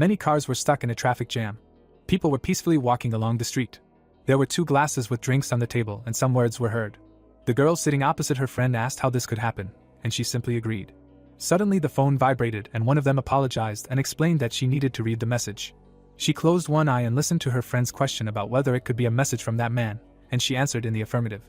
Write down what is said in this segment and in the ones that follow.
Many cars were stuck in a traffic jam. People were peacefully walking along the street. There were 2 glasses with drinks on the table and some words were heard. The girl sitting opposite her friend asked how this could happen, and she simply agreed. Suddenly the phone vibrated and one of them apologized and explained that she needed to read the message. She closed one eye and listened to her friend's question about whether it could be a message from that man, and she answered in the affirmative.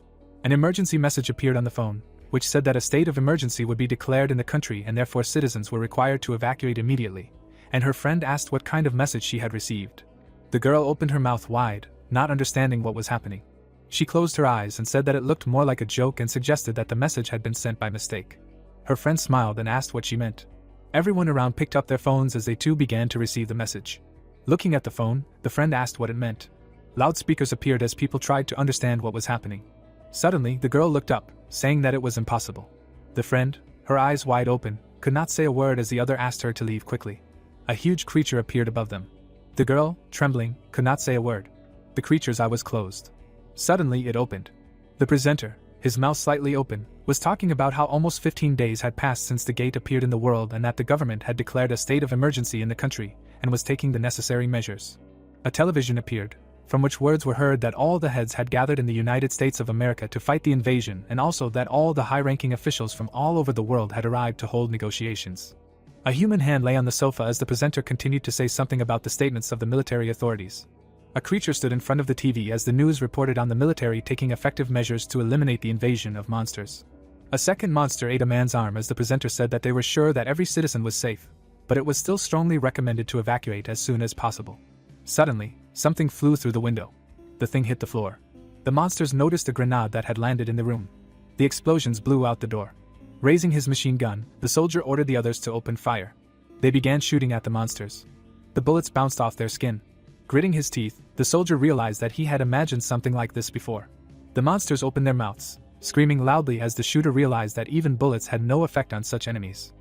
An emergency message appeared on the phone, which said that a state of emergency would be declared in the country and therefore citizens were required to evacuate immediately, and her friend asked what kind of message she had received. The girl opened her mouth wide, not understanding what was happening. She closed her eyes and said that it looked more like a joke and suggested that the message had been sent by mistake. Her friend smiled and asked what she meant. Everyone around picked up their phones as they too began to receive the message. Looking at the phone, the friend asked what it meant. Loudspeakers appeared as people tried to understand what was happening. Suddenly, the girl looked up, saying that it was impossible. The friend, her eyes wide open, could not say a word as the other asked her to leave quickly. A huge creature appeared above them. The girl, trembling, could not say a word. The creature's eye was closed. Suddenly it opened. The presenter, his mouth slightly open, was talking about how almost 15 days had passed since the gate appeared in the world and that the government had declared a state of emergency in the country and was taking the necessary measures. A television appeared, from which words were heard that all the heads had gathered in the United States of America to fight the invasion and also that all the high-ranking officials from all over the world had arrived to hold negotiations. A human hand lay on the sofa as the presenter continued to say something about the statements of the military authorities. A creature stood in front of the TV as the news reported on the military taking effective measures to eliminate the invasion of monsters. A second monster ate a man's arm as the presenter said that they were sure that every citizen was safe, but it was still strongly recommended to evacuate as soon as possible. Suddenly, something flew through the window. The thing hit the floor. The monsters noticed a grenade that had landed in the room. The explosions blew out the door. Raising his machine gun, the soldier ordered the others to open fire. They began shooting at the monsters. The bullets bounced off their skin. Gritting his teeth, the soldier realized that he had imagined something like this before. The monsters opened their mouths, screaming loudly as the shooter realized that even bullets had no effect on such enemies.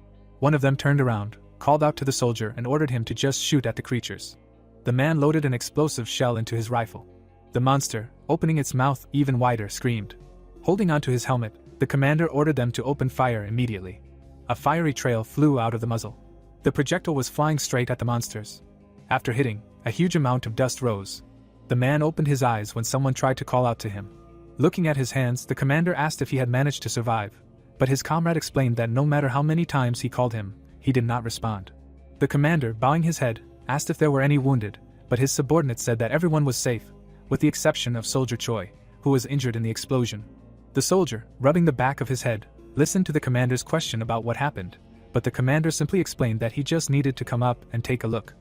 One of them turned around, called out to the soldier and ordered him to just shoot at the creatures. The man loaded an explosive shell into his rifle. The monster, opening its mouth even wider, screamed. Holding onto his helmet, the commander ordered them to open fire immediately. A fiery trail flew out of the muzzle. The projectile was flying straight at the monsters. After hitting, a huge amount of dust rose. The man opened his eyes when someone tried to call out to him. Looking at his hands, the commander asked if he had managed to survive, but his comrade explained that no matter how many times he called him, he did not respond. The commander, bowing his head, asked if there were any wounded, but his subordinate said that everyone was safe, with the exception of Soldier Choi, who was injured in the explosion. The soldier, rubbing the back of his head, listened to the commander's question about what happened, but the commander simply explained that he just needed to come up and take a look.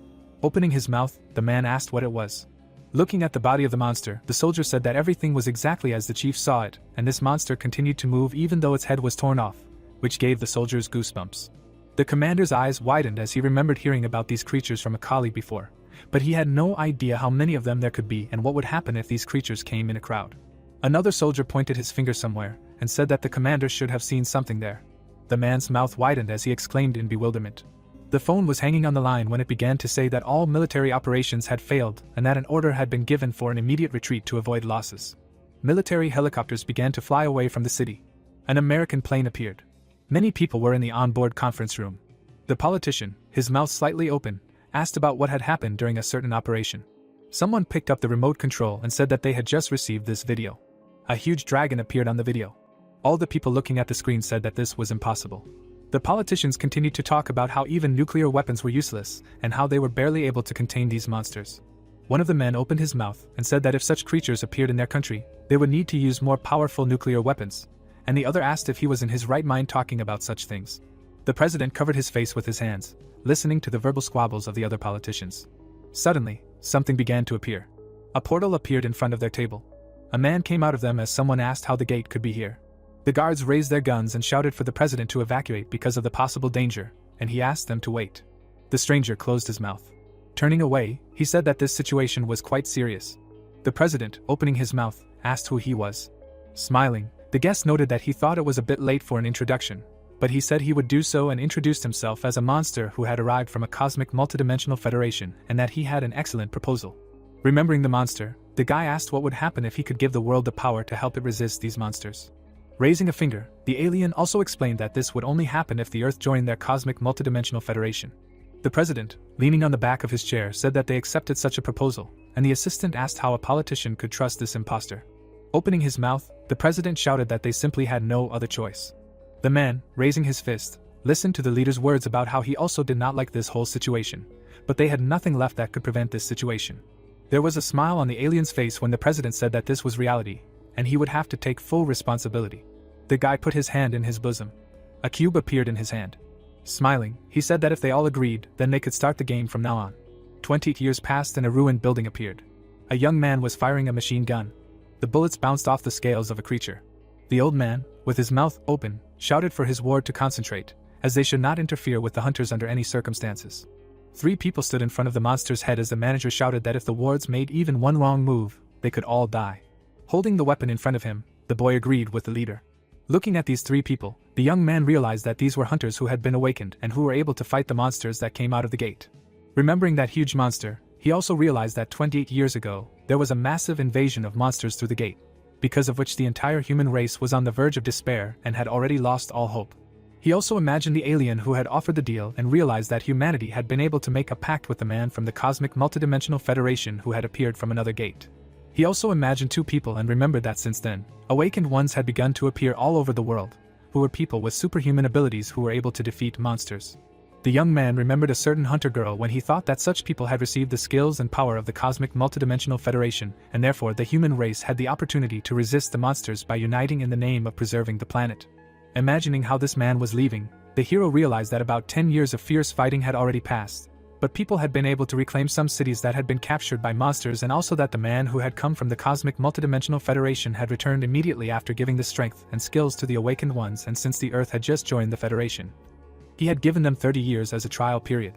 Opening his mouth, the man asked what it was. Looking at the body of the monster, the soldier said that everything was exactly as the chief saw it, and this monster continued to move even though its head was torn off, which gave the soldiers goosebumps. The commander's eyes widened as he remembered hearing about these creatures from a colleague before, but he had no idea how many of them there could be and what would happen if these creatures came in a crowd. Another soldier pointed his finger somewhere and said that the commander should have seen something there. The man's mouth widened as he exclaimed in bewilderment. The phone was hanging on the line when it began to say that all military operations had failed and that an order had been given for an immediate retreat to avoid losses. Military helicopters began to fly away from the city. An American plane appeared. Many people were in the onboard conference room. The politician, his mouth slightly open, asked about what had happened during a certain operation. Someone picked up the remote control and said that they had just received this video. A huge dragon appeared on the video. All the people looking at the screen said that this was impossible. The politicians continued to talk about how even nuclear weapons were useless and how they were barely able to contain these monsters. One of the men opened his mouth and said that if such creatures appeared in their country, they would need to use more powerful nuclear weapons, and the other asked if he was in his right mind talking about such things. The president covered his face with his hands, listening to the verbal squabbles of the other politicians. Suddenly, something began to appear. A portal appeared in front of their table. A man came out of them as someone asked how the gate could be here. The guards raised their guns and shouted for the president to evacuate because of the possible danger, and he asked them to wait. The stranger closed his mouth. Turning away, he said that this situation was quite serious. The president, opening his mouth, asked who he was. Smiling, the guest noted that he thought it was a bit late for an introduction, but he said he would do so and introduced himself as a monster who had arrived from a cosmic multidimensional federation and that he had an excellent proposal. Remembering the monster, the guy asked what would happen if he could give the world the power to help it resist these monsters. Raising a finger, the alien also explained that this would only happen if the Earth joined their cosmic multidimensional federation. The president, leaning on the back of his chair, said that they accepted such a proposal, and the assistant asked how a politician could trust this imposter. Opening his mouth, the president shouted that they simply had no other choice. The man, raising his fist, listened to the leader's words about how he also did not like this whole situation, but they had nothing left that could prevent this situation. There was a smile on the alien's face when the president said that this was reality, and he would have to take full responsibility. The guy put his hand in his bosom. A cube appeared in his hand. Smiling, he said that if they all agreed, then they could start the game from now on. 20 years passed and a ruined building appeared. A young man was firing a machine gun. The bullets bounced off the scales of a creature. The old man, with his mouth open, shouted for his ward to concentrate, as they should not interfere with the hunters under any circumstances. 3 people stood in front of the monster's head as the manager shouted that if the wards made even one wrong move, they could all die. Holding the weapon in front of him, the boy agreed with the leader. Looking at these 3 people, the young man realized that these were hunters who had been awakened and who were able to fight the monsters that came out of the gate. Remembering that huge monster, he also realized that 28 years ago, there was a massive invasion of monsters through the gate, because of which the entire human race was on the verge of despair and had already lost all hope. He also imagined the alien who had offered the deal and realized that humanity had been able to make a pact with the man from the Cosmic Multidimensional Federation who had appeared from another gate. He also imagined 2 people and remembered that since then, awakened ones had begun to appear all over the world, who were people with superhuman abilities who were able to defeat monsters. The young man remembered a certain hunter girl when he thought that such people had received the skills and power of the Cosmic Multidimensional Federation, and therefore the human race had the opportunity to resist the monsters by uniting in the name of preserving the planet. Imagining how this man was leaving, the hero realized that about 10 years of fierce fighting had already passed, but people had been able to reclaim some cities that had been captured by monsters, and also that the man who had come from the Cosmic Multidimensional Federation had returned immediately after giving the strength and skills to the awakened ones, and since the Earth had just joined the Federation, he had given them 30 years as a trial period.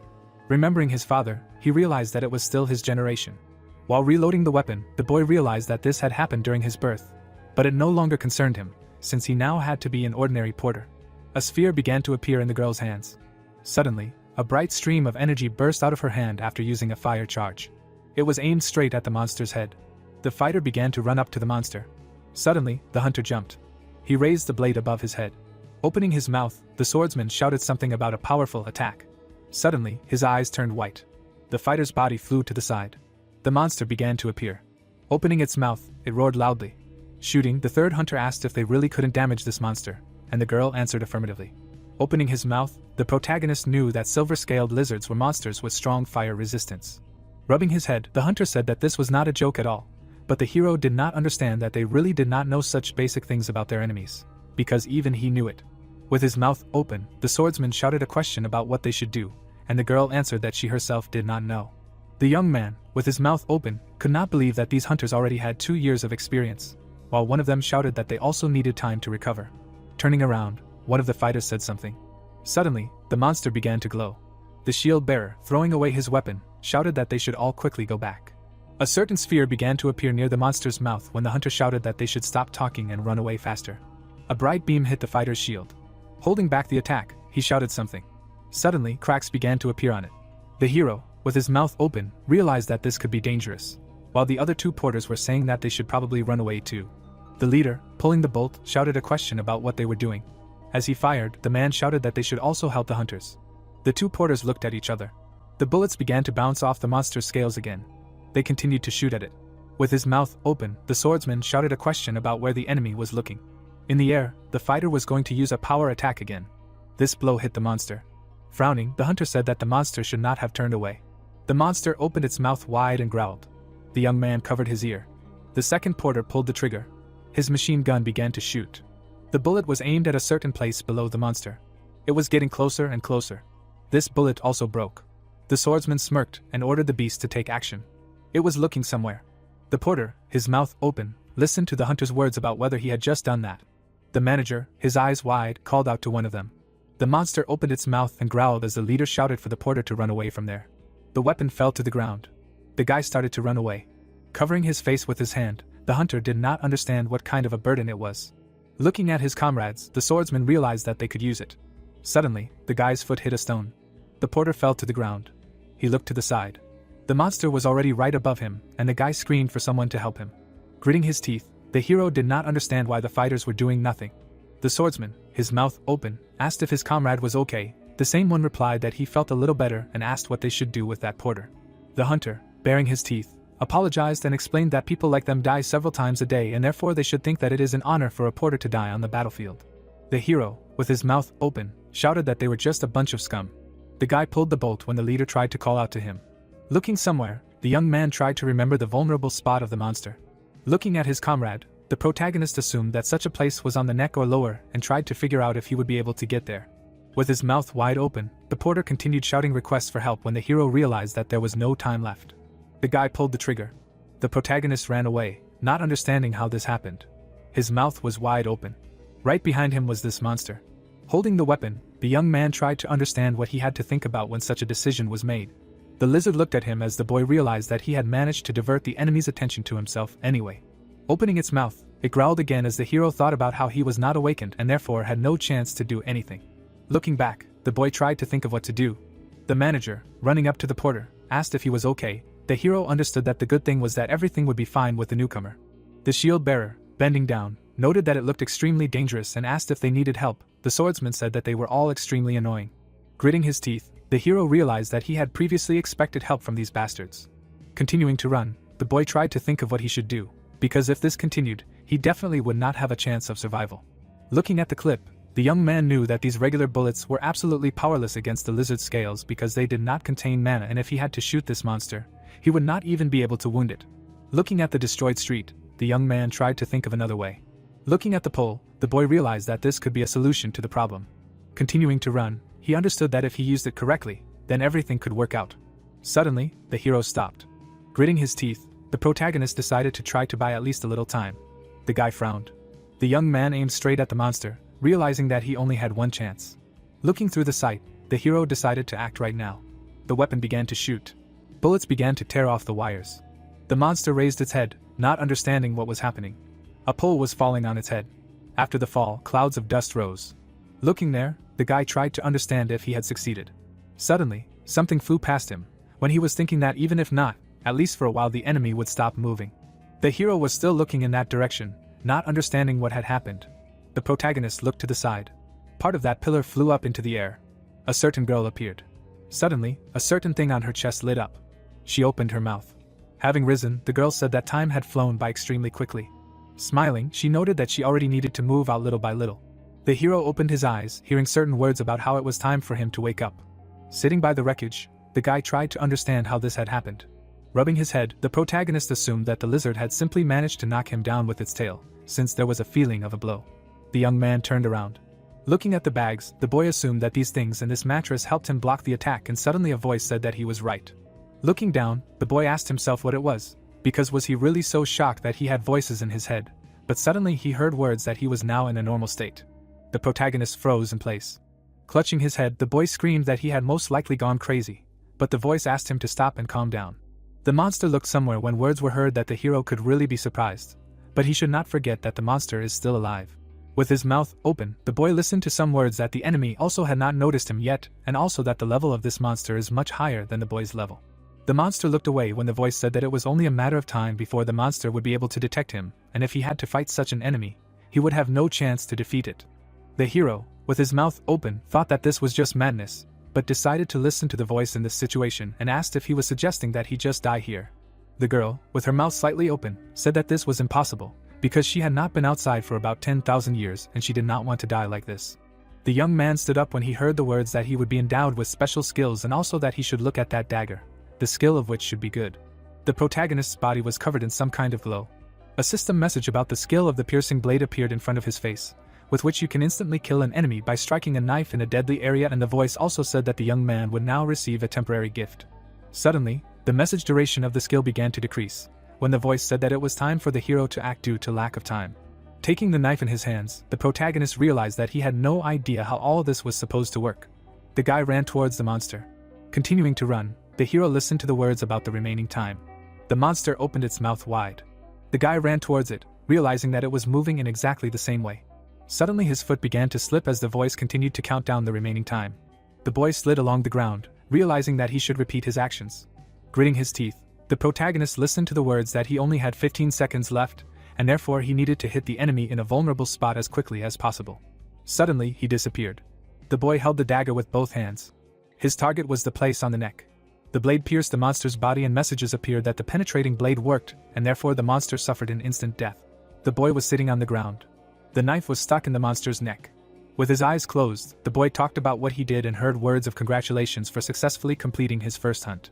Remembering his father, he realized that it was still his generation. While reloading the weapon, the boy realized that this had happened during his birth, but it no longer concerned him, since he now had to be an ordinary porter. A sphere began to appear in the girl's hands. Suddenly, a bright stream of energy burst out of her hand after using a fire charge. It was aimed straight at the monster's head. The fighter began to run up to the monster. Suddenly, the hunter jumped. He raised the blade above his head. Opening his mouth, the swordsman shouted something about a powerful attack. Suddenly, his eyes turned white. The fighter's body flew to the side. The monster began to appear. Opening its mouth, it roared loudly. Shooting, the third hunter asked if they really couldn't damage this monster, and the girl answered affirmatively. Opening his mouth, the protagonist knew that silver-scaled lizards were monsters with strong fire resistance. Rubbing his head, the hunter said that this was not a joke at all, but the hero did not understand that they really did not know such basic things about their enemies, because even he knew it. With his mouth open, the swordsman shouted a question about what they should do, and the girl answered that she herself did not know. The young man, with his mouth open, could not believe that these hunters already had 2 years of experience, while one of them shouted that they also needed time to recover. Turning around, one of the fighters said something. Suddenly, the monster began to glow. The shield bearer, throwing away his weapon, shouted that they should all quickly go back. A certain sphere began to appear near the monster's mouth when the hunter shouted that they should stop talking and run away faster. A bright beam hit the fighter's shield. Holding back the attack, he shouted something. Suddenly, cracks began to appear on it. The hero, with his mouth open, realized that this could be dangerous, while the other 2 porters were saying that they should probably run away too. The leader, pulling the bolt, shouted a question about what they were doing. As he fired, the man shouted that they should also help the hunters. The 2 porters looked at each other. The bullets began to bounce off the monster's scales again. They continued to shoot at it. With his mouth open, the swordsman shouted a question about where the enemy was looking. In the air, the fighter was going to use a power attack again. This blow hit the monster. Frowning, the hunter said that the monster should not have turned away. The monster opened its mouth wide and growled. The young man covered his ear. The second porter pulled the trigger. His machine gun began to shoot. The bullet was aimed at a certain place below the monster. It was getting closer and closer. This bullet also broke. The swordsman smirked and ordered the beast to take action. It was looking somewhere. The porter, his mouth open, listened to the hunter's words about whether he had just done that. The manager, his eyes wide, called out to one of them. The monster opened its mouth and growled as the leader shouted for the porter to run away from there. The weapon fell to the ground. The guy started to run away. Covering his face with his hand, the hunter did not understand what kind of a burden it was. Looking at his comrades, the swordsman realized that they could use it. Suddenly, the guy's foot hit a stone. The porter fell to the ground. He looked to the side. The monster was already right above him, and the guy screamed for someone to help him. Gritting his teeth, the hero did not understand why the fighters were doing nothing. The swordsman, his mouth open, asked if his comrade was okay, The same one replied that he felt a little better and asked what they should do with that porter. The hunter, baring his teeth, apologized and explained that people like them die several times a day and therefore they should think that it is an honor for a porter to die on the battlefield. The hero, with his mouth open, shouted that they were just a bunch of scum. The guy pulled the bolt when the leader tried to call out to him. Looking somewhere, the young man tried to remember the vulnerable spot of the monster. Looking at his comrade, the protagonist assumed that such a place was on the neck or lower and tried to figure out if he would be able to get there. With his mouth wide open, the porter continued shouting requests for help when the hero realized that there was no time left. The guy pulled the trigger. The protagonist ran away, not understanding how this happened. His mouth was wide open. Right behind him was this monster. Holding the weapon, the young man tried to understand what he had to think about when such a decision was made. The lizard looked at him as the boy realized that he had managed to divert the enemy's attention to himself anyway. Opening its mouth, it growled again as the hero thought about how he was not awakened and therefore had no chance to do anything. Looking back, the boy tried to think of what to do. The manager, running up to the porter, asked if he was okay. The hero understood that the good thing was that everything would be fine with the newcomer. The shield bearer, bending down, noted that it looked extremely dangerous and asked if they needed help. The swordsman said that they were all extremely annoying. Gritting his teeth, the hero realized that he had previously expected help from these bastards. Continuing to run, the boy tried to think of what he should do, because if this continued, he definitely would not have a chance of survival. Looking at the clip, the young man knew that these regular bullets were absolutely powerless against the lizard's scales because they did not contain mana, and if he had to shoot this monster, he would not even be able to wound it. Looking at the destroyed street, the young man tried to think of another way. Looking at the pole, the boy realized that this could be a solution to the problem. Continuing to run, he understood that if he used it correctly, then everything could work out. Suddenly, the hero stopped. Gritting his teeth, the protagonist decided to try to buy at least a little time. The guy frowned. The young man aimed straight at the monster, realizing that he only had one chance. Looking through the sight, the hero decided to act right now. The weapon began to shoot. Bullets began to tear off the wires. The monster raised its head, not understanding what was happening. A pole was falling on its head. After the fall, clouds of dust rose. Looking there, the guy tried to understand if he had succeeded. Suddenly, something flew past him, when he was thinking that even if not, at least for a while the enemy would stop moving. The hero was still looking in that direction, not understanding what had happened. The protagonist looked to the side. Part of that pillar flew up into the air. A certain girl appeared. Suddenly, a certain thing on her chest lit up. She opened her mouth. Having risen, the girl said that time had flown by extremely quickly. Smiling, she noted that she already needed to move out little by little. The hero opened his eyes, hearing certain words about how it was time for him to wake up. Sitting by the wreckage, the guy tried to understand how this had happened. Rubbing his head, the protagonist assumed that the lizard had simply managed to knock him down with its tail, since there was a feeling of a blow. The young man turned around. Looking at the bags, the boy assumed that these things and this mattress helped him block the attack, and suddenly a voice said that he was right. Looking down, the boy asked himself what it was, because was he really so shocked that he had voices in his head? But suddenly he heard words that he was now in a normal state. The protagonist froze in place. Clutching his head, the boy screamed that he had most likely gone crazy, but the voice asked him to stop and calm down. The monster looked somewhere when words were heard that the hero could really be surprised, but he should not forget that the monster is still alive. With his mouth open, the boy listened to some words that the enemy also had not noticed him yet, and also that the level of this monster is much higher than the boy's level. The monster looked away when the voice said that it was only a matter of time before the monster would be able to detect him, and if he had to fight such an enemy, he would have no chance to defeat it. The hero, with his mouth open, thought that this was just madness, but decided to listen to the voice in this situation and asked if he was suggesting that he just die here. The girl, with her mouth slightly open, said that this was impossible, because she had not been outside for about 10,000 years and she did not want to die like this. The young man stood up when he heard the words that he would be endowed with special skills and also that he should look at that dagger, the skill of which should be good. The protagonist's body was covered in some kind of glow. A system message about the skill of the piercing blade appeared in front of his face, with which you can instantly kill an enemy by striking a knife in a deadly area, and the voice also said that the young man would now receive a temporary gift. Suddenly, the message duration of the skill began to decrease, when the voice said that it was time for the hero to act due to lack of time. Taking the knife in his hands, the protagonist realized that he had no idea how all this was supposed to work. The guy ran towards the monster. Continuing to run, the hero listened to the words about the remaining time. The monster opened its mouth wide. The guy ran towards it, realizing that it was moving in exactly the same way. Suddenly his foot began to slip as the voice continued to count down the remaining time. The boy slid along the ground, realizing that he should repeat his actions. Gritting his teeth, the protagonist listened to the words that he only had 15 seconds left, and therefore he needed to hit the enemy in a vulnerable spot as quickly as possible. Suddenly he disappeared. The boy held the dagger with both hands. His target was the place on the neck. The blade pierced the monster's body and messages appeared that the penetrating blade worked, and therefore the monster suffered an instant death. The boy was sitting on the ground. The knife was stuck in the monster's neck. With his eyes closed, the boy talked about what he did and heard words of congratulations for successfully completing his first hunt.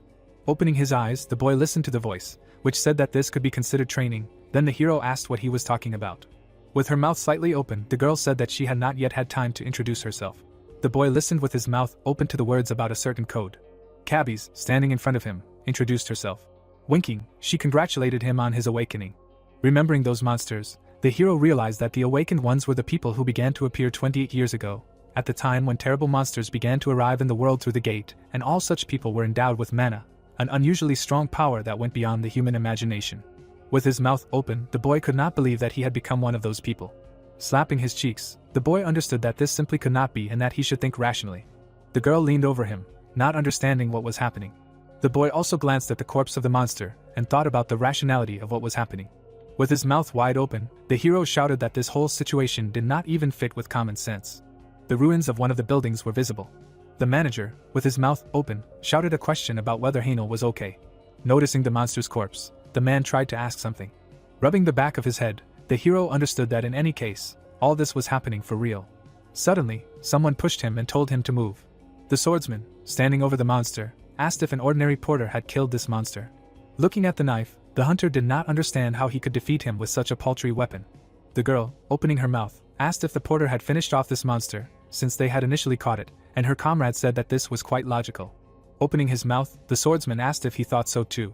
Opening his eyes, the boy listened to the voice, which said that this could be considered training. Then the hero asked what he was talking about. With her mouth slightly open, the girl said that she had not yet had time to introduce herself. The boy listened with his mouth open to the words about a certain code. Cabbies, standing in front of him, introduced herself. Winking, she congratulated him on his awakening. Remembering those monsters, the hero realized that the awakened ones were the people who began to appear 28 years ago, at the time when terrible monsters began to arrive in the world through the gate, and all such people were endowed with mana, an unusually strong power that went beyond the human imagination. With his mouth open, the boy could not believe that he had become one of those people. Slapping his cheeks, the boy understood that this simply could not be and that he should think rationally. The girl leaned over him, not understanding what was happening. The boy also glanced at the corpse of the monster and thought about the rationality of what was happening. With his mouth wide open, the hero shouted that this whole situation did not even fit with common sense. The ruins of one of the buildings were visible. The manager, with his mouth open, shouted a question about whether Yahello was okay. Noticing the monster's corpse, the man tried to ask something. Rubbing the back of his head, the hero understood that in any case, all this was happening for real. Suddenly, someone pushed him and told him to move. The swordsman, standing over the monster, asked if an ordinary porter had killed this monster. Looking at the knife, the hunter did not understand how he could defeat him with such a paltry weapon. The girl, opening her mouth, asked if the porter had finished off this monster, since they had initially caught it, and her comrade said that this was quite logical. Opening his mouth, the swordsman asked if he thought so too.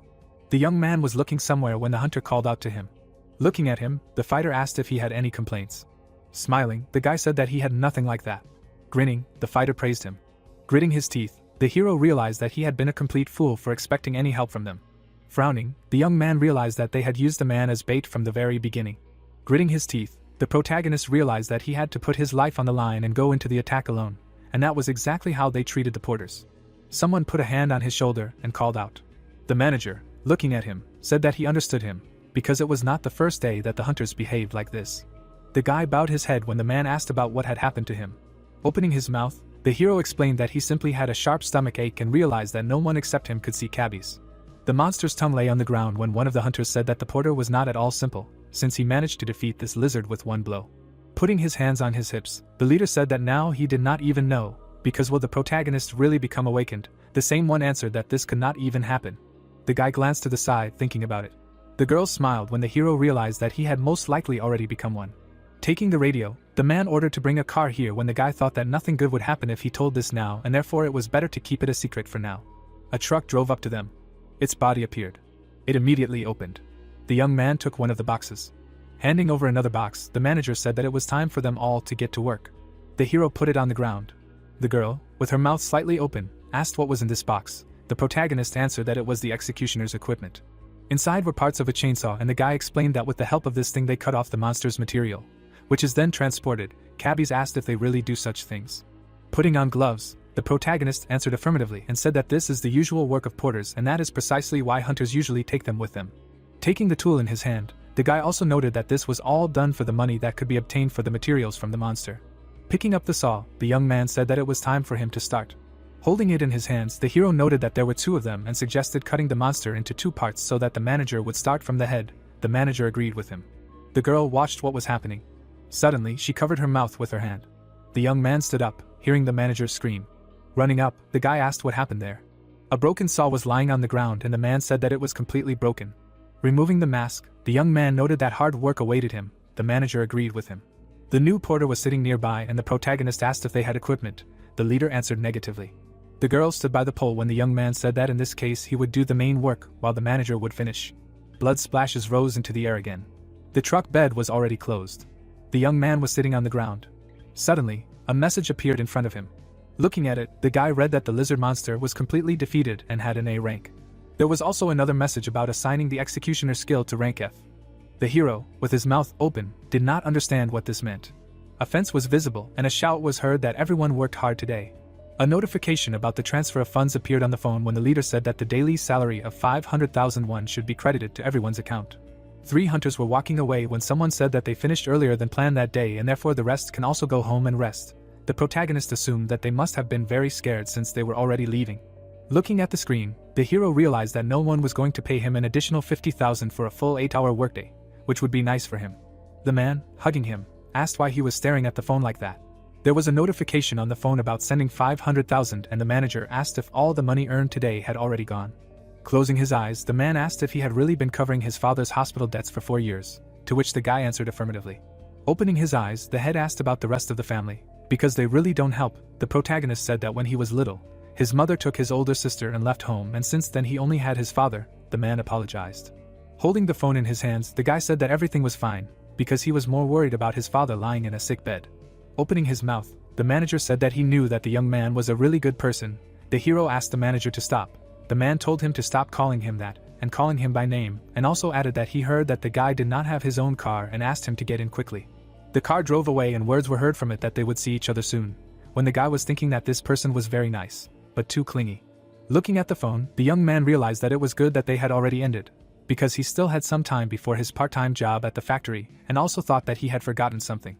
The young man was looking somewhere when the hunter called out to him. Looking at him, the fighter asked if he had any complaints. Smiling, the guy said that he had nothing like that. Grinning, the fighter praised him. Gritting his teeth, the hero realized that he had been a complete fool for expecting any help from them. Frowning, the young man realized that they had used the man as bait from the very beginning. Gritting his teeth, the protagonist realized that he had to put his life on the line and go into the attack alone, and that was exactly how they treated the porters. Someone put a hand on his shoulder and called out. The manager, looking at him, said that he understood him, because it was not the first day that the hunters behaved like this. The guy bowed his head when the man asked about what had happened to him. Opening his mouth, the hero explained that he simply had a sharp stomach ache and realized that no one except him could see cabbies. The monster's tongue lay on the ground when one of the hunters said that the porter was not at all simple, since he managed to defeat this lizard with one blow. Putting his hands on his hips, the leader said that now he did not even know, because will the protagonist really become awakened? The same one answered that this could not even happen. The guy glanced to the side, thinking about it. The girl smiled when the hero realized that he had most likely already become one. Taking the radio, the man ordered to bring a car here when the guy thought that nothing good would happen if he told this now, and therefore it was better to keep it a secret for now. A truck drove up to them. Its body appeared. It immediately opened. The young man took one of the boxes. Handing over another box, the manager said that it was time for them all to get to work. The hero put it on the ground. The girl, with her mouth slightly open, asked what was in this box. The protagonist answered that it was the executioner's equipment. Inside were parts of a chainsaw, and the guy explained that with the help of this thing they cut off the monster's material, which is then transported. Cabbies asked if they really do such things. Putting on gloves, the protagonist answered affirmatively and said that this is the usual work of porters, and that is precisely why hunters usually take them with them. Taking the tool in his hand, the guy also noted that this was all done for the money that could be obtained for the materials from the monster. Picking up the saw, the young man said that it was time for him to start. Holding it in his hands, the hero noted that there were two of them and suggested cutting the monster into two parts so that the manager would start from the head. The manager agreed with him. The girl watched what was happening. Suddenly, she covered her mouth with her hand. The young man stood up, hearing the manager scream. Running up, the guy asked what happened there. A broken saw was lying on the ground, and the man said that it was completely broken. Removing the mask, the young man noted that hard work awaited him. The manager agreed with him. The new porter was sitting nearby, and the protagonist asked if they had equipment. The leader answered negatively. The girl stood by the pole when the young man said that in this case he would do the main work while the manager would finish. Blood splashes rose into the air again. The truck bed was already closed. The young man was sitting on the ground. Suddenly, a message appeared in front of him. Looking at it, the guy read that the lizard monster was completely defeated and had an A rank. There was also another message about assigning the executioner's skill to rank F. The hero, with his mouth open, did not understand what this meant. A fence was visible and a shout was heard that everyone worked hard today. A notification about the transfer of funds appeared on the phone when the leader said that the daily salary of 500,000 won should be credited to everyone's account. 3 hunters were walking away when someone said that they finished earlier than planned that day and therefore the rest can also go home and rest. The protagonist assumed that they must have been very scared since they were already leaving. Looking at the screen, the hero realized that no one was going to pay him an additional 50,000 for a full 8-hour workday, which would be nice for him. The man, hugging him, asked why he was staring at the phone like that. There was a notification on the phone about sending 500,000 and the manager asked if all the money earned today had already gone. Closing his eyes, the man asked if he had really been covering his father's hospital debts for 4 years, to which the guy answered affirmatively. Opening his eyes, the head asked about the rest of the family. Because they really don't help, the protagonist said that when he was little, his mother took his older sister and left home, and since then he only had his father. The man apologized. Holding the phone in his hands, the guy said that everything was fine, because he was more worried about his father lying in a sick bed. Opening his mouth, the manager said that he knew that the young man was a really good person. The hero asked the manager to stop. The man told him to stop calling him that, and calling him by name, and also added that he heard that the guy did not have his own car and asked him to get in quickly. The car drove away and words were heard from it that they would see each other soon, when the guy was thinking that this person was very nice, but too clingy. Looking at the phone, the young man realized that it was good that they had already ended, because he still had some time before his part-time job at the factory, and also thought that he had forgotten something.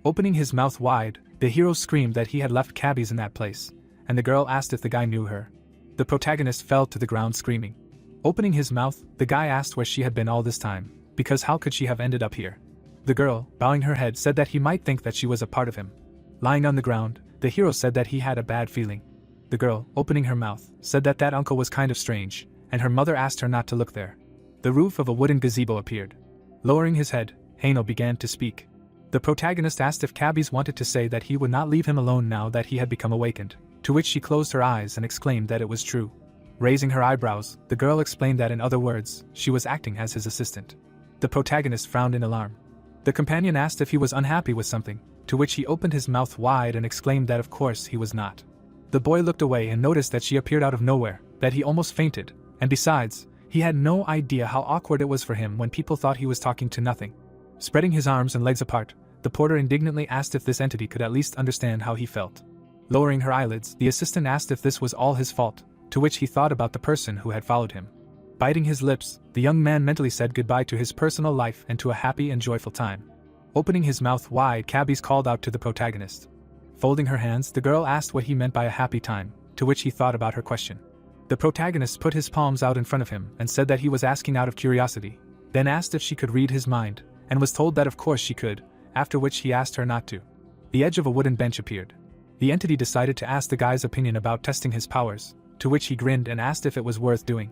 Opening his mouth wide, the hero screamed that he had left cabbies in that place, and the girl asked if the guy knew her. The protagonist fell to the ground screaming. Opening his mouth, the guy asked where she had been all this time, because how could she have ended up here? The girl, bowing her head, said that he might think that she was a part of him. Lying on the ground, the hero said that he had a bad feeling. The girl, opening her mouth, said that that uncle was kind of strange, and her mother asked her not to look there. The roof of a wooden gazebo appeared. Lowering his head, Yahello began to speak. The protagonist asked if cabbies wanted to say that he would not leave him alone now that he had become awakened, to which she closed her eyes and exclaimed that it was true. Raising her eyebrows, the girl explained that in other words, she was acting as his assistant. The protagonist frowned in alarm. The companion asked if he was unhappy with something, to which he opened his mouth wide and exclaimed that of course he was not. The boy looked away and noticed that she appeared out of nowhere, that he almost fainted, and besides, he had no idea how awkward it was for him when people thought he was talking to nothing. Spreading his arms and legs apart, the porter indignantly asked if this entity could at least understand how he felt. Lowering her eyelids, the assistant asked if this was all his fault, to which he thought about the person who had followed him. Biting his lips, the young man mentally said goodbye to his personal life and to a happy and joyful time. Opening his mouth wide, cabbies called out to the protagonist. Folding her hands, the girl asked what he meant by a happy time, to which he thought about her question. The protagonist put his palms out in front of him and said that he was asking out of curiosity, then asked if she could read his mind, and was told that of course she could, after which he asked her not to. The edge of a wooden bench appeared. The entity decided to ask the guy's opinion about testing his powers, to which he grinned and asked if it was worth doing.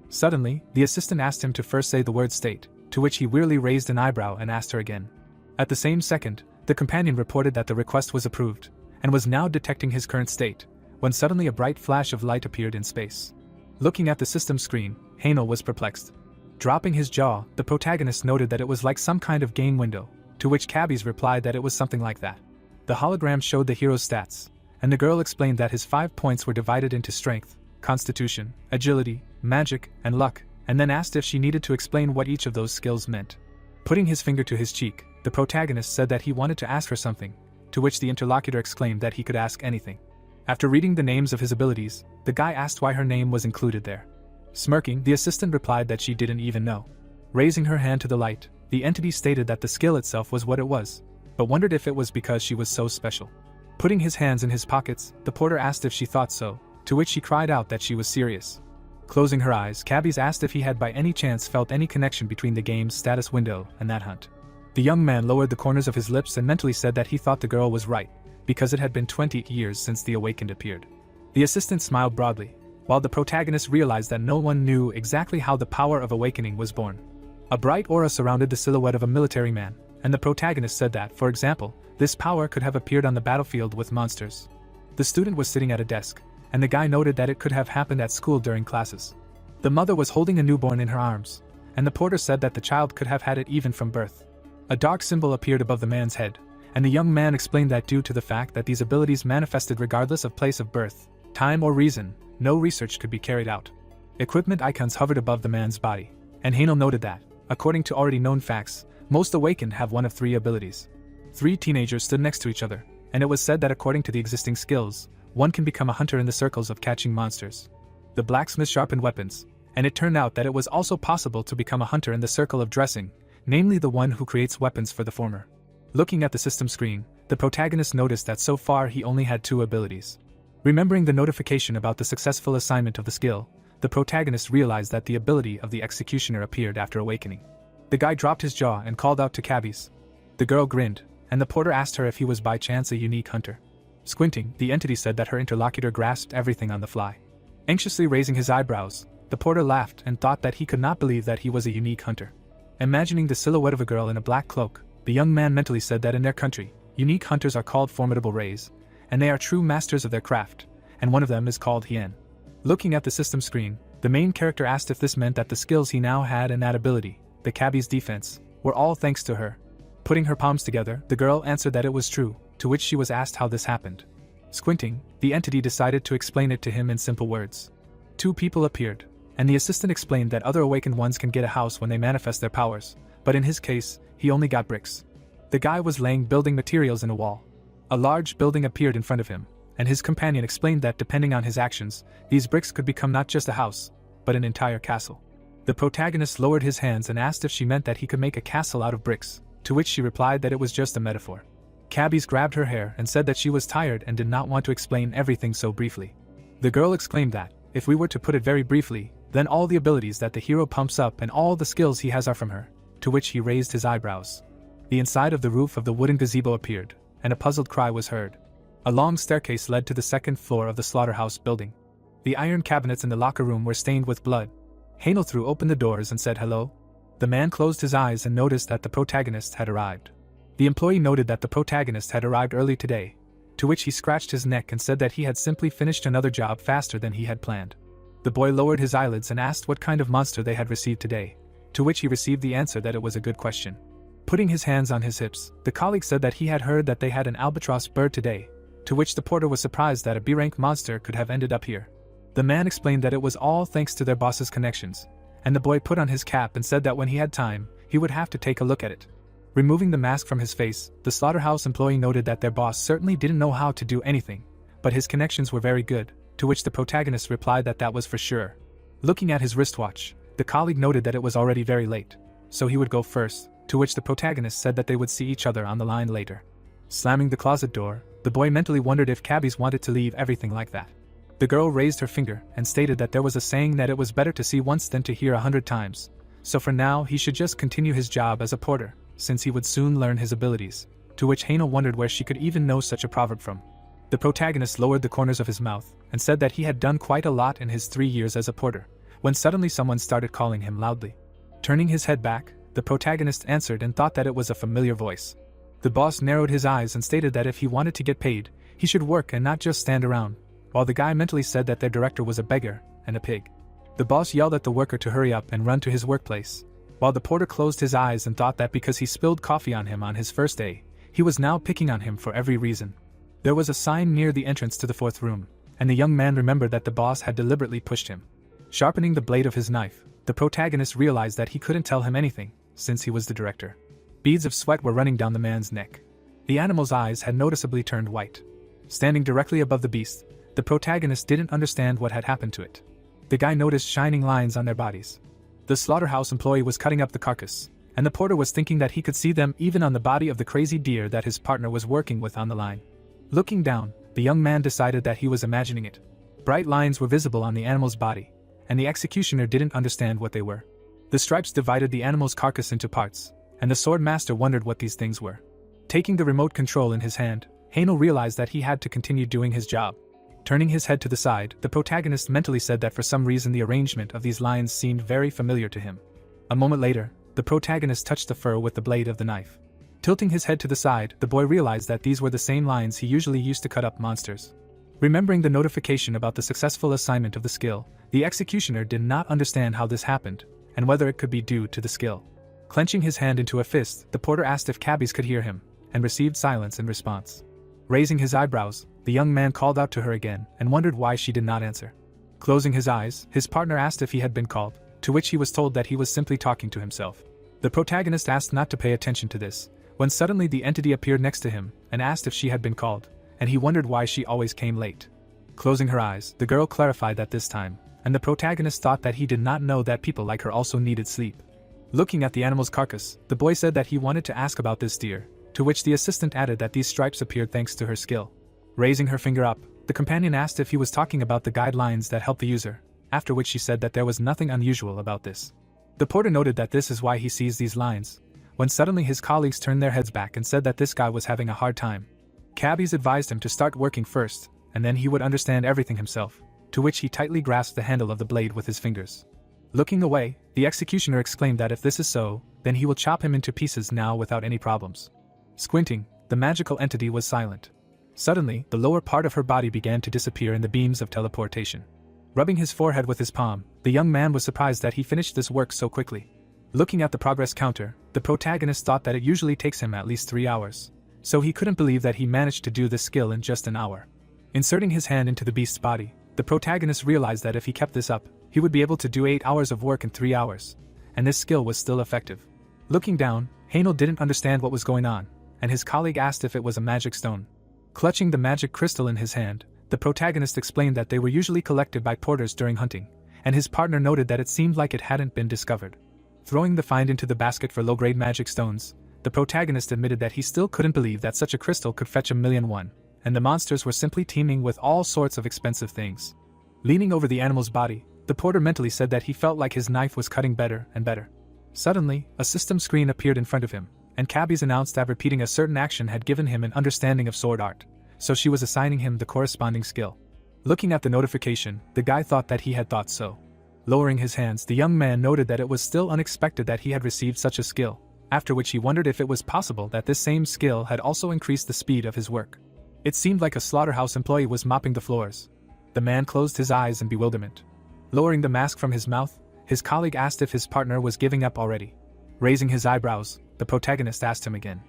Suddenly, the assistant asked him to first say the word state, to which he wearily raised an eyebrow and asked her again. At the same second, the companion reported that the request was approved, and was now detecting his current state, when suddenly a bright flash of light appeared in space. Looking at the system screen, Yahello was perplexed. Dropping his jaw, the protagonist noted that it was like some kind of game window, to which cabbies replied that it was something like that. The hologram showed the hero's stats, and the girl explained that his 5 points were divided into strength, constitution, agility, magic, and luck, and then asked if she needed to explain what each of those skills meant. Putting his finger to his cheek, the protagonist said that he wanted to ask her something, to which the interlocutor exclaimed that he could ask anything. After reading the names of his abilities, the guy asked why her name was included there. Smirking, the assistant replied that she didn't even know. Raising her hand to the light, the entity stated that the skill itself was what it was, but wondered if it was because she was so special. Putting his hands in his pockets, the porter asked if she thought so, to which she cried out that she was serious. Closing her eyes, cabbies asked if he had by any chance felt any connection between the game's status window and that hunt. The young man lowered the corners of his lips and mentally said that he thought the girl was right, because it had been 20 years since the awakened appeared. The assistant smiled broadly, while the protagonist realized that no one knew exactly how the power of awakening was born. A bright aura surrounded the silhouette of a military man, and the protagonist said that, for example, this power could have appeared on the battlefield with monsters. The student was sitting at a desk, and the guy noted that it could have happened at school during classes. The mother was holding a newborn in her arms, and the porter said that the child could have had it even from birth. A dark symbol appeared above the man's head, and the young man explained that due to the fact that these abilities manifested regardless of place of birth, time or reason, no research could be carried out. Equipment icons hovered above the man's body, and Yahello noted that, according to already known facts, most awakened have one of 3 abilities. 3 teenagers stood next to each other, and it was said that according to the existing skills, one can become a hunter in the circles of catching monsters. The blacksmith sharpened weapons, and it turned out that it was also possible to become a hunter in the circle of dressing, namely the one who creates weapons for the former. Looking at the system screen, the protagonist noticed that so far he only had 2 abilities. Remembering the notification about the successful assignment of the skill, the protagonist realized that the ability of the executioner appeared after awakening. The guy dropped his jaw and called out to cabbies. The girl grinned, and the porter asked her if he was by chance a unique hunter. Squinting, the entity said that her interlocutor grasped everything on the fly. Anxiously raising his eyebrows, the porter laughed and thought that he could not believe that he was a unique hunter. Imagining the silhouette of a girl in a black cloak, the young man mentally said that in their country, unique hunters are called formidable rays, and they are true masters of their craft, and one of them is called Hien. Looking at the system screen, the main character asked if this meant that the skills he now had and that ability, the cabbie's defense, were all thanks to her. Putting her palms together, the girl answered that it was true, to which she was asked how this happened. Squinting, the entity decided to explain it to him in simple words. 2 people appeared, and the assistant explained that other awakened ones can get a house when they manifest their powers, but in his case, he only got bricks. The guy was laying building materials in a wall. A large building appeared in front of him, and his companion explained that depending on his actions, these bricks could become not just a house, but an entire castle. The protagonist lowered his hands and asked if she meant that he could make a castle out of bricks, to which she replied that it was just a metaphor. Cabbies grabbed her hair and said that she was tired and did not want to explain everything so briefly. The girl exclaimed that, if we were to put it very briefly, then all the abilities that the hero pumps up and all the skills he has are from her, to which he raised his eyebrows. The inside of the roof of the wooden gazebo appeared, and a puzzled cry was heard. A long staircase led to the 2nd floor of the slaughterhouse building. The iron cabinets in the locker room were stained with blood. Yahello threw open the doors and said hello. The man closed his eyes and noticed that the protagonist had arrived. The employee noted that the protagonist had arrived early today, to which he scratched his neck and said that he had simply finished another job faster than he had planned. The boy lowered his eyelids and asked what kind of monster they had received today, to which he received the answer that it was a good question. Putting his hands on his hips, the colleague said that he had heard that they had an albatross bird today, to which the porter was surprised that a B-rank monster could have ended up here. The man explained that it was all thanks to their boss's connections, and the boy put on his cap and said that when he had time, he would have to take a look at it. Removing the mask from his face, the slaughterhouse employee noted that their boss certainly didn't know how to do anything, but his connections were very good, to which the protagonist replied that that was for sure. Looking at his wristwatch, the colleague noted that it was already very late, so he would go first, to which the protagonist said that they would see each other on the line later. Slamming the closet door, the boy mentally wondered if cabbies wanted to leave everything like that. The girl raised her finger and stated that there was a saying that it was better to see once than to hear 100 times, so for now he should just continue his job as a porter, since he would soon learn his abilities, to which Yahello wondered where she could even know such a proverb from. The protagonist lowered the corners of his mouth and said that he had done quite a lot in his 3 years as a porter, when suddenly someone started calling him loudly. Turning his head back, the protagonist answered and thought that it was a familiar voice. The boss narrowed his eyes and stated that if he wanted to get paid, he should work and not just stand around, while the guy mentally said that their director was a beggar and a pig. The boss yelled at the worker to hurry up and run to his workplace, while the porter closed his eyes and thought that because he spilled coffee on him on his first day, he was now picking on him for every reason. There was a sign near the entrance to the 4th room, and the young man remembered that the boss had deliberately pushed him. Sharpening the blade of his knife, the protagonist realized that he couldn't tell him anything, since he was the director. Beads of sweat were running down the man's neck. The animal's eyes had noticeably turned white. Standing directly above the beast, the protagonist didn't understand what had happened to it. The guy noticed shining lines on their bodies. The slaughterhouse employee was cutting up the carcass, and the porter was thinking that he could see them even on the body of the crazy deer that his partner was working with on the line. Looking down, the young man decided that he was imagining it. Bright lines were visible on the animal's body, and the executioner didn't understand what they were. The stripes divided the animal's carcass into parts, and the sword master wondered what these things were. Taking the remote control in his hand, Yahello realized that he had to continue doing his job. Turning his head to the side, the protagonist mentally said that for some reason the arrangement of these lines seemed very familiar to him. A moment later, the protagonist touched the fur with the blade of the knife. Tilting his head to the side, the boy realized that these were the same lines he usually used to cut up monsters. Remembering the notification about the successful assignment of the skill, the executioner did not understand how this happened, and whether it could be due to the skill. Clenching his hand into a fist, the porter asked if cabbies could hear him, and received silence in response. Raising his eyebrows, the young man called out to her again and wondered why she did not answer. Closing his eyes, his partner asked if he had been called, to which he was told that he was simply talking to himself. The protagonist asked not to pay attention to this, when suddenly the entity appeared next to him and asked if she had been called, and he wondered why she always came late. Closing her eyes, the girl clarified that this time, and the protagonist thought that he did not know that people like her also needed sleep. Looking at the animal's carcass, the boy said that he wanted to ask about this deer, to which the assistant added that these stripes appeared thanks to her skill. Raising her finger up, the companion asked if he was talking about the guidelines that help the user, after which she said that there was nothing unusual about this. The porter noted that this is why he sees these lines, when suddenly his colleagues turned their heads back and said that this guy was having a hard time. Cabbies advised him to start working first, and then he would understand everything himself, to which he tightly grasped the handle of the blade with his fingers. Looking away, the executioner exclaimed that if this is so, then he will chop him into pieces now without any problems. Squinting, the magical entity was silent. Suddenly, the lower part of her body began to disappear in the beams of teleportation. Rubbing his forehead with his palm, the young man was surprised that he finished this work so quickly. Looking at the progress counter, the protagonist thought that it usually takes him at least 3 hours, so he couldn't believe that he managed to do this skill in just an hour. Inserting his hand into the beast's body, the protagonist realized that if he kept this up, he would be able to do 8 hours of work in 3 hours, and this skill was still effective. Looking down, Yahello didn't understand what was going on, and his colleague asked if it was a magic stone. Clutching the magic crystal in his hand, the protagonist explained that they were usually collected by porters during hunting, and his partner noted that it seemed like it hadn't been discovered. Throwing the find into the basket for low-grade magic stones, the protagonist admitted that he still couldn't believe that such a crystal could fetch 1,000,001, and the monsters were simply teeming with all sorts of expensive things. Leaning over the animal's body, the porter mentally said that he felt like his knife was cutting better and better. Suddenly, a system screen appeared in front of him, and cabbies announced that repeating a certain action had given him an understanding of sword art, so she was assigning him the corresponding skill. Looking at the notification, the guy thought that he had thought so. Lowering his hands, the young man noted that it was still unexpected that he had received such a skill, after which he wondered if it was possible that this same skill had also increased the speed of his work. It seemed like a slaughterhouse employee was mopping the floors. The man closed his eyes in bewilderment. Lowering the mask from his mouth, his colleague asked if his partner was giving up already. Raising his eyebrows, the protagonist asked him again.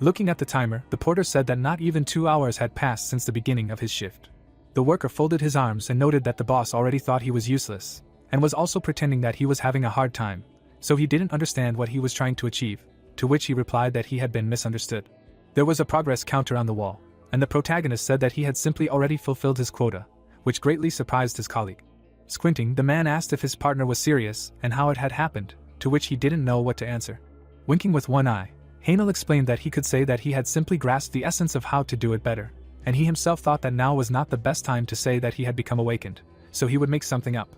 Looking at the timer, the porter said that not even 2 hours had passed since the beginning of his shift. The worker folded his arms and noted that the boss already thought he was useless, and was also pretending that he was having a hard time, so he didn't understand what he was trying to achieve, to which he replied that he had been misunderstood. There was a progress counter on the wall, and the protagonist said that he had simply already fulfilled his quota, which greatly surprised his colleague. Squinting, the man asked if his partner was serious and how it had happened, to which he didn't know what to answer. Winking with one eye, Yahello explained that he could say that he had simply grasped the essence of how to do it better, and he himself thought that now was not the best time to say that he had become awakened, so he would make something up.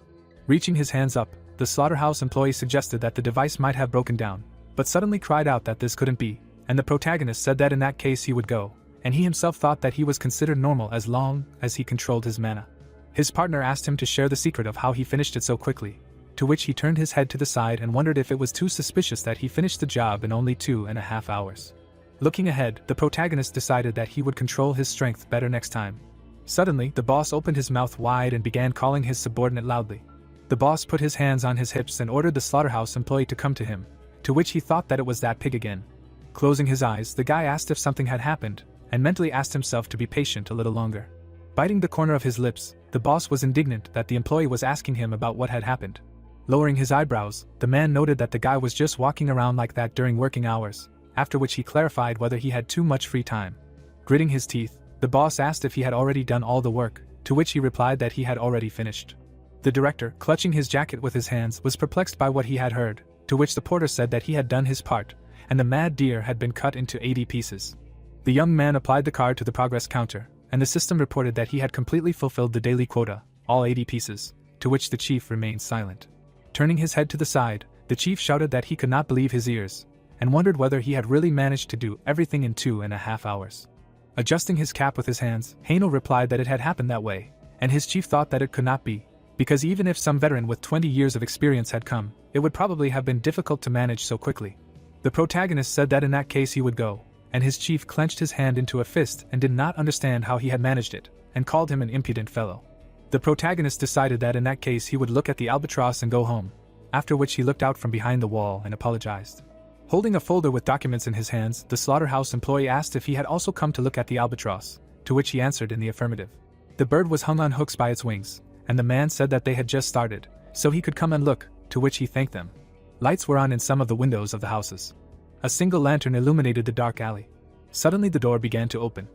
Reaching his hands up, the slaughterhouse employee suggested that the device might have broken down, but suddenly cried out that this couldn't be, and the protagonist said that in that case he would go, and he himself thought that he was considered normal as long as he controlled his mana. His partner asked him to share the secret of how he finished it so quickly, to which he turned his head to the side and wondered if it was too suspicious that he finished the job in only 2.5 hours. Looking ahead, the protagonist decided that he would control his strength better next time. Suddenly, the boss opened his mouth wide and began calling his subordinate loudly. The boss put his hands on his hips and ordered the slaughterhouse employee to come to him, to which he thought that it was that pig again. Closing his eyes, the guy asked if something had happened, and mentally asked himself to be patient a little longer. Biting the corner of his lips, the boss was indignant that the employee was asking him about what had happened. Lowering his eyebrows, the man noted that the guy was just walking around like that during working hours, after which he clarified whether he had too much free time. Gritting his teeth, the boss asked if he had already done all the work, to which he replied that he had already finished. The director, clutching his jacket with his hands, was perplexed by what he had heard, to which the porter said that he had done his part, and the mad deer had been cut into 80 pieces. The young man applied the card to the progress counter, and the system reported that he had completely fulfilled the daily quota, all 80 pieces, to which the chief remained silent. Turning his head to the side, the chief shouted that he could not believe his ears, and wondered whether he had really managed to do everything in 2.5 hours. Adjusting his cap with his hands, Yahello replied that it had happened that way, and his chief thought that it could not be, because even if some veteran with 20 years of experience had come, it would probably have been difficult to manage so quickly. The protagonist said that in that case he would go, and his chief clenched his hand into a fist and did not understand how he had managed it, and called him an impudent fellow. The protagonist decided that in that case he would look at the albatross and go home, after which he looked out from behind the wall and apologized. Holding a folder with documents in his hands, the slaughterhouse employee asked if he had also come to look at the albatross, to which he answered in the affirmative. The bird was hung on hooks by its wings, and the man said that they had just started, so he could come and look, to which he thanked them. Lights were on in some of the windows of the houses. A single lantern illuminated the dark alley. Suddenly the door began to open.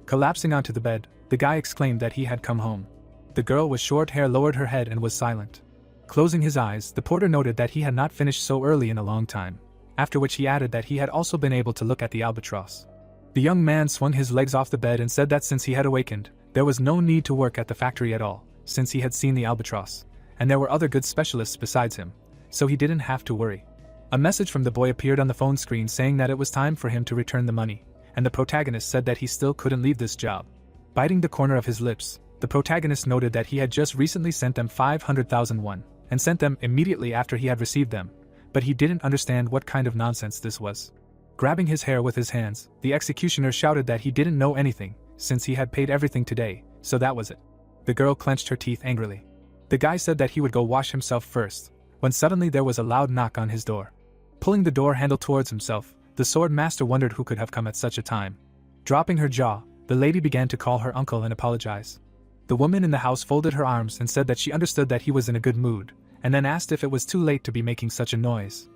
Collapsing onto the bed, the guy exclaimed that he had come home. The girl with short hair lowered her head and was silent. Closing his eyes, the porter noted that he had not finished so early in a long time, after which he added that he had also been able to look at the albatross. The young man swung his legs off the bed and said that since he had awakened, there was no need to work at the factory at all, since he had seen the albatross, and there were other good specialists besides him, so he didn't have to worry. A message from the boy appeared on the phone screen saying that it was time for him to return the money, and the protagonist said that he still couldn't leave this job. Biting the corner of his lips, the protagonist noted that he had just recently sent them 500,000 won, and sent them immediately after he had received them, but he didn't understand what kind of nonsense this was. Grabbing his hair with his hands, the executioner shouted that he didn't know anything, since he had paid everything today, so that was it. The girl clenched her teeth angrily. The guy said that he would go wash himself first, when suddenly there was a loud knock on his door. Pulling the door handle towards himself, the sword master wondered who could have come at such a time. Dropping her jaw, the lady began to call her uncle and apologize. The woman in the house folded her arms and said that she understood that he was in a good mood, and then asked if it was too late to be making such a noise.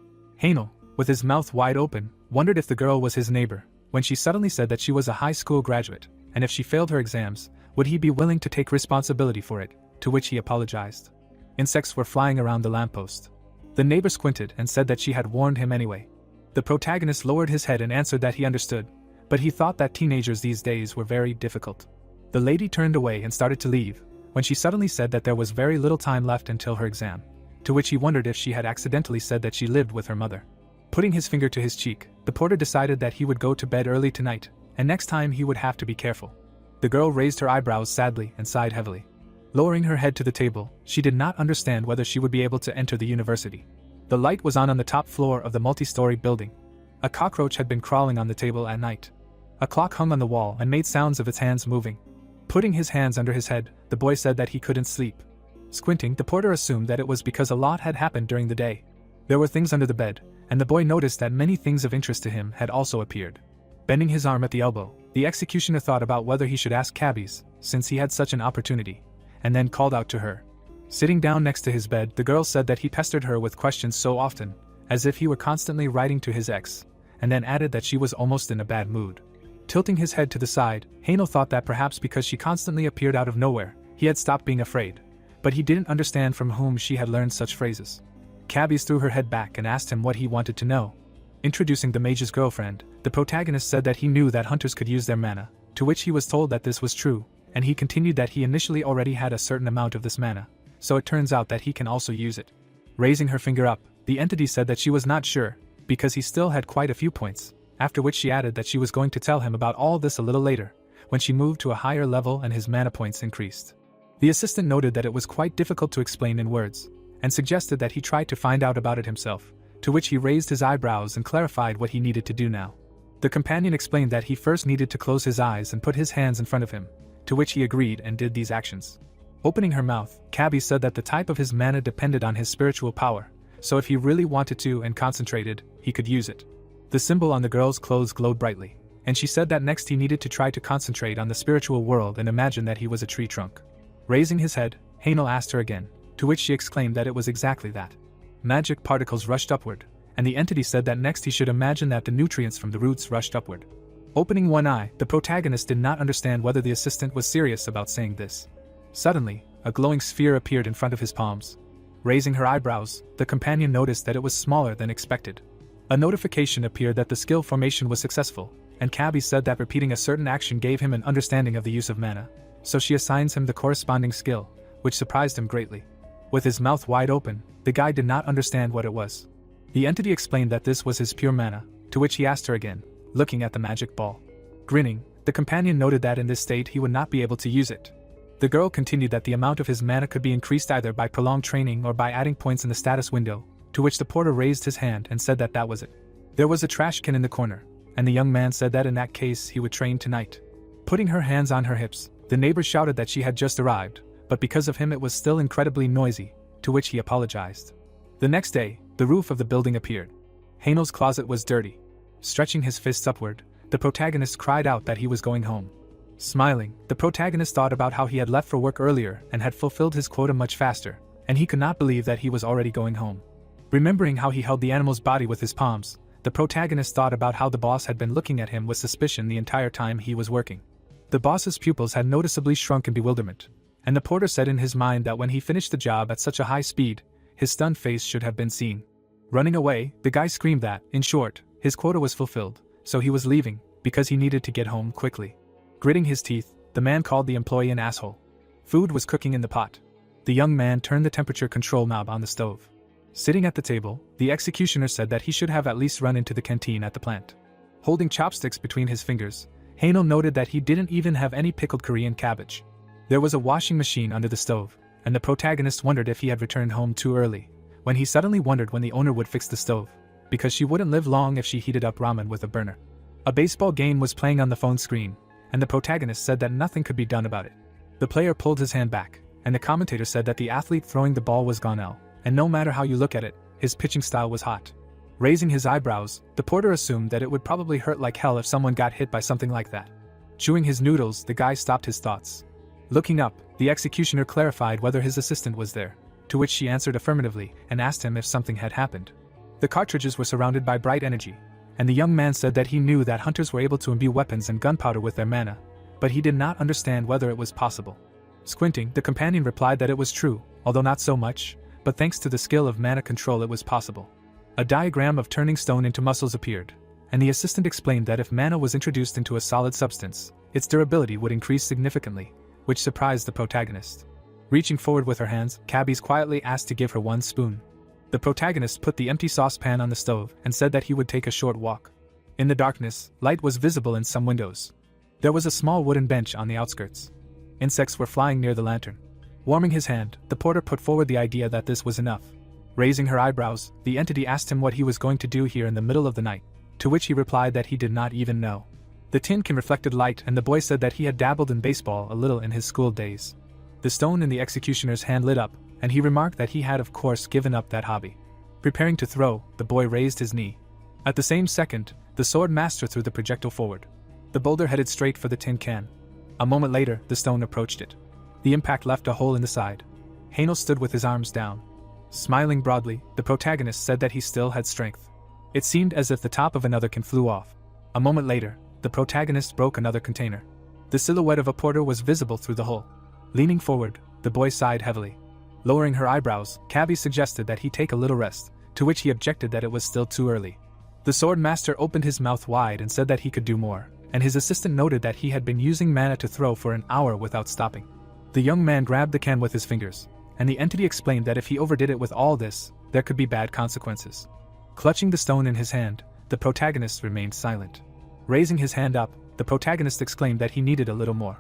Yahello, with his mouth wide open, wondered if the girl was his neighbor, when she suddenly said that she was a high school graduate, and if she failed her exams, would he be willing to take responsibility for it, to which he apologized. Insects were flying around the lamppost. The neighbor squinted and said that she had warned him anyway. The protagonist lowered his head and answered that he understood, but he thought that teenagers these days were very difficult. The lady turned away and started to leave, when she suddenly said that there was very little time left until her exam, to which he wondered if she had accidentally said that she lived with her mother. Putting his finger to his cheek, the porter decided that he would go to bed early tonight, and next time he would have to be careful. The girl raised her eyebrows sadly and sighed heavily. Lowering her head to the table, she did not understand whether she would be able to enter the university. The light was on the top floor of the multi-story building. A cockroach had been crawling on the table at night. A clock hung on the wall and made sounds of its hands moving. Putting his hands under his head, the boy said that he couldn't sleep. Squinting, the porter assumed that it was because a lot had happened during the day. There were things under the bed, and the boy noticed that many things of interest to him had also appeared. Bending his arm at the elbow, the executioner thought about whether he should ask cabbies, since he had such an opportunity, and then called out to her. Sitting down next to his bed, the girl said that he pestered her with questions so often, as if he were constantly writing to his ex, and then added that she was almost in a bad mood. Tilting his head to the side, Yahello thought that perhaps because she constantly appeared out of nowhere, he had stopped being afraid, but he didn't understand from whom she had learned such phrases. Cabbies threw her head back and asked him what he wanted to know. Introducing the mage's girlfriend, the protagonist said that he knew that hunters could use their mana, to which he was told that this was true, and he continued that he initially already had a certain amount of this mana, so it turns out that he can also use it. Raising her finger up, the entity said that she was not sure, because he still had quite a few points, after which she added that she was going to tell him about all this a little later, when she moved to a higher level and his mana points increased. The assistant noted that it was quite difficult to explain in words, and suggested that he try to find out about it himself, to which he raised his eyebrows and clarified what he needed to do now. The companion explained that he first needed to close his eyes and put his hands in front of him, to which he agreed and did these actions. Opening her mouth, Cabby said that the type of his mana depended on his spiritual power, so if he really wanted to and concentrated, he could use it. The symbol on the girl's clothes glowed brightly, and she said that next he needed to try to concentrate on the spiritual world and imagine that he was a tree trunk. Raising his head, Yahello asked her again, to which she exclaimed that it was exactly that. Magic particles rushed upward, and the entity said that next he should imagine that the nutrients from the roots rushed upward. Opening one eye, the protagonist did not understand whether the assistant was serious about saying this. Suddenly, a glowing sphere appeared in front of his palms. Raising her eyebrows, the companion noticed that it was smaller than expected. A notification appeared that the skill formation was successful, and Cabby said that repeating a certain action gave him an understanding of the use of mana, so she assigns him the corresponding skill, which surprised him greatly. With his mouth wide open, the guy did not understand what it was. The entity explained that this was his pure mana, to which he asked her again, looking at the magic ball. Grinning, the companion noted that in this state he would not be able to use it. The girl continued that the amount of his mana could be increased either by prolonged training or by adding points in the status window, to which the porter raised his hand and said that that was it. There was a trash can in the corner, and the young man said that in that case he would train tonight. Putting her hands on her hips, the neighbor shouted that she had just arrived, but because of him it was still incredibly noisy, to which he apologized. The next day, the roof of the building appeared. Yahello's closet was dirty. Stretching his fists upward, the protagonist cried out that he was going home. Smiling, the protagonist thought about how he had left for work earlier and had fulfilled his quota much faster, and he could not believe that he was already going home. Remembering how he held the animal's body with his palms, the protagonist thought about how the boss had been looking at him with suspicion the entire time he was working. The boss's pupils had noticeably shrunk in bewilderment, and the porter said in his mind that when he finished the job at such a high speed, his stunned face should have been seen. Running away, the guy screamed that, in short, his quota was fulfilled, so he was leaving, because he needed to get home quickly. Gritting his teeth, the man called the employee an asshole. Food was cooking in the pot. The young man turned the temperature control knob on the stove. Sitting at the table, the executioner said that he should have at least run into the canteen at the plant. Holding chopsticks between his fingers, Yahello noted that he didn't even have any pickled Korean cabbage. There was a washing machine under the stove, and the protagonist wondered if he had returned home too early, when he suddenly wondered when the owner would fix the stove, because she wouldn't live long if she heated up ramen with a burner. A baseball game was playing on the phone screen, and the protagonist said that nothing could be done about it. The player pulled his hand back, and the commentator said that the athlete throwing the ball was gone L, and no matter how you look at it, his pitching style was hot. Raising his eyebrows, the porter assumed that it would probably hurt like hell if someone got hit by something like that. Chewing his noodles, the guy stopped his thoughts. Looking up, the executioner clarified whether his assistant was there, to which she answered affirmatively and asked him if something had happened. The cartridges were surrounded by bright energy, and the young man said that he knew that hunters were able to imbue weapons and gunpowder with their mana, but he did not understand whether it was possible. Squinting, the companion replied that it was true, although not so much, but thanks to the skill of mana control it was possible. A diagram of turning stone into muscles appeared, and the assistant explained that if mana was introduced into a solid substance, its durability would increase significantly, which surprised the protagonist. Reaching forward with her hands, Cabbies quietly asked to give her one spoon. The protagonist put the empty saucepan on the stove and said that he would take a short walk. In the darkness, light was visible in some windows. There was a small wooden bench on the outskirts. Insects were flying near the lantern. Warming his hand, the porter put forward the idea that this was enough. Raising her eyebrows, the entity asked him what he was going to do here in the middle of the night, to which he replied that he did not even know. The tin can reflected light, and the boy said that he had dabbled in baseball a little in his school days. The stone in the executioner's hand lit up, and he remarked that he had of course given up that hobby. Preparing to throw, the boy raised his knee. At the same second, the sword master threw the projectile forward. The boulder headed straight for the tin can. A moment later, the stone approached it. The impact left a hole in the side. Yahello stood with his arms down. Smiling broadly, the protagonist said that he still had strength. It seemed as if the top of another can flew off. A moment later, the protagonist broke another container. The silhouette of a porter was visible through the hole. Leaning forward, the boy sighed heavily. Lowering her eyebrows, Cabby suggested that he take a little rest, to which he objected that it was still too early. The sword master opened his mouth wide and said that he could do more, and his assistant noted that he had been using mana to throw for an hour without stopping. The young man grabbed the can with his fingers, and the entity explained that if he overdid it with all this, there could be bad consequences. Clutching the stone in his hand, the protagonist remained silent. Raising his hand up, the protagonist exclaimed that he needed a little more.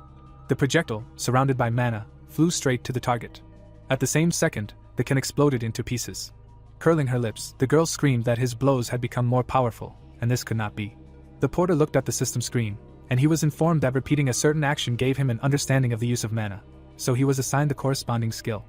The projectile, surrounded by mana, flew straight to the target. At the same second, the can exploded into pieces. Curling her lips, the girl screamed that his blows had become more powerful, and this could not be. The porter looked at the system screen, and he was informed that repeating a certain action gave him an understanding of the use of mana, so he was assigned the corresponding skill.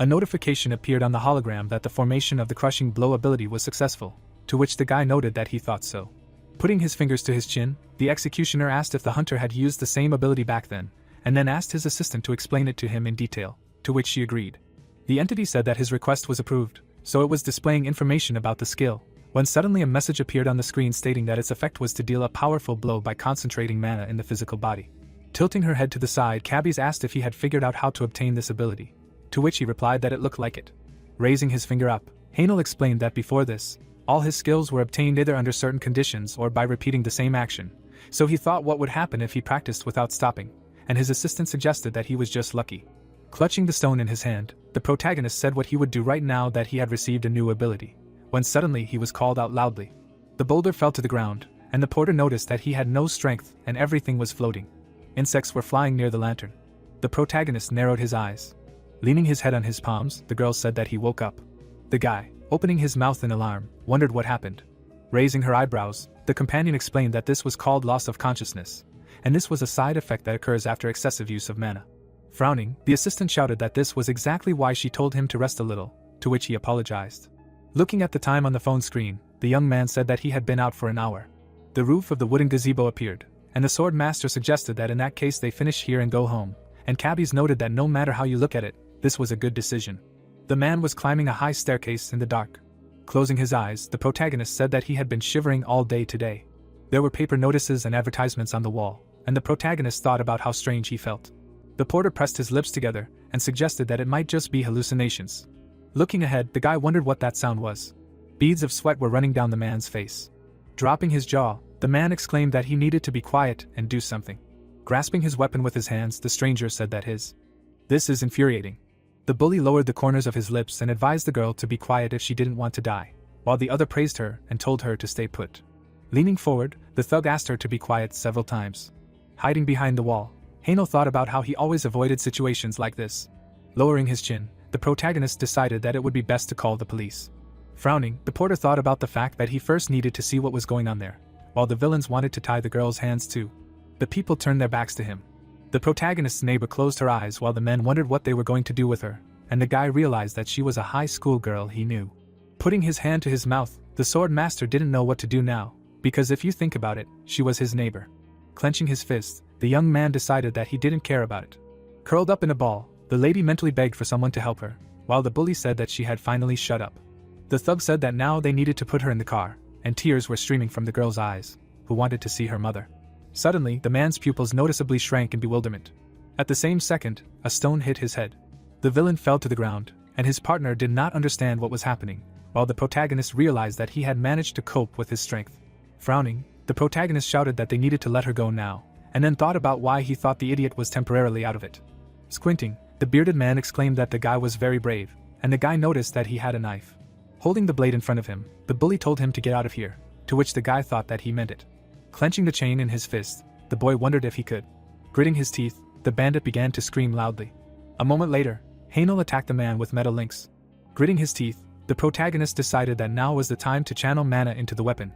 A notification appeared on the hologram that the formation of the crushing blow ability was successful, to which the guy noted that he thought so. Putting his fingers to his chin, the executioner asked if the hunter had used the same ability back then, and then asked his assistant to explain it to him in detail, to which she agreed. The entity said that his request was approved, so it was displaying information about the skill, when suddenly a message appeared on the screen stating that its effect was to deal a powerful blow by concentrating mana in the physical body. Tilting her head to the side, Cabbies asked if he had figured out how to obtain this ability, to which he replied that it looked like it. Raising his finger up, Yahello explained that before this, all his skills were obtained either under certain conditions or by repeating the same action, so he thought what would happen if he practiced without stopping, and his assistant suggested that he was just lucky. Clutching the stone in his hand, the protagonist said what he would do right now that he had received a new ability, when suddenly he was called out loudly. The boulder fell to the ground, and the porter noticed that he had no strength and everything was floating. Insects were flying near the lantern. The protagonist narrowed his eyes. Leaning his head on his palms, the girl said that he woke up. The guy, opening his mouth in alarm, wondered what happened. Raising her eyebrows, the companion explained that this was called loss of consciousness, and this was a side effect that occurs after excessive use of mana. Frowning, the assistant shouted that this was exactly why she told him to rest a little, to which he apologized. Looking at the time on the phone screen, the young man said that he had been out for an hour. The roof of the wooden gazebo appeared, and the sword master suggested that in that case they finish here and go home, and Cabbies noted that no matter how you look at it, this was a good decision. The man was climbing a high staircase in the dark. Closing his eyes, the protagonist said that he had been shivering all day today. There were paper notices and advertisements on the wall, and the protagonist thought about how strange he felt. The porter pressed his lips together and suggested that it might just be hallucinations. Looking ahead, the guy wondered what that sound was. Beads of sweat were running down the man's face. Dropping his jaw, The man exclaimed that he needed to be quiet and do something. Grasping his weapon with his hands, the stranger said that This is infuriating. The bully lowered the corners of his lips and advised the girl to be quiet if she didn't want to die, while the other praised her and told her to stay put. Leaning forward, the thug asked her to be quiet several times. Hiding behind the wall, Yahello thought about how he always avoided situations like this. Lowering his chin, the protagonist decided that it would be best to call the police. Frowning, the porter thought about the fact that he first needed to see what was going on there, while the villains wanted to tie the girl's hands too. The people turned their backs to him. The protagonist's neighbor closed her eyes while the men wondered what they were going to do with her, and the guy realized that she was a high school girl he knew. Putting his hand to his mouth, the sword master didn't know what to do now, because if you think about it, she was his neighbor. Clenching his fist, the young man decided that he didn't care about it. Curled up in a ball, the lady mentally begged for someone to help her, while the bully said that she had finally shut up. The thug said that now they needed to put her in the car, and tears were streaming from the girl's eyes, who wanted to see her mother. Suddenly, the man's pupils noticeably shrank in bewilderment. At the same second, a stone hit his head. The villain fell to the ground, and his partner did not understand what was happening, while the protagonist realized that he had managed to cope with his strength. Frowning, the protagonist shouted that they needed to let her go now, and then thought about why he thought the idiot was temporarily out of it. Squinting, the bearded man exclaimed that the guy was very brave, and the guy noticed that he had a knife. Holding the blade in front of him, the bully told him to get out of here, to which the guy thought that he meant it. Clenching the chain in his fist, the boy wondered if he could. Gritting his teeth, the bandit began to scream loudly. A moment later, Yahello attacked the man with metal links. Gritting his teeth, the protagonist decided that now was the time to channel mana into the weapon.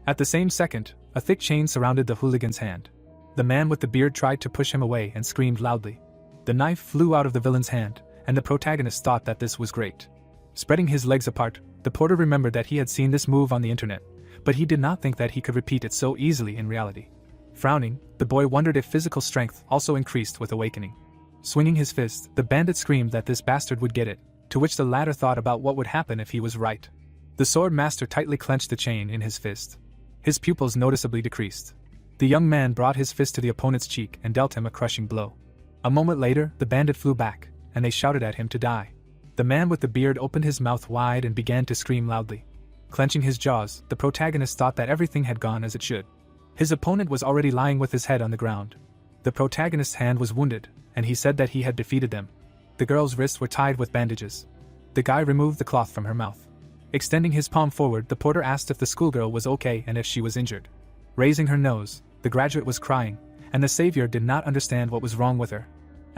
At the same second, a thick chain surrounded the hooligan's hand. The man with the beard tried to push him away and screamed loudly. The knife flew out of the villain's hand, and the protagonist thought that this was great. Spreading his legs apart, the porter remembered that he had seen this move on the internet, but he did not think that he could repeat it so easily in reality. Frowning, the boy wondered if physical strength also increased with awakening. Swinging his fist, the bandit screamed that this bastard would get it, to which the latter thought about what would happen if he was right. The sword master tightly clenched the chain in his fist. His pupils noticeably decreased. The young man brought his fist to the opponent's cheek and dealt him a crushing blow. A moment later, the bandit flew back, and they shouted at him to die. The man with the beard opened his mouth wide and began to scream loudly. Clenching his jaws, the protagonist thought that everything had gone as it should. His opponent was already lying with his head on the ground. The protagonist's hand was wounded, and he said that he had defeated them. The girl's wrists were tied with bandages. The guy removed the cloth from her mouth. Extending his palm forward, the porter asked if the schoolgirl was okay and if she was injured. Raising her nose, the graduate was crying, and the savior did not understand what was wrong with her.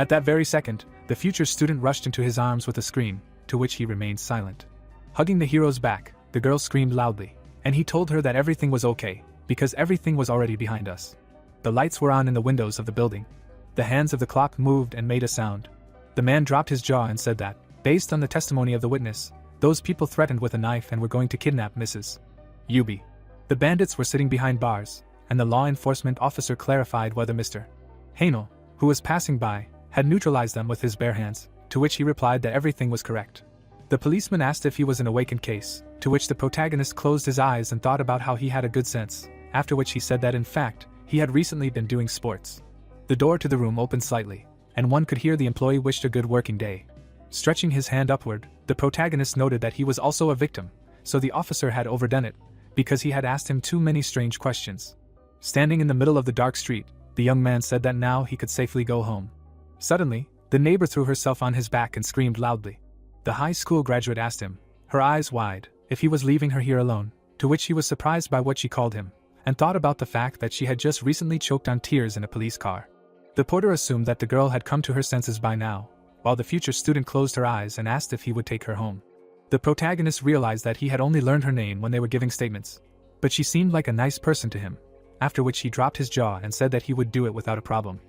At that very second, the future student rushed into his arms with a scream, to which he remained silent. Hugging the hero's back, the girl screamed loudly, and he told her that everything was okay, because everything was already behind us. The lights were on in the windows of the building. The hands of the clock moved and made a sound. The man dropped his jaw and said that, based on the testimony of the witness, those people threatened with a knife and were going to kidnap Mrs. Yubi. The bandits were sitting behind bars, and the law enforcement officer clarified whether Mr. Yahello, who was passing by, had neutralized them with his bare hands, to which he replied that everything was correct. The policeman asked if he was an awakened case, to which the protagonist closed his eyes and thought about how he had a good sense, after which he said that in fact, he had recently been doing sports. The door to the room opened slightly, and one could hear the employee wished a good working day. Stretching his hand upward, the protagonist noted that he was also a victim, so the officer had overdone it, because he had asked him too many strange questions. Standing in the middle of the dark street, the young man said that now he could safely go home. Suddenly, the neighbor threw herself on his back and screamed loudly. The high school graduate asked him, her eyes wide, if he was leaving her here alone, to which he was surprised by what she called him, and thought about the fact that she had just recently choked on tears in a police car. The porter assumed that the girl had come to her senses by now, while the future student closed her eyes and asked if he would take her home. The protagonist realized that he had only learned her name when they were giving statements, but she seemed like a nice person to him, after which he dropped his jaw and said that he would do it without a problem.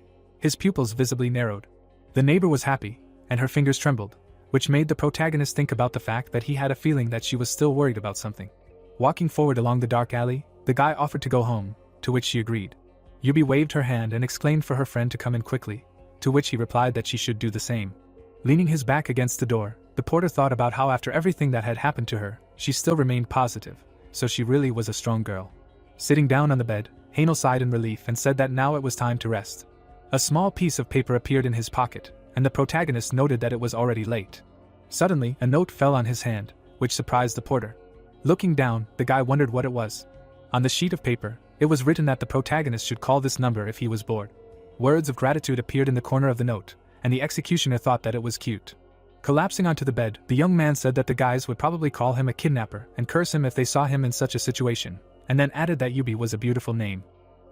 His pupils visibly narrowed. The neighbor was happy, and her fingers trembled, which made the protagonist think about the fact that he had a feeling that she was still worried about something. Walking forward along the dark alley, the guy offered to go home, to which she agreed. Yubi waved her hand and exclaimed for her friend to come in quickly, to which he replied that she should do the same. Leaning his back against the door, the porter thought about how after everything that had happened to her, she still remained positive, so she really was a strong girl. Sitting down on the bed, Yahello sighed in relief and said that now it was time to rest. A small piece of paper appeared in his pocket, and the protagonist noted that it was already late. Suddenly, a note fell on his hand, which surprised the porter. Looking down, the guy wondered what it was. On the sheet of paper, it was written that the protagonist should call this number if he was bored. Words of gratitude appeared in the corner of the note, and the executioner thought that it was cute. Collapsing onto the bed, the young man said that the guys would probably call him a kidnapper and curse him if they saw him in such a situation, and then added that Yubi was a beautiful name.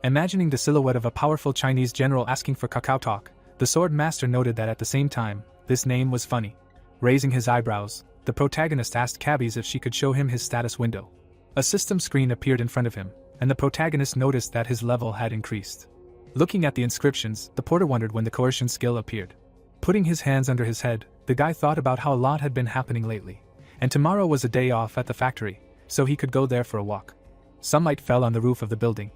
Imagining the silhouette of a powerful Chinese general asking for kakao talk, the sword master noted that at the same time, this name was funny. Raising his eyebrows, the protagonist asked cabbies if she could show him his status window. A system screen appeared in front of him, and the protagonist noticed that his level had increased. Looking at the inscriptions, the porter wondered when the coercion skill appeared. Putting his hands under his head, the guy thought about how a lot had been happening lately, and tomorrow was a day off at the factory, so he could go there for a walk. Sunlight fell on the roof of the building.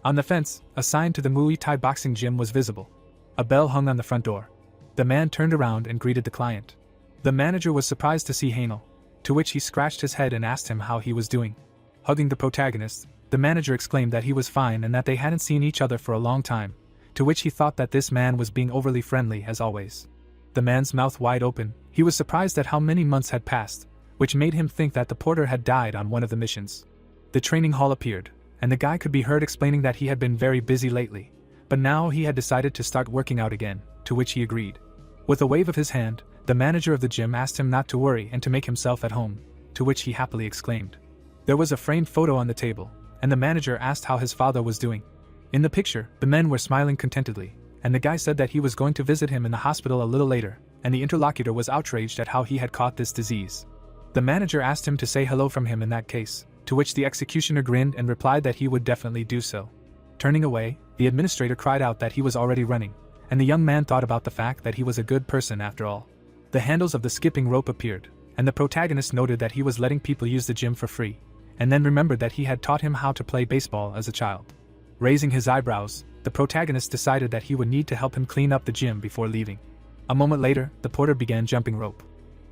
On the fence, a sign to the Muay Thai boxing gym was visible. A bell hung on the front door. The man turned around and greeted the client. The manager was surprised to see Yahello, to which he scratched his head and asked him how he was doing. Hugging the protagonist, the manager exclaimed that he was fine and that they hadn't seen each other for a long time, to which he thought that this man was being overly friendly as always. The man's mouth wide open, he was surprised at how many months had passed, which made him think that the porter had died on one of the missions. The training hall appeared, and the guy could be heard explaining that he had been very busy lately, but now he had decided to start working out again, to which he agreed. With a wave of his hand, the manager of the gym asked him not to worry and to make himself at home, to which he happily exclaimed. There was a framed photo on the table, and the manager asked how his father was doing. In the picture, the men were smiling contentedly, and the guy said that he was going to visit him in the hospital a little later, and the interlocutor was outraged at how he had caught this disease. The manager asked him to say hello from him in that case, to which the executioner grinned and replied that he would definitely do so. Turning away, the administrator cried out that he was already running, and the young man thought about the fact that he was a good person after all. The handles of the skipping rope appeared, and the protagonist noted that he was letting people use the gym for free, and then remembered that he had taught him how to play baseball as a child. Raising his eyebrows, the protagonist decided that he would need to help him clean up the gym before leaving. A moment later, the porter began jumping rope.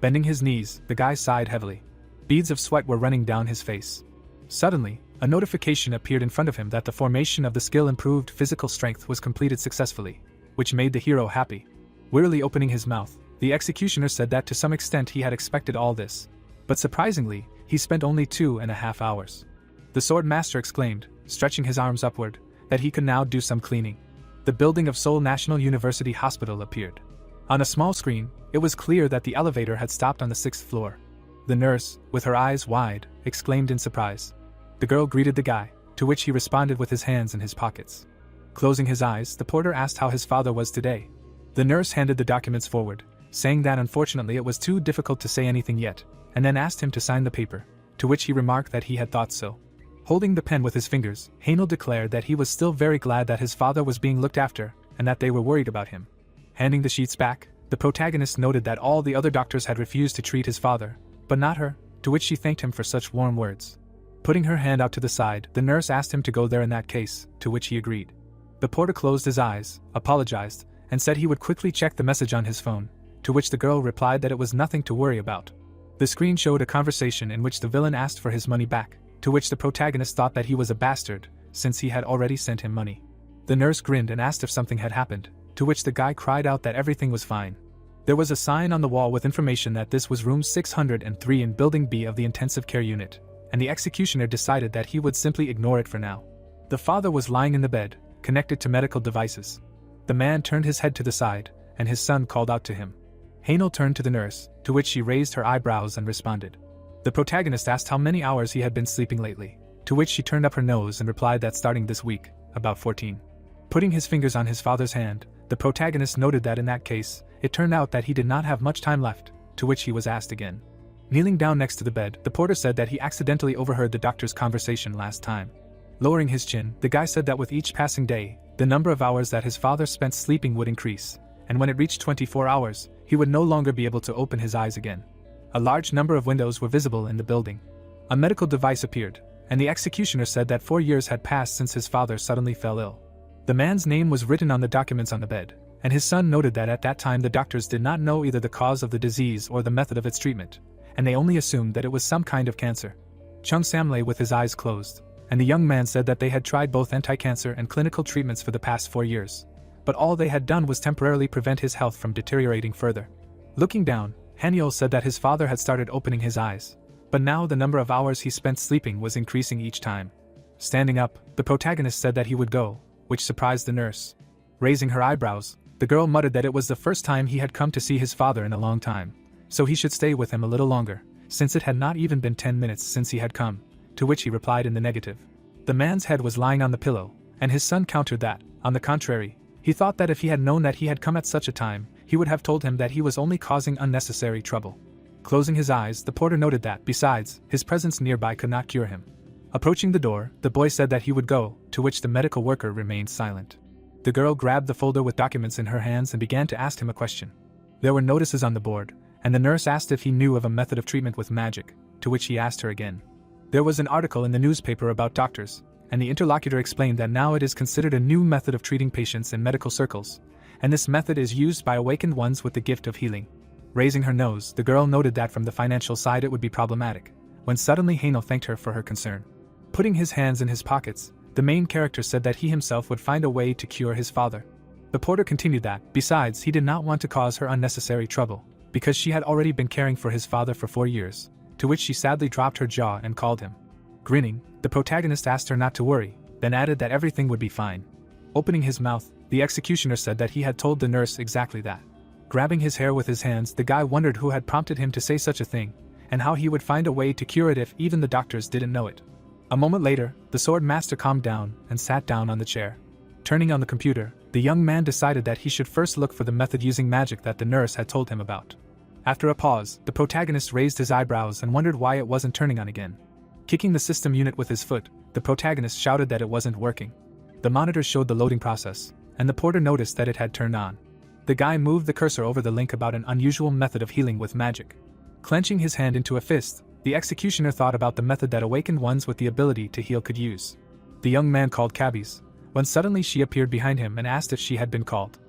Bending his knees, the guy sighed heavily. Beads of sweat were running down his face. Suddenly, a notification appeared in front of him that the formation of the skill improved physical strength was completed successfully, which made the hero happy. Wearily opening his mouth, the executioner said that to some extent he had expected all this, but surprisingly, he spent only 2.5 hours. The sword master exclaimed, stretching his arms upward, that he could now do some cleaning. The building of Seoul National University Hospital appeared. On a small screen, it was clear that the elevator had stopped on the 6th floor. The nurse, with her eyes wide, exclaimed in surprise. The girl greeted the guy, to which he responded with his hands in his pockets. Closing his eyes, the porter asked how his father was today. The nurse handed the documents forward, saying that unfortunately it was too difficult to say anything yet, and then asked him to sign the paper, to which he remarked that he had thought so. Holding the pen with his fingers, Yahello declared that he was still very glad that his father was being looked after, and that they were worried about him. Handing the sheets back, the protagonist noted that all the other doctors had refused to treat his father, but not her, to which she thanked him for such warm words. Putting her hand out to the side, the nurse asked him to go there in that case, to which he agreed. The porter closed his eyes, apologized, and said he would quickly check the message on his phone, to which the girl replied that it was nothing to worry about. The screen showed a conversation in which the villain asked for his money back, to which the protagonist thought that he was a bastard, since he had already sent him money. The nurse grinned and asked if something had happened, to which the guy cried out that everything was fine. There was a sign on the wall with information that this was room 603 in Building B of the intensive care unit, and the executioner decided that he would simply ignore it for now. The father was lying in the bed, connected to medical devices. The man turned his head to the side, and his son called out to him. Yahello turned to the nurse, to which she raised her eyebrows and responded. The protagonist asked how many hours he had been sleeping lately, to which she turned up her nose and replied that starting this week, about 14. Putting his fingers on his father's hand, the protagonist noted that in that case, it turned out that he did not have much time left, to which he was asked again. Kneeling down next to the bed, the porter said that he accidentally overheard the doctor's conversation last time. Lowering his chin, the guy said that with each passing day, the number of hours that his father spent sleeping would increase, and when it reached 24 hours, he would no longer be able to open his eyes again. A large number of windows were visible in the building. A medical device appeared, and the executioner said that 4 years had passed since his father suddenly fell ill. The man's name was written on the documents on the bed, and his son noted that at that time the doctors did not know either the cause of the disease or the method of its treatment, and they only assumed that it was some kind of cancer. Chung Sam lay with his eyes closed, and the young man said that they had tried both anti-cancer and clinical treatments for the past 4 years, but all they had done was temporarily prevent his health from deteriorating further. Looking down, Yahello said that his father had started opening his eyes, but now the number of hours he spent sleeping was increasing each time. Standing up, the protagonist said that he would go, which surprised the nurse. Raising her eyebrows, the girl muttered that it was the first time he had come to see his father in a long time, so he should stay with him a little longer, since it had not even been 10 minutes since he had come, to which he replied in the negative. The man's head was lying on the pillow, and his son countered that, on the contrary, he thought that if he had known that he had come at such a time, he would have told him that he was only causing unnecessary trouble. Closing his eyes, the porter noted that, besides, his presence nearby could not cure him. Approaching the door, the boy said that he would go, to which the medical worker remained silent. The girl grabbed the folder with documents in her hands and began to ask him a question. There were notices on the board, and the nurse asked if he knew of a method of treatment with magic, to which he asked her again. There was an article in the newspaper about doctors, and the interlocutor explained that now it is considered a new method of treating patients in medical circles, and this method is used by awakened ones with the gift of healing. Raising her nose, the girl noted that from the financial side it would be problematic, when suddenly Yahello thanked her for her concern. Putting his hands in his pockets, the main character said that he himself would find a way to cure his father. The porter continued that, besides, he did not want to cause her unnecessary trouble, because she had already been caring for his father for 4 years, to which she sadly dropped her jaw and called him. Grinning, the protagonist asked her not to worry, then added that everything would be fine. Opening his mouth, the executioner said that he had told the nurse exactly that. Grabbing his hair with his hands, the guy wondered who had prompted him to say such a thing, and how he would find a way to cure it if even the doctors didn't know it. A moment later, the sword master calmed down and sat down on the chair. Turning on the computer, the young man decided that he should first look for the method using magic that the nurse had told him about. After a pause, the protagonist raised his eyebrows and wondered why it wasn't turning on again. Kicking the system unit with his foot, the protagonist shouted that it wasn't working. The monitor showed the loading process, and the porter noticed that it had turned on. The guy moved the cursor over the link about an unusual method of healing with magic. Clenching his hand into a fist, the executioner thought about the method that awakened ones with the ability to heal could use. The young man called cabbies, when suddenly she appeared behind him and asked if she had been called.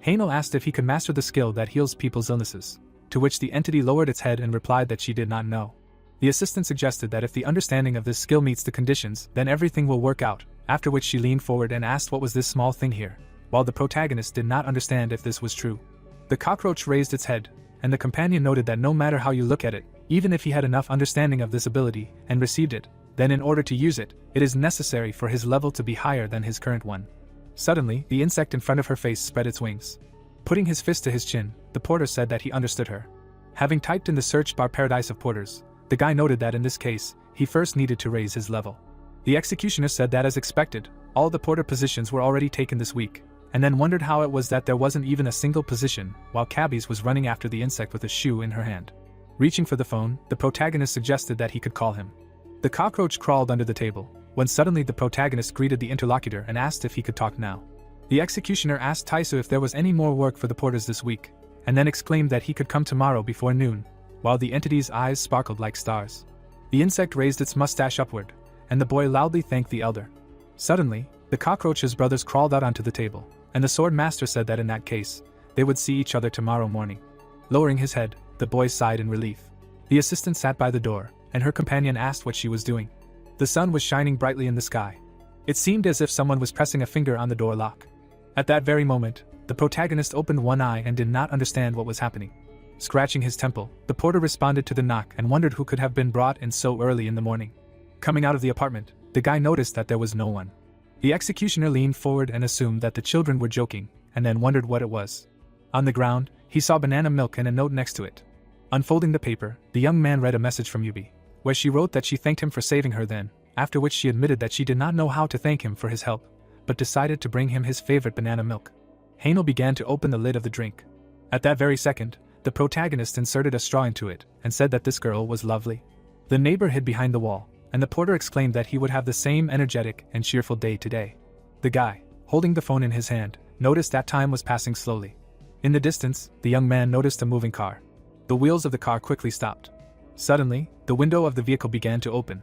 Yahello asked if he could master the skill that heals people's illnesses, to which the entity lowered its head and replied that she did not know. The assistant suggested that if the understanding of this skill meets the conditions, then everything will work out, after which she leaned forward and asked what was this small thing here, while the protagonist did not understand if this was true. The cockroach raised its head, and the companion noted that no matter how you look at it, even if he had enough understanding of this ability and received it, then in order to use it, it is necessary for his level to be higher than his current one. Suddenly, the insect in front of her face spread its wings. Putting his fist to his chin, the porter said that he understood her. Having typed in the search bar paradise of porters, the guy noted that in this case, he first needed to raise his level. The executioner said that as expected, all the porter positions were already taken this week, and then wondered how it was that there wasn't even a single position, while Cabbies was running after the insect with a shoe in her hand. Reaching for the phone, the protagonist suggested that he could call him. The cockroach crawled under the table, when suddenly the protagonist greeted the interlocutor and asked if he could talk now. The executioner asked Taisu if there was any more work for the porters this week, and then exclaimed that he could come tomorrow before noon, while the entity's eyes sparkled like stars. The insect raised its mustache upward, and the boy loudly thanked the elder. Suddenly, the cockroach's brothers crawled out onto the table, and the sword master said that in that case, they would see each other tomorrow morning. Lowering his head, the boy sighed in relief. The assistant sat by the door, and her companion asked what she was doing. The sun was shining brightly in the sky. It seemed as if someone was pressing a finger on the door lock. At that very moment, the protagonist opened one eye and did not understand what was happening. Scratching his temple, the porter responded to the knock and wondered who could have been brought in so early in the morning. Coming out of the apartment, the guy noticed that there was no one. The executioner leaned forward and assumed that the children were joking, and then wondered what it was. On the ground, he saw banana milk and a note next to it. Unfolding the paper, the young man read a message from Yubi, where she wrote that she thanked him for saving her then, after which she admitted that she did not know how to thank him for his help, but decided to bring him his favorite banana milk. Yahello began to open the lid of the drink. At that very second, the protagonist inserted a straw into it and said that this girl was lovely. The neighbor hid behind the wall, and the porter exclaimed that he would have the same energetic and cheerful day today. The guy, holding the phone in his hand, noticed that time was passing slowly. In the distance, the young man noticed a moving car. The wheels of the car quickly stopped. Suddenly, the window of the vehicle began to open.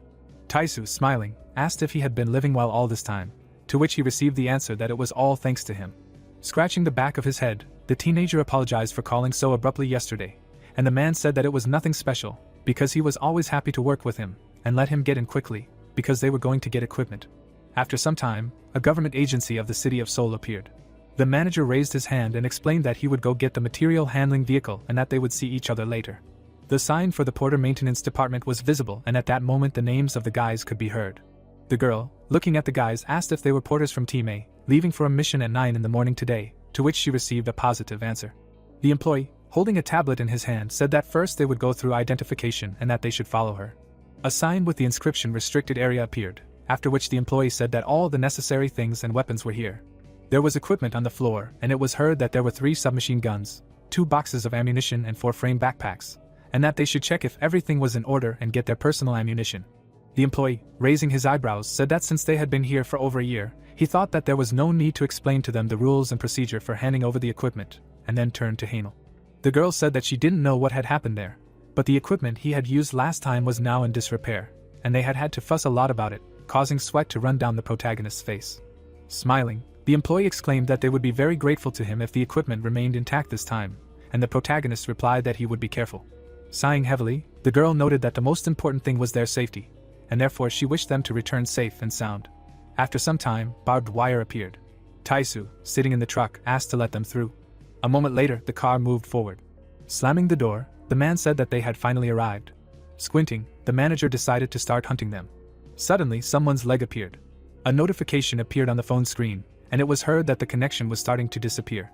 Taisu, smiling, asked if he had been living well all this time, to which he received the answer that it was all thanks to him. Scratching the back of his head, the teenager apologized for calling so abruptly yesterday, and the man said that it was nothing special, because he was always happy to work with him, and let him get in quickly, because they were going to get equipment. After some time, a government agency of the city of Seoul appeared. The manager raised his hand and explained that he would go get the material handling vehicle and that they would see each other later. The sign for the porter maintenance department was visible, and at that moment the names of the guys could be heard. The girl, looking at the guys, asked if they were porters from Team A, leaving for a mission at 9 in the morning today, to which she received a positive answer. The employee, holding a tablet in his hand, said that first they would go through identification and that they should follow her. A sign with the inscription "Restricted Area" appeared, after which the employee said that all the necessary things and weapons were here. There was equipment on the floor, and it was heard that there were 3 submachine guns, 2 boxes of ammunition and 4 frame backpacks, and that they should check if everything was in order and get their personal ammunition. The employee, raising his eyebrows, said that since they had been here for over a year, he thought that there was no need to explain to them the rules and procedure for handing over the equipment, and then turned to Yahello. The girl said that she didn't know what had happened there, but the equipment he had used last time was now in disrepair, and they had had to fuss a lot about it, causing sweat to run down the protagonist's face. Smiling, the employee exclaimed that they would be very grateful to him if the equipment remained intact this time, and the protagonist replied that he would be careful. Sighing heavily, the girl noted that the most important thing was their safety, and therefore she wished them to return safe and sound. After some time, barbed wire appeared. Taisu, sitting in the truck, asked to let them through. A moment later, the car moved forward. Slamming the door, the man said that they had finally arrived. Squinting, the manager decided to start hunting them. Suddenly, someone's leg appeared. A notification appeared on the phone screen, and it was heard that the connection was starting to disappear.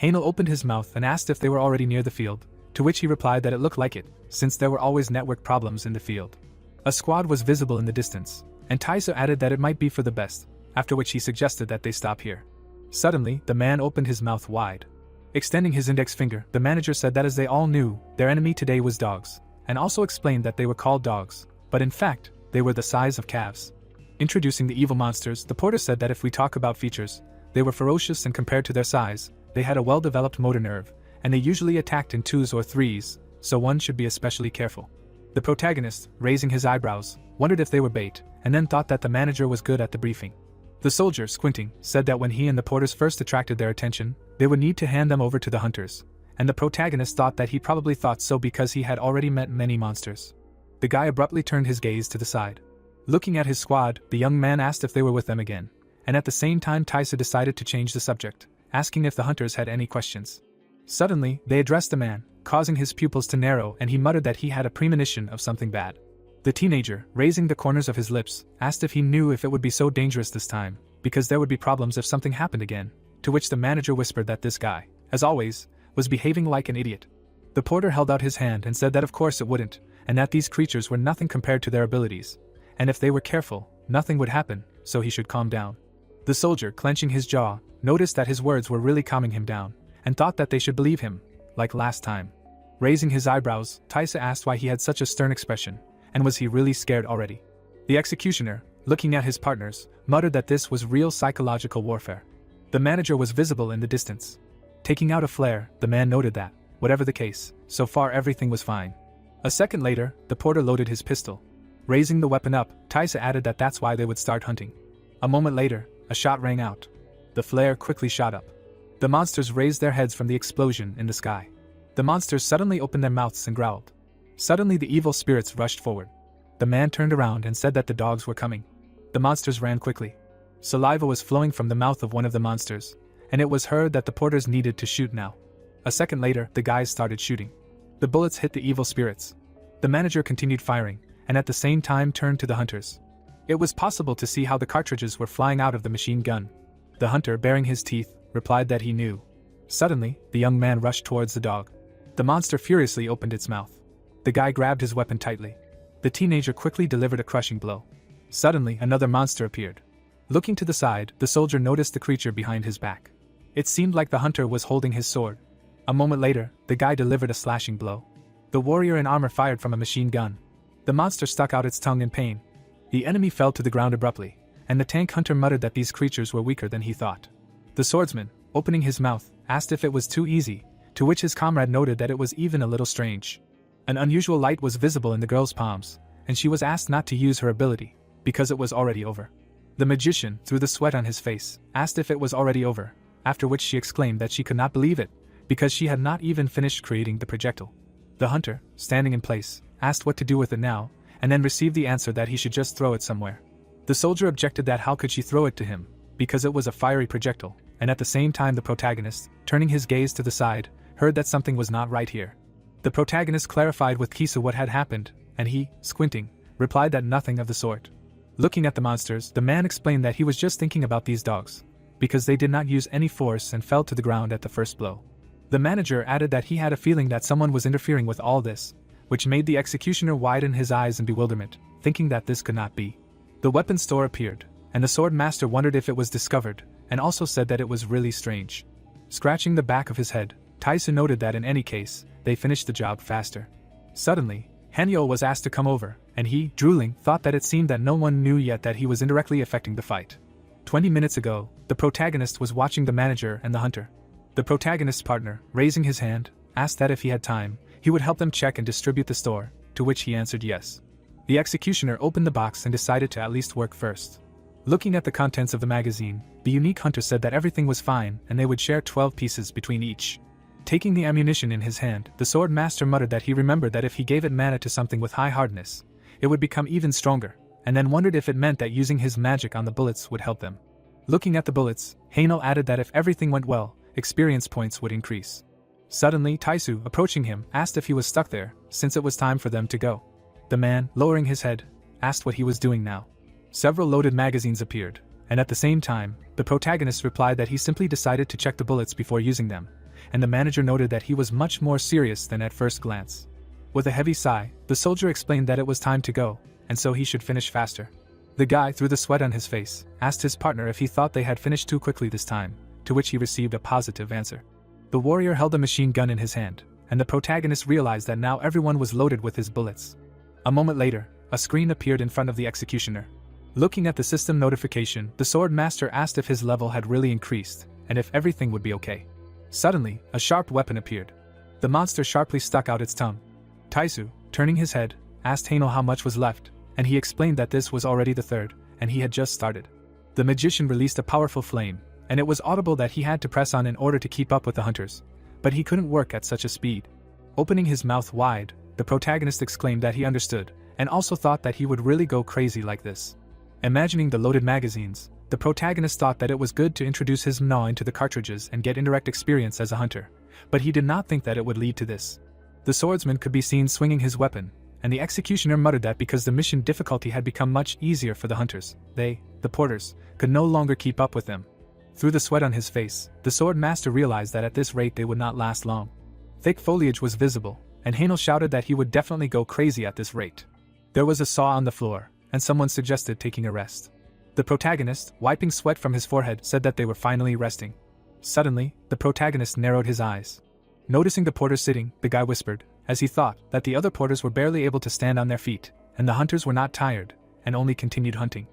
Yahello opened his mouth and asked if they were already near the field, to which he replied that it looked like it, since there were always network problems in the field. A squad was visible in the distance, and Taisu added that it might be for the best, after which he suggested that they stop here. Suddenly, the man opened his mouth wide. Extending his index finger, the manager said that as they all knew, their enemy today was dogs, and also explained that they were called dogs, but in fact, they were the size of calves. Introducing the evil monsters, the porter said that if we talk about features, they were ferocious, and compared to their size, they had a well-developed motor nerve, and they usually attacked in 2s or 3s, so one should be especially careful. The protagonist, raising his eyebrows, wondered if they were bait, and then thought that the manager was good at the briefing. The soldier, squinting, said that when he and the porters first attracted their attention, they would need to hand them over to the hunters, and the protagonist thought that he probably thought so because he had already met many monsters. The guy abruptly turned his gaze to the side. Looking at his squad, the young man asked if they were with them again, and at the same time Taisu decided to change the subject, asking if the hunters had any questions. Suddenly, they addressed the man, causing his pupils to narrow, and he muttered that he had a premonition of something bad. The teenager, raising the corners of his lips, asked if he knew if it would be so dangerous this time, because there would be problems if something happened again, to which the manager whispered that this guy, as always, was behaving like an idiot. The porter held out his hand and said that of course it wouldn't, and that these creatures were nothing compared to their abilities, and if they were careful, nothing would happen, so he should calm down. The soldier, clenching his jaw, noticed that his words were really calming him down, and thought that they should believe him, like last time. Raising his eyebrows, Taisu asked why he had such a stern expression, and was he really scared already? The executioner, looking at his partners, muttered that this was real psychological warfare. The manager was visible in the distance. Taking out a flare, the man noted that, whatever the case, so far everything was fine. A second later, the porter loaded his pistol. Raising the weapon up, Taisu added that that's why they would start hunting. A moment later, a shot rang out. The flare quickly shot up. The monsters raised their heads from the explosion in the sky. The monsters suddenly opened their mouths and growled. Suddenly the evil spirits rushed forward. The man turned around and said that the dogs were coming. The monsters ran quickly. Saliva was flowing from the mouth of one of the monsters, and it was heard that the porters needed to shoot now. A second later, the guys started shooting. The bullets hit the evil spirits. The manager continued firing, and at the same time turned to the hunters. It was possible to see how the cartridges were flying out of the machine gun. The hunter, baring his teeth, replied that he knew. Suddenly, the young man rushed towards the dog. The monster furiously opened its mouth. The guy grabbed his weapon tightly. The teenager quickly delivered a crushing blow. Suddenly, another monster appeared. Looking to the side, the soldier noticed the creature behind his back. It seemed like the hunter was holding his sword. A moment later, the guy delivered a slashing blow. The warrior in armor fired from a machine gun. The monster stuck out its tongue in pain. The enemy fell to the ground abruptly, and the tank hunter muttered that these creatures were weaker than he thought. The swordsman, opening his mouth, asked if it was too easy, to which his comrade noted that it was even a little strange. An unusual light was visible in the girl's palms, and she was asked not to use her ability, because it was already over. The magician, through the sweat on his face, asked if it was already over, after which she exclaimed that she could not believe it, because she had not even finished creating the projectile. The hunter, standing in place, asked what to do with it now, and then received the answer that he should just throw it somewhere. The soldier objected that how could she throw it to him, because it was a fiery projectile, and at the same time the protagonist, turning his gaze to the side, heard that something was not right here. The protagonist clarified with Kisa what had happened, and he, squinting, replied that nothing of the sort. Looking at the monsters, the man explained that he was just thinking about these dogs, because they did not use any force and fell to the ground at the first blow. The manager added that he had a feeling that someone was interfering with all this, which made the executioner widen his eyes in bewilderment, thinking that this could not be. The weapon store appeared, and the sword master wondered if it was discovered, and also said that it was really strange. Scratching the back of his head, Taisu noted that in any case, they finished the job faster. Suddenly, Hanyo was asked to come over, and he, drooling, thought that it seemed that no one knew yet that he was indirectly affecting the fight. 20 minutes ago, the protagonist was watching the manager and the hunter. The protagonist's partner, raising his hand, asked that if he had time, he would help them check and distribute the store, to which he answered yes. The executioner opened the box and decided to at least work first. Looking at the contents of the magazine, the unique hunter said that everything was fine and they would share 12 pieces between each. Taking the ammunition in his hand, the sword master muttered that he remembered that if he gave it mana to something with high hardness, it would become even stronger, and then wondered if it meant that using his magic on the bullets would help them. Looking at the bullets, Heino added that if everything went well, experience points would increase. Suddenly, Taisu, approaching him, asked if he was stuck there, since it was time for them to go. The man, lowering his head, asked what he was doing now. Several loaded magazines appeared, and at the same time, the protagonist replied that he simply decided to check the bullets before using them, and the manager noted that he was much more serious than at first glance. With a heavy sigh, the soldier explained that it was time to go, and so he should finish faster. The guy, through the sweat on his face, asked his partner if he thought they had finished too quickly this time, to which he received a positive answer. The warrior held a machine gun in his hand, and the protagonist realized that now everyone was loaded with his bullets. A moment later, a screen appeared in front of the executioner. Looking at the system notification, the sword master asked if his level had really increased, and if everything would be okay. Suddenly, a sharp weapon appeared. The monster sharply stuck out its tongue. Taisu, turning his head, asked Heino how much was left, and he explained that this was already the third, and he had just started. The magician released a powerful flame, and it was audible that he had to press on in order to keep up with the hunters, but he couldn't work at such a speed. Opening his mouth wide, the protagonist exclaimed that he understood, and also thought that he would really go crazy like this. Imagining the loaded magazines, the protagonist thought that it was good to introduce his Manhwa into the cartridges and get indirect experience as a hunter, but he did not think that it would lead to this. The swordsman could be seen swinging his weapon, and the executioner muttered that because the mission difficulty had become much easier for the hunters, they, the porters, could no longer keep up with them. Through the sweat on his face, the sword master realized that at this rate they would not last long. Thick foliage was visible, and Heino shouted that he would definitely go crazy at this rate. There was a saw on the floor, and someone suggested taking a rest. The protagonist, wiping sweat from his forehead, said that they were finally resting. Suddenly, the protagonist narrowed his eyes. Noticing the porter sitting, the guy whispered, as he thought that the other porters were barely able to stand on their feet, and the hunters were not tired, and only continued hunting.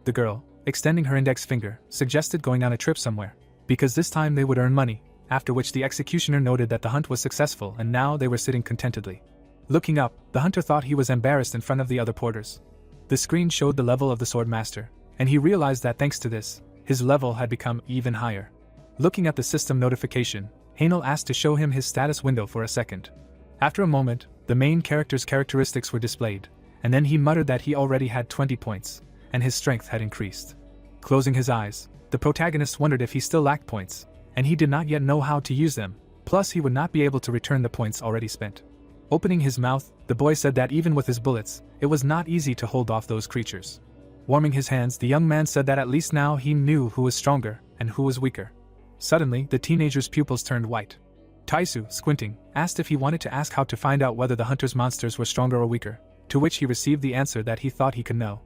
The girl, extending her index finger, suggested going on a trip somewhere, because this time they would earn money, after which the executioner noted that the hunt was successful and now they were sitting contentedly. Looking up, the hunter thought he was embarrassed in front of the other porters. The screen showed the level of the sword master, and he realized that thanks to this, his level had become even higher. Looking at the system notification, Heino asked to show him his status window for a second. After a moment, the main character's characteristics were displayed, and then he muttered that he already had 20 points, and his strength had increased. Closing his eyes, the protagonist wondered if he still lacked points, and he did not yet know how to use them, plus he would not be able to return the points already spent. Opening his mouth, the boy said that even with his bullets, it was not easy to hold off those creatures. Warming his hands, the young man said that at least now he knew who was stronger and who was weaker. Suddenly, the teenager's pupils turned white. Taisu, squinting, asked if he wanted to ask how to find out whether the hunter's monsters were stronger or weaker, to which he received the answer that he thought he could know.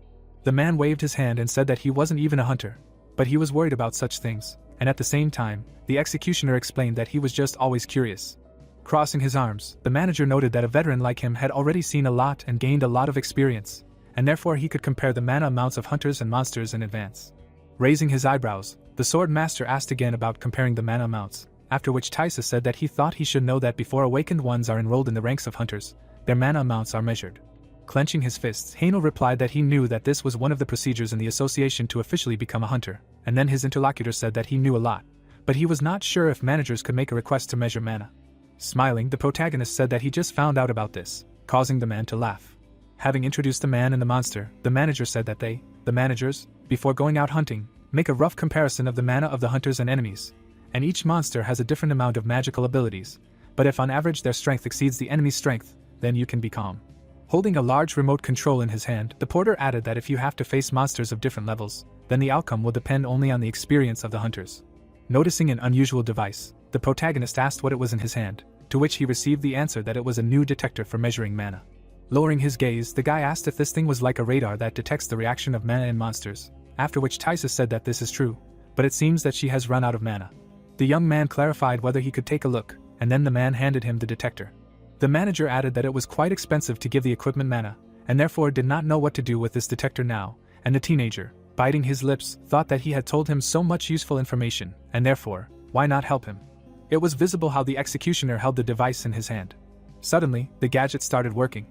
The man waved his hand and said that he wasn't even a hunter, but he was worried about such things, and at the same time, the executioner explained that he was just always curious. Crossing his arms, the manager noted that a veteran like him had already seen a lot and gained a lot of experience, and therefore he could compare the mana amounts of hunters and monsters in advance. Raising his eyebrows, the sword master asked again about comparing the mana amounts, after which Taisa said that he thought he should know that before awakened ones are enrolled in the ranks of hunters, their mana amounts are measured. Clenching his fists, Heino replied that he knew that this was one of the procedures in the association to officially become a hunter, and then his interlocutor said that he knew a lot, but he was not sure if managers could make a request to measure mana. Smiling, the protagonist said that he just found out about this, causing the man to laugh. Having introduced the man and the monster, the manager said that they, the managers, before going out hunting, make a rough comparison of the mana of the hunters and enemies, and each monster has a different amount of magical abilities, but if on average their strength exceeds the enemy's strength, then you can be calm. Holding a large remote control in his hand, the porter added that if you have to face monsters of different levels, then the outcome will depend only on the experience of the hunters. Noticing an unusual device, the protagonist asked what it was in his hand, to which he received the answer that it was a new detector for measuring mana. Lowering his gaze, the guy asked if this thing was like a radar that detects the reaction of mana in monsters, after which Taisa said that this is true, but it seems that she has run out of mana. The young man clarified whether he could take a look, and then the man handed him the detector. The manager added that it was quite expensive to give the equipment mana, and therefore did not know what to do with this detector now, and the teenager, biting his lips, thought that he had told him so much useful information, and therefore, why not help him? It was visible how the executioner held the device in his hand. Suddenly, the gadget started working.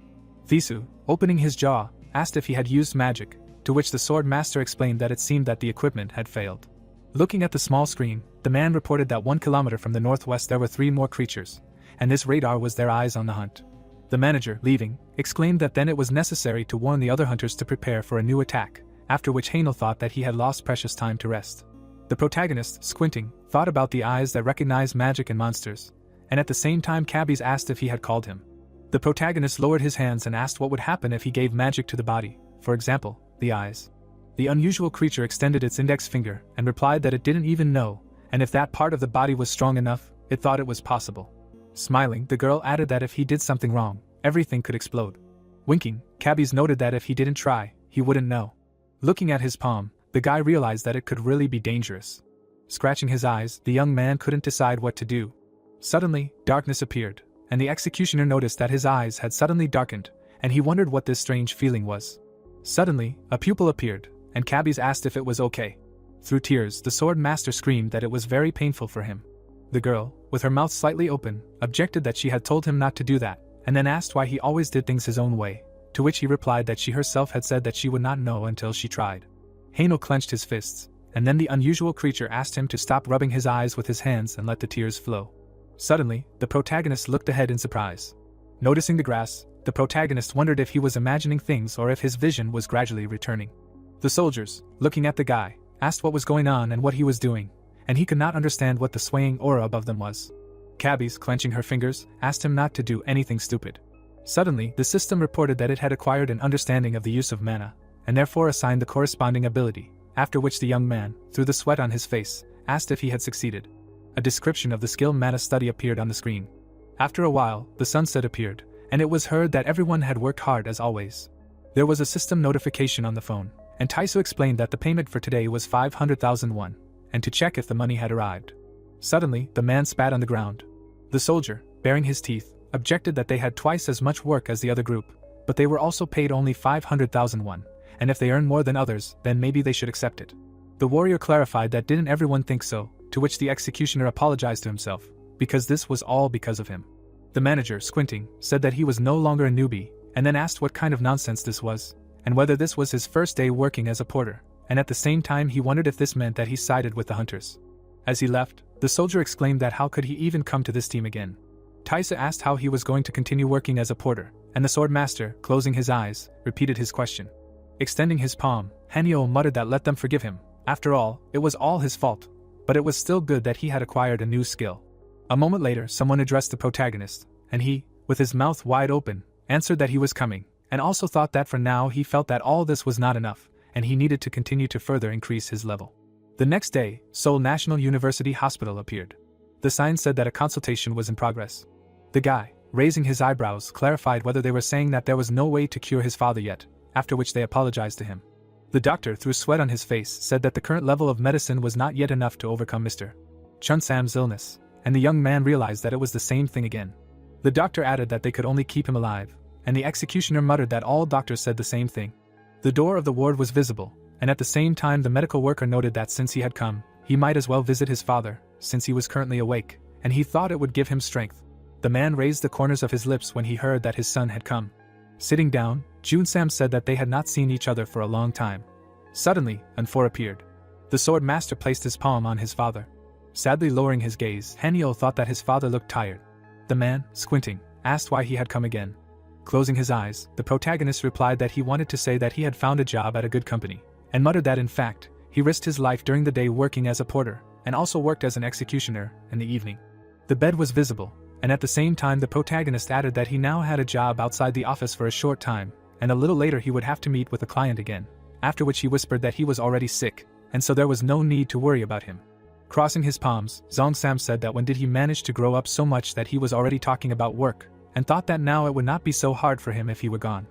Thisu, opening his jaw, asked if he had used magic, to which the sword master explained that it seemed that the equipment had failed. Looking at the small screen, the man reported that 1 kilometer from the northwest there were 3 more creatures, and this radar was their eyes on the hunt. The manager, leaving, exclaimed that then it was necessary to warn the other hunters to prepare for a new attack, after which Yahello thought that he had lost precious time to rest. The protagonist, squinting, thought about the eyes that recognize magic and monsters, and at the same time Cabbies asked if he had called him. The protagonist lowered his hands and asked what would happen if he gave magic to the body, for example, the eyes. The unusual creature extended its index finger and replied that it didn't even know, and if that part of the body was strong enough, it thought it was possible. Smiling, the girl added that if he did something wrong, everything could explode. Winking, Cabbies noted that if he didn't try, he wouldn't know. Looking at his palm, the guy realized that it could really be dangerous. Scratching his eyes, the young man couldn't decide what to do. Suddenly, darkness appeared, and the executioner noticed that his eyes had suddenly darkened, and he wondered what this strange feeling was. Suddenly, a pupil appeared, and Cabbies asked if it was okay. Through tears, the sword master screamed that it was very painful for him. The girl, with her mouth slightly open, objected that she had told him not to do that, and then asked why he always did things his own way, to which he replied that she herself had said that she would not know until she tried. Yahello clenched his fists, and then the unusual creature asked him to stop rubbing his eyes with his hands and let the tears flow. Suddenly, the protagonist looked ahead in surprise. Noticing the grass, the protagonist wondered if he was imagining things or if his vision was gradually returning. The soldiers, looking at the guy, asked what was going on and what he was doing, and he could not understand what the swaying aura above them was. Cabbies, clenching her fingers, asked him not to do anything stupid. Suddenly, the system reported that it had acquired an understanding of the use of mana, and therefore assigned the corresponding ability, after which the young man, through the sweat on his face, asked if he had succeeded. A description of the skill mana study appeared on the screen. After a while, the sunset appeared, and it was heard that everyone had worked hard as always. There was a system notification on the phone, and Taiso explained that the payment for today was 500,000 won, and to check if the money had arrived. Suddenly, the man spat on the ground. The soldier, baring his teeth, objected that they had twice as much work as the other group, but they were also paid only 500,000 won, and if they earn more than others, then maybe they should accept it. The warrior clarified that didn't everyone think so, to which the executioner apologized to himself, because this was all because of him. The manager, squinting, said that he was no longer a newbie, and then asked what kind of nonsense this was, and whether this was his first day working as a porter, and at the same time he wondered if this meant that he sided with the hunters. As he left, the soldier exclaimed that how could he even come to this team again. Taisa asked how he was going to continue working as a porter, and the sword master, closing his eyes, repeated his question. Extending his palm, Yahello muttered that let them forgive him. After all, it was all his fault, but it was still good that he had acquired a new skill. A moment later, someone addressed the protagonist, and he, with his mouth wide open, answered that he was coming, and also thought that for now he felt that all this was not enough, and he needed to continue to further increase his level. The next day, Seoul National University Hospital appeared. The sign said that a consultation was in progress. The guy, raising his eyebrows, clarified whether they were saying that there was no way to cure his father yet, after which they apologized to him. The doctor, through sweat on his face, said that the current level of medicine was not yet enough to overcome Mr. Chun-sam's illness, and the young man realized that it was the same thing again. The doctor added that they could only keep him alive, and the executioner muttered that all doctors said the same thing. The door of the ward was visible, and at the same time the medical worker noted that since he had come, he might as well visit his father, since he was currently awake, and he thought it would give him strength. The man raised the corners of his lips when he heard that his son had come. Sitting down, Jun-sam said that they had not seen each other for a long time. Suddenly, Enro appeared. The sword master placed his palm on his father. Sadly lowering his gaze, Yahello thought that his father looked tired. The man, squinting, asked why he had come again. Closing his eyes, the protagonist replied that he wanted to say that he had found a job at a good company, and muttered that in fact, he risked his life during the day working as a porter, and also worked as an executioner in the evening. The bed was visible, and at the same time the protagonist added that he now had a job outside the office for a short time, and a little later he would have to meet with a client again, after which he whispered that he was already sick, and so there was no need to worry about him. Crossing his palms, Sam said that when did he manage to grow up so much that he was already talking about work, and thought that now it would not be so hard for him if he were gone.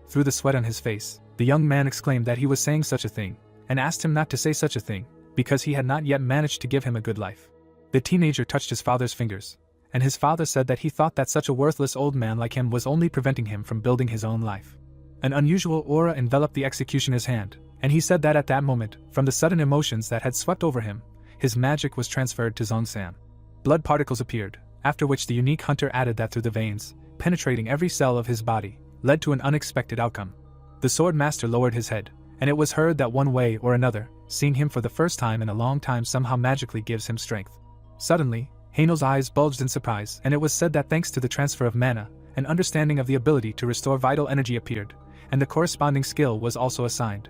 Through the sweat on his face, the young man exclaimed that he was saying such a thing, and asked him not to say such a thing, because he had not yet managed to give him a good life. The teenager touched his father's fingers, and his father said that he thought that such a worthless old man like him was only preventing him from building his own life. An unusual aura enveloped the executioner's hand, and he said that at that moment, from the sudden emotions that had swept over him, his magic was transferred to Sam. Blood particles appeared, after which the unique hunter added that through the veins, penetrating every cell of his body, led to an unexpected outcome. The sword master lowered his head, and it was heard that one way or another, seeing him for the first time in a long time somehow magically gives him strength. Suddenly, Hainel's eyes bulged in surprise, and it was said that thanks to the transfer of mana, an understanding of the ability to restore vital energy appeared, and the corresponding skill was also assigned.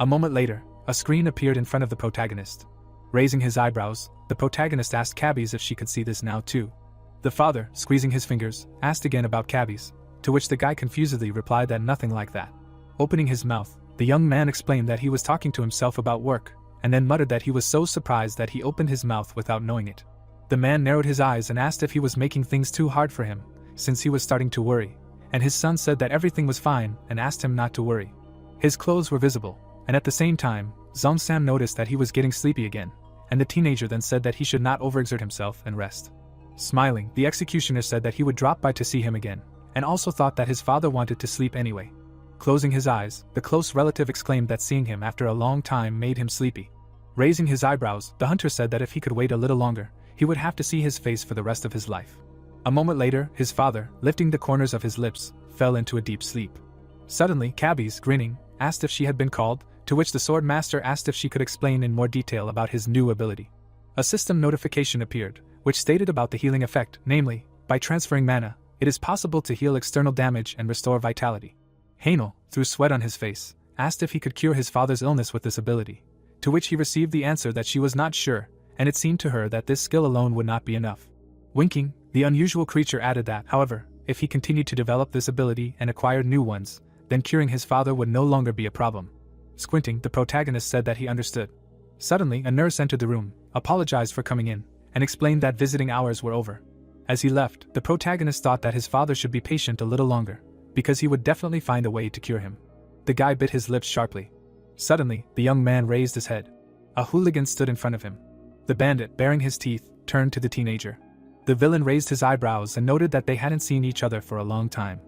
A moment later, a screen appeared in front of the protagonist. Raising his eyebrows, the protagonist asked Cabbies if she could see this now too. The father, squeezing his fingers, asked again about Cabbies, to which the guy confusedly replied that nothing like that. Opening his mouth, the young man explained that he was talking to himself about work, and then muttered that he was so surprised that he opened his mouth without knowing it. The man narrowed his eyes and asked if he was making things too hard for him, since he was starting to worry, and his son said that everything was fine and asked him not to worry. His clothes were visible, and at the same time, Sam noticed that he was getting sleepy again, and the teenager then said that he should not overexert himself and rest. Smiling, the executioner said that he would drop by to see him again, and also thought that his father wanted to sleep anyway. Closing his eyes, the close relative exclaimed that seeing him after a long time made him sleepy. Raising his eyebrows, the hunter said that if he could wait a little longer, he would have to see his face for the rest of his life. A moment later, his father, lifting the corners of his lips, fell into a deep sleep. Suddenly, Cabbies, grinning, asked if she had been called, to which the sword master asked if she could explain in more detail about his new ability. A system notification appeared, which stated about the healing effect, namely, by transferring mana, it is possible to heal external damage and restore vitality. Hainel, through sweat on his face, asked if he could cure his father's illness with this ability, to which he received the answer that she was not sure, and it seemed to her that this skill alone would not be enough. Winking, the unusual creature added that, however, if he continued to develop this ability and acquired new ones, then curing his father would no longer be a problem. Squinting, the protagonist said that he understood. Suddenly, a nurse entered the room, apologized for coming in, and explained that visiting hours were over. As he left, the protagonist thought that his father should be patient a little longer, because he would definitely find a way to cure him. The guy bit his lips sharply. Suddenly, the young man raised his head. A hooligan stood in front of him. The bandit, baring his teeth, turned to the teenager. The villain raised his eyebrows and noted that they hadn't seen each other for a long time.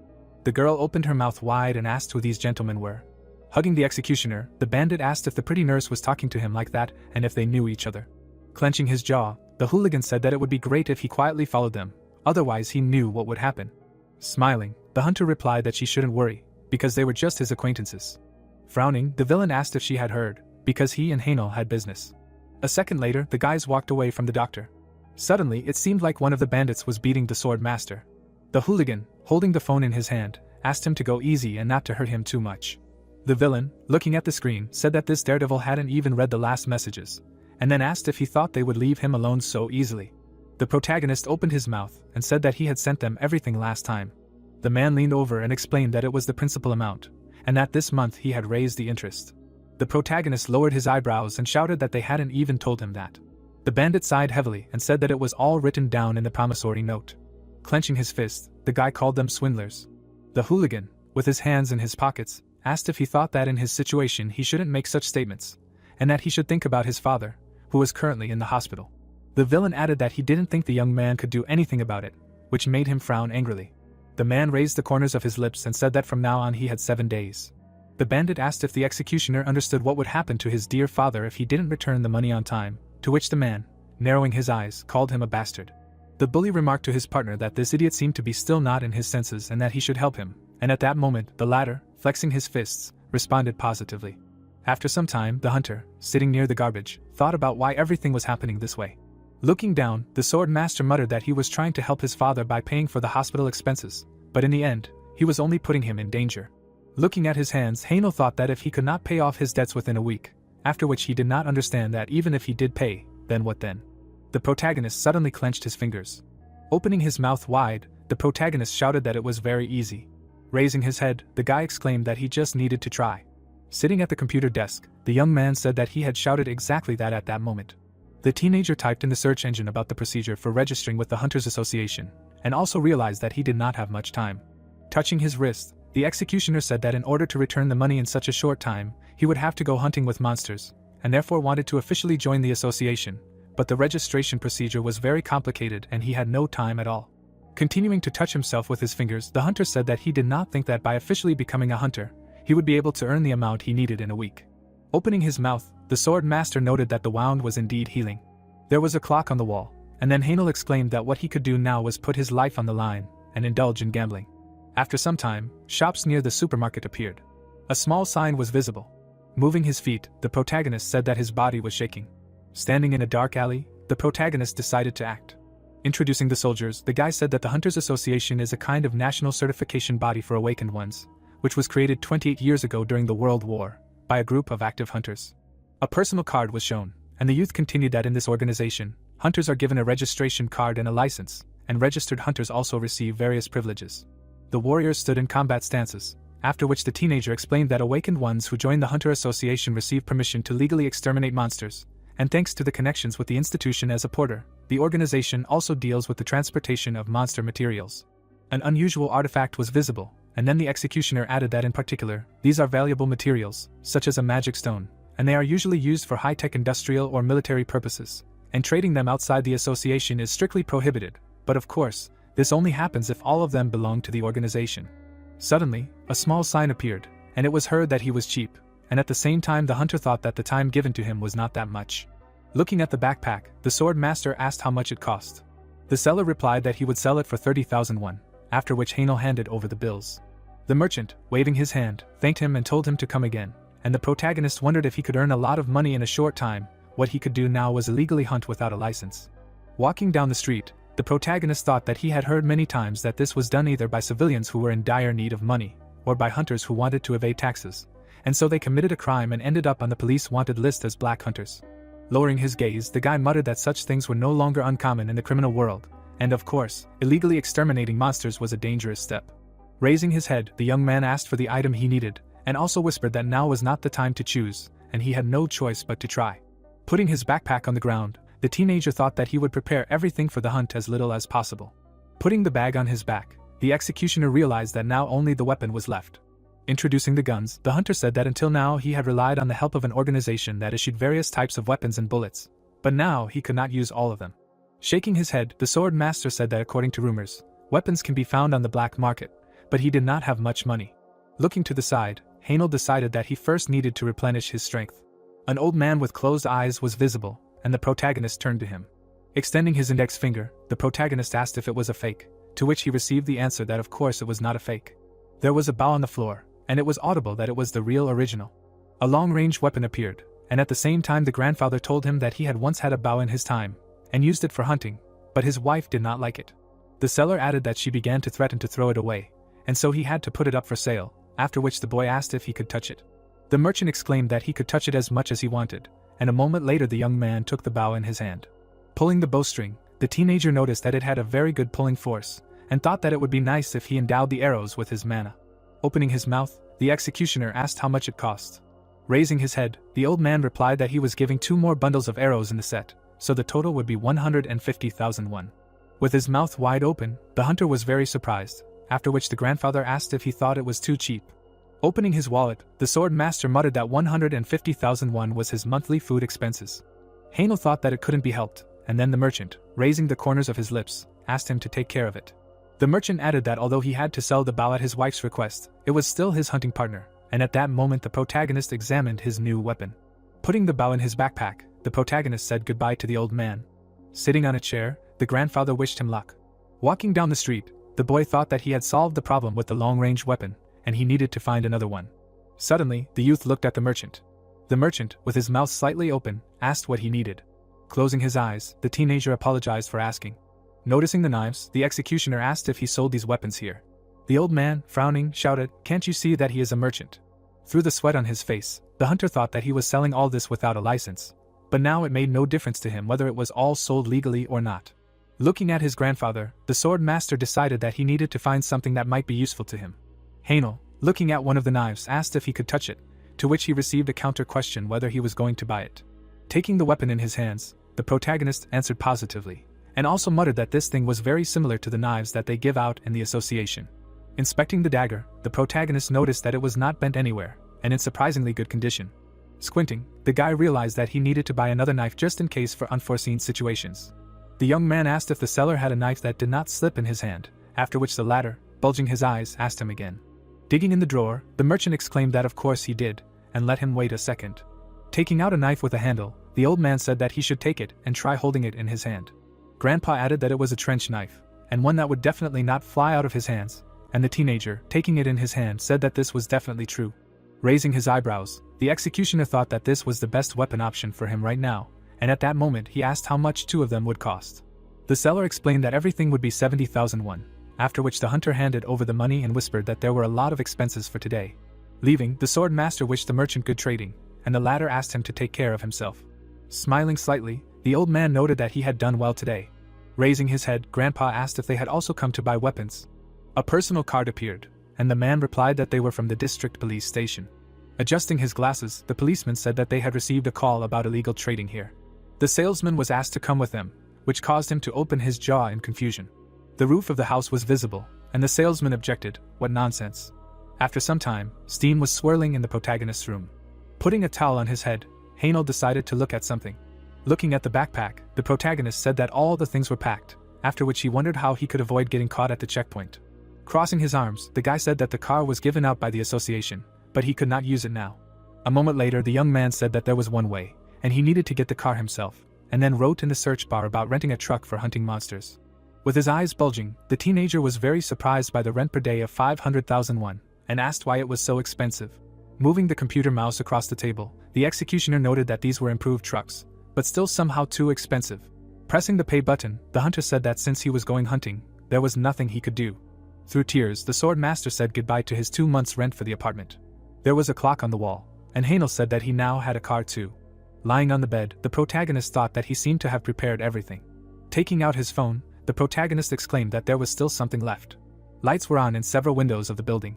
The girl opened her mouth wide and asked who these gentlemen were. Hugging the executioner, the bandit asked if the pretty nurse was talking to him like that and if they knew each other. Clenching his jaw, the hooligan said that it would be great if he quietly followed them, otherwise he knew what would happen. Smiling, the hunter replied that she shouldn't worry, because they were just his acquaintances. Frowning, the villain asked if she had heard, because he and Hainel had business. A second later, the guys walked away from the doctor. Suddenly, it seemed like one of the bandits was beating the sword master. The hooligan, holding the phone in his hand, asked him to go easy and not to hurt him too much. The villain, looking at the screen, said that this daredevil hadn't even read the last messages, and then asked if he thought they would leave him alone so easily. The protagonist opened his mouth and said that he had sent them everything last time. The man leaned over and explained that it was the principal amount, and that this month he had raised the interest. The protagonist lowered his eyebrows and shouted that they hadn't even told him that. The bandit sighed heavily and said that it was all written down in the promissory note. Clenching his fist, the guy called them swindlers. The hooligan, with his hands in his pockets, asked if he thought that in his situation he shouldn't make such statements, and that he should think about his father, who was currently in the hospital. The villain added that he didn't think the young man could do anything about it, which made him frown angrily. The man raised the corners of his lips and said that from now on he had 7 days. The bandit asked if the executioner understood what would happen to his dear father if he didn't return the money on time, to which the man, narrowing his eyes, called him a bastard. The bully remarked to his partner that this idiot seemed to be still not in his senses and that he should help him, and at that moment, the latter, flexing his fists, responded positively. After some time, the hunter, sitting near the garbage, thought about why everything was happening this way. Looking down, the sword master muttered that he was trying to help his father by paying for the hospital expenses, but in the end, he was only putting him in danger. Looking at his hands, Hainel thought that if he could not pay off his debts within a week, after which he did not understand that even if he did pay, then what then? The protagonist suddenly clenched his fingers. Opening his mouth wide, the protagonist shouted that it was very easy. Raising his head, the guy exclaimed that he just needed to try. Sitting at the computer desk, the young man said that he had shouted exactly that at that moment. The teenager typed in the search engine about the procedure for registering with the Hunters Association, and also realized that he did not have much time. Touching his wrist, the executioner said that in order to return the money in such a short time, he would have to go hunting with monsters, and therefore wanted to officially join the association, but the registration procedure was very complicated and he had no time at all. Continuing to touch himself with his fingers, the hunter said that he did not think that by officially becoming a hunter, he would be able to earn the amount he needed in a week. Opening his mouth, the sword master noted that the wound was indeed healing. There was a clock on the wall, and then Hanel exclaimed that what he could do now was put his life on the line and indulge in gambling. After some time, shops near the supermarket appeared. A small sign was visible. Moving his feet, the protagonist said that his body was shaking. Standing in a dark alley, the protagonist decided to act. Introducing the soldiers, the guy said that the Hunters Association is a kind of national certification body for awakened ones, which was created 28 years ago during the World War, by a group of active hunters. A personal card was shown, and the youth continued that in this organization, hunters are given a registration card and a license, and registered hunters also receive various privileges. The warriors stood in combat stances, after which the teenager explained that awakened ones who join the Hunter Association receive permission to legally exterminate monsters, and thanks to the connections with the institution as a porter, the organization also deals with the transportation of monster materials. An unusual artifact was visible, and then the executioner added that in particular, these are valuable materials, such as a magic stone, and they are usually used for high-tech industrial or military purposes, and trading them outside the association is strictly prohibited, but of course, this only happens if all of them belong to the organization. Suddenly, a small sign appeared, and it was heard that he was cheap, and at the same time the hunter thought that the time given to him was not that much. Looking at the backpack, the sword master asked how much it cost. The seller replied that he would sell it for 30,000 won, after which Hanel handed over the bills. The merchant, waving his hand, thanked him and told him to come again, and the protagonist wondered if he could earn a lot of money in a short time. What he could do now was illegally hunt without a license. Walking down the street, the protagonist thought that he had heard many times that this was done either by civilians who were in dire need of money, or by hunters who wanted to evade taxes, and so they committed a crime and ended up on the police wanted list as black hunters. Lowering his gaze, the guy muttered that such things were no longer uncommon in the criminal world, and of course, illegally exterminating monsters was a dangerous step. Raising his head, the young man asked for the item he needed, and also whispered that now was not the time to choose, and he had no choice but to try. Putting his backpack on the ground, the teenager thought that he would prepare everything for the hunt as little as possible. Putting the bag on his back, the executioner realized that now only the weapon was left. Introducing the guns, the hunter said that until now he had relied on the help of an organization that issued various types of weapons and bullets, but now he could not use all of them. Shaking his head, the sword master said that according to rumors, weapons can be found on the black market, but he did not have much money. Looking to the side, Hanel decided that he first needed to replenish his strength. An old man with closed eyes was visible, and the protagonist turned to him. Extending his index finger, the protagonist asked if it was a fake, to which he received the answer that of course it was not a fake. There was a bow on the floor, and it was audible that it was the real original. A long-range weapon appeared, and at the same time the grandfather told him that he had once had a bow in his time, and used it for hunting, but his wife did not like it. The seller added that she began to threaten to throw it away, and so he had to put it up for sale, after which the boy asked if he could touch it. The merchant exclaimed that he could touch it as much as he wanted, and a moment later the young man took the bow in his hand. Pulling the bowstring, the teenager noticed that it had a very good pulling force, and thought that it would be nice if he endowed the arrows with his mana. Opening his mouth, the executioner asked how much it cost. Raising his head, the old man replied that he was giving 2 more bundles of arrows in the set, so the total would be 150,000 won. With his mouth wide open, the hunter was very surprised, after which the grandfather asked if he thought it was too cheap. Opening his wallet, the sword master muttered that 150,000 won was his monthly food expenses. Hanel thought that it couldn't be helped, and then the merchant, raising the corners of his lips, asked him to take care of it. The merchant added that although he had to sell the bow at his wife's request, it was still his hunting partner, and at that moment the protagonist examined his new weapon. Putting the bow in his backpack, the protagonist said goodbye to the old man. Sitting on a chair, the grandfather wished him luck. Walking down the street, the boy thought that he had solved the problem with the long-range weapon, and he needed to find another one. Suddenly, the youth looked at the merchant. The merchant, with his mouth slightly open, asked what he needed. Closing his eyes, the teenager apologized for asking. Noticing the knives, the executioner asked if he sold these weapons here. The old man, frowning, shouted, "Can't you see that he is a merchant?" Through the sweat on his face, the hunter thought that he was selling all this without a license, but now it made no difference to him whether it was all sold legally or not. Looking at his grandfather, the sword master decided that he needed to find something that might be useful to him. Yahello, looking at one of the knives, asked if he could touch it, to which he received a counter question whether he was going to buy it. Taking the weapon in his hands, the protagonist answered positively, and also muttered that this thing was very similar to the knives that they give out in the association. Inspecting the dagger, the protagonist noticed that it was not bent anywhere, and in surprisingly good condition. Squinting, the guy realized that he needed to buy another knife just in case for unforeseen situations. The young man asked if the seller had a knife that did not slip in his hand, after which the latter, bulging his eyes, asked him again. Digging in the drawer, the merchant exclaimed that of course he did, and let him wait a second. Taking out a knife with a handle, the old man said that he should take it and try holding it in his hand. Grandpa added that it was a trench knife, and one that would definitely not fly out of his hands, and the teenager, taking it in his hand, said that this was definitely true. Raising his eyebrows, the executioner thought that this was the best weapon option for him right now, and at that moment he asked how much two of them would cost. The seller explained that everything would be 70,000 won, after which the hunter handed over the money and whispered that there were a lot of expenses for today. Leaving, the sword master wished the merchant good trading, and the latter asked him to take care of himself. Smiling slightly, the old man noted that he had done well today. Raising his head, Grandpa asked if they had also come to buy weapons. A personal card appeared, and the man replied that they were from the district police station. Adjusting his glasses, the policeman said that they had received a call about illegal trading here. The salesman was asked to come with them, which caused him to open his jaw in confusion. The roof of the house was visible, and the salesman objected, "What nonsense." After some time, steam was swirling in the protagonist's room. Putting a towel on his head, Yahello decided to look at something. Looking at the backpack, the protagonist said that all the things were packed, after which he wondered how he could avoid getting caught at the checkpoint. Crossing his arms, the guy said that the car was given out by the association, but he could not use it now. A moment later, the young man said that there was one way, and he needed to get the car himself, and then wrote in the search bar about renting a truck for hunting monsters. With his eyes bulging, the teenager was very surprised by the rent per day of 500,000 won, and asked why it was so expensive. Moving the computer mouse across the table, the executioner noted that these were improved trucks, but still somehow too expensive. Pressing the pay button, the hunter said that since he was going hunting, there was nothing he could do. Through tears, the sword master said goodbye to his 2 months' rent for the apartment. There was a clock on the wall, and Yahello said that he now had a car too. Lying on the bed, the protagonist thought that he seemed to have prepared everything. Taking out his phone, the protagonist exclaimed that there was still something left. Lights were on in several windows of the building.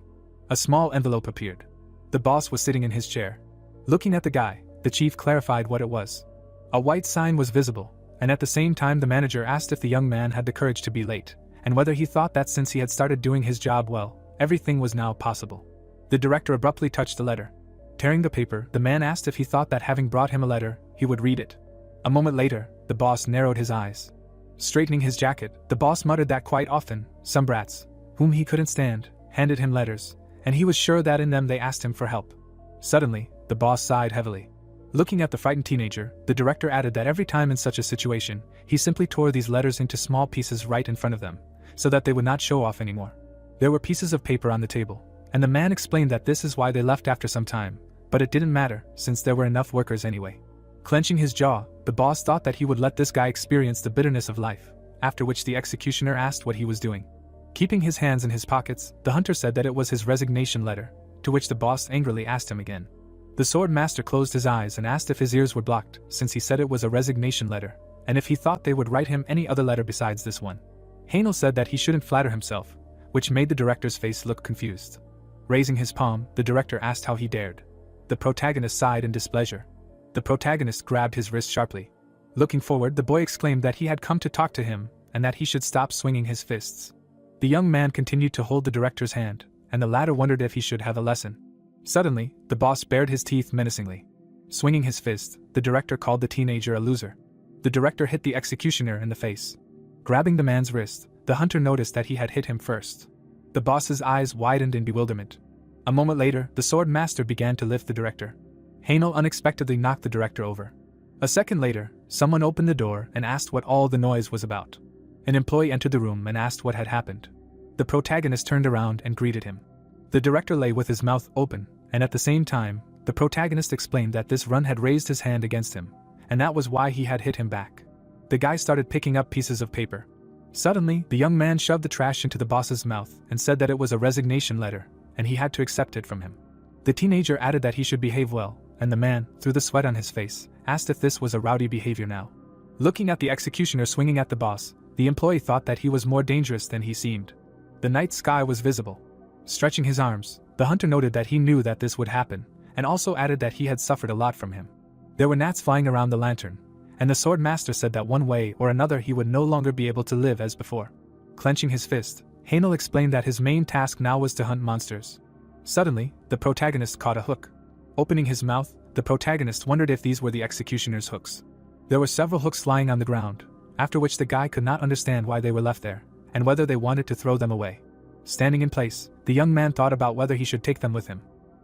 A small envelope appeared. The boss was sitting in his chair. Looking at the guy, the chief clarified what it was. A white sign was visible, and at the same time the manager asked if the young man had the courage to be late, and whether he thought that since he had started doing his job well, everything was now possible. The director abruptly touched the letter. Tearing the paper, the man asked if he thought that having brought him a letter, he would read it. A moment later, the boss narrowed his eyes. Straightening his jacket, the boss muttered that quite often, some brats, whom he couldn't stand, handed him letters, and he was sure that in them they asked him for help. Suddenly, the boss sighed heavily. Looking at the frightened teenager, the director added that every time in such a situation, he simply tore these letters into small pieces right in front of them, so that they would not show off anymore. There were pieces of paper on the table, and the man explained that this is why they left after some time, but it didn't matter, since there were enough workers anyway. Clenching his jaw, the boss thought that he would let this guy experience the bitterness of life, after which the executioner asked what he was doing. Keeping his hands in his pockets, the hunter said that it was his resignation letter, to which the boss angrily asked him again. The sword master closed his eyes and asked if his ears were blocked, since he said it was a resignation letter, and if he thought they would write him any other letter besides this one. Yahello said that he shouldn't flatter himself, which made the director's face look confused. Raising his palm, the director asked how he dared. The protagonist sighed in displeasure. The protagonist grabbed his wrist sharply. Looking forward, the boy exclaimed that he had come to talk to him, and that he should stop swinging his fists. The young man continued to hold the director's hand, and the latter wondered if he should have a lesson. Suddenly, the boss bared his teeth menacingly. Swinging his fist, the director called the teenager a loser. The director hit the executioner in the face. Grabbing the man's wrist, the hunter noticed that he had hit him first. The boss's eyes widened in bewilderment. A moment later, the sword master began to lift the director. Yahello unexpectedly knocked the director over. A second later, someone opened the door and asked what all the noise was about. An employee entered the room and asked what had happened. The protagonist turned around and greeted him. The director lay with his mouth open, and at the same time, the protagonist explained that this run had raised his hand against him, and that was why he had hit him back. The guy started picking up pieces of paper. Suddenly, the young man shoved the trash into the boss's mouth and said that it was a resignation letter, and he had to accept it from him. The teenager added that he should behave well, and the man, through the sweat on his face, asked if this was a rowdy behavior now. Looking at the executioner swinging at the boss, The employee thought that he was more dangerous than he seemed. The night sky was visible. Stretching his arms, the hunter noted that he knew that this would happen, and also added that he had suffered a lot from him. There were gnats flying around the lantern, and the sword master said that one way or another he would no longer be able to live as before. Clenching his fist, Yahello explained that his main task now was to hunt monsters. Suddenly, the protagonist caught a hook. Opening his mouth, the protagonist wondered if these were the executioner's hooks. There were several hooks lying on the ground, after which the guy could not understand why they were left there, and whether they wanted to throw them away. Standing in place, the young man thought about whether he should take them with him.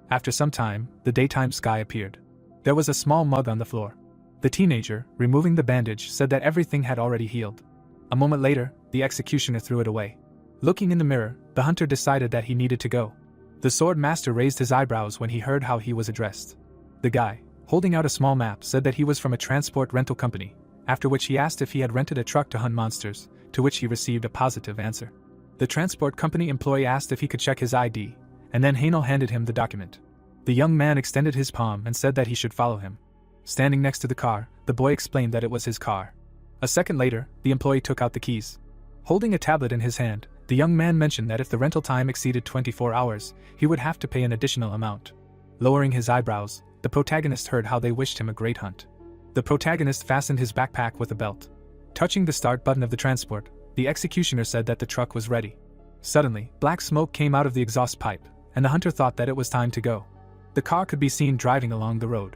After some time, the daytime sky appeared. There was a small mug on the floor. The teenager, removing the bandage, said that everything had already healed. A moment later, the executioner threw it away. Looking in the mirror, the hunter decided that he needed to go. The sword master raised his eyebrows when he heard how he was addressed. The guy, holding out a small map, said that he was from a transport rental company, after which he asked if he had rented a truck to hunt monsters, to which he received a positive answer. The transport company employee asked if he could check his ID, and then Yahello handed him the document. The young man extended his palm and said that he should follow him. Standing next to the car, the boy explained that it was his car. A second later, the employee took out the keys. Holding a tablet in his hand, the young man mentioned that if the rental time exceeded 24 hours, he would have to pay an additional amount. Lowering his eyebrows, the protagonist heard how they wished him a great hunt. The protagonist fastened his backpack with a belt. Touching the start button of the transport, the executioner said that the truck was ready. Suddenly, black smoke came out of the exhaust pipe, and the hunter thought that it was time to go. The car could be seen driving along the road.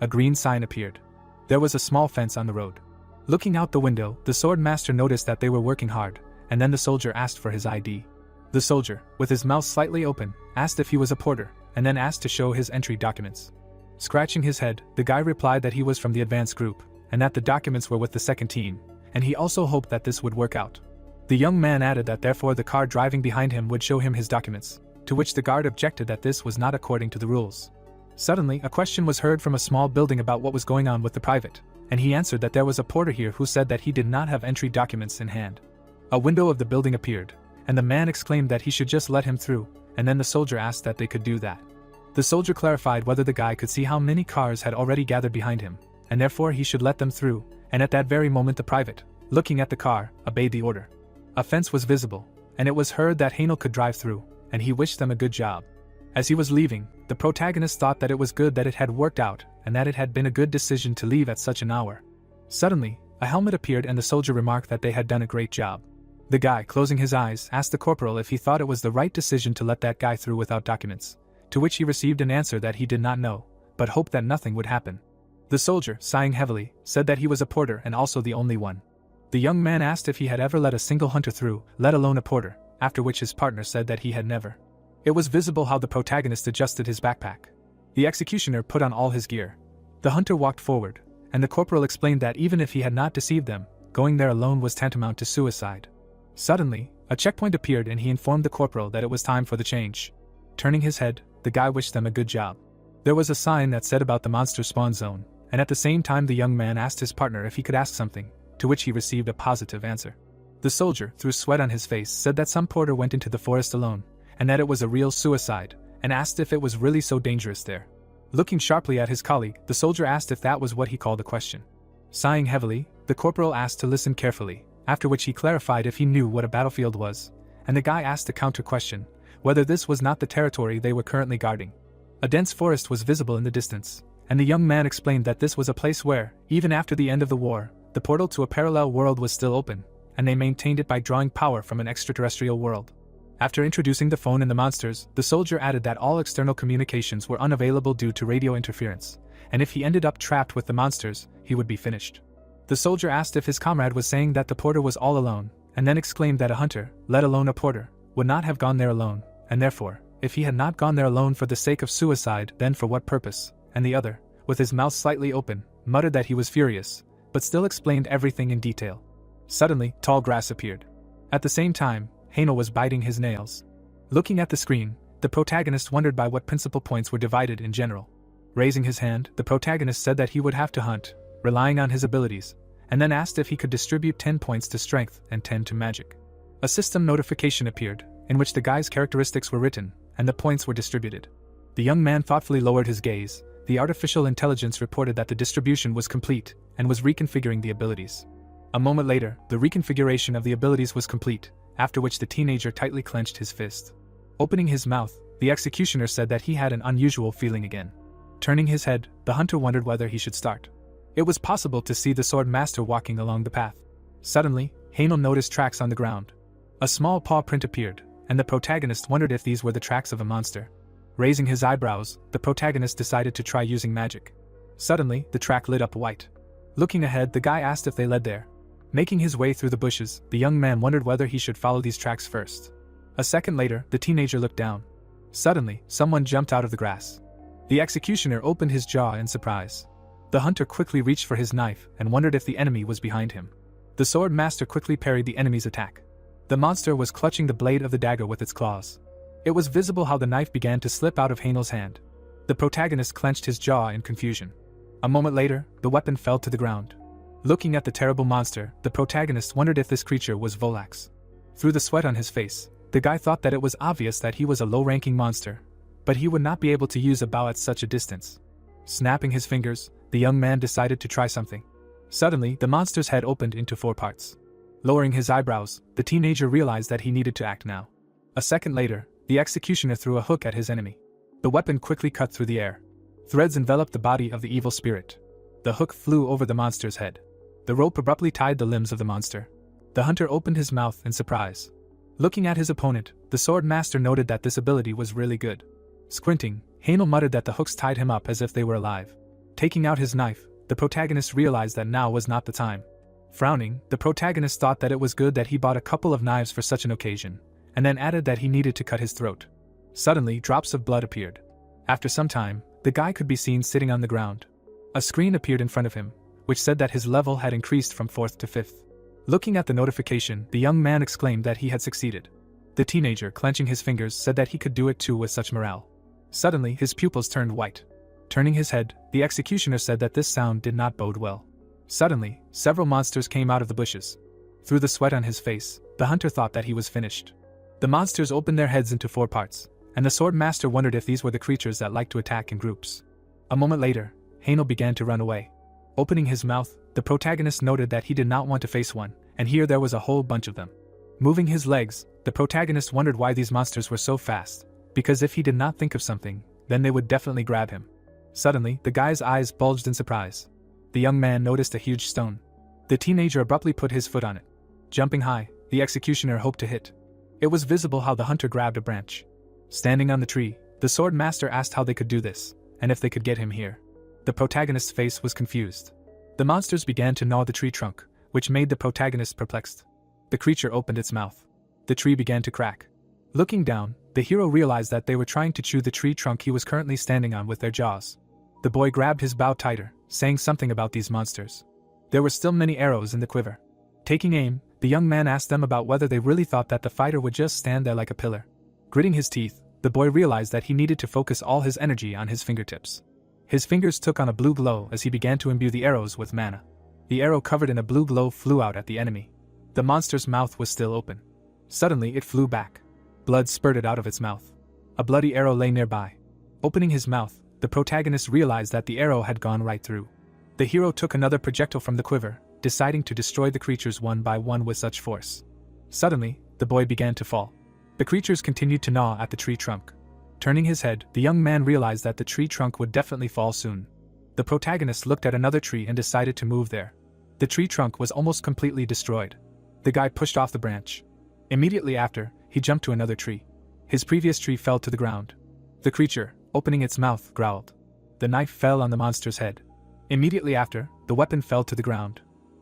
A green sign appeared. There was a small fence on the road. Looking out the window, the sword master noticed that they were working hard, and then the soldier asked for his ID. The soldier, with his mouth slightly open, asked if he was a porter, and then asked to show his entry documents. Scratching his head, the guy replied that he was from the advanced group, and that the documents were with the second team, and he also hoped that this would work out. The young man added that therefore the car driving behind him would show him his documents, to which the guard objected that this was not according to the rules. Suddenly, a question was heard from a small building about what was going on with the private, and he answered that there was a porter here who said that he did not have entry documents in hand. A window of the building appeared, and the man exclaimed that he should just let him through, and then the soldier asked that they could do that. The soldier clarified whether the guy could see how many cars had already gathered behind him, and therefore he should let them through, and at that very moment the private, looking at the car, obeyed the order. A fence was visible, and it was heard that Yahello could drive through, and he wished them a good job. As he was leaving, the protagonist thought that it was good that it had worked out, and that it had been a good decision to leave at such an hour. Suddenly, a helmet appeared and the soldier remarked that they had done a great job. The guy, closing his eyes, asked the corporal if he thought it was the right decision to let that guy through without documents, to which he received an answer that he did not know, but hoped that nothing would happen. The soldier, sighing heavily, said that he was a porter and also the only one. The young man asked if he had ever let a single hunter through, let alone a porter, after which his partner said that he had never. It was visible how the protagonist adjusted his backpack. The executioner put on all his gear. The hunter walked forward, and the corporal explained that even if he had not deceived them, going there alone was tantamount to suicide. Suddenly, a checkpoint appeared and he informed the corporal that it was time for the change. Turning his head, the guy wished them a good job. There was a sign that said about the monster spawn zone, and at the same time the young man asked his partner if he could ask something, to which he received a positive answer. The soldier, through sweat on his face, said that some porter went into the forest alone, and that it was a real suicide, and asked if it was really so dangerous there. Looking sharply at his colleague, the soldier asked if that was what he called a question. Sighing heavily, the corporal asked to listen carefully, after which he clarified if he knew what a battlefield was, and the guy asked a counter-question, whether this was not the territory they were currently guarding. A dense forest was visible in the distance, and the young man explained that this was a place where, even after the end of the war, the portal to a parallel world was still open, and they maintained it by drawing power from an extraterrestrial world. After introducing the phone and the monsters, the soldier added that all external communications were unavailable due to radio interference, and if he ended up trapped with the monsters, he would be finished. The soldier asked if his comrade was saying that the porter was all alone, and then exclaimed that a hunter, let alone a porter, would not have gone there alone, and therefore, if he had not gone there alone for the sake of suicide, then for what purpose? And the other, with his mouth slightly open, muttered that he was furious, but still explained everything in detail. Suddenly, tall grass appeared. At the same time, Yahello was biting his nails. Looking at the screen, the protagonist wondered by what principal points were divided in general. Raising his hand, the protagonist said that he would have to hunt, relying on his abilities, and then asked if he could distribute 10 points to strength and 10 to magic. A system notification appeared, in which the guy's characteristics were written, and the points were distributed. The young man thoughtfully lowered his gaze. The artificial intelligence reported that the distribution was complete, and was reconfiguring the abilities. A moment later, the reconfiguration of the abilities was complete, after which the teenager tightly clenched his fist. Opening his mouth, the executioner said that he had an unusual feeling again. Turning his head, the hunter wondered whether he should start. It was possible to see the sword master walking along the path. Suddenly, Yahello noticed tracks on the ground. A small paw print appeared, and the protagonist wondered if these were the tracks of a monster. Raising his eyebrows, the protagonist decided to try using magic. Suddenly, the track lit up white. Looking ahead, the guy asked if they led there. Making his way through the bushes, the young man wondered whether he should follow these tracks first. A second later, the teenager looked down. Suddenly, someone jumped out of the grass. The executioner opened his jaw in surprise. The hunter quickly reached for his knife and wondered if the enemy was behind him. The sword master quickly parried the enemy's attack. The monster was clutching the blade of the dagger with its claws. It was visible how the knife began to slip out of Yahello's hand. The protagonist clenched his jaw in confusion. A moment later, the weapon fell to the ground. Looking at the terrible monster, the protagonist wondered if this creature was Volax. Through the sweat on his face, the guy thought that it was obvious that he was a low-ranking monster, but he would not be able to use a bow at such a distance. Snapping his fingers, the young man decided to try something. Suddenly, the monster's head opened into 4 parts. Lowering his eyebrows, the teenager realized that he needed to act now. A second later, the executioner threw a hook at his enemy. The weapon quickly cut through the air. Threads enveloped the body of the evil spirit. The hook flew over the monster's head. The rope abruptly tied the limbs of the monster. The hunter opened his mouth in surprise. Looking at his opponent, the sword master noted that this ability was really good. Squinting, Yahello muttered that the hooks tied him up as if they were alive. Taking out his knife, the protagonist realized that now was not the time. Frowning, the protagonist thought that it was good that he bought a couple of knives for such an occasion, and then added that he needed to cut his throat. Suddenly, drops of blood appeared. After some time, the guy could be seen sitting on the ground. A screen appeared in front of him, which said that his level had increased from 4th to 5th. Looking at the notification, the young man exclaimed that he had succeeded. The teenager, clenching his fingers, said that he could do it too with such morale. Suddenly, his pupils turned white. Turning his head, the executioner said that this sound did not bode well. Suddenly, several monsters came out of the bushes. Through the sweat on his face, the hunter thought that he was finished. The monsters opened their heads into 4 parts, and the sword master wondered if these were the creatures that liked to attack in groups. A moment later, Yahello began to run away. Opening his mouth, the protagonist noted that he did not want to face one, and here there was a whole bunch of them. Moving his legs, the protagonist wondered why these monsters were so fast, because if he did not think of something, then they would definitely grab him. Suddenly, the guy's eyes bulged in surprise. The young man noticed a huge stone. The teenager abruptly put his foot on it. Jumping high, the executioner hoped to hit. It was visible how the hunter grabbed a branch. Standing on the tree, the sword master asked how they could do this, and if they could get him here. The protagonist's face was confused. The monsters began to gnaw the tree trunk, which made the protagonist perplexed. The creature opened its mouth. The tree began to crack. Looking down, the hero realized that they were trying to chew the tree trunk he was currently standing on with their jaws. The boy grabbed his bow tighter, saying something about these monsters. There were still many arrows in the quiver. Taking aim, the young man asked them about whether they really thought that the fighter would just stand there like a pillar. Gritting his teeth, the boy realized that he needed to focus all his energy on his fingertips. His fingers took on a blue glow as he began to imbue the arrows with mana. The arrow covered in a blue glow flew out at the enemy. The monster's mouth was still open. Suddenly it flew back. Blood spurted out of its mouth. A bloody arrow lay nearby. Opening his mouth, the protagonist realized that the arrow had gone right through. The hero took another projectile from the quiver, deciding to destroy the creatures one by one with such force. Suddenly, the boy began to fall. The creatures continued to gnaw at the tree trunk. Turning his head, the young man realized that the tree trunk would definitely fall soon. The protagonist looked at another tree and decided to move there. The tree trunk was almost completely destroyed. The guy pushed off the branch. Immediately after, he jumped to another tree. His previous tree fell to the ground. The creature, opening its mouth, growled. The knife fell on the monster's head. Immediately after, the weapon fell to the ground.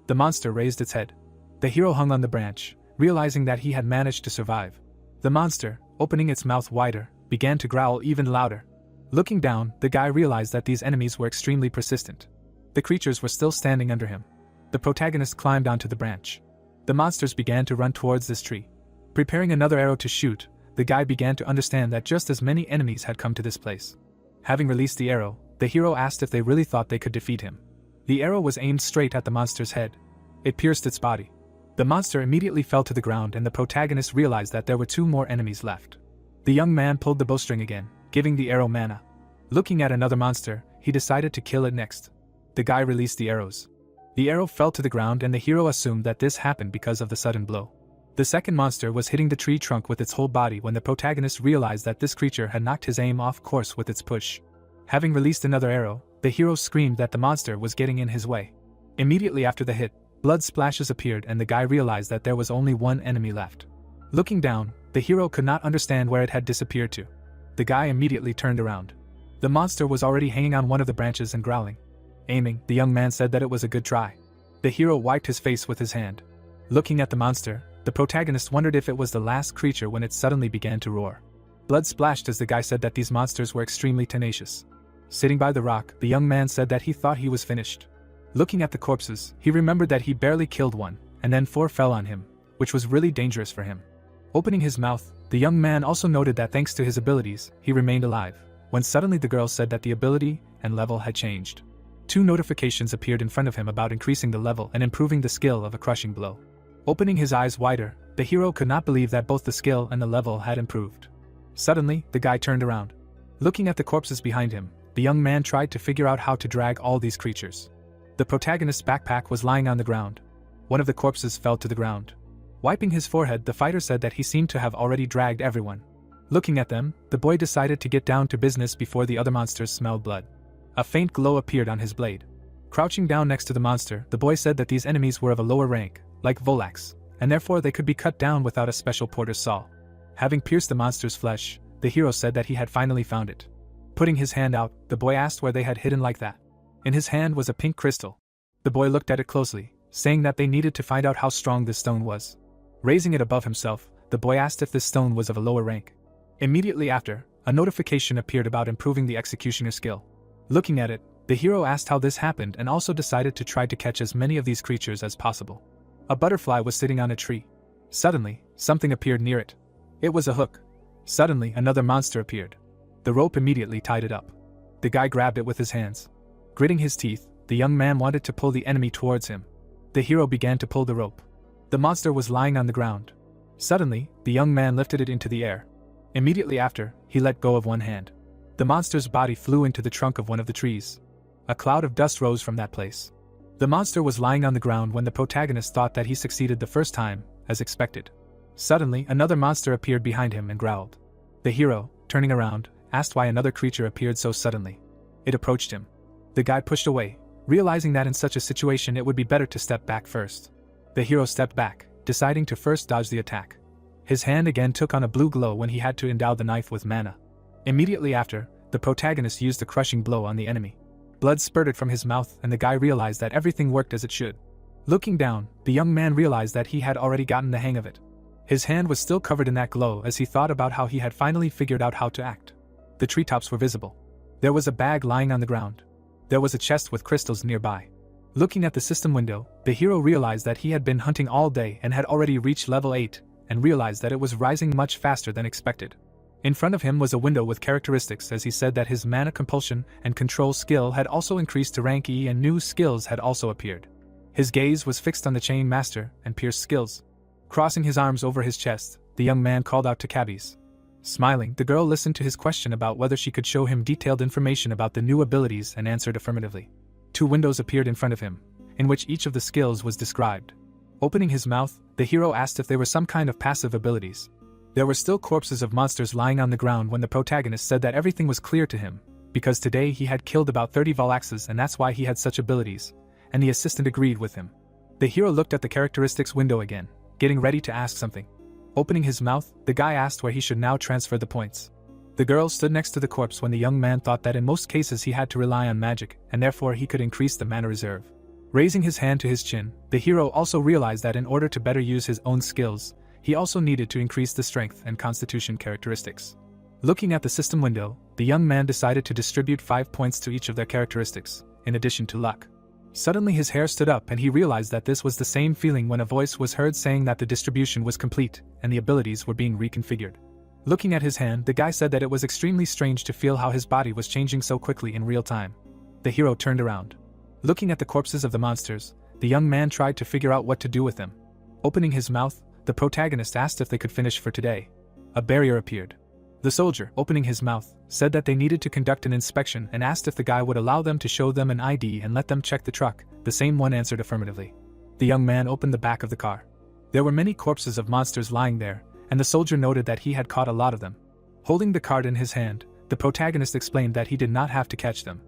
The monster raised its head. The hero hung on the branch, realizing that he had managed to survive. The monster, opening its mouth wider, began to growl even louder. Looking down, the guy realized that these enemies were extremely persistent. The creatures were still standing under him. The protagonist climbed onto the branch. The monsters began to run towards this tree. Preparing another arrow to shoot, the guy began to understand that just as many enemies had come to this place. Having released the arrow, the hero asked if they really thought they could defeat him. The arrow was aimed straight at the monster's head. It pierced its body. The monster immediately fell to the ground and the protagonist realized that there were 2 more enemies left. The young man pulled the bowstring again, giving the arrow mana. Looking at another monster, he decided to kill it next. The guy released the arrows. The arrow fell to the ground and the hero assumed that this happened because of the sudden blow. The second monster was hitting the tree trunk with its whole body when the protagonist realized that this creature had knocked his aim off course with its push. Having released another arrow, the hero screamed that the monster was getting in his way. Immediately after the hit, blood splashes appeared and the guy realized that there was only one enemy left. Looking down, the hero could not understand where it had disappeared to. The guy immediately turned around. The monster was already hanging on one of the branches and growling. Aiming, the young man said that it was a good try. The hero wiped his face with his hand. Looking at the monster, the protagonist wondered if it was the last creature when it suddenly began to roar. Blood splashed as the guy said that these monsters were extremely tenacious. Sitting by the rock, the young man said that he thought he was finished. Looking at the corpses, he remembered that he barely killed one, and then 4 fell on him, which was really dangerous for him. Opening his mouth, the young man also noted that thanks to his abilities, he remained alive, when suddenly the girl said that the ability and level had changed. 2 notifications appeared in front of him about increasing the level and improving the skill of a crushing blow. Opening his eyes wider, the hero could not believe that both the skill and the level had improved. Suddenly, the guy turned around. Looking at the corpses behind him, the young man tried to figure out how to drag all these creatures. The protagonist's backpack was lying on the ground. One of the corpses fell to the ground. Wiping his forehead, the fighter said that he seemed to have already dragged everyone. Looking at them, the boy decided to get down to business before the other monsters smelled blood. A faint glow appeared on his blade. Crouching down next to the monster, the boy said that these enemies were of a lower rank, like Volax, and therefore they could be cut down without a special porter's saw. Having pierced the monster's flesh, the hero said that he had finally found it. Putting his hand out, the boy asked where they had hidden like that. In his hand was a pink crystal. The boy looked at it closely, saying that they needed to find out how strong this stone was. Raising it above himself, the boy asked if this stone was of a lower rank. Immediately after, a notification appeared about improving the executioner skill. Looking at it, the hero asked how this happened and also decided to try to catch as many of these creatures as possible. A butterfly was sitting on a tree. Suddenly, something appeared near it. It was a hook. Suddenly, another monster appeared. The rope immediately tied it up. The guy grabbed it with his hands. Gritting his teeth, the young man wanted to pull the enemy towards him. The hero began to pull the rope. The monster was lying on the ground. Suddenly, the young man lifted it into the air. Immediately after, he let go of one hand. The monster's body flew into the trunk of one of the trees. A cloud of dust rose from that place. The monster was lying on the ground when the protagonist thought that he succeeded the first time, as expected. Suddenly, another monster appeared behind him and growled. The hero, turning around, asked why another creature appeared so suddenly. It approached him. The guy pushed away, realizing that in such a situation it would be better to step back first. The hero stepped back, deciding to first dodge the attack. His hand again took on a blue glow when he had to endow the knife with mana. Immediately after, the protagonist used a crushing blow on the enemy. Blood spurted from his mouth and the guy realized that everything worked as it should. Looking down, the young man realized that he had already gotten the hang of it. His hand was still covered in that glow as he thought about how he had finally figured out how to act. The treetops were visible. There was a bag lying on the ground. There was a chest with crystals nearby. Looking at the system window, the hero realized that he had been hunting all day and had already reached level 8, and realized that it was rising much faster than expected. In front of him was a window with characteristics as he said that his mana compulsion and control skill had also increased to rank E and new skills had also appeared. His gaze was fixed on the chain master and pierced skills. Crossing his arms over his chest, the young man called out to cabbies. Smiling, the girl listened to his question about whether she could show him detailed information about the new abilities and answered affirmatively. 2 windows appeared in front of him, in which each of the skills was described. Opening his mouth, the hero asked if they were some kind of passive abilities. There were still corpses of monsters lying on the ground when the protagonist said that everything was clear to him, because today he had killed about 30 Volaxes and that's why he had such abilities, and the assistant agreed with him. The hero looked at the characteristics window again, getting ready to ask something. Opening his mouth, the guy asked where he should now transfer the points. The girl stood next to the corpse when the young man thought that in most cases he had to rely on magic, and therefore he could increase the mana reserve. Raising his hand to his chin, the hero also realized that in order to better use his own skills, he also needed to increase the strength and constitution characteristics. Looking at the system window, the young man decided to distribute 5 points to each of their characteristics, in addition to luck. Suddenly his hair stood up and he realized that this was the same feeling when a voice was heard saying that the distribution was complete and the abilities were being reconfigured. Looking at his hand, the guy said that it was extremely strange to feel how his body was changing so quickly in real time. The hero turned around. Looking at the corpses of the monsters, the young man tried to figure out what to do with them. Opening his mouth, the protagonist asked if they could finish for today. A barrier appeared. The soldier, opening his mouth, said that they needed to conduct an inspection and asked if the guy would allow them to show them an ID and let them check the truck, The same one answered affirmatively. The young man opened the back of the car. There were many corpses of monsters lying there, and the soldier noted that he had caught a lot of them. Holding the card in his hand, the protagonist explained that he did not have to catch them.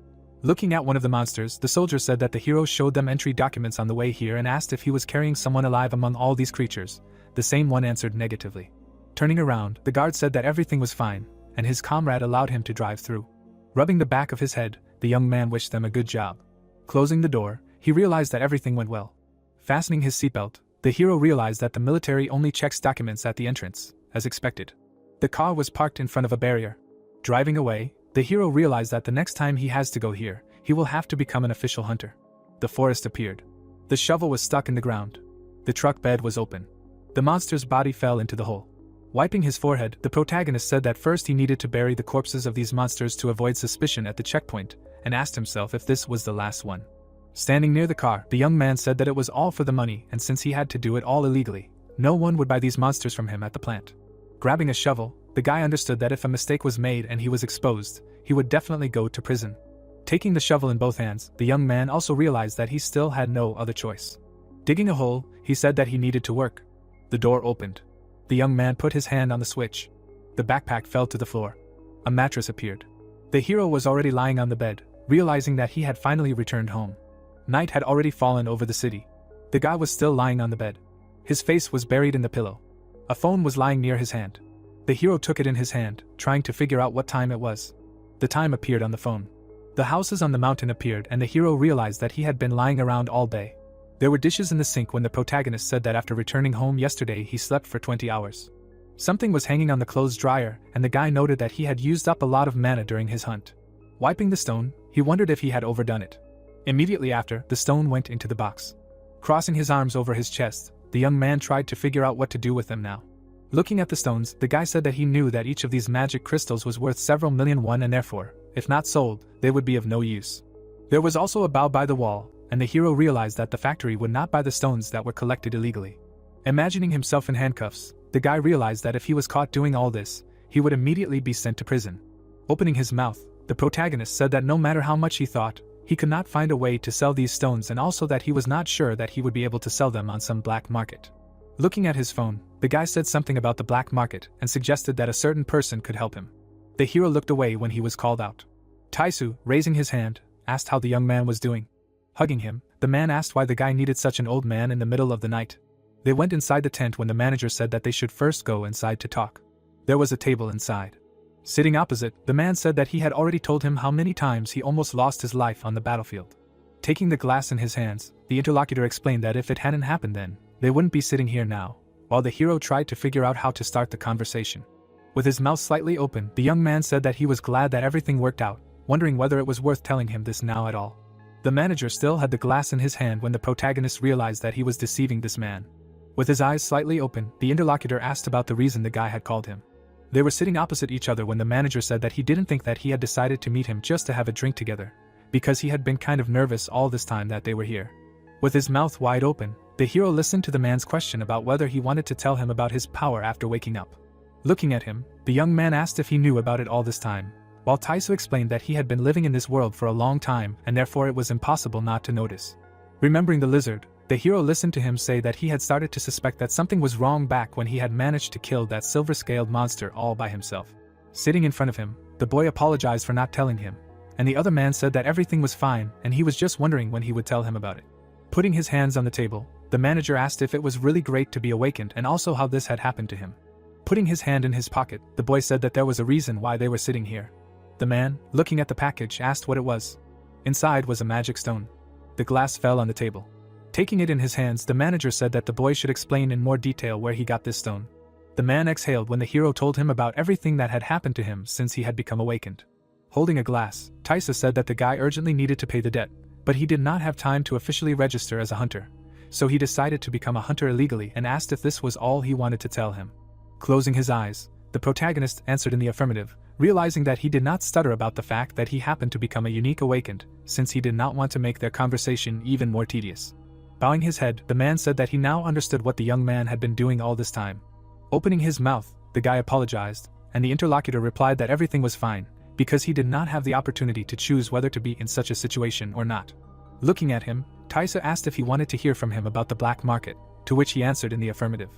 Looking at one of the monsters, the soldier said that the hero showed them entry documents on the way here and asked if he was carrying someone alive among all these creatures. The same one answered negatively. Turning around, the guard said that everything was fine, and his comrade allowed him to drive through. Rubbing the back of his head, the young man wished them a good job. Closing the door, he realized that everything went well. Fastening his seatbelt, the hero realized that the military only checks documents at the entrance, as expected. The car was parked in front of a barrier. Driving away, the hero realized that the next time he has to go here, he will have to become an official hunter. The forest appeared. The shovel was stuck in the ground. The truck bed was open. The monster's body fell into the hole. Wiping his forehead, the protagonist said that first he needed to bury the corpses of these monsters to avoid suspicion at the checkpoint, and asked himself if this was the last one. Standing near the car, the young man said that it was all for the money, and since he had to do it all illegally, no one would buy these monsters from him at the plant. Grabbing a shovel, the guy understood that if a mistake was made and he was exposed, he would definitely go to prison. Taking the shovel in both hands, the young man also realized that he still had no other choice. Digging a hole, he said that he needed to work. The door opened. The young man put his hand on the switch. The backpack fell to the floor. A mattress appeared. The hero was already lying on the bed, realizing that he had finally returned home. Night had already fallen over the city. The guy was still lying on the bed. His face was buried in the pillow. A phone was lying near his hand. The hero took it in his hand, trying to figure out what time it was. The time appeared on the phone. The houses on the mountain appeared and the hero realized that he had been lying around all day. There were dishes in the sink when the protagonist said that after returning home yesterday he slept for 20 hours. Something was hanging on the clothes dryer and the guy noted that he had used up a lot of mana during his hunt. Wiping the stone, he wondered if he had overdone it. Immediately after, the stone went into the box. Crossing his arms over his chest, the young man tried to figure out what to do with them now. Looking at the stones, the guy said that he knew that each of these magic crystals was worth several million won and therefore, if not sold, they would be of no use. There was also a bow by the wall, and the hero realized that the factory would not buy the stones that were collected illegally. Imagining himself in handcuffs, the guy realized that if he was caught doing all this, he would immediately be sent to prison. Opening his mouth, the protagonist said that no matter how much he thought, he could not find a way to sell these stones and also that he was not sure that he would be able to sell them on some black market. Looking at his phone, the guy said something about the black market and suggested that a certain person could help him. The hero looked away when he was called out. Taisu, raising his hand, asked how the young man was doing. Hugging him, the man asked why the guy needed such an old man in the middle of the night. They went inside the tent when the manager said that they should first go inside to talk. There was a table inside. Sitting opposite, the man said that he had already told him how many times he almost lost his life on the battlefield. Taking the glass in his hands, the interlocutor explained that if it hadn't happened then, they wouldn't be sitting here now, while the hero tried to figure out how to start the conversation. With his mouth slightly open, the young man said that he was glad that everything worked out, wondering whether it was worth telling him this now at all. The manager still had the glass in his hand when the protagonist realized that he was deceiving this man. With his eyes slightly open, the interlocutor asked about the reason the guy had called him. They were sitting opposite each other when the manager said that he didn't think that he had decided to meet him just to have a drink together, because he had been kind of nervous all this time that they were here. With his mouth wide open, the hero listened to the man's question about whether he wanted to tell him about his power after waking up. Looking at him, the young man asked if he knew about it all this time, while Taisu explained that he had been living in this world for a long time and therefore it was impossible not to notice. Remembering the lizard, the hero listened to him say that he had started to suspect that something was wrong back when he had managed to kill that silver-scaled monster all by himself. Sitting in front of him, the boy apologized for not telling him, and the other man said that everything was fine and he was just wondering when he would tell him about it. Putting his hands on the table, the manager asked if it was really great to be awakened and also how this had happened to him. Putting his hand in his pocket, the boy said that there was a reason why they were sitting here. The man, looking at the package, asked what it was. Inside was a magic stone. The glass fell on the table. Taking it in his hands, the manager said that the boy should explain in more detail where he got this stone. The man exhaled when the hero told him about everything that had happened to him since he had become awakened. Holding a glass, Taisa said that the guy urgently needed to pay the debt, but he did not have time to officially register as a hunter, so he decided to become a hunter illegally and asked if this was all he wanted to tell him. Closing his eyes, the protagonist answered in the affirmative, realizing that he did not stutter about the fact that he happened to become a unique awakened, since he did not want to make their conversation even more tedious. Bowing his head, the man said that he now understood what the young man had been doing all this time. Opening his mouth, the guy apologized, and the interlocutor replied that everything was fine, because he did not have the opportunity to choose whether to be in such a situation or not. Looking at him, Taisa asked if he wanted to hear from him about the black market, to which he answered in the affirmative.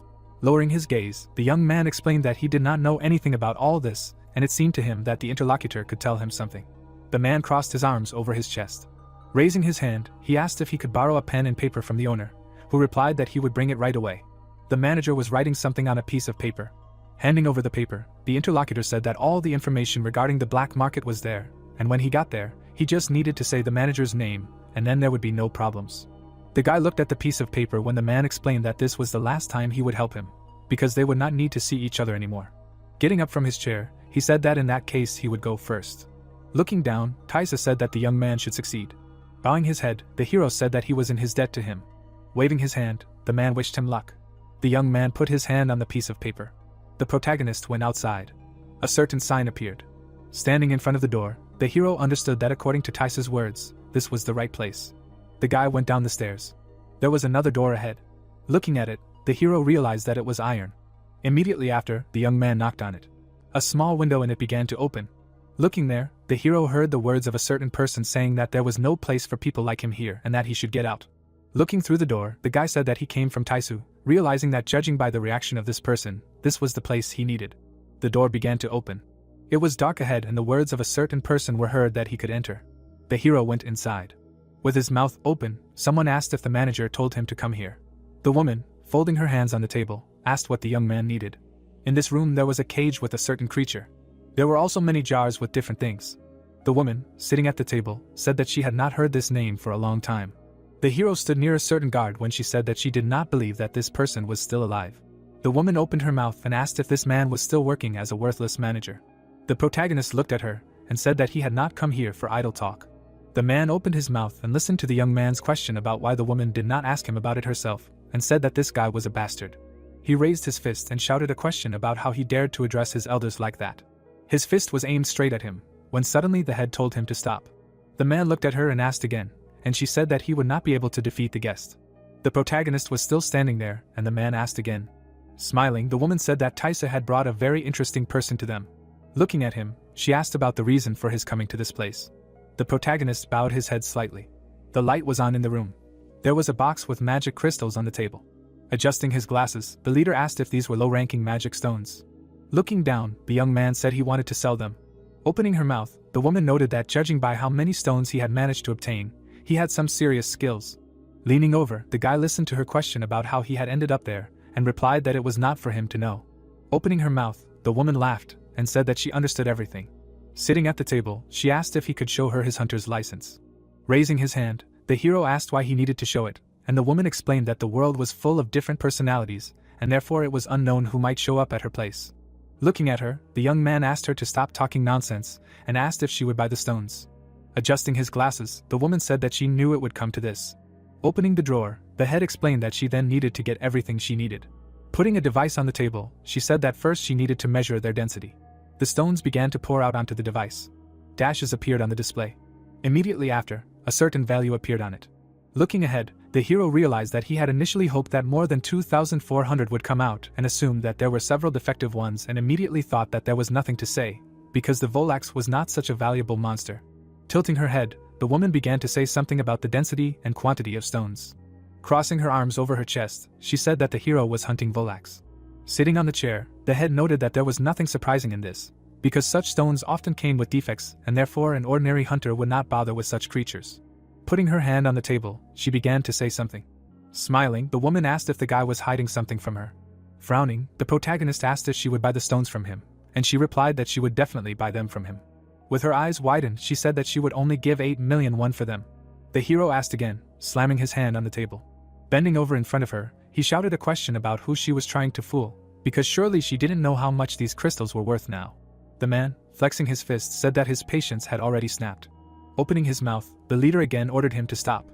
Lowering his gaze, the young man explained that he did not know anything about all this, and it seemed to him that the interlocutor could tell him something. The man crossed his arms over his chest. Raising his hand, he asked if he could borrow a pen and paper from the owner, who replied that he would bring it right away. The manager was writing something on a piece of paper. Handing over the paper, the interlocutor said that all the information regarding the black market was there, and when he got there, he just needed to say the manager's name, and then there would be no problems. The guy looked at the piece of paper when the man explained that this was the last time he would help him, because they would not need to see each other anymore. Getting up from his chair, he said that in that case he would go first. Looking down, Taisa said that the young man should succeed. Bowing his head, the hero said that he was in his debt to him. Waving his hand, the man wished him luck. The young man put his hand on the piece of paper. The protagonist went outside. A certain sign appeared. Standing in front of the door, the hero understood that according to Taisa's words, this was the right place. The guy went down the stairs. There was another door ahead. Looking at it, the hero realized that it was iron. Immediately after, the young man knocked on it. A small window in it began to open. Looking there, the hero heard the words of a certain person saying that there was no place for people like him here and that he should get out. Looking through the door, the guy said that he came from Taisu, realizing that judging by the reaction of this person, this was the place he needed. The door began to open. It was dark ahead and the words of a certain person were heard that he could enter. The hero went inside. With his mouth open, someone asked if the manager told him to come here. The woman, folding her hands on the table, asked what the young man needed. In this room there was a cage with a certain creature. There were also many jars with different things. The woman, sitting at the table, said that she had not heard this name for a long time. The hero stood near a certain guard when she said that she did not believe that this person was still alive. The woman opened her mouth and asked if this man was still working as a worthless manager. The protagonist looked at her and said that he had not come here for idle talk. The man opened his mouth and listened to the young man's question about why the woman did not ask him about it herself, and said that this guy was a bastard. He raised his fist and shouted a question about how he dared to address his elders like that. His fist was aimed straight at him, when suddenly the head told him to stop. The man looked at her and asked again, and she said that he would not be able to defeat the guest. The protagonist was still standing there, and the man asked again. Smiling, the woman said that Taisa had brought a very interesting person to them. Looking at him, she asked about the reason for his coming to this place. The protagonist bowed his head slightly. The light was on in the room. There was a box with magic crystals on the table. Adjusting his glasses, the leader asked if these were low-ranking magic stones. Looking down, the young man said he wanted to sell them. Opening her mouth, the woman noted that judging by how many stones he had managed to obtain, he had some serious skills. Leaning over, the guy listened to her question about how he had ended up there, and replied that it was not for him to know. Opening her mouth, the woman laughed, and said that she understood everything. Sitting at the table, she asked if he could show her his hunter's license. Raising his hand, the hero asked why he needed to show it, and the woman explained that the world was full of different personalities, and therefore it was unknown who might show up at her place. Looking at her, the young man asked her to stop talking nonsense, and asked if she would buy the stones. Adjusting his glasses, the woman said that she knew it would come to this. Opening the drawer, the head explained that she then needed to get everything she needed. Putting a device on the table, she said that first she needed to measure their density. The stones began to pour out onto the device. Dashes appeared on the display. Immediately after, a certain value appeared on it. Looking ahead, the hero realized that he had initially hoped that more than 2,400 would come out and assumed that there were several defective ones and immediately thought that there was nothing to say, because the Volax was not such a valuable monster. Tilting her head, the woman began to say something about the density and quantity of stones. Crossing her arms over her chest, she said that the hero was hunting Volax. Sitting on the chair, the head noted that there was nothing surprising in this, because such stones often came with defects and therefore an ordinary hunter would not bother with such creatures. Putting her hand on the table, she began to say something. Smiling, the woman asked if the guy was hiding something from her. Frowning, the protagonist asked if she would buy the stones from him, and she replied that she would definitely buy them from him. With her eyes widened, she said that she would only give 8 million won for them. The hero asked again, slamming his hand on the table. Bending over in front of her, he shouted a question about who she was trying to fool, because surely she didn't know how much these crystals were worth now. The man, flexing his fist, said that his patience had already snapped. Opening his mouth, the leader again ordered him to stop.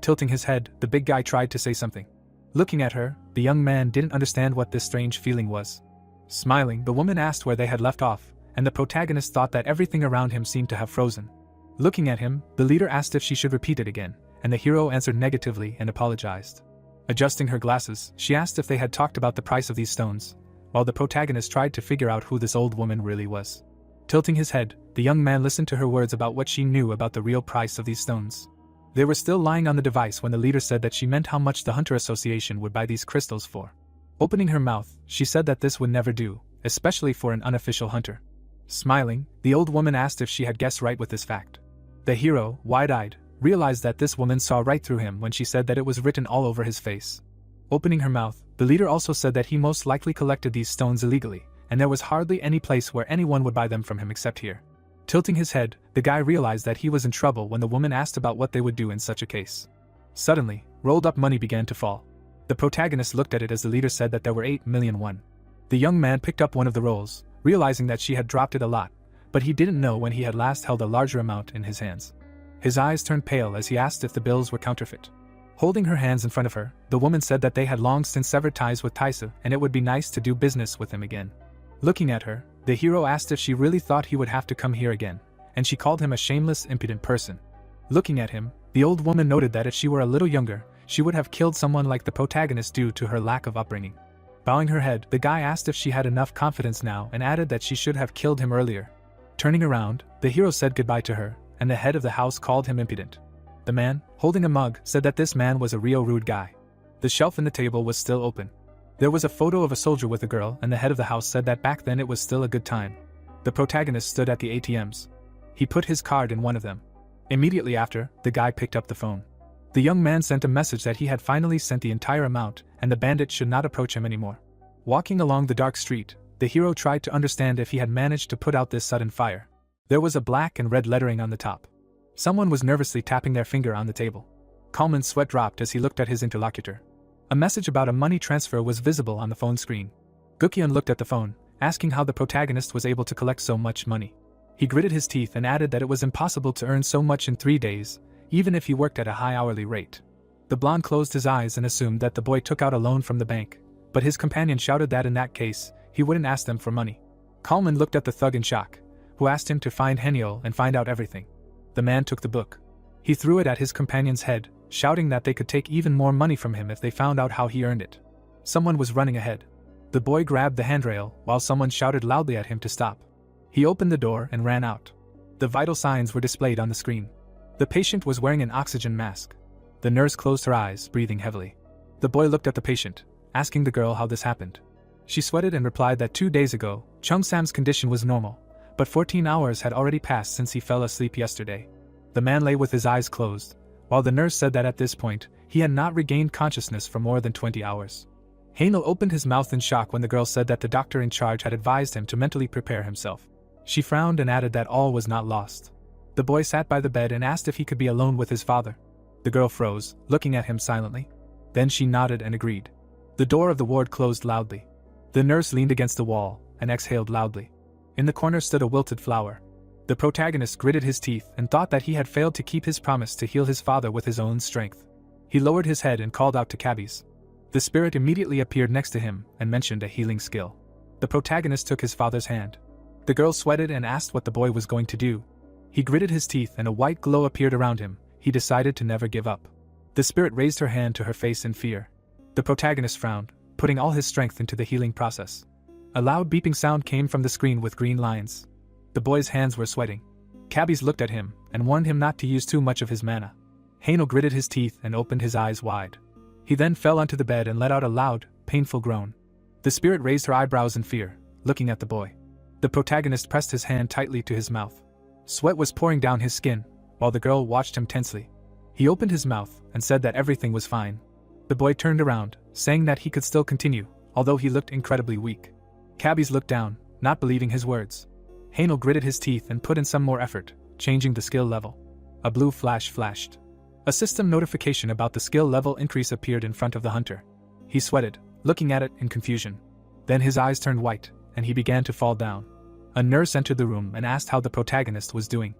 Tilting his head, the big guy tried to say something. Looking at her, the young man didn't understand what this strange feeling was. Smiling, the woman asked where they had left off, and the protagonist thought that everything around him seemed to have frozen. Looking at him, the leader asked if she should repeat it again, and the hero answered negatively and apologized. Adjusting her glasses, she asked if they had talked about the price of these stones, while the protagonist tried to figure out who this old woman really was. Tilting his head, the young man listened to her words about what she knew about the real price of these stones. They were still lying on the device when the leader said that she meant how much the Hunter Association would buy these crystals for. Opening her mouth, she said that this would never do, especially for an unofficial hunter. Smiling, the old woman asked if she had guessed right with this fact. The hero, wide-eyed, realized that this woman saw right through him when she said that it was written all over his face. Opening her mouth, the leader also said that he most likely collected these stones illegally, and there was hardly any place where anyone would buy them from him except here. Tilting his head, the guy realized that he was in trouble when the woman asked about what they would do in such a case. Suddenly, rolled-up money began to fall. The protagonist looked at it as the leader said that there were 8 million won. The young man picked up one of the rolls, realizing that she had dropped it a lot, but he didn't know when he had last held a larger amount in his hands. His eyes turned pale as he asked if the bills were counterfeit. Holding her hands in front of her, the woman said that they had long since severed ties with Taisa and it would be nice to do business with him again. Looking at her, the hero asked if she really thought he would have to come here again, and she called him a shameless, impudent person. Looking at him, the old woman noted that if she were a little younger, she would have killed someone like the protagonist due to her lack of upbringing. Bowing her head, the guy asked if she had enough confidence now and added that she should have killed him earlier. Turning around, the hero said goodbye to her, and the head of the house called him impudent. The man, holding a mug, said that this man was a real rude guy. The shelf in the table was still open. There was a photo of a soldier with a girl, and the head of the house said that back then it was still a good time. The protagonist stood at the ATMs. He put his card in one of them. Immediately after, the guy picked up the phone. The young man sent a message that he had finally sent the entire amount, and the bandit should not approach him anymore. Walking along the dark street, the hero tried to understand if he had managed to put out this sudden fire. There was a black and red lettering on the top. Someone was nervously tapping their finger on the table. Kalman's sweat dropped as he looked at his interlocutor. A message about a money transfer was visible on the phone screen. Gukyeon looked at the phone, asking how the protagonist was able to collect so much money. He gritted his teeth and added that it was impossible to earn so much in 3 days, even if he worked at a high hourly rate. The blonde closed his eyes and assumed that the boy took out a loan from the bank, but his companion shouted that in that case, he wouldn't ask them for money. Kalman looked at the thug in shock, who asked him to find Henyo and find out everything. The man took the book. He threw it at his companion's head, shouting that they could take even more money from him if they found out how he earned it. Someone was running ahead. The boy grabbed the handrail while someone shouted loudly at him to stop. He opened the door and ran out. The vital signs were displayed on the screen. The patient was wearing an oxygen mask. The nurse closed her eyes, breathing heavily. The boy looked at the patient, asking the girl how this happened. She sweated and replied that 2 days ago, Chung Sam's condition was normal, but 14 hours had already passed since he fell asleep yesterday. The man lay with his eyes closed, while the nurse said that at this point, he had not regained consciousness for more than 20 hours. Yahello opened his mouth in shock when the girl said that the doctor in charge had advised him to mentally prepare himself. She frowned and added that all was not lost. The boy sat by the bed and asked if he could be alone with his father. The girl froze, looking at him silently. Then she nodded and agreed. The door of the ward closed loudly. The nurse leaned against the wall and exhaled loudly. In the corner stood a wilted flower. The protagonist gritted his teeth and thought that he had failed to keep his promise to heal his father with his own strength. He lowered his head and called out to cabbies. The spirit immediately appeared next to him and mentioned a healing skill. The protagonist took his father's hand. The girl sweated and asked what the boy was going to do. He gritted his teeth and a white glow appeared around him. He decided to never give up. The spirit raised her hand to her face in fear. The protagonist frowned, putting all his strength into the healing process. A loud beeping sound came from the screen with green lines. The boy's hands were sweating. Cabbies looked at him and warned him not to use too much of his mana. Yahello gritted his teeth and opened his eyes wide. He then fell onto the bed and let out a loud, painful groan. The spirit raised her eyebrows in fear, looking at the boy. The protagonist pressed his hand tightly to his mouth. Sweat was pouring down his skin, while the girl watched him tensely. He opened his mouth and said that everything was fine. The boy turned around, saying that he could still continue, although he looked incredibly weak. Cabbies looked down, not believing his words. Yahello gritted his teeth and put in some more effort, changing the skill level. A blue flash flashed. A system notification about the skill level increase appeared in front of the hunter. He sweated, looking at it in confusion. Then his eyes turned white, and he began to fall down. A nurse entered the room and asked how the protagonist was doing.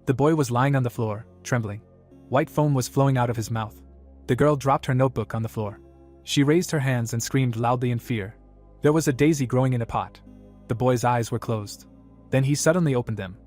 The boy was lying on the floor, trembling. White foam was flowing out of his mouth. The girl dropped her notebook on the floor. She raised her hands and screamed loudly in fear. There was a daisy growing in a pot. The boy's eyes were closed. Then he suddenly opened them.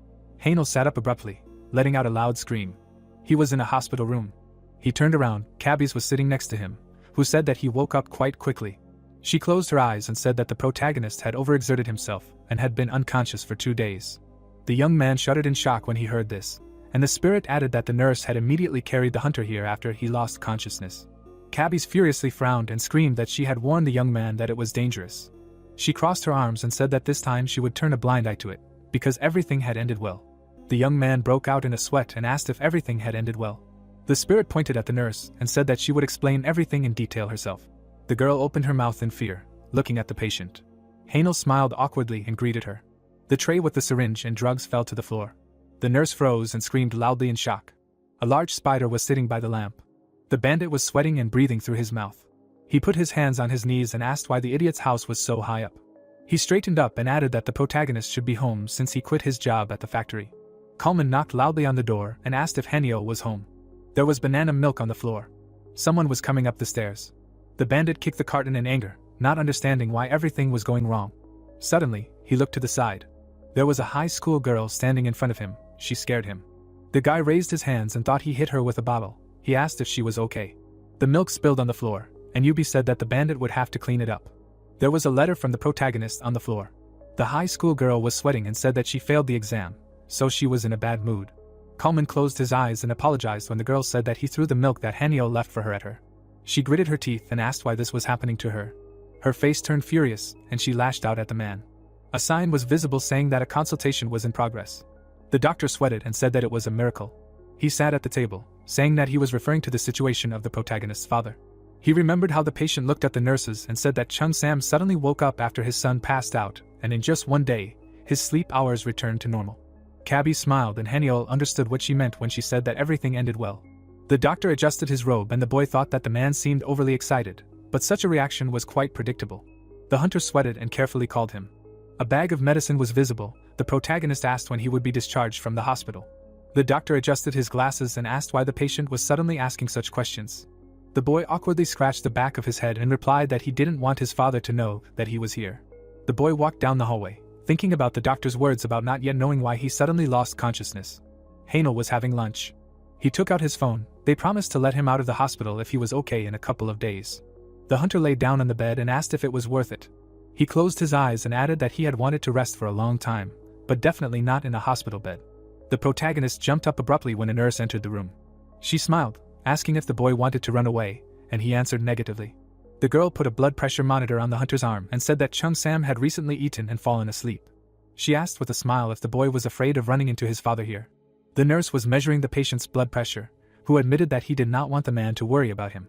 Yahello sat up abruptly, letting out a loud scream. He was in a hospital room. He turned around. Cabbies was sitting next to him, who said that he woke up quite quickly. She closed her eyes and said that the protagonist had overexerted himself and had been unconscious for 2 days. The young man shuddered in shock when he heard this, and the spirit added that the nurse had immediately carried the hunter here after he lost consciousness. Cabbies furiously frowned and screamed that she had warned the young man that it was dangerous. She crossed her arms and said that this time she would turn a blind eye to it, because everything had ended well. The young man broke out in a sweat and asked if everything had ended well. The spirit pointed at the nurse and said that she would explain everything in detail herself. The girl opened her mouth in fear, looking at the patient. Yahello smiled awkwardly and greeted her. The tray with the syringe and drugs fell to the floor. The nurse froze and screamed loudly in shock. A large spider was sitting by the lamp. The bandit was sweating and breathing through his mouth. He put his hands on his knees and asked why the idiot's house was so high up. He straightened up and added that the protagonist should be home since he quit his job at the factory. Coleman knocked loudly on the door and asked if Yahello was home. There was banana milk on the floor. Someone was coming up the stairs. The bandit kicked the carton in anger, not understanding why everything was going wrong. Suddenly, he looked to the side. There was a high school girl standing in front of him. She scared him. The guy raised his hands and thought he hit her with a bottle. He asked if she was okay. The milk spilled on the floor, and Yubi said that the bandit would have to clean it up. There was a letter from the protagonist on the floor. The high school girl was sweating and said that she failed the exam, so she was in a bad mood. Coleman closed his eyes and apologized when the girl said that he threw the milk that Yahello left for her at her. She gritted her teeth and asked why this was happening to her. Her face turned furious, and she lashed out at the man. A sign was visible saying that a consultation was in progress. The doctor sweated and said that it was a miracle. He sat at the table, saying that he was referring to the situation of the protagonist's father. He remembered how the patient looked at the nurses and said that Chung Sam suddenly woke up after his son passed out, and in just one day, his sleep hours returned to normal. Cabby smiled and Yahello understood what she meant when she said that everything ended well. The doctor adjusted his robe and the boy thought that the man seemed overly excited, but such a reaction was quite predictable. The hunter sweated and carefully called him. A bag of medicine was visible. The protagonist asked when he would be discharged from the hospital. The doctor adjusted his glasses and asked why the patient was suddenly asking such questions. The boy awkwardly scratched the back of his head and replied that he didn't want his father to know that he was here. The boy walked down the hallway, thinking about the doctor's words about not yet knowing why he suddenly lost consciousness. Yahello was having lunch. He took out his phone. They promised to let him out of the hospital if he was okay in a couple of days. The hunter lay down on the bed and asked if it was worth it. He closed his eyes and added that he had wanted to rest for a long time, but definitely not in a hospital bed. The protagonist jumped up abruptly when a nurse entered the room. She smiled, asking if the boy wanted to run away, and he answered negatively. The girl put a blood pressure monitor on the hunter's arm and said that Chung Sam had recently eaten and fallen asleep. She asked with a smile if the boy was afraid of running into his father here. The nurse was measuring the patient's blood pressure, who admitted that he did not want the man to worry about him.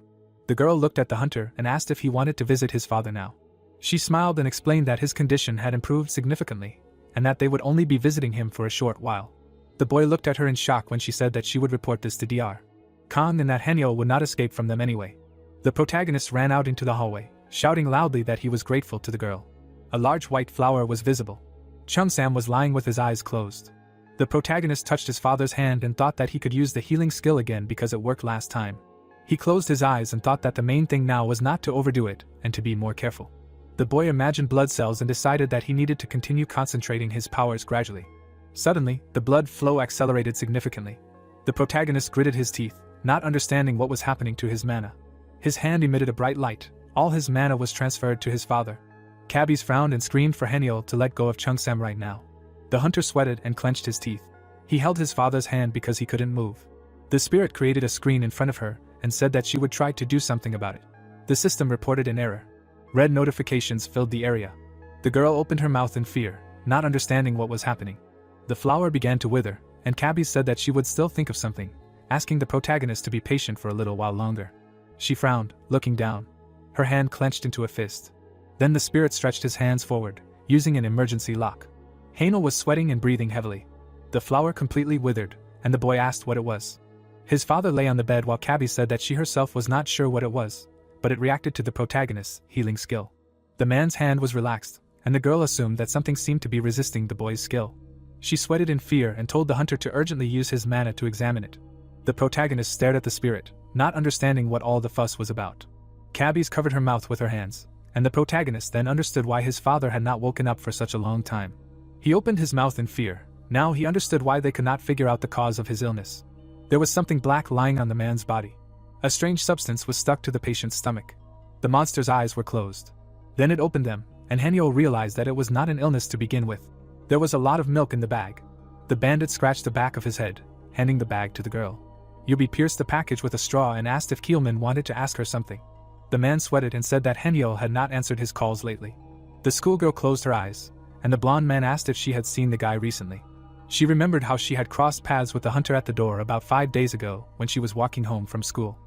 The girl looked at the hunter and asked if he wanted to visit his father now. She smiled and explained that his condition had improved significantly, and that they would only be visiting him for a short while. The boy looked at her in shock when she said that she would report this to Dr. Khan and that Yahello would not escape from them anyway. The protagonist ran out into the hallway, shouting loudly that he was grateful to the girl. A large white flower was visible. Chung Sam was lying with his eyes closed. The protagonist touched his father's hand and thought that he could use the healing skill again because it worked last time. He closed his eyes and thought that the main thing now was not to overdo it and to be more careful. The boy imagined blood cells and decided that he needed to continue concentrating his powers gradually. Suddenly, the blood flow accelerated significantly. The protagonist gritted his teeth, not understanding what was happening to his mana. His hand emitted a bright light. All his mana was transferred to his father. Cabbies frowned and screamed for Yahello to let go of Chung Sam right now. The hunter sweated and clenched his teeth. He held his father's hand because he couldn't move. The spirit created a screen in front of her and said that she would try to do something about it. The system reported an error. Red notifications filled the area. The girl opened her mouth in fear, not understanding what was happening. The flower began to wither, and Cabby said that she would still think of something, asking the protagonist to be patient for a little while longer. She frowned, looking down. Her hand clenched into a fist. Then the spirit stretched his hands forward, using an emergency lock. Yahello was sweating and breathing heavily. The flower completely withered, and the boy asked what it was. His father lay on the bed while Cabby said that she herself was not sure what it was, but it reacted to the protagonist's healing skill. The man's hand was relaxed, and the girl assumed that something seemed to be resisting the boy's skill. She sweated in fear and told the hunter to urgently use his mana to examine it. The protagonist stared at the spirit, not understanding what all the fuss was about. Cabbies covered her mouth with her hands, and the protagonist then understood why his father had not woken up for such a long time. He opened his mouth in fear. Now he understood why they could not figure out the cause of his illness. There was something black lying on the man's body. A strange substance was stuck to the patient's stomach. The monster's eyes were closed. Then it opened them, and Yahello realized that it was not an illness to begin with. There was a lot of milk in the bag. The bandit scratched the back of his head, handing the bag to the girl. Yubi pierced the package with a straw and asked if Keelman wanted to ask her something. The man sweated and said that Henyo had not answered his calls lately. The schoolgirl closed her eyes, and the blonde man asked if she had seen the guy recently. She remembered how she had crossed paths with the hunter at the door about 5 days ago when she was walking home from school.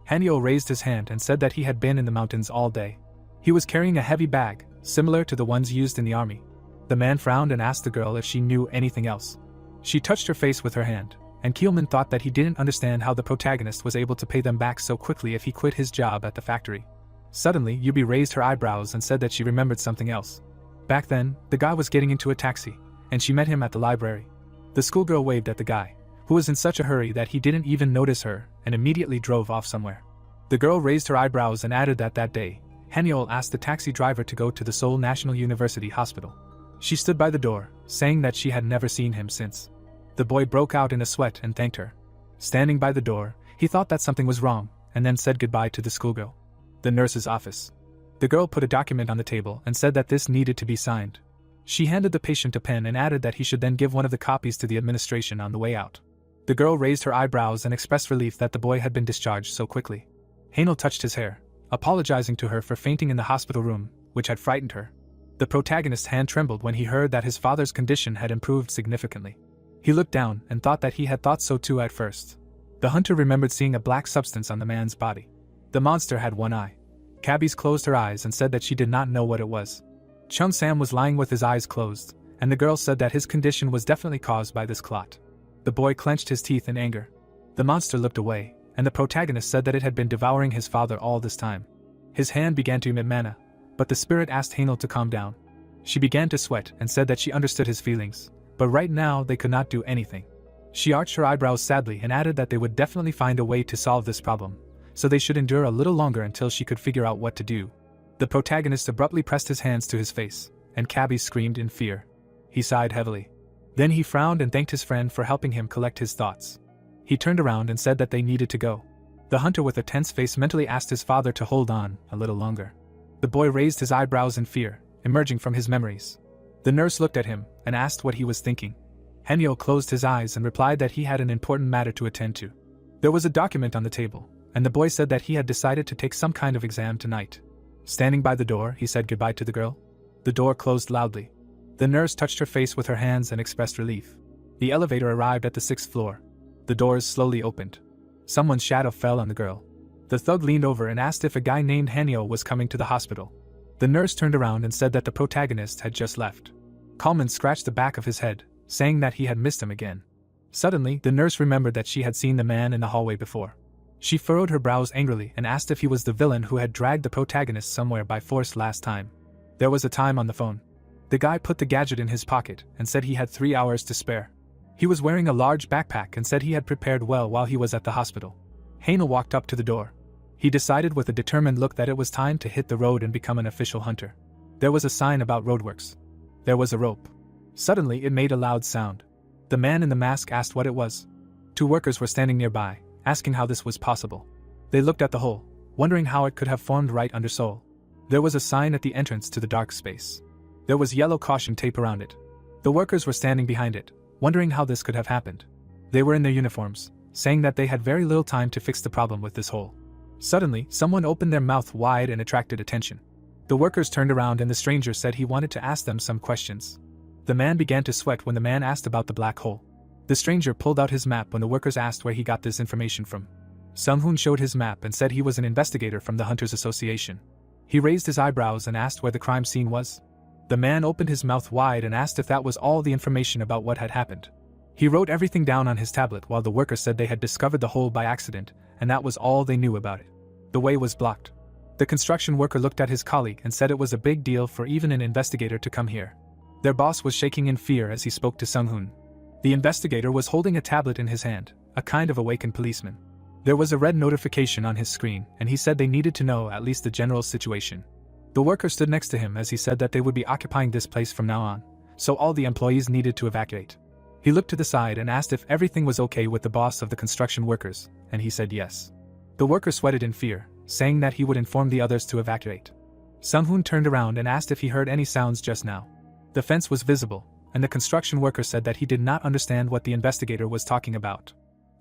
Henyo raised his hand and said that he had been in the mountains all day. He was carrying a heavy bag, similar to the ones used in the army. The man frowned and asked the girl if she knew anything else. She touched her face with her hand, and Keelman thought that he didn't understand how the protagonist was able to pay them back so quickly if he quit his job at the factory. Suddenly, Yubi raised her eyebrows and said that she remembered something else. Back then, the guy was getting into a taxi, and she met him at the library. The schoolgirl waved at the guy, who was in such a hurry that he didn't even notice her, and immediately drove off somewhere. The girl raised her eyebrows and added that day, Hanyol asked the taxi driver to go to the Seoul National University Hospital. She stood by the door, saying that she had never seen him since. The boy broke out in a sweat and thanked her. Standing by the door, he thought that something was wrong, and then said goodbye to the schoolgirl. The nurse's office. The girl put a document on the table and said that this needed to be signed. She handed the patient a pen and added that he should then give one of the copies to the administration on the way out. The girl raised her eyebrows and expressed relief that the boy had been discharged so quickly. Hanel touched his hair, apologizing to her for fainting in the hospital room, which had frightened her. The protagonist's hand trembled when he heard that his father's condition had improved significantly. He looked down and thought that he had thought so too at first. The hunter remembered seeing a black substance on the man's body. The monster had one eye. Cabbies closed her eyes and said that she did not know what it was. Chung Sam was lying with his eyes closed, and the girl said that his condition was definitely caused by this clot. The boy clenched his teeth in anger. The monster looked away, and the protagonist said that it had been devouring his father all this time. His hand began to emit mana, but the spirit asked Hanel to calm down. She began to sweat and said that she understood his feelings, but right now they could not do anything. She arched her eyebrows sadly and added that they would definitely find a way to solve this problem, so they should endure a little longer until she could figure out what to do. The protagonist abruptly pressed his hands to his face, and Cabby screamed in fear. He sighed heavily. Then he frowned and thanked his friend for helping him collect his thoughts. He turned around and said that they needed to go. The hunter with a tense face mentally asked his father to hold on a little longer. The boy raised his eyebrows in fear, emerging from his memories. The nurse looked at him and asked what he was thinking. Henyo closed his eyes and replied that he had an important matter to attend to. There was a document on the table, and the boy said that he had decided to take some kind of exam tonight. Standing by the door, he said goodbye to the girl. The door closed loudly. The nurse touched her face with her hands and expressed relief. The elevator arrived at the 6th floor. The doors slowly opened. Someone's shadow fell on the girl. The thug leaned over and asked if a guy named Hanyo was coming to the hospital. The nurse turned around and said that the protagonist had just left. Coleman scratched the back of his head, saying that he had missed him again. Suddenly, the nurse remembered that she had seen the man in the hallway before. She furrowed her brows angrily and asked if he was the villain who had dragged the protagonist somewhere by force last time. There was a time on the phone. The guy put the gadget in his pocket and said he had 3 hours to spare. He was wearing a large backpack and said he had prepared well while he was at the hospital. Hanel walked up to the door. He decided with a determined look that it was time to hit the road and become an official hunter. There was a sign about roadworks. There was a rope. Suddenly, it made a loud sound. The man in the mask asked what it was. 2 workers were standing nearby, asking how this was possible. They looked at the hole, wondering how it could have formed right under Seoul. There was a sign at the entrance to the dark space. There was yellow caution tape around it. The workers were standing behind it, wondering how this could have happened. They were in their uniforms, saying that they had very little time to fix the problem with this hole. Suddenly, someone opened their mouth wide and attracted attention. The workers turned around and the stranger said he wanted to ask them some questions. The man began to sweat when the man asked about the black hole. The stranger pulled out his map when the workers asked where he got this information from. Sung-hoon showed his map and said he was an investigator from the Hunters Association. He raised his eyebrows and asked where the crime scene was. The man opened his mouth wide and asked if that was all the information about what had happened. He wrote everything down on his tablet while the workers said they had discovered the hole by accident, and that was all they knew about it. The way was blocked. The construction worker looked at his colleague and said it was a big deal for even an investigator to come here. Their boss was shaking in fear as he spoke to Sung-hoon. The investigator was holding a tablet in his hand, a kind of awakened policeman. There was a red notification on his screen, and he said they needed to know at least the general situation. The worker stood next to him as he said that they would be occupying this place from now on, so all the employees needed to evacuate. He looked to the side and asked if everything was okay with the boss of the construction workers, and he said yes. The worker sweated in fear, saying that he would inform the others to evacuate. Sung-hoon turned around and asked if he heard any sounds just now. The fence was visible, and the construction worker said that he did not understand what the investigator was talking about.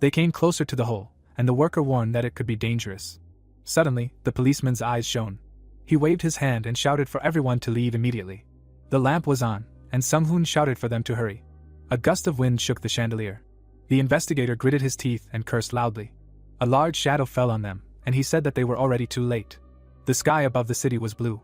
They came closer to the hole, and the worker warned that it could be dangerous. Suddenly, the policeman's eyes shone. He waved his hand and shouted for everyone to leave immediately. The lamp was on, and Sung-hoon shouted for them to hurry. A gust of wind shook the chandelier. The investigator gritted his teeth and cursed loudly. A large shadow fell on them, and he said that they were already too late. The sky above the city was blue.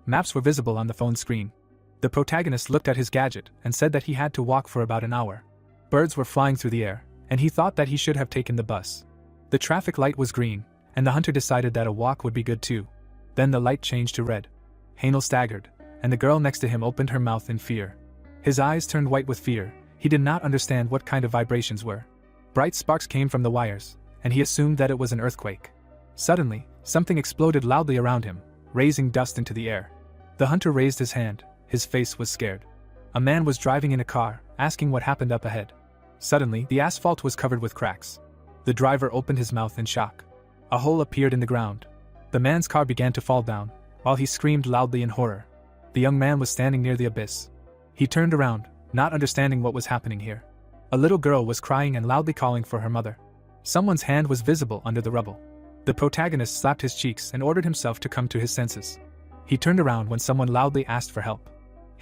Maps were visible on the phone screen. The protagonist looked at his gadget and said that he had to walk for about an hour. Birds were flying through the air, and he thought that he should have taken the bus. The traffic light was green, and the hunter decided that a walk would be good too. Then the light changed to red. Hanel staggered, and the girl next to him opened her mouth in fear. His eyes turned white with fear. He did not understand what kind of vibrations were. Bright sparks came from the wires, and he assumed that it was an earthquake. Suddenly, something exploded loudly around him, raising dust into the air. The hunter raised his hand. His face was scared. A man was driving in a car, asking what happened up ahead. Suddenly, the asphalt was covered with cracks. The driver opened his mouth in shock. A hole appeared in the ground. The man's car began to fall down, while he screamed loudly in horror. The young man was standing near the abyss. He turned around, not understanding what was happening here. A little girl was crying and loudly calling for her mother. Someone's hand was visible under the rubble. The protagonist slapped his cheeks and ordered himself to come to his senses. He turned around when someone loudly asked for help.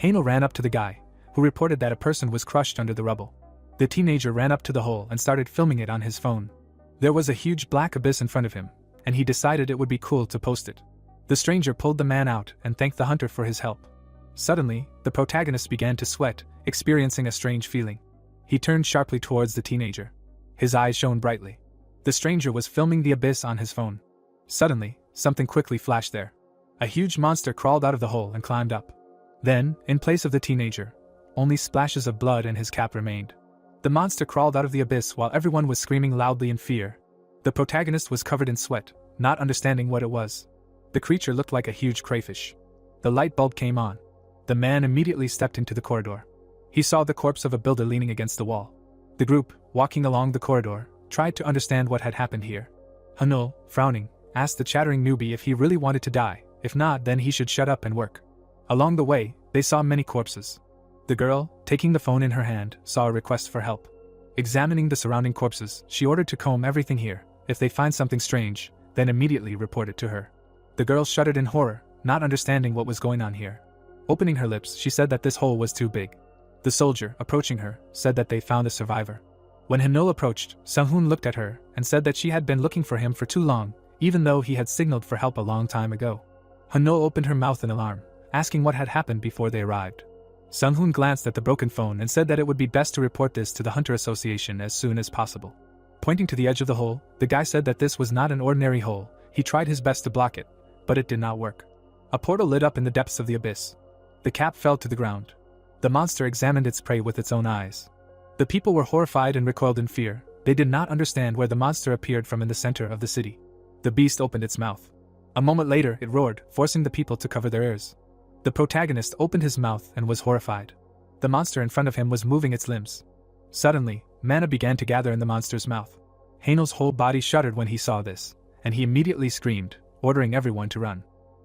Hanel ran up to the guy, who reported that a person was crushed under the rubble. The teenager ran up to the hole and started filming it on his phone. There was a huge black abyss in front of him, and he decided it would be cool to post it. The stranger pulled the man out and thanked the hunter for his help. Suddenly, the protagonist began to sweat, experiencing a strange feeling. He turned sharply towards the teenager. His eyes shone brightly. The stranger was filming the abyss on his phone. Suddenly, something quickly flashed there. A huge monster crawled out of the hole and climbed up. Then, in place of the teenager, only splashes of blood and his cap remained. The monster crawled out of the abyss while everyone was screaming loudly in fear. The protagonist was covered in sweat, not understanding what it was. The creature looked like a huge crayfish. The light bulb came on. The man immediately stepped into the corridor. He saw the corpse of a builder leaning against the wall. The group, walking along the corridor, tried to understand what had happened here. Hanul, frowning, asked the chattering newbie if he really wanted to die. If not, then he should shut up and work. Along the way, they saw many corpses. The girl, taking the phone in her hand, saw a request for help. Examining the surrounding corpses, she ordered to comb everything here. If they find something strange, then immediately report it to her. The girl shuddered in horror, not understanding what was going on here. Opening her lips, she said that this hole was too big. The soldier, approaching her, said that they found a survivor. When Hanul approached, Sung-hoon looked at her and said that she had been looking for him for too long, even though he had signaled for help a long time ago. Hanul opened her mouth in alarm, asking what had happened before they arrived. Sung-hoon glanced at the broken phone and said that it would be best to report this to the Hunter Association as soon as possible. Pointing to the edge of the hole, the guy said that this was not an ordinary hole. He tried his best to block it, but it did not work. A portal lit up in the depths of the abyss. The cap fell to the ground. The monster examined its prey with its own eyes. The people were horrified and recoiled in fear. They did not understand where the monster appeared from in the center of the city. The beast opened its mouth. A moment later, it roared, forcing the people to cover their ears. The protagonist opened his mouth and was horrified. The monster in front of him was moving its limbs. Suddenly, mana began to gather in the monster's mouth. Hanel's whole body shuddered when he saw this, and he immediately screamed, ordering everyone to run.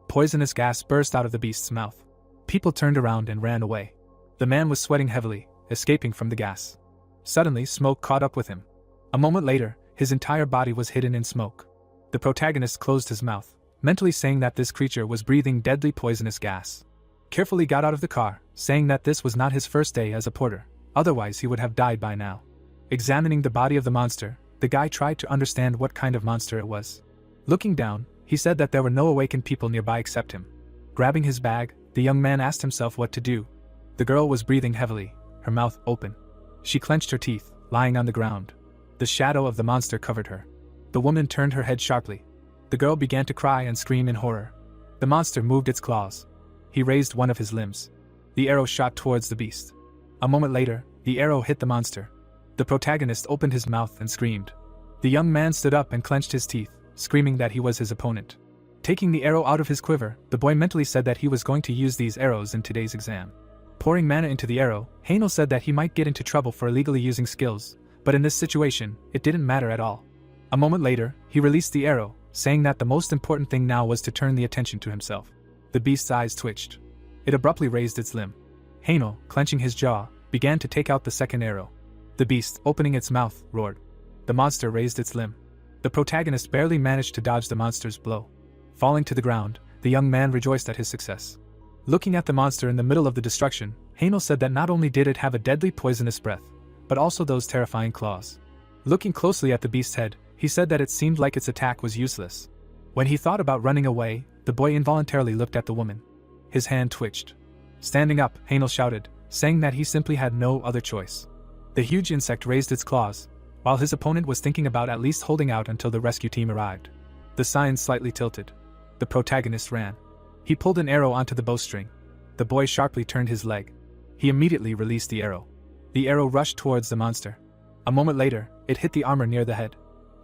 Poisonous gas burst out of the beast's mouth. People turned around and ran away. The man was sweating heavily, escaping from the gas. Suddenly, smoke caught up with him. A moment later, his entire body was hidden in smoke. The protagonist closed his mouth, mentally saying that this creature was breathing deadly poisonous gas. Carefully got out of the car, saying that this was not his first day as a porter, otherwise he would have died by now. Examining the body of the monster, the guy tried to understand what kind of monster it was. Looking down, he said that there were no awakened people nearby except him. Grabbing his bag, the young man asked himself what to do. The girl was breathing heavily, her mouth open. She clenched her teeth, lying on the ground. The shadow of the monster covered her. The woman turned her head sharply. The girl began to cry and scream in horror. The monster moved its claws. He raised one of his limbs. The arrow shot towards the beast. A moment later, the arrow hit the monster. The protagonist opened his mouth and screamed. The young man stood up and clenched his teeth, screaming that he was his opponent. Taking the arrow out of his quiver, the boy mentally said that he was going to use these arrows in today's exam. Pouring mana into the arrow, Hanel said that he might get into trouble for illegally using skills, but in this situation, it didn't matter at all. A moment later, he released the arrow, saying that the most important thing now was to turn the attention to himself. The beast's eyes twitched. It abruptly raised its limb. Hanel, clenching his jaw, began to take out the second arrow. The beast, opening its mouth, roared. The monster raised its limb. The protagonist barely managed to dodge the monster's blow. Falling to the ground, the young man rejoiced at his success. Looking at the monster in the middle of the destruction, Yahello said that not only did it have a deadly poisonous breath, but also those terrifying claws. Looking closely at the beast's head, he said that it seemed like its attack was useless. When he thought about running away, the boy involuntarily looked at the woman. His hand twitched. Standing up, Yahello shouted, saying that he simply had no other choice. The huge insect raised its claws, while his opponent was thinking about at least holding out until the rescue team arrived. The sign slightly tilted. The protagonist ran. He pulled an arrow onto the bowstring. The boy sharply turned his leg. He immediately released the arrow. The arrow rushed towards the monster. A moment later, it hit the armor near the head.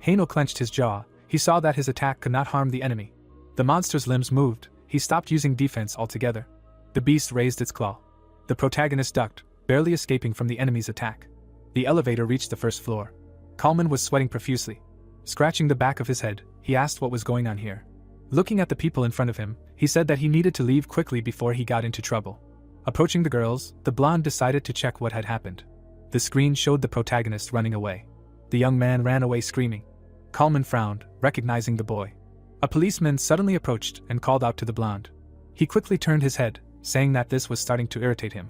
Yahello clenched his jaw. He saw that his attack could not harm the enemy. The monster's limbs moved. He stopped using defense altogether. The beast raised its claw. The protagonist ducked, barely escaping from the enemy's attack. The elevator reached the first floor. Kalman was sweating profusely. Scratching the back of his head, he asked what was going on here. Looking at the people in front of him, he said that he needed to leave quickly before he got into trouble. Approaching the girls, the blonde decided to check what had happened. The screen showed the protagonist running away. The young man ran away screaming. Kalman frowned, recognizing the boy. A policeman suddenly approached and called out to the blonde. He quickly turned his head, saying that this was starting to irritate him.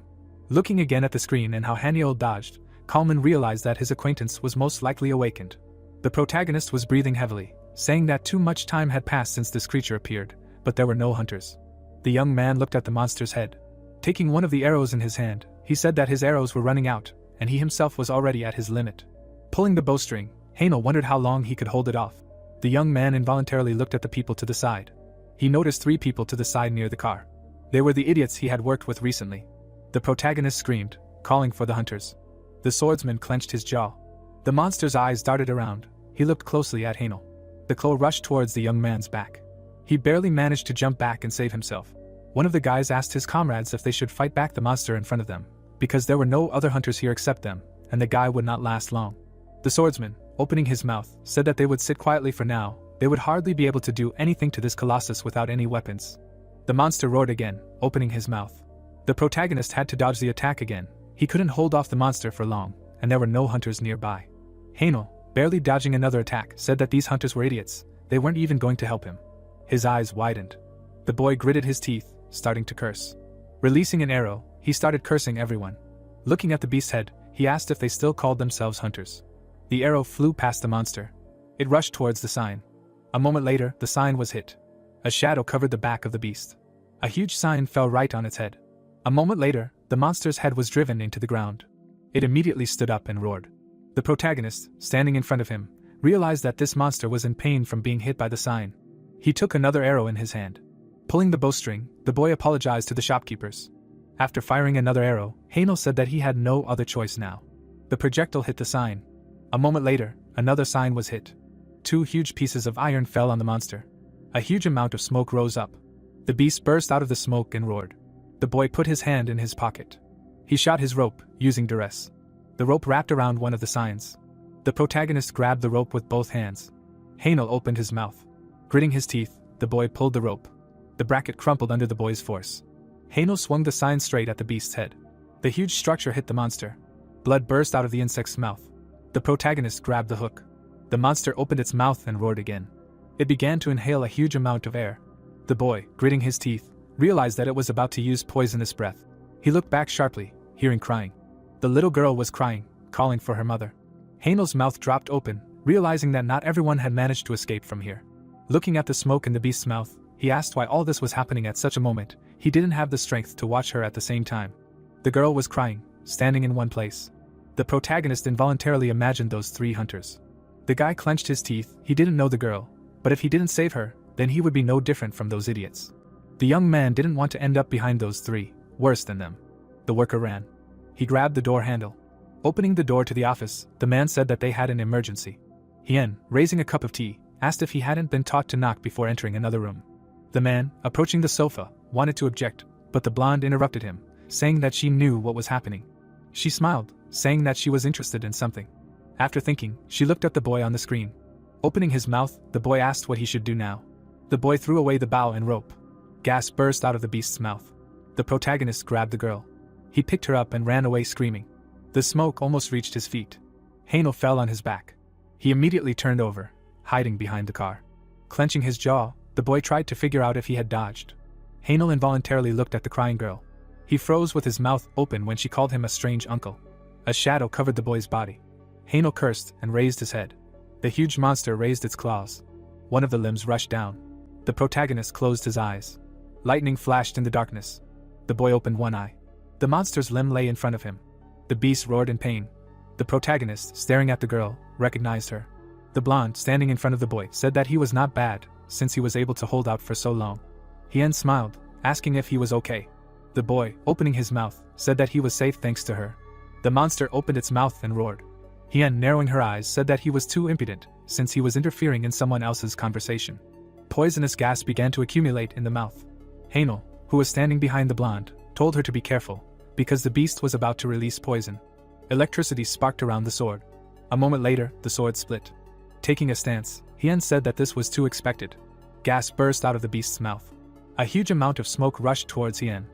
Looking again at the screen and how Yahello dodged, Kalman realized that his acquaintance was most likely awakened. The protagonist was breathing heavily, saying that too much time had passed since this creature appeared, but there were no hunters. The young man looked at the monster's head. Taking one of the arrows in his hand, he said that his arrows were running out, and he himself was already at his limit. Pulling the bowstring, Yahello wondered how long he could hold it off. The young man involuntarily looked at the people to the side. He noticed 3 people to the side near the car. They were the idiots he had worked with recently. The protagonist screamed, calling for the hunters. The swordsman clenched his jaw. The monster's eyes darted around. He looked closely at Yahello. The claw rushed towards the young man's back. He barely managed to jump back and save himself. One of the guys asked his comrades if they should fight back the monster in front of them, because there were no other hunters here except them, and the guy would not last long. The swordsman, opening his mouth, said that they would sit quietly for now. They would hardly be able to do anything to this colossus without any weapons. The monster roared again, opening his mouth. The protagonist had to dodge the attack again. He couldn't hold off the monster for long, and there were no hunters nearby. Yahello, barely dodging another attack, said that these hunters were idiots. They weren't even going to help him. His eyes widened. The boy gritted his teeth, starting to curse. Releasing an arrow, he started cursing everyone. Looking at the beast's head, he asked if they still called themselves hunters. The arrow flew past the monster. It rushed towards the sign. A moment later, the sign was hit. A shadow covered the back of the beast. A huge sign fell right on its head. A moment later, the monster's head was driven into the ground. It immediately stood up and roared. The protagonist, standing in front of him, realized that this monster was in pain from being hit by the sign. He took another arrow in his hand. Pulling the bowstring, the boy apologized to the shopkeepers. After firing another arrow, Yahello said that he had no other choice now. The projectile hit the sign. A moment later, another sign was hit. 2 huge pieces of iron fell on the monster. A huge amount of smoke rose up. The beast burst out of the smoke and roared. The boy put his hand in his pocket. He shot his rope, using duress. The rope wrapped around one of the signs. The protagonist grabbed the rope with both hands. Yahello opened his mouth. Gritting his teeth, the boy pulled the rope. The bracket crumpled under the boy's force. Yahello swung the sign straight at the beast's head. The huge structure hit the monster. Blood burst out of the insect's mouth. The protagonist grabbed the hook. The monster opened its mouth and roared again. It began to inhale a huge amount of air. The boy, gritting his teeth, realized that it was about to use poisonous breath. He looked back sharply, hearing crying. The little girl was crying, calling for her mother. Yahello's mouth dropped open, realizing that not everyone had managed to escape from here. Looking at the smoke in the beast's mouth, he asked why all this was happening at such a moment. He didn't have the strength to watch her at the same time. The girl was crying, standing in one place. The protagonist involuntarily imagined those 3 hunters. The guy clenched his teeth. He didn't know the girl, but if he didn't save her, then he would be no different from those idiots. The young man didn't want to end up behind those 3, worse than them. The worker ran. He grabbed the door handle. Opening the door to the office, the man said that they had an emergency. Hien, raising a cup of tea, asked if he hadn't been taught to knock before entering another room. The man, approaching the sofa, wanted to object, but the blonde interrupted him, saying that she knew what was happening. She smiled, saying that she was interested in something. After thinking, she looked at the boy on the screen. Opening his mouth, the boy asked what he should do now. The boy threw away the bow and rope. Gas burst out of the beast's mouth. The protagonist grabbed the girl. He picked her up and ran away screaming. The smoke almost reached his feet. Yahello fell on his back. He immediately turned over, hiding behind the car. Clenching his jaw, the boy tried to figure out if he had dodged. Hanel involuntarily looked at the crying girl. He froze with his mouth open when she called him a strange uncle. A shadow covered the boy's body. Hanel cursed and raised his head. The huge monster raised its claws. One of the limbs rushed down. The protagonist closed his eyes. Lightning flashed in the darkness. The boy opened one eye. The monster's limb lay in front of him. The beast roared in pain. The protagonist, staring at the girl, recognized her. The blonde, standing in front of the boy, said that he was not bad, since he was able to hold out for so long. Hien smiled, asking if he was okay. The boy, opening his mouth, said that he was safe thanks to her. The monster opened its mouth and roared. Hien, narrowing her eyes, said that he was too impudent, since he was interfering in someone else's conversation. Poisonous gas began to accumulate in the mouth. Hanel, who was standing behind the blonde, told her to be careful, because the beast was about to release poison. Electricity sparked around the sword. A moment later, the sword split. Taking a stance, Hien said that this was too expected. Gas burst out of the beast's mouth. A huge amount of smoke rushed towards Hien.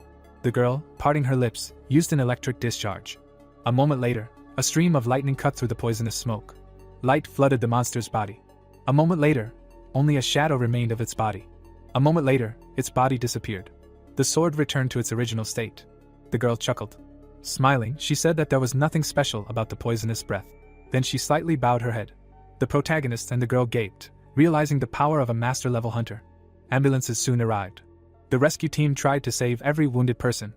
The girl, parting her lips, used an electric discharge. A moment later, a stream of lightning cut through the poisonous smoke. Light flooded the monster's body. A moment later, only a shadow remained of its body. A moment later, its body disappeared. The sword returned to its original state. The girl chuckled. Smiling, she said that there was nothing special about the poisonous breath. Then she slightly bowed her head. The protagonist and the girl gaped, realizing the power of a master-level hunter. Ambulances soon arrived. The rescue team tried to save every wounded person.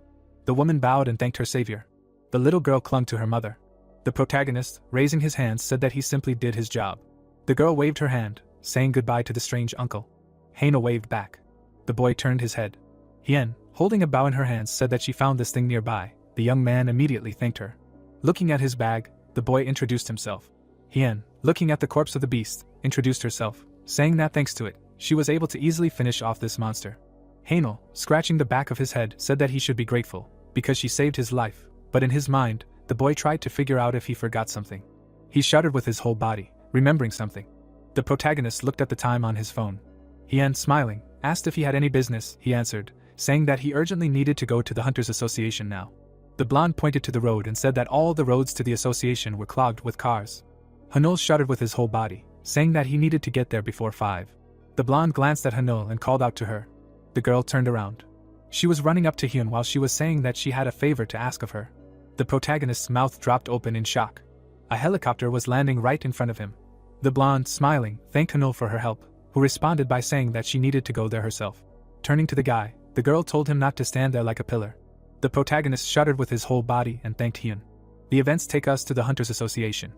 The woman bowed and thanked her savior. The little girl clung to her mother. The protagonist, raising his hands, said that he simply did his job. The girl waved her hand, saying goodbye to the strange uncle. Hana waved back. The boy turned his head. Hien, holding a bow in her hands, said that she found this thing nearby. The young man immediately thanked her. Looking at his bag, the boy introduced himself. Hien, looking at the corpse of the beast, introduced herself, saying that thanks to it, she was able to easily finish off this monster. Hanel, scratching the back of his head, said that he should be grateful, because she saved his life, but in his mind, the boy tried to figure out if he forgot something. He shuddered with his whole body, remembering something. The protagonist looked at the time on his phone. Hien, smiling, asked if he had any business. He answered, saying that he urgently needed to go to the Hunters Association now. The blonde pointed to the road and said that all the roads to the association were clogged with cars. Hanul shuddered with his whole body, saying that he needed to get there before 5. The blonde glanced at Hanul and called out to her. The girl turned around. She was running up to Hyun while she was saying that she had a favor to ask of her. The protagonist's mouth dropped open in shock. A helicopter was landing right in front of him. The blonde, smiling, thanked Hanul for her help, who responded by saying that she needed to go there herself. Turning to the guy, the girl told him not to stand there like a pillar. The protagonist shuddered with his whole body and thanked Hyun. The events take us to the Hunters Association.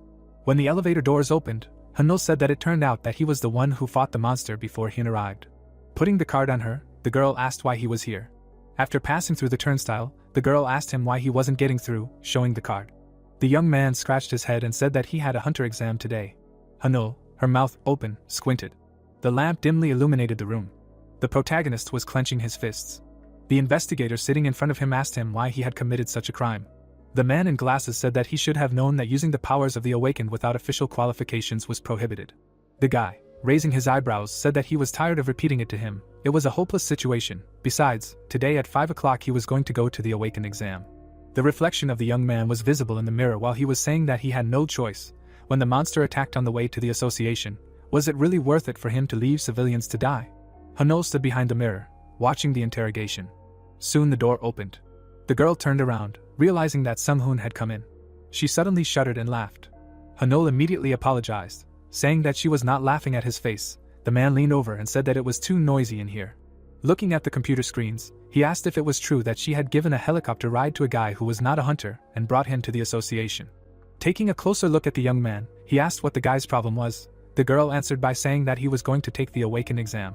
When the elevator doors opened, Hanul said that it turned out that he was the one who fought the monster before Hyun arrived. Putting the card on her, the girl asked why he was here. After passing through the turnstile, the girl asked him why he wasn't getting through, showing the card. The young man scratched his head and said that he had a hunter exam today. Hanul, her mouth open, squinted. The lamp dimly illuminated the room. The protagonist was clenching his fists. The investigator sitting in front of him asked him why he had committed such a crime. The man in glasses said that he should have known that using the powers of the awakened without official qualifications was prohibited. The guy, raising his eyebrows, said that he was tired of repeating it to him. It was a hopeless situation. Besides, today at 5 o'clock he was going to go to the awakened exam. The reflection of the young man was visible in the mirror while he was saying that he had no choice. When the monster attacked on the way to the association, was it really worth it for him to leave civilians to die? Hanul stood behind the mirror, watching the interrogation. Soon the door opened. The girl turned around, realizing that Sung-hoon had come in. She suddenly shuddered and laughed. Hanul immediately apologized, saying that she was not laughing at his face. The man leaned over and said that it was too noisy in here. Looking at the computer screens, he asked if it was true that she had given a helicopter ride to a guy who was not a hunter and brought him to the association. Taking a closer look at the young man, he asked what the guy's problem was. The girl answered by saying that he was going to take the awakened exam.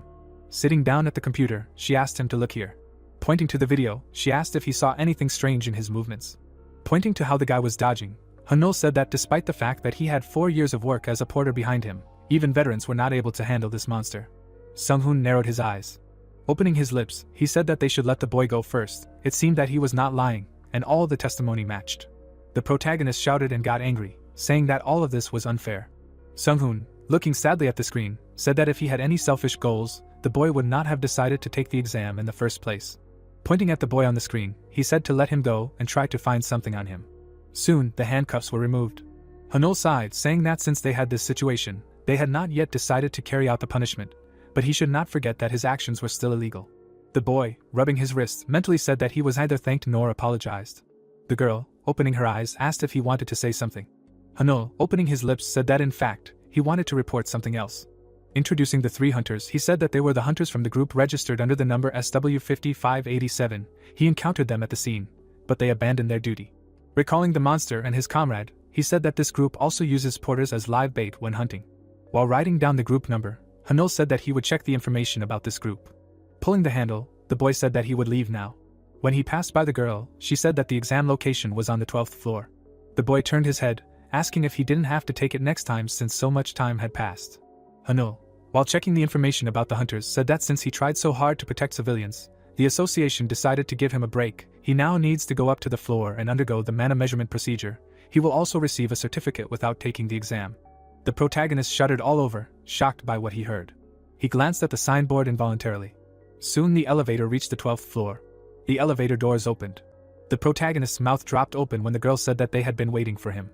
Sitting down at the computer, she asked him to look here. Pointing to the video, she asked if he saw anything strange in his movements. Pointing to how the guy was dodging, Hanul said that despite the fact that he had 4 years of work as a porter behind him, even veterans were not able to handle this monster. Sung-hoon narrowed his eyes. Opening his lips, he said that they should let the boy go first. It seemed that he was not lying, and all the testimony matched. The protagonist shouted and got angry, saying that all of this was unfair. Sung-hoon, looking sadly at the screen, said that if he had any selfish goals, the boy would not have decided to take the exam in the first place. Pointing at the boy on the screen, he said to let him go and try to find something on him. Soon, the handcuffs were removed. Hanul sighed, saying that since they had this situation, they had not yet decided to carry out the punishment, but he should not forget that his actions were still illegal. The boy, rubbing his wrists, mentally said that he was neither thanked nor apologized. The girl, opening her eyes, asked if he wanted to say something. Hanul, opening his lips, said that in fact, he wanted to report something else. Introducing the three hunters, he said that they were the hunters from the group registered under the number SW5587. He encountered them at the scene, but they abandoned their duty. Recalling the monster and his comrade, he said that this group also uses porters as live bait when hunting. While writing down the group number, Hanul said that he would check the information about this group. Pulling the handle, the boy said that he would leave now. When he passed by the girl, she said that the exam location was on the 12th floor. The boy turned his head, asking if he didn't have to take it next time since so much time had passed. Hanul, while checking the information about the hunters, said that since he tried so hard to protect civilians, the association decided to give him a break. He now needs to go up to the floor and undergo the mana measurement procedure. He will also receive a certificate without taking the exam. The protagonist shuddered all over, shocked by what he heard. He glanced at the signboard involuntarily. Soon the elevator reached the 12th floor. The elevator doors opened. The protagonist's mouth dropped open when the girl said that they had been waiting for him.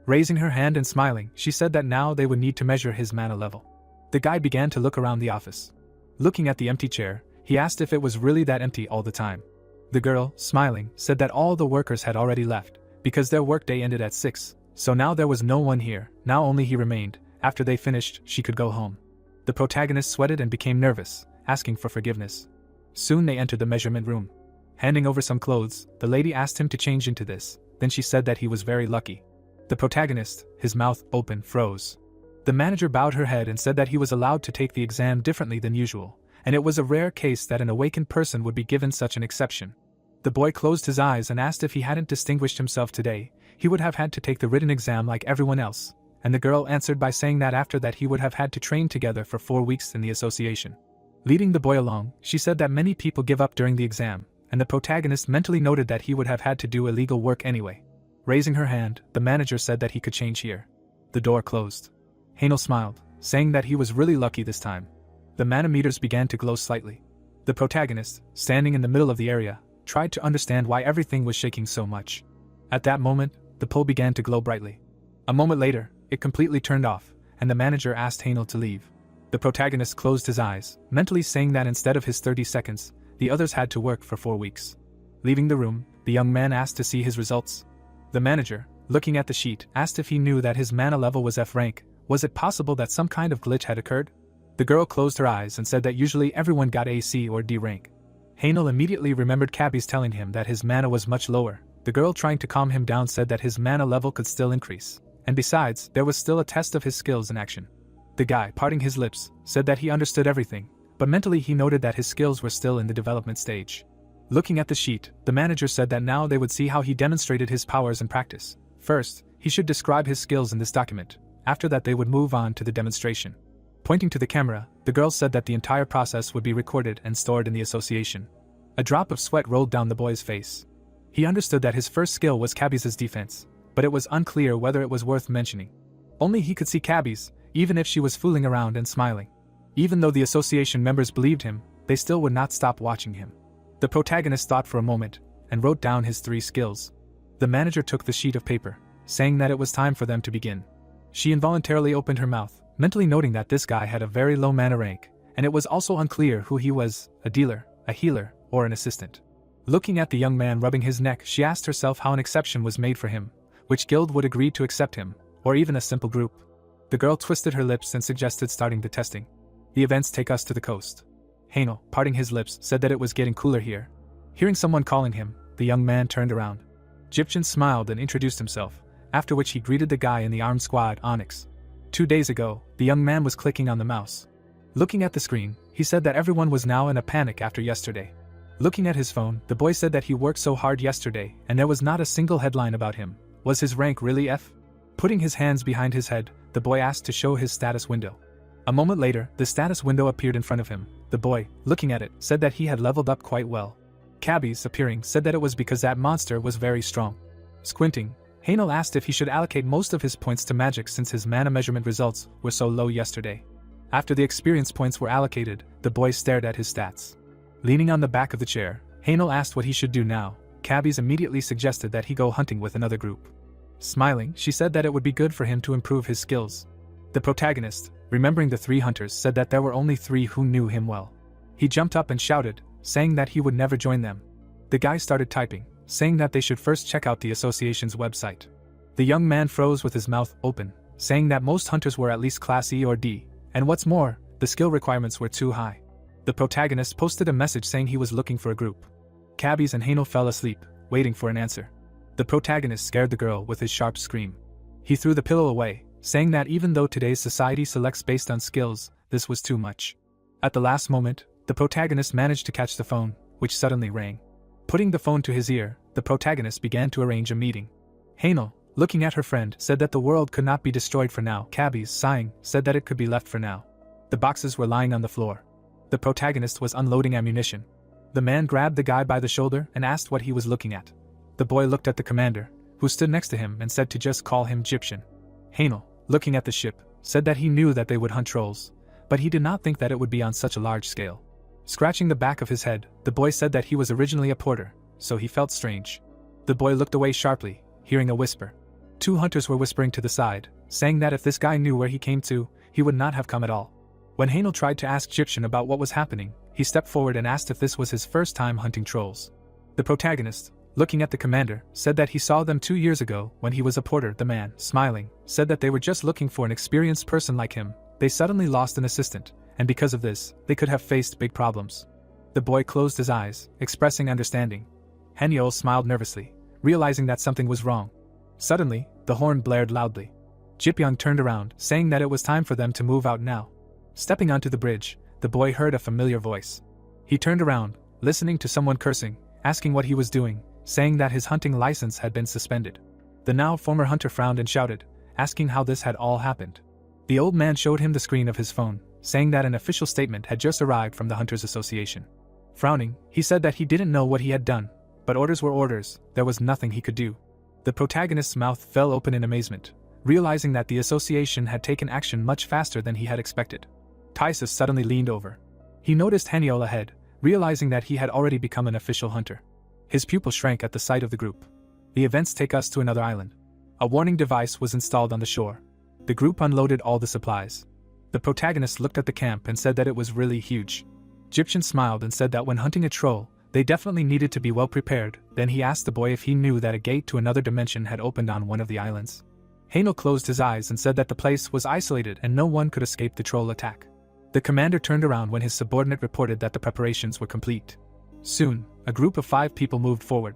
Raising her hand and smiling, she said that now they would need to measure his mana level. The guy began to look around the office. Looking at the empty chair, he asked if it was really that empty all the time. The girl, smiling, said that all the workers had already left, because their workday ended at 6, so now there was no one here, now only he remained. After they finished, she could go home. The protagonist sweated and became nervous, asking for forgiveness. Soon they entered the measurement room. Handing over some clothes, the lady asked him to change into this, then she said that he was very lucky. The protagonist, his mouth open, froze. The manager bowed her head and said that he was allowed to take the exam differently than usual, and it was a rare case that an awakened person would be given such an exception. The boy closed his eyes and asked if he hadn't distinguished himself today, he would have had to take the written exam like everyone else, and the girl answered by saying that after that he would have had to train together for 4 weeks in the association. Leading the boy along, she said that many people give up during the exam, and the protagonist mentally noted that he would have had to do illegal work anyway. Raising her hand, the manager said that he could change here. The door closed. Hanul smiled, saying that he was really lucky this time. The manometers began to glow slightly. The protagonist, standing in the middle of the area, tried to understand why everything was shaking so much. At that moment, the pole began to glow brightly. A moment later, it completely turned off, and the manager asked Hanul to leave. The protagonist closed his eyes, mentally saying that instead of his 30 seconds, the others had to work for 4 weeks. Leaving the room, the young man asked to see his results. The manager, looking at the sheet, asked if he knew that his mana level was F rank. Was it possible that some kind of glitch had occurred? The girl closed her eyes and said that usually everyone got A, C or D rank. Hanul immediately remembered Cabby's telling him that his mana was much lower. The girl, trying to calm him down, said that his mana level could still increase, and besides, there was still a test of his skills in action. The guy, parting his lips, said that he understood everything, but mentally he noted that his skills were still in the development stage. Looking at the sheet, the manager said that now they would see how he demonstrated his powers in practice. First, he should describe his skills in this document. After that they would move on to the demonstration. Pointing to the camera, the girl said that the entire process would be recorded and stored in the association. A drop of sweat rolled down the boy's face. He understood that his first skill was Cabby's defense, but it was unclear whether it was worth mentioning. Only he could see Cabby's, even if she was fooling around and smiling. Even though the association members believed him, they still would not stop watching him. The protagonist thought for a moment, and wrote down his 3 skills. The manager took the sheet of paper, saying that it was time for them to begin. She involuntarily opened her mouth, mentally noting that this guy had a very low mana rank, and it was also unclear who he was, a dealer, a healer, or an assistant. Looking at the young man rubbing his neck, she asked herself how an exception was made for him, which guild would agree to accept him, or even a simple group. The girl twisted her lips and suggested starting the testing. The events take us to the coast. Hanul, parting his lips, said that it was getting cooler here. Hearing someone calling him, the young man turned around. Gyptian smiled and introduced himself, after which he greeted the guy in the armed squad, Onyx. 2 days ago, the young man was clicking on the mouse. Looking at the screen, he said that everyone was now in a panic after yesterday. Looking at his phone, the boy said that he worked so hard yesterday, and there was not a single headline about him. Was his rank really F? Putting his hands behind his head, the boy asked to show his status window. A moment later, the status window appeared in front of him. The boy, looking at it, said that he had leveled up quite well. Cabby's, appearing, said that it was because that monster was very strong. Squinting, Hanul asked if he should allocate most of his points to magic since his mana measurement results were so low yesterday. After the experience points were allocated, the boy stared at his stats. Leaning on the back of the chair, Hanul asked what he should do now. Cabby's immediately suggested that he go hunting with another group. Smiling, she said that it would be good for him to improve his skills. The protagonist, remembering the 3 hunters, said that there were only 3 who knew him well. He jumped up and shouted, saying that he would never join them. The guy started typing, saying that they should first check out the association's website. The young man froze with his mouth open, saying that most hunters were at least class E or D, and what's more, the skill requirements were too high. The protagonist posted a message saying he was looking for a group. Cabbies and Yahello fell asleep, waiting for an answer. The protagonist scared the girl with his sharp scream. He threw the pillow away, saying that even though today's society selects based on skills, this was too much. At the last moment, the protagonist managed to catch the phone, which suddenly rang. Putting the phone to his ear, the protagonist began to arrange a meeting. Yahello, looking at her friend, said that the world could not be destroyed for now. Cabbies, sighing, said that it could be left for now. The boxes were lying on the floor. The protagonist was unloading ammunition. The man grabbed the guy by the shoulder and asked what he was looking at. The boy looked at the commander, who stood next to him, and said to just call him Egyptian. Yahello, looking at the ship, said that he knew that they would hunt trolls, but he did not think that it would be on such a large scale. Scratching the back of his head, the boy said that he was originally a porter, so he felt strange. The boy looked away sharply, hearing a whisper. 2 hunters were whispering to the side, saying that if this guy knew where he came to, he would not have come at all. When Yahello tried to ask Egyptian about what was happening, he stepped forward and asked if this was his first time hunting trolls. The protagonist, looking at the commander, said that he saw them 2 years ago when he was a porter. The man, smiling, said that they were just looking for an experienced person like him. They suddenly lost an assistant, and because of this, they could have faced big problems. The boy closed his eyes, expressing understanding. Yahello smiled nervously, realizing that something was wrong. Suddenly, the horn blared loudly. Jipyong turned around, saying that it was time for them to move out now. Stepping onto the bridge, the boy heard a familiar voice. He turned around, listening to someone cursing, asking what he was doing, saying that his hunting license had been suspended. The now former hunter frowned and shouted, asking how this had all happened. The old man showed him the screen of his phone, saying that an official statement had just arrived from the Hunters Association. Frowning, he said that he didn't know what he had done, but orders were orders, there was nothing he could do. The protagonist's mouth fell open in amazement, realizing that the association had taken action much faster than he had expected. Tysus suddenly leaned over. He noticed Yahello ahead, realizing that he had already become an official hunter. His pupil shrank at the sight of the group. The events take us to another island. A warning device was installed on the shore. The group unloaded all the supplies. The protagonist looked at the camp and said that it was really huge. Egyptian smiled and said that when hunting a troll, they definitely needed to be well prepared. Then he asked the boy if he knew that a gate to another dimension had opened on one of the islands. Yahello closed his eyes and said that the place was isolated and no one could escape the troll attack. The commander turned around when his subordinate reported that the preparations were complete. Soon, a group of 5 people moved forward.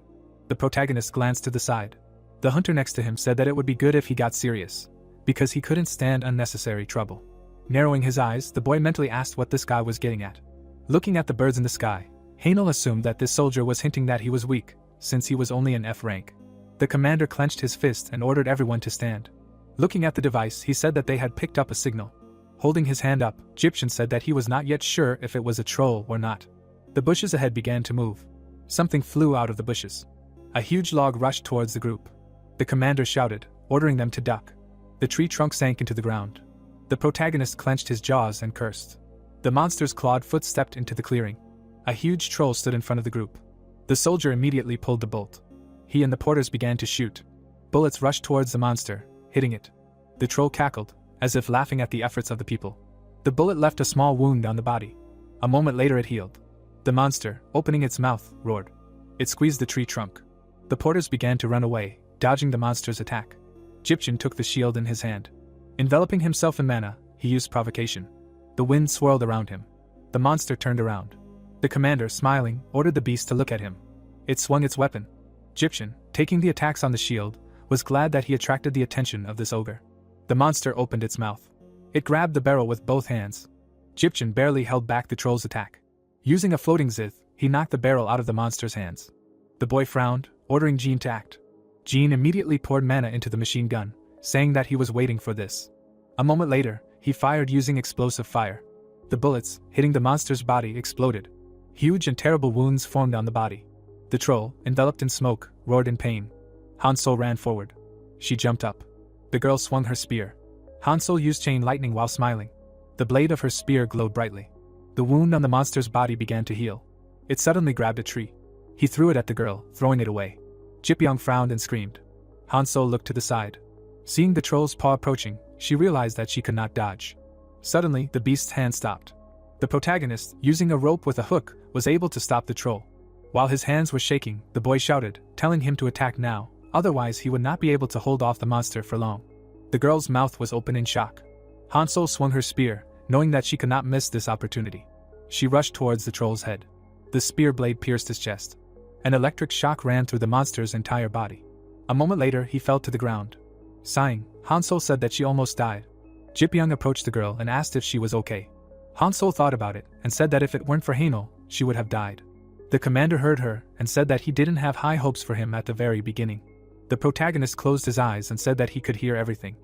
The protagonist glanced to the side. The hunter next to him said that it would be good if he got serious, because he couldn't stand unnecessary trouble. Narrowing his eyes, the boy mentally asked what this guy was getting at. Looking at the birds in the sky, Yahello assumed that this soldier was hinting that he was weak, since he was only an F rank. The commander clenched his fist and ordered everyone to stand. Looking at the device, he said that they had picked up a signal. Holding his hand up, Egyptian said that he was not yet sure if it was a troll or not. The bushes ahead began to move. Something flew out of the bushes. A huge log rushed towards the group. The commander shouted, ordering them to duck. The tree trunk sank into the ground. The protagonist clenched his jaws and cursed. The monster's clawed foot stepped into the clearing. A huge troll stood in front of the group. The soldier immediately pulled the bolt. He and the porters began to shoot. Bullets rushed towards the monster, hitting it. The troll cackled, as if laughing at the efforts of the people. The bullet left a small wound on the body. A moment later it healed. The monster, opening its mouth, roared. It squeezed the tree trunk. The porters began to run away, dodging the monster's attack. Egyptian took the shield in his hand. Enveloping himself in mana, he used provocation. The wind swirled around him. The monster turned around. The commander, smiling, ordered the beast to look at him. It swung its weapon. Egyptian, taking the attacks on the shield, was glad that he attracted the attention of this ogre. The monster opened its mouth. It grabbed the barrel with both hands. Egyptian barely held back the troll's attack. Using a floating zith, he knocked the barrel out of the monster's hands. The boy frowned, ordering Jean to act. Jean immediately poured mana into the machine gun, saying that he was waiting for this. A moment later, he fired using explosive fire. The bullets, hitting the monster's body, exploded. Huge and terrible wounds formed on the body. The troll, enveloped in smoke, roared in pain. Hansol ran forward. She jumped up. The girl swung her spear. Hansol used chain lightning while smiling. The blade of her spear glowed brightly. The wound on the monster's body began to heal. It suddenly grabbed a tree. He threw it at the girl, throwing it away. Jipyong frowned and screamed. Hanso looked to the side. Seeing the troll's paw approaching, she realized that she could not dodge. Suddenly, the beast's hand stopped. The protagonist, using a rope with a hook, was able to stop the troll. While his hands were shaking, the boy shouted, telling him to attack now, otherwise he would not be able to hold off the monster for long. The girl's mouth was open in shock. Hanso swung her spear, knowing that she could not miss this opportunity. She rushed towards the troll's head. The spear blade pierced his chest. An electric shock ran through the monster's entire body. A moment later, he fell to the ground. Sighing, Hanso said that she almost died. Jipyoung approached the girl and asked if she was okay. Hanso thought about it and said that if it weren't for Haenel, she would have died. The commander heard her and said that he didn't have high hopes for him at the very beginning. The protagonist closed his eyes and said that he could hear everything.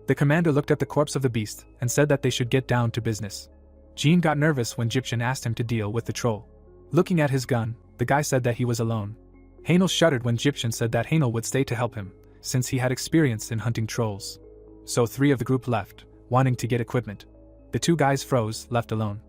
The commander looked at the corpse of the beast and said that they should get down to business. Jean got nervous when Jipchen asked him to deal with the troll. Looking at his gun, the guy said that he was alone. Haenel shuddered when Jipchen said that Haenel would stay to help him, since he had experience in hunting trolls. So 3 of the group left, wanting to get equipment. The 2 guys froze, left alone.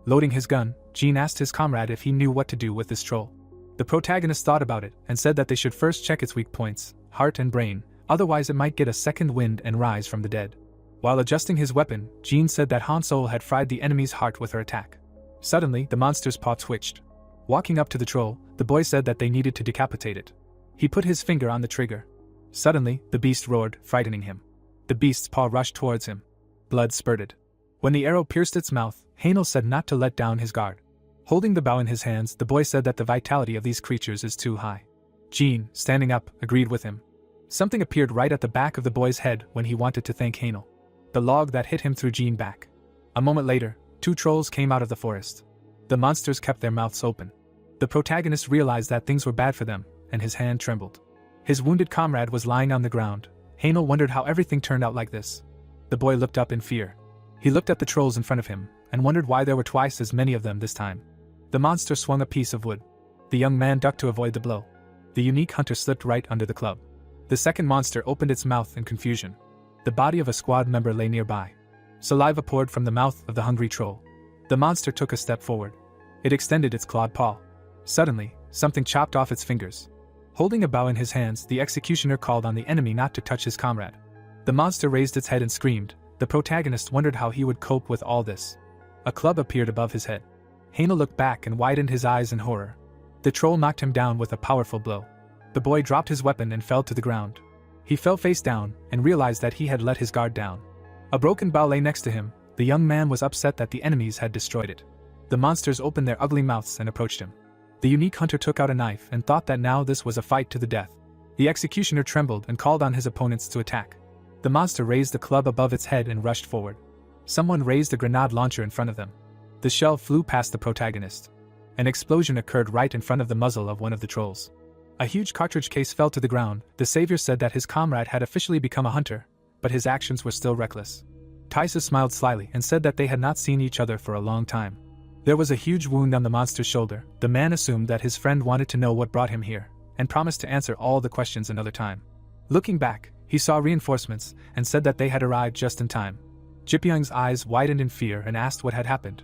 Loading his gun, Jean asked his comrade if he knew what to do with this troll. The protagonist thought about it and said that they should first check its weak points, heart and brain, otherwise it might get a second wind and rise from the dead. While adjusting his weapon, Jean said that Hanso had fried the enemy's heart with her attack. Suddenly, the monster's paw twitched. Walking up to the troll, the boy said that they needed to decapitate it. He put his finger on the trigger. Suddenly, the beast roared, frightening him. The beast's paw rushed towards him. Blood spurted. When the arrow pierced its mouth, Haenel said not to let down his guard. Holding the bow in his hands, the boy said that the vitality of these creatures is too high. Jean, standing up, agreed with him. Something appeared right at the back of the boy's head when he wanted to thank Haenel. The log that hit him threw Jean back. A moment later, 2 trolls came out of the forest. The monsters kept their mouths open. The protagonist realized that things were bad for them, and his hand trembled. His wounded comrade was lying on the ground. Haenel wondered how everything turned out like this. The boy looked up in fear. He looked at the trolls in front of him, and wondered why there were twice as many of them this time. The monster swung a piece of wood. The young man ducked to avoid the blow. The unique hunter slipped right under the club. The second monster opened its mouth in confusion. The body of a squad member lay nearby. Saliva poured from the mouth of the hungry troll. The monster took a step forward. It extended its clawed paw. Suddenly, something chopped off its fingers. Holding a bow in his hands, the executioner called on the enemy not to touch his comrade. The monster raised its head and screamed. The protagonist wondered how he would cope with all this. A club appeared above his head. Haenel looked back and widened his eyes in horror. The troll knocked him down with a powerful blow. The boy dropped his weapon and fell to the ground. He fell face down and realized that he had let his guard down. A broken bow lay next to him. The young man was upset that the enemies had destroyed it. The monsters opened their ugly mouths and approached him. The unique hunter took out a knife and thought that now this was a fight to the death. The executioner trembled and called on his opponents to attack. The monster raised the club above its head and rushed forward. Someone raised a grenade launcher in front of them. The shell flew past the protagonist. An explosion occurred right in front of the muzzle of one of the trolls. A huge cartridge case fell to the ground. The savior said that his comrade had officially become a hunter, but his actions were still reckless. Taisa smiled slyly and said that they had not seen each other for a long time. There was a huge wound on the monster's shoulder. The man assumed that his friend wanted to know what brought him here, and promised to answer all the questions another time. Looking back, he saw reinforcements and said that they had arrived just in time. Jipyoung's eyes widened in fear and asked what had happened.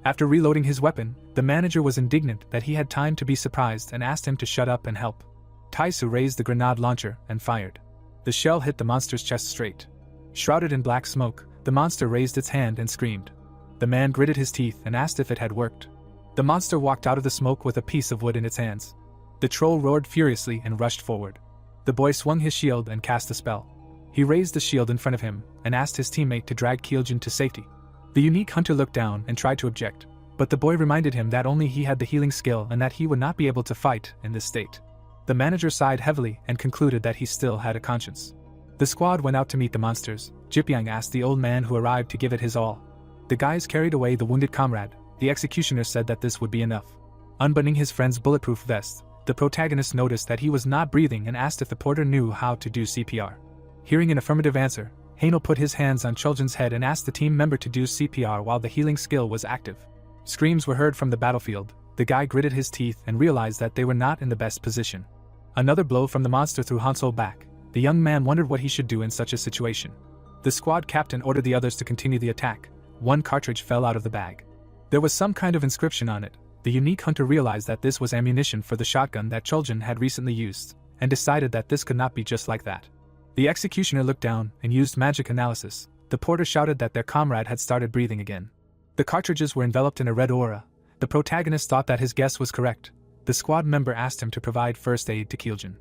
After reloading his weapon, the manager was indignant that he had time to be surprised and asked him to shut up and help. Taisu raised the grenade launcher and fired. The shell hit the monster's chest straight. Shrouded in black smoke, the monster raised its hand and screamed. The man gritted his teeth and asked if it had worked. The monster walked out of the smoke with a piece of wood in its hands. The troll roared furiously and rushed forward. The boy swung his shield and cast a spell. He raised the shield in front of him and asked his teammate to drag Kyeoljin to safety. The unique hunter looked down and tried to object, but the boy reminded him that only he had the healing skill and that he would not be able to fight in this state. The manager sighed heavily and concluded that he still had a conscience. The squad went out to meet the monsters. Jipyoung asked the old man who arrived to give it his all. The guys carried away the wounded comrade. The executioner said that this would be enough. Unbuttoning his friend's bulletproof vest, the protagonist noticed that he was not breathing and asked if the porter knew how to do CPR. Hearing an affirmative answer, Haenel put his hands on Choljin's head and asked the team member to do CPR while the healing skill was active. Screams were heard from the battlefield. The guy gritted his teeth and realized that they were not in the best position. Another blow from the monster threw Hansol back. The young man wondered what he should do in such a situation. The squad captain ordered the others to continue the attack. One cartridge fell out of the bag. There was some kind of inscription on it. The unique hunter realized that this was ammunition for the shotgun that Choljin had recently used, and decided that this could not be just like that. The executioner looked down and used magic analysis. The porter shouted that their comrade had started breathing again. The cartridges were enveloped in a red aura. The protagonist thought that his guess was correct. The squad member asked him to provide first aid to Kyojin.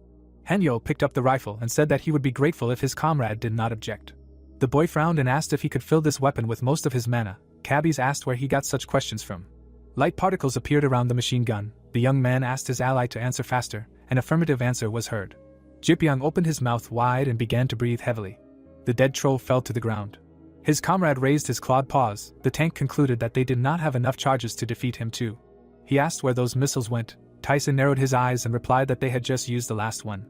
Hanyo picked up the rifle and said that he would be grateful if his comrade did not object. The boy frowned and asked if he could fill this weapon with most of his mana. Cabbies asked where he got such questions from. Light particles appeared around the machine gun. The young man asked his ally to answer faster. An affirmative answer was heard. Jipyong opened his mouth wide and began to breathe heavily. The dead troll fell to the ground. His comrade raised his clawed paws. The tank concluded that they did not have enough charges to defeat him too. He asked where those missiles went. Tyson narrowed his eyes and replied that they had just used the last one.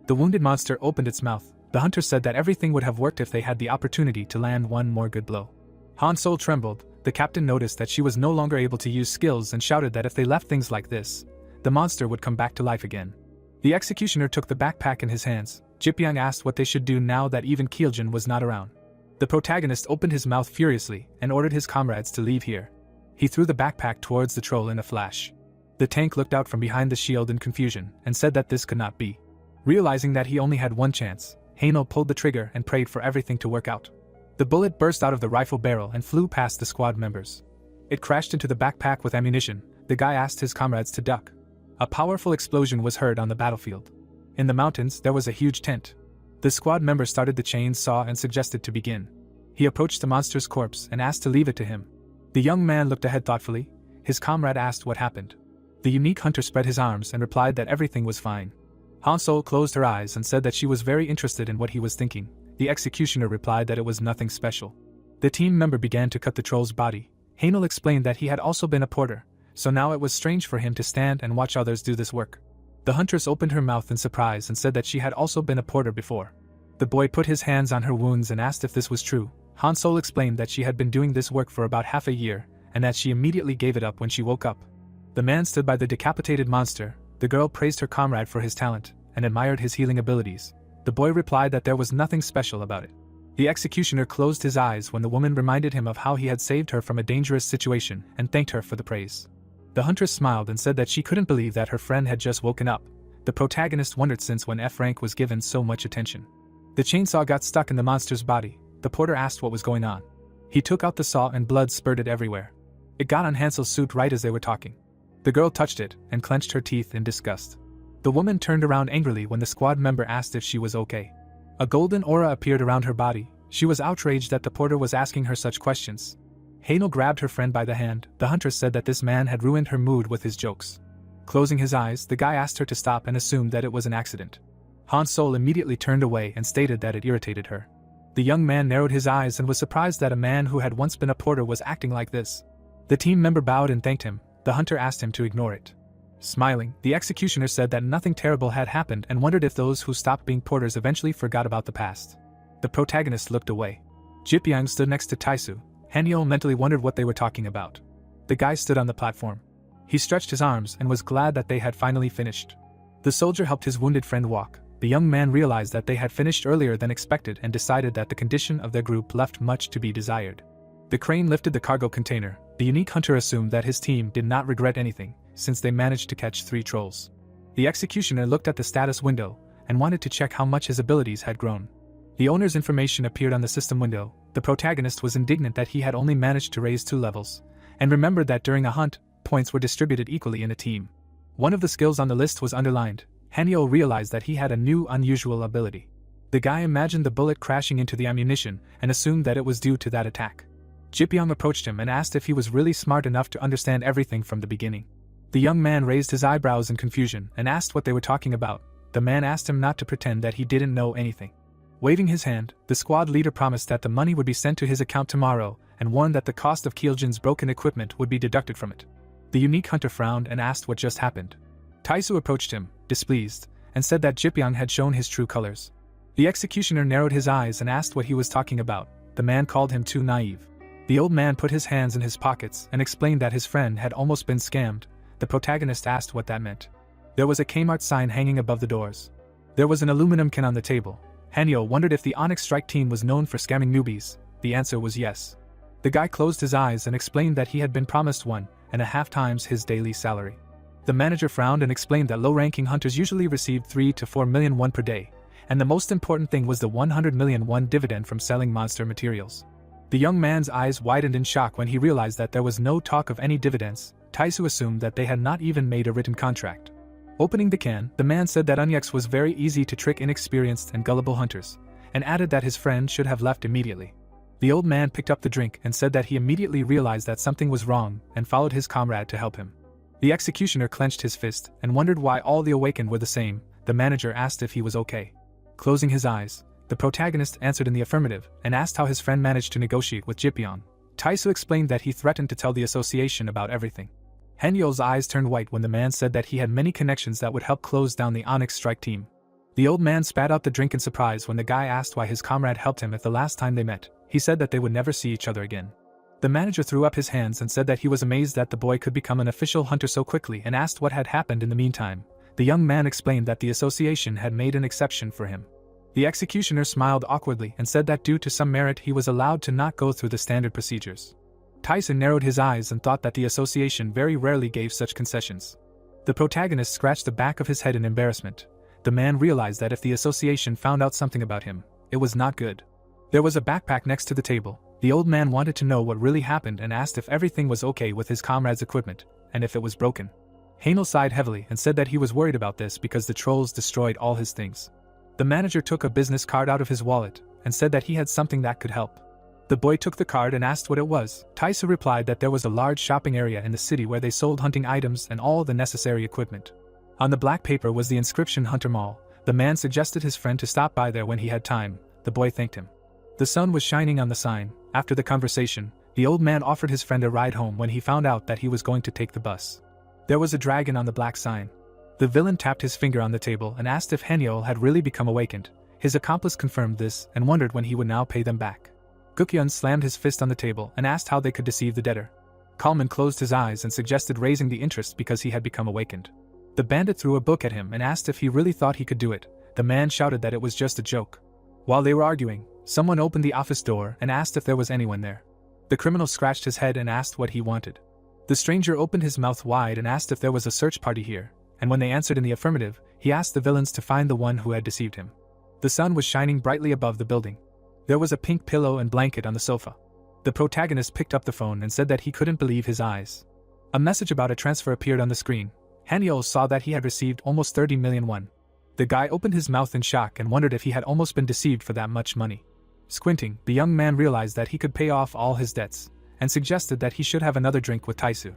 The wounded monster opened its mouth. The hunter said that everything would have worked if they had the opportunity to land one more good blow. Han Sol trembled. The captain noticed that she was no longer able to use skills and shouted that if they left things like this, the monster would come back to life again. The executioner took the backpack in his hands. Jipyong asked what they should do now that even Kyojin was not around. The protagonist opened his mouth furiously and ordered his comrades to leave here. He threw the backpack towards the troll in a flash. The tank looked out from behind the shield in confusion and said that this could not be. Realizing that he only had one chance, Haino pulled the trigger and prayed for everything to work out. The bullet burst out of the rifle barrel and flew past the squad members. It crashed into the backpack with ammunition. The guy asked his comrades to duck. A powerful explosion was heard on the battlefield. In the mountains, there was a huge tent. The squad member started the chainsaw and suggested to begin. He approached the monster's corpse and asked to leave it to him. The young man looked ahead thoughtfully. His comrade asked what happened. The unique hunter spread his arms and replied that everything was fine. Han Sol closed her eyes and said that she was very interested in what he was thinking. The executioner replied that it was nothing special. The team member began to cut the troll's body. Hainel explained that he had also been a porter, so now it was strange for him to stand and watch others do this work. The huntress opened her mouth in surprise and said that she had also been a porter before. The boy put his hands on her wounds and asked if this was true. Han Sol explained that she had been doing this work for about half a year, and that she immediately gave it up when she woke up. The man stood by the decapitated monster. The girl praised her comrade for his talent, and admired his healing abilities. The boy replied that there was nothing special about it. The executioner closed his eyes when the woman reminded him of how he had saved her from a dangerous situation and thanked her for the praise. The huntress smiled and said that she couldn't believe that her friend had just woken up. The protagonist wondered since when F rank was given so much attention. The chainsaw got stuck in the monster's body. The porter asked what was going on. He took out the saw and blood spurted everywhere. It got on Hansel's suit right as they were talking. The girl touched it and clenched her teeth in disgust. The woman turned around angrily when the squad member asked if she was okay. A golden aura appeared around her body. She was outraged that the porter was asking her such questions. Hainel grabbed her friend by the hand. The huntress said that this man had ruined her mood with his jokes. Closing his eyes, the guy asked her to stop and assumed that it was an accident. Han Sol immediately turned away and stated that it irritated her. The young man narrowed his eyes and was surprised that a man who had once been a porter was acting like this. The team member bowed and thanked him. The hunter asked him to ignore it. Smiling, the executioner said that nothing terrible had happened and wondered if those who stopped being porters eventually forgot about the past. The protagonist looked away. Jipyong stood next to Taisu. Hanyo mentally wondered what they were talking about. The guy stood on the platform. He stretched his arms and was glad that they had finally finished. The soldier helped his wounded friend walk. The young man realized that they had finished earlier than expected and decided that the condition of their group left much to be desired. The crane lifted the cargo container. The unique hunter assumed that his team did not regret anything, since they managed to catch 3 trolls. The executioner looked at the status window and wanted to check how much his abilities had grown. The owner's information appeared on the system window. The protagonist was indignant that he had only managed to raise 2 levels, and remembered that during a hunt, points were distributed equally in a team. One of the skills on the list was underlined. Hanyo realized that he had a new unusual ability. The guy imagined the bullet crashing into the ammunition and assumed that it was due to that attack. Jipyong approached him and asked if he was really smart enough to understand everything from the beginning. The young man raised his eyebrows in confusion and asked what they were talking about. The man asked him not to pretend that he didn't know anything. Waving his hand, the squad leader promised that the money would be sent to his account tomorrow and warned that the cost of Kyojin's broken equipment would be deducted from it. The unique hunter frowned and asked what just happened. Taisu approached him, displeased, and said that Jipyong had shown his true colors. The executioner narrowed his eyes and asked what he was talking about. The man called him too naive. The old man put his hands in his pockets and explained that his friend had almost been scammed. The protagonist asked what that meant. There was a Kmart sign hanging above the doors. There was an aluminum can on the table. Hanyo wondered if the Onyx Strike team was known for scamming newbies. The answer was yes. The guy closed his eyes and explained that he had been promised 1.5 times his daily salary. The manager frowned and explained that low-ranking hunters usually received 3 to 4 million won per day, and the most important thing was the 100 million won dividend from selling monster materials. The young man's eyes widened in shock when he realized that there was no talk of any dividends. Taisu assumed that they had not even made a written contract. Opening the can, the man said that anicaps was very easy to trick inexperienced and gullible hunters, and added that his friend should have left immediately. The old man picked up the drink and said that he immediately realized that something was wrong and followed his comrade to help him. The executioner clenched his fist and wondered why all the awakened were the same. The manager asked if he was okay. Closing his eyes, the protagonist answered in the affirmative and asked how his friend managed to negotiate with Jipyeon. Taisu explained that he threatened to tell the association about everything. Henyo's eyes turned white when the man said that he had many connections that would help close down the Onyx strike team. The old man spat out the drink in surprise when the guy asked why his comrade helped him at the last time they met. He said that they would never see each other again. The manager threw up his hands and said that he was amazed that the boy could become an official hunter so quickly and asked what had happened in the meantime. The young man explained that the association had made an exception for him. The executioner smiled awkwardly and said that due to some merit he was allowed to not go through the standard procedures. Tyson narrowed his eyes and thought that the association very rarely gave such concessions. The protagonist scratched the back of his head in embarrassment. The man realized that if the association found out something about him, it was not good. There was a backpack next to the table. The old man wanted to know what really happened and asked if everything was okay with his comrade's equipment, and if it was broken. Hanel sighed heavily and said that he was worried about this because the trolls destroyed all his things. The manager took a business card out of his wallet and said that he had something that could help. The boy took the card and asked what it was. Taisu replied that there was a large shopping area in the city where they sold hunting items and all the necessary equipment. On the black paper was the inscription Hunter Mall. The man suggested his friend to stop by there when he had time. The boy thanked him. The sun was shining on the sign. After the conversation, the old man offered his friend a ride home when he found out that he was going to take the bus. There was a dragon on the black sign. The villain tapped his finger on the table and asked if Henyo had really become awakened. His accomplice confirmed this and wondered when he would now pay them back. Gukyeon slammed his fist on the table and asked how they could deceive the debtor. Kalman closed his eyes and suggested raising the interest because he had become awakened. The bandit threw a book at him and asked if he really thought he could do it. The man shouted that it was just a joke. While they were arguing, someone opened the office door and asked if there was anyone there. The criminal scratched his head and asked what he wanted. The stranger opened his mouth wide and asked if there was a search party here, and when they answered in the affirmative, he asked the villains to find the one who had deceived him. The sun was shining brightly above the building. There was a pink pillow and blanket on the sofa. The protagonist picked up the phone and said that he couldn't believe his eyes. A message about a transfer appeared on the screen. Hanyo saw that he had received almost 30 million won. The guy opened his mouth in shock and wondered if he had almost been deceived for that much money. Squinting, the young man realized that he could pay off all his debts, and suggested that he should have another drink with Taisu.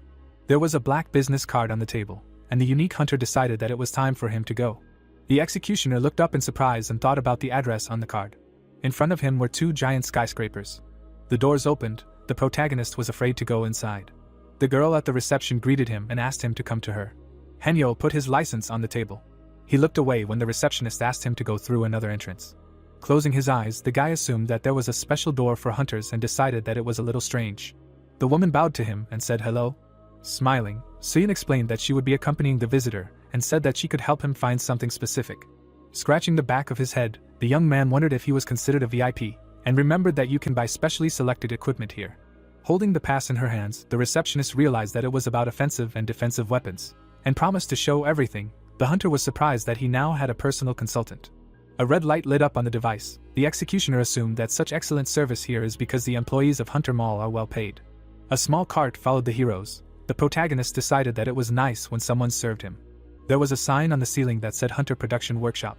There was a black business card on the table, and the unique hunter decided that it was time for him to go. The executioner looked up in surprise and thought about the address on the card. In front of him were two giant skyscrapers. The doors opened. The protagonist was afraid to go inside. The girl at the reception greeted him and asked him to come to her. Henyo put his license on the table. He looked away when the receptionist asked him to go through another entrance. Closing his eyes, the guy assumed that there was a special door for hunters and decided that it was a little strange. The woman bowed to him and said hello. Smiling, Suyin explained that she would be accompanying the visitor and said that she could help him find something specific. Scratching the back of his head, the young man wondered if he was considered a VIP, and remembered that you can buy specially selected equipment here. Holding the pass in her hands, the receptionist realized that it was about offensive and defensive weapons, and promised to show everything. The hunter was surprised that he now had a personal consultant. A red light lit up on the device. The executioner assumed that such excellent service here is because the employees of Hunter Mall are well paid. A small cart followed the heroes. The protagonist decided that it was nice when someone served him. There was a sign on the ceiling that said Hunter Production Workshop.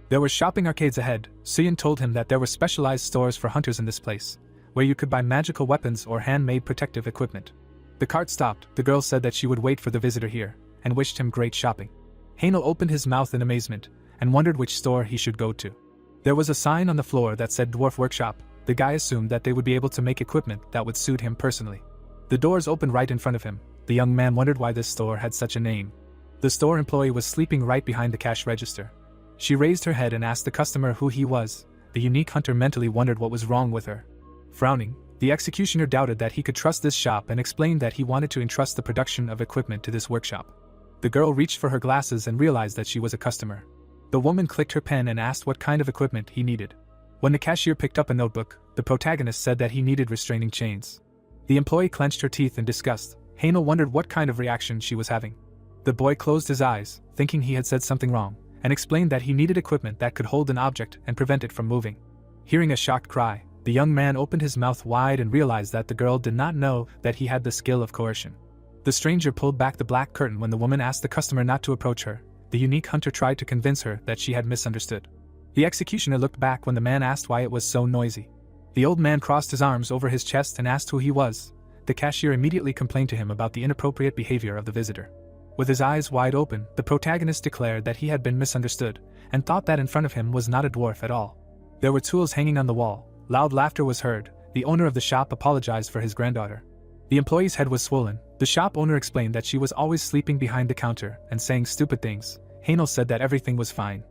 There were shopping arcades ahead. Suyin told him that there were specialized stores for hunters in this place, where you could buy magical weapons or handmade protective equipment. The cart stopped. The girl said that she would wait for the visitor here, and wished him great shopping. Hanel opened his mouth in amazement, and wondered which store he should go to. There was a sign on the floor that said Dwarf Workshop. The guy assumed that they would be able to make equipment that would suit him personally. The doors opened right in front of him. The young man wondered why this store had such a name. The store employee was sleeping right behind the cash register. She raised her head and asked the customer who he was. The unique hunter mentally wondered what was wrong with her. Frowning, the executioner doubted that he could trust this shop and explained that he wanted to entrust the production of equipment to this workshop. The girl reached for her glasses and realized that she was a customer. The woman clicked her pen and asked what kind of equipment he needed. When the cashier picked up a notebook, the protagonist said that he needed restraining chains. The employee clenched her teeth in disgust. Hanel wondered what kind of reaction she was having. The boy closed his eyes, thinking he had said something wrong, and explained that he needed equipment that could hold an object and prevent it from moving. Hearing a shocked cry, the young man opened his mouth wide and realized that the girl did not know that he had the skill of coercion. The stranger pulled back the black curtain when the woman asked the customer not to approach her. The unique hunter tried to convince her that she had misunderstood. The executioner looked back when the man asked why it was so noisy. The old man crossed his arms over his chest and asked who he was. The cashier immediately complained to him about the inappropriate behavior of the visitor. With his eyes wide open, the protagonist declared that he had been misunderstood, and thought that in front of him was not a dwarf at all. There were tools hanging on the wall. Loud laughter was heard. The owner of the shop apologized for his granddaughter. The employee's head was swollen. The shop owner explained that she was always sleeping behind the counter and saying stupid things. Yahello said that everything was fine.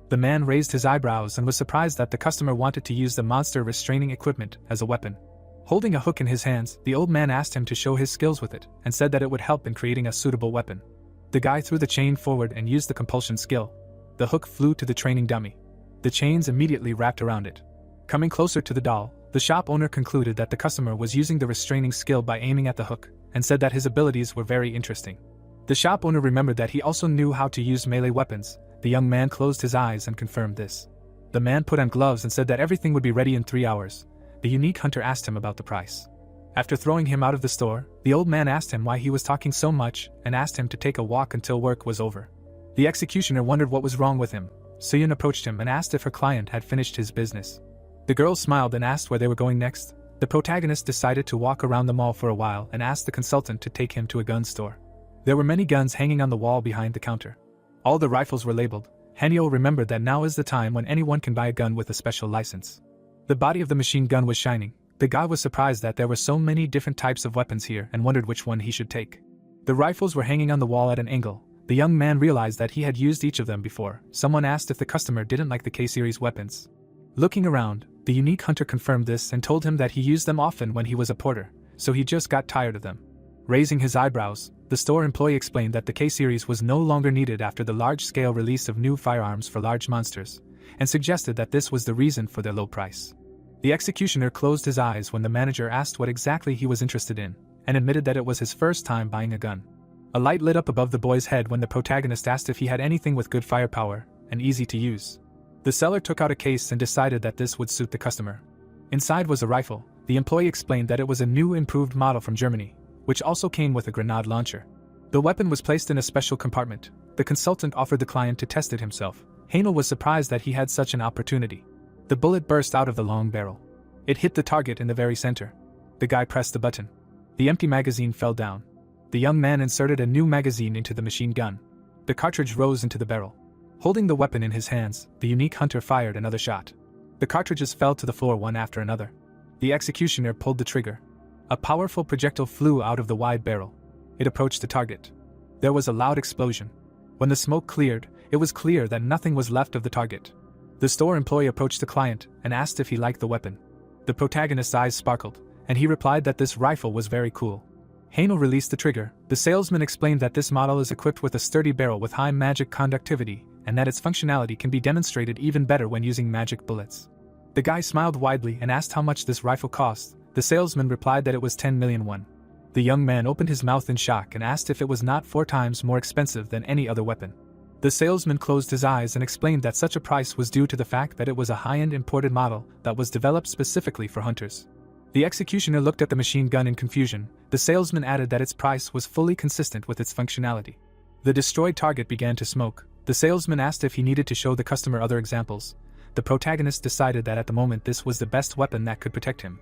The man raised his eyebrows and was surprised that the customer wanted to use the monster restraining equipment as a weapon. Holding a hook in his hands, the old man asked him to show his skills with it, and said that it would help in creating a suitable weapon. The guy threw the chain forward and used the compulsion skill. The hook flew to the training dummy. The chains immediately wrapped around it. Coming closer to the doll, the shop owner concluded that the customer was using the restraining skill by aiming at the hook, and said that his abilities were very interesting. The shop owner remembered that he also knew how to use melee weapons. The young man closed his eyes and confirmed this. The man put on gloves and said that everything would be ready in 3 hours. The unique hunter asked him about the price. After throwing him out of the store, the old man asked him why he was talking so much and asked him to take a walk until work was over. The executioner wondered what was wrong with him. Suyun approached him and asked if her client had finished his business. The girl smiled and asked where they were going next. The protagonist decided to walk around the mall for a while and asked the consultant to take him to a gun store. There were many guns hanging on the wall behind the counter. All the rifles were labeled. Yahello remembered that now is the time when anyone can buy a gun with a special license. The body of the machine gun was shining. The guy was surprised that there were so many different types of weapons here and wondered which one he should take. The rifles were hanging on the wall at an angle. The young man realized that he had used each of them before. Someone asked if the customer didn't like the K-series weapons. Looking around, the unique hunter confirmed this and told him that he used them often when he was a porter, so he just got tired of them. Raising his eyebrows, the store employee explained that the K-series was no longer needed after the large-scale release of new firearms for large monsters, and suggested that this was the reason for their low price. The executioner closed his eyes when the manager asked what exactly he was interested in, and admitted that it was his first time buying a gun. A light lit up above the boy's head when the protagonist asked if he had anything with good firepower and easy to use. The seller took out a case and decided that this would suit the customer. Inside was a rifle. The employee explained that it was a new improved model from Germany, which also came with a grenade launcher. The weapon was placed in a special compartment. The consultant offered the client to test it himself. Yahello was surprised that he had such an opportunity. The bullet burst out of the long barrel. It hit the target in the very center. The guy pressed the button. The empty magazine fell down. The young man inserted a new magazine into the machine gun. The cartridge rose into the barrel. Holding the weapon in his hands, the unique hunter fired another shot. The cartridges fell to the floor one after another. The executioner pulled the trigger. A powerful projectile flew out of the wide barrel. It approached the target. There was a loud explosion. When the smoke cleared, it was clear that nothing was left of the target. The store employee approached the client and asked if he liked the weapon. The protagonist's eyes sparkled, and he replied that this rifle was very cool. Yahello released the trigger. The salesman explained that this model is equipped with a sturdy barrel with high magic conductivity, and that its functionality can be demonstrated even better when using magic bullets. The guy smiled widely and asked how much this rifle cost. The salesman replied that it was 10 million won. The young man opened his mouth in shock and asked if it was not 4 times more expensive than any other weapon. The salesman closed his eyes and explained that such a price was due to the fact that it was a high-end imported model that was developed specifically for hunters. The executioner looked at the machine gun in confusion. The salesman added that its price was fully consistent with its functionality. The destroyed target began to smoke. The salesman asked if he needed to show the customer other examples. The protagonist decided that at the moment this was the best weapon that could protect him.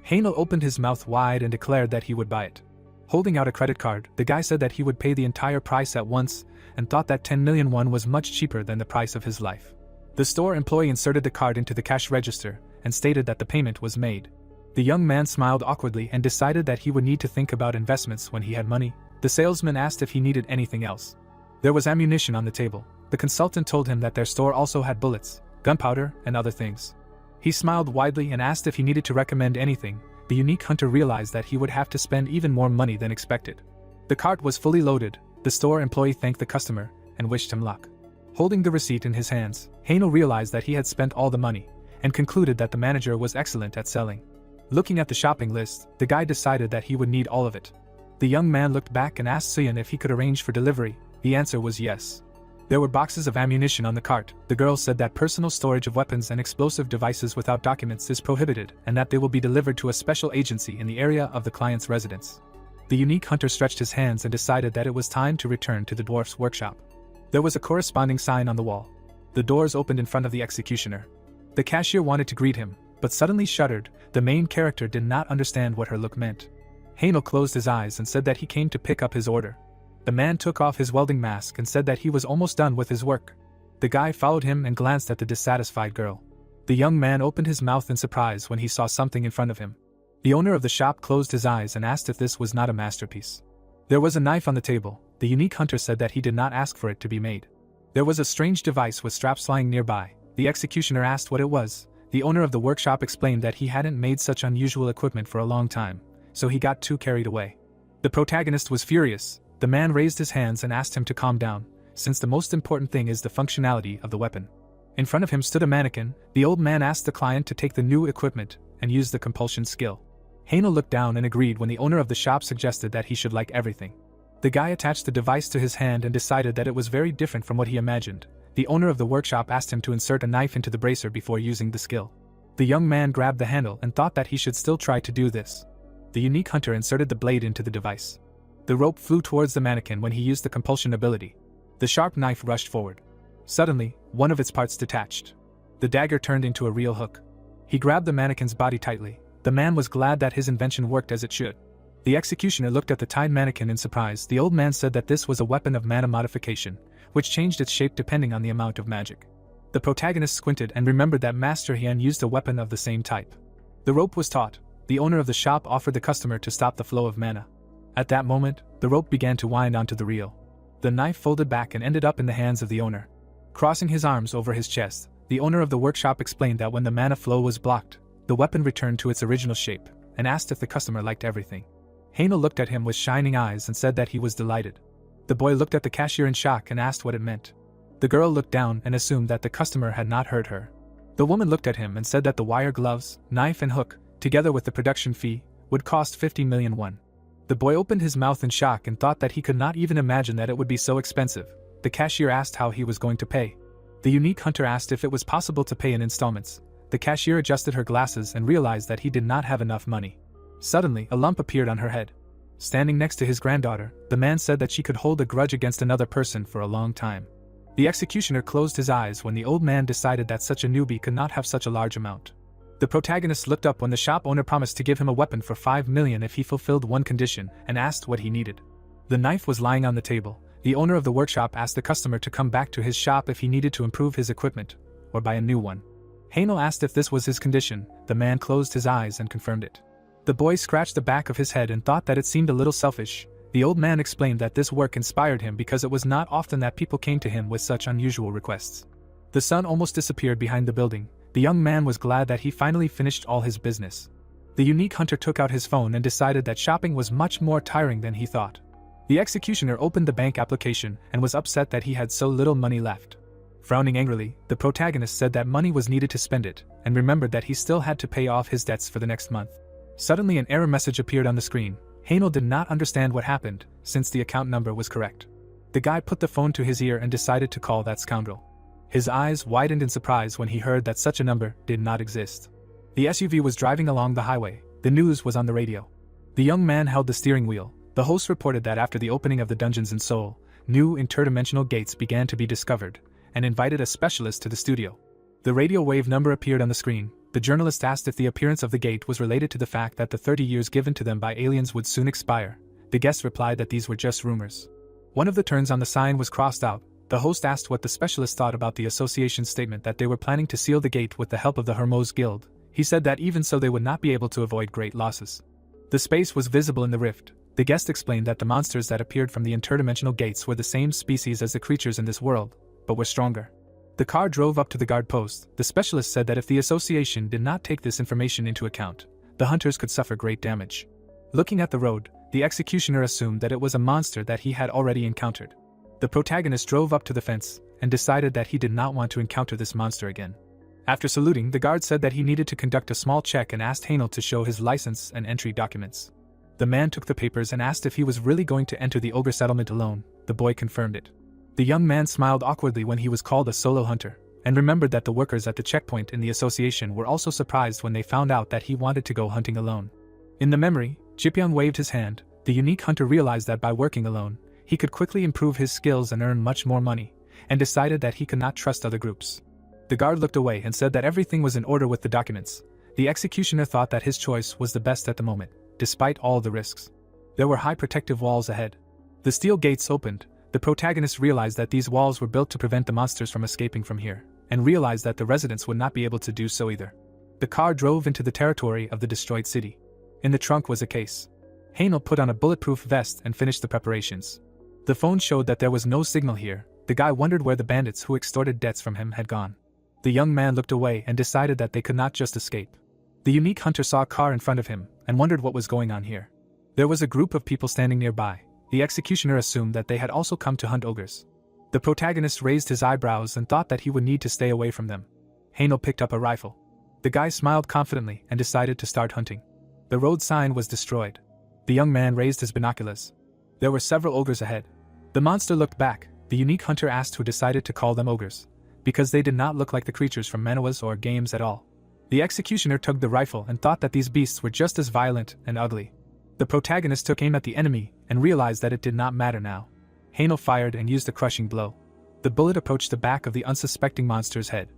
Yahello opened his mouth wide and declared that he would buy it. Holding out a credit card, the guy said that he would pay the entire price at once and thought that 10 million won was much cheaper than the price of his life. The store employee inserted the card into the cash register and stated that the payment was made. The young man smiled awkwardly and decided that he would need to think about investments when he had money. The salesman asked if he needed anything else. There was ammunition on the table. The consultant told him that their store also had bullets, gunpowder, and other things. He smiled widely and asked if he needed to recommend anything. The unique hunter realized that he would have to spend even more money than expected. The cart was fully loaded. The store employee thanked the customer and wished him luck. Holding the receipt in his hands, Yahello realized that he had spent all the money and concluded that the manager was excellent at selling. Looking at the shopping list, the guy decided that he would need all of it. The young man looked back and asked Suyun if he could arrange for delivery. The answer was yes. There were boxes of ammunition on the cart. The girl said that personal storage of weapons and explosive devices without documents is prohibited and that they will be delivered to a special agency in the area of the client's residence. The unique hunter stretched his hands and decided that it was time to return to the dwarf's workshop. There was a corresponding sign on the wall. The doors opened in front of the executioner. The cashier wanted to greet him, but suddenly shuddered. The main character did not understand what her look meant. Hanel closed his eyes and said that he came to pick up his order. The man took off his welding mask and said that he was almost done with his work. The guy followed him and glanced at the dissatisfied girl. The young man opened his mouth in surprise when he saw something in front of him. The owner of the shop closed his eyes and asked if this was not a masterpiece. There was a knife on the table. The unique hunter said that he did not ask for it to be made. There was a strange device with straps lying nearby. The executioner asked what it was. The owner of the workshop explained that he hadn't made such unusual equipment for a long time, so he got too carried away. The protagonist was furious. The man raised his hands and asked him to calm down, since the most important thing is the functionality of the weapon. In front of him stood a mannequin. The old man asked the client to take the new equipment and use the compulsion skill. Hanel looked down and agreed when the owner of the shop suggested that he should like everything. The guy attached the device to his hand and decided that it was very different from what he imagined. The owner of the workshop asked him to insert a knife into the bracer before using the skill. The young man grabbed the handle and thought that he should still try to do this. The unique hunter inserted the blade into the device. The rope flew towards the mannequin when he used the compulsion ability. The sharp knife rushed forward. Suddenly, one of its parts detached. The dagger turned into a real hook. He grabbed the mannequin's body tightly. The man was glad that his invention worked as it should. The executioner looked at the tied mannequin in surprise. The old man said that this was a weapon of mana modification, which changed its shape depending on the amount of magic. The protagonist squinted and remembered that Master Hien used a weapon of the same type. The rope was taut. The owner of the shop offered the customer to stop the flow of mana. At that moment, the rope began to wind onto the reel. The knife folded back and ended up in the hands of the owner. Crossing his arms over his chest, the owner of the workshop explained that when the mana flow was blocked, the weapon returned to its original shape, and asked if the customer liked everything. Hanel looked at him with shining eyes and said that he was delighted. The boy looked at the cashier in shock and asked what it meant. The girl looked down and assumed that the customer had not heard her. The woman looked at him and said that the wire gloves, knife and hook, together with the production fee, would cost 50 million won. The boy opened his mouth in shock and thought that he could not even imagine that it would be so expensive. The cashier asked how he was going to pay. The unique hunter asked if it was possible to pay in installments. The cashier adjusted her glasses and realized that he did not have enough money. Suddenly, a lump appeared on her head. Standing next to his granddaughter, the man said that she could hold a grudge against another person for a long time. The executioner closed his eyes when the old man decided that such a newbie could not have such a large amount. The protagonist looked up when the shop owner promised to give him a weapon for 5 million if he fulfilled one condition, and asked what he needed. The knife was lying on the table. The owner of the workshop asked the customer to come back to his shop if he needed to improve his equipment, or buy a new one. Hanel asked if this was his condition. The man closed his eyes and confirmed it. The boy scratched the back of his head and thought that it seemed a little selfish. The old man explained that this work inspired him because it was not often that people came to him with such unusual requests. The sun almost disappeared behind the building. The young man was glad that he finally finished all his business. The unique hunter took out his phone and decided that shopping was much more tiring than he thought. The executioner opened the bank application and was upset that he had so little money left. Frowning angrily, the protagonist said that money was needed to spend it, and remembered that he still had to pay off his debts for the next month. Suddenly an error message appeared on the screen. Hanel did not understand what happened, since the account number was correct. The guy put the phone to his ear and decided to call that scoundrel. His eyes widened in surprise when he heard that such a number did not exist. The SUV was driving along the highway. The news was on the radio. The young man held the steering wheel. The host reported that after the opening of the dungeons in Seoul, new interdimensional gates began to be discovered, and invited a specialist to the studio. The radio wave number appeared on the screen. The journalist asked if the appearance of the gate was related to the fact that the 30 years given to them by aliens would soon expire. The guest replied that these were just rumors. One of the turns on the sign was crossed out. The host asked what the specialist thought about the association's statement that they were planning to seal the gate with the help of the Hermos Guild. He said that even so they would not be able to avoid great losses. The space was visible in the rift. The guest explained that the monsters that appeared from the interdimensional gates were the same species as the creatures in this world, but were stronger. The car drove up to the guard post. The specialist said that if the association did not take this information into account, the hunters could suffer great damage. Looking at the road, the executioner assumed that it was a monster that he had already encountered. The protagonist drove up to the fence and decided that he did not want to encounter this monster again. After saluting, the guard said that he needed to conduct a small check and asked Hanel to show his license and entry documents. The man took the papers and asked if he was really going to enter the ogre settlement alone. The boy confirmed it. The young man smiled awkwardly when he was called a solo hunter, and remembered that the workers at the checkpoint in the association were also surprised when they found out that he wanted to go hunting alone. In the memory, Jipyeong waved his hand. The unique hunter realized that by working alone, he could quickly improve his skills and earn much more money, and decided that he could not trust other groups. The guard looked away and said that everything was in order with the documents. The executioner thought that his choice was the best at the moment, despite all the risks. There were high protective walls ahead. The steel gates opened. The protagonist realized that these walls were built to prevent the monsters from escaping from here, and realized that the residents would not be able to do so either. The car drove into the territory of the destroyed city. In the trunk was a case. Haenel put on a bulletproof vest and finished the preparations. The phone showed that there was no signal here. The guy wondered where the bandits who extorted debts from him had gone. The young man looked away and decided that they could not just escape. The unique hunter saw a car in front of him and wondered what was going on here. There was a group of people standing nearby. The executioner assumed that they had also come to hunt ogres. The protagonist raised his eyebrows and thought that he would need to stay away from them. Haenel picked up a rifle. The guy smiled confidently and decided to start hunting. The road sign was destroyed. The young man raised his binoculars. There were several ogres ahead. The monster looked back. The unique hunter asked who decided to call them ogres, because they did not look like the creatures from manhwas or games at all. The executioner tugged the rifle and thought that these beasts were just as violent and ugly. The protagonist took aim at the enemy and realized that it did not matter now. Haenel fired and used a crushing blow. The bullet approached the back of the unsuspecting monster's head.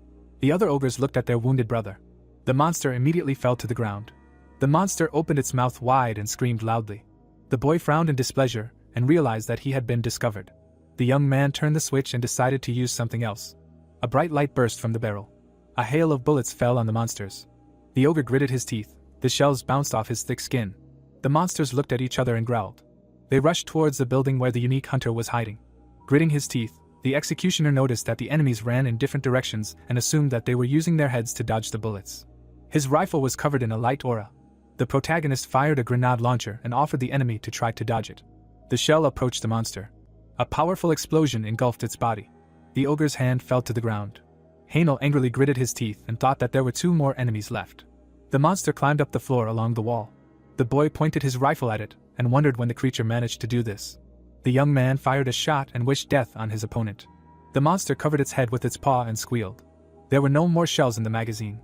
The other ogres looked at their wounded brother. The monster immediately fell to the ground. The monster opened its mouth wide and screamed loudly. The boy frowned in displeasure and realized that he had been discovered. The young man turned the switch and decided to use something else. A bright light burst from the barrel. A hail of bullets fell on the monsters. The ogre gritted his teeth. The shells bounced off his thick skin. The monsters looked at each other and growled. They rushed towards the building where the unique hunter was hiding. Gritting his teeth, the executioner noticed that the enemies ran in different directions and assumed that they were using their heads to dodge the bullets. His rifle was covered in a light aura. The protagonist fired a grenade launcher and offered the enemy to try to dodge it. The shell approached the monster. A powerful explosion engulfed its body. The ogre's hand fell to the ground. Haenel angrily gritted his teeth and thought that there were 2 more enemies left. The monster climbed up the floor along the wall. The boy pointed his rifle at it and wondered when the creature managed to do this. The young man fired a shot and wished death on his opponent. The monster covered its head with its paw and squealed. There were no more shells in the magazine.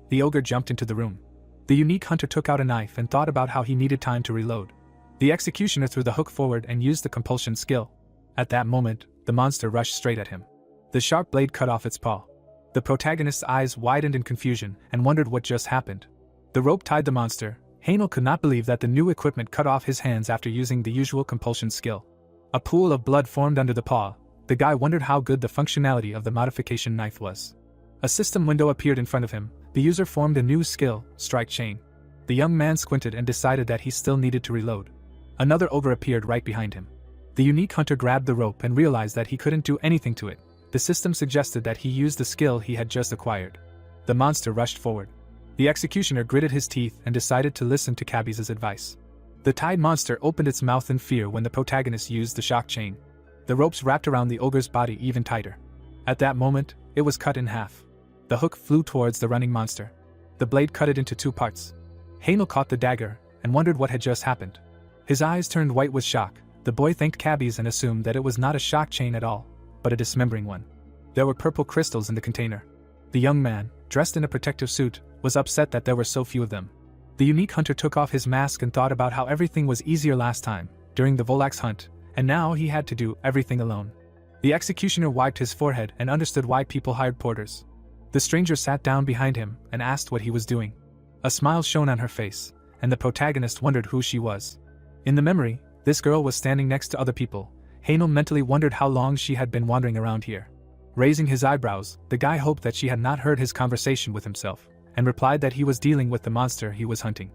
The ogre jumped into the room. The unique hunter took out a knife and thought about how he needed time to reload. The executioner threw the hook forward and used the compulsion skill. At that moment, the monster rushed straight at him. The sharp blade cut off its paw. The protagonist's eyes widened in confusion and wondered what just happened. The rope tied the monster. Haenel could not believe that the new equipment cut off his hands after using the usual compulsion skill. A pool of blood formed under the paw. The guy wondered how good the functionality of the modification knife was. A system window appeared in front of him. The user formed a new skill, strike chain. The young man squinted and decided that he still needed to reload. Another ogre appeared right behind him. The unique hunter grabbed the rope and realized that he couldn't do anything to it. The system suggested that he use the skill he had just acquired. The monster rushed forward. The executioner gritted his teeth and decided to listen to Cabby's advice. The tied monster opened its mouth in fear when the protagonist used the shock chain. The ropes wrapped around the ogre's body even tighter. At that moment, it was cut in half. The hook flew towards the running monster. The blade cut it into 2 parts. Haenel caught the dagger and wondered what had just happened. His eyes turned white with shock. The boy thanked Cabby's and assumed that it was not a shock chain at all, but a dismembering one. There were purple crystals in the container. The young man, dressed in a protective suit, was upset that there were so few of them. The unique hunter took off his mask and thought about how everything was easier last time, during the Volax hunt, and now he had to do everything alone. The executioner wiped his forehead and understood why people hired porters. The stranger sat down behind him and asked what he was doing. A smile shone on her face, and the protagonist wondered who she was. In the memory, this girl was standing next to other people. Haenel mentally wondered how long she had been wandering around here. Raising his eyebrows, the guy hoped that she had not heard his conversation with himself, and replied that he was dealing with the monster he was hunting.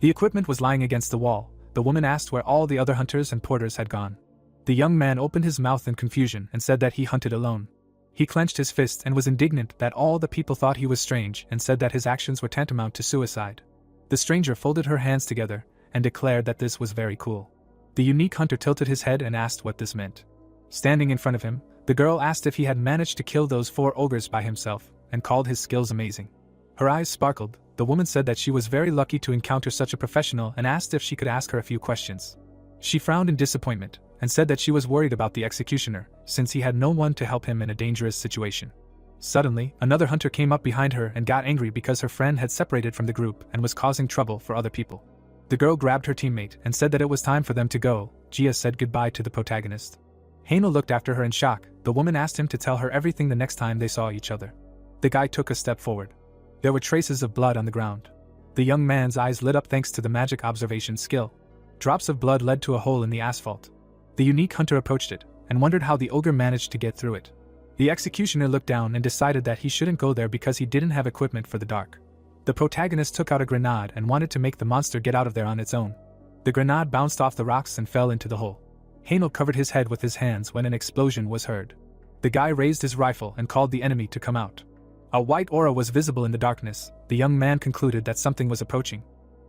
The equipment was lying against the wall. The woman asked where all the other hunters and porters had gone. The young man opened his mouth in confusion and said that he hunted alone. He clenched his fist and was indignant that all the people thought he was strange and said that his actions were tantamount to suicide. The stranger folded her hands together and declared that this was very cool. The unique hunter tilted his head and asked what this meant. Standing in front of him, the girl asked if he had managed to kill those 4 ogres by himself and called his skills amazing. Her eyes sparkled. The woman said that she was very lucky to encounter such a professional and asked if she could ask her a few questions. She frowned in disappointment. and said that she was worried about the executioner, since he had no one to help him in a dangerous situation. Suddenly, another hunter came up behind her and got angry because her friend had separated from the group and was causing trouble for other people. The girl grabbed her teammate and said that it was time for them to go. Gia said goodbye to the protagonist. Haino looked after her in shock. The woman asked him to tell her everything the next time they saw each other. The guy took a step forward. There were traces of blood on the ground. The young man's eyes lit up thanks to the magic observation skill. Drops of blood led to a hole in the asphalt. The unique hunter approached it, and wondered how the ogre managed to get through it. The executioner looked down and decided that he shouldn't go there because he didn't have equipment for the dark. The protagonist took out a grenade and wanted to make the monster get out of there on its own. The grenade bounced off the rocks and fell into the hole. Haino covered his head with his hands when an explosion was heard. The guy raised his rifle and called the enemy to come out. A white aura was visible in the darkness. The young man concluded that something was approaching.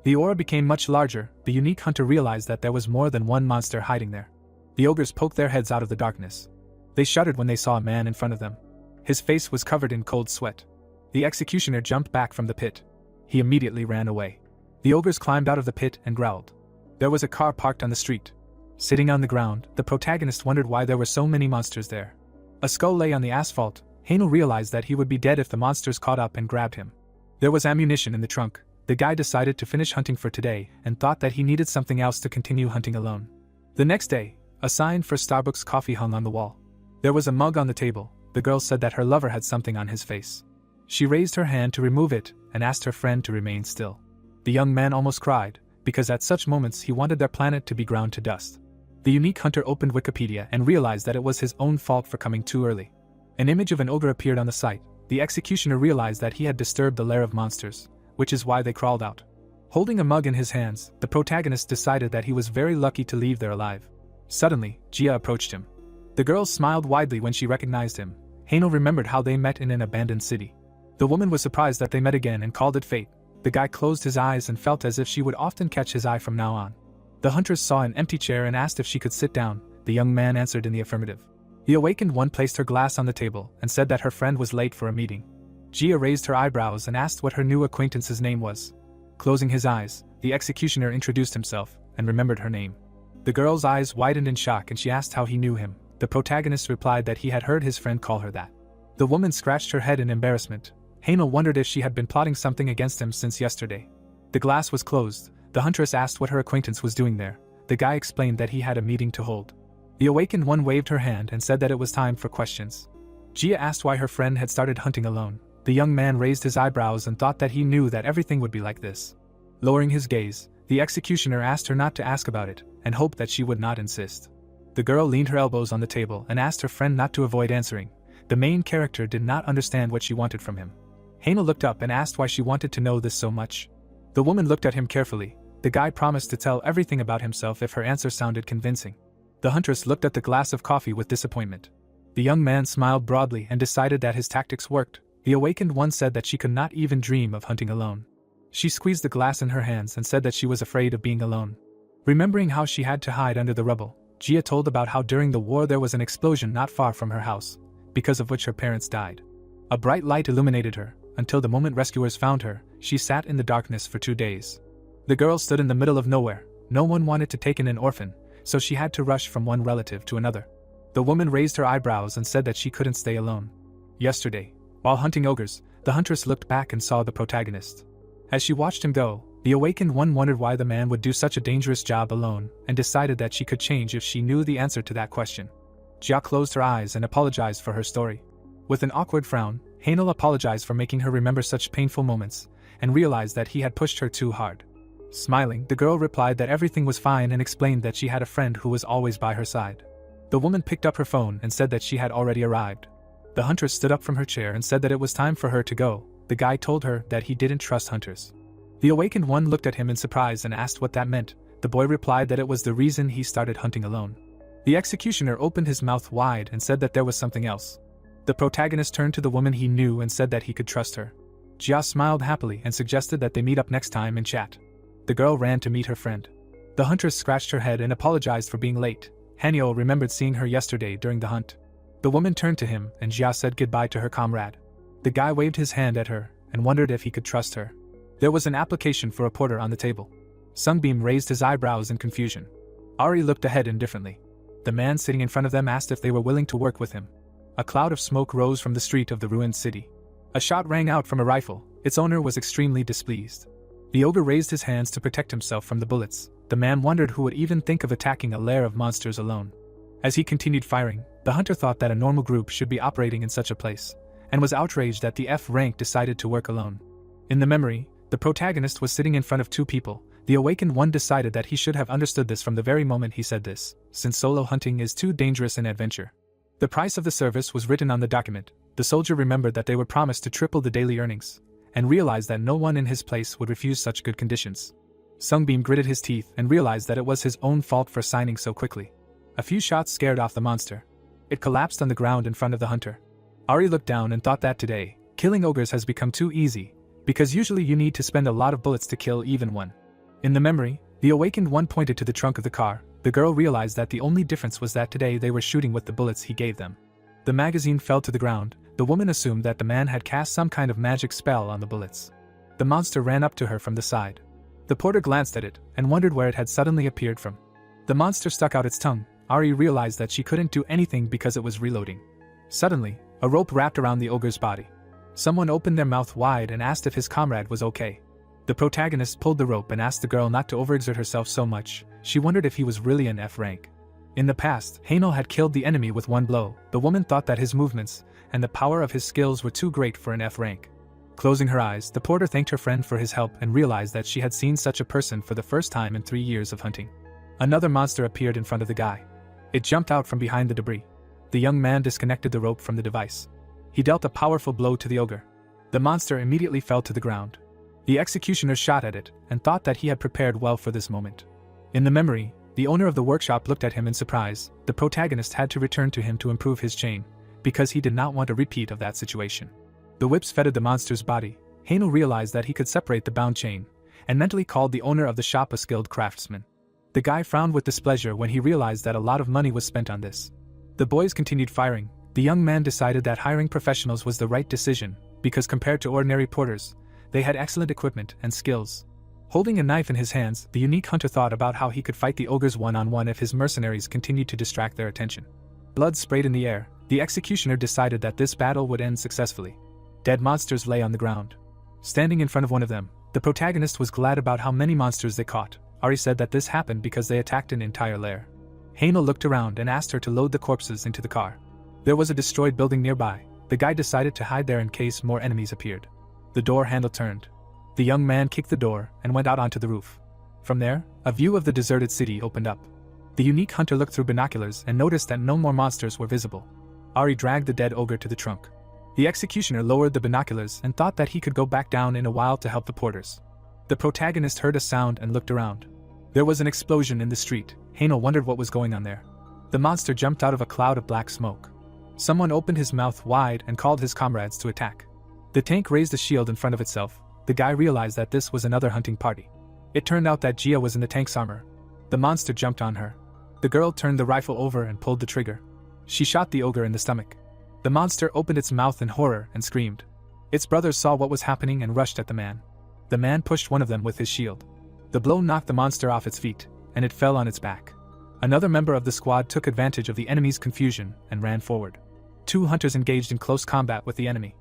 The aura became much larger. The unique hunter realized that there was more than one monster hiding there. The ogres poked their heads out of the darkness. They shuddered when they saw a man in front of them. His face was covered in cold sweat. The executioner jumped back from the pit. He immediately ran away. The ogres climbed out of the pit and growled. There was a car parked on the street. Sitting on the ground, the protagonist wondered why there were so many monsters there. A skull lay on the asphalt. Haino realized that he would be dead if the monsters caught up and grabbed him. There was ammunition in the trunk. The guy decided to finish hunting for today and thought that he needed something else to continue hunting alone. The next day, a sign for Starbucks coffee hung on the wall. There was a mug on the table. The girl said that her lover had something on his face. She raised her hand to remove it and asked her friend to remain still. The young man almost cried, because at such moments he wanted their planet to be ground to dust. The unique hunter opened Wikipedia and realized that it was his own fault for coming too early. An image of an ogre appeared on the site. The executioner realized that he had disturbed the lair of monsters, which is why they crawled out. Holding a mug in his hands, the protagonist decided that he was very lucky to leave there alive. Suddenly, Gia approached him. The girl smiled widely when she recognized him. Haino remembered how they met in an abandoned city. The woman was surprised that they met again and called it fate. The guy closed his eyes and felt as if she would often catch his eye from now on. The hunters saw an empty chair and asked if she could sit down. The young man answered in the affirmative. The awakened one placed her glass on the table and said that her friend was late for a meeting. Gia raised her eyebrows and asked what her new acquaintance's name was. Closing his eyes, the executioner introduced himself and remembered her name. The girl's eyes widened in shock and she asked how he knew him. The protagonist replied that he had heard his friend call her that. The woman scratched her head in embarrassment. Haino wondered if she had been plotting something against him since yesterday. The glass was closed. The huntress asked what her acquaintance was doing there. The guy explained that he had a meeting to hold. The awakened one waved her hand and said that it was time for questions. Gia asked why her friend had started hunting alone. The young man raised his eyebrows and thought that he knew that everything would be like this. Lowering his gaze, the executioner asked her not to ask about it, and hoped that she would not insist. The girl leaned her elbows on the table and asked her friend not to avoid answering. The main character did not understand what she wanted from him. Haino looked up and asked why she wanted to know this so much. The woman looked at him carefully. The guy promised to tell everything about himself if her answer sounded convincing. The huntress looked at the glass of coffee with disappointment. The young man smiled broadly and decided that his tactics worked. The awakened one said that she could not even dream of hunting alone. She squeezed the glass in her hands and said that she was afraid of being alone. Remembering how she had to hide under the rubble, Gia told about how during the war there was an explosion not far from her house, because of which her parents died. A bright light illuminated her. Until the moment rescuers found her, she sat in the darkness for 2 days. The girl stood in the middle of nowhere. No one wanted to take in an orphan, so she had to rush from one relative to another. The woman raised her eyebrows and said that she couldn't stay alone. Yesterday, while hunting ogres, the huntress looked back and saw the protagonist. As she watched him go, the awakened one wondered why the man would do such a dangerous job alone and decided that she could change if she knew the answer to that question. Jia closed her eyes and apologized for her story. With an awkward frown, Hainel apologized for making her remember such painful moments and realized that he had pushed her too hard. Smiling, the girl replied that everything was fine and explained that she had a friend who was always by her side. The woman picked up her phone and said that she had already arrived. The huntress stood up from her chair and said that it was time for her to go. The guy told her that he didn't trust hunters. The awakened one looked at him in surprise and asked what that meant. The boy replied that it was the reason he started hunting alone. The executioner opened his mouth wide and said that there was something else. The protagonist turned to the woman he knew and said that he could trust her. Jia smiled happily and suggested that they meet up next time and chat. The girl ran to meet her friend. The huntress scratched her head and apologized for being late. Hanyo remembered seeing her yesterday during the hunt. The woman turned to him and Jia said goodbye to her comrade. The guy waved his hand at her and wondered if he could trust her. There was an application for a porter on the table. Sunbeam raised his eyebrows in confusion. Ari looked ahead indifferently. The man sitting in front of them asked if they were willing to work with him. A cloud of smoke rose from the street of the ruined city. A shot rang out from a rifle. Its owner was extremely displeased. The ogre raised his hands to protect himself from the bullets. The man wondered who would even think of attacking a lair of monsters alone. As he continued firing, the hunter thought that a normal group should be operating in such a place, and was outraged that the F rank decided to work alone. In the memory, the protagonist was sitting in front of two people. The awakened one decided that he should have understood this from the very moment he said this, since solo hunting is too dangerous an adventure. The price of the service was written on the document. The soldier remembered that they were promised to triple the daily earnings, and realized that no one in his place would refuse such good conditions. Sunbeam gritted his teeth and realized that it was his own fault for signing so quickly. A few shots scared off the monster. It collapsed on the ground in front of the hunter. Ari looked down and thought that today, killing ogres has become too easy, because usually you need to spend a lot of bullets to kill even one. In the memory, the awakened one pointed to the trunk of the car. The girl realized that the only difference was that today they were shooting with the bullets he gave them. The magazine fell to the ground. The woman assumed that the man had cast some kind of magic spell on the bullets. The monster ran up to her from the side. The porter glanced at it and wondered where it had suddenly appeared from. The monster stuck out its tongue. Ari realized that she couldn't do anything because it was reloading. Suddenly, a rope wrapped around the ogre's body. Someone opened their mouth wide and asked if his comrade was okay. The protagonist pulled the rope and asked the girl not to overexert herself so much. She wondered if he was really an F rank. In the past, Yahello had killed the enemy with one blow. The woman thought that his movements and the power of his skills were too great for an F rank. Closing her eyes, the porter thanked her friend for his help and realized that she had seen such a person for the first time in 3 years of hunting. Another monster appeared in front of the guy. It jumped out from behind the debris. The young man disconnected the rope from the device. He dealt a powerful blow to the ogre. The monster immediately fell to the ground. The executioner shot at it and thought that he had prepared well for this moment. In the memory, the owner of the workshop looked at him in surprise. The protagonist had to return to him to improve his chain, because he did not want a repeat of that situation. The whips fettered the monster's body. Yahello realized that he could separate the bound chain, and mentally called the owner of the shop a skilled craftsman. The guy frowned with displeasure when he realized that a lot of money was spent on this. The boys continued firing. The young man decided that hiring professionals was the right decision, because compared to ordinary porters, they had excellent equipment and skills. Holding a knife in his hands, the unique hunter thought about how he could fight the ogres one-on-one if his mercenaries continued to distract their attention. Blood sprayed in the air. The executioner decided that this battle would end successfully. Dead monsters lay on the ground. Standing in front of one of them, the protagonist was glad about how many monsters they caught. Ari said that this happened because they attacked an entire lair. Yahello looked around and asked her to load the corpses into the car. There was a destroyed building nearby. The guy decided to hide there in case more enemies appeared. The door handle turned. The young man kicked the door and went out onto the roof. From there, a view of the deserted city opened up. The unique hunter looked through binoculars and noticed that no more monsters were visible. Ari dragged the dead ogre to the trunk. The executioner lowered the binoculars and thought that he could go back down in a while to help the porters. The protagonist heard a sound and looked around. There was an explosion in the street. Yahello wondered what was going on there. The monster jumped out of a cloud of black smoke. Someone opened his mouth wide and called his comrades to attack. The tank raised a shield in front of itself. The guy realized that this was another hunting party. It turned out that Gia was in the tank's armor. The monster jumped on her. The girl turned the rifle over and pulled the trigger. She shot the ogre in the stomach. The monster opened its mouth in horror and screamed. Its brothers saw what was happening and rushed at the man. The man pushed one of them with his shield. The blow knocked the monster off its feet, and it fell on its back. Another member of the squad took advantage of the enemy's confusion and ran forward. Two hunters engaged in close combat with the enemy.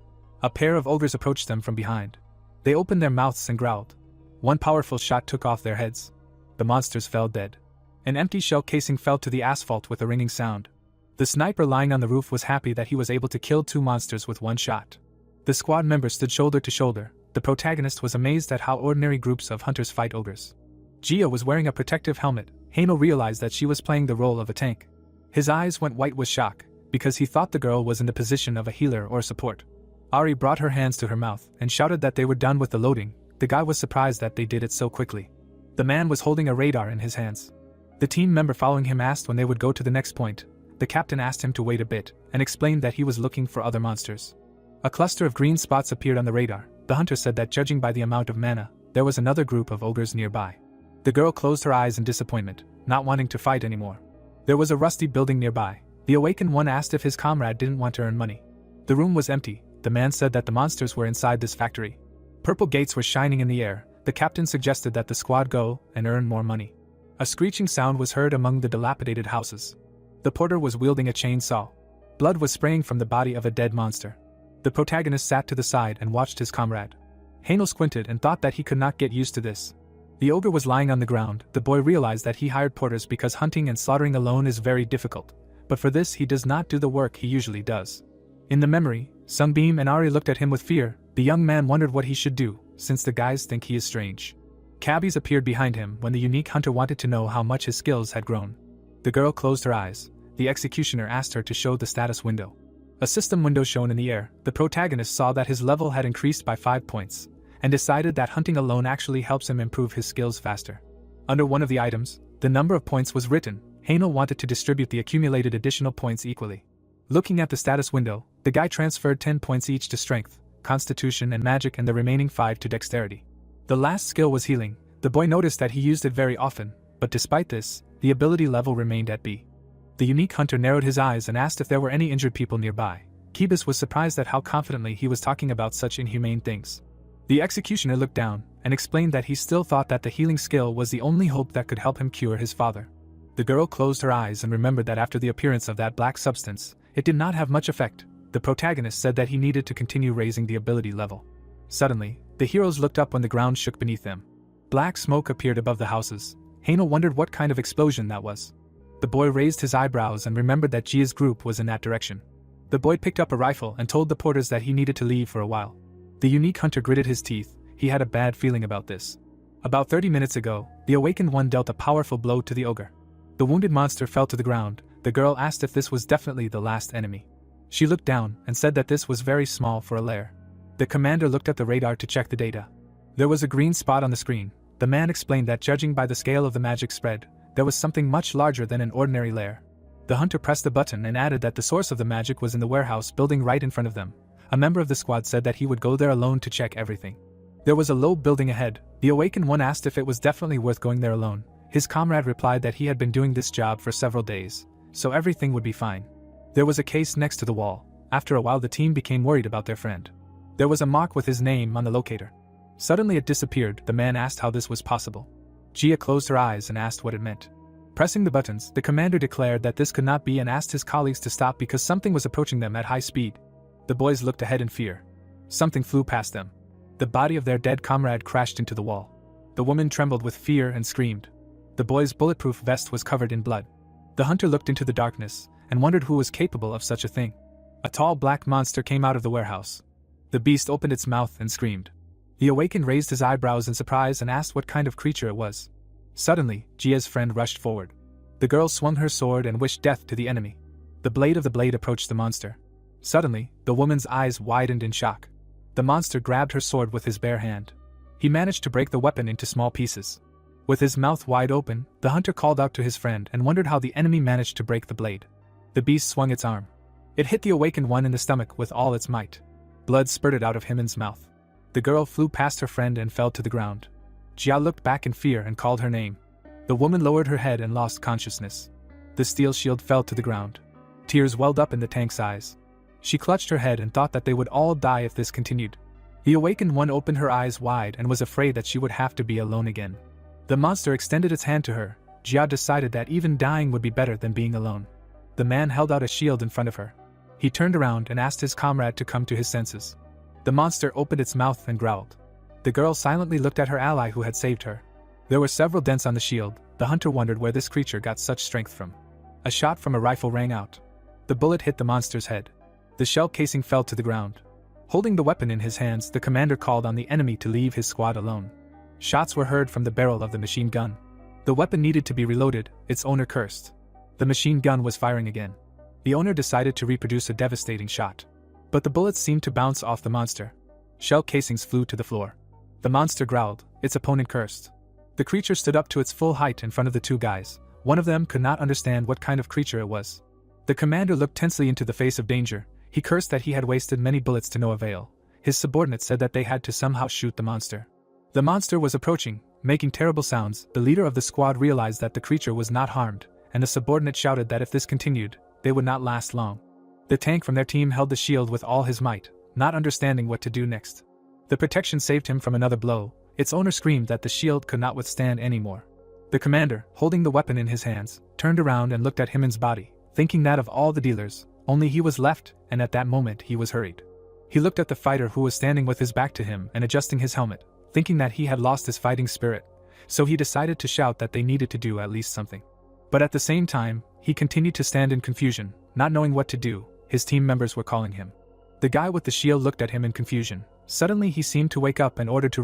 A pair of ogres approached them from behind. They opened their mouths and growled. One powerful shot took off their heads. The monsters fell dead. An empty shell casing fell to the asphalt with a ringing sound. The sniper lying on the roof was happy that he was able to kill two monsters with one shot. The squad members stood shoulder to shoulder. The protagonist was amazed at how ordinary groups of hunters fight ogres. Gia was wearing a protective helmet. Yahello realized that she was playing the role of a tank. His eyes went white with shock, because he thought the girl was in the position of a healer or support. Ari brought her hands to her mouth and shouted that they were done with the loading. The guy was surprised that they did it so quickly. The man was holding a radar in his hands. The team member following him asked when they would go to the next point. The captain asked him to wait a bit and explained that he was looking for other monsters. A cluster of green spots appeared on the radar. The hunter said that judging by the amount of mana, there was another group of ogres nearby. The girl closed her eyes in disappointment, not wanting to fight anymore. There was a rusty building nearby. The awakened one asked if his comrade didn't want to earn money. The room was empty. The man said that the monsters were inside this factory. Purple gates were shining in the air. The captain suggested that the squad go and earn more money. A screeching sound was heard among the dilapidated houses. The porter was wielding a chainsaw. Blood was spraying from the body of a dead monster. The protagonist sat to the side and watched his comrade. Hanel squinted and thought that he could not get used to this. The ogre was lying on the ground. The boy realized that he hired porters because hunting and slaughtering alone is very difficult, but for this he does not do the work he usually does. In the memory, Sunbeam and Ari looked at him with fear. The young man wondered what he should do, since the guys think he is strange. Cabbies appeared behind him when the unique hunter wanted to know how much his skills had grown. The girl closed her eyes. The executioner asked her to show the status window. A system window shone in the air. The protagonist saw that his level had increased by 5 points, and decided that hunting alone actually helps him improve his skills faster. Under one of the items, the number of points was written. Hanel wanted to distribute the accumulated additional points equally. Looking at the status window, the guy transferred 10 points each to strength, constitution and magic, and the remaining 5 to dexterity. The last skill was healing. The boy noticed that he used it very often, but despite this, the ability level remained at B. The unique hunter narrowed his eyes and asked if there were any injured people nearby. Kibis was surprised at how confidently he was talking about such inhumane things. The executioner looked down and explained that he still thought that the healing skill was the only hope that could help him cure his father. The girl closed her eyes and remembered that after the appearance of that black substance, it did not have much effect. The protagonist said that he needed to continue raising the ability level. Suddenly, the heroes looked up when the ground shook beneath them. Black smoke appeared above the houses. Hanel wondered what kind of explosion that was. The boy raised his eyebrows and remembered that Jia's group was in that direction. The boy picked up a rifle and told the porters that he needed to leave for a while. The unique hunter gritted his teeth. He had a bad feeling about this. About 30 minutes ago, the awakened one dealt a powerful blow to the ogre. The wounded monster fell to the ground. The girl asked if this was definitely the last enemy. She looked down and said that this was very small for a lair. The commander looked at the radar to check the data. There was a green spot on the screen. The man explained that judging by the scale of the magic spread, there was something much larger than an ordinary lair. The hunter pressed the button and added that the source of the magic was in the warehouse building right in front of them. A member of the squad said that he would go there alone to check everything. There was a low building ahead. The awakened one asked if it was definitely worth going there alone. His comrade replied that he had been doing this job for several days, so everything would be fine. There was a case next to the wall. After a while the team became worried about their friend. There was a mark with his name on the locator. Suddenly it disappeared. The man asked how this was possible. Jia closed her eyes and asked what it meant. Pressing the buttons, the commander declared that this could not be and asked his colleagues to stop because something was approaching them at high speed. The boys looked ahead in fear. Something flew past them. The body of their dead comrade crashed into the wall. The woman trembled with fear and screamed. The boy's bulletproof vest was covered in blood. The hunter looked into the darkness and wondered who was capable of such a thing. A tall black monster came out of the warehouse. The beast opened its mouth and screamed. The awakened raised his eyebrows in surprise and asked what kind of creature it was. Suddenly, Jia's friend rushed forward. The girl swung her sword and wished death to the enemy. The blade of the blade approached the monster. Suddenly, the woman's eyes widened in shock. The monster grabbed her sword with his bare hand. He managed to break the weapon into small pieces. With his mouth wide open, the hunter called out to his friend and wondered how the enemy managed to break the blade. The beast swung its arm. It hit the awakened one in the stomach with all its might. Blood spurted out of his mouth. The girl flew past her friend and fell to the ground. Jia looked back in fear and called her name. The woman lowered her head and lost consciousness. The steel shield fell to the ground. Tears welled up in the tank's eyes. She clutched her head and thought that they would all die if this continued. The awakened one opened her eyes wide and was afraid that she would have to be alone again. The monster extended its hand to her. Jia decided that even dying would be better than being alone. The man held out a shield in front of her. He turned around and asked his comrade to come to his senses. The monster opened its mouth and growled. The girl silently looked at her ally who had saved her. There were several dents on the shield. The hunter wondered where this creature got such strength from. A shot from a rifle rang out. The bullet hit the monster's head. The shell casing fell to the ground. Holding the weapon in his hands, the commander called on the enemy to leave his squad alone. Shots were heard from the barrel of the machine gun. The weapon needed to be reloaded. Its owner cursed. The machine gun was firing again. The owner decided to reproduce a devastating shot. But the bullets seemed to bounce off the monster. Shell casings flew to the floor. The monster growled. Its opponent cursed. The creature stood up to its full height in front of the two guys. One of them could not understand what kind of creature it was. The commander looked tensely into the face of danger. He cursed that he had wasted many bullets to no avail. His subordinate said that they had to somehow shoot the monster. The monster was approaching, making terrible sounds. The leader of the squad realized that the creature was not harmed, and the subordinate shouted that if this continued, they would not last long. The tank from their team held the shield with all his might, not understanding what to do next. The protection saved him from another blow. Its owner screamed that the shield could not withstand anymore. The commander, holding the weapon in his hands, turned around and looked at Himen's body. thinking that of all the dealers, only he was left, and at that moment he was hurried. He looked at the fighter who was standing with his back to him and adjusting his helmet, thinking that he had lost his fighting spirit, so he decided to shout that they needed to do at least something. But at the same time, he continued to stand in confusion, not knowing what to do. His team members were calling him. The guy with the shield looked at him in confusion. Suddenly he seemed to wake up and ordered to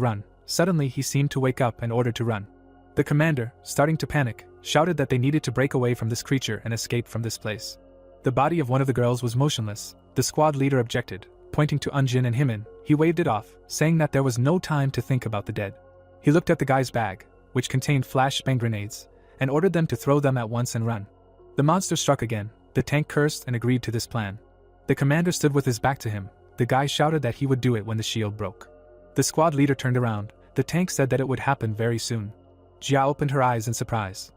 run. The commander, starting to panic, shouted that they needed to break away from this creature and escape from this place. The body of one of the girls was motionless. The squad leader objected, pointing to Unjin and Himin. He waved it off, saying that there was no time to think about the dead. He looked at the guy's bag, which contained flashbang grenades, and ordered them to throw them at once and run. The monster struck again. The tank cursed and agreed to this plan. The commander stood with his back to him. The guy shouted that he would do it when the shield broke. The squad leader turned around. The tank said that it would happen very soon. Jia opened her eyes in surprise.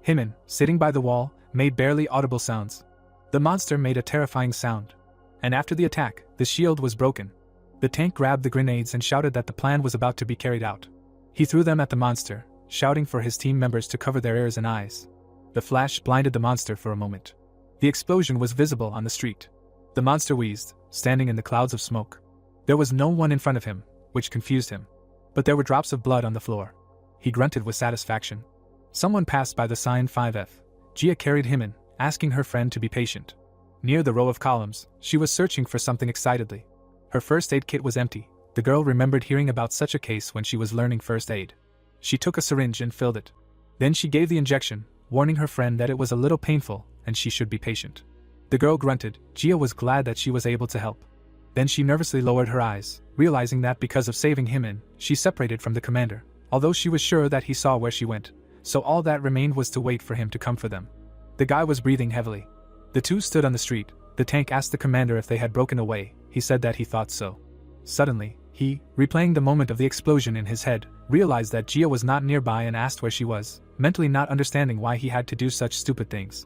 Himin, sitting by the wall, made barely audible sounds. The monster made a terrifying sound. And after the attack, the shield was broken. The tank grabbed the grenades and shouted that the plan was about to be carried out. He threw them at the monster, shouting for his team members to cover their ears and eyes. The flash blinded the monster for a moment. The explosion was visible on the street. The monster wheezed, standing in the clouds of smoke. There was no one in front of him, which confused him. But there were drops of blood on the floor. He grunted with satisfaction. Someone passed by the sign 5F. Jia carried him in, asking her friend to be patient. Near the row of columns, she was searching for something excitedly. Her first aid kit was empty. The girl remembered hearing about such a case when she was learning first aid. She took a syringe and filled it. Then she gave the injection, warning her friend that it was a little painful and she should be patient. The girl grunted. Jia was glad that she was able to help. Then she nervously lowered her eyes, realizing that because of saving him she separated from the commander, although she was sure that he saw where she went, so all that remained was to wait for him to come for them. The guy was breathing heavily. The two stood on the street. The tank asked the commander if they had broken away. He said that he thought so. Suddenly, he, replaying the moment of the explosion in his head, realized that Jia was not nearby and asked where she was, mentally not understanding why he had to do such stupid things.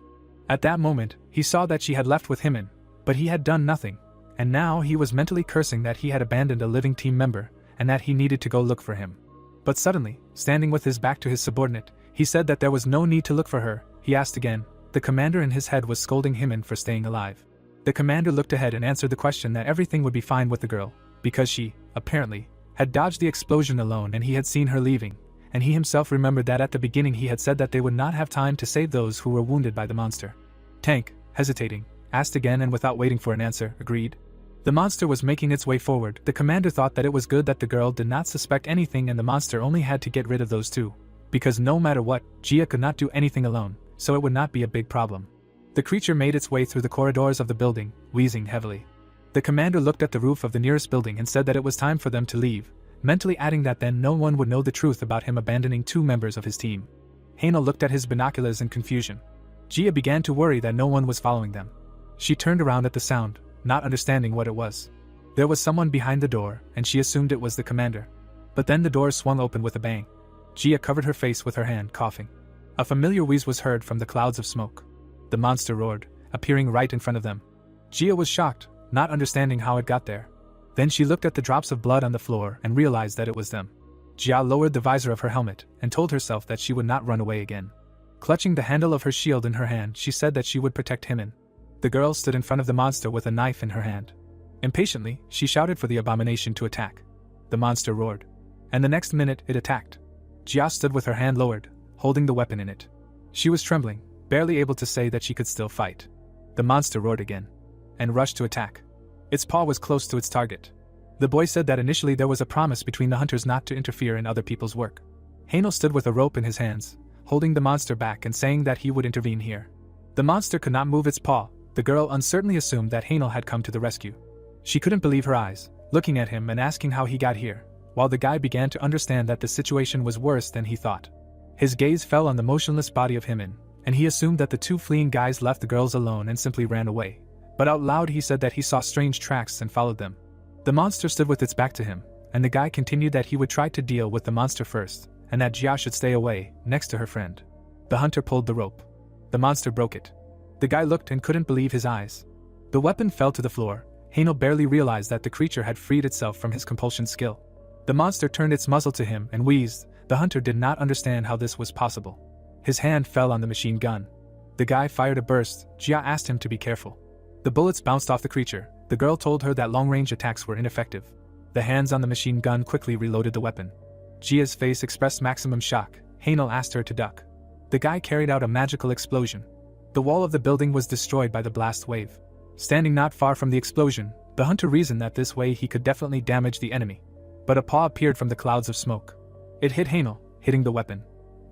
At that moment, he saw that she had left with him but he had done nothing, and now he was mentally cursing that he had abandoned a living team member, and that he needed to go look for him. But suddenly, standing with his back to his subordinate, he said that there was no need to look for her. He asked again. The commander in his head was scolding him for staying alive. The commander looked ahead and answered the question that everything would be fine with the girl, because she, apparently, had dodged the explosion alone and he had seen her leaving, and he himself remembered that at the beginning he had said that they would not have time to save those who were wounded by the monster. Tank, hesitating, asked again and without waiting for an answer, agreed. The monster was making its way forward. The commander thought that it was good that the girl did not suspect anything and the monster only had to get rid of those two, because no matter what, Jia could not do anything alone, so it would not be a big problem. The creature made its way through the corridors of the building, wheezing heavily. The commander looked at the roof of the nearest building and said that it was time for them to leave, mentally adding that then no one would know the truth about him abandoning two members of his team. Hainel looked at his binoculars in confusion. Jia began to worry that no one was following them. She turned around at the sound, not understanding what it was. There was someone behind the door, and she assumed it was the commander. But then the door swung open with a bang. Jia covered her face with her hand, coughing. A familiar wheeze was heard from the clouds of smoke. The monster roared, appearing right in front of them. Jia was shocked, not understanding how it got there. Then she looked at the drops of blood on the floor and realized that it was them. Jia lowered the visor of her helmet and told herself that she would not run away again. Clutching the handle of her shield in her hand, she said that she would protect Himin. The girl stood in front of the monster with a knife in her hand. Impatiently, she shouted for the abomination to attack. The monster roared. And the next minute, it attacked. Jia stood with her hand lowered, holding the weapon in it. She was trembling, barely able to say that she could still fight. The monster roared again, and rushed to attack. Its paw was close to its target. The boy said that initially there was a promise between the hunters not to interfere in other people's work. Hainel stood with a rope in his hands, holding the monster back and saying that he would intervene here. The monster could not move its paw. The girl uncertainly assumed that Hainel had come to the rescue. She couldn't believe her eyes, looking at him and asking how he got here, while the guy began to understand that the situation was worse than he thought. His gaze fell on the motionless body of Himin, and he assumed that the two fleeing guys left the girls alone and simply ran away. But out loud he said that he saw strange tracks and followed them. The monster stood with its back to him, and the guy continued that he would try to deal with the monster first, and that Jia should stay away, next to her friend. The hunter pulled the rope. The monster broke it. The guy looked and couldn't believe his eyes. The weapon fell to the floor. Hainel barely realized that the creature had freed itself from his compulsion skill. The monster turned its muzzle to him and wheezed. The hunter did not understand how this was possible. His hand fell on the machine gun. The guy fired a burst. Jia asked him to be careful. The bullets bounced off the creature. The girl told her that long-range attacks were ineffective. The hands on the machine gun quickly reloaded the weapon. Jia's face expressed maximum shock. Hanel asked her to duck. The guy carried out a magical explosion. The wall of the building was destroyed by the blast wave. Standing not far from the explosion, the hunter reasoned that this way he could definitely damage the enemy. But a paw appeared from the clouds of smoke. It hit Hanel, hitting the weapon.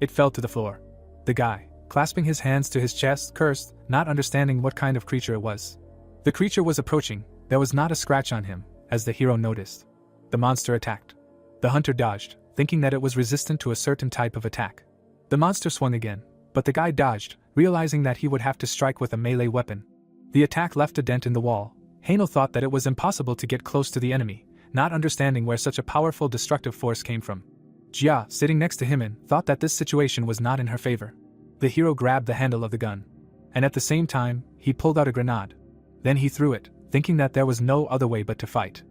It fell to the floor. The guy, clasping his hands to his chest, cursed, not understanding what kind of creature it was. The creature was approaching. There was not a scratch on him, as the hero noticed. The monster attacked. The hunter dodged, thinking that it was resistant to a certain type of attack. The monster swung again, but the guy dodged, realizing that he would have to strike with a melee weapon. The attack left a dent in the wall. Hanel thought that it was impossible to get close to the enemy, not understanding where such a powerful destructive force came from. Jia, sitting next to Himin, thought that this situation was not in her favor. The hero grabbed the handle of the gun. And at the same time, he pulled out a grenade. Then he threw it, thinking that there was no other way but to fight.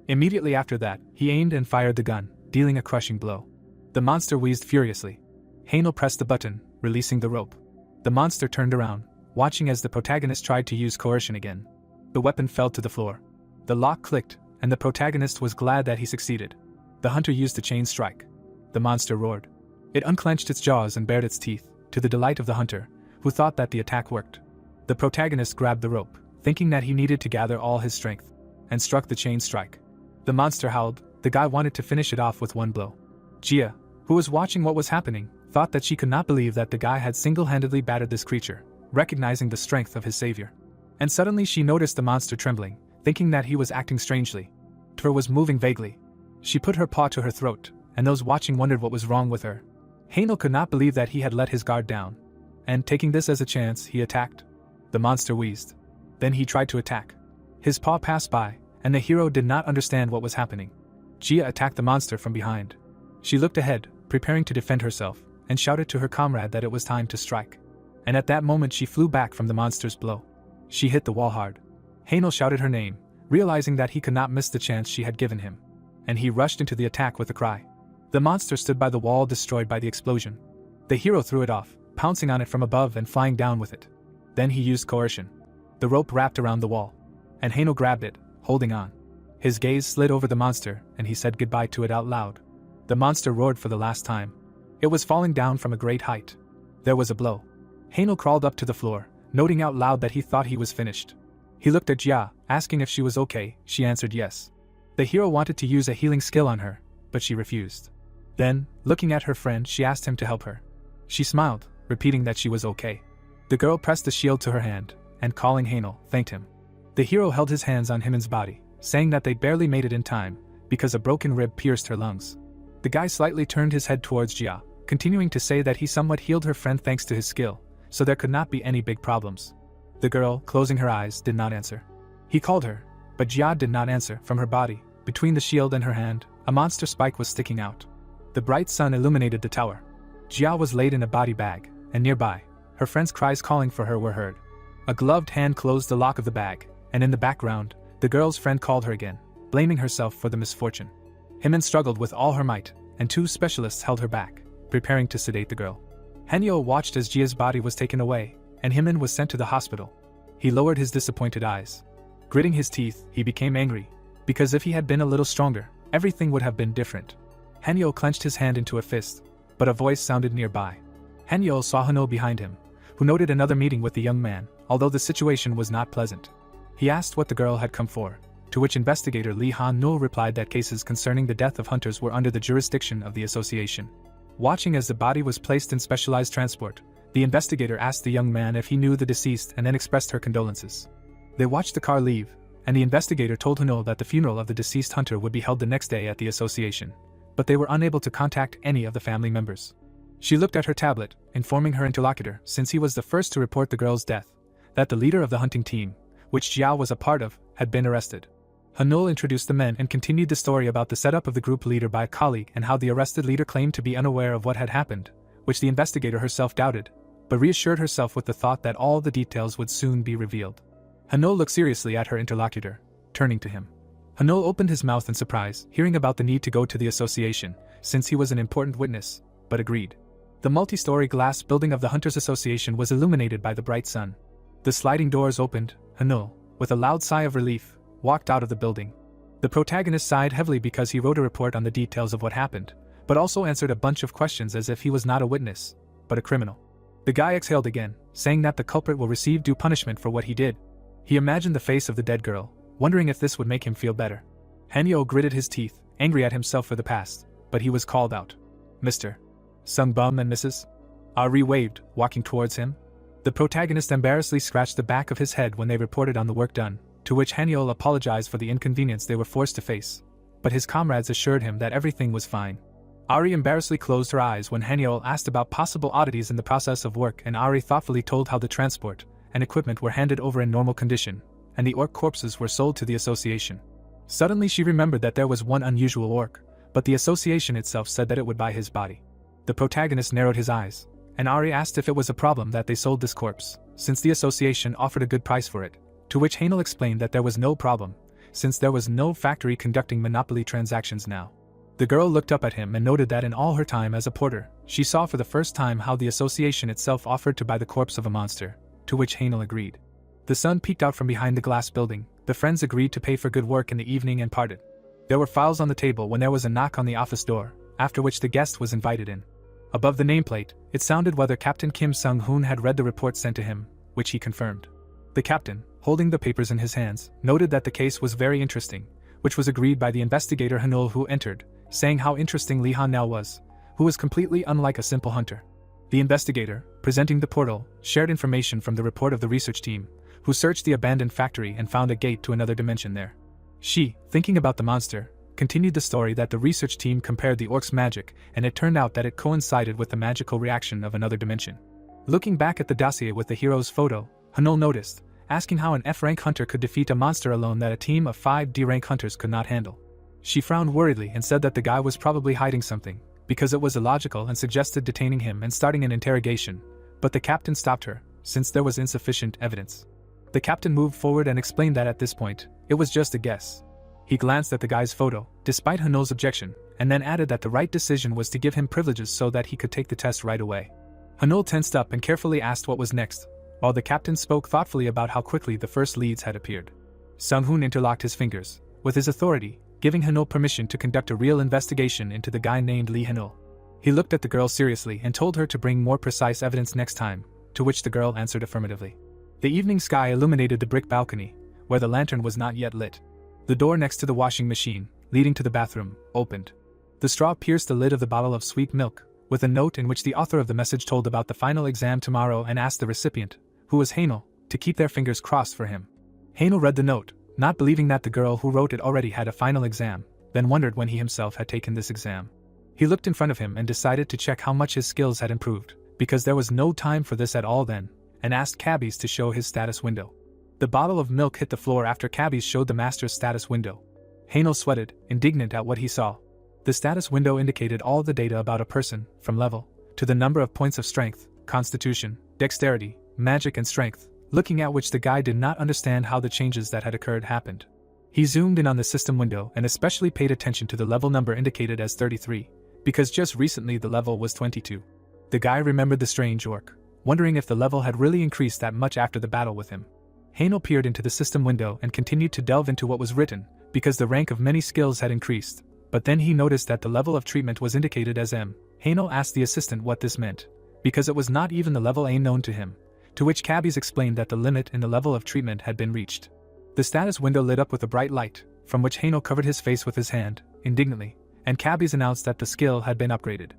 Immediately after that, he aimed and fired the gun, dealing a crushing blow. The monster wheezed furiously. Hanel pressed the button, releasing the rope. The monster turned around, watching as the protagonist tried to use coercion again. The weapon fell to the floor. The lock clicked, and the protagonist was glad that he succeeded. The hunter used a chain strike. The monster roared. It unclenched its jaws and bared its teeth, to the delight of the hunter, who thought that the attack worked. The protagonist grabbed the rope, thinking that he needed to gather all his strength, and struck the chain strike. The monster howled. The guy wanted to finish it off with one blow. Jia, who was watching what was happening, thought that she could not believe that the guy had single-handedly battered this creature, recognizing the strength of his savior. And suddenly she noticed the monster trembling, thinking that he was acting strangely. Tur was moving vaguely. She put her paw to her throat, and those watching wondered what was wrong with her. Hanel could not believe that he had let his guard down. And taking this as a chance, he attacked. The monster wheezed. Then he tried to attack. His paw passed by, and the hero did not understand what was happening. Jia attacked the monster from behind. She looked ahead, preparing to defend herself, and shouted to her comrade that it was time to strike. And at that moment she flew back from the monster's blow. She hit the wall hard. Hanel shouted her name, realizing that he could not miss the chance she had given him. And he rushed into the attack with a cry. The monster stood by the wall, destroyed by the explosion. The hero threw it off, pouncing on it from above and flying down with it. Then he used coercion. The rope wrapped around the wall. And Hanel grabbed it, holding on. His gaze slid over the monster, and he said goodbye to it out loud. The monster roared for the last time. It was falling down from a great height. There was a blow. Hanel crawled up to the floor, noting out loud that he thought he was finished. He looked at Jia, asking if she was okay. She answered yes. The hero wanted to use a healing skill on her, but she refused. Then, looking at her friend, she asked him to help her. She smiled, repeating that she was okay. The girl pressed the shield to her hand, and calling Hanel, thanked him. The hero held his hands on Himin's body, saying that they barely made it in time, because a broken rib pierced her lungs. The guy slightly turned his head towards Jia, continuing to say that he somewhat healed her friend thanks to his skill, so there could not be any big problems. The girl, closing her eyes, did not answer. He called her, but Jia did not answer. From her body, between the shield and her hand, a monster spike was sticking out. The bright sun illuminated the tower. Jia was laid in a body bag, and nearby, her friend's cries calling for her were heard. A gloved hand closed the lock of the bag, and in the background, the girl's friend called her again, blaming herself for the misfortune. Himin struggled with all her might, and two specialists held her back, preparing to sedate the girl. Hanyo watched as Jia's body was taken away, and Himin was sent to the hospital. He lowered his disappointed eyes. Gritting his teeth, he became angry, because if he had been a little stronger, everything would have been different. Hanyo clenched his hand into a fist, but a voice sounded nearby. Hanyo saw Hano behind him, who noted another meeting with the young man, although the situation was not pleasant. He asked what the girl had come for, to which investigator Lee Han-no replied that cases concerning the death of hunters were under the jurisdiction of the association. Watching as the body was placed in specialized transport, the investigator asked the young man if he knew the deceased and then expressed her condolences. They watched the car leave, and the investigator told Hano that the funeral of the deceased hunter would be held the next day at the association, but they were unable to contact any of the family members. She looked at her tablet, informing her interlocutor, since he was the first to report the girl's death, that the leader of the hunting team, which Jia was a part of, had been arrested. Hanul introduced the men and continued the story about the setup of the group leader by a colleague and how the arrested leader claimed to be unaware of what had happened, which the investigator herself doubted, but reassured herself with the thought that all the details would soon be revealed. Hanul looked seriously at her interlocutor, turning to him. Hanul opened his mouth in surprise, hearing about the need to go to the association, since he was an important witness, but agreed. The multi-story glass building of the Hunters Association was illuminated by the bright sun. The sliding doors opened. Hanul, with a loud sigh of relief, walked out of the building. The protagonist sighed heavily because he wrote a report on the details of what happened, but also answered a bunch of questions as if he was not a witness, but a criminal. The guy exhaled again, saying that the culprit will receive due punishment for what he did. He imagined the face of the dead girl, wondering if this would make him feel better. Hanyo gritted his teeth, angry at himself for the past, but he was called out. Mr. Sung Bum and Mrs. Ari waved, walking towards him. The protagonist embarrassedly scratched the back of his head when they reported on the work done, to which Hanyol apologized for the inconvenience they were forced to face, but his comrades assured him that everything was fine. Ari embarrassedly closed her eyes when Hanyol asked about possible oddities in the process of work, and Ari thoughtfully told how the transport and equipment were handed over in normal condition, and the orc corpses were sold to the association. Suddenly she remembered that there was one unusual orc, but the association itself said that it would buy his body. The protagonist narrowed his eyes, and Ari asked if it was a problem that they sold this corpse, since the association offered a good price for it, to which Hanel explained that there was no problem, since there was no factory conducting monopoly transactions now. The girl looked up at him and noted that in all her time as a porter, she saw for the first time how the association itself offered to buy the corpse of a monster, to which Hanel agreed. The sun peeked out from behind the glass building. The friends agreed to pay for good work in the evening and parted. There were files on the table when there was a knock on the office door, after which the guest was invited in. Above the nameplate, it sounded whether Captain Kim Sung-hoon had read the report sent to him, which he confirmed. The captain, holding the papers in his hands, noted that the case was very interesting, which was agreed by the investigator Hanul, who entered, saying how interesting Lee Han now was, who was completely unlike a simple hunter. The investigator, presenting the portal, shared information from the report of the research team, who searched the abandoned factory and found a gate to another dimension there. She, thinking about the monster, continued the story that the research team compared the orc's magic, and it turned out that it coincided with the magical reaction of another dimension. Looking back at the dossier with the hero's photo, Hanul noticed, asking how an F-rank hunter could defeat a monster alone that a team of 5 D-rank hunters could not handle. She frowned worriedly and said that the guy was probably hiding something, because it was illogical, and suggested detaining him and starting an interrogation, but the captain stopped her, since there was insufficient evidence. The captain moved forward and explained that at this point, it was just a guess. He glanced at the guy's photo, despite Hanul's objection, and then added that the right decision was to give him privileges so that he could take the test right away. Hanul tensed up and carefully asked what was next, while the captain spoke thoughtfully about how quickly the first leads had appeared. Sung-hoon interlocked his fingers, with his authority, giving Hanul permission to conduct a real investigation into the guy named Lee Hanul. He looked at the girl seriously and told her to bring more precise evidence next time, to which the girl answered affirmatively. The evening sky illuminated the brick balcony, where the lantern was not yet lit. The door next to the washing machine, leading to the bathroom, opened. The straw pierced the lid of the bottle of sweet milk, with a note in which the author of the message told about the final exam tomorrow and asked the recipient, who was Hanel, to keep their fingers crossed for him. Hanel read the note, not believing that the girl who wrote it already had a final exam, then wondered when he himself had taken this exam. He looked in front of him and decided to check how much his skills had improved, because there was no time for this at all then, and asked cabbies to show his status window. The bottle of milk hit the floor after cabbies showed the master's status window. Hanel sweated, indignant at what he saw. The status window indicated all the data about a person, from level, to the number of points of strength, constitution, dexterity, magic and strength, looking at which the guy did not understand how the changes that had occurred happened. He zoomed in on the system window and especially paid attention to the level number indicated as 33, because just recently the level was 22. The guy remembered the strange orc, wondering if the level had really increased that much after the battle with him. Hanel peered into the system window and continued to delve into what was written, because the rank of many skills had increased, but then he noticed that the level of treatment was indicated as M. Hanel asked the assistant what this meant, because it was not even the level A known to him, to which cabbies explained that the limit in the level of treatment had been reached. The status window lit up with a bright light, from which Hanel covered his face with his hand, indignantly, and cabbies announced that the skill had been upgraded.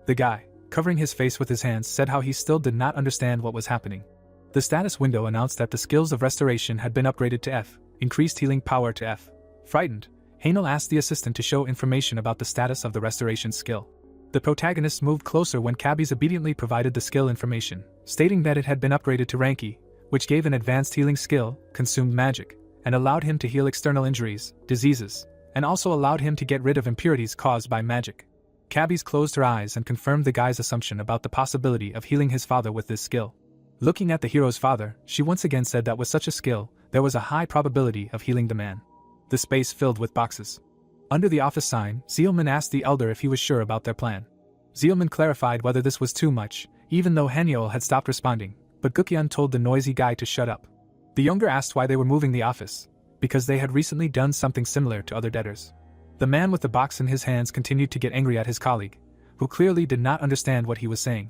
The guy, covering his face with his hands, said how he still did not understand what was happening. The status window announced that the skills of restoration had been upgraded to F, increased healing power to F. Frightened, Hanel asked the assistant to show information about the status of the restoration skill. The protagonist moved closer when cabbies obediently provided the skill information, stating that it had been upgraded to rank E, which gave an advanced healing skill, consumed magic, and allowed him to heal external injuries, diseases, and also allowed him to get rid of impurities caused by magic. Cabbies closed her eyes and confirmed the guy's assumption about the possibility of healing his father with this skill. Looking at the hero's father, she once again said that with such a skill, there was a high probability of healing the man. The space filled with boxes. Under the office sign, Seelman asked the elder if he was sure about their plan. Zealman clarified whether this was too much, even though Hanyol had stopped responding, but Gukyeon told the noisy guy to shut up. The younger asked why they were moving the office, because they had recently done something similar to other debtors. The man with the box in his hands continued to get angry at his colleague, who clearly did not understand what he was saying.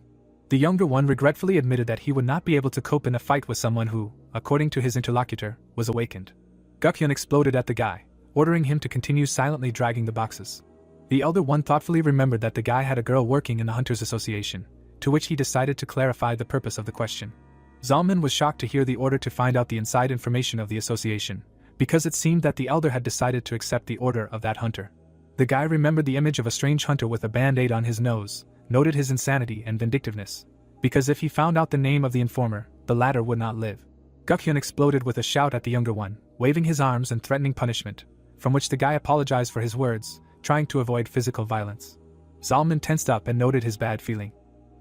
The younger one regretfully admitted that he would not be able to cope in a fight with someone who, according to his interlocutor, was awakened. Gukyeon exploded at the guy, ordering him to continue silently dragging the boxes. The elder one thoughtfully remembered that the guy had a girl working in the Hunters Association, to which he decided to clarify the purpose of the question. Zalman was shocked to hear the order to find out the inside information of the association, because it seemed that the elder had decided to accept the order of that hunter. The guy remembered the image of a strange hunter with a band-aid on his nose, noted his insanity and vindictiveness, because if he found out the name of the informer, the latter would not live. Gukyeon exploded with a shout at the younger one, waving his arms and threatening punishment, from which the guy apologized for his words, trying to avoid physical violence. Zalman tensed up and noted his bad feeling.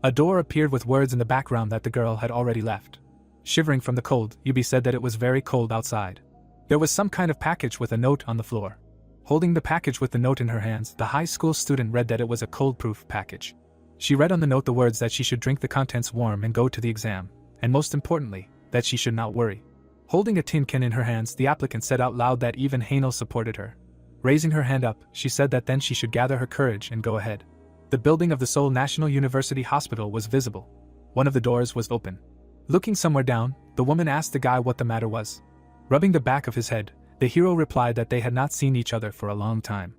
A door appeared with words in the background that the girl had already left. Shivering from the cold, Yubi said that it was very cold outside. There was some kind of package with a note on the floor. Holding the package with the note in her hands, the high school student read that it was a cold-proof package. She read on the note the words that she should drink the contents warm and go to the exam, and most importantly, that she should not worry. Holding a tin can in her hands, the applicant said out loud that even Hanel supported her. Raising her hand up, she said that then she should gather her courage and go ahead. The building of the Seoul National University Hospital was visible. One of the doors was open. Looking somewhere down, the woman asked the guy what the matter was. Rubbing the back of his head, the hero replied that they had not seen each other for a long time.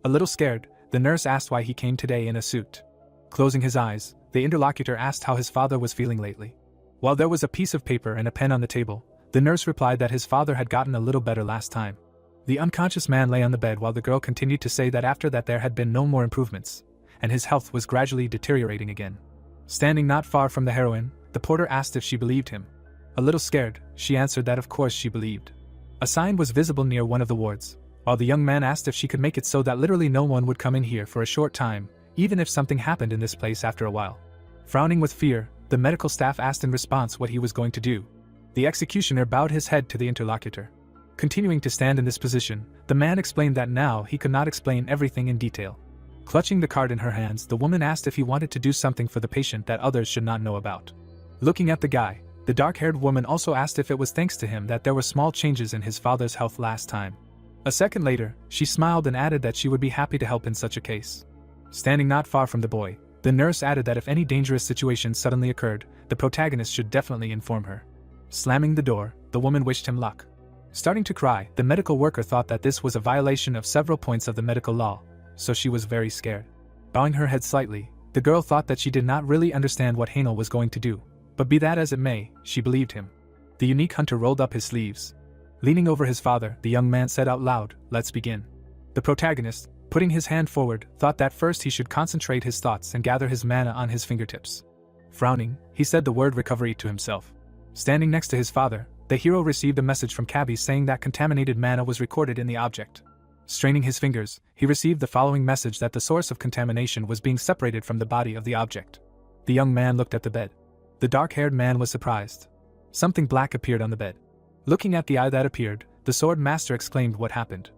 A little scared, the nurse asked why he came today in a suit. Closing his eyes, the interlocutor asked how his father was feeling lately. While there was a piece of paper and a pen on the table, the nurse replied that his father had gotten a little better last time. The unconscious man lay on the bed while the girl continued to say that after that there had been no more improvements, and his health was gradually deteriorating again. Standing not far from the heroine, the porter asked if she believed him. A little scared, she answered that of course she believed. A sign was visible near one of the wards, while the young man asked if she could make it so that literally no one would come in here for a short time, even if something happened in this place after a while. Frowning with fear, the medical staff asked in response what he was going to do. The executioner bowed his head to the interlocutor. Continuing to stand in this position, the man explained that now he could not explain everything in detail. Clutching the card in her hands, the woman asked if he wanted to do something for the patient that others should not know about. Looking at the guy, the dark-haired woman also asked if it was thanks to him that there were small changes in his father's health last time. A second later, she smiled and added that she would be happy to help in such a case. Standing not far from the boy, the nurse added that if any dangerous situation suddenly occurred, the protagonist should definitely inform her. Slamming the door, the woman wished him luck. Starting to cry, the medical worker thought that this was a violation of several points of the medical law, so she was very scared. Bowing her head slightly, the girl thought that she did not really understand what Hanel was going to do, but be that as it may, she believed him. The unique hunter rolled up his sleeves. Leaning over his father, the young man said out loud, "Let's begin." The protagonist, putting his hand forward, thought that first he should concentrate his thoughts and gather his mana on his fingertips. Frowning, he said the word recovery to himself. Standing next to his father, the hero received a message from Cabby saying that contaminated mana was recorded in the object. Straining his fingers, he received the following message that the source of contamination was being separated from the body of the object. The young man looked at the bed. The dark-haired man was surprised. Something black appeared on the bed. Looking at the eye that appeared, the sword master exclaimed what happened.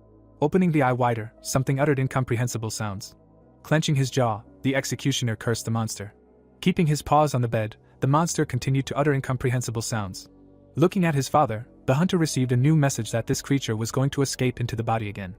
Opening the eye wider, something uttered incomprehensible sounds. Clenching his jaw, the executioner cursed the monster. Keeping his paws on the bed, the monster continued to utter incomprehensible sounds. Looking at his father, the hunter received a new message that this creature was going to escape into the body again.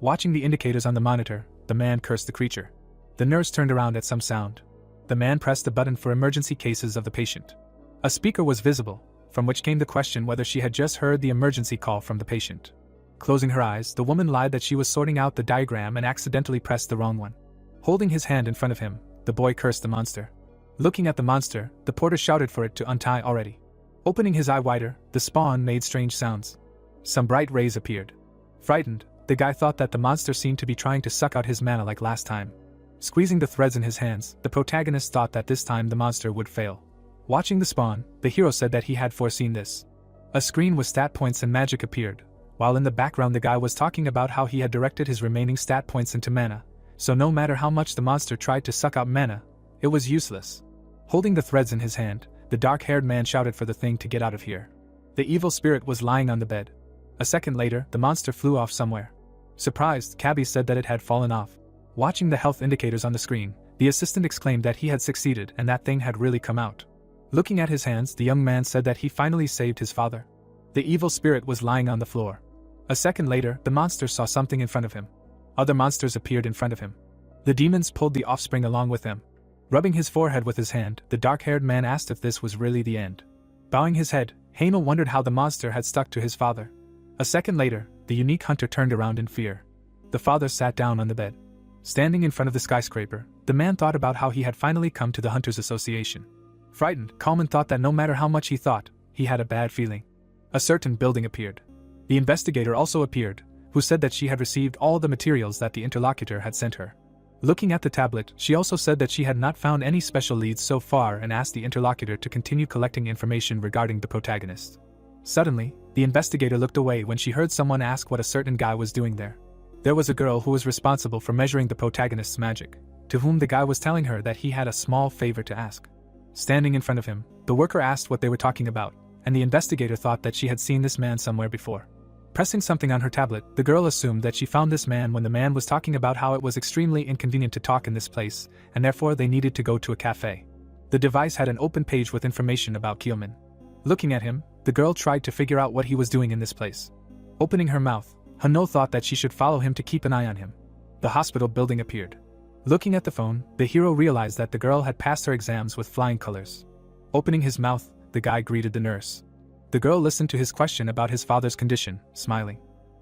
Watching the indicators on the monitor, the man cursed the creature. The nurse turned around at some sound. The man pressed the button for emergency cases of the patient. A speaker was visible, from which came the question whether she had just heard the emergency call from the patient. Closing her eyes, the woman lied that she was sorting out the diagram and accidentally pressed the wrong one. Holding his hand in front of him, the boy cursed the monster. Looking at the monster, the porter shouted for it to untie already. Opening his eye wider, the spawn made strange sounds. Some bright rays appeared. Frightened, the guy thought that the monster seemed to be trying to suck out his mana like last time. Squeezing the threads in his hands, the protagonist thought that this time the monster would fail. Watching the spawn, the hero said that he had foreseen this. A screen with stat points and magic appeared, while in the background the guy was talking about how he had directed his remaining stat points into mana, so no matter how much the monster tried to suck out mana, it was useless. Holding the threads in his hand, the dark-haired man shouted for the thing to get out of here. The evil spirit was lying on the bed. A second later, the monster flew off somewhere. Surprised, Cabby said that it had fallen off. Watching the health indicators on the screen, The assistant exclaimed that he had succeeded and that thing had really come out. Looking at his hands, the young man said that he finally saved his father. The evil spirit was lying on the floor. A second later, the monster saw something in front of him. Other monsters appeared in front of him. The demons pulled the offspring along with them. Rubbing his forehead with his hand, the dark-haired man asked if this was really the end. Bowing his head, Yahello wondered how the monster had stuck to his father. A second later, the unique hunter turned around in fear. The father sat down on the bed. Standing in front of the skyscraper, the man thought about how he had finally come to the Hunters Association. Frightened, Kalman thought that no matter how much he thought, he had a bad feeling. A certain building appeared. The investigator also appeared, who said that she had received all the materials that the interlocutor had sent her. Looking at the tablet, she also said that she had not found any special leads so far and asked the interlocutor to continue collecting information regarding the protagonist. Suddenly, the investigator looked away when she heard someone ask what a certain guy was doing there. There was a girl who was responsible for measuring the protagonist's magic, to whom the guy was telling her that he had a small favor to ask. Standing in front of him, the worker asked what they were talking about, and the investigator thought that she had seen this man somewhere before. Pressing something on her tablet, the girl assumed that she found this man when the man was talking about how it was extremely inconvenient to talk in this place, and therefore they needed to go to a cafe. The device had an open page with information about Keelman. Looking at him, the girl tried to figure out what he was doing in this place. Opening her mouth, Hano thought that she should follow him to keep an eye on him. The hospital building appeared. Looking at the phone, the hero realized that the girl had passed her exams with flying colors. Opening his mouth, the guy greeted the nurse. The girl listened to his question about his father's condition, smiling.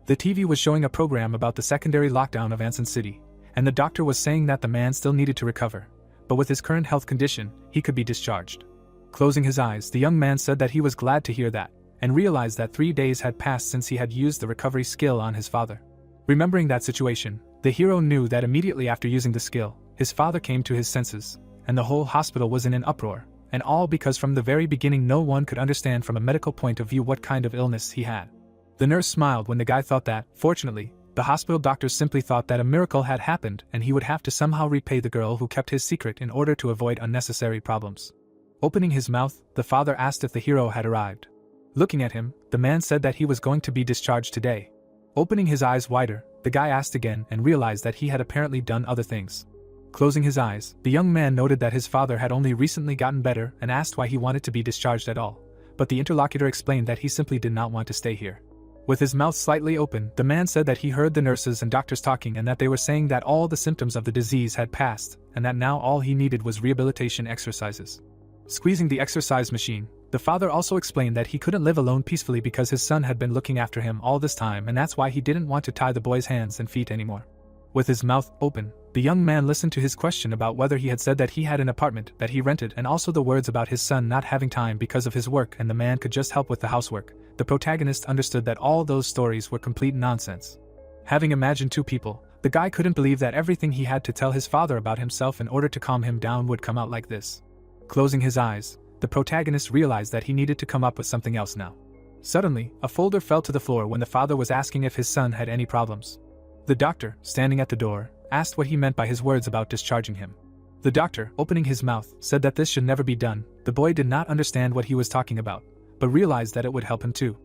The TV was showing a program about the secondary lockdown of Anson City, and the doctor was saying that the man still needed to recover, but with his current health condition, he could be discharged. Closing his eyes, the young man said that he was glad to hear that, and realized that 3 days had passed since he had used the recovery skill on his father. Remembering that situation, the hero knew that immediately after using the skill, his father came to his senses, and the whole hospital was in an uproar. And all because from the very beginning no one could understand from a medical point of view what kind of illness he had. The nurse smiled when the guy thought that, fortunately, the hospital doctors simply thought that a miracle had happened and he would have to somehow repay the girl who kept his secret in order to avoid unnecessary problems. Opening his mouth, the father asked if the hero had arrived. Looking at him, the man said that he was going to be discharged today. Opening his eyes wider, the guy asked again and realized that he had apparently done other things. Closing his eyes, the young man noted that his father had only recently gotten better and asked why he wanted to be discharged at all, but the interlocutor explained that he simply did not want to stay here. With his mouth slightly open, the man said that he heard the nurses and doctors talking and that they were saying that all the symptoms of the disease had passed, and that now all he needed was rehabilitation exercises. Squeezing the exercise machine, the father also explained that he couldn't live alone peacefully because his son had been looking after him all this time and that's why he didn't want to tie the boy's hands and feet anymore. With his mouth open, the young man listened to his question about whether he had said that he had an apartment that he rented and also the words about his son not having time because of his work and the man could just help with the housework. The protagonist understood that all those stories were complete nonsense. Having imagined two people, the guy couldn't believe that everything he had to tell his father about himself in order to calm him down would come out like this. Closing his eyes, the protagonist realized that he needed to come up with something else now. Suddenly, a folder fell to the floor when the father was asking if his son had any problems. The doctor, standing at the door, asked what he meant by his words about discharging him. The doctor, opening his mouth, said that this should never be done. The boy did not understand what he was talking about, but realized that it would help him too.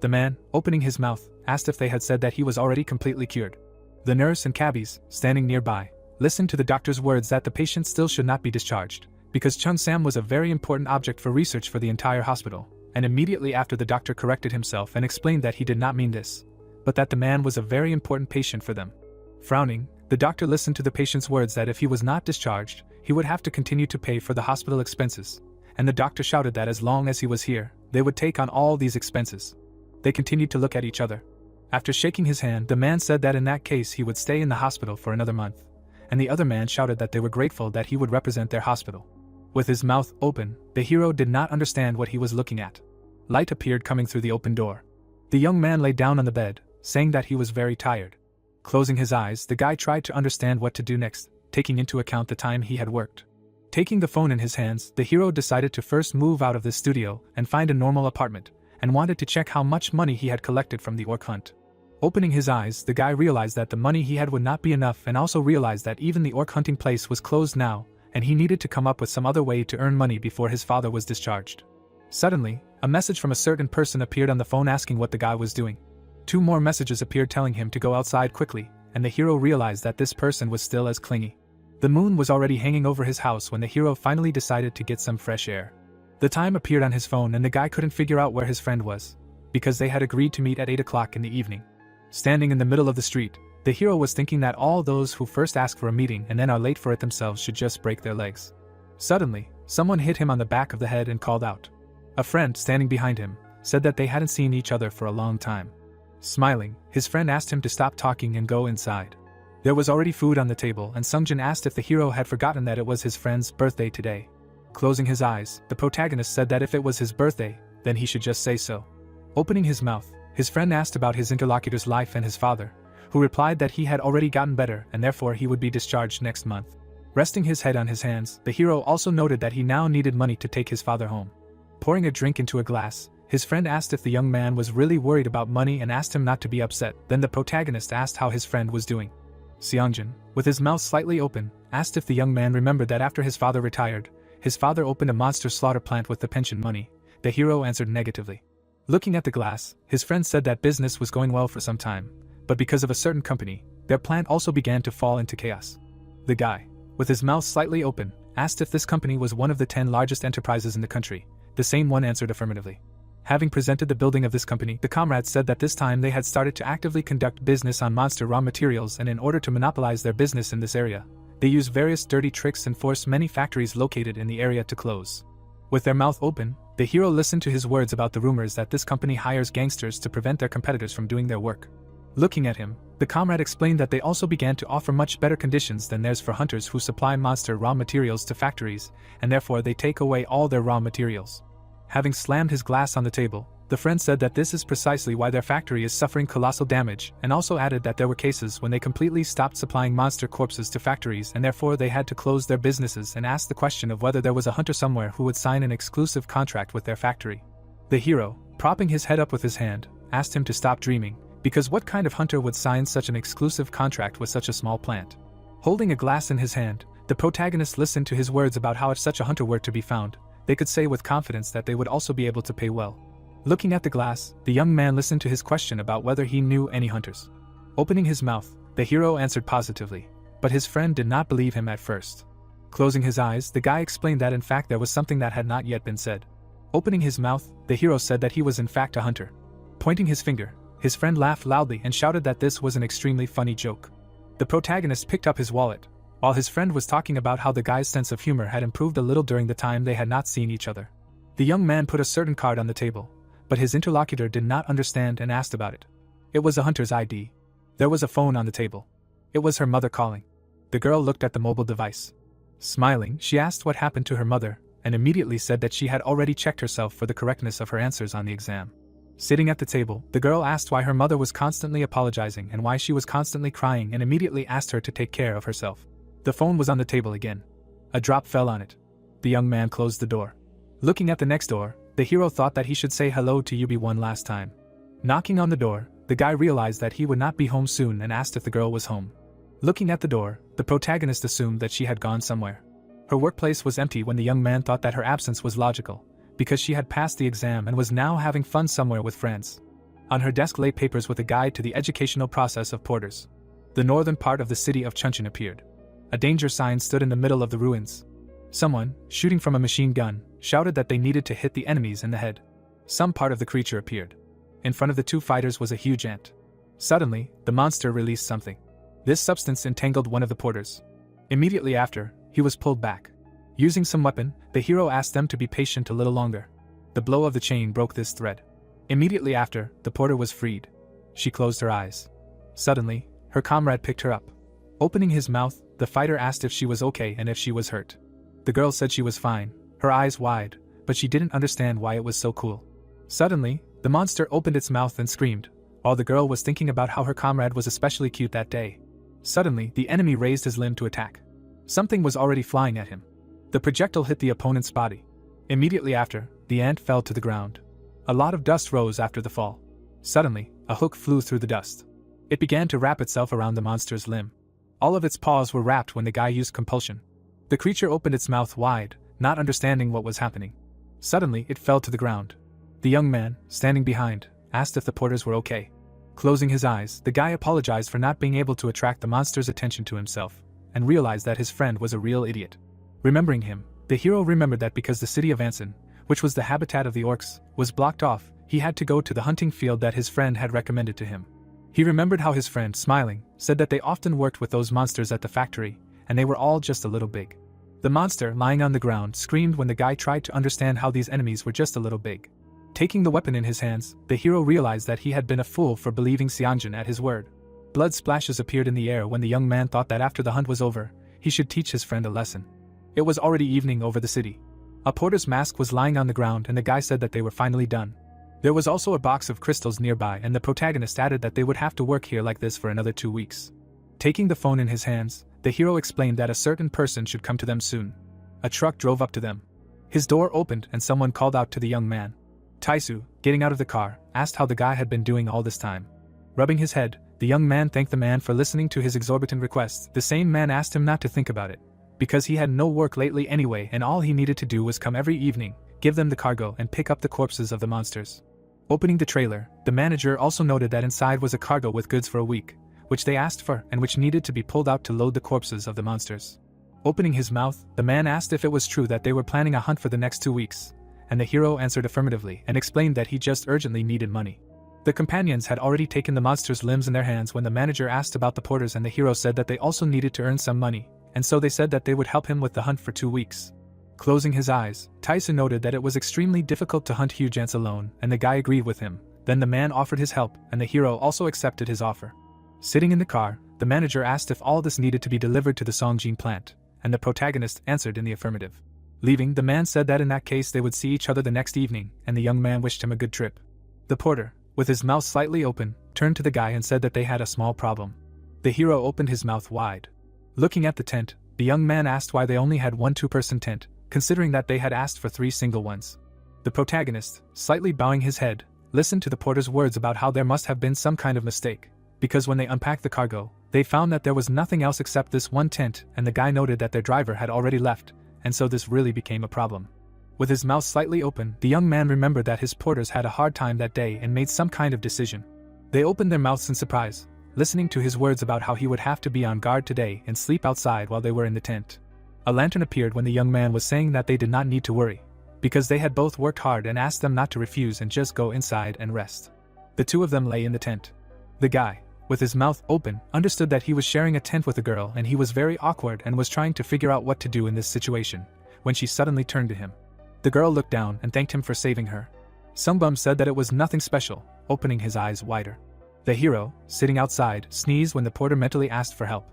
The man, opening his mouth, asked if they had said that he was already completely cured. The nurse and cabbies, standing nearby, listened to the doctor's words that the patient still should not be discharged, because Chun Sam was a very important object for research for the entire hospital, and immediately after the doctor corrected himself and explained that he did not mean this, but that the man was a very important patient for them. Frowning, the doctor listened to the patient's words that if he was not discharged, he would have to continue to pay for the hospital expenses, and the doctor shouted that as long as he was here, they would take on all these expenses. They continued to look at each other. After shaking his hand, the man said that in that case he would stay in the hospital for another month, and the other man shouted that they were grateful that he would represent their hospital. With his mouth open, the hero did not understand what he was looking at. Light appeared coming through the open door. The young man lay down on the bed, saying that he was very tired. Closing his eyes, the guy tried to understand what to do next, taking into account the time he had worked. Taking the phone in his hands, the hero decided to first move out of the studio and find a normal apartment, and wanted to check how much money he had collected from the orc hunt. Opening his eyes, the guy realized that the money he had would not be enough and also realized that even the orc hunting place was closed now, and he needed to come up with some other way to earn money before his father was discharged. Suddenly, a message from a certain person appeared on the phone asking what the guy was doing. 2 more messages appeared telling him to go outside quickly, and the hero realized that this person was still as clingy. The moon was already hanging over his house when the hero finally decided to get some fresh air. The time appeared on his phone and the guy couldn't figure out where his friend was, because they had agreed to meet at 8 o'clock in the evening. Standing in the middle of the street, the hero was thinking that all those who first ask for a meeting and then are late for it themselves should just break their legs. Suddenly, someone hit him on the back of the head and called out. A friend standing behind him said that they hadn't seen each other for a long time. Smiling, his friend asked him to stop talking and go inside. There was already food on the table and Sungjin asked if the hero had forgotten that it was his friend's birthday today. Closing his eyes, the protagonist said that if it was his birthday, then he should just say so. Opening his mouth, his friend asked about his interlocutor's life and his father, who replied that he had already gotten better and therefore he would be discharged next month. Resting his head on his hands, the hero also noted that he now needed money to take his father home. Pouring a drink into a glass, his friend asked if the young man was really worried about money and asked him not to be upset. Then the protagonist asked how his friend was doing. Seongjin, with his mouth slightly open, asked if the young man remembered that after his father retired, his father opened a monster slaughter plant with the pension money. The hero answered negatively. Looking at the glass, his friend said that business was going well for some time, but because of a certain company, their plant also began to fall into chaos. The guy, with his mouth slightly open, asked if this company was one of the 10 largest enterprises in the country. The same one answered affirmatively. Having presented the building of this company, the comrades said that this time they had started to actively conduct business on monster raw materials, and in order to monopolize their business in this area, they use various dirty tricks and force many factories located in the area to close. With their mouth open, the hero listened to his words about the rumors that this company hires gangsters to prevent their competitors from doing their work. Looking at him, the comrade explained that they also began to offer much better conditions than theirs for hunters who supply monster raw materials to factories, and therefore they take away all their raw materials. Having slammed his glass on the table, the friend said that this is precisely why their factory is suffering colossal damage, and also added that there were cases when they completely stopped supplying monster corpses to factories and therefore they had to close their businesses, and asked the question of whether there was a hunter somewhere who would sign an exclusive contract with their factory. The hero, propping his head up with his hand, asked him to stop dreaming, because what kind of hunter would sign such an exclusive contract with such a small plant? Holding a glass in his hand, the protagonist listened to his words about how if such a hunter were to be found, they could say with confidence that they would also be able to pay well. Looking at the glass, the young man listened to his question about whether he knew any hunters. Opening his mouth, the hero answered positively, but his friend did not believe him at first. Closing his eyes, the guy explained that in fact there was something that had not yet been said. Opening his mouth, the hero said that he was in fact a hunter. Pointing his finger, his friend laughed loudly and shouted that this was an extremely funny joke. The protagonist picked up his wallet, while his friend was talking about how the guy's sense of humor had improved a little during the time they had not seen each other. The young man put a certain card on the table, but his interlocutor did not understand and asked about it. It was a hunter's ID. There was a phone on the table. It was her mother calling. The girl looked at the mobile device. Smiling, she asked what happened to her mother, and immediately said that she had already checked herself for the correctness of her answers on the exam. Sitting at the table, the girl asked why her mother was constantly apologizing and why she was constantly crying, and immediately asked her to take care of herself. The phone was on the table again. A drop fell on it. The young man closed the door. Looking at the next door, the hero thought that he should say hello to Yubi one last time. Knocking on the door, the guy realized that he would not be home soon and asked if the girl was home. Looking at the door, the protagonist assumed that she had gone somewhere. Her workplace was empty when the young man thought that her absence was logical, because she had passed the exam and was now having fun somewhere with friends. On her desk lay papers with a guide to the educational process of porters. The northern part of the city of Chuncheon appeared. A danger sign stood in the middle of the ruins. Someone, shooting from a machine gun, shouted that they needed to hit the enemies in the head. Some part of the creature appeared. In front of the two fighters was a huge ant. Suddenly, the monster released something. This substance entangled one of the porters. Immediately after, he was pulled back. Using some weapon, the hero asked them to be patient a little longer. The blow of the chain broke this thread. Immediately after, the porter was freed. She closed her eyes. Suddenly, her comrade picked her up. Opening his mouth, the fighter asked if she was okay and if she was hurt. The girl said she was fine, her eyes wide, but she didn't understand why it was so cool. Suddenly, the monster opened its mouth and screamed, while the girl was thinking about how her comrade was especially cute that day. Suddenly, the enemy raised his limb to attack. Something was already flying at him. The projectile hit the opponent's body. Immediately after, the ant fell to the ground. A lot of dust rose after the fall. Suddenly, a hook flew through the dust. It began to wrap itself around the monster's limb. All of its paws were wrapped when the guy used compulsion. The creature opened its mouth wide, not understanding what was happening. Suddenly, it fell to the ground. The young man, standing behind, asked if the porters were okay. Closing his eyes, the guy apologized for not being able to attract the monster's attention to himself, and realized that his friend was a real idiot. Remembering him, the hero remembered that because the city of Anson, which was the habitat of the orcs, was blocked off, he had to go to the hunting field that his friend had recommended to him. He remembered how his friend, smiling, said that they often worked with those monsters at the factory, and they were all just a little big. The monster, lying on the ground, screamed when the guy tried to understand how these enemies were just a little big. Taking the weapon in his hands, the hero realized that he had been a fool for believing Xianjun at his word. Blood splashes appeared in the air when the young man thought that after the hunt was over, he should teach his friend a lesson. It was already evening over the city. A porter's mask was lying on the ground and the guy said that they were finally done. There was also a box of crystals nearby and the protagonist added that they would have to work here like this for another 2 weeks. Taking the phone in his hands, the hero explained that a certain person should come to them soon. A truck drove up to them. His door opened and someone called out to the young man. Taisu, getting out of the car, asked how the guy had been doing all this time. Rubbing his head, the young man thanked the man for listening to his exorbitant requests. The same man asked him not to think about it, because he had no work lately anyway and all he needed to do was come every evening, give them the cargo and pick up the corpses of the monsters. Opening the trailer, the manager also noted that inside was a cargo with goods for a week, which they asked for and which needed to be pulled out to load the corpses of the monsters. Opening his mouth, the man asked if it was true that they were planning a hunt for the next 2 weeks, and the hero answered affirmatively and explained that he just urgently needed money. The companions had already taken the monsters' limbs in their hands when the manager asked about the porters and the hero said that they also needed to earn some money, and so they said that they would help him with the hunt for 2 weeks. Closing his eyes, Tyson noted that it was extremely difficult to hunt huge ants alone, and the guy agreed with him. Then the man offered his help, and the hero also accepted his offer. Sitting in the car, the manager asked if all this needed to be delivered to the Songjin plant, and the protagonist answered in the affirmative. Leaving, the man said that in that case they would see each other the next evening, and the young man wished him a good trip. The porter, with his mouth slightly open, turned to the guy and said that they had a small problem. The hero opened his mouth wide. Looking at the tent, the young man asked why they only had one 2-person tent, considering that they had asked for 3 single ones. The protagonist, slightly bowing his head, listened to the porter's words about how there must have been some kind of mistake, because when they unpacked the cargo, they found that there was nothing else except this one tent, and the guy noted that their driver had already left, and so this really became a problem. With his mouth slightly open, the young man remembered that his porters had a hard time that day and made some kind of decision. They opened their mouths in surprise, listening to his words about how he would have to be on guard today and sleep outside while they were in the tent. A lantern appeared when the young man was saying that they did not need to worry, because they had both worked hard and asked them not to refuse and just go inside and rest. The 2 of them lay in the tent. The guy, with his mouth open, understood that he was sharing a tent with a girl and he was very awkward and was trying to figure out what to do in this situation, when she suddenly turned to him. The girl looked down and thanked him for saving her. Sungbum said that it was nothing special, opening his eyes wider. The hero, sitting outside, sneezed when the porter mentally asked for help.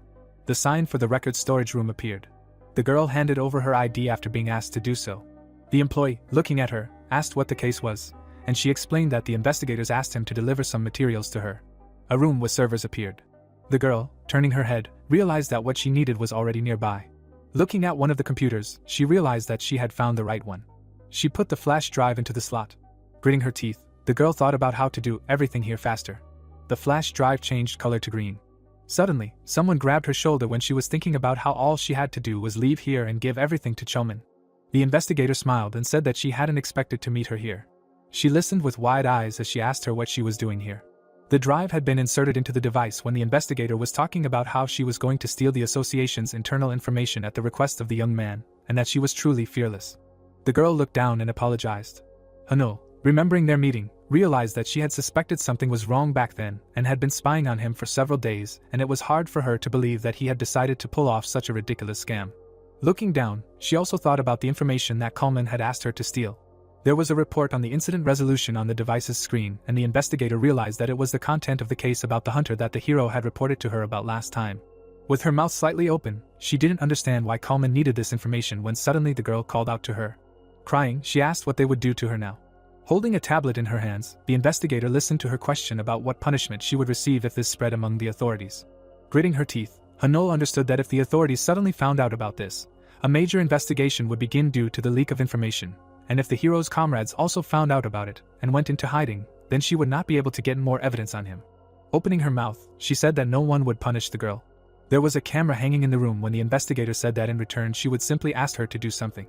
The sign for the record storage room appeared. The girl handed over her ID after being asked to do so. The employee, looking at her, asked what the case was, and she explained that the investigators asked him to deliver some materials to her. A room with servers appeared. The girl, turning her head, realized that what she needed was already nearby. Looking at one of the computers, she realized that she had found the right one. She put the flash drive into the slot. Gritting her teeth, the girl thought about how to do everything here faster. The flash drive changed color to green. Suddenly, someone grabbed her shoulder when she was thinking about how all she had to do was leave here and give everything to Chomin. The investigator smiled and said that she hadn't expected to meet her here. She listened with wide eyes as she asked her what she was doing here. The drive had been inserted into the device when the investigator was talking about how she was going to steal the association's internal information at the request of the young man, and that she was truly fearless. The girl looked down and apologized. Hanul, remembering their meeting, realized that she had suspected something was wrong back then and had been spying on him for several days, and it was hard for her to believe that he had decided to pull off such a ridiculous scam. Looking down, she also thought about the information that Coleman had asked her to steal. There was a report on the incident resolution on the device's screen, and the investigator realized that it was the content of the case about the hunter that the hero had reported to her about last time. With her mouth slightly open, she didn't understand why Coleman needed this information when suddenly the girl called out to her. Crying, she asked what they would do to her now. Holding a tablet in her hands, the investigator listened to her question about what punishment she would receive if this spread among the authorities. Gritting her teeth, Hanul understood that if the authorities suddenly found out about this, a major investigation would begin due to the leak of information, and if the hero's comrades also found out about it and went into hiding, then she would not be able to get more evidence on him. Opening her mouth, she said that no one would punish the girl. There was a camera hanging in the room when the investigator said that in return she would simply ask her to do something.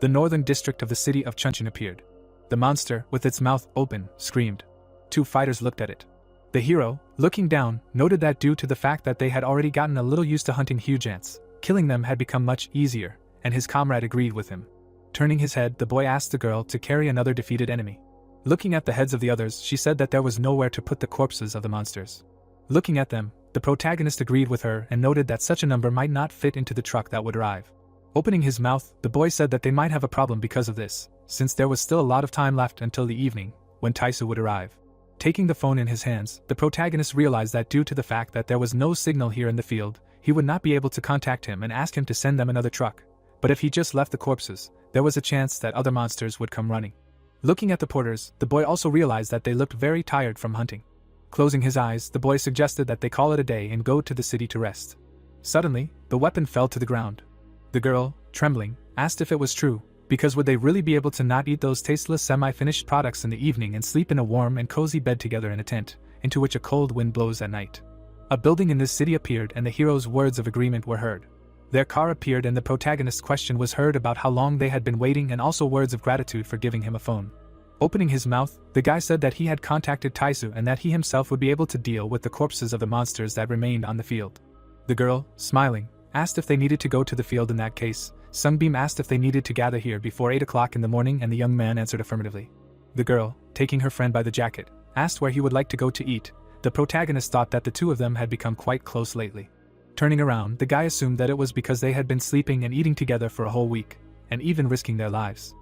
The northern district of the city of Chuncheon appeared. The monster, with its mouth open, screamed. 2 fighters looked at it. The hero, looking down, noted that due to the fact that they had already gotten a little used to hunting huge ants, Killing them had become much easier, and his comrade agreed with him. Turning his head, the boy asked the girl to carry another defeated enemy. Looking at the heads of the others, she said that there was nowhere to put the corpses of the monsters. Looking at them, the protagonist agreed with her and noted that such a number might not fit into the truck that would arrive. Opening his mouth, the boy said that they might have a problem because of this, since there was still a lot of time left until the evening, when Taisu would arrive. Taking the phone in his hands, the protagonist realized that due to the fact that there was no signal here in the field, he would not be able to contact him and ask him to send them another truck. But if he just left the corpses, there was a chance that other monsters would come running. Looking at the porters, the boy also realized that they looked very tired from hunting. Closing his eyes, the boy suggested that they call it a day and go to the city to rest. Suddenly, the weapon fell to the ground. The girl, trembling, asked if it was true, because would they really be able to not eat those tasteless semi-finished products in the evening and sleep in a warm and cozy bed together in a tent, into which a cold wind blows at night. A building in this city appeared and the hero's words of agreement were heard. Their car appeared and the protagonist's question was heard about how long they had been waiting and also words of gratitude for giving him a phone. Opening his mouth, the guy said that he had contacted Taisu and that he himself would be able to deal with the corpses of the monsters that remained on the field. The girl, smiling, asked if they needed to go to the field in that case. Sunbeam asked if they needed to gather here before 8 o'clock in the morning and the young man answered affirmatively. The girl, taking her friend by the jacket, asked where he would like to go to eat. The protagonist thought that the two of them had become quite close lately. Turning around, the guy assumed that it was because they had been sleeping and eating together for a whole week, and even risking their lives.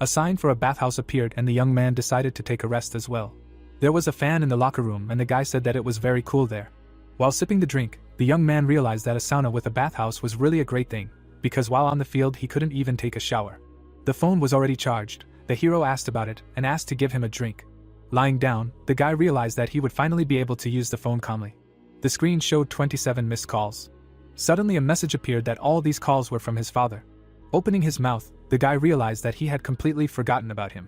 A sign for a bathhouse appeared and the young man decided to take a rest as well. There was a fan in the locker room and the guy said that it was very cool there. While sipping the drink, the young man realized that a sauna with a bathhouse was really a great thing, because while on the field he couldn't even take a shower. The phone was already charged. The hero asked about it and asked to give him a drink. Lying down, the guy realized that he would finally be able to use the phone calmly. The screen showed 27 missed calls. Suddenly a message appeared that all these calls were from his father. Opening his mouth, the guy realized that he had completely forgotten about him.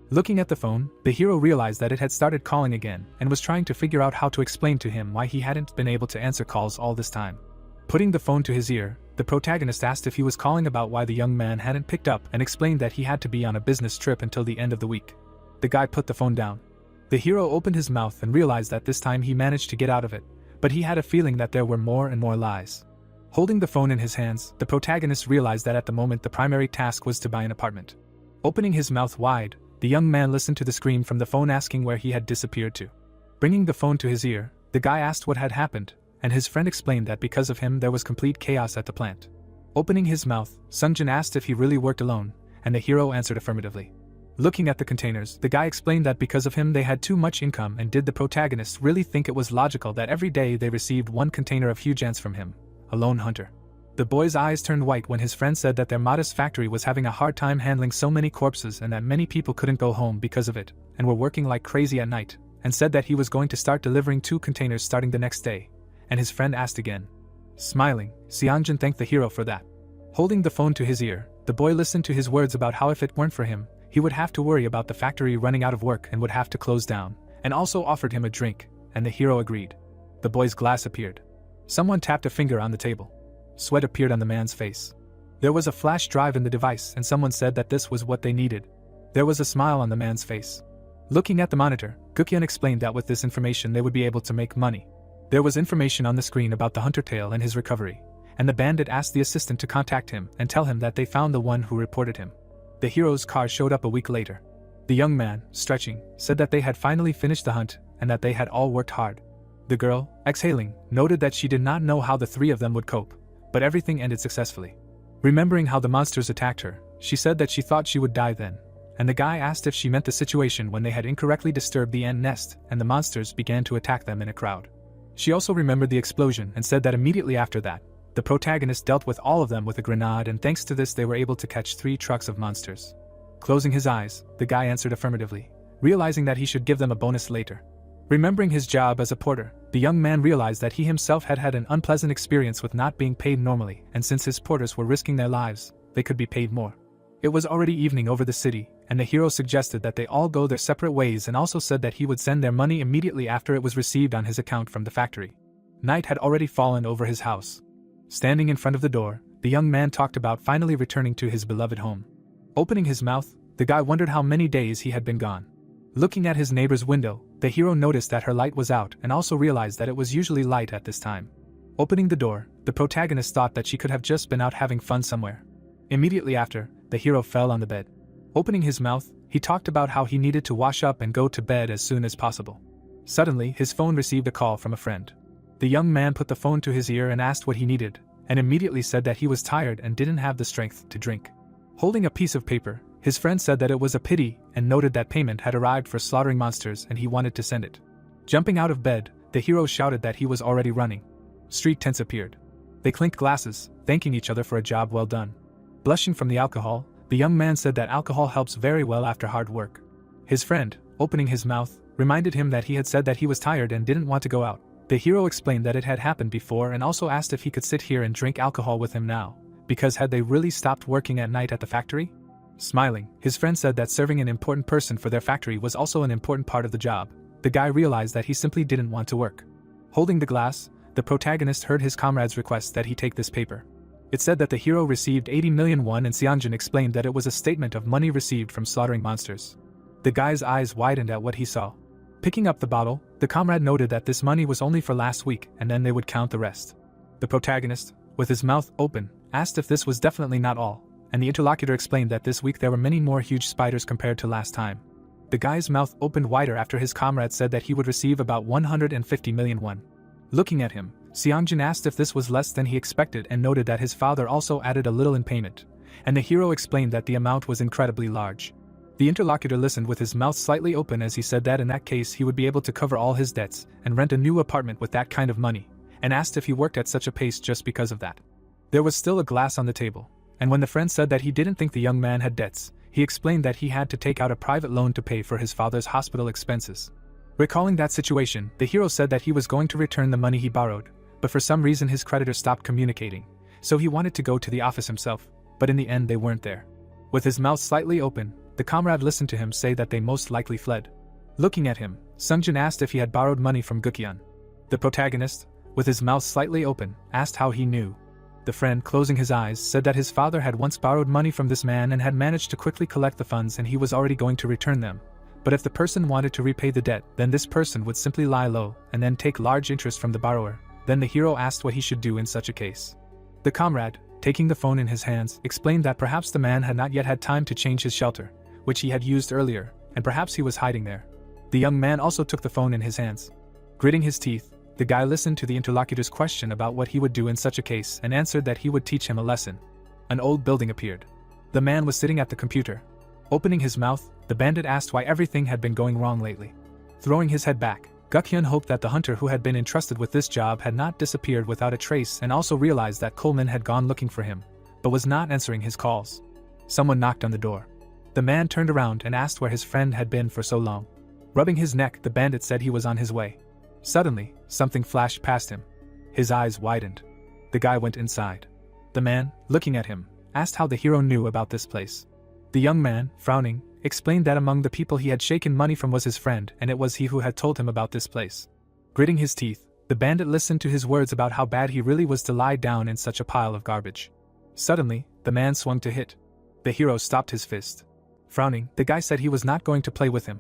Looking at the phone, the hero realized that it had started calling again and was trying to figure out how to explain to him why he hadn't been able to answer calls all this time. Putting the phone to his ear, the protagonist asked if he was calling about why the young man hadn't picked up and explained that he had to be on a business trip until the end of the week. The guy put the phone down. The hero opened his mouth and realized that this time he managed to get out of it, but he had a feeling that there were more and more lies. Holding the phone in his hands, the protagonist realized that at the moment the primary task was to buy an apartment. Opening his mouth wide, the young man listened to the scream from the phone asking where he had disappeared to. Bringing the phone to his ear, the guy asked what had happened, and his friend explained that because of him there was complete chaos at the plant. Opening his mouth, Sungjin asked if he really worked alone, and the hero answered affirmatively. Looking at the containers, the guy explained that because of him they had too much income and did the protagonist really think it was logical that every day they received one container of huge ants from him, a lone hunter. The boy's eyes turned white when his friend said that their modest factory was having a hard time handling so many corpses and that many people couldn't go home because of it, and were working like crazy at night, and said that he was going to start delivering 2 containers starting the next day, and his friend asked again. Smiling, Seongjin thanked the hero for that. Holding the phone to his ear, the boy listened to his words about how if it weren't for him, he would have to worry about the factory running out of work and would have to close down, and also offered him a drink, and the hero agreed. The boy's glass appeared. Someone tapped a finger on the table. Sweat appeared on the man's face. There was a flash drive in the device and someone said that this was what they needed. There was a smile on the man's face. Looking at the monitor, Gukyeon explained that with this information they would be able to make money. There was information on the screen about the hunter tail and his recovery, and the bandit asked the assistant to contact him and tell him that they found the one who reported him. The hero's car showed up a week later. The young man, stretching, said that they had finally finished the hunt and that they had all worked hard. The girl, exhaling, noted that she did not know how the 3 of them would cope, but everything ended successfully. Remembering how the monsters attacked her, she said that she thought she would die then, and the guy asked if she meant the situation when they had incorrectly disturbed the ant nest and the monsters began to attack them in a crowd. She also remembered the explosion and said that immediately after that, the protagonist dealt with all of them with a grenade and thanks to this they were able to catch 3 trucks of monsters. Closing his eyes, the guy answered affirmatively, realizing that he should give them a bonus later. Remembering his job as a porter, the young man realized that he himself had had an unpleasant experience with not being paid normally, and since his porters were risking their lives, they could be paid more. It was already evening over the city, and the hero suggested that they all go their separate ways and also said that he would send their money immediately after it was received on his account from the factory. Night had already fallen over his house. Standing in front of the door, the young man talked about finally returning to his beloved home. Opening his mouth, the guy wondered how many days he had been gone. Looking at his neighbor's window, the hero noticed that her light was out and also realized that it was usually light at this time. Opening the door, the protagonist thought that she could have just been out having fun somewhere. Immediately after, the hero fell on the bed. Opening his mouth, he talked about how he needed to wash up and go to bed as soon as possible. Suddenly, his phone received a call from a friend. The young man put the phone to his ear and asked what he needed, and immediately said that he was tired and didn't have the strength to drink. Holding a piece of paper, his friend said that it was a pity and noted that payment had arrived for slaughtering monsters and he wanted to send it. Jumping out of bed, the hero shouted that he was already running. Street tents appeared. They clinked glasses, thanking each other for a job well done. Blushing from the alcohol, the young man said that alcohol helps very well after hard work. His friend, opening his mouth, reminded him that he had said that he was tired and didn't want to go out. The hero explained that it had happened before and also asked if he could sit here and drink alcohol with him now, because had they really stopped working at night at the factory? Smiling, his friend said that serving an important person for their factory was also an important part of the job. The guy realized that he simply didn't want to work. Holding the glass, the protagonist heard his comrade's request that he take this paper. It said that the hero received 80 million won and Seonjin explained that it was a statement of money received from slaughtering monsters. The guy's eyes widened at what he saw. Picking up the bottle, the comrade noted that this money was only for last week and then they would count the rest. The protagonist, with his mouth open, asked if this was definitely not all, and the interlocutor explained that this week there were many more huge spiders compared to last time. The guy's mouth opened wider after his comrade said that he would receive about 150 million won. Looking at him, Seonjin asked if this was less than he expected and noted that his father also added a little in payment, and the hero explained that the amount was incredibly large. The interlocutor listened with his mouth slightly open as he said that in that case he would be able to cover all his debts and rent a new apartment with that kind of money, and asked if he worked at such a pace just because of that. There was still a glass on the table, and when the friend said that he didn't think the young man had debts, he explained that he had to take out a private loan to pay for his father's hospital expenses. Recalling that situation, the hero said that he was going to return the money he borrowed, but for some reason his creditor stopped communicating, so he wanted to go to the office himself, but in the end they weren't there. With his mouth slightly open, the comrade listened to him say that they most likely fled. Looking at him, Seonjin asked if he had borrowed money from Gukyeon. The protagonist, with his mouth slightly open, asked how he knew. The friend, closing his eyes, said that his father had once borrowed money from this man and had managed to quickly collect the funds and he was already going to return them. But if the person wanted to repay the debt, then this person would simply lie low and then take large interest from the borrower. Then the hero asked what he should do in such a case. The comrade, taking the phone in his hands, explained that perhaps the man had not yet had time to change his shelter, which he had used earlier, and perhaps he was hiding there. The young man also took the phone in his hands. Gritting his teeth, the guy listened to the interlocutor's question about what he would do in such a case and answered that he would teach him a lesson. An old building appeared. The man was sitting at the computer. Opening his mouth, the bandit asked why everything had been going wrong lately. Throwing his head back, Gukyeon hoped that the hunter who had been entrusted with this job had not disappeared without a trace and also realized that Coleman had gone looking for him, but was not answering his calls. Someone knocked on the door. The man turned around and asked where his friend had been for so long. Rubbing his neck, the bandit said he was on his way. Suddenly, something flashed past him. His eyes widened. The guy went inside. The man, looking at him, asked how the hero knew about this place. The young man, frowning, explained that among the people he had shaken money from was his friend and it was he who had told him about this place. Gritting his teeth, the bandit listened to his words about how bad he really was to lie down in such a pile of garbage. Suddenly, the man swung to hit. The hero stopped his fist. Frowning, the guy said he was not going to play with him.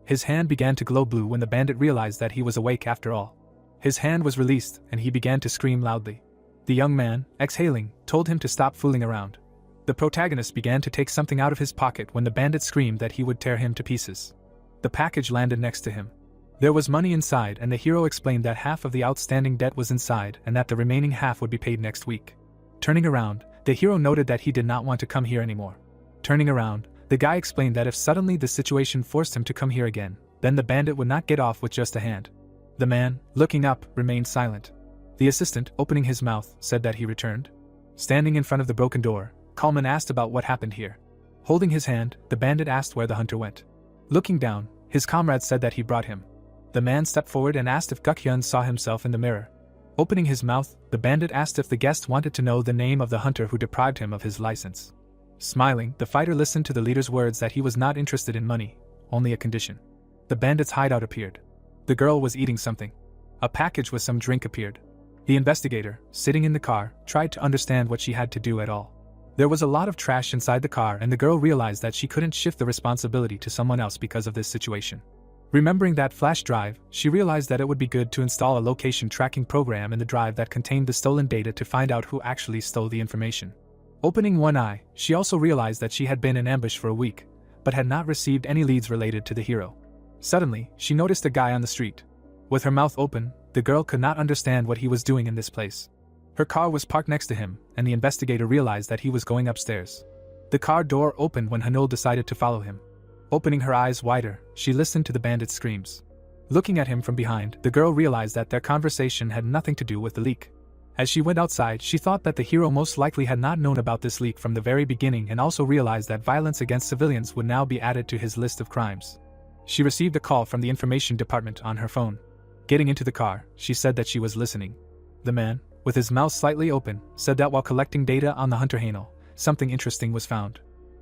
His hand began to glow blue when the bandit realized that he was awake after all. His hand was released and he began to scream loudly. The young man, exhaling, told him to stop fooling around. The protagonist began to take something out of his pocket when the bandit screamed that he would tear him to pieces. The package landed next to him. There was money inside and the hero explained that half of the outstanding debt was inside and that the remaining half would be paid next week. Turning around, the hero noted that he did not want to come here anymore. Turning around, the guy explained that if suddenly the situation forced him to come here again, then the bandit would not get off with just a hand. The man, looking up, remained silent. The assistant, opening his mouth, said that he returned. Standing in front of the broken door, Coleman asked about what happened here. Holding his hand, the bandit asked where the hunter went. Looking down, his comrade said that he brought him. The man stepped forward and asked if Gukyeon saw himself in the mirror. Opening his mouth, the bandit asked if the guest wanted to know the name of the hunter who deprived him of his license. Smiling, the fighter listened to the leader's words that he was not interested in money, only a condition. The bandit's hideout appeared. The girl was eating something. A package with some drink appeared. The investigator, sitting in the car, tried to understand what she had to do at all. There was a lot of trash inside the car and the girl realized that she couldn't shift the responsibility to someone else because of this situation. Remembering that flash drive, she realized that it would be good to install a location tracking program in the drive that contained the stolen data to find out who actually stole the information. Opening one eye, she also realized that she had been in ambush for a week, but had not received any leads related to the hero. Suddenly, she noticed a guy on the street. With her mouth open, the girl could not understand what he was doing in this place. Her car was parked next to him, and the investigator realized that he was going upstairs. The car door opened when Hanul decided to follow him. Opening her eyes wider, she listened to the bandit's screams. Looking at him from behind, the girl realized that their conversation had nothing to do with the leak. As she went outside, she thought that the hero most likely had not known about this leak from the very beginning, and also realized that violence against civilians would now be added to his list of crimes. She received a call from the information department on her phone. Getting into the car, she said that she was listening. The man, with his mouth slightly open, said that while collecting data on the hunter Hanul, something interesting was found.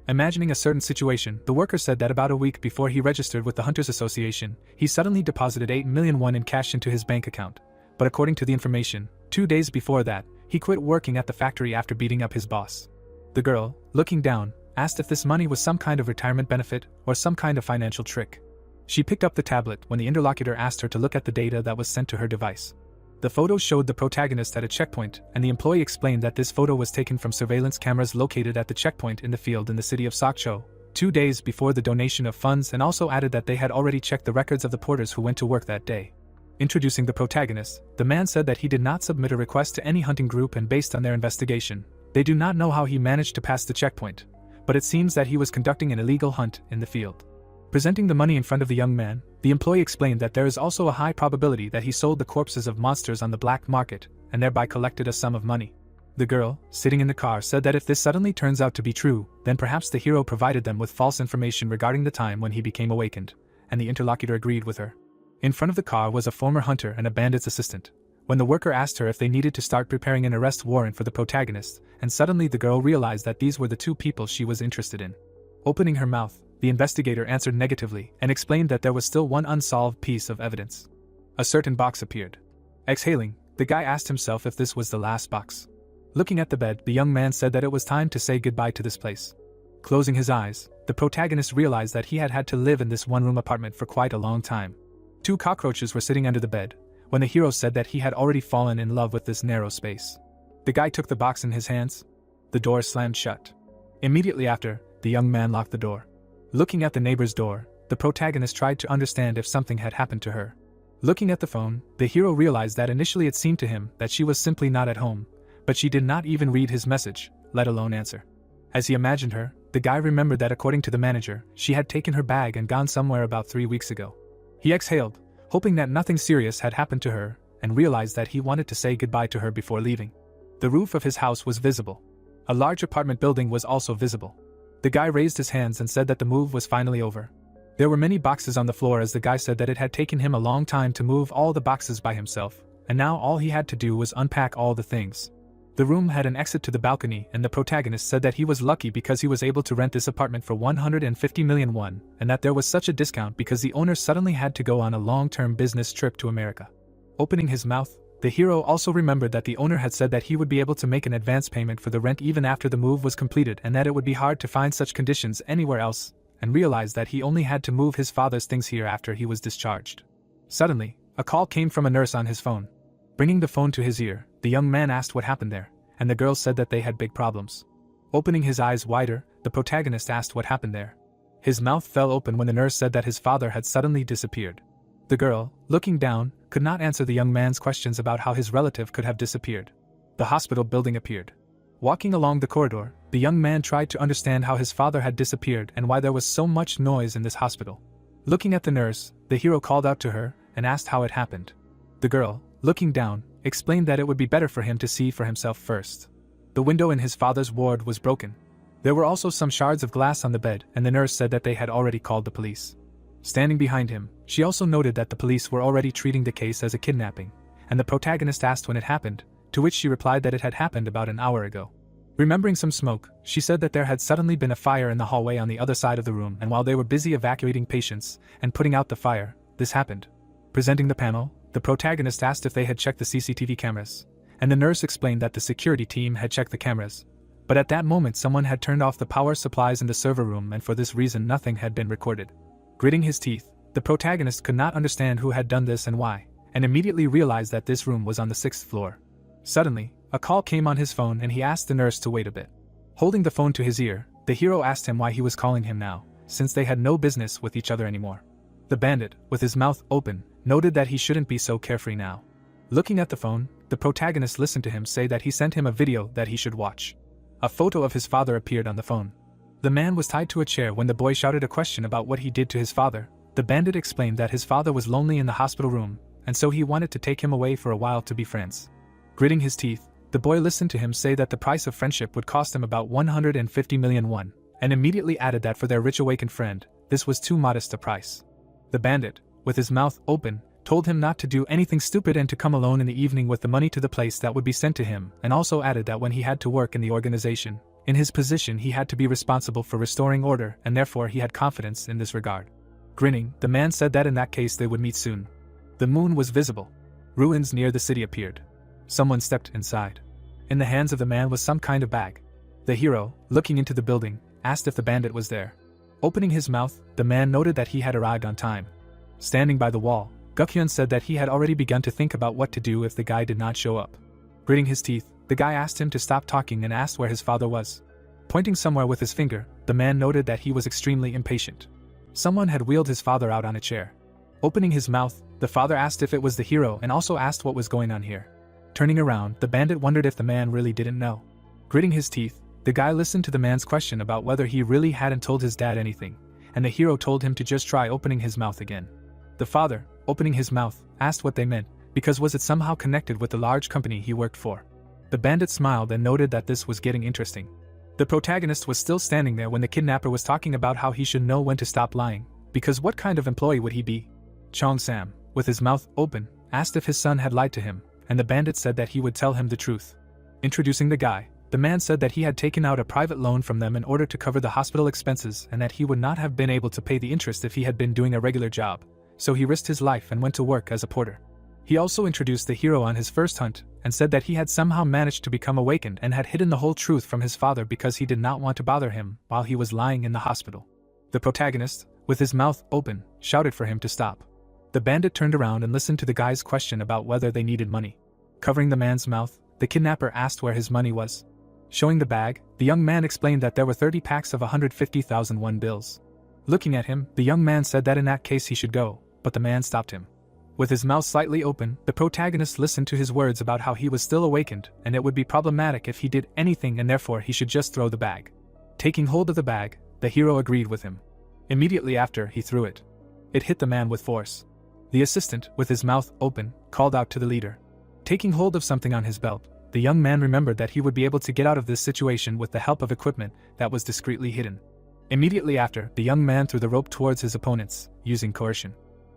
Imagining a certain situation, the worker said that about a week before he registered with the Hunters Association, he suddenly deposited 8 million won in cash into his bank account. But according to the information, 2 days before that, he quit working at the factory after beating up his boss. The girl, looking down, asked if this money was some kind of retirement benefit or some kind of financial trick. She picked up the tablet when the interlocutor asked her to look at the data that was sent to her device. The photo showed the protagonist at a checkpoint, and the employee explained that this photo was taken from surveillance cameras located at the checkpoint in the field in the city of Sokcho, 2 days before the donation of funds, and also added that they had already checked the records of the porters who went to work that day. Introducing the protagonist, the man said that he did not submit a request to any hunting group, and based on their investigation, they do not know how he managed to pass the checkpoint, but it seems that he was conducting an illegal hunt in the field. Presenting the money in front of the young man, the employee explained that there is also a high probability that he sold the corpses of monsters on the black market, and thereby collected a sum of money. The girl, sitting in the car, said that if this suddenly turns out to be true, then perhaps the hero provided them with false information regarding the time when he became awakened, and the interlocutor agreed with her. In front of the car was a former hunter and a bandit's assistant. When the worker asked her if they needed to start preparing an arrest warrant for the protagonist, and suddenly the girl realized that these were the two people she was interested in. Opening her mouth, the investigator answered negatively and explained that there was still one unsolved piece of evidence. A certain box appeared. Exhaling, the guy asked himself if this was the last box. Looking at the bed, the young man said that it was time to say goodbye to this place. Closing his eyes, the protagonist realized that he had had to live in this one-room apartment for quite a long time. 2 cockroaches were sitting under the bed, when the hero said that he had already fallen in love with this narrow space. The guy took the box in his hands. The door slammed shut. Immediately after, the young man locked the door. Looking at the neighbor's door, the protagonist tried to understand if something had happened to her. Looking at the phone, the hero realized that initially it seemed to him that she was simply not at home, but she did not even read his message, let alone answer. As he imagined her, the guy remembered that according to the manager, she had taken her bag and gone somewhere about 3 weeks ago. He exhaled, hoping that nothing serious had happened to her, and realized that he wanted to say goodbye to her before leaving. The roof of his house was visible. A large apartment building was also visible. The guy raised his hands and said that the move was finally over. There were many boxes on the floor, as the guy said that it had taken him a long time to move all the boxes by himself, and now all he had to do was unpack all the things. The room had an exit to the balcony, and the protagonist said that he was lucky because he was able to rent this apartment for 150 million won, and that there was such a discount because the owner suddenly had to go on a long-term business trip to America. Opening his mouth, the hero also remembered that the owner had said that he would be able to make an advance payment for the rent even after the move was completed, and that it would be hard to find such conditions anywhere else, and realized that he only had to move his father's things here after he was discharged. Suddenly, a call came from a nurse on his phone. Bringing the phone to his ear, the young man asked what happened there, and the girl said that they had big problems. Opening his eyes wider, the protagonist asked what happened there. His mouth fell open when the nurse said that his father had suddenly disappeared. The girl, looking down, could not answer the young man's questions about how his relative could have disappeared. The hospital building appeared. Walking along the corridor, the young man tried to understand how his father had disappeared and why there was so much noise in this hospital. Looking at the nurse, the hero called out to her and asked how it happened. The girl, looking down, explained that it would be better for him to see for himself first. The window in his father's ward was broken. There were also some shards of glass on the bed, and the nurse said that they had already called the police. Standing behind him, she also noted that the police were already treating the case as a kidnapping, and the protagonist asked when it happened, to which she replied that it had happened about an hour ago. Remembering some smoke, she said that there had suddenly been a fire in the hallway on the other side of the room, and while they were busy evacuating patients and putting out the fire, this happened. Presenting the panel, the protagonist asked if they had checked the CCTV cameras, and the nurse explained that the security team had checked the cameras. But at that moment someone had turned off the power supplies in the server room, and for this reason nothing had been recorded. Gritting his teeth, The protagonist could not understand who had done this and why, and immediately realized that this room was on the 6th floor. Suddenly, a call came on his phone and he asked the nurse to wait a bit. Holding the phone to his ear, the hero asked him why he was calling him now, since they had no business with each other anymore. The bandit, with his mouth open, noted that he shouldn't be so carefree now. Looking at the phone, the protagonist listened to him say that he sent him a video that he should watch. A photo of his father appeared on the phone. The man was tied to a chair when the boy shouted a question about what he did to his father. The bandit explained that his father was lonely in the hospital room, and so he wanted to take him away for a while to be friends. Gritting his teeth, the boy listened to him say that the price of friendship would cost him about 150 million won, and immediately added that for their rich awakened friend, this was too modest a price. The bandit, with his mouth open, told him not to do anything stupid and to come alone in the evening with the money to the place that would be sent to him, and also added that when he had to work in the organization, in his position he had to be responsible for restoring order and therefore he had confidence in this regard. Grinning, the man said that in that case they would meet soon. The moon was visible. Ruins near the city appeared. Someone stepped inside. In the hands of the man was some kind of bag. The hero, looking into the building, asked if the bandit was there. Opening his mouth, the man noted that he had arrived on time. Standing by the wall, Gukhyun said that he had already begun to think about what to do if the guy did not show up. Gritting his teeth, the guy asked him to stop talking and asked where his father was. Pointing somewhere with his finger, the man noted that he was extremely impatient. Someone had wheeled his father out on a chair. Opening his mouth, the father asked if it was the hero and also asked what was going on here. Turning around, the bandit wondered if the man really didn't know. Gritting his teeth, the guy listened to the man's question about whether he really hadn't told his dad anything, and the hero told him to just try opening his mouth again. The father, opening his mouth, asked what they meant, because was it somehow connected with the large company he worked for. The bandit smiled and noted that this was getting interesting. The protagonist was still standing there when the kidnapper was talking about how he should know when to stop lying, because what kind of employee would he be? Chong Sam, with his mouth open, asked if his son had lied to him, and the bandit said that he would tell him the truth. Introducing the guy, the man said that he had taken out a private loan from them in order to cover the hospital expenses and that he would not have been able to pay the interest if he had been doing a regular job, so he risked his life and went to work as a porter. He also introduced the hero on his first hunt and said that he had somehow managed to become awakened and had hidden the whole truth from his father because he did not want to bother him while he was lying in the hospital. The protagonist, with his mouth open, shouted for him to stop. The bandit turned around and listened to the guy's question about whether they needed money. Covering the man's mouth, the kidnapper asked where his money was. Showing the bag, the young man explained that there were 30 packs of 150,000 won bills. Looking at him, the young man said that in that case he should go, but the man stopped him. With his mouth slightly open, the protagonist listened to his words about how he was still awakened and it would be problematic if he did anything and therefore he should just throw the bag. Taking hold of the bag, the hero agreed with him. Immediately after, he threw it. It hit the man with force. The assistant, with his mouth open, called out to the leader. Taking hold of something on his belt, the young man remembered that he would be able to get out of this situation with the help of equipment that was discreetly hidden. Immediately after, the young man threw the rope towards his opponents, using coercion.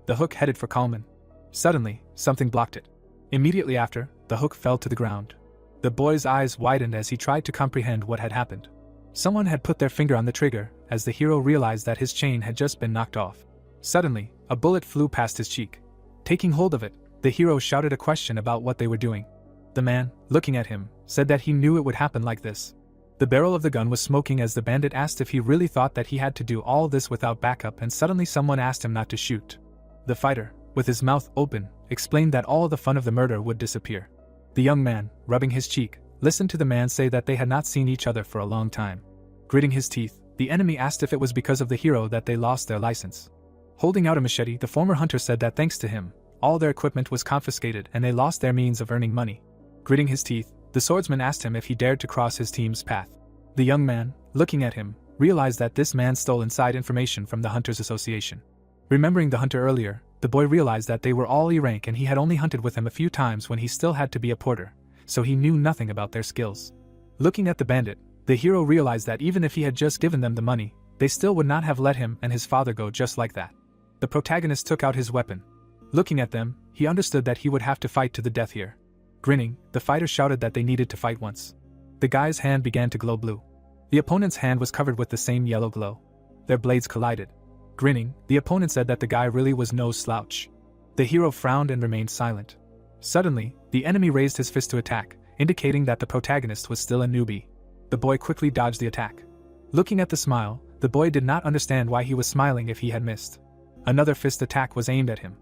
The hook headed for Kalman. Suddenly, something blocked it. Immediately after, the hook fell to the ground. The boy's eyes widened as he tried to comprehend what had happened. Someone had put their finger on the trigger, as the hero realized that his chain had just been knocked off. Suddenly, a bullet flew past his cheek. Taking hold of it, the hero shouted a question about what they were doing. The man, looking at him, said that he knew it would happen like this. The barrel of the gun was smoking as the bandit asked if he really thought that he had to do all this without backup, and suddenly someone asked him not to shoot. The fighter, with his mouth open, explained that all the fun of the murder would disappear. The young man, rubbing his cheek, listened to the man say that they had not seen each other for a long time. Gritting his teeth, the enemy asked if it was because of the hero that they lost their license. Holding out a machete, the former hunter said that thanks to him, all their equipment was confiscated and they lost their means of earning money. Gritting his teeth, the swordsman asked him if he dared to cross his team's path. The young man, looking at him, realized that this man stole inside information from the Hunters Association. Remembering the hunter earlier, the boy realized that they were all E rank and he had only hunted with him a few times when he still had to be a porter, so he knew nothing about their skills. Looking at the bandit, the hero realized that even if he had just given them the money, they still would not have let him and his father go just like that. The protagonist took out his weapon. Looking at them, he understood that he would have to fight to the death here. Grinning, the fighter shouted that they needed to fight once. The guy's hand began to glow blue. The opponent's hand was covered with the same yellow glow. Their blades collided. Grinning, the opponent said that the guy really was no slouch. The hero frowned and remained silent. Suddenly, the enemy raised his fist to attack, indicating that the protagonist was still a newbie. The boy quickly dodged the attack. Looking at the smile, the boy did not understand why he was smiling if he had missed. Another fist attack was aimed at him.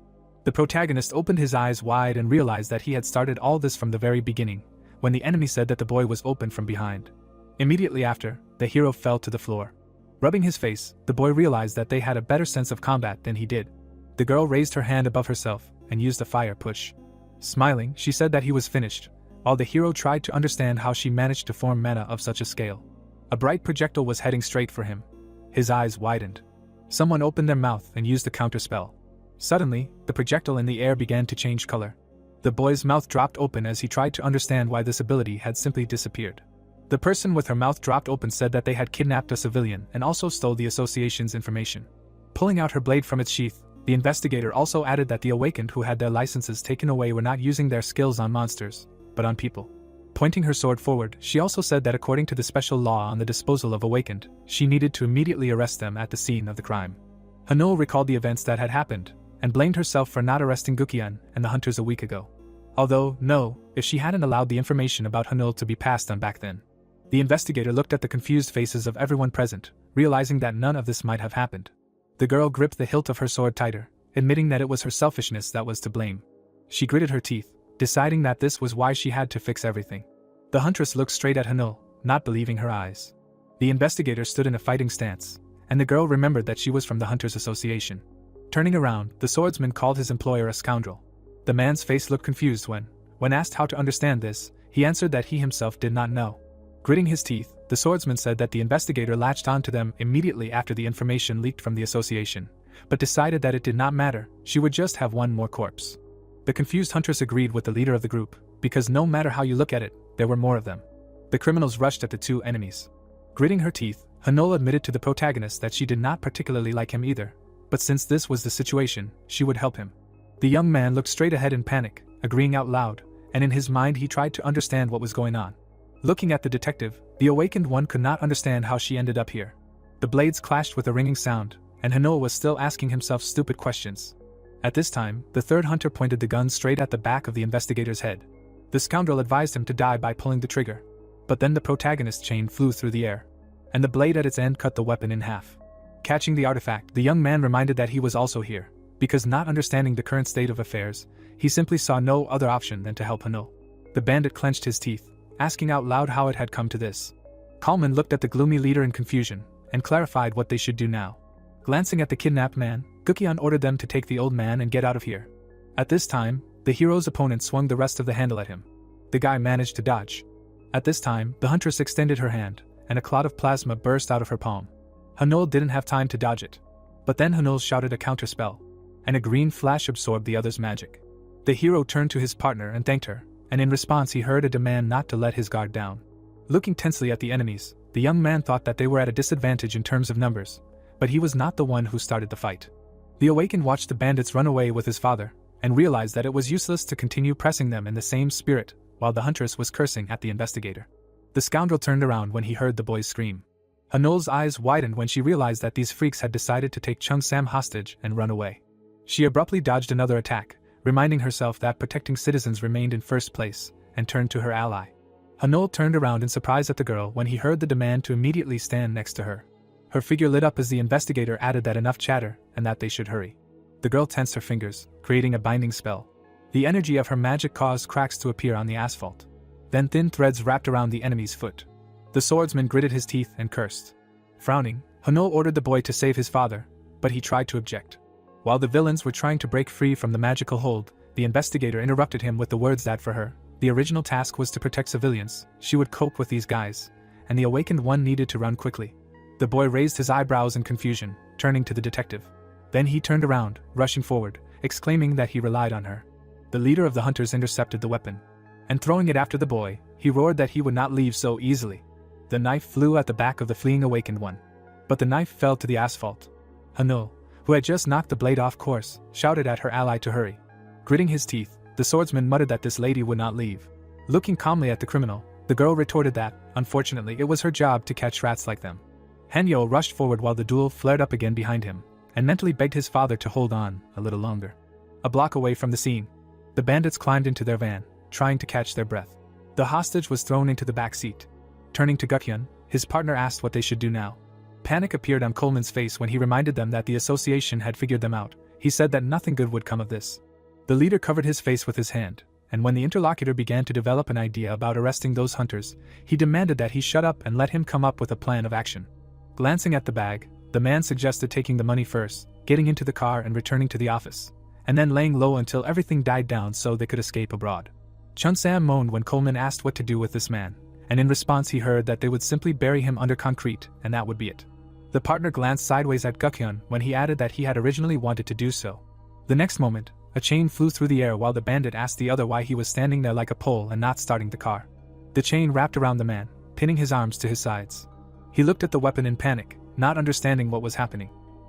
The protagonist opened his eyes wide and realized that he had started all this from the very beginning, when the enemy said that the boy was opened from behind. Immediately after, the hero fell to the floor. Rubbing his face, the boy realized that they had a better sense of combat than he did. The girl raised her hand above herself and used a fire push. Smiling, she said that he was finished, while the hero tried to understand how she managed to form mana of such a scale. A bright projectile was heading straight for him. His eyes widened. Someone opened their mouth and used a counter spell. Suddenly, the projectile in the air began to change color. The boy's mouth dropped open as he tried to understand why this ability had simply disappeared. The person with her mouth dropped open said that they had kidnapped a civilian and also stole the association's information. Pulling out her blade from its sheath, the investigator also added that the awakened who had their licenses taken away were not using their skills on monsters, but on people. Pointing her sword forward, she also said that according to the special law on the disposal of awakened, she needed to immediately arrest them at the scene of the crime. Hanul recalled the events that had happened, and blamed herself for not arresting Gukyan and the hunters a week ago. Although, no, if she hadn't allowed the information about Hanul to be passed on back then. The investigator looked at the confused faces of everyone present, realizing that none of this might have happened. The girl gripped the hilt of her sword tighter, admitting that it was her selfishness that was to blame. She gritted her teeth, deciding that this was why she had to fix everything. The huntress looked straight at Hanul, not believing her eyes. The investigator stood in a fighting stance, and the girl remembered that she was from the Hunters Association. Turning around, the swordsman called his employer a scoundrel. The man's face looked confused when asked how to understand this, he answered that he himself did not know. Gritting his teeth, the swordsman said that the investigator latched on to them immediately after the information leaked from the association, but decided that it did not matter, she would just have one more corpse. The confused huntress agreed with the leader of the group, because no matter how you look at it, there were more of them. The criminals rushed at the two enemies. Gritting her teeth, Hanul admitted to the protagonist that she did not particularly like him either, but since this was the situation, she would help him. The young man looked straight ahead in panic, agreeing out loud, and in his mind he tried to understand what was going on. Looking at the detective, the awakened one could not understand how she ended up here. The blades clashed with a ringing sound, and Hanul was still asking himself stupid questions. At this time, the third hunter pointed the gun straight at the back of the investigator's head. The scoundrel advised him to die by pulling the trigger. But then the protagonist's chain flew through the air, and the blade at its end cut the weapon in half. Catching the artifact, the young man reminded that he was also here, because not understanding the current state of affairs, he simply saw no other option than to help Hanul. The bandit clenched his teeth, asking out loud how it had come to this. Kalman looked at the gloomy leader in confusion, and clarified what they should do now. Glancing at the kidnapped man, Gukyan ordered them to take the old man and get out of here. At this time, the hero's opponent swung the rest of the handle at him. The guy managed to dodge. At this time, the huntress extended her hand, and a cloud of plasma burst out of her palm. Hanul didn't have time to dodge it. But then Hanul shouted a counterspell, and a green flash absorbed the other's magic. The hero turned to his partner and thanked her, and in response he heard a demand not to let his guard down. Looking tensely at the enemies, the young man thought that they were at a disadvantage in terms of numbers, but he was not the one who started the fight. The awakened watched the bandits run away with his father, and realized that it was useless to continue pressing them in the same spirit, while the huntress was cursing at the investigator. The scoundrel turned around when he heard the boys scream. Hanul's eyes widened when she realized that these freaks had decided to take Chung Sam hostage and run away. She abruptly dodged another attack, reminding herself that protecting citizens remained in first place, and turned to her ally. Hanul turned around in surprise at the girl when he heard the demand to immediately stand next to her. Her figure lit up as the investigator added that enough chatter, and that they should hurry. The girl tensed her fingers, creating a binding spell. The energy of her magic caused cracks to appear on the asphalt. Then thin threads wrapped around the enemy's foot. The swordsman gritted his teeth and cursed. Frowning, Hanul ordered the boy to save his father, but he tried to object. While the villains were trying to break free from the magical hold, the investigator interrupted him with the words that for her, the original task was to protect civilians. She would cope with these guys, and the awakened one needed to run quickly. The boy raised his eyebrows in confusion, turning to the detective. Then he turned around, rushing forward, exclaiming that he relied on her. The leader of the hunters intercepted the weapon, and throwing it after the boy, he roared that he would not leave so easily. The knife flew at the back of the fleeing awakened one, but the knife fell to the asphalt. Hanul, who had just knocked the blade off course, shouted at her ally to hurry. Gritting his teeth, the swordsman muttered that this lady would not leave. Looking calmly at the criminal, the girl retorted that, unfortunately, it was her job to catch rats like them. Hanyo rushed forward while the duel flared up again behind him, and mentally begged his father to hold on a little longer. A block away from the scene, the bandits climbed into their van, trying to catch their breath. The hostage was thrown into the back seat. Turning to Gukyan, his partner asked what they should do now. Panic appeared on Coleman's face when he reminded them that the association had figured them out. He said that nothing good would come of this. The leader covered his face with his hand, and when the interlocutor began to develop an idea about arresting those hunters, he demanded that he shut up and let him come up with a plan of action. Glancing at the bag, the man suggested taking the money first, getting into the car and returning to the office, and then laying low until everything died down so they could escape abroad. Chun-Sam moaned when Coleman asked what to do with this man, and in response he heard that they would simply bury him under concrete, and that would be it. The partner glanced sideways at Gukhyun when he added that he had originally wanted to do so. The next moment, a chain flew through the air while the bandit asked the other why he was standing there like a pole and not starting the car. The chain wrapped around the man, pinning his arms to his sides. He looked at the weapon in panic, not understanding what was happening.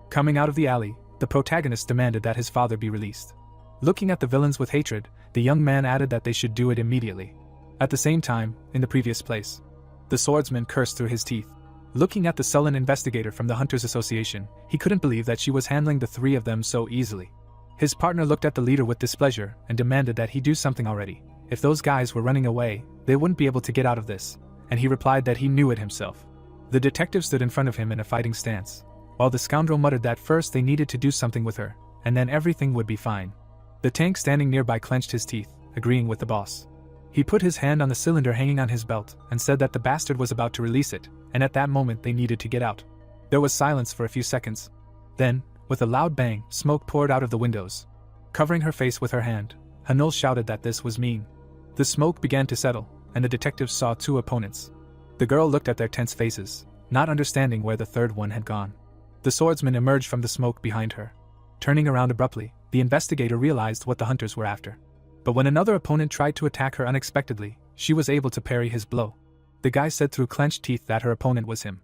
Coming out of the alley, the protagonist demanded that his father be released. Looking at the villains with hatred, the young man added that they should do it immediately. At the same time, in the previous place, the swordsman cursed through his teeth. Looking at the sullen investigator from the Hunters Association, he couldn't believe that she was handling the three of them so easily. His partner looked at the leader with displeasure and demanded that he do something already. If those guys were running away, they wouldn't be able to get out of this, and he replied that he knew it himself. The detective stood in front of him in a fighting stance, while the scoundrel muttered that first they needed to do something with her, and then everything would be fine. The tank standing nearby clenched his teeth, agreeing with the boss. He put his hand on the cylinder hanging on his belt and said that the bastard was about to release it, and at that moment they needed to get out. There was silence for a few seconds. Then, with a loud bang, smoke poured out of the windows. Covering her face with her hand, Hanul shouted that this was mean. The smoke began to settle, and the detectives saw two opponents. The girl looked at their tense faces, not understanding where the third one had gone. The swordsman emerged from the smoke behind her. Turning around abruptly, the investigator realized what the hunters were after. But when another opponent tried to attack her unexpectedly, she was able to parry his blow. The guy said through clenched teeth that her opponent was him.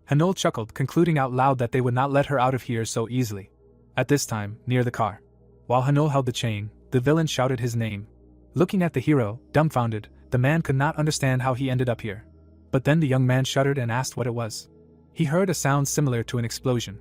Hanul chuckled, concluding out loud that they would not let her out of here so easily. At this time, near the car, while Hanul held the chain, the villain shouted his name. Looking at the hero, dumbfounded, the man could not understand how he ended up here. But then the young man shuddered and asked what it was. He heard a sound similar to an explosion.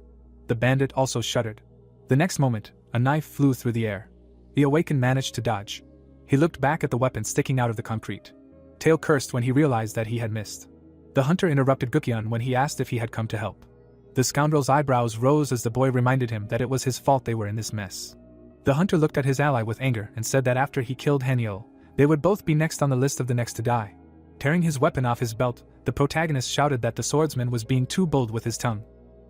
The bandit also shuddered. The next moment, a knife flew through the air. The awakened managed to dodge. He looked back at the weapon sticking out of the concrete. Tail cursed when he realized that he had missed. The hunter interrupted Gukhyun when he asked if he had come to help. The scoundrel's eyebrows rose as the boy reminded him that it was his fault they were in this mess. The hunter looked at his ally with anger and said that after he killed Hanyo, they would both be next on the list of the next to die. Tearing his weapon off his belt, the protagonist shouted that the swordsman was being too bold with his tongue.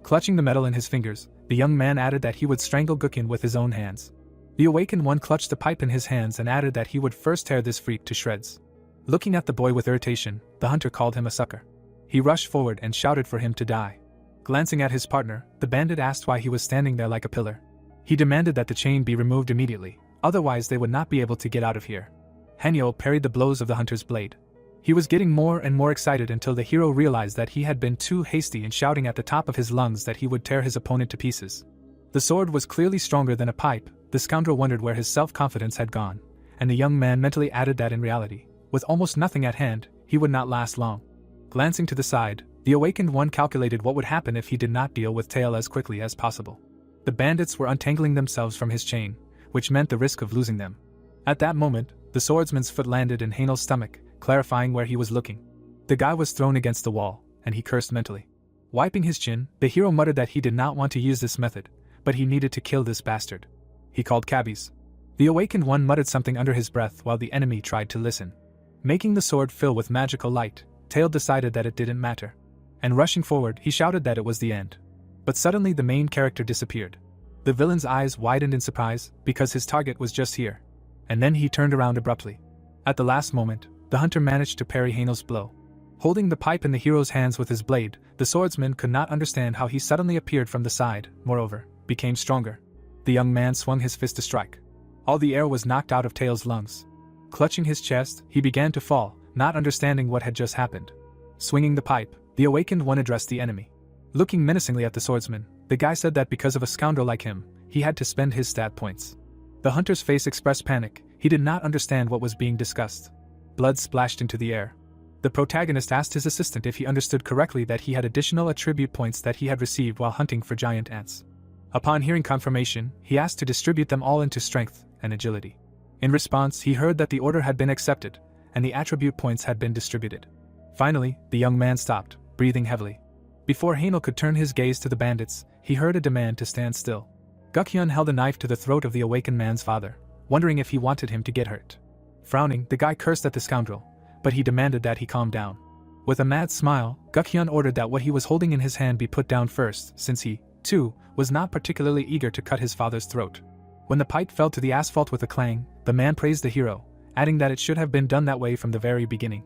Clutching the metal in his fingers, the young man added that he would strangle Gukhyun with his own hands. The awakened one clutched the pipe in his hands and added that he would first tear this freak to shreds. Looking at the boy with irritation, the hunter called him a sucker. He rushed forward and shouted for him to die. Glancing at his partner, the bandit asked why he was standing there like a pillar. He demanded that the chain be removed immediately, otherwise they would not be able to get out of here. Hanyo parried the blows of the hunter's blade. He was getting more and more excited until the hero realized that he had been too hasty in shouting at the top of his lungs that he would tear his opponent to pieces. The sword was clearly stronger than a pipe. The scoundrel wondered where his self-confidence had gone, and the young man mentally added that in reality, with almost nothing at hand, he would not last long. Glancing to the side, the awakened one calculated what would happen if he did not deal with Tail as quickly as possible. The bandits were untangling themselves from his chain, which meant the risk of losing them. At that moment, the swordsman's foot landed in Hanel's stomach, clarifying where he was looking. The guy was thrown against the wall, and he cursed mentally. Wiping his chin, the hero muttered that he did not want to use this method, but he needed to kill this bastard. He called cabbies. The awakened one muttered something under his breath while the enemy tried to listen. Making the sword fill with magical light, Tail decided that it didn't matter. And rushing forward, he shouted that it was the end. But suddenly the main character disappeared. The villain's eyes widened in surprise, because his target was just here. And then he turned around abruptly. At the last moment, the hunter managed to parry Hanel's blow. Holding the pipe in the hero's hands with his blade, the swordsman could not understand how he suddenly appeared from the side, moreover, became stronger. The young man swung his fist to strike. All the air was knocked out of Tail's lungs. Clutching his chest, he began to fall, not understanding what had just happened. Swinging the pipe, the awakened one addressed the enemy. Looking menacingly at the swordsman, the guy said that because of a scoundrel like him, he had to spend his stat points. The hunter's face expressed panic. He did not understand what was being discussed. Blood splashed into the air. The protagonist asked his assistant if he understood correctly that he had additional attribute points that he had received while hunting for giant ants. Upon hearing confirmation, he asked to distribute them all into strength and agility. In response, he heard that the order had been accepted, and the attribute points had been distributed. Finally, the young man stopped, breathing heavily. Before Haenul could turn his gaze to the bandits, he heard a demand to stand still. Gukhyun held a knife to the throat of the awakened man's father, wondering if he wanted him to get hurt. Frowning, the guy cursed at the scoundrel, but he demanded that he calm down. With a mad smile, Gukhyun ordered that what he was holding in his hand be put down first, since he, too, was not particularly eager to cut his father's throat. When the pipe fell to the asphalt with a clang, the man praised the hero, adding that it should have been done that way from the very beginning.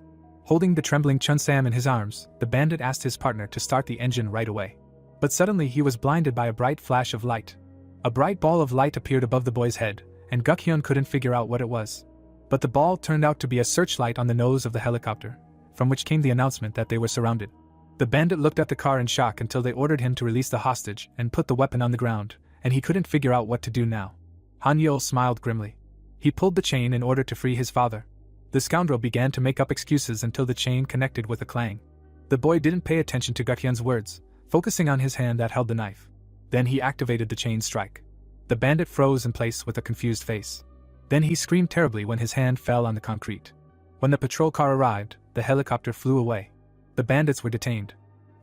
Holding the trembling Chun-Sam in his arms, the bandit asked his partner to start the engine right away. But suddenly he was blinded by a bright flash of light. A bright ball of light appeared above the boy's head, and Gukhyun couldn't figure out what it was. But the ball turned out to be a searchlight on the nose of the helicopter, from which came the announcement that they were surrounded. The bandit looked at the car in shock until they ordered him to release the hostage and put the weapon on the ground, and he couldn't figure out what to do now. Han Yul smiled grimly. He pulled the chain in order to free his father. The scoundrel began to make up excuses until the chain connected with a clang. The boy didn't pay attention to Gukhyun's words, focusing on his hand that held the knife. Then he activated the chain strike. The bandit froze in place with a confused face. Then he screamed terribly when his hand fell on the concrete. When the patrol car arrived, the helicopter flew away. The bandits were detained.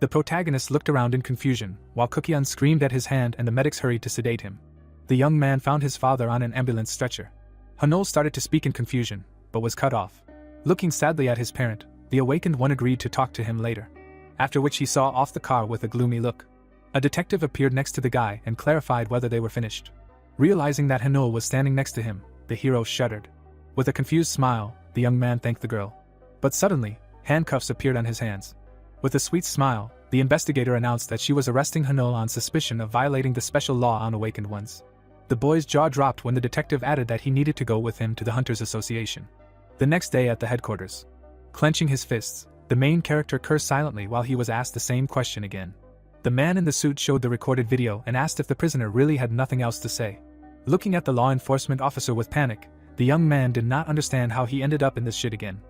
The protagonist looked around in confusion, while Gukhyun screamed at his hand and the medics hurried to sedate him. The young man found his father on an ambulance stretcher. Haenul started to speak in confusion, but was cut off. Looking sadly at his parent, the awakened one agreed to talk to him later. After which he saw off the car with a gloomy look. A detective appeared next to the guy and clarified whether they were finished. Realizing that Haenul was standing next to him, the hero shuddered. With a confused smile, the young man thanked the girl. But suddenly, handcuffs appeared on his hands. With a sweet smile, the investigator announced that she was arresting Haenul on suspicion of violating the special law on awakened ones. The boy's jaw dropped when the detective added that he needed to go with him to the Hunters Association. The next day at the headquarters. Clenching his fists, the main character cursed silently while he was asked the same question again. The man in the suit showed the recorded video and asked if the prisoner really had nothing else to say. Looking at the law enforcement officer with panic, the young man did not understand how he ended up in this shit again.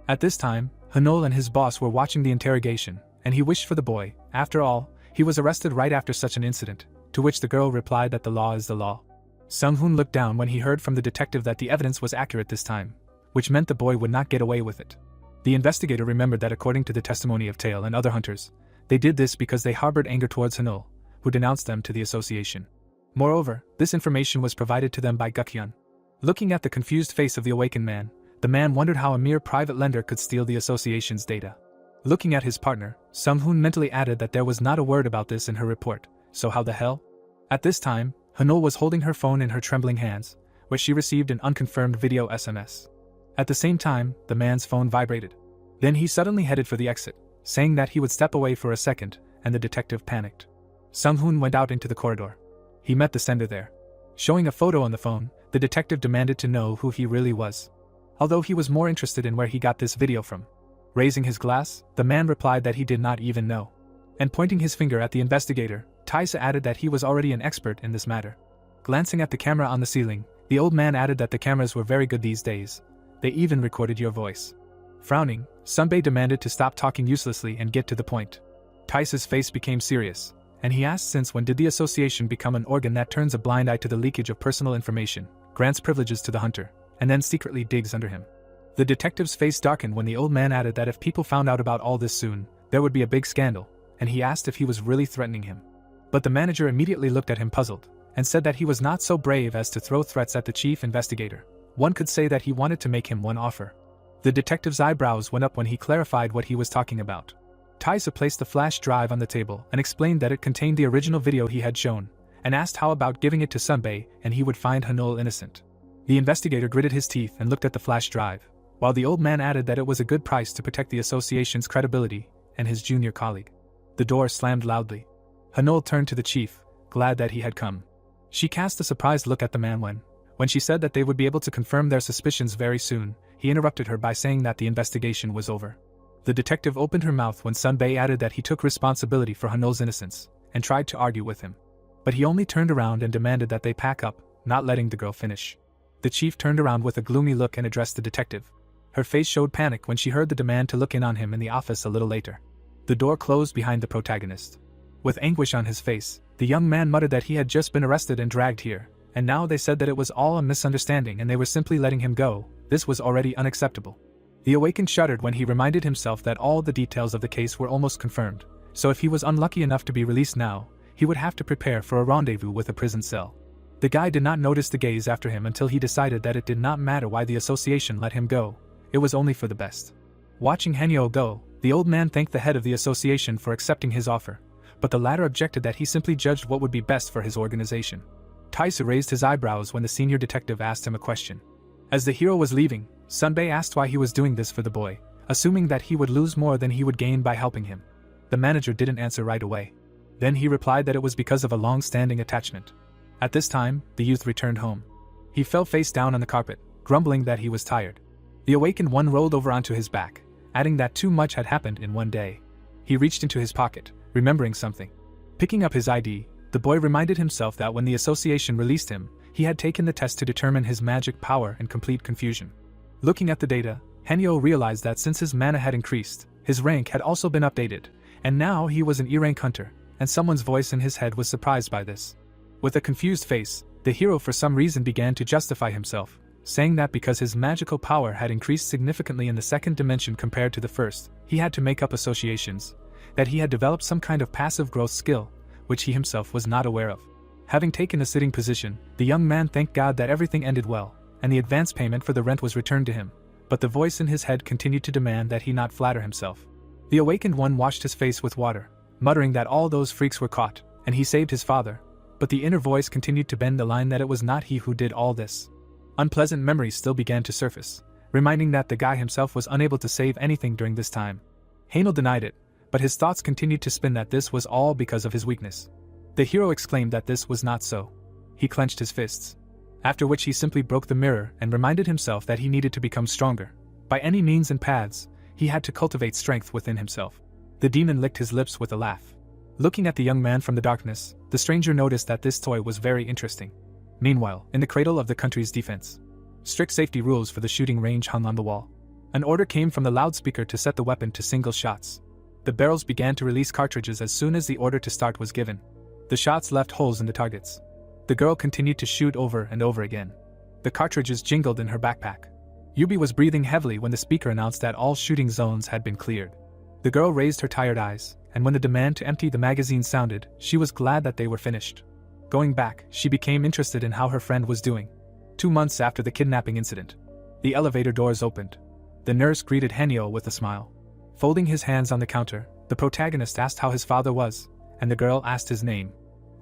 At this time, Haenul and his boss were watching the interrogation, and he wished for the boy. After all, he was arrested right after such an incident, to which the girl replied that the law is the law. Sung-hoon looked down when he heard from the detective that the evidence was accurate this time, which meant the boy would not get away with it. The investigator remembered that according to the testimony of Tail and other hunters, they did this because they harbored anger towards Haenul, who denounced them to the association. Moreover, this information was provided to them by Gukhyun. Looking at the confused face of the awakened man, the man wondered how a mere private lender could steal the association's data. Looking at his partner, Sung-hoon mentally added that there was not a word about this in her report, so how the hell? At this time, Haenul was holding her phone in her trembling hands, where she received an unconfirmed video SMS. At the same time, the man's phone vibrated. Then he suddenly headed for the exit, saying that he would step away for a second, and the detective panicked. Sung-hoon went out into the corridor. He met the sender there. Showing a photo on the phone, the detective demanded to know who he really was. Although he was more interested in where he got this video from. Raising his glass, the man replied that he did not even know. And pointing his finger at the investigator, Taisa added that he was already an expert in this matter. Glancing at the camera on the ceiling, the old man added that the cameras were very good these days. They even recorded your voice. Frowning, Sunbae demanded to stop talking uselessly and get to the point. Taisa's face became serious, and he asked since when did the association become an organ that turns a blind eye to the leakage of personal information, grants privileges to the hunter, and then secretly digs under him. The detective's face darkened when the old man added that if people found out about all this soon, there would be a big scandal, and he asked if he was really threatening him. But the manager immediately looked at him puzzled, and said that he was not so brave as to throw threats at the chief investigator. One could say that he wanted to make him one offer. The detective's eyebrows went up when he clarified what he was talking about. Taisa placed the flash drive on the table and explained that it contained the original video he had shown, and asked how about giving it to Sunbae and he would find Haenul innocent. The investigator gritted his teeth and looked at the flash drive, while the old man added that it was a good price to protect the association's credibility and his junior colleague. The door slammed loudly. Haenul turned to the chief, glad that he had come. She cast a surprised look at the man when she said that they would be able to confirm their suspicions very soon. He interrupted her by saying that the investigation was over. The detective opened her mouth when Sunbae added that he took responsibility for Hanul's innocence, and tried to argue with him. But he only turned around and demanded that they pack up, not letting the girl finish. The chief turned around with a gloomy look and addressed the detective. Her face showed panic when she heard the demand to look in on him in the office a little later. The door closed behind the protagonist. With anguish on his face, the young man muttered that he had just been arrested and dragged here, and now they said that it was all a misunderstanding and they were simply letting him go. This was already unacceptable. The awakened shuddered when he reminded himself that all the details of the case were almost confirmed, So if he was unlucky enough to be released now, he would have to prepare for a rendezvous with a prison cell. The guy did not notice the gaze after him until he decided that it did not matter why the association let him go, it was only for the best. Watching Yahello go, the old man thanked the head of the association for accepting his offer, but the latter objected that he simply judged what would be best for his organization. Taisu raised his eyebrows when the senior detective asked him a question. As the hero was leaving, Sunbae asked why he was doing this for the boy, assuming that he would lose more than he would gain by helping him. The manager didn't answer right away. Then he replied that it was because of a long-standing attachment. At this time, the youth returned home. He fell face down on the carpet, grumbling that he was tired. The awakened one rolled over onto his back, adding that too much had happened in one day. He reached into his pocket, remembering something. Picking up his ID, the boy reminded himself that when the association released him, he had taken the test to determine his magic power in complete confusion. Looking at the data, Yahello realized that since his mana had increased, his rank had also been updated, and now he was an E-rank hunter, and someone's voice in his head was surprised by this. With a confused face, the hero for some reason began to justify himself, saying that because his magical power had increased significantly in the second dimension compared to the first, he had to make up associations, that he had developed some kind of passive growth skill, which he himself was not aware of. Having taken a sitting position, the young man thanked God that everything ended well, and the advance payment for the rent was returned to him, but the voice in his head continued to demand that he not flatter himself. The awakened one washed his face with water, muttering that all those freaks were caught, and he saved his father, but the inner voice continued to bend the line that it was not he who did all this. Unpleasant memories still began to surface, reminding that the guy himself was unable to save anything during this time. Yahello denied it, but his thoughts continued to spin that this was all because of his weakness. The hero exclaimed that this was not so. He clenched his fists. After which he simply broke the mirror and reminded himself that he needed to become stronger. By any means and paths, he had to cultivate strength within himself. The demon licked his lips with a laugh. Looking at the young man from the darkness, the stranger noticed that this toy was very interesting. Meanwhile, in the cradle of the country's defense, strict safety rules for the shooting range hung on the wall. An order came from the loudspeaker to set the weapon to single shots. The barrels began to release cartridges as soon as the order to start was given. The shots left holes in the targets. The girl continued to shoot over and over again. The cartridges jingled in her backpack. Yubi was breathing heavily when the speaker announced that all shooting zones had been cleared. The girl raised her tired eyes, and when the demand to empty the magazine sounded, she was glad that they were finished. Going back, she became interested in how her friend was doing. 2 months after the kidnapping incident, the elevator doors opened. The nurse greeted Yahello with a smile. Folding his hands on the counter, the protagonist asked how his father was, and the girl asked his name.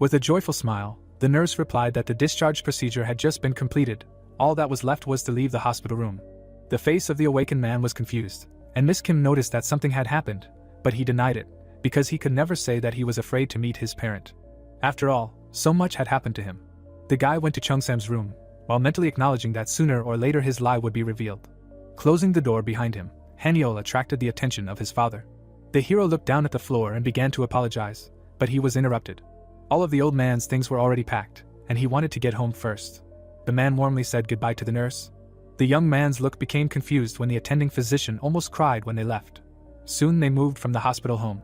With a joyful smile, the nurse replied that the discharge procedure had just been completed. All that was left was to leave the hospital room. The face of the awakened man was confused, and Miss Kim noticed that something had happened, but he denied it, because he could never say that he was afraid to meet his parent. After all, so much had happened to him. The guy went to Chung-sam's room, while mentally acknowledging that sooner or later his lie would be revealed. Closing the door behind him, Yahello attracted the attention of his father. The hero looked down at the floor and began to apologize, but he was interrupted. All of the old man's things were already packed, and he wanted to get home first. The man warmly said goodbye to the nurse. The young man's look became confused when the attending physician almost cried when they left. Soon they moved from the hospital home.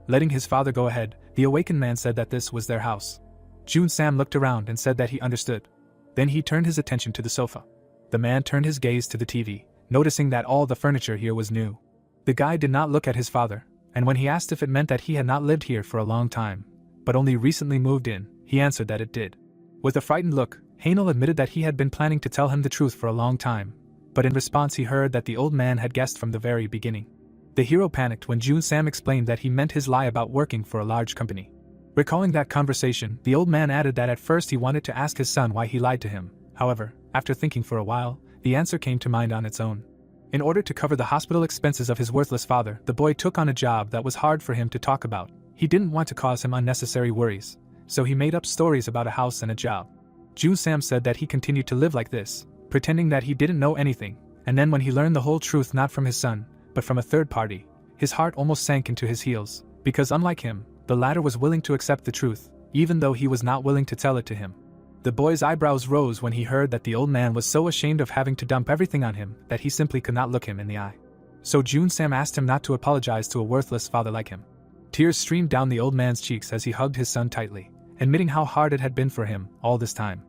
Letting his father go ahead, the awakened man said that this was their house. Jun-sam looked around and said that he understood. Then he turned his attention to the sofa. The man turned his gaze to the TV, noticing that all the furniture here was new. The guy did not look at his father, and when he asked if it meant that he had not lived here for a long time, but only recently moved in, he answered that it did. With a frightened look, Yahello admitted that he had been planning to tell him the truth for a long time, but in response he heard that the old man had guessed from the very beginning. The hero panicked when Jun-sam explained that he meant his lie about working for a large company. Recalling that conversation, the old man added that at first he wanted to ask his son why he lied to him. However, after thinking for a while, the answer came to mind on its own. In order to cover the hospital expenses of his worthless father, the boy took on a job that was hard for him to talk about. He didn't want to cause him unnecessary worries, so he made up stories about a house and a job. Jun-sam said that he continued to live like this, pretending that he didn't know anything, and then when he learned the whole truth not from his son, but from a third party, his heart almost sank into his heels, because unlike him, the latter was willing to accept the truth, even though he was not willing to tell it to him. The boy's eyebrows rose when he heard that the old man was so ashamed of having to dump everything on him that he simply could not look him in the eye. So Jun-sam asked him not to apologize to a worthless father like him. Tears streamed down the old man's cheeks as he hugged his son tightly, admitting how hard it had been for him all this time.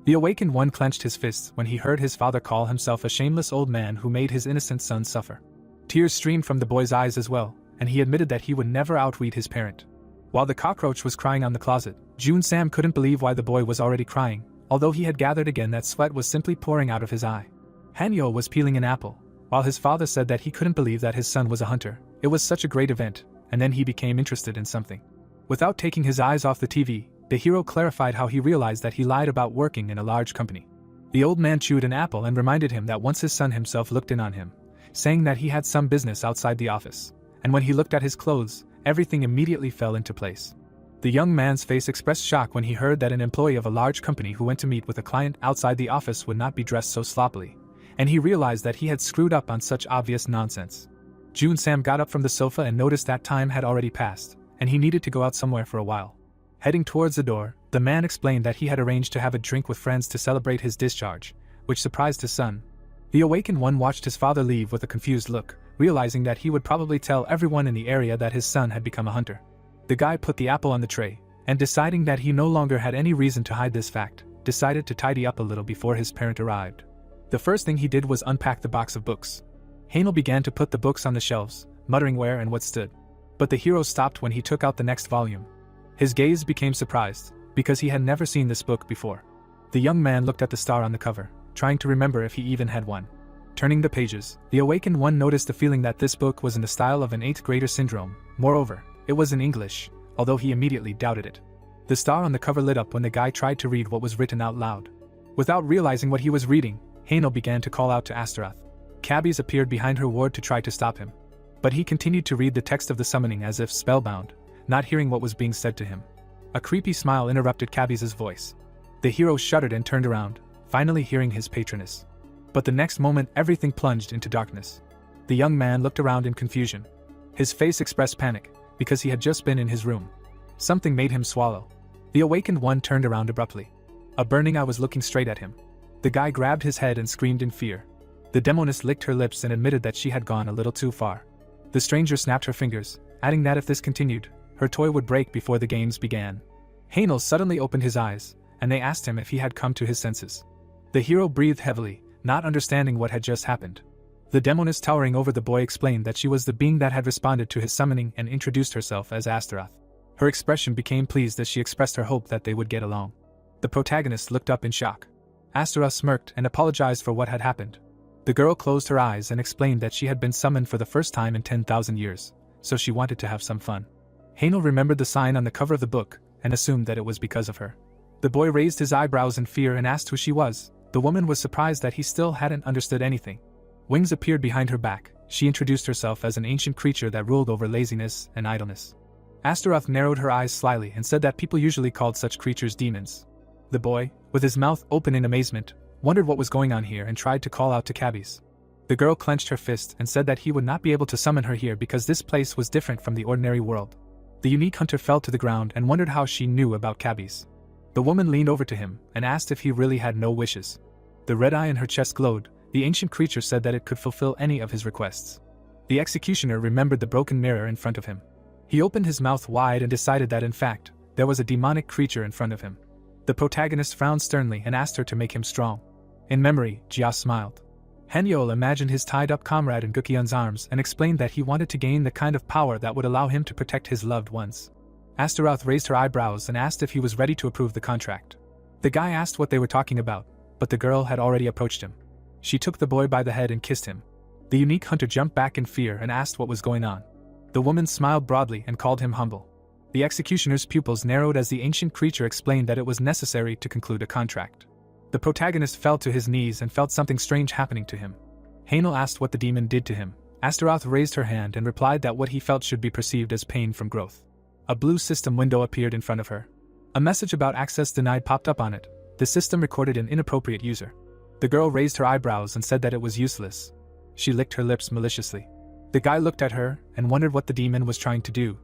The awakened one clenched his fists when he heard his father call himself a shameless old man who made his innocent son suffer. Tears streamed from the boy's eyes as well, and he admitted that he would never outread his parent. While the cockroach was crying on the closet, June Sam couldn't believe why the boy was already crying, although he had gathered again that sweat was simply pouring out of his eye. Hanyo was peeling an apple, while his father said that he couldn't believe that his son was a hunter. It was such a great event, and then he became interested in something. Without taking his eyes off the TV, the hero clarified how he realized that he lied about working in a large company. The old man chewed an apple and reminded him that once his son himself looked in on him, saying that he had some business outside the office, and when he looked at his clothes, everything immediately fell into place. The young man's face expressed shock when he heard that an employee of a large company who went to meet with a client outside the office would not be dressed so sloppily, and he realized that he had screwed up on such obvious nonsense. June Sam got up from the sofa and noticed that time had already passed, and he needed to go out somewhere for a while. Heading towards the door, the man explained that he had arranged to have a drink with friends to celebrate his discharge, which surprised his son. The awakened one watched his father leave with a confused look, realizing that he would probably tell everyone in the area that his son had become a hunter. The guy put the apple on the tray, and deciding that he no longer had any reason to hide this fact, decided to tidy up a little before his parent arrived. The first thing he did was unpack the box of books. Hanel began to put the books on the shelves, muttering where and what stood. But the hero stopped when he took out the next volume. His gaze became surprised, because he had never seen this book before. The young man looked at the star on the cover, trying to remember if he even had one. Turning the pages, the awakened one noticed the feeling that this book was in the style of an 8th grader syndrome. Moreover, it was in English, although he immediately doubted it. The star on the cover lit up when the guy tried to read what was written out loud. Without realizing what he was reading, Hanel began to call out to Astaroth. Cabbies appeared behind her ward to try to stop him. But he continued to read the text of the summoning as if spellbound, not hearing what was being said to him. A creepy smile interrupted Cabbies' voice. The hero shuddered and turned around, finally hearing his patroness. But the next moment everything plunged into darkness. The young man looked around in confusion. His face expressed panic, because he had just been in his room. Something made him swallow. The awakened one turned around abruptly. A burning eye was looking straight at him. The guy grabbed his head and screamed in fear. The demoness licked her lips and admitted that she had gone a little too far. The stranger snapped her fingers, adding that if this continued, her toy would break before the games began. Hanel suddenly opened his eyes, and they asked him if he had come to his senses. The hero breathed heavily, not understanding what had just happened. The demoness towering over the boy explained that she was the being that had responded to his summoning and introduced herself as Astaroth. Her expression became pleased as she expressed her hope that they would get along. The protagonist looked up in shock. Astaroth smirked and apologized for what had happened. The girl closed her eyes and explained that she had been summoned for the first time in 10,000 years, so she wanted to have some fun. Hanel remembered the sign on the cover of the book and assumed that it was because of her. The boy raised his eyebrows in fear and asked who she was. The woman was surprised that he still hadn't understood anything. Wings appeared behind her back. She introduced herself as an ancient creature that ruled over laziness and idleness. Astaroth narrowed her eyes slyly and said that people usually called such creatures demons. The boy, with his mouth open in amazement, wondered what was going on here and tried to call out to cabbies. The girl clenched her fist and said that he would not be able to summon her here because this place was different from the ordinary world. The unique hunter fell to the ground and wondered how she knew about cabbies. The woman leaned over to him and asked if he really had no wishes. The red eye in her chest glowed. The ancient creature said that it could fulfill any of his requests. The executioner remembered the broken mirror in front of him. He opened his mouth wide and decided that in fact, there was a demonic creature in front of him. The protagonist frowned sternly and asked her to make him strong. In memory, Jia smiled. Hanyol imagined his tied-up comrade in Gukyeon's arms and explained that he wanted to gain the kind of power that would allow him to protect his loved ones. Astaroth raised her eyebrows and asked if he was ready to approve the contract. The guy asked what they were talking about, but the girl had already approached him. She took the boy by the head and kissed him. The unique hunter jumped back in fear and asked what was going on. The woman smiled broadly and called him humble. The executioner's pupils narrowed as the ancient creature explained that it was necessary to conclude a contract. The protagonist fell to his knees and felt something strange happening to him. Hanel asked what the demon did to him. Astaroth raised her hand and replied that what he felt should be perceived as pain from growth. A blue system window appeared in front of her. A message about access denied popped up on it. The system recorded an inappropriate user. The girl raised her eyebrows and said that it was useless. She licked her lips maliciously. The guy looked at her and wondered what the demon was trying to do.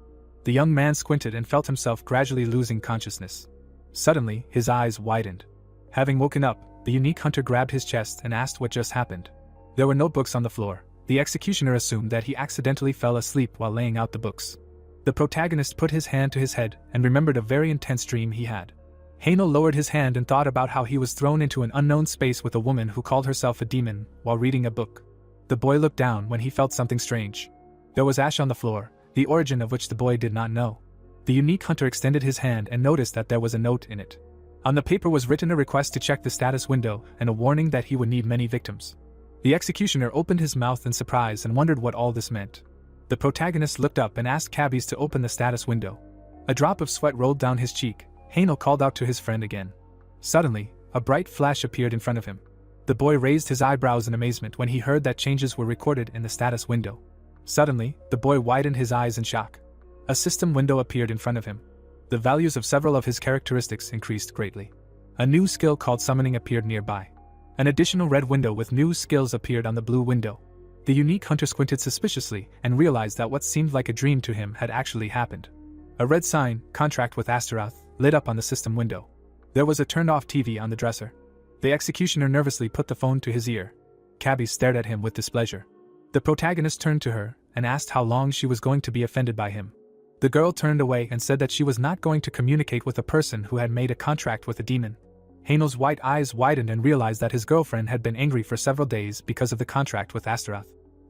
The young man squinted and felt himself gradually losing consciousness. Suddenly, his eyes widened. Having woken up, the unique hunter grabbed his chest and asked what just happened. There were no books on the floor. The executioner assumed that he accidentally fell asleep while laying out the books. The protagonist put his hand to his head and remembered a very intense dream he had. Hanel lowered his hand and thought about how he was thrown into an unknown space with a woman who called herself a demon while reading a book. The boy looked down when he felt something strange. There was ash on the floor, the origin of which the boy did not know. The unique hunter extended his hand and noticed that there was a note in it. On the paper was written a request to check the status window and a warning that he would need many victims. The executioner opened his mouth in surprise and wondered what all this meant. The protagonist looked up and asked cabbies to open the status window. A drop of sweat rolled down his cheek. Yahello called out to his friend again. Suddenly, a bright flash appeared in front of him. The boy raised his eyebrows in amazement when he heard that changes were recorded in the status window. Suddenly, the boy widened his eyes in shock. A system window appeared in front of him. The values of several of his characteristics increased greatly. A new skill called summoning appeared nearby. An additional red window with new skills appeared on the blue window. The unique hunter squinted suspiciously and realized that what seemed like a dream to him had actually happened. A red sign, contract with Asura, lit up on the system window. There was a turned-off TV on the dresser. The executioner nervously put the phone to his ear. Cabby stared at him with displeasure. The protagonist turned to her and asked how long she was going to be offended by him. The girl turned away and said that she was not going to communicate with a person who had made a contract with a demon. Yahello's white eyes widened and realized that his girlfriend had been angry for several days because of the contract with Asura.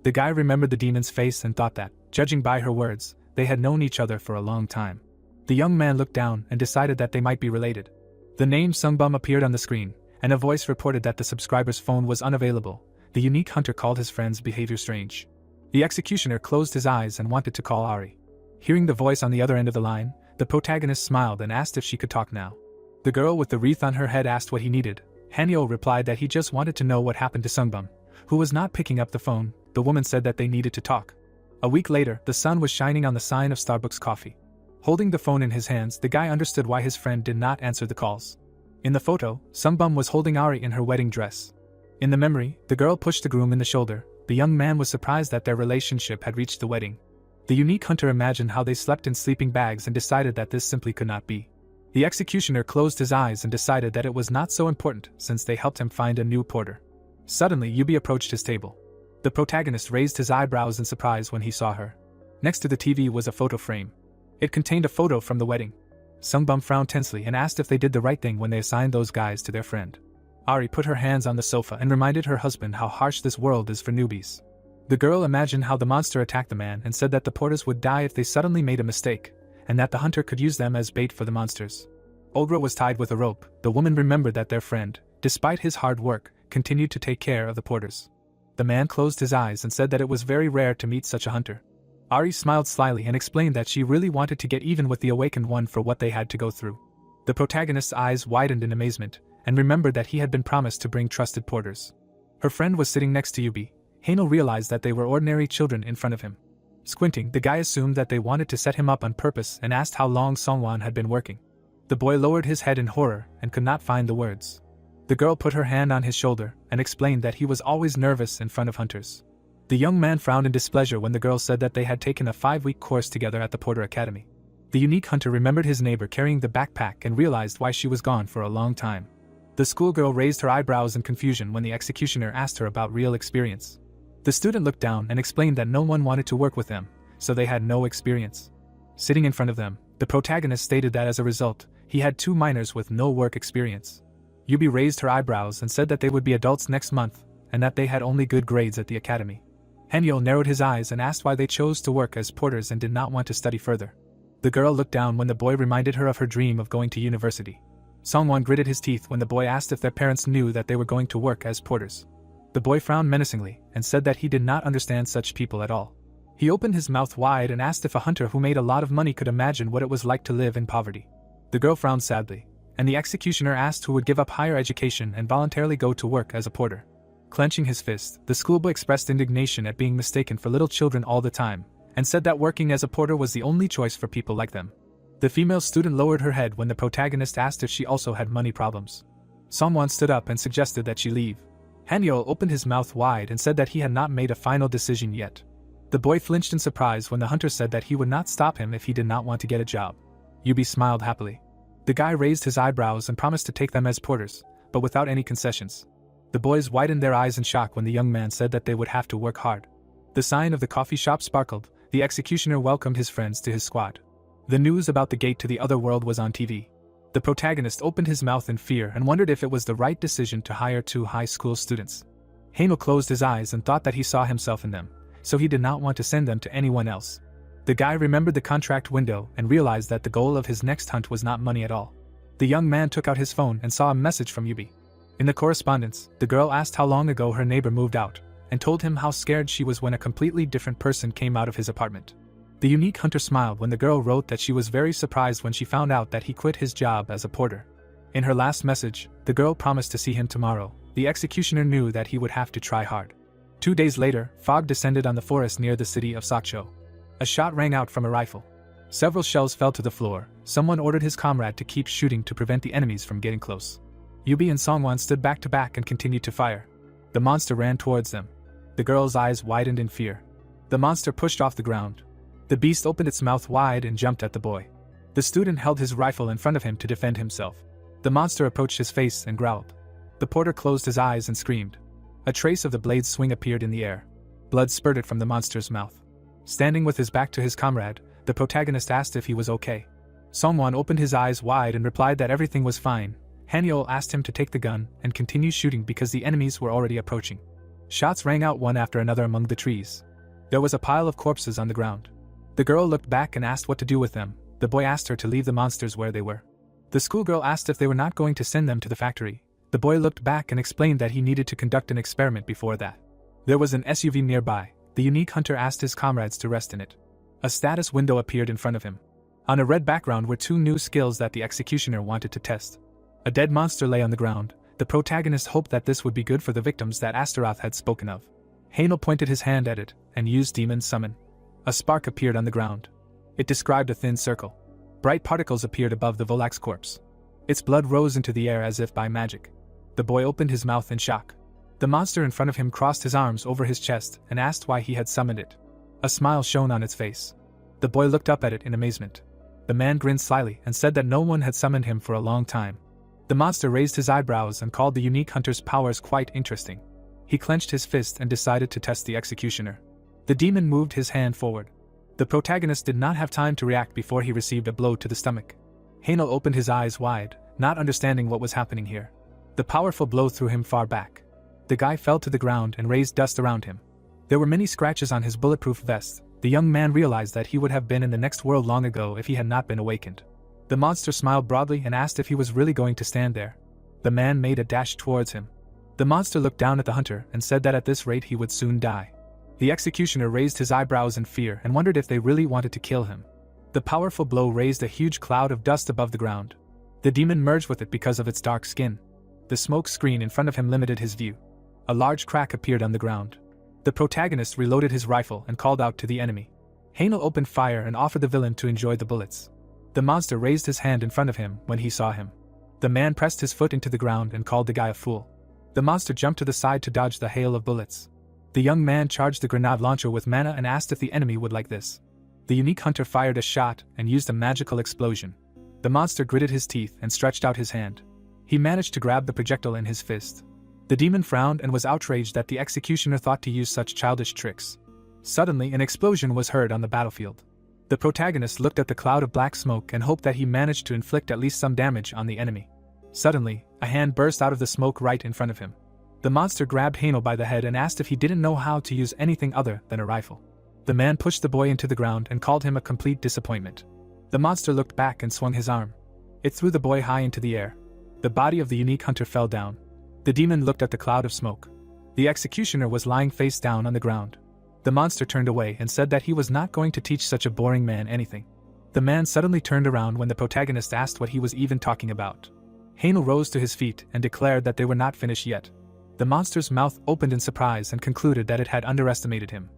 The guy remembered the demon's face and thought that, judging by her words, they had known each other for a long time. The young man looked down and decided that they might be related. The name Sungbum appeared on the screen, and a voice reported that the subscriber's phone was unavailable. The unique hunter called his friend's behavior strange. The executioner closed his eyes and wanted to call Ari. Hearing the voice on the other end of the line, the protagonist smiled and asked if she could talk now. The girl with the wreath on her head asked what he needed. Yahello replied that he just wanted to know what happened to Sungbum, who was not picking up the phone. The woman said that they needed to talk. A week later, the sun was shining on the sign of Starbucks coffee. Holding the phone in his hands, the guy understood why his friend did not answer the calls. In the photo, Sungbum was holding Ari in her wedding dress. In the memory, the girl pushed the groom in the shoulder. The young man was surprised that their relationship had reached the wedding. The unique hunter imagined how they slept in sleeping bags and decided that this simply could not be. The executioner closed his eyes and decided that it was not so important since they helped him find a new porter. Suddenly, Yubi approached his table. The protagonist raised his eyebrows in surprise when he saw her. Next to the TV was a photo frame. It contained a photo from the wedding. Sungbum frowned tensely and asked if they did the right thing when they assigned those guys to their friend. Ari put her hands on the sofa and reminded her husband how harsh this world is for newbies. The girl imagined how the monster attacked the man and said that the porters would die if they suddenly made a mistake, and that the hunter could use them as bait for the monsters. Olga was tied with a rope. The woman remembered that their friend, despite his hard work, continued to take care of the porters. The man closed his eyes and said that it was very rare to meet such a hunter. Ari smiled slyly and explained that she really wanted to get even with the awakened one for what they had to go through. The protagonist's eyes widened in amazement, and remembered that he had been promised to bring trusted porters. Her friend was sitting next to Yubi. Yahello realized that they were ordinary children in front of him. Squinting, the guy assumed that they wanted to set him up on purpose and asked how long Songwon had been working. The boy lowered his head in horror and could not find the words. The girl put her hand on his shoulder and explained that he was always nervous in front of hunters. The young man frowned in displeasure when the girl said that they had taken a 5-week course together at the Porter Academy. The unique hunter remembered his neighbor carrying the backpack and realized why she was gone for a long time. The schoolgirl raised her eyebrows in confusion when the executioner asked her about real experience. The student looked down and explained that no one wanted to work with them, so they had no experience. Sitting in front of them, the protagonist stated that as a result, he had 2 minors with no work experience. Yubi raised her eyebrows and said that they would be adults next month, and that they had only good grades at the academy. Yahello narrowed his eyes and asked why they chose to work as porters and did not want to study further. The girl looked down when the boy reminded her of her dream of going to university. Songwon gritted his teeth when the boy asked if their parents knew that they were going to work as porters. The boy frowned menacingly and said that he did not understand such people at all. He opened his mouth wide and asked if a hunter who made a lot of money could imagine what it was like to live in poverty. The girl frowned sadly, and the executioner asked who would give up higher education and voluntarily go to work as a porter. Clenching his fist, the schoolboy expressed indignation at being mistaken for little children all the time, and said that working as a porter was the only choice for people like them. The female student lowered her head when the protagonist asked if she also had money problems. Someone stood up and suggested that she leave. Yahello opened his mouth wide and said that he had not made a final decision yet. The boy flinched in surprise when the hunter said that he would not stop him if he did not want to get a job. Yubi smiled happily. The guy raised his eyebrows and promised to take them as porters, but without any concessions. The boys widened their eyes in shock when the young man said that they would have to work hard. The sign of the coffee shop sparkled. The executioner welcomed his friends to his squad. The news about the gate to the other world was on TV. The protagonist opened his mouth in fear and wondered if it was the right decision to hire 2 high school students. Yahello closed his eyes and thought that he saw himself in them, so he did not want to send them to anyone else. The guy remembered the contract window and realized that the goal of his next hunt was not money at all. The young man took out his phone and saw a message from Yubi. In the correspondence, the girl asked how long ago her neighbor moved out, and told him how scared she was when a completely different person came out of his apartment. The unique hunter smiled when the girl wrote that she was very surprised when she found out that he quit his job as a porter. In her last message, the girl promised to see him tomorrow. The executioner knew that he would have to try hard. 2 days later, fog descended on the forest near the city of Sakcho. A shot rang out from a rifle. Several shells fell to the floor. Someone ordered his comrade to keep shooting to prevent the enemies from getting close. Yubi and Songwon stood back to back and continued to fire. The monster ran towards them. The girl's eyes widened in fear. The monster pushed off the ground. The beast opened its mouth wide and jumped at the boy. The student held his rifle in front of him to defend himself. The monster approached his face and growled. The porter closed his eyes and screamed. A trace of the blade's swing appeared in the air. Blood spurted from the monster's mouth. Standing with his back to his comrade, the protagonist asked if he was okay. Songwon opened his eyes wide and replied that everything was fine. Hanyol asked him to take the gun and continue shooting because the enemies were already approaching. Shots rang out one after another among the trees. There was a pile of corpses on the ground. The girl looked back and asked what to do with them. The boy asked her to leave the monsters where they were. The schoolgirl asked if they were not going to send them to the factory. The boy looked back and explained that he needed to conduct an experiment before that. There was an SUV nearby. The unique hunter asked his comrades to rest in it. A status window appeared in front of him. On a red background were 2 new skills that the executioner wanted to test. A dead monster lay on the ground. The protagonist hoped that this would be good for the victims that Astaroth had spoken of. Hainel pointed his hand at it and used Demon Summon. A spark appeared on the ground. It described a thin circle. Bright particles appeared above the Volax corpse. Its blood rose into the air as if by magic. The boy opened his mouth in shock. The monster in front of him crossed his arms over his chest and asked why he had summoned it. A smile shone on its face. The boy looked up at it in amazement. The man grinned slyly and said that no one had summoned him for a long time. The monster raised his eyebrows and called the unique hunter's powers quite interesting. He clenched his fist and decided to test the executioner. The demon moved his hand forward. The protagonist did not have time to react before he received a blow to the stomach. Hainel opened his eyes wide, not understanding what was happening here. The powerful blow threw him far back. The guy fell to the ground and raised dust around him. There were many scratches on his bulletproof vest. The young man realized that he would have been in the next world long ago if he had not been awakened. The monster smiled broadly and asked if he was really going to stand there. The man made a dash towards him. The monster looked down at the hunter and said that at this rate he would soon die. The executioner raised his eyebrows in fear and wondered if they really wanted to kill him. The powerful blow raised a huge cloud of dust above the ground. The demon merged with it because of its dark skin. The smoke screen in front of him limited his view. A large crack appeared on the ground. The protagonist reloaded his rifle and called out to the enemy. Hainel opened fire and offered the villain to enjoy the bullets. The monster raised his hand in front of him when he saw him. The man pressed his foot into the ground and called the guy a fool. The monster jumped to the side to dodge the hail of bullets. The young man charged the grenade launcher with mana and asked if the enemy would like this. The unique hunter fired a shot and used a magical explosion. The monster gritted his teeth and stretched out his hand. He managed to grab the projectile in his fist. The demon frowned and was outraged that the executioner thought to use such childish tricks. Suddenly, an explosion was heard on the battlefield. The protagonist looked at the cloud of black smoke and hoped that he managed to inflict at least some damage on the enemy. Suddenly, a hand burst out of the smoke right in front of him. The monster grabbed Hainel by the head and asked if he didn't know how to use anything other than a rifle. The man pushed the boy into the ground and called him a complete disappointment. The monster looked back and swung his arm. It threw the boy high into the air. The body of the unique hunter fell down. The demon looked at the cloud of smoke. The executioner was lying face down on the ground. The monster turned away and said that he was not going to teach such a boring man anything. The man suddenly turned around when the protagonist asked what he was even talking about. Hainel rose to his feet and declared that they were not finished yet. The monster's mouth opened in surprise and concluded that it had underestimated him.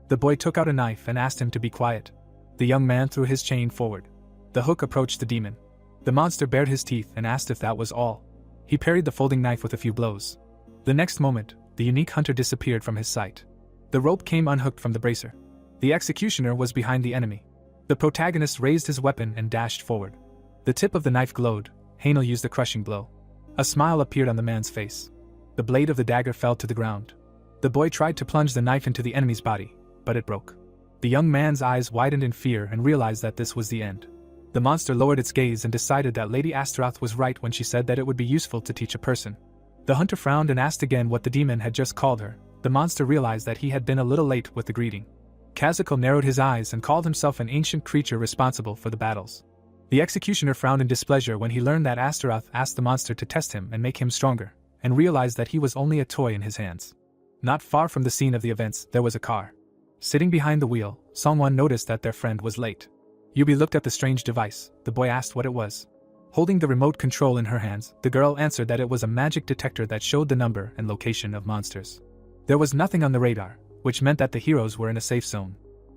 The boy took out a knife and asked him to be quiet. The young man threw his chain forward. The hook approached the demon. The monster bared his teeth and asked if that was all. He parried the folding knife with a few blows. The next moment, the unique hunter disappeared from his sight. The rope came unhooked from the bracer. The executioner was behind the enemy. The protagonist raised his weapon and dashed forward. The tip of the knife glowed. Hainel used a crushing blow. A smile appeared on the man's face. The blade of the dagger fell to the ground. The boy tried to plunge the knife into the enemy's body, but it broke. The young man's eyes widened in fear and realized that this was the end. The monster lowered its gaze and decided that Lady Astaroth was right when she said that it would be useful to teach a person. The hunter frowned and asked again what the demon had just called her. The monster realized that he had been a little late with the greeting. Kazuko narrowed his eyes and called himself an ancient creature responsible for the battles. The executioner frowned in displeasure when he learned that Astaroth asked the monster to test him and make him stronger, and realized that he was only a toy in his hands. Not far from the scene of the events, there was a car. Sitting behind the wheel, Songwon noticed that their friend was late. Yubi looked at the strange device. The boy asked what it was. Holding the remote control in her hands, the girl answered that it was a magic detector that showed the number and location of monsters. There was nothing on the radar, which meant that the heroes were in a safe zone.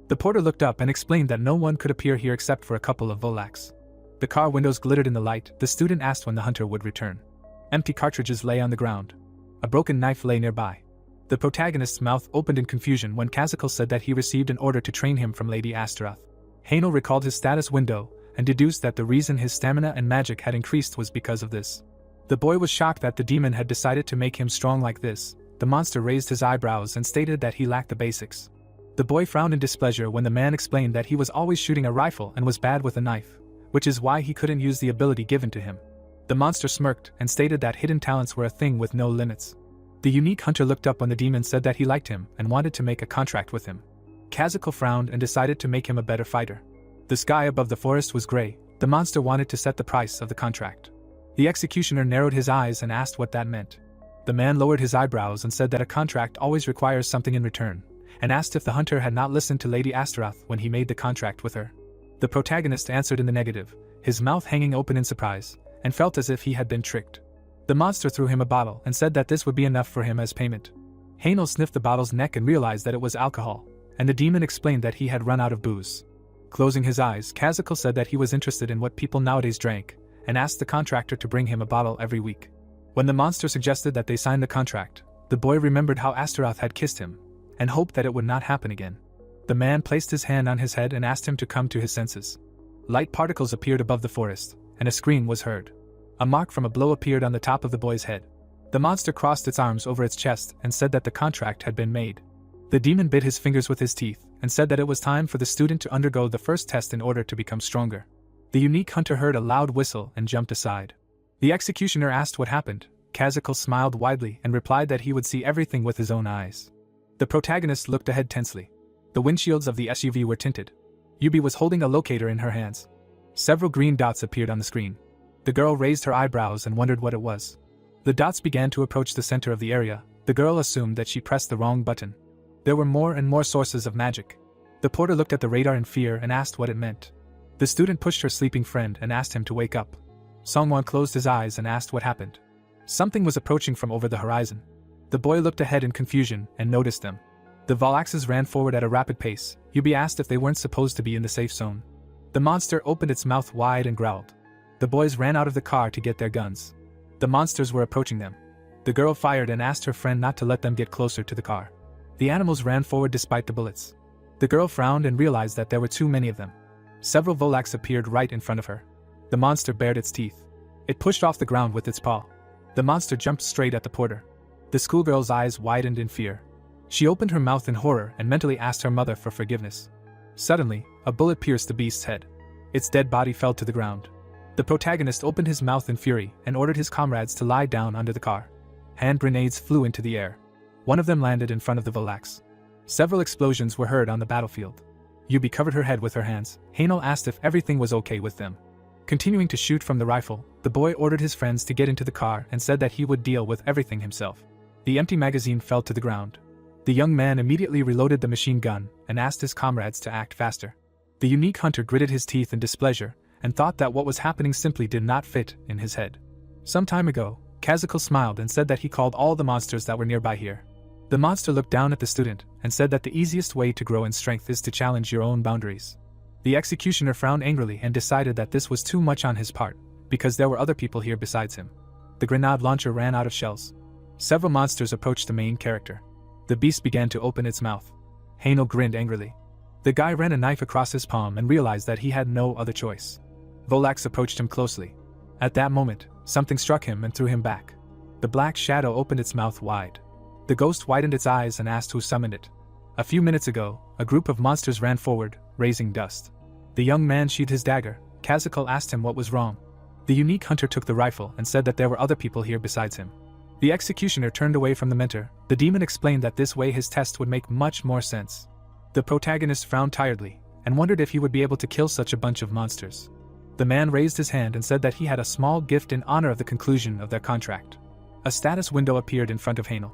The porter looked up and explained that no one could appear here except for a couple of Volaks. The car windows glittered in the light. The student asked when the hunter would return. Empty cartridges lay on the ground. A broken knife lay nearby. The protagonist's mouth opened in confusion when Kazuko said that he received an order to train him from Lady Astaroth. Hainel recalled his status window and deduced that the reason his stamina and magic had increased was because of this. The boy was shocked that the demon had decided to make him strong like this. The monster raised his eyebrows and stated that he lacked the basics. The boy frowned in displeasure when the man explained that he was always shooting a rifle and was bad with a knife, which is why he couldn't use the ability given to him. The monster smirked and stated that hidden talents were a thing with no limits. The unique hunter looked up when the demon said that he liked him and wanted to make a contract with him. Kazuko frowned and decided to make him a better fighter. The sky above the forest was gray. The monster wanted to set the price of the contract. The executioner narrowed his eyes and asked what that meant. The man lowered his eyebrows and said that a contract always requires something in return, and asked if the hunter had not listened to Lady Astaroth when he made the contract with her. The protagonist answered in the negative, his mouth hanging open in surprise, and felt as if he had been tricked. The monster threw him a bottle and said that this would be enough for him as payment. Hainel sniffed the bottle's neck and realized that it was alcohol, and the demon explained that he had run out of booze. Closing his eyes, Kazuko said that he was interested in what people nowadays drank, and asked the contractor to bring him a bottle every week. When the monster suggested that they sign the contract, the boy remembered how Astaroth had kissed him, and hoped that it would not happen again. The man placed his hand on his head and asked him to come to his senses. Light particles appeared above the forest, and a scream was heard. A mark from a blow appeared on the top of the boy's head. The monster crossed its arms over its chest and said that the contract had been made. The demon bit his fingers with his teeth and said that it was time for the student to undergo the first test in order to become stronger. The unique hunter heard a loud whistle and jumped aside. The executioner asked what happened. Kazuko smiled widely and replied that he would see everything with his own eyes. The protagonist looked ahead tensely. The windshields of the SUV were tinted. Yubi was holding a locator in her hands. Several green dots appeared on the screen. The girl raised her eyebrows and wondered what it was. The dots began to approach the center of the area. The girl assumed that she pressed the wrong button. There were more and more sources of magic. The porter looked at the radar in fear and asked what it meant. The student pushed her sleeping friend and asked him to wake up. Songwon closed his eyes and asked what happened. Something was approaching from over the horizon. The boy looked ahead in confusion and noticed them. The Volaxes ran forward at a rapid pace. Yubi asked if they weren't supposed to be in the safe zone. The monster opened its mouth wide and growled. The boys ran out of the car to get their guns. The monsters were approaching them. The girl fired and asked her friend not to let them get closer to the car. The animals ran forward despite the bullets. The girl frowned and realized that there were too many of them. Several Volax appeared right in front of her. The monster bared its teeth. It pushed off the ground with its paw. The monster jumped straight at the porter. The schoolgirl's eyes widened in fear. She opened her mouth in horror and mentally asked her mother for forgiveness. Suddenly, a bullet pierced the beast's head. Its dead body fell to the ground. The protagonist opened his mouth in fury and ordered his comrades to lie down under the car. Hand grenades flew into the air. One of them landed in front of the Volax. Several explosions were heard on the battlefield. Yubi covered her head with her hands. Hainel asked if everything was okay with them. Continuing to shoot from the rifle, the boy ordered his friends to get into the car and said that he would deal with everything himself. The empty magazine fell to the ground. The young man immediately reloaded the machine gun and asked his comrades to act faster. The unique hunter gritted his teeth in displeasure and thought that what was happening simply did not fit in his head. Some time ago, Kazuko smiled and said that he called all the monsters that were nearby here. The monster looked down at the student and said that the easiest way to grow in strength is to challenge your own boundaries. The executioner frowned angrily and decided that this was too much on his part, because there were other people here besides him. The grenade launcher ran out of shells. Several monsters approached the main character. The beast began to open its mouth. Hainel grinned angrily. The guy ran a knife across his palm and realized that he had no other choice. Volax approached him closely. At that moment, something struck him and threw him back. The black shadow opened its mouth wide. The ghost widened its eyes and asked who summoned it. A few minutes ago, a group of monsters ran forward, raising dust. The young man sheathed his dagger. Kazuko asked him what was wrong. The unique hunter took the rifle and said that there were other people here besides him. The executioner turned away from the mentor. The demon explained that this way his test would make much more sense. The protagonist frowned tiredly and wondered if he would be able to kill such a bunch of monsters. The man raised his hand and said that he had a small gift in honor of the conclusion of their contract. A status window appeared in front of Yahello.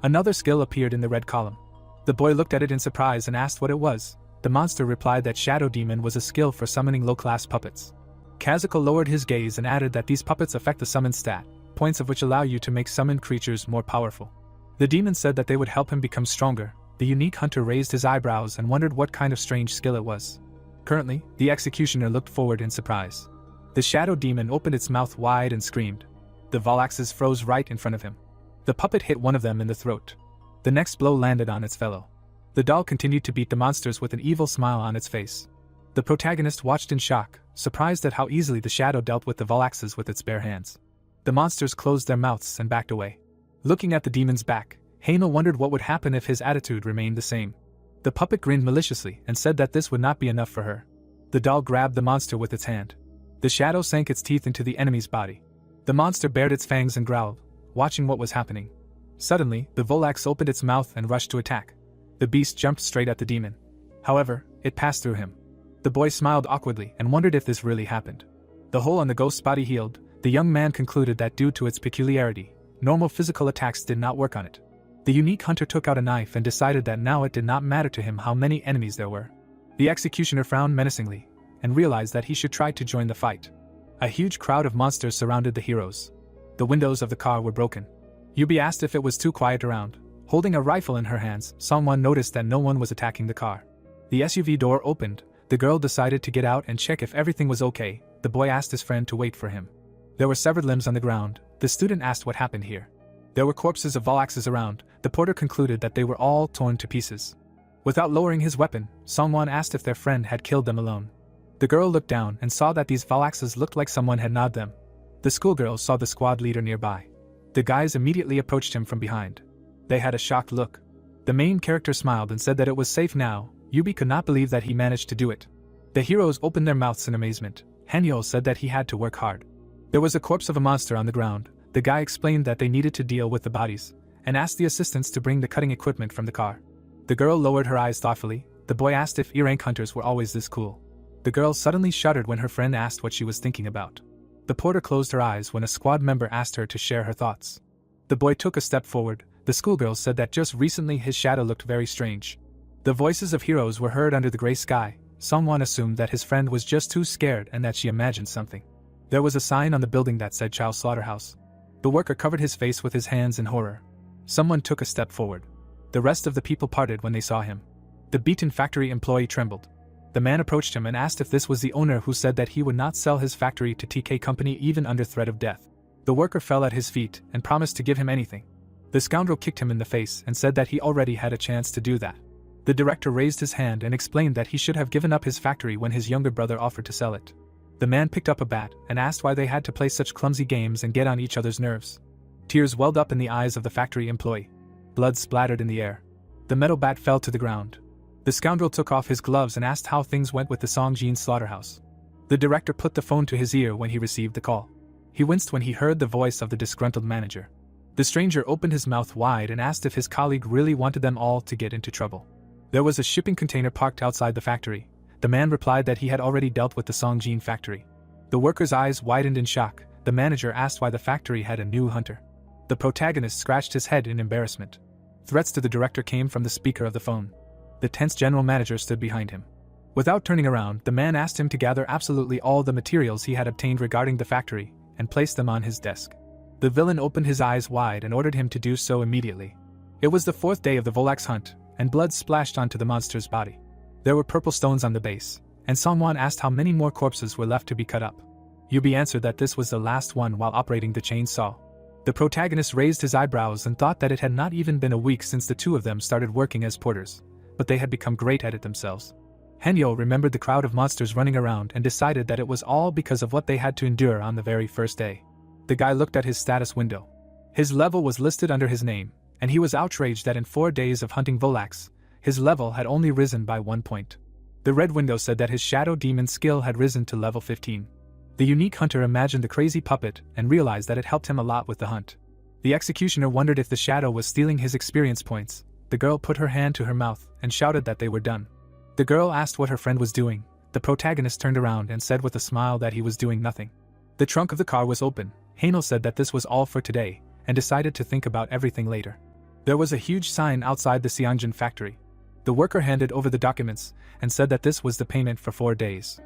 Another skill appeared in the red column. The boy looked at it in surprise and asked what it was. The monster replied that Shadow Demon was a skill for summoning low-class puppets. Kazuko lowered his gaze and added that these puppets affect the summon stat, points of which allow you to make summoned creatures more powerful. The demon said that they would help him become stronger. The unique hunter raised his eyebrows and wondered what kind of strange skill it was. Currently, the executioner looked forward in surprise. The shadow demon opened its mouth wide and screamed. The Volaxes froze right in front of him. The puppet hit one of them in the throat. The next blow landed on its fellow. The doll continued to beat the monsters with an evil smile on its face. The protagonist watched in shock, surprised at how easily the shadow dealt with the Volaxes with its bare hands. The monsters closed their mouths and backed away. Looking at the demon's back, Yahello wondered what would happen if his attitude remained the same. The puppet grinned maliciously and said that this would not be enough for her. The doll grabbed the monster with its hand. The shadow sank its teeth into the enemy's body. The monster bared its fangs and growled, watching what was happening. Suddenly, the Volax opened its mouth and rushed to attack. The beast jumped straight at the demon. However, it passed through him. The boy smiled awkwardly and wondered if this really happened. The hole on the ghost's body healed. The young man concluded that due to its peculiarity, normal physical attacks did not work on it. The unique hunter took out a knife and decided that now it did not matter to him how many enemies there were. The executioner frowned menacingly and realized that he should try to join the fight. A huge crowd of monsters surrounded the heroes. The windows of the car were broken. Yubi asked if it was too quiet around. Holding a rifle in her hands, someone noticed that no one was attacking the car. The SUV door opened. The girl decided to get out and check if everything was okay. The boy asked his friend to wait for him. There were severed limbs on the ground. The student asked what happened here. There were corpses of Volaxes around. The porter concluded that they were all torn to pieces. Without lowering his weapon, someone asked if their friend had killed them alone. The girl looked down and saw that these Volaxes looked like someone had gnawed them. The schoolgirl saw the squad leader nearby. The guys immediately approached him from behind. They had a shocked look. The main character smiled and said that it was safe now. Yubi could not believe that he managed to do it. The heroes opened their mouths in amazement. Hanyo said that he had to work hard. There was a corpse of a monster on the ground. The guy explained that they needed to deal with the bodies, and asked the assistants to bring the cutting equipment from the car. The girl lowered her eyes thoughtfully. The boy asked if E-rank hunters were always this cool. The girl suddenly shuddered when her friend asked what she was thinking about. The porter closed her eyes when a squad member asked her to share her thoughts. The boy took a step forward. The schoolgirl said that just recently his shadow looked very strange. The voices of heroes were heard under the gray sky. Someone assumed that his friend was just too scared and that she imagined something. There was a sign on the building that said Child Slaughterhouse. The worker covered his face with his hands in horror. Someone took a step forward. The rest of the people parted when they saw him. The beaten factory employee trembled. The man approached him and asked if this was the owner, who said that he would not sell his factory to TK Company even under threat of death. The worker fell at his feet and promised to give him anything. The scoundrel kicked him in the face and said that he already had a chance to do that. The director raised his hand and explained that he should have given up his factory when his younger brother offered to sell it. The man picked up a bat and asked why they had to play such clumsy games and get on each other's nerves. Tears welled up in the eyes of the factory employee. Blood splattered in the air. The metal bat fell to the ground. The scoundrel took off his gloves and asked how things went with the Songjin slaughterhouse. The director put the phone to his ear when he received the call. He winced when he heard the voice of the disgruntled manager. The stranger opened his mouth wide and asked if his colleague really wanted them all to get into trouble. There was a shipping container parked outside the factory. The man replied that he had already dealt with the Songjin factory. The worker's eyes widened in shock. The manager asked why the factory had a new hunter. The protagonist scratched his head in embarrassment. Threats to the director came from the speaker of the phone. The tense general manager stood behind him. Without turning around, the man asked him to gather absolutely all the materials he had obtained regarding the factory and place them on his desk. The villain opened his eyes wide and ordered him to do so immediately. It was the fourth day of the Volax hunt, and blood splashed onto the monster's body. There were purple stones on the base, and someone asked how many more corpses were left to be cut up. Yubi answered that this was the last one while operating the chainsaw. The protagonist raised his eyebrows and thought that it had not even been a week since the two of them started working as porters, but they had become great at it themselves. Hanyo remembered the crowd of monsters running around and decided that it was all because of what they had to endure on the very first day. The guy looked at his status window. His level was listed under his name, and he was outraged that in 4 days of hunting Volax, his level had only risen by 1 point. The red window said that his shadow demon skill had risen to level 15. The unique hunter imagined the crazy puppet and realized that it helped him a lot with the hunt. The executioner wondered if the shadow was stealing his experience points, the girl put her hand to her mouth and shouted that they were done. The girl asked what her friend was doing. The protagonist turned around and said with a smile that he was doing nothing. The trunk of the car was open. Yahello said that this was all for today and decided to think about everything later. There was a huge sign outside the Seongjin factory. The worker handed over the documents and said that this was the payment for 4 days.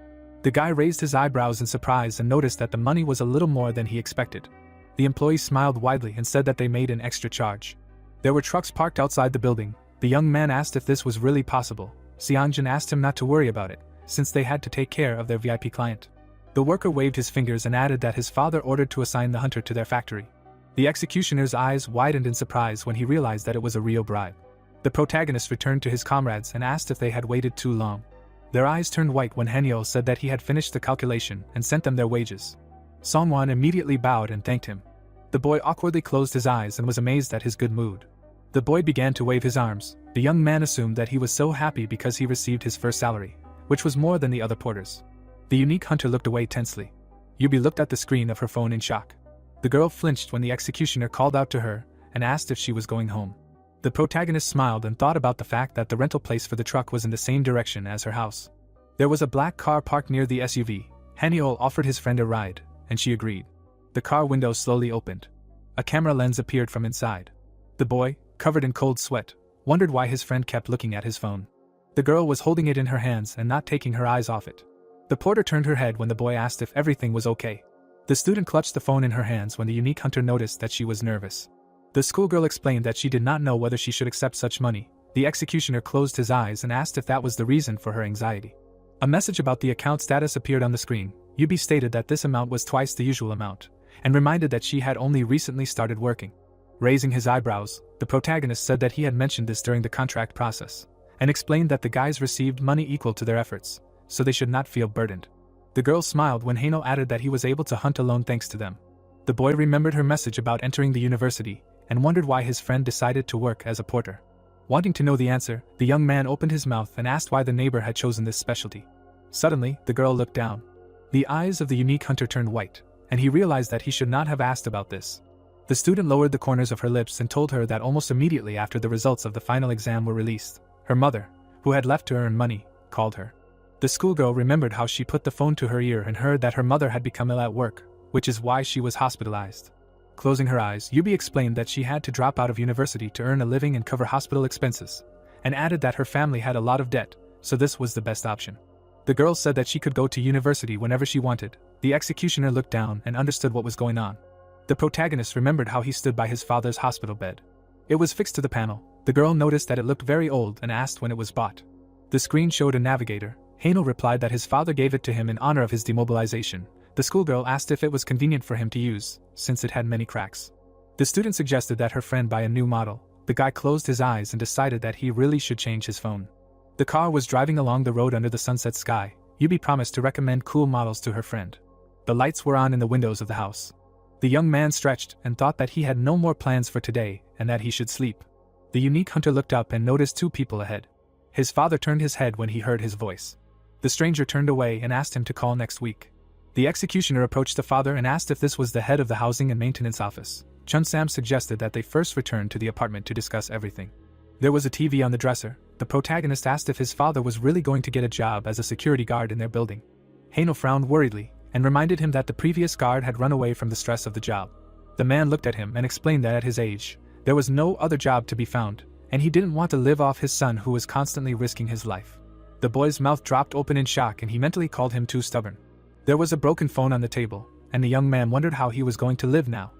The guy raised his eyebrows in surprise and noticed that the money was a little more than he expected. The employee smiled widely and said that they made an extra charge. There were trucks parked outside the building. The young man asked if this was really possible. Seongjin asked him not to worry about it, since they had to take care of their VIP client. The worker waved his fingers and added that his father ordered to assign the hunter to their factory. The executioner's eyes widened in surprise when he realized that it was a real bribe. The protagonist returned to his comrades and asked if they had waited too long. Their eyes turned white when Yahello said that he had finished the calculation and sent them their wages. Songwon immediately bowed and thanked him. The boy awkwardly closed his eyes and was amazed at his good mood. The boy began to wave his arms. The young man assumed that he was so happy because he received his first salary, which was more than the other porters. The unique hunter looked away tensely. Yubi looked at the screen of her phone in shock. The girl flinched when the executioner called out to her and asked if she was going home. The protagonist smiled and thought about the fact that the rental place for the truck was in the same direction as her house. There was a black car parked near the SUV. Yahello offered his friend a ride, and she agreed. The car window slowly opened. A camera lens appeared from inside. The boy, covered in cold sweat, wondered why his friend kept looking at his phone. The girl was holding it in her hands and not taking her eyes off it. The porter turned her head when the boy asked if everything was okay. The student clutched the phone in her hands when the unique hunter noticed that she was nervous. The schoolgirl explained that she did not know whether she should accept such money. The executioner closed his eyes and asked if that was the reason for her anxiety. A message about the account status appeared on the screen. Yubi stated that this amount was twice the usual amount, and reminded that she had only recently started working. Raising his eyebrows, the protagonist said that he had mentioned this during the contract process, and explained that the guys received money equal to their efforts, so they should not feel burdened. The girl smiled when Yahello added that he was able to hunt alone thanks to them. The boy remembered her message about entering the university, and wondered why his friend decided to work as a porter. Wanting to know the answer, the young man opened his mouth and asked why the neighbor had chosen this specialty. Suddenly, the girl looked down. The eyes of the unique hunter turned white, and he realized that he should not have asked about this. The student lowered the corners of her lips and told her that almost immediately after the results of the final exam were released, her mother, who had left to earn money, called her. The schoolgirl remembered how she put the phone to her ear and heard that her mother had become ill at work, which is why she was hospitalized. Closing her eyes, Yubi explained that she had to drop out of university to earn a living and cover hospital expenses, and added that her family had a lot of debt, so this was the best option. The girl said that she could go to university whenever she wanted. The executioner looked down and understood what was going on. The protagonist remembered how he stood by his father's hospital bed. It was fixed to the panel. The girl noticed that it looked very old and asked when it was bought. The screen showed a navigator. Yahello replied that his father gave it to him in honor of his demobilization. The schoolgirl asked if it was convenient for him to use, since it had many cracks. The student suggested that her friend buy a new model. The guy closed his eyes and decided that he really should change his phone. The car was driving along the road under the sunset sky. Yubi promised to recommend cool models to her friend. The lights were on in the windows of the house. The young man stretched and thought that he had no more plans for today and that he should sleep. The unique hunter looked up and noticed 2 people ahead. His father turned his head when he heard his voice. The stranger turned away and asked him to call next week. The executioner approached the father and asked if this was the head of the housing and maintenance office. Chun Sam suggested that they first return to the apartment to discuss everything. There was a TV on the dresser. The protagonist asked if his father was really going to get a job as a security guard in their building. Yahello frowned worriedly and reminded him that the previous guard had run away from the stress of the job. The man looked at him and explained that at his age, there was no other job to be found, and he didn't want to live off his son who was constantly risking his life. The boy's mouth dropped open in shock and he mentally called him too stubborn. There was a broken phone on the table, and the young man wondered how he was going to live now.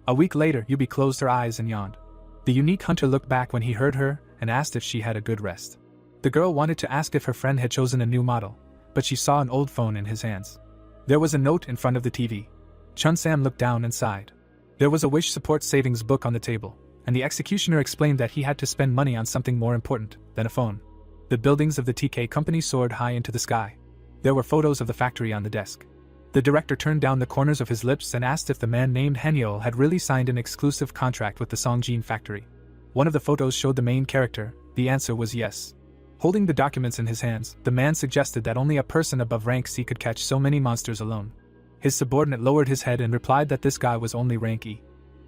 A week later, Yubi closed her eyes and yawned. The unique hunter looked back when he heard her and asked if she had a good rest. The girl wanted to ask if her friend had chosen a new model, but she saw an old phone in his hands. There was a note in front of the TV. Chun Sam looked down and sighed. There was a wish support savings book on the table, and the executioner explained that he had to spend money on something more important than a phone. The buildings of the TK company soared high into the sky. There were photos of the factory on the desk. The director turned down the corners of his lips and asked if the man named Yahello had really signed an exclusive contract with the Songjin factory. One of the photos showed the main character. The answer was yes. Holding the documents in his hands, the man suggested that only a person above rank C could catch so many monsters alone. His subordinate lowered his head and replied that this guy was only rank E.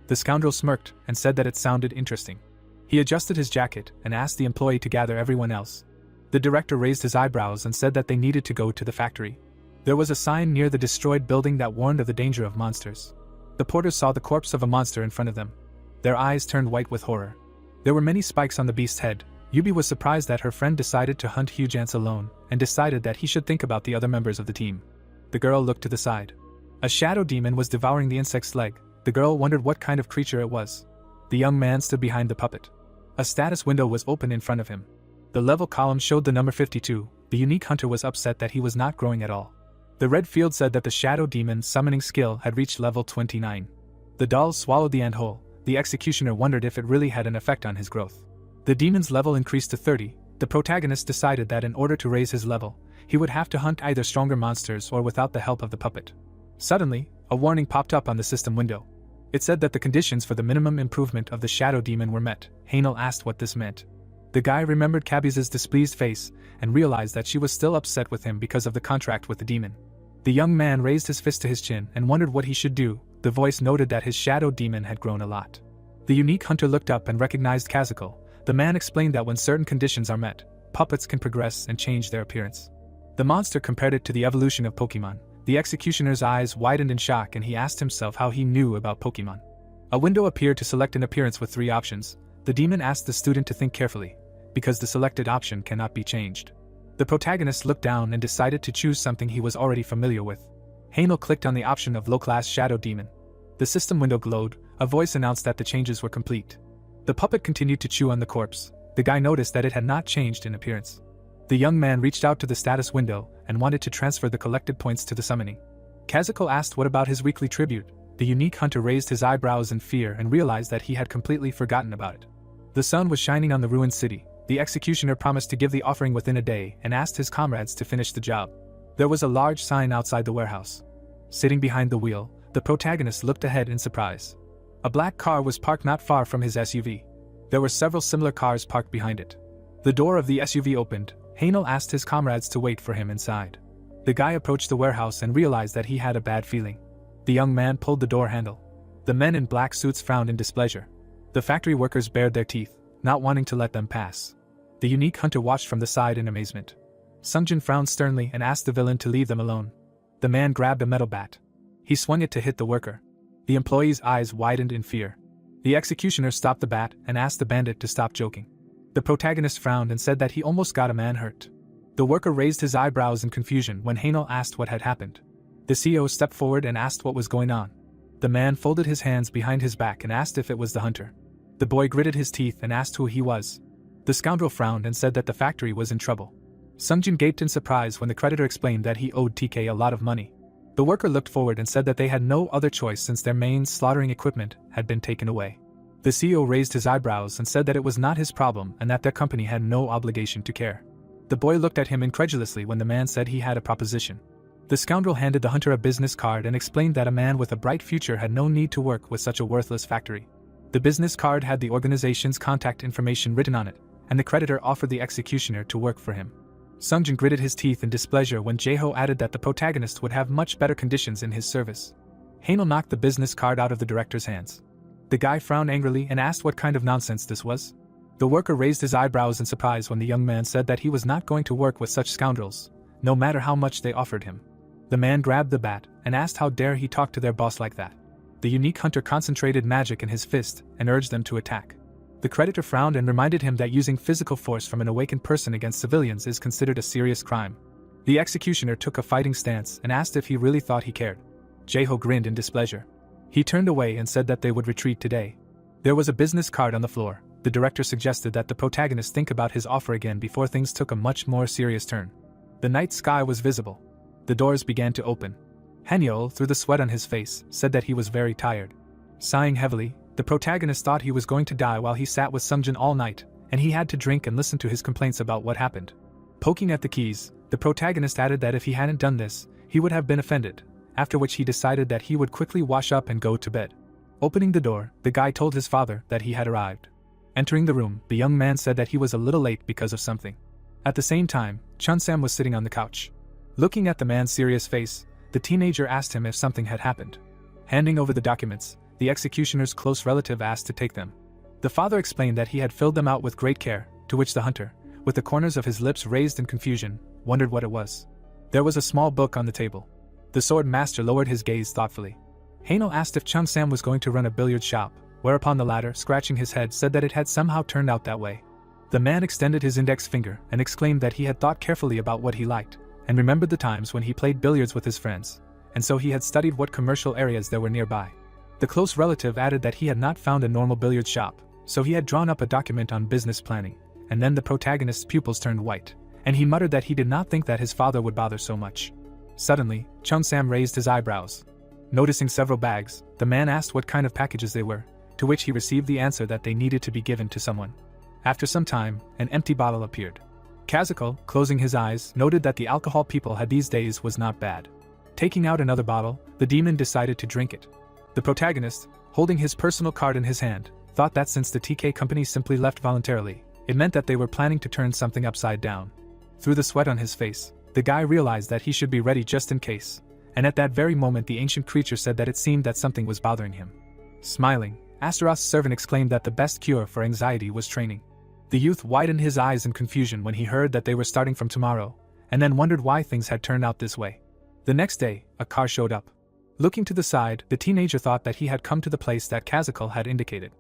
The scoundrel smirked and said that it sounded interesting. He adjusted his jacket and asked the employee to gather everyone else. The director raised his eyebrows and said that they needed to go to the factory. There was a sign near the destroyed building that warned of the danger of monsters. The porters saw the corpse of a monster in front of them. Their eyes turned white with horror. There were many spikes on the beast's head. Yubi was surprised that her friend decided to hunt Hyujance alone, and decided that he should think about the other members of the team. The girl looked to the side. A shadow demon was devouring the insect's leg. The girl wondered what kind of creature it was. The young man stood behind the puppet. A status window was open in front of him. The level column showed the number 52. The unique hunter was upset that he was not growing at all. The red field said that the shadow demon's summoning skill had reached level 29. The dolls swallowed the ant whole. The executioner wondered if it really had an effect on his growth. The demon's level increased to 30. The protagonist decided that in order to raise his level, he would have to hunt either stronger monsters or without the help of the puppet. Suddenly, a warning popped up on the system window. It said that the conditions for the minimum improvement of the shadow demon were met. Hanel asked what this meant. The guy remembered Kabiz's displeased face and realized that she was still upset with him because of the contract with the demon. The young man raised his fist to his chin and wondered what he should do. The voice noted that his shadow demon had grown a lot. The unique hunter looked up and recognized Kazuko. The man explained that when certain conditions are met, puppets can progress and change their appearance. The monster compared it to the evolution of Pokemon. The executioner's eyes widened in shock and he asked himself how he knew about Pokemon. A window appeared to select an appearance with 3 options. The demon asked the student to think carefully, because the selected option cannot be changed. The protagonist looked down and decided to choose something he was already familiar with. Hanel clicked on the option of low-class shadow demon. The system window glowed. A voice announced that the changes were complete. The puppet continued to chew on the corpse. The guy noticed that it had not changed in appearance. The young man reached out to the status window and wanted to transfer the collected points to the summoning. Kazuko asked what about his weekly tribute. The unique hunter raised his eyebrows in fear and realized that he had completely forgotten about it. The sun was shining on the ruined city. The executioner promised to give the offering within a day and asked his comrades to finish the job. There was a large sign outside the warehouse. Sitting behind the wheel, the protagonist looked ahead in surprise. A black car was parked not far from his SUV. There were several similar cars parked behind it. The door of the SUV opened. Hanel asked his comrades to wait for him inside. The guy approached the warehouse and realized that he had a bad feeling. The young man pulled the door handle. The men in black suits frowned in displeasure. The factory workers bared their teeth, not wanting to let them pass. The unique hunter watched from the side in amazement. Sungjin frowned sternly and asked the villain to leave them alone. The man grabbed a metal bat. He swung it to hit the worker. The employee's eyes widened in fear. The executioner stopped the bat and asked the bandit to stop joking. The protagonist frowned and said that he almost got a man hurt. The worker raised his eyebrows in confusion when Hanel asked what had happened. The CEO stepped forward and asked what was going on. The man folded his hands behind his back and asked if it was the hunter. The boy gritted his teeth and asked who he was. The scoundrel frowned and said that the factory was in trouble. Sungjin gaped in surprise when the creditor explained that he owed TK a lot of money. The worker looked forward and said that they had no other choice since their main slaughtering equipment had been taken away. The CEO raised his eyebrows and said that it was not his problem and that their company had no obligation to care. The boy looked at him incredulously when the man said he had a proposition. The scoundrel handed the hunter a business card and explained that a man with a bright future had no need to work with such a worthless factory. The business card had the organization's contact information written on it, and the creditor offered the executioner to work for him. Sungjin gritted his teeth in displeasure when Jaeho added that the protagonist would have much better conditions in his service. Hanel knocked the business card out of the director's hands. The guy frowned angrily and asked what kind of nonsense this was. The worker raised his eyebrows in surprise when the young man said that he was not going to work with such scoundrels, no matter how much they offered him. The man grabbed the bat and asked how dare he talk to their boss like that. The unique hunter concentrated magic in his fist and urged them to attack. The creditor frowned and reminded him that using physical force from an awakened person against civilians is considered a serious crime. The executioner took a fighting stance and asked if he really thought he cared. Jaeho grinned in displeasure. He turned away and said that they would retreat today. There was a business card on the floor. The director suggested that the protagonist think about his offer again before things took a much more serious turn. The night sky was visible. The doors began to open. Hanyeol, through the sweat on his face, said that he was very tired. Sighing heavily, the protagonist thought he was going to die while he sat with Sungjin all night, and he had to drink and listen to his complaints about what happened. Poking at the keys, the protagonist added that if he hadn't done this, he would have been offended, after which he decided that he would quickly wash up and go to bed. Opening the door, the guy told his father that he had arrived. Entering the room, the young man said that he was a little late because of something. At the same time, Chun-sam was sitting on the couch. Looking at the man's serious face, the teenager asked him if something had happened. Handing over the documents, the executioner's close relative asked to take them. The father explained that he had filled them out with great care, to which the hunter, with the corners of his lips raised in confusion, wondered what it was. There was a small book on the table. The sword master lowered his gaze thoughtfully. Haino asked if Chung Sam was going to run a billiard shop, whereupon the latter, scratching his head, said that it had somehow turned out that way. The man extended his index finger and exclaimed that he had thought carefully about what he liked, and remembered the times when he played billiards with his friends, and so he had studied what commercial areas there were nearby. The close relative added that he had not found a normal billiard shop, so he had drawn up a document on business planning, and then the protagonist's pupils turned white, and he muttered that he did not think that his father would bother so much. Suddenly, Chung Sam raised his eyebrows. Noticing several bags, the man asked what kind of packages they were, to which he received the answer that they needed to be given to someone. After some time, an empty bottle appeared. Kazuko, closing his eyes, noted that the alcohol people had these days was not bad. Taking out another bottle, the demon decided to drink it. The protagonist, holding his personal card in his hand, thought that since the TK company simply left voluntarily, it meant that they were planning to turn something upside down. Through the sweat on his face, the guy realized that he should be ready just in case, and at that very moment the ancient creature said that it seemed that something was bothering him. Smiling, Asura's servant exclaimed that the best cure for anxiety was training. The youth widened his eyes in confusion when he heard that they were starting from tomorrow, and then wondered why things had turned out this way. The next day, a car showed up. Looking to the side, the teenager thought that he had come to the place that Kazuko had indicated.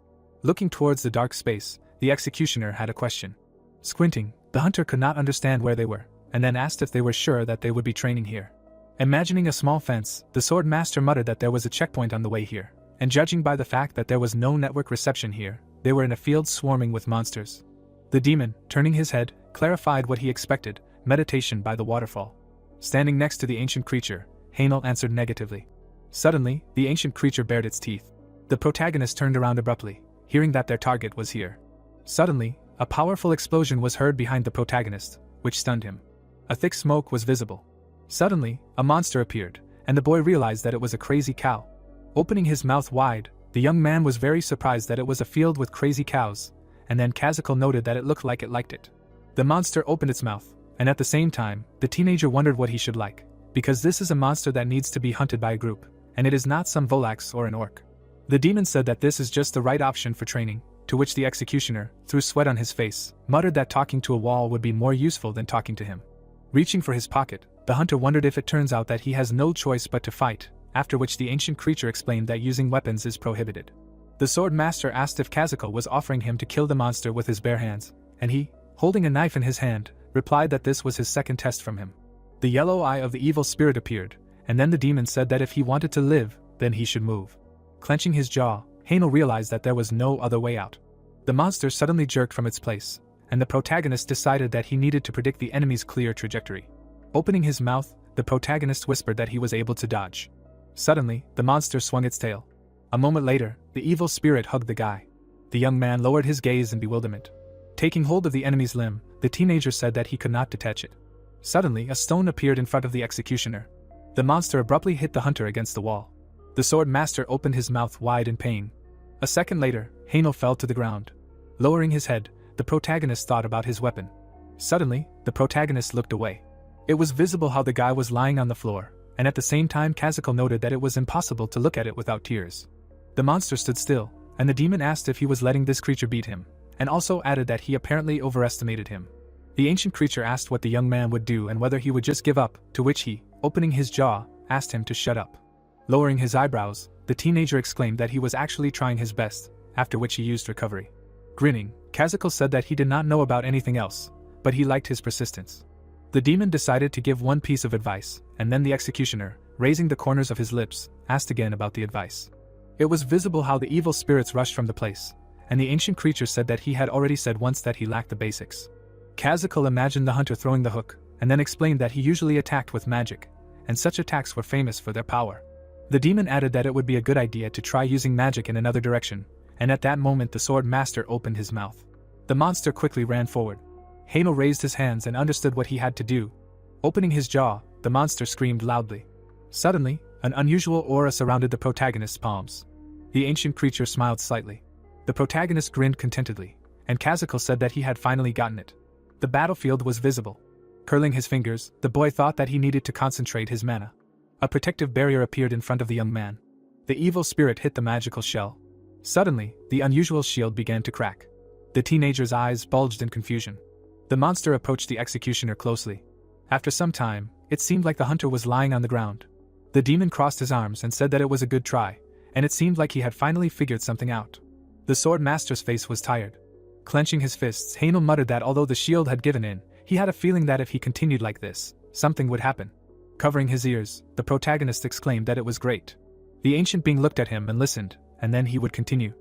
Looking towards the dark space, the executioner had a question. Squinting, the hunter could not understand where they were, and then asked if they were sure that they would be training here. Imagining a small fence, the sword master muttered that there was a checkpoint on the way here, and judging by the fact that there was no network reception here, they were in a field swarming with monsters. The demon, turning his head, clarified what he expected: meditation by the waterfall. Standing next to the ancient creature, Hainel answered negatively. Suddenly, the ancient creature bared its teeth. The protagonist turned around abruptly, hearing that their target was here. Suddenly, a powerful explosion was heard behind the protagonist, which stunned him. A thick smoke was visible. Suddenly, a monster appeared, and the boy realized that it was a crazy cow. Opening his mouth wide, the young man was very surprised that it was a field with crazy cows, and then Kazuko noted that it looked like it liked it. The monster opened its mouth, and at the same time, the teenager wondered what he should like, because this is a monster that needs to be hunted by a group, and it is not some Volax or an orc. The demon said that this is just the right option for training, to which the executioner, through sweat on his face, muttered that talking to a wall would be more useful than talking to him. Reaching for his pocket, the hunter wondered if it turns out that he has no choice but to fight, after which the ancient creature explained that using weapons is prohibited. The sword master asked if Kazuko was offering him to kill the monster with his bare hands, and he, holding a knife in his hand, replied that this was his second test from him. The yellow eye of the evil spirit appeared, and then the demon said that if he wanted to live, then he should move. Clenching his jaw, Hainel realized that there was no other way out. The monster suddenly jerked from its place, and the protagonist decided that he needed to predict the enemy's clear trajectory. Opening his mouth, the protagonist whispered that he was able to dodge. Suddenly, the monster swung its tail. A moment later, the evil spirit hugged the guy. The young man lowered his gaze in bewilderment. Taking hold of the enemy's limb, the teenager said that he could not detach it. Suddenly, a stone appeared in front of the executioner. The monster abruptly hit the hunter against the wall. The sword master opened his mouth wide in pain. A second later, Hainel fell to the ground. Lowering his head, the protagonist thought about his weapon. Suddenly, the protagonist looked away. It was visible how the guy was lying on the floor, and at the same time Kazuko noted that it was impossible to look at it without tears. The monster stood still, and the demon asked if he was letting this creature beat him, and also added that he apparently overestimated him. The ancient creature asked what the young man would do and whether he would just give up, to which he, opening his jaw, asked him to shut up. Lowering his eyebrows, the teenager exclaimed that he was actually trying his best, after which he used recovery. Grinning, Kazuko said that he did not know about anything else, but he liked his persistence. The demon decided to give one piece of advice, and then the executioner, raising the corners of his lips, asked again about the advice. It was visible how the evil spirits rushed from the place, and the ancient creature said that he had already said once that he lacked the basics. Kazuko imagined the hunter throwing the hook, and then explained that he usually attacked with magic, and such attacks were famous for their power. The demon added that it would be a good idea to try using magic in another direction, and at that moment the sword master opened his mouth. The monster quickly ran forward. Hainel raised his hands and understood what he had to do. Opening his jaw, the monster screamed loudly. Suddenly, an unusual aura surrounded the protagonist's palms. The ancient creature smiled slightly. The protagonist grinned contentedly, and Kazuko said that he had finally gotten it. The battlefield was visible. Curling his fingers, the boy thought that he needed to concentrate his mana. A protective barrier appeared in front of the young man. The evil spirit hit the magical shell. Suddenly, the unusual shield began to crack. The teenager's eyes bulged in confusion. The monster approached the executioner closely. After some time, it seemed like the hunter was lying on the ground. The demon crossed his arms and said that it was a good try, and it seemed like he had finally figured something out. The sword master's face was tired. Clenching his fists, Hainel muttered that although the shield had given in, he had a feeling that if he continued like this, something would happen. Covering his ears, the protagonist exclaimed that it was great. The ancient being looked at him and listened, and then he would continue.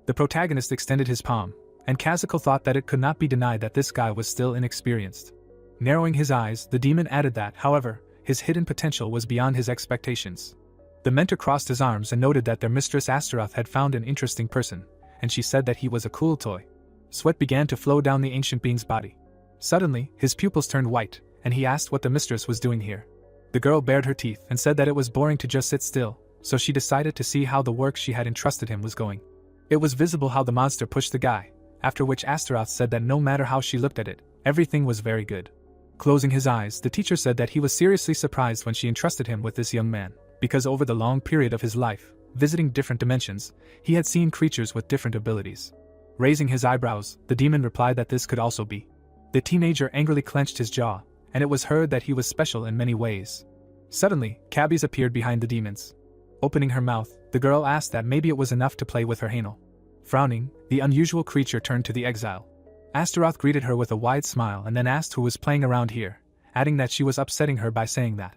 The protagonist extended his palm, and Kazuko thought that it could not be denied that this guy was still inexperienced. Narrowing his eyes, the demon added that, however, his hidden potential was beyond his expectations. The mentor crossed his arms and noted that their mistress Astaroth had found an interesting person, and she said that he was a cool toy. Sweat began to flow down the ancient being's body. Suddenly, his pupils turned white, and he asked what the mistress was doing here. The girl bared her teeth and said that it was boring to just sit still, so she decided to see how the work she had entrusted him was going. It was visible how the monster pushed the guy, after which Astaroth said that no matter how she looked at it, everything was very good. Closing his eyes, the teacher said that he was seriously surprised when she entrusted him with this young man, because over the long period of his life, visiting different dimensions, he had seen creatures with different abilities. Raising his eyebrows, the demon replied that this could also be. The teenager angrily clenched his jaw, and it was heard that he was special in many ways. Suddenly, Cabbies appeared behind the demons. Opening her mouth, the girl asked that maybe it was enough to play with her Hainel. Frowning, the unusual creature turned to the exile. Astaroth greeted her with a wide smile and then asked who was playing around here, adding that she was upsetting her by saying that.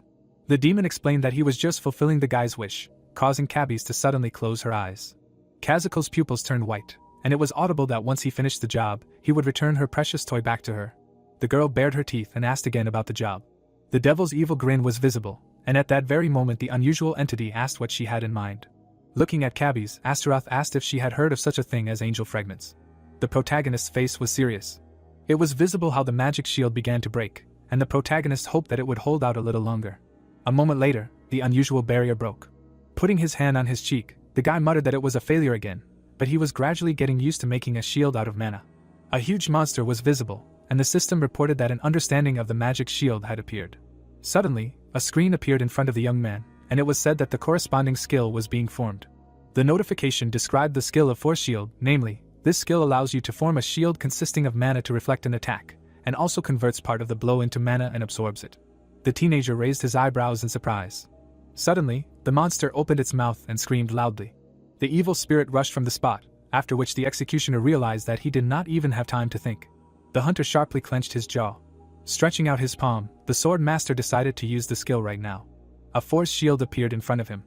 The demon explained that he was just fulfilling the guy's wish, causing Cabbies to suddenly close her eyes. Kazuko's pupils turned white, and it was audible that once he finished the job, he would return her precious toy back to her. The girl bared her teeth and asked again about the job. The devil's evil grin was visible, and at that very moment the unusual entity asked what she had in mind. Looking at Cabbies, Astaroth asked if she had heard of such a thing as angel fragments. The protagonist's face was serious. It was visible how the magic shield began to break, and the protagonist hoped that it would hold out a little longer. A moment later, the unusual barrier broke. Putting his hand on his cheek, the guy muttered that it was a failure again, but he was gradually getting used to making a shield out of mana. A huge monster was visible, and the system reported that an understanding of the magic shield had appeared. Suddenly, a screen appeared in front of the young man, and it was said that the corresponding skill was being formed. The notification described the skill of Force Shield, namely, this skill allows you to form a shield consisting of mana to reflect an attack, and also converts part of the blow into mana and absorbs it. The teenager raised his eyebrows in surprise. Suddenly, the monster opened its mouth and screamed loudly. The evil spirit rushed from the spot, after which the executioner realized that he did not even have time to think. The hunter sharply clenched his jaw. Stretching out his palm, the sword master decided to use the skill right now. A force shield appeared in front of him.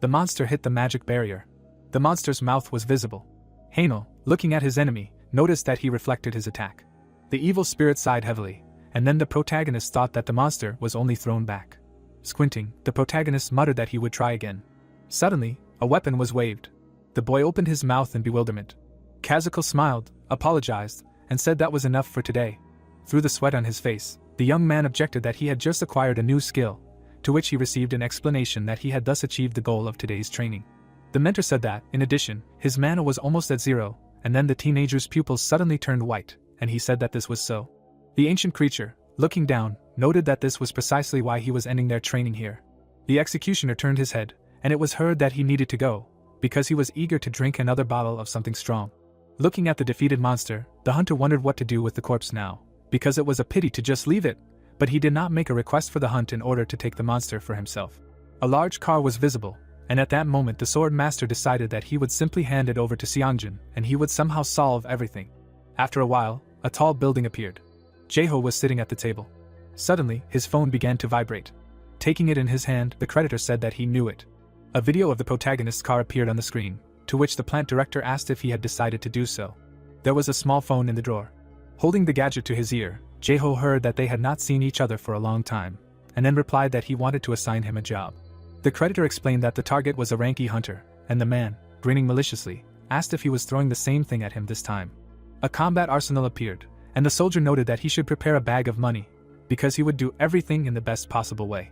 The monster hit the magic barrier. The monster's mouth was visible. Hainel, looking at his enemy, noticed that he reflected his attack. The evil spirit sighed heavily, and then the protagonist thought that the monster was only thrown back. Squinting, the protagonist muttered that he would try again. Suddenly, a weapon was waved. The boy opened his mouth in bewilderment. Kazuko smiled, apologized, and said that was enough for today. Through the sweat on his face, the young man objected that he had just acquired a new skill, to which he received an explanation that he had thus achieved the goal of today's training. The mentor said that, in addition, his mana was almost at zero, and then the teenager's pupils suddenly turned white, and he said that this was so. The ancient creature, looking down, noted that this was precisely why he was ending their training here. The executioner turned his head, and it was heard that he needed to go, because he was eager to drink another bottle of something strong. Looking at the defeated monster, the hunter wondered what to do with the corpse now, because it was a pity to just leave it, but he did not make a request for the hunt in order to take the monster for himself. A large car was visible, and at that moment the sword master decided that he would simply hand it over to Seongjin, and he would somehow solve everything. After a while, a tall building appeared. Jaeho was sitting at the table. Suddenly, his phone began to vibrate. Taking it in his hand, the creditor said that he knew it. A video of the protagonist's car appeared on the screen, to which the plant director asked if he had decided to do so. There was a small phone in the drawer. Holding the gadget to his ear, Jaeho heard that they had not seen each other for a long time, and then replied that he wanted to assign him a job. The creditor explained that the target was a ranky hunter, and the man, grinning maliciously, asked if he was throwing the same thing at him this time. A combat arsenal appeared, and the soldier noted that he should prepare a bag of money, because he would do everything in the best possible way.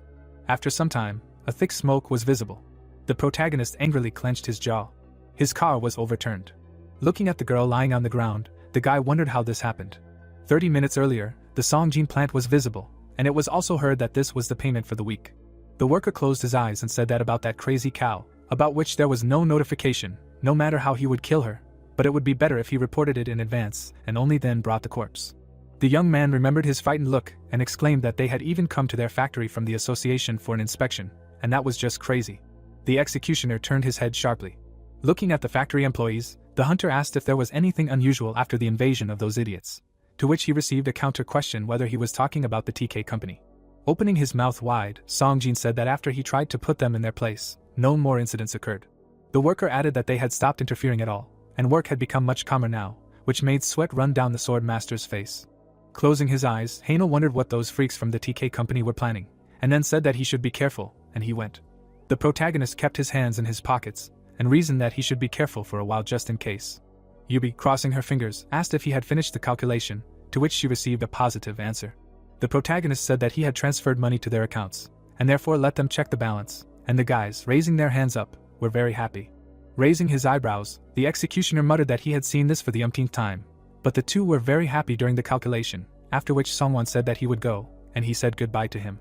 After some time, a thick smoke was visible. The protagonist angrily clenched his jaw. His car was overturned. Looking at the girl lying on the ground, the guy wondered how this happened. 30 minutes earlier, the Songjin plant was visible, and it was also heard that this was the payment for the week. The worker closed his eyes and said that about that crazy cow, about which there was no notification, no matter how he would kill her, but it would be better if he reported it in advance and only then brought the corpse. The young man remembered his frightened look and exclaimed that they had even come to their factory from the association for an inspection, and that was just crazy. The executioner turned his head sharply. Looking at the factory employees, the hunter asked if there was anything unusual after the invasion of those idiots, to which he received a counter question whether he was talking about the TK company. Opening his mouth wide, Songjin said that after he tried to put them in their place, no more incidents occurred. The worker added that they had stopped interfering at all, and work had become much calmer now, which made sweat run down the sword master's face. Closing his eyes, Haino wondered what those freaks from the TK company were planning, and then said that he should be careful, and he went. The protagonist kept his hands in his pockets, and reasoned that he should be careful for a while just in case. Yubi, crossing her fingers, asked if he had finished the calculation, to which she received a positive answer. The protagonist said that he had transferred money to their accounts, and therefore let them check the balance, and the guys, raising their hands up, were very happy. Raising his eyebrows, the executioner muttered that he had seen this for the umpteenth time, but the two were very happy during the calculation, after which someone said that he would go, and he said goodbye to him.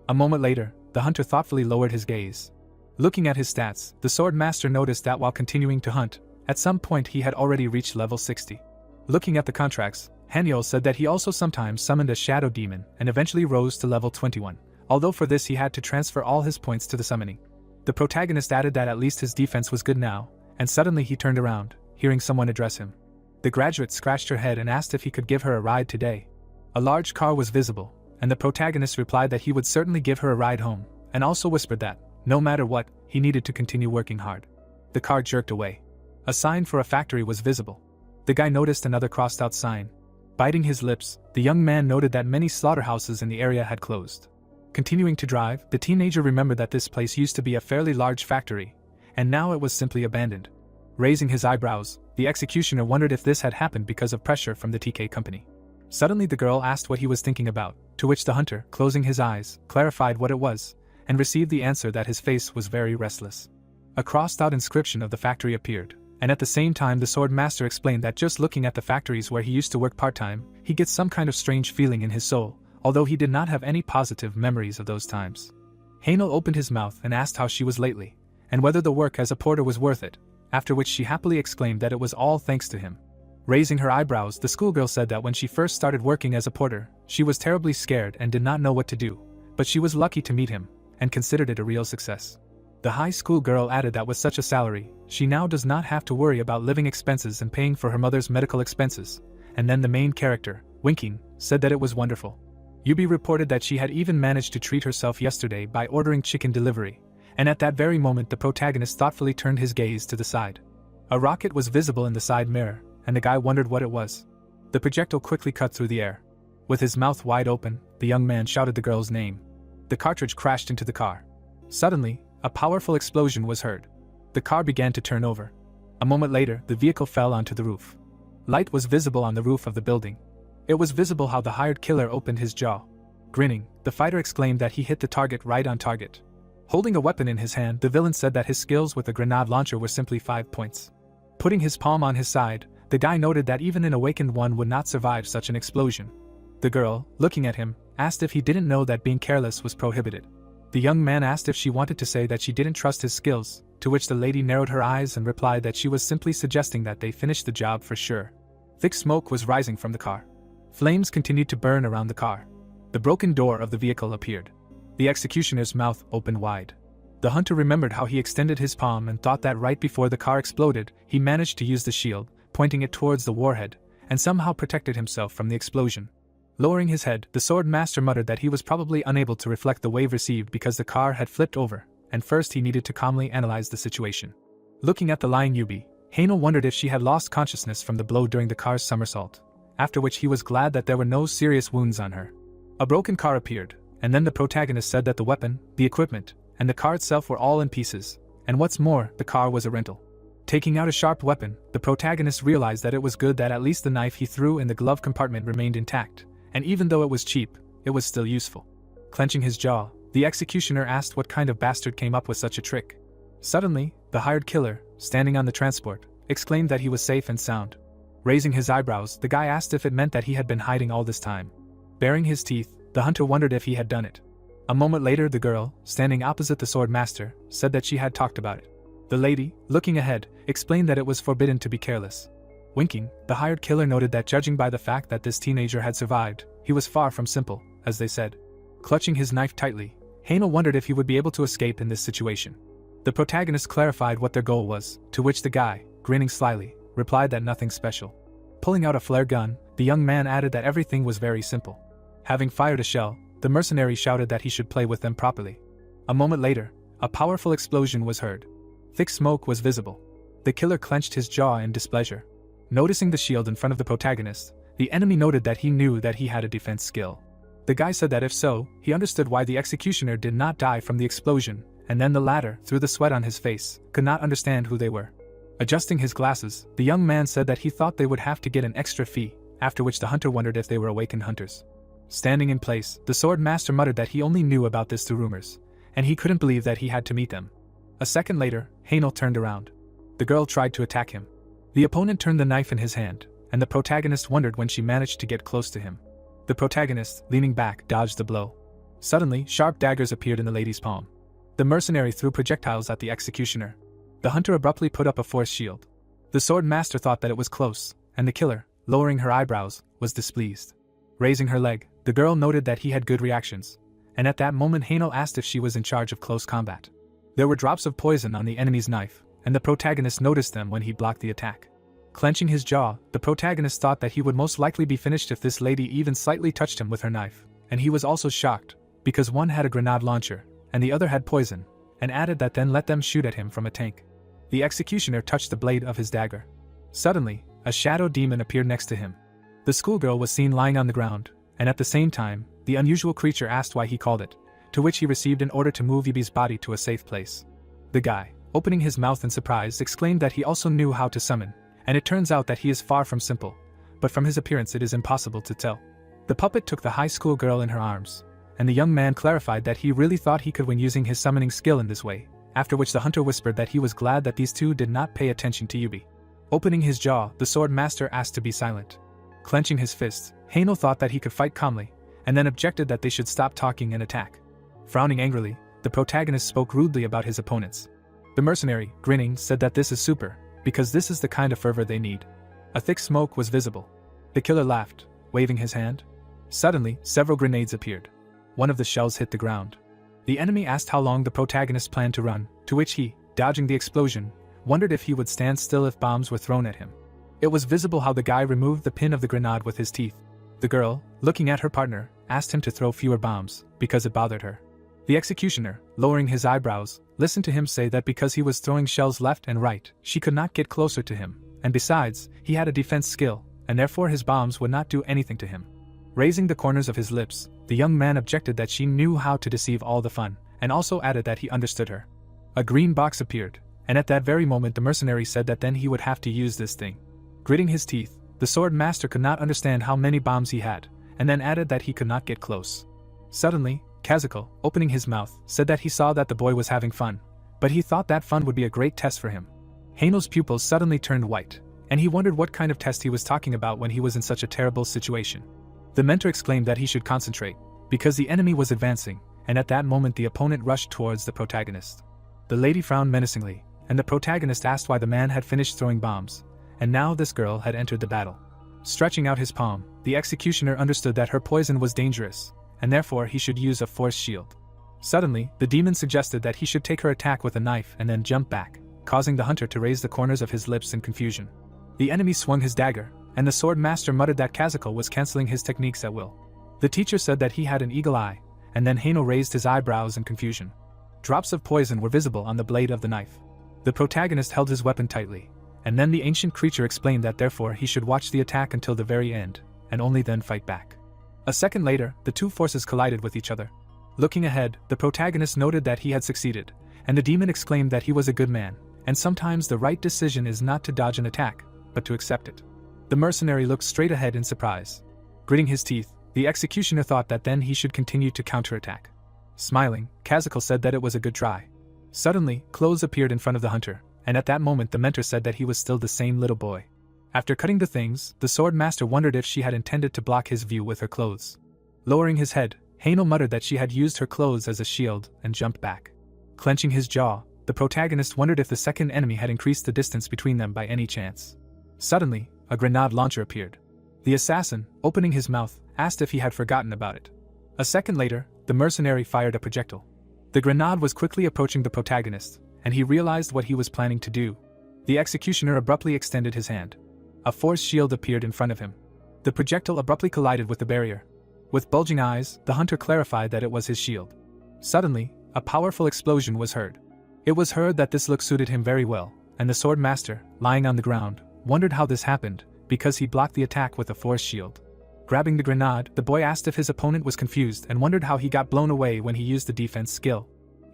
A moment later, the hunter thoughtfully lowered his gaze. Looking at his stats, the sword master noticed that while continuing to hunt, at some point he had already reached level 60. Looking at the contracts, Hanyo said that he also sometimes summoned a shadow demon and eventually rose to level 21, although for this he had to transfer all his points to the summoning. The protagonist added that at least his defense was good now, and suddenly he turned around, hearing someone address him. The graduate scratched her head and asked if he could give her a ride today. A large car was visible, and the protagonist replied that he would certainly give her a ride home, and also whispered that, no matter what, he needed to continue working hard. The car jerked away. A sign for a factory was visible. The guy noticed another crossed-out sign. Biting his lips, the young man noted that many slaughterhouses in the area had closed. Continuing to drive, the teenager remembered that this place used to be a fairly large factory, and now it was simply abandoned. Raising his eyebrows, the executioner wondered if this had happened because of pressure from the TK company. Suddenly the girl asked what he was thinking about, to which the hunter, closing his eyes, clarified what it was, and received the answer that his face was very restless. A crossed-out inscription of the factory appeared, and at the same time the sword master explained that just looking at the factories where he used to work part-time, he gets some kind of strange feeling in his soul, although he did not have any positive memories of those times. Hainel opened his mouth and asked how she was lately, and whether the work as a porter was worth it, after which she happily exclaimed that it was all thanks to him. Raising her eyebrows, the schoolgirl said that when she first started working as a porter, she was terribly scared and did not know what to do, but she was lucky to meet him, and considered it a real success. The high school girl added that with such a salary, she now does not have to worry about living expenses and paying for her mother's medical expenses, and then the main character, winking, said that it was wonderful. Yubi reported that she had even managed to treat herself yesterday by ordering chicken delivery, and at that very moment the protagonist thoughtfully turned his gaze to the side. A rocket was visible in the side mirror, and the guy wondered what it was. The projectile quickly cut through the air. With his mouth wide open, the young man shouted the girl's name. The cartridge crashed into the car. Suddenly, a powerful explosion was heard. The car began to turn over. A moment later, the vehicle fell onto the roof. Light was visible on the roof of the building. It was visible how the hired killer opened his jaw. Grinning, the fighter exclaimed that he hit the target right on target. Holding a weapon in his hand, the villain said that his skills with a grenade launcher were simply 5 points. Putting his palm on his side, the guy noted that even an awakened one would not survive such an explosion. The girl, looking at him, asked if he didn't know that being careless was prohibited. The young man asked if she wanted to say that she didn't trust his skills, to which the lady narrowed her eyes and replied that she was simply suggesting that they finish the job for sure. Thick smoke was rising from the car. Flames continued to burn around the car. The broken door of the vehicle appeared. The executioner's mouth opened wide. The hunter remembered how he extended his palm and thought that right before the car exploded, he managed to use the shield, pointing it towards the warhead, and somehow protected himself from the explosion. Lowering his head, the sword master muttered that he was probably unable to reflect the wave received because the car had flipped over, and first he needed to calmly analyze the situation. Looking at the lying Yubi, Hainel wondered if she had lost consciousness from the blow during the car's somersault, after which he was glad that there were no serious wounds on her. A broken car appeared, and then the protagonist said that the weapon, the equipment, and the car itself were all in pieces, and what's more, the car was a rental. Taking out a sharp weapon, the protagonist realized that it was good that at least the knife he threw in the glove compartment remained intact, and even though it was cheap, it was still useful. Clenching his jaw, the executioner asked what kind of bastard came up with such a trick. Suddenly, the hired killer, standing on the transport, exclaimed that he was safe and sound. Raising his eyebrows, the guy asked if it meant that he had been hiding all this time. Baring his teeth, the hunter wondered if he had done it. A moment later, the girl, standing opposite the sword master, said that she had talked about it. The lady, looking ahead, explained that it was forbidden to be careless. Winking, the hired killer noted that judging by the fact that this teenager had survived, he was far from simple, as they said. Clutching his knife tightly, Yahello wondered if he would be able to escape in this situation. The protagonist clarified what their goal was, to which the guy, grinning slyly, replied that nothing special. Pulling out a flare gun, the young man added that everything was very simple. Having fired a shell, the mercenary shouted that he should play with them properly. A moment later, a powerful explosion was heard. Thick smoke was visible. The killer clenched his jaw in displeasure. Noticing the shield in front of the protagonist, the enemy noted that he knew that he had a defense skill. The guy said that if so, he understood why the executioner did not die from the explosion, and then the latter, through the sweat on his face, could not understand who they were. Adjusting his glasses, the young man said that he thought they would have to get an extra fee, after which the hunter wondered if they were awakened hunters. Standing in place, the sword master muttered that he only knew about this through rumors, and he couldn't believe that he had to meet them. A second later, Yahello turned around. The girl tried to attack him. The opponent turned the knife in his hand, and the protagonist wondered when she managed to get close to him. The protagonist, leaning back, dodged the blow. Suddenly, sharp daggers appeared in the lady's palm. The mercenary threw projectiles at the executioner. The hunter abruptly put up a force shield. The sword master thought that it was close, and the killer, lowering her eyebrows, was displeased. Raising her leg, the girl noted that he had good reactions, and at that moment Yahello asked if she was in charge of close combat. There were drops of poison on the enemy's knife, and the protagonist noticed them when he blocked the attack. Clenching his jaw, the protagonist thought that he would most likely be finished if this lady even slightly touched him with her knife, and he was also shocked, because one had a grenade launcher, and the other had poison, and added that then let them shoot at him from a tank. The executioner touched the blade of his dagger. Suddenly, a shadow demon appeared next to him. The schoolgirl was seen lying on the ground, and at the same time, the unusual creature asked why he called it, to which he received an order to move Yubi's body to a safe place. The guy, opening his mouth in surprise, exclaimed that he also knew how to summon, and it turns out that he is far from simple, but from his appearance it is impossible to tell. The puppet took the high school girl in her arms, and the young man clarified that he really thought he could win using his summoning skill in this way, after which the hunter whispered that he was glad that these two did not pay attention to Yubi. Opening his jaw, the sword master asked to be silent. Clenching his fists, Yahello thought that he could fight calmly, and then objected that they should stop talking and attack. Frowning angrily, the protagonist spoke rudely about his opponents. The mercenary, grinning, said that this is super, because this is the kind of fervor they need. A thick smoke was visible. The killer laughed, waving his hand. Suddenly, several grenades appeared. One of the shells hit the ground. The enemy asked how long the protagonist planned to run, to which he, dodging the explosion, wondered if he would stand still if bombs were thrown at him. It was visible how the guy removed the pin of the grenade with his teeth. The girl, looking at her partner, asked him to throw fewer bombs, because it bothered her. The executioner, lowering his eyebrows, listened to him say that because he was throwing shells left and right, she could not get closer to him, and besides, he had a defense skill, and therefore his bombs would not do anything to him. Raising the corners of his lips, the young man objected that she knew how to deceive all the fun, and also added that he understood her. A green box appeared, and at that very moment the mercenary said that then he would have to use this thing. Gritting his teeth, the sword master could not understand how many bombs he had, and then added that he could not get close. Suddenly, Kazuko, opening his mouth, said that he saw that the boy was having fun, but he thought that fun would be a great test for him. Yahello's pupils suddenly turned white, and he wondered what kind of test he was talking about when he was in such a terrible situation. The mentor exclaimed that he should concentrate, because the enemy was advancing, and at that moment the opponent rushed towards the protagonist. The lady frowned menacingly, and the protagonist asked why the man had finished throwing bombs, and now this girl had entered the battle. Stretching out his palm, the executioner understood that her poison was dangerous, and therefore he should use a force shield. Suddenly, the demon suggested that he should take her attack with a knife and then jump back, causing the hunter to raise the corners of his lips in confusion. The enemy swung his dagger, and the sword master muttered that Kazuko was canceling his techniques at will. The teacher said that he had an eagle eye, and then Yahello raised his eyebrows in confusion. Drops of poison were visible on the blade of the knife. The protagonist held his weapon tightly, and then the ancient creature explained that therefore he should watch the attack until the very end, and only then fight back. A second later, the two forces collided with each other. Looking ahead, the protagonist noted that he had succeeded, and the demon exclaimed that he was a good man, and sometimes the right decision is not to dodge an attack, but to accept it. The mercenary looked straight ahead in surprise. Gritting his teeth, the executioner thought that then he should continue to counterattack. Smiling, Kazuko said that it was a good try. Suddenly, clothes appeared in front of the hunter, and at that moment the mentor said that he was still the same little boy. After cutting the things, the sword master wondered if she had intended to block his view with her clothes. Lowering his head, Yahello muttered that she had used her clothes as a shield and jumped back. Clenching his jaw, The protagonist wondered if the second enemy had increased the distance between them by any chance. Suddenly, a grenade launcher appeared. The assassin, opening his mouth, asked if he had forgotten about it. A second later, the mercenary fired a projectile. The grenade was quickly approaching the protagonist, and he realized what he was planning to do. The executioner abruptly extended his hand. A force shield appeared in front of him. The projectile abruptly collided with the barrier. With bulging eyes, the hunter clarified that it was his shield. Suddenly, a powerful explosion was heard. It was heard that this look suited him very well, and the sword master, lying on the ground, wondered how this happened, because he blocked the attack with a force shield. Grabbing the grenade, the boy asked if his opponent was confused and wondered how he got blown away when he used the defense skill.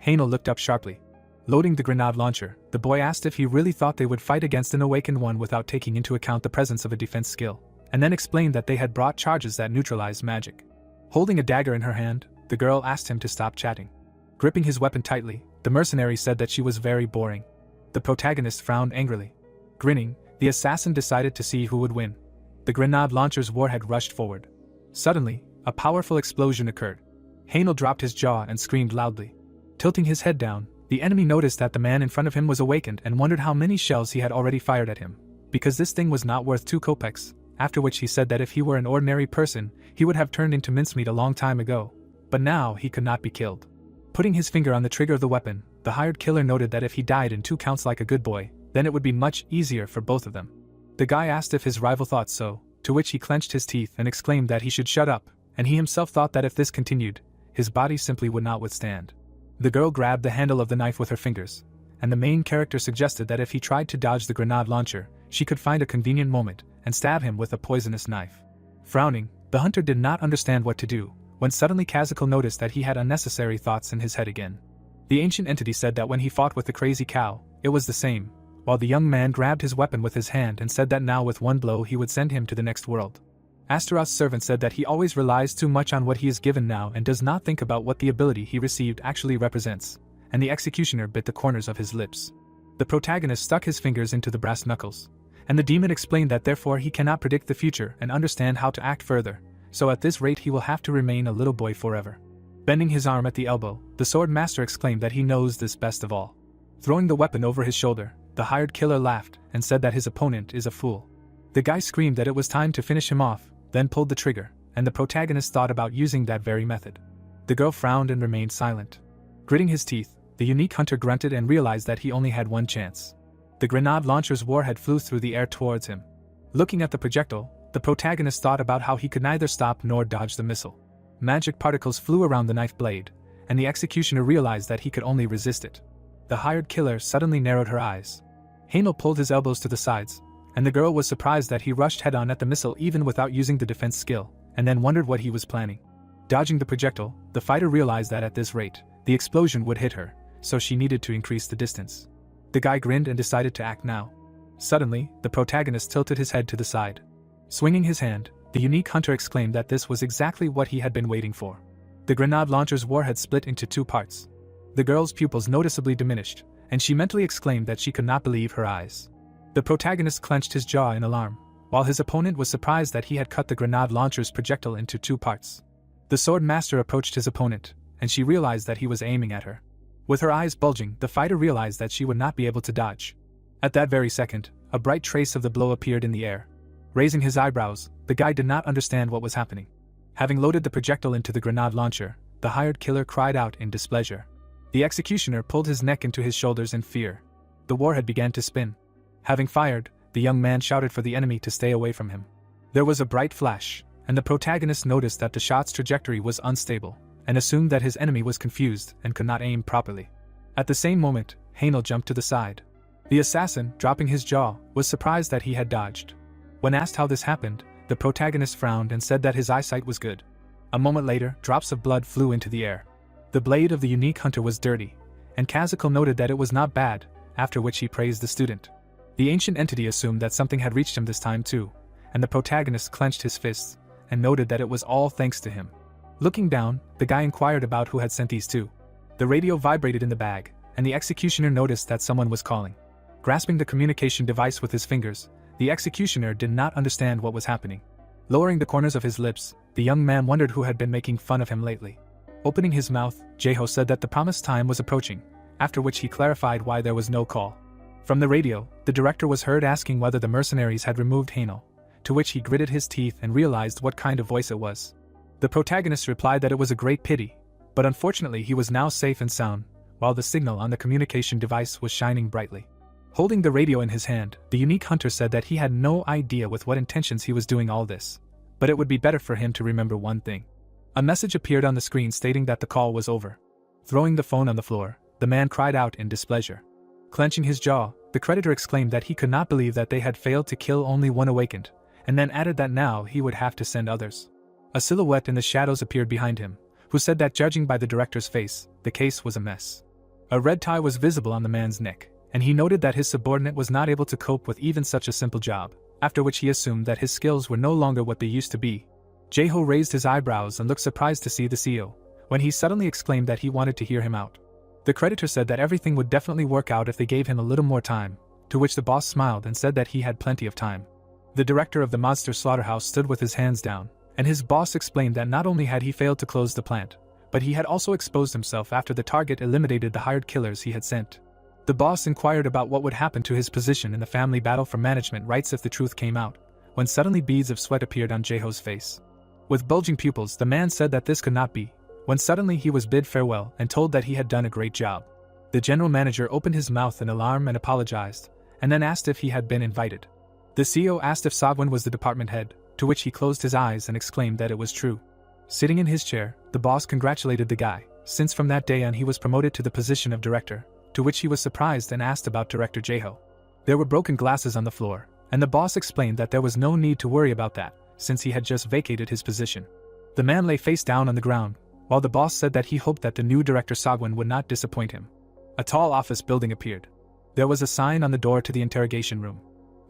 Yahello looked up sharply. Loading the grenade launcher, the boy asked if he really thought they would fight against an awakened one without taking into account the presence of a defense skill, and then explained that they had brought charges that neutralized magic. Holding a dagger in her hand, the girl asked him to stop chatting. Gripping his weapon tightly, the mercenary said that she was very boring. The protagonist frowned angrily. Grinning, the assassin decided to see who would win. The grenade launcher's warhead rushed forward. Suddenly, a powerful explosion occurred. Yahello dropped his jaw and screamed loudly. Tilting his head down, the enemy noticed that the man in front of him was awakened and wondered how many shells he had already fired at him, because this thing was not worth 2 kopecks, after which he said that if he were an ordinary person, he would have turned into mincemeat a long time ago. But now he could not be killed. Putting his finger on the trigger of the weapon, the hired killer noted that if he died in 2 counts like a good boy, then it would be much easier for both of them. The guy asked if his rival thought so, to which he clenched his teeth and exclaimed that he should shut up, and he himself thought that if this continued, his body simply would not withstand. The girl grabbed the handle of the knife with her fingers, and the main character suggested that if he tried to dodge the grenade launcher, she could find a convenient moment and stab him with a poisonous knife. Frowning, the hunter did not understand what to do, when suddenly Kazuko noticed that he had unnecessary thoughts in his head again. The ancient entity said that when he fought with the crazy cow, it was the same, while the young man grabbed his weapon with his hand and said that now with one blow he would send him to the next world. Asura's servant said that he always relies too much on what he is given now and does not think about what the ability he received actually represents, and the executioner bit the corners of his lips. The protagonist stuck his fingers into the brass knuckles, and the demon explained that therefore he cannot predict the future and understand how to act further, so at this rate he will have to remain a little boy forever. Bending his arm at the elbow, the sword master exclaimed that he knows this best of all. Throwing the weapon over his shoulder, the hired killer laughed and said that his opponent is a fool. The guy screamed that it was time to finish him off, then pulled the trigger, and the protagonist thought about using that very method. The girl frowned and remained silent. Gritting his teeth, the unique hunter grunted and realized that he only had one chance. The grenade launcher's warhead flew through the air towards him. Looking at the projectile, the protagonist thought about how he could neither stop nor dodge the missile. Magic particles flew around the knife blade, and the executioner realized that he could only resist it. The hired killer suddenly narrowed her eyes. Yahello pulled his elbows to the sides, and the girl was surprised that he rushed head-on at the missile even without using the defense skill, and then wondered what he was planning. Dodging the projectile, the fighter realized that at this rate, the explosion would hit her, so she needed to increase the distance. The guy grinned and decided to act now. Suddenly, the protagonist tilted his head to the side. Swinging his hand, the unique hunter exclaimed that this was exactly what he had been waiting for. The grenade launcher's warhead split into 2 parts. The girl's pupils noticeably diminished, and she mentally exclaimed that she could not believe her eyes. The protagonist clenched his jaw in alarm, while his opponent was surprised that he had cut the grenade launcher's projectile into 2 parts. The sword master approached his opponent, and she realized that he was aiming at her. With her eyes bulging, the fighter realized that she would not be able to dodge. At that very second, a bright trace of the blow appeared in the air. Raising his eyebrows, the guy did not understand what was happening. Having loaded the projectile into the grenade launcher, the hired killer cried out in displeasure. The executioner pulled his neck into his shoulders in fear. The warhead began to spin. Having fired, the young man shouted for the enemy to stay away from him. There was a bright flash, and the protagonist noticed that the shot's trajectory was unstable, and assumed that his enemy was confused and could not aim properly. At the same moment, Yahello jumped to the side. The assassin, dropping his jaw, was surprised that he had dodged. When asked how this happened, the protagonist frowned and said that his eyesight was good. A moment later, drops of blood flew into the air. The blade of the unique hunter was dirty, and Kazuko noted that it was not bad, after which he praised the student. The ancient entity assumed that something had reached him this time too, and the protagonist clenched his fists, and noted that it was all thanks to him. Looking down, the guy inquired about who had sent these 2. The radio vibrated in the bag, and the executioner noticed that someone was calling. Grasping the communication device with his fingers, the executioner did not understand what was happening. Lowering the corners of his lips, the young man wondered who had been making fun of him lately. Opening his mouth, Yahello said that the promised time was approaching, after which he clarified why there was no call. From the radio, the director was heard asking whether the mercenaries had removed Yahello, to which he gritted his teeth and realized what kind of voice it was. The protagonist replied that it was a great pity, but unfortunately he was now safe and sound, while the signal on the communication device was shining brightly. Holding the radio in his hand, the unique hunter said that he had no idea with what intentions he was doing all this, but it would be better for him to remember one thing. A message appeared on the screen stating that the call was over. Throwing the phone on the floor, the man cried out in displeasure. Clenching his jaw, the creditor exclaimed that he could not believe that they had failed to kill only one awakened, and then added that now he would have to send others. A silhouette in the shadows appeared behind him, who said that judging by the director's face, the case was a mess. A red tie was visible on the man's neck, and he noted that his subordinate was not able to cope with even such a simple job, after which he assumed that his skills were no longer what they used to be. Jaeho raised his eyebrows and looked surprised to see the CEO, when he suddenly exclaimed that he wanted to hear him out. The creditor said that everything would definitely work out if they gave him a little more time, to which the boss smiled and said that he had plenty of time. The director of the monster slaughterhouse stood with his hands down, and his boss explained that not only had he failed to close the plant, but he had also exposed himself after the target eliminated the hired killers he had sent. The boss inquired about what would happen to his position in the family battle for management rights if the truth came out, when suddenly beads of sweat appeared on Jaeho's face. With bulging pupils, the man said that this could not be, when suddenly he was bid farewell and told that he had done a great job. The general manager opened his mouth in alarm and apologized, and then asked if he had been invited. The CEO asked if Sagwan was the department head, to which he closed his eyes and exclaimed that it was true. Sitting in his chair, the boss congratulated the guy, since from that day on he was promoted to the position of director, to which he was surprised and asked about Director Jaeho. There were broken glasses on the floor, and the boss explained that there was no need to worry about that, since he had just vacated his position. The man lay face down on the ground, while the boss said that he hoped that the new director Sagwan would not disappoint him. A tall office building appeared. There was a sign on the door to the interrogation room.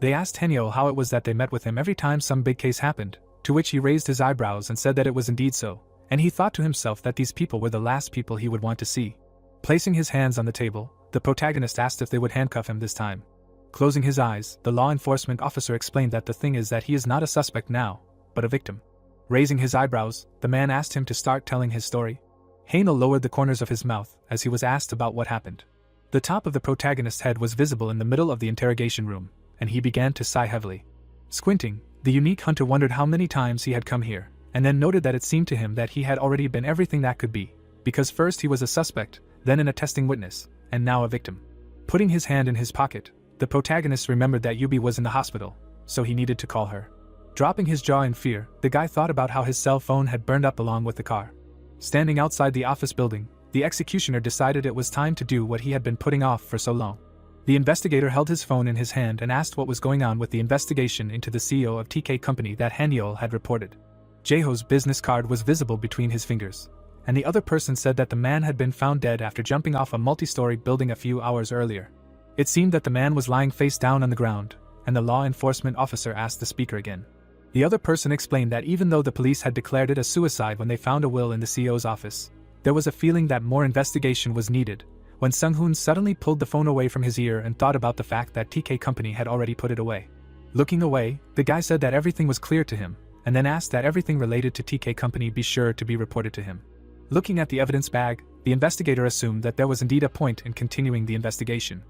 They asked Yahello how it was that they met with him every time some big case happened, to which he raised his eyebrows and said that it was indeed so, and he thought to himself that these people were the last people he would want to see. Placing his hands on the table, the protagonist asked if they would handcuff him this time. Closing his eyes, the law enforcement officer explained that the thing is that he is not a suspect now, but a victim. Raising his eyebrows, the man asked him to start telling his story. Yahello lowered the corners of his mouth as he was asked about what happened. The top of the protagonist's head was visible in the middle of the interrogation room, and he began to sigh heavily. Squinting, the unique hunter wondered how many times he had come here, and then noted that it seemed to him that he had already been everything that could be, because first he was a suspect, then an attesting witness, and now a victim. Putting his hand in his pocket, the protagonist remembered that Yubi was in the hospital, so he needed to call her. Dropping his jaw in fear, the guy thought about how his cell phone had burned up along with the car. Standing outside the office building, the executioner decided it was time to do what he had been putting off for so long. The investigator held his phone in his hand and asked what was going on with the investigation into the CEO of TK company that Yahello had reported. Jaeho's business card was visible between his fingers, and the other person said that the man had been found dead after jumping off a multi-story building a few hours earlier. It seemed that the man was lying face down on the ground, and the law enforcement officer asked the speaker again. The other person explained that even though the police had declared it a suicide when they found a will in the CEO's office, there was a feeling that more investigation was needed, when Sung-hoon suddenly pulled the phone away from his ear and thought about the fact that TK company had already put it away. Looking away, the guy said that everything was clear to him, and then asked that everything related to TK company be sure to be reported to him. Looking at the evidence bag, the investigator assumed that there was indeed a point in continuing the investigation.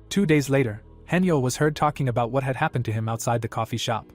2 days later, Yahello was heard talking about what had happened to him outside the coffee shop.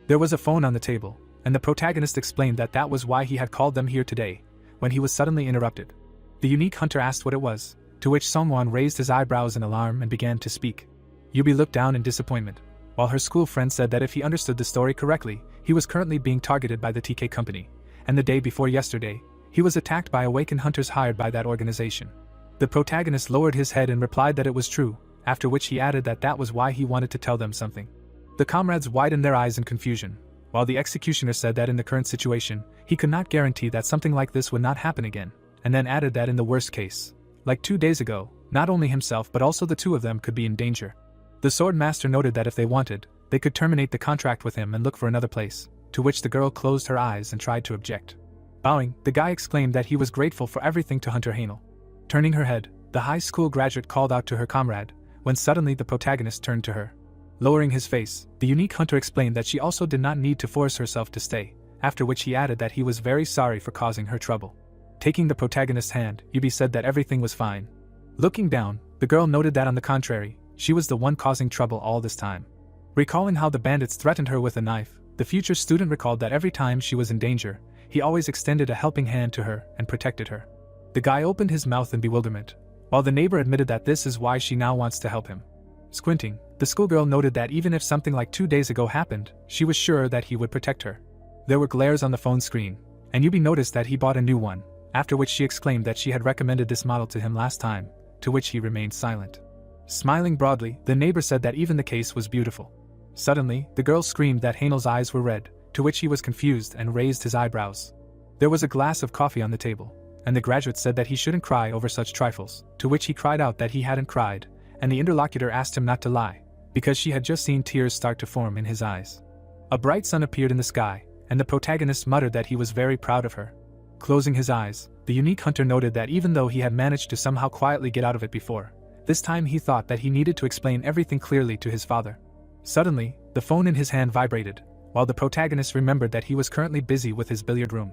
There was a phone on the table, and the protagonist explained that that was why he had called them here today, when he was suddenly interrupted. The unique hunter asked what it was, to which Songwon raised his eyebrows in alarm and began to speak. Yubi looked down in disappointment, while her school friend said that if he understood the story correctly, he was currently being targeted by the TK company, and the day before yesterday, he was attacked by awakened hunters hired by that organization. The protagonist lowered his head and replied that it was true, after which he added that that was why he wanted to tell them something. The comrades widened their eyes in confusion, while the executioner said that in the current situation, he could not guarantee that something like this would not happen again, and then added that in the worst case, like 2 days ago, not only himself but also the two of them could be in danger. The sword master noted that if they wanted, they could terminate the contract with him and look for another place, to which the girl closed her eyes and tried to object. Bowing, the guy exclaimed that he was grateful for everything to Hunter Yahello. Turning her head, the high school graduate called out to her comrade, when suddenly the protagonist turned to her. Lowering his face, the unique hunter explained that she also did not need to force herself to stay, after which he added that he was very sorry for causing her trouble. Taking the protagonist's hand, Yubi said that everything was fine. Looking down, the girl noted that on the contrary, she was the one causing trouble all this time. Recalling how the bandits threatened her with a knife, the future student recalled that every time she was in danger, he always extended a helping hand to her and protected her. The guy opened his mouth in bewilderment, while the neighbor admitted that this is why she now wants to help him. Squinting, the schoolgirl noted that even if something like 2 days ago happened, she was sure that he would protect her. There were glares on the phone screen, and Yubi noticed that he bought a new one, after which she exclaimed that she had recommended this model to him last time, to which he remained silent. Smiling broadly, the neighbor said that even the case was beautiful. Suddenly, the girl screamed that Hanel's eyes were red, to which he was confused and raised his eyebrows. There was a glass of coffee on the table, and the graduate said that he shouldn't cry over such trifles, to which he cried out that he hadn't cried, and the interlocutor asked him not to lie, because she had just seen tears start to form in his eyes. A bright sun appeared in the sky, and the protagonist muttered that he was very proud of her. Closing his eyes, the unique hunter noted that even though he had managed to somehow quietly get out of it before, this time he thought that he needed to explain everything clearly to his father. Suddenly, the phone in his hand vibrated, while the protagonist remembered that he was currently busy with his billiard room.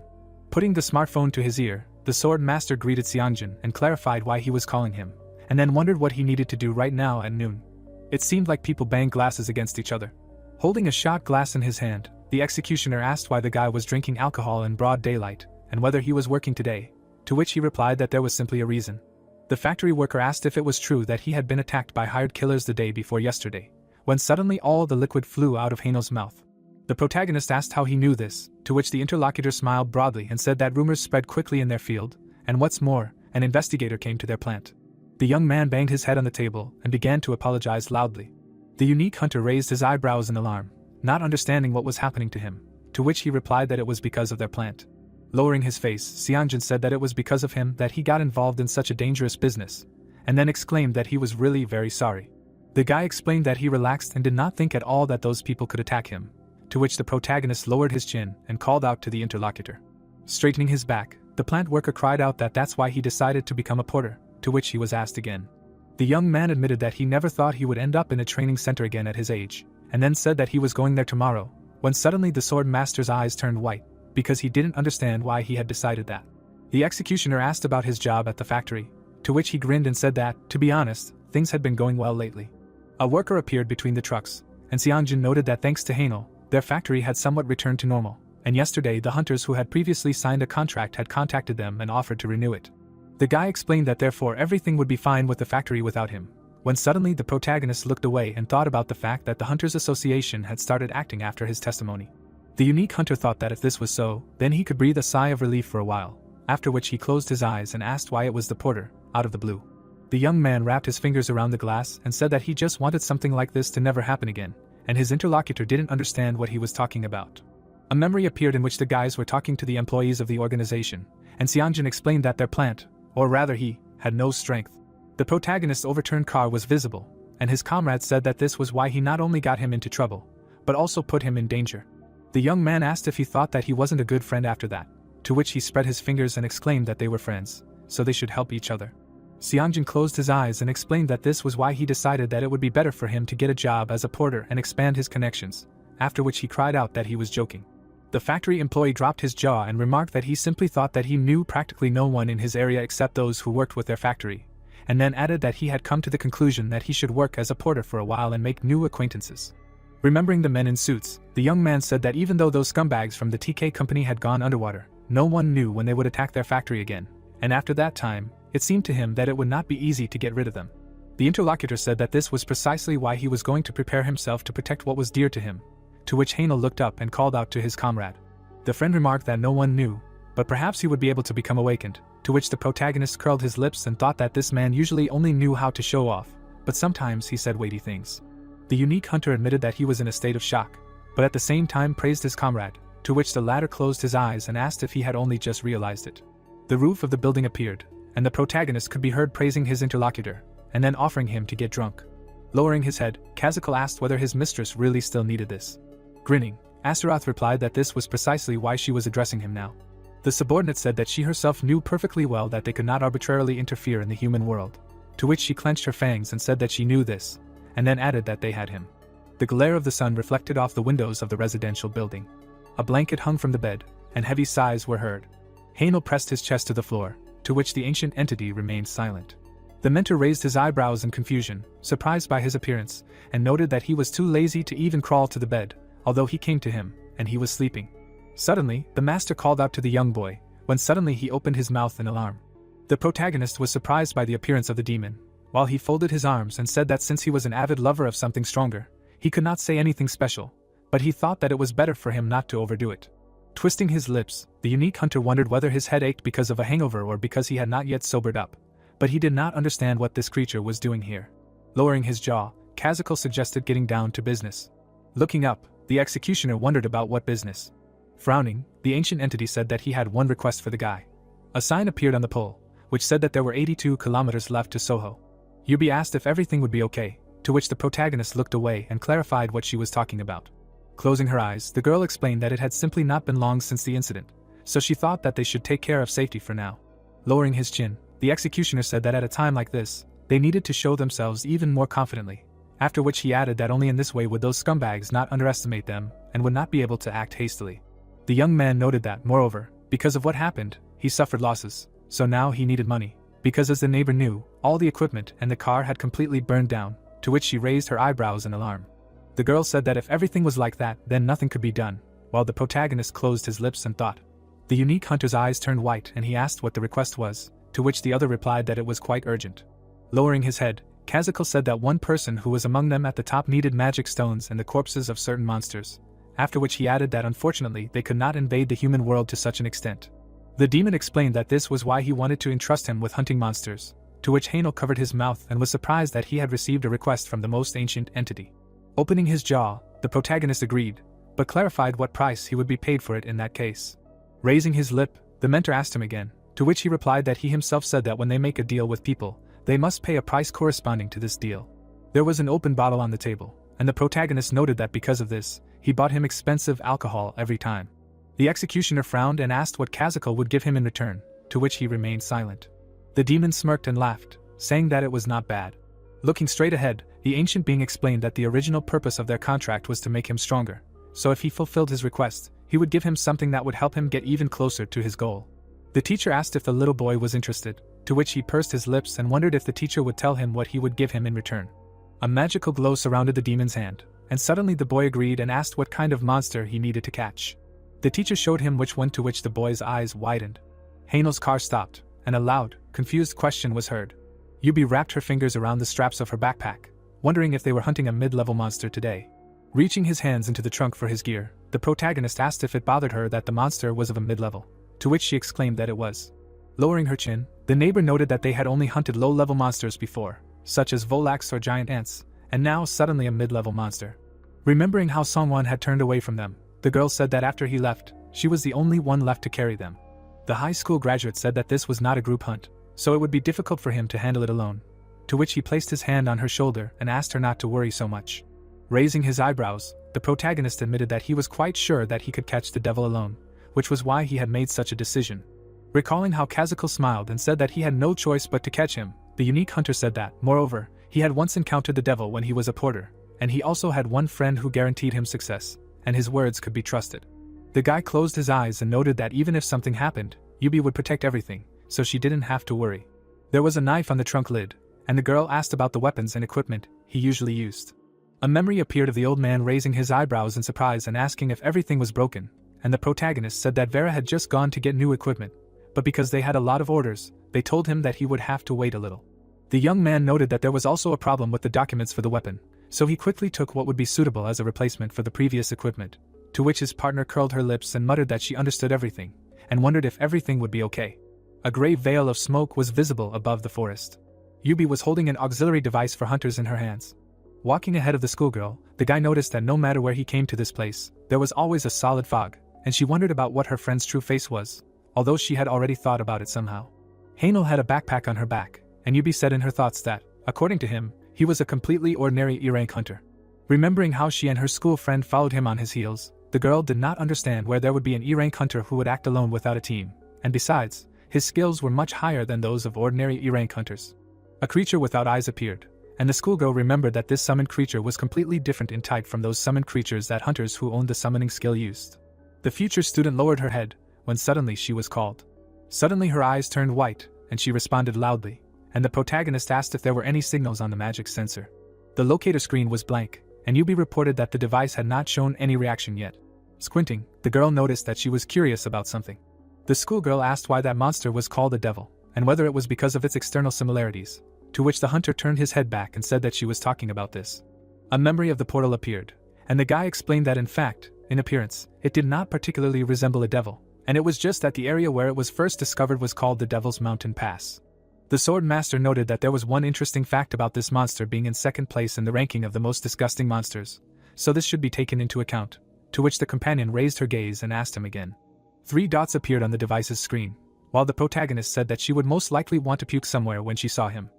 Putting the smartphone to his ear, the sword master greeted Seonjin and clarified why he was calling him, and then wondered what he needed to do right now at noon. It seemed like people banged glasses against each other. Holding a shot glass in his hand, the executioner asked why the guy was drinking alcohol in broad daylight, and whether he was working today, to which he replied that there was simply a reason. The factory worker asked if it was true that he had been attacked by hired killers the day before yesterday, when suddenly all the liquid flew out of Hanel's mouth. The protagonist asked how he knew this, to which the interlocutor smiled broadly and said that rumors spread quickly in their field, and what's more, an investigator came to their plant. The young man banged his head on the table and began to apologize loudly. The unique hunter raised his eyebrows in alarm, not understanding what was happening to him, to which he replied that it was because of their plant. Lowering his face, Seonjin said that it was because of him that he got involved in such a dangerous business, and then exclaimed that he was really very sorry. The guy explained that he relaxed and did not think at all that those people could attack him, to which the protagonist lowered his chin and called out to the interlocutor. Straightening his back, the plant worker cried out that that's why he decided to become a porter, to which he was asked again. The young man admitted that he never thought he would end up in a training center again at his age, and then said that he was going there tomorrow, when suddenly the sword master's eyes turned white, because he didn't understand why he had decided that. The executioner asked about his job at the factory, to which he grinned and said that, to be honest, things had been going well lately. A worker appeared between the trucks, and Seonjin noted that thanks to Hanel, their factory had somewhat returned to normal, and yesterday the hunters who had previously signed a contract had contacted them and offered to renew it. The guy explained that therefore everything would be fine with the factory without him, when suddenly the protagonist looked away and thought about the fact that the Hunters Association had started acting after his testimony. The unique hunter thought that if this was so, then he could breathe a sigh of relief for a while, after which he closed his eyes and asked why it was the porter, out of the blue. The young man wrapped his fingers around the glass and said that he just wanted something like this to never happen again, and his interlocutor didn't understand what he was talking about. A memory appeared in which the guys were talking to the employees of the organization, and Seonjin explained that their plant, or rather he, had no strength. The protagonist's overturned car was visible, and his comrade said that this was why he not only got him into trouble, but also put him in danger. The young man asked if he thought that he wasn't a good friend after that, to which he spread his fingers and exclaimed that they were friends, so they should help each other. Seonjin closed his eyes and explained that this was why he decided that it would be better for him to get a job as a porter and expand his connections, after which he cried out that he was joking. The factory employee dropped his jaw and remarked that he simply thought that he knew practically no one in his area except those who worked with their factory, and then added that he had come to the conclusion that he should work as a porter for a while and make new acquaintances. Remembering the men in suits, the young man said that even though those scumbags from the TK company had gone underwater, no one knew when they would attack their factory again, and after that time, it seemed to him that it would not be easy to get rid of them. The interlocutor said that this was precisely why he was going to prepare himself to protect what was dear to him, to which Hanel looked up and called out to his comrade. The friend remarked that no one knew, but perhaps he would be able to become awakened, to which the protagonist curled his lips and thought that this man usually only knew how to show off, but sometimes he said weighty things. The unique hunter admitted that he was in a state of shock, but at the same time praised his comrade, to which the latter closed his eyes and asked if he had only just realized it. The roof of the building appeared, and the protagonist could be heard praising his interlocutor, and then offering him to get drunk. Lowering his head, Kazuko asked whether his mistress really still needed this. Grinning, Asura replied that this was precisely why she was addressing him now. The subordinate said that she herself knew perfectly well that they could not arbitrarily interfere in the human world, to which she clenched her fangs and said that she knew this, and then added that they had him. The glare of the sun reflected off the windows of the residential building. A blanket hung from the bed, and heavy sighs were heard. Hanel pressed his chest to the floor, to which the ancient entity remained silent. The mentor raised his eyebrows in confusion, surprised by his appearance, and noted that he was too lazy to even crawl to the bed, although he came to him, and he was sleeping. Suddenly, the master called out to the young boy, when suddenly he opened his mouth in alarm. The protagonist was surprised by the appearance of the demon, while he folded his arms and said that since he was an avid lover of something stronger, he could not say anything special, but he thought that it was better for him not to overdo it. Twisting his lips, the unique hunter wondered whether his head ached because of a hangover or because he had not yet sobered up, but he did not understand what this creature was doing here. Lowering his jaw, Kazuko suggested getting down to business. Looking up, the executioner wondered about what business. Frowning, the ancient entity said that he had one request for the guy. A sign appeared on the pole, which said that there were 82 kilometers left to Soho. Yubi asked if everything would be okay, to which the protagonist looked away and clarified what she was talking about. Closing her eyes, the girl explained that it had simply not been long since the incident, so she thought that they should take care of safety for now. Lowering his chin, the executioner said that at a time like this, they needed to show themselves even more confidently, after which he added that only in this way would those scumbags not underestimate them and would not be able to act hastily. The young man noted that, moreover, because of what happened, he suffered losses, so now he needed money, because as the neighbor knew, all the equipment and the car had completely burned down, to which she raised her eyebrows in alarm. The girl said that if everything was like that, then nothing could be done, while the protagonist closed his lips and thought. The unique hunter's eyes turned white and he asked what the request was, to which the other replied that it was quite urgent. Lowering his head, Kazuko said that one person who was among them at the top needed magic stones and the corpses of certain monsters, after which he added that unfortunately they could not invade the human world to such an extent. The demon explained that this was why he wanted to entrust him with hunting monsters, to which Yahello covered his mouth and was surprised that he had received a request from the most ancient entity. Opening his jaw, the protagonist agreed, but clarified what price he would be paid for it in that case. Raising his lip, the mentor asked him again, to which he replied that he himself said that when they make a deal with people, they must pay a price corresponding to this deal. There was an open bottle on the table, and the protagonist noted that because of this, he bought him expensive alcohol every time. The executioner frowned and asked what Kazuko would give him in return, to which he remained silent. The demon smirked and laughed, saying that it was not bad. Looking straight ahead, the ancient being explained that the original purpose of their contract was to make him stronger, so if he fulfilled his request, he would give him something that would help him get even closer to his goal. The teacher asked if the little boy was interested, to which he pursed his lips and wondered if the teacher would tell him what he would give him in return. A magical glow surrounded the demon's hand, and suddenly the boy agreed and asked what kind of monster he needed to catch. The teacher showed him which one, to which the boy's eyes widened. Heine's car stopped, and a loud, confused question was heard. Yubi wrapped her fingers around the straps of her backpack, wondering if they were hunting a mid-level monster today. Reaching his hands into the trunk for his gear, the protagonist asked if it bothered her that the monster was of a mid-level, to which she exclaimed that it was. Lowering her chin, the neighbor noted that they had only hunted low-level monsters before, such as Volaks or giant ants, and now suddenly a mid-level monster. Remembering how Songwon had turned away from them, the girl said that after he left, she was the only one left to carry them. The high school graduate said that this was not a group hunt, so it would be difficult for him to handle it alone, to which he placed his hand on her shoulder and asked her not to worry so much. Raising his eyebrows, the protagonist admitted that he was quite sure that he could catch the devil alone, which was why he had made such a decision. Recalling how Kazuko smiled and said that he had no choice but to catch him, the unique hunter said that, moreover, he had once encountered the devil when he was a porter, and he also had one friend who guaranteed him success, and his words could be trusted. The guy closed his eyes and noted that even if something happened, Yubi would protect everything, so she didn't have to worry. There was a knife on the trunk lid, and the girl asked about the weapons and equipment he usually used. A memory appeared of the old man raising his eyebrows in surprise and asking if everything was broken, and the protagonist said that Vera had just gone to get new equipment, but because they had a lot of orders, they told him that he would have to wait a little. The young man noted that there was also a problem with the documents for the weapon, so he quickly took what would be suitable as a replacement for the previous equipment, to which his partner curled her lips and muttered that she understood everything, and wondered if everything would be okay. A grey veil of smoke was visible above the forest. Yubi was holding an auxiliary device for hunters in her hands. Walking ahead of the schoolgirl, the guy noticed that no matter where he came to this place, there was always a solid fog, and she wondered about what her friend's true face was, although she had already thought about it somehow. Hainel had a backpack on her back, and Yubi said in her thoughts that, according to him, he was a completely ordinary E-rank hunter. Remembering how she and her school friend followed him on his heels, the girl did not understand where there would be an E-rank hunter who would act alone without a team, and besides, his skills were much higher than those of ordinary E-rank hunters. A creature without eyes appeared, and the schoolgirl remembered that this summoned creature was completely different in type from those summoned creatures that hunters who owned the summoning skill used. The future student lowered her head, when suddenly she was called. Suddenly her eyes turned white, and she responded loudly, and the protagonist asked if there were any signals on the magic sensor. The locator screen was blank, and Yubi reported that the device had not shown any reaction yet. Squinting, the girl noticed that she was curious about something. The schoolgirl asked why that monster was called a devil, and whether it was because of its external similarities, to which the hunter turned his head back and said that she was talking about this. A memory of the portal appeared, and the guy explained that in fact, in appearance, it did not particularly resemble a devil, and it was just that the area where it was first discovered was called the Devil's Mountain Pass. The sword master noted that there was one interesting fact about this monster being in second place in the ranking of the most disgusting monsters, so this should be taken into account, to which the companion raised her gaze and asked him again. 3 dots appeared on the device's screen, while the protagonist said that she would most likely want to puke somewhere when she saw him.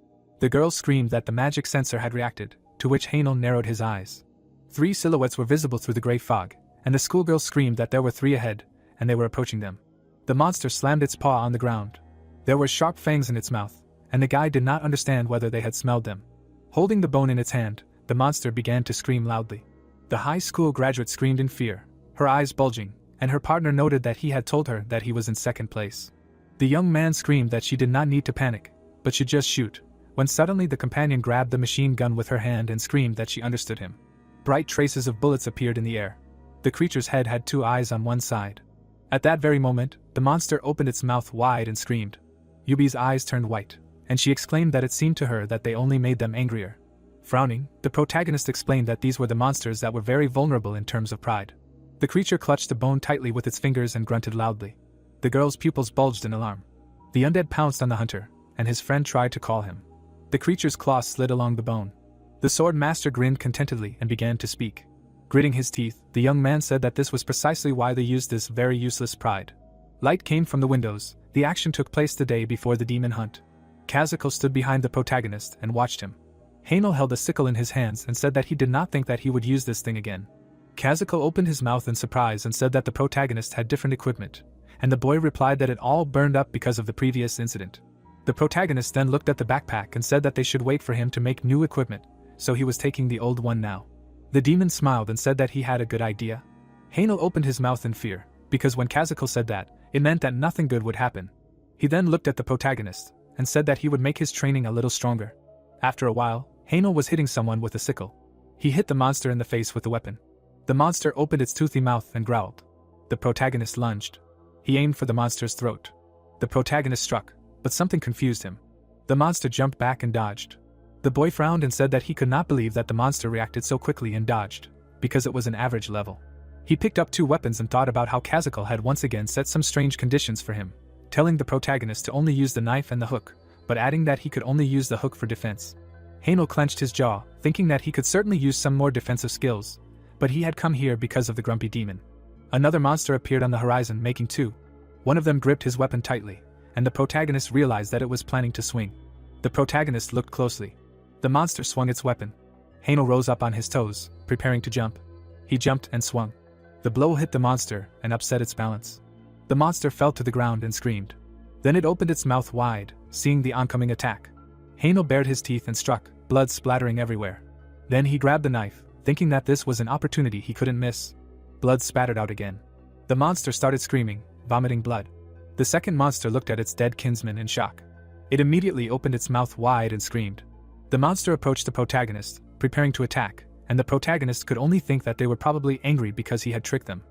The girl screamed that the magic sensor had reacted, to which Yahello narrowed his eyes. 3 silhouettes were visible through the gray fog, and the schoolgirl screamed that there were 3 ahead, and they were approaching them. The monster slammed its paw on the ground. There were sharp fangs in its mouth, and the guy did not understand whether they had smelled them. Holding the bone in its hand, the monster began to scream loudly. The high school graduate screamed in fear, her eyes bulging, and her partner noted that he had told her that he was in second place. The young man screamed that she did not need to panic, but should just shoot, when suddenly the companion grabbed the machine gun with her hand and screamed that she understood him. Bright traces of bullets appeared in the air. The creature's head had 2 eyes on one side. At that very moment, the monster opened its mouth wide and screamed. Yubi's eyes turned white, and she exclaimed that it seemed to her that they only made them angrier. Frowning, the protagonist explained that these were the monsters that were very vulnerable in terms of pride. The creature clutched the bone tightly with its fingers and grunted loudly. The girl's pupils bulged in alarm. The undead pounced on the hunter, and his friend tried to call him. The creature's claws slid along the bone. The sword master grinned contentedly and began to speak. Gritting his teeth, the young man said that this was precisely why they used this very useless pride. Light came from the windows. The action took place the day before the demon hunt. Kazuko stood behind the protagonist and watched him. Yahello held a sickle in his hands and said that he did not think that he would use this thing again. Kazuko opened his mouth in surprise and said that the protagonist had different equipment, and the boy replied that it all burned up because of the previous incident. The protagonist then looked at the backpack and said that they should wait for him to make new equipment, so he was taking the old one now. The demon smiled and said that he had a good idea. Yahello opened his mouth in fear, because when Kazuko said that, it meant that nothing good would happen. He then looked at the protagonist, and said that he would make his training a little stronger. After a while, Yahello was hitting someone with a sickle. He hit the monster in the face with the weapon. The monster opened its toothy mouth and growled. The protagonist lunged. He aimed for the monster's throat. The protagonist struck, but something confused him. The monster jumped back and dodged. The boy frowned and said that he could not believe that the monster reacted so quickly and dodged, because it was an average level. He picked up 2 weapons and thought about how Kazuko had once again set some strange conditions for him, telling the protagonist to only use the knife and the hook, but adding that he could only use the hook for defense. Yahello clenched his jaw, thinking that he could certainly use some more defensive skills, but he had come here because of the grumpy demon. Another monster appeared on the horizon, making 2. One of them gripped his weapon tightly, and the protagonist realized that it was planning to swing. The protagonist looked closely. The monster swung its weapon. Yahello rose up on his toes, preparing to jump. He jumped and swung. The blow hit the monster and upset its balance. The monster fell to the ground and screamed. Then it opened its mouth wide, seeing the oncoming attack. Yahello bared his teeth and struck, blood splattering everywhere. Then he grabbed the knife, thinking that this was an opportunity he couldn't miss. Blood spattered out again. The monster started screaming, vomiting blood. The second monster looked at its dead kinsman in shock. It immediately opened its mouth wide and screamed. The monster approached the protagonist, preparing to attack, and the protagonist could only think that they were probably angry because he had tricked them.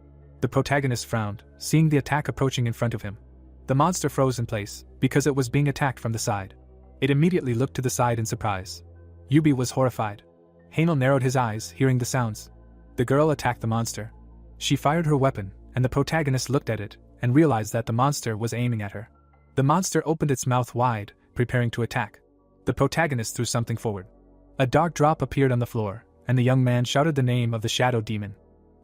The protagonist frowned, seeing the attack approaching in front of him. The monster froze in place, because it was being attacked from the side. It immediately looked to the side in surprise. Yubi was horrified. Yahello narrowed his eyes, hearing the sounds. The girl attacked the monster. She fired her weapon, and the protagonist looked at it, and realized that the monster was aiming at her. The monster opened its mouth wide, preparing to attack. The protagonist threw something forward. A dark drop appeared on the floor, and the young man shouted the name of the shadow demon.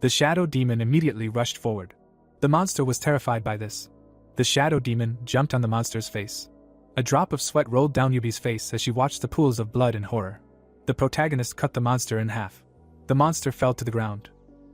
The shadow demon immediately rushed forward. The monster was terrified by this. The shadow demon jumped on the monster's face. A drop of sweat rolled down Yubi's face as she watched the pools of blood in horror. The protagonist cut the monster in half. The monster fell to the ground.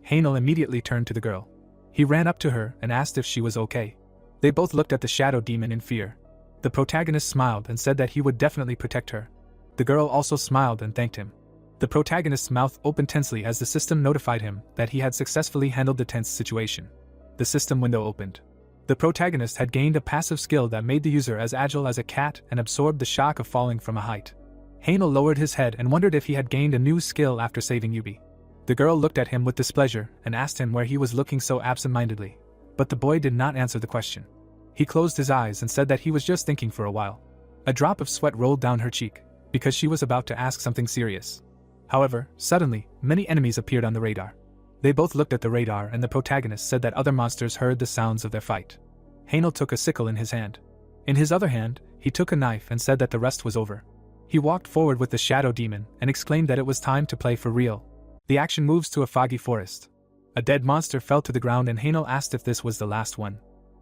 Yahello immediately turned to the girl. He ran up to her and asked if she was okay. They both looked at the shadow demon in fear. The protagonist smiled and said that he would definitely protect her. The girl also smiled and thanked him. The protagonist's mouth opened tensely as the system notified him that he had successfully handled the tense situation. The system window opened. The protagonist had gained a passive skill that made the user as agile as a cat and absorbed the shock of falling from a height. Hainel lowered his head and wondered if he had gained a new skill after saving Yubi. The girl looked at him with displeasure and asked him where he was looking so absent-mindedly, but the boy did not answer the question. He closed his eyes and said that he was just thinking for a while. A drop of sweat rolled down her cheek, because she was about to ask something serious. However, suddenly, many enemies appeared on the radar. They both looked at the radar and the protagonist said that other monsters heard the sounds of their fight. Hainel took a sickle in his hand. In his other hand, he took a knife and said that the rest was over. He walked forward with the shadow demon and exclaimed that it was time to play for real. The action moves to a foggy forest. A dead monster fell to the ground and Hainel asked if this was the last one.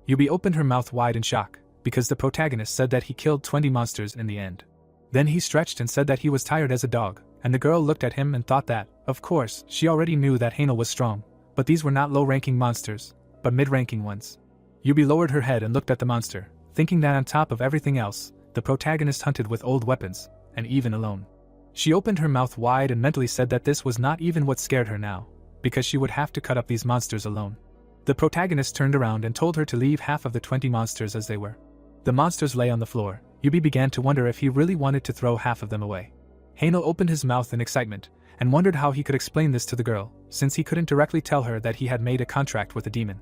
Yubi opened her mouth wide in shock, because the protagonist said that he killed 20 monsters in the end. Then he stretched and said that he was tired as a dog, and the girl looked at him and thought that, of course, she already knew that Hainel was strong, but these were not low-ranking monsters, but mid-ranking ones. Yubi lowered her head and looked at the monster, thinking that on top of everything else, the protagonist hunted with old weapons, and even alone. She opened her mouth wide and mentally said that this was not even what scared her now, because she would have to cut up these monsters alone. The protagonist turned around and told her to leave half of the 20 monsters as they were. The monsters lay on the floor. Yubi began to wonder if he really wanted to throw half of them away. Hainel opened his mouth in excitement, and wondered how he could explain this to the girl, since he couldn't directly tell her that he had made a contract with a demon.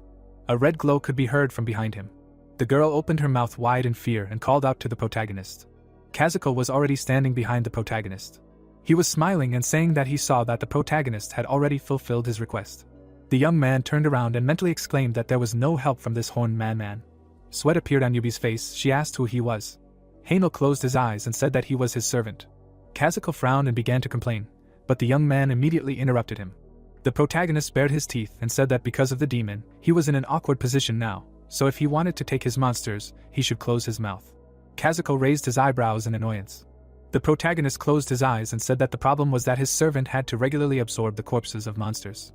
A red glow could be heard from behind him. The girl opened her mouth wide in fear and called out to the protagonist. Kazuko was already standing behind the protagonist. He was smiling and saying that he saw that the protagonist had already fulfilled his request. The young man turned around and mentally exclaimed that there was no help from this horned man. Sweat appeared on Yubi's face. She asked who he was. Hainel closed his eyes and said that he was his servant. Kazuko frowned and began to complain, but the young man immediately interrupted him. The protagonist bared his teeth and said that because of the demon, he was in an awkward position now, so if he wanted to take his monsters, he should close his mouth. Kazuko raised his eyebrows in annoyance. The protagonist closed his eyes and said that the problem was that his servant had to regularly absorb the corpses of monsters.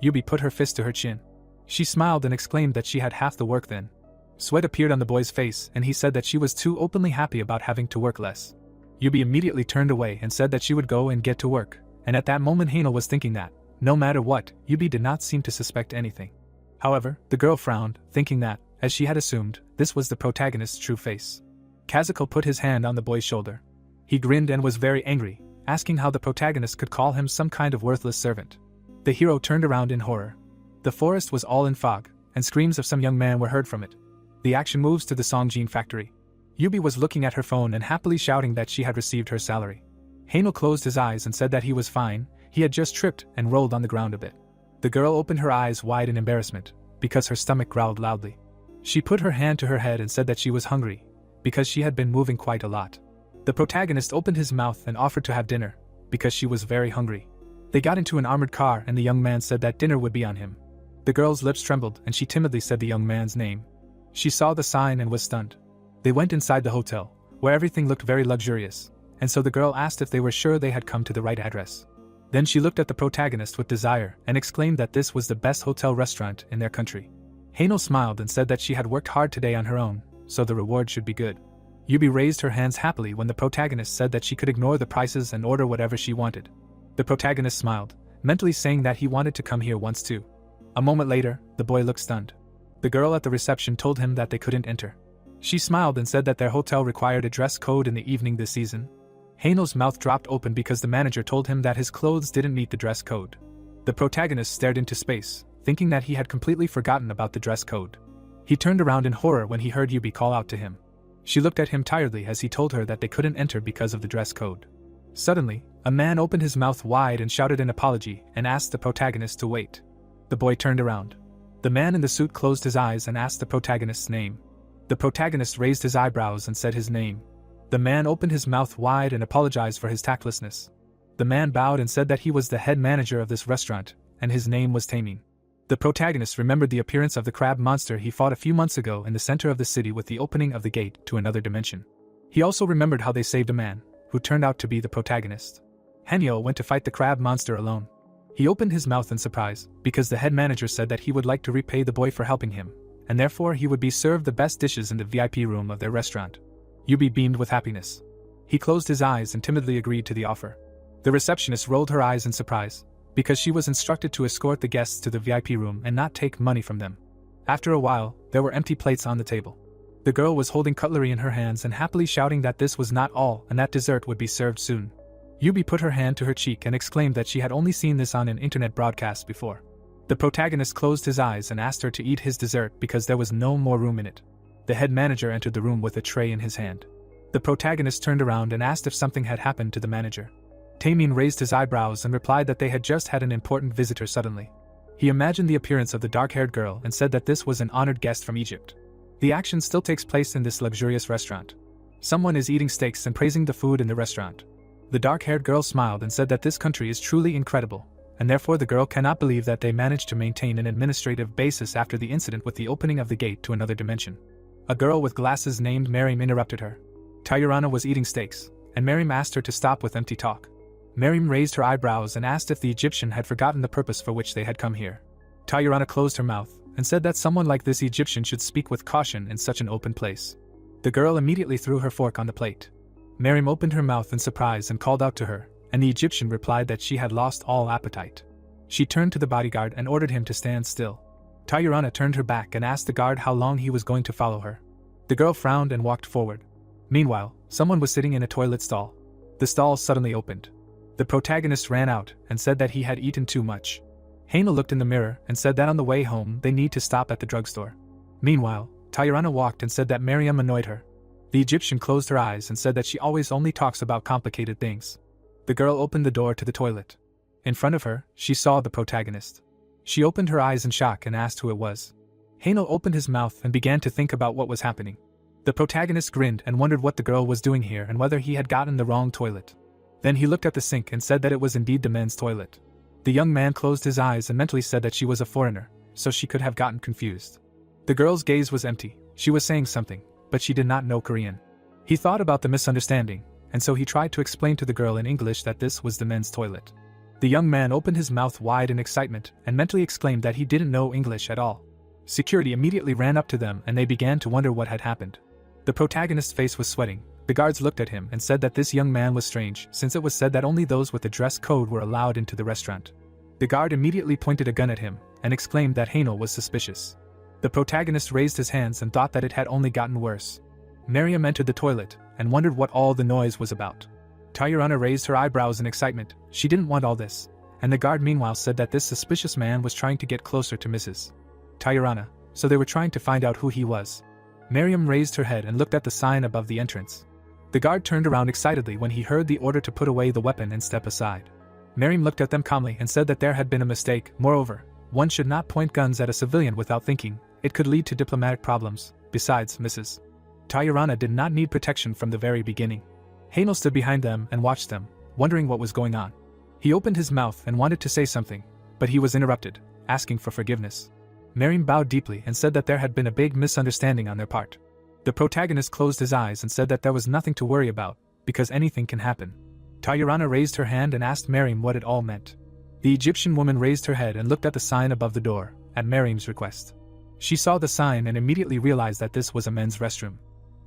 Yubi put her fist to her chin. She smiled and exclaimed that she had half the work then. Sweat appeared on the boy's face and he said that she was too openly happy about having to work less. Yubi immediately turned away and said that she would go and get to work, and at that moment Hainel was thinking that, no matter what, Yubi did not seem to suspect anything. However, the girl frowned, thinking that, as she had assumed, this was the protagonist's true face. Kazuko put his hand on the boy's shoulder. He grinned and was very angry, asking how the protagonist could call him some kind of worthless servant. The hero turned around in horror. The forest was all in fog, and screams of some young man were heard from it. The action moves to the Songjin factory. Yubi was looking at her phone and happily shouting that she had received her salary. Hainel closed his eyes and said that he was fine. He had just tripped and rolled on the ground a bit. The girl opened her eyes wide in embarrassment, because her stomach growled loudly. She put her hand to her head and said that she was hungry, because she had been moving quite a lot. The protagonist opened his mouth and offered to have dinner, because she was very hungry. They got into an armored car and the young man said that dinner would be on him. The girl's lips trembled and she timidly said the young man's name. She saw the sign and was stunned. They went inside the hotel, where everything looked very luxurious, and so the girl asked if they were sure they had come to the right address. Then she looked at the protagonist with desire and exclaimed that this was the best hotel restaurant in their country. Hainel smiled and said that she had worked hard today on her own, so the reward should be good. Yubi raised her hands happily when the protagonist said that she could ignore the prices and order whatever she wanted. The protagonist smiled, mentally saying that he wanted to come here once too. A moment later, the boy looked stunned. The girl at the reception told him that they couldn't enter. She smiled and said that their hotel required a dress code in the evening this season. Hainel's mouth dropped open because the manager told him that his clothes didn't meet the dress code. The protagonist stared into space, thinking that he had completely forgotten about the dress code. He turned around in horror when he heard Yubi call out to him. She looked at him tiredly as he told her that they couldn't enter because of the dress code. Suddenly, a man opened his mouth wide and shouted an apology and asked the protagonist to wait. The boy turned around. The man in the suit closed his eyes and asked the protagonist's name. The protagonist raised his eyebrows and said his name. The man opened his mouth wide and apologized for his tactlessness. The man bowed and said that he was the head manager of this restaurant, and his name was Taemin. The protagonist remembered the appearance of the crab monster he fought a few months ago in the center of the city with the opening of the gate to another dimension. He also remembered how they saved a man, who turned out to be the protagonist. Hanyo went to fight the crab monster alone. He opened his mouth in surprise, because the head manager said that he would like to repay the boy for helping him, and therefore he would be served the best dishes in the VIP room of their restaurant. Yubi beamed with happiness. He closed his eyes and timidly agreed to the offer. The receptionist rolled her eyes in surprise, because she was instructed to escort the guests to the VIP room and not take money from them. After a while, there were empty plates on the table. The girl was holding cutlery in her hands and happily shouting that this was not all and that dessert would be served soon. Yubi put her hand to her cheek and exclaimed that she had only seen this on an internet broadcast before. The protagonist closed his eyes and asked her to eat his dessert because there was no more room in it. The head manager entered the room with a tray in his hand. The protagonist turned around and asked if something had happened to the manager. Taemin raised his eyebrows and replied that they had just had an important visitor suddenly. He imagined the appearance of the dark-haired girl and said that this was an honored guest from Egypt. The action still takes place in this luxurious restaurant. Someone is eating steaks and praising the food in the restaurant. The dark-haired girl smiled and said that this country is truly incredible, and therefore the girl cannot believe that they managed to maintain an administrative basis after the incident with the opening of the gate to another dimension. A girl with glasses named Miriam interrupted her. Tyrana was eating steaks, and Miriam asked her to stop with empty talk. Miriam raised her eyebrows and asked if the Egyptian had forgotten the purpose for which they had come here. Tyrana closed her mouth and said that someone like this Egyptian should speak with caution in such an open place. The girl immediately threw her fork on the plate. Miriam opened her mouth in surprise and called out to her, and the Egyptian replied that she had lost all appetite. She turned to the bodyguard and ordered him to stand still. Tyrana turned her back and asked the guard how long he was going to follow her. The girl frowned and walked forward. Meanwhile, someone was sitting in a toilet stall. The stall suddenly opened. The protagonist ran out and said that he had eaten too much. Haina looked in the mirror and said that on the way home they need to stop at the drugstore. Meanwhile, Tyrana walked and said that Miriam annoyed her. The Egyptian closed her eyes and said that she always only talks about complicated things. The girl opened the door to the toilet. In front of her, she saw the protagonist. She opened her eyes in shock and asked who it was. Haina opened his mouth and began to think about what was happening. The protagonist grinned and wondered what the girl was doing here and whether he had gotten the wrong toilet. Then he looked at the sink and said that it was indeed the men's toilet. The young man closed his eyes and mentally said that she was a foreigner, so she could have gotten confused. The girl's gaze was empty. She was saying something, but she did not know Korean. He thought about the misunderstanding, and so he tried to explain to the girl in English that this was the men's toilet. The young man opened his mouth wide in excitement and mentally exclaimed that he didn't know English at all. Security immediately ran up to them and they began to wonder what had happened. The protagonist's face was sweating. The guards looked at him and said that this young man was strange, since it was said that only those with the dress code were allowed into the restaurant. The guard immediately pointed a gun at him and exclaimed that Hainel was suspicious. The protagonist raised his hands and thought that it had only gotten worse. Miriam entered the toilet and wondered what all the noise was about. Tyrana raised her eyebrows in excitement. She didn't want all this, and the guard meanwhile said that this suspicious man was trying to get closer to Mrs. Tyrana, so they were trying to find out who he was. Miriam raised her head and looked at the sign above the entrance. The guard turned around excitedly when he heard the order to put away the weapon and step aside. Miriam looked at them calmly and said that there had been a mistake. Moreover, one should not point guns at a civilian without thinking. It could lead to diplomatic problems. Besides, Mrs. Tyrana did not need protection from the very beginning. Hainel stood behind them and watched them, wondering what was going on. He opened his mouth and wanted to say something, but he was interrupted, asking for forgiveness. Miriam bowed deeply and said that there had been a big misunderstanding on their part. The protagonist closed his eyes and said that there was nothing to worry about, because anything can happen. Tyrana raised her hand and asked Miriam what it all meant. The Egyptian woman raised her head and looked at the sign above the door, at Miriam's request. She saw the sign and immediately realized that this was a men's restroom.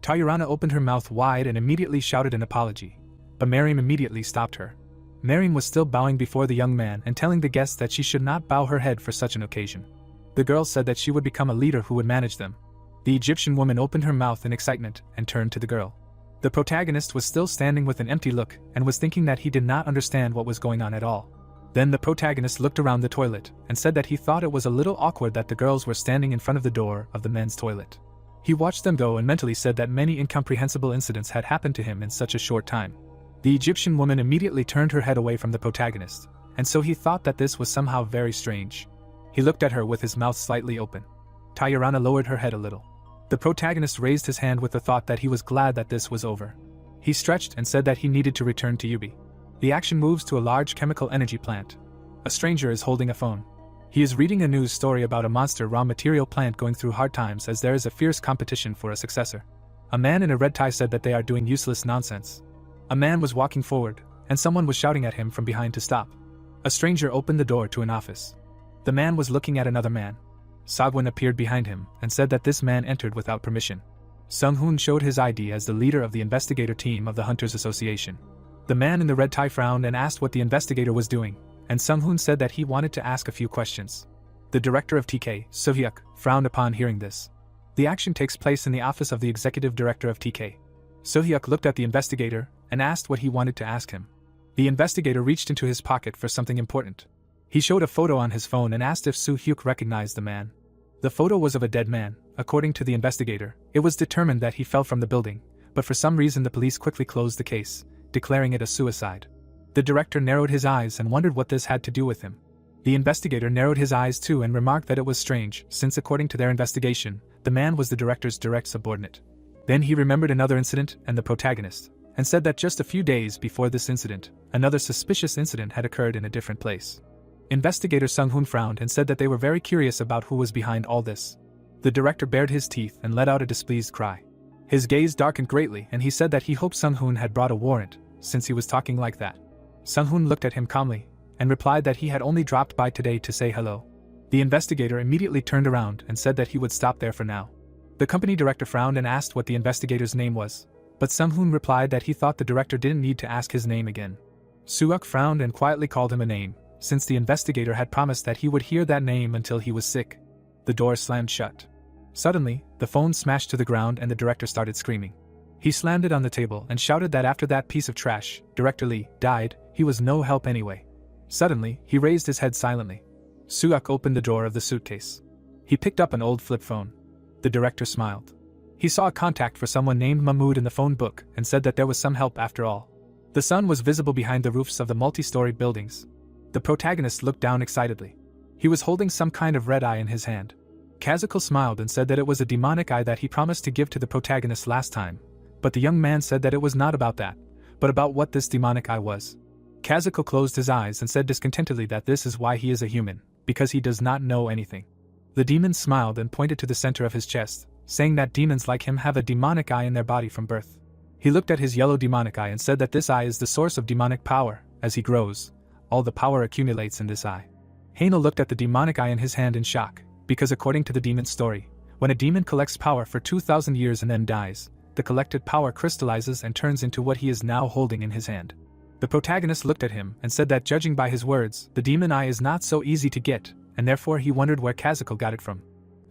Tyrana opened her mouth wide and immediately shouted an apology, but Miriam immediately stopped her. Miriam was still bowing before the young man and telling the guests that she should not bow her head for such an occasion. The girl said that she would become a leader who would manage them. The Egyptian woman opened her mouth in excitement and turned to the girl. The protagonist was still standing with an empty look and was thinking that he did not understand what was going on at all. Then the protagonist looked around the toilet and said that he thought it was a little awkward that the girls were standing in front of the door of the men's toilet. He watched them go and mentally said that many incomprehensible incidents had happened to him in such a short time. The Egyptian woman immediately turned her head away from the protagonist, and so he thought that this was somehow very strange. He looked at her with his mouth slightly open. Tyrana lowered her head a little. The protagonist raised his hand with the thought that he was glad that this was over. He stretched and said that he needed to return to Yubi. The action moves to a large chemical energy plant. A stranger is holding a phone. He is reading a news story about a monster raw material plant going through hard times as there is a fierce competition for a successor. A man in a red tie said that they are doing useless nonsense. A man was walking forward, and someone was shouting at him from behind to stop. A stranger opened the door to an office. The man was looking at another man. Sagwon appeared behind him and said that this man entered without permission. Sung-hoon showed his ID as the leader of the investigator team of the Hunters Association. The man in the red tie frowned and asked what the investigator was doing, and Sung-hoon said that he wanted to ask a few questions. The director of TK, Sohyuk, frowned upon hearing this. The action takes place in the office of the executive director of TK. Sohyuk looked at the investigator and asked what he wanted to ask him. The investigator reached into his pocket for something important. He showed a photo on his phone and asked if Sohyuk recognized the man. The photo was of a dead man. According to the investigator, it was determined that he fell from the building, but for some reason the police quickly closed the case, declaring it a suicide. The director narrowed his eyes and wondered what this had to do with him. The investigator narrowed his eyes too and remarked that it was strange, since according to their investigation, the man was the director's direct subordinate. Then he remembered another incident and the protagonist, and said that just a few days before this incident, another suspicious incident had occurred in a different place. Investigator Sung-hoon frowned and said that they were very curious about who was behind all this. The director bared his teeth and let out a displeased cry. His gaze darkened greatly and he said that he hoped Sung-hoon had brought a warrant, since he was talking like that. Sung-hoon looked at him calmly, and replied that he had only dropped by today to say hello. The investigator immediately turned around and said that he would stop there for now. The company director frowned and asked what the investigator's name was, but Sung-hoon replied that he thought the director didn't need to ask his name again. Sohyuk frowned and quietly called him a name, since the investigator had promised that he would hear that name until he was sick. The door slammed shut. Suddenly, the phone smashed to the ground and the director started screaming. He slammed it on the table and shouted that after that piece of trash, Director Lee, died, he was no help anyway. Suddenly, he raised his head silently. Sohyuk opened the drawer of the suitcase. He picked up an old flip phone. The director smiled. He saw a contact for someone named Mahmoud in the phone book and said that there was some help after all. The sun was visible behind the roofs of the multi-story buildings. The protagonist looked down excitedly. He was holding some kind of red eye in his hand. Kazuko smiled and said that it was a demonic eye that he promised to give to the protagonist last time, but the young man said that it was not about that, but about what this demonic eye was. Kazuko closed his eyes and said discontentedly that this is why he is a human, because he does not know anything. The demon smiled and pointed to the center of his chest, saying that demons like him have a demonic eye in their body from birth. He looked at his yellow demonic eye and said that this eye is the source of demonic power. As he grows, all the power accumulates in this eye. Hainel looked at the demonic eye in his hand in shock, because according to the demon's story, when a demon collects power for 2,000 years and then dies, the collected power crystallizes and turns into what he is now holding in his hand. The protagonist looked at him and said that judging by his words, the demon eye is not so easy to get, and therefore he wondered where Kazuko got it from.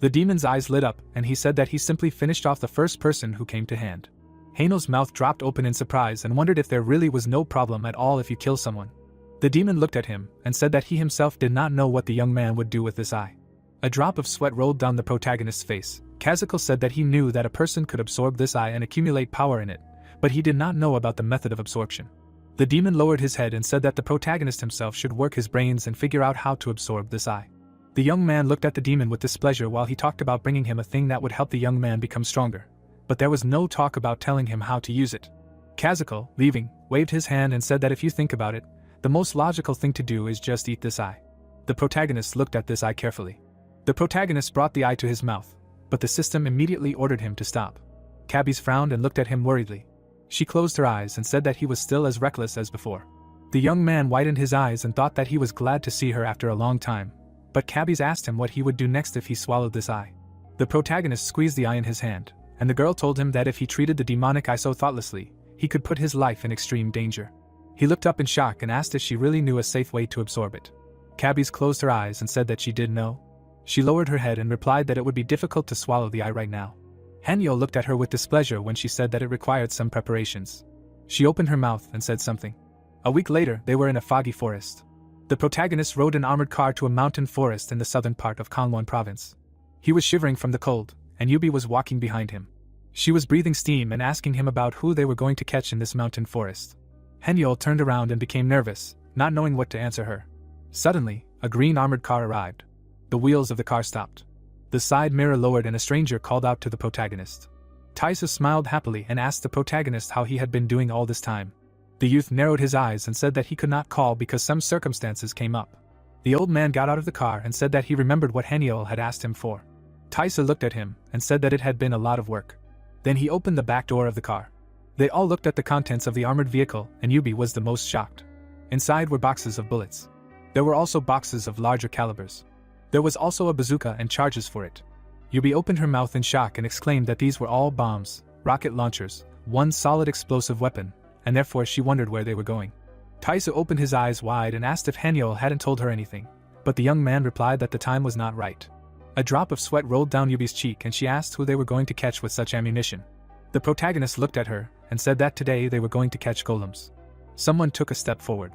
The demon's eyes lit up and he said that he simply finished off the first person who came to hand. Hainel's mouth dropped open in surprise and wondered if there really was no problem at all if you kill someone. The demon looked at him and said that he himself did not know what the young man would do with this eye. A drop of sweat rolled down the protagonist's face. Kazuko said that he knew that a person could absorb this eye and accumulate power in it, but he did not know about the method of absorption. The demon lowered his head and said that the protagonist himself should work his brains and figure out how to absorb this eye. The young man looked at the demon with displeasure while he talked about bringing him a thing that would help the young man become stronger, but there was no talk about telling him how to use it. Kazuko, leaving, waved his hand and said that if you think about it, the most logical thing to do is just eat this eye. The protagonist looked at this eye carefully. The protagonist brought the eye to his mouth, but the system immediately ordered him to stop. Cabbies frowned and looked at him worriedly. She closed her eyes and said that he was still as reckless as before. The young man widened his eyes and thought that he was glad to see her after a long time, but Cabbies asked him what he would do next if he swallowed this eye. The protagonist squeezed the eye in his hand, and the girl told him that if he treated the demonic eye so thoughtlessly, he could put his life in extreme danger. He looked up in shock and asked if she really knew a safe way to absorb it. Cabbies closed her eyes and said that she did know. She lowered her head and replied that it would be difficult to swallow the eye right now. Hanyo looked at her with displeasure when she said that it required some preparations. She opened her mouth and said something. A week later, they were in a foggy forest. The protagonist rode an armored car to a mountain forest in the southern part of Gangwon province. He was shivering from the cold, and Yubi was walking behind him. She was breathing steam and asking him about who they were going to catch in this mountain forest. Hanyo turned around and became nervous, not knowing what to answer her. Suddenly, a green armored car arrived. The wheels of the car stopped. The side mirror lowered and a stranger called out to the protagonist. Taisa smiled happily and asked the protagonist how he had been doing all this time. The youth narrowed his eyes and said that he could not call because some circumstances came up. The old man got out of the car and said that he remembered what Hanyo had asked him for. Taisa looked at him and said that it had been a lot of work. Then he opened the back door of the car. They all looked at the contents of the armored vehicle and Yubi was the most shocked. Inside were boxes of bullets. There were also boxes of larger calibers. There was also a bazooka and charges for it. Yubi opened her mouth in shock and exclaimed that these were all bombs, rocket launchers, one solid explosive weapon, and therefore she wondered where they were going. Taisa opened his eyes wide and asked if Hanyo hadn't told her anything, but the young man replied that the time was not right. A drop of sweat rolled down Yubi's cheek and she asked who they were going to catch with such ammunition. The protagonist looked at her and said that today they were going to catch golems. Someone took a step forward.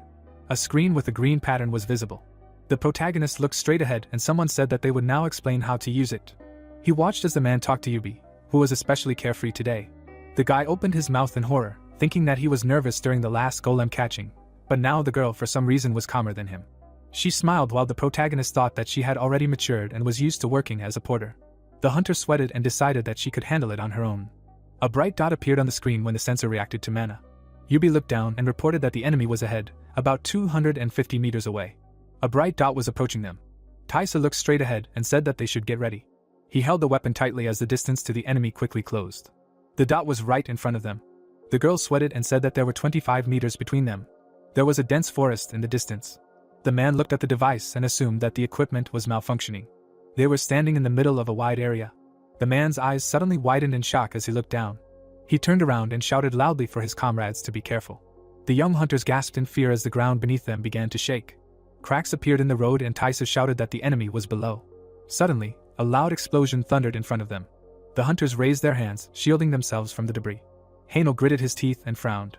A screen with a green pattern was visible. The protagonist looked straight ahead and someone said that they would now explain how to use it. He watched as the man talked to Yubi, who was especially carefree today. The guy opened his mouth in horror, thinking that he was nervous during the last golem catching, but now the girl for some reason was calmer than him. She smiled while the protagonist thought that she had already matured and was used to working as a porter. The hunter sweated and decided that she could handle it on her own. A bright dot appeared on the screen when the sensor reacted to mana. Yubi looked down and reported that the enemy was ahead, about 250 meters away. A bright dot was approaching them. Taisa looked straight ahead and said that they should get ready. He held the weapon tightly as the distance to the enemy quickly closed. The dot was right in front of them. The girl sweated and said that there were 25 meters between them. There was a dense forest in the distance. The man looked at the device and assumed that the equipment was malfunctioning. They were standing in the middle of a wide area. The man's eyes suddenly widened in shock as he looked down. He turned around and shouted loudly for his comrades to be careful. The young hunters gasped in fear as the ground beneath them began to shake. Cracks appeared in the road and Taisa shouted that the enemy was below. Suddenly, a loud explosion thundered in front of them. The hunters raised their hands, shielding themselves from the debris. Yahello gritted his teeth and frowned.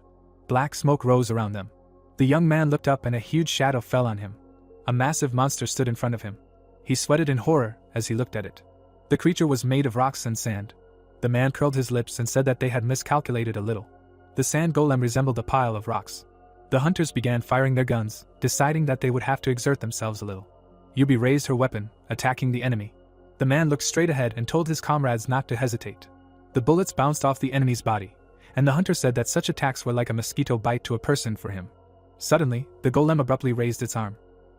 Black smoke rose around them. The young man looked up and a huge shadow fell on him. A massive monster stood in front of him. He sweated in horror as he looked at it. The creature was made of rocks and sand. The man curled his lips and said that they had miscalculated a little. The sand golem resembled a pile of rocks. The hunters began firing their guns, deciding that they would have to exert themselves a little. Yubi raised her weapon, attacking the enemy. The man looked straight ahead and told his comrades not to hesitate. The bullets bounced off the enemy's body, and the hunter said that such attacks were like a mosquito bite to a person for him. Suddenly, the golem abruptly raised its arm.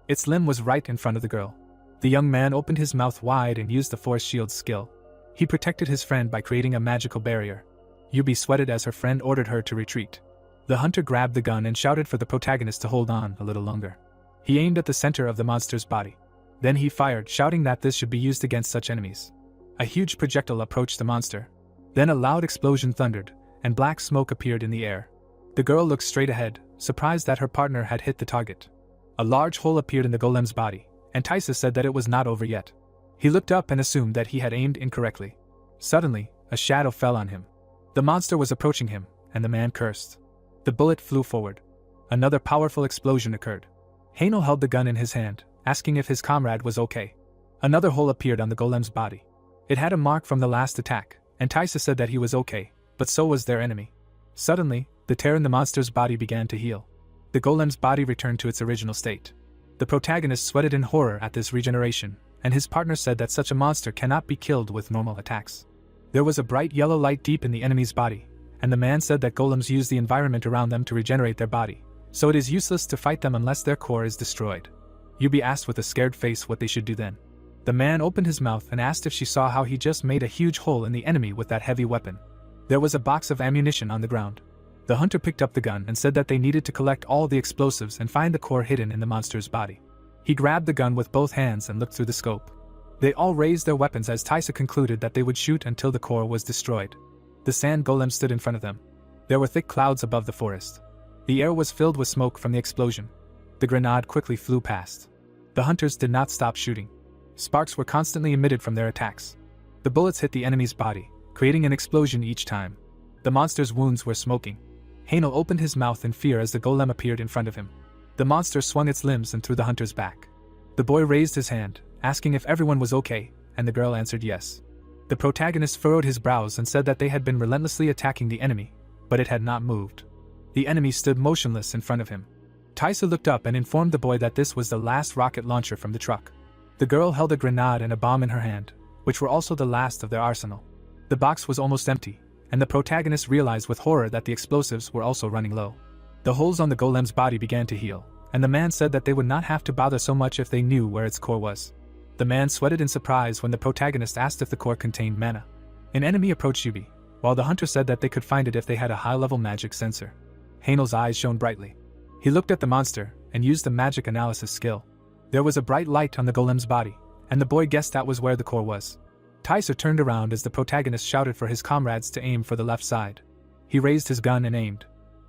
Its limb was right in front of the girl. The young man opened his mouth wide and used the force shield skill. He protected his friend by creating a magical barrier. Yubi sweated as her friend ordered her to retreat. The hunter grabbed the gun and shouted for the protagonist to hold on a little longer. He aimed at the center of the monster's body. Then he fired, shouting that this should be used against such enemies. A huge projectile approached the monster. Then a loud explosion thundered, and black smoke appeared in the air. The girl looked straight ahead, surprised that her partner had hit the target. A large hole appeared in the golem's body, and Taisa said that it was not over yet. He looked up and assumed that he had aimed incorrectly. Suddenly, a shadow fell on him. The monster was approaching him, and the man cursed. The bullet flew forward. Another powerful explosion occurred. Yahello held the gun in his hand, asking if his comrade was okay. Another hole appeared on the golem's body. It had a mark from the last attack, and Taisa said that he was okay, but so was their enemy. Suddenly, the tear in the monster's body began to heal. The golem's body returned to its original state. The protagonist sweated in horror at this regeneration, and his partner said that such a monster cannot be killed with normal attacks. There was a bright yellow light deep in the enemy's body, and the man said that golems use the environment around them to regenerate their body, so it is useless to fight them unless their core is destroyed. Yubi asked with a scared face what they should do then. The man opened his mouth and asked if she saw how he just made a huge hole in the enemy with that heavy weapon. There was a box of ammunition on the ground. The hunter picked up the gun and said that they needed to collect all the explosives and find the core hidden in the monster's body. He grabbed the gun with both hands and looked through the scope. They all raised their weapons as Taisa concluded that they would shoot until the core was destroyed. The sand golem stood in front of them. There were thick clouds above the forest. The air was filled with smoke from the explosion. The grenade quickly flew past. The hunters did not stop shooting. Sparks were constantly emitted from their attacks. The bullets hit the enemy's body, creating an explosion each time. The monster's wounds were smoking. Yahello opened his mouth in fear as the golem appeared in front of him. The monster swung its limbs and threw the hunter's back. The boy raised his hand, asking if everyone was okay, and the girl answered yes. The protagonist furrowed his brows and said that they had been relentlessly attacking the enemy, but it had not moved. The enemy stood motionless in front of him. Taisa looked up and informed the boy that this was the last rocket launcher from the truck. The girl held a grenade and a bomb in her hand, which were also the last of their arsenal. The box was almost empty, and the protagonist realized with horror that the explosives were also running low. The holes on the golem's body began to heal, and the man said that they would not have to bother so much if they knew where its core was. The man sweated in surprise when the protagonist asked if the core contained mana. An enemy approached Yubi, while the hunter said that they could find it if they had a high-level magic sensor. Yahello's eyes shone brightly. He looked at the monster and used the magic analysis skill. There was a bright light on the golem's body, and the boy guessed that was where the core was. Taisa turned around as the protagonist shouted for his comrades to aim for the left side. He raised his gun and aimed.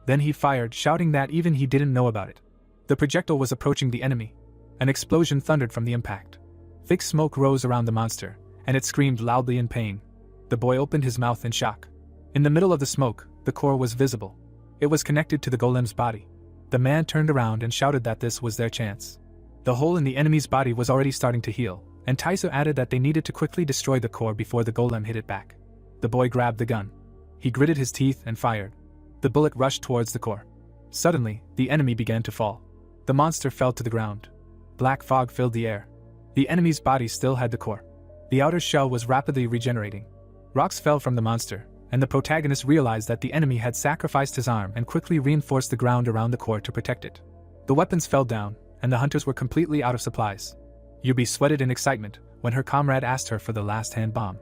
Then he fired, shouting that even he didn't know about it. The projectile was approaching the enemy. An explosion thundered from the impact. Thick smoke rose around the monster, and it screamed loudly in pain. The boy opened his mouth in shock. In the middle of the smoke, the core was visible. It was connected to the golem's body. The man turned around and shouted that this was their chance. The hole in the enemy's body was already starting to heal, and Taiso added that they needed to quickly destroy the core before the golem hit it back. The boy grabbed the gun. He gritted his teeth and fired. The bullet rushed towards the core. Suddenly, the enemy began to fall. The monster fell to the ground. Black fog filled the air. The enemy's body still had the core. The outer shell was rapidly regenerating. Rocks fell from the monster, and the protagonist realized that the enemy had sacrificed his arm and quickly reinforced the ground around the core to protect it. The weapons fell down, and the hunters were completely out of supplies. Yubi sweated in excitement when her comrade asked her for the last hand bomb.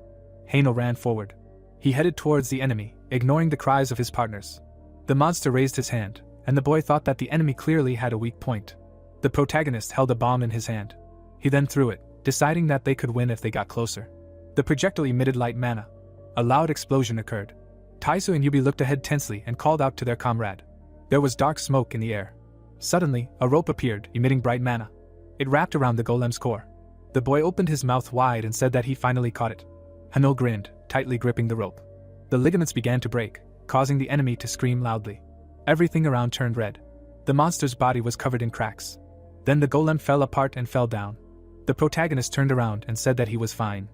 Heino ran forward. He headed towards the enemy, ignoring the cries of his partners. The monster raised his hand, and the boy thought that the enemy clearly had a weak point. The protagonist held a bomb in his hand. He then threw it, deciding that they could win if they got closer. The projectile emitted light mana. A loud explosion occurred. Taiso and Yubi looked ahead tensely and called out to their comrade. There was dark smoke in the air. Suddenly, a rope appeared, emitting bright mana. It wrapped around the golem's core. The boy opened his mouth wide and said that he finally caught it. Hanul grinned, tightly gripping the rope. The ligaments began to break, causing the enemy to scream loudly. Everything around turned red. The monster's body was covered in cracks. Then the golem fell apart and fell down. The protagonist turned around and said that he was fine.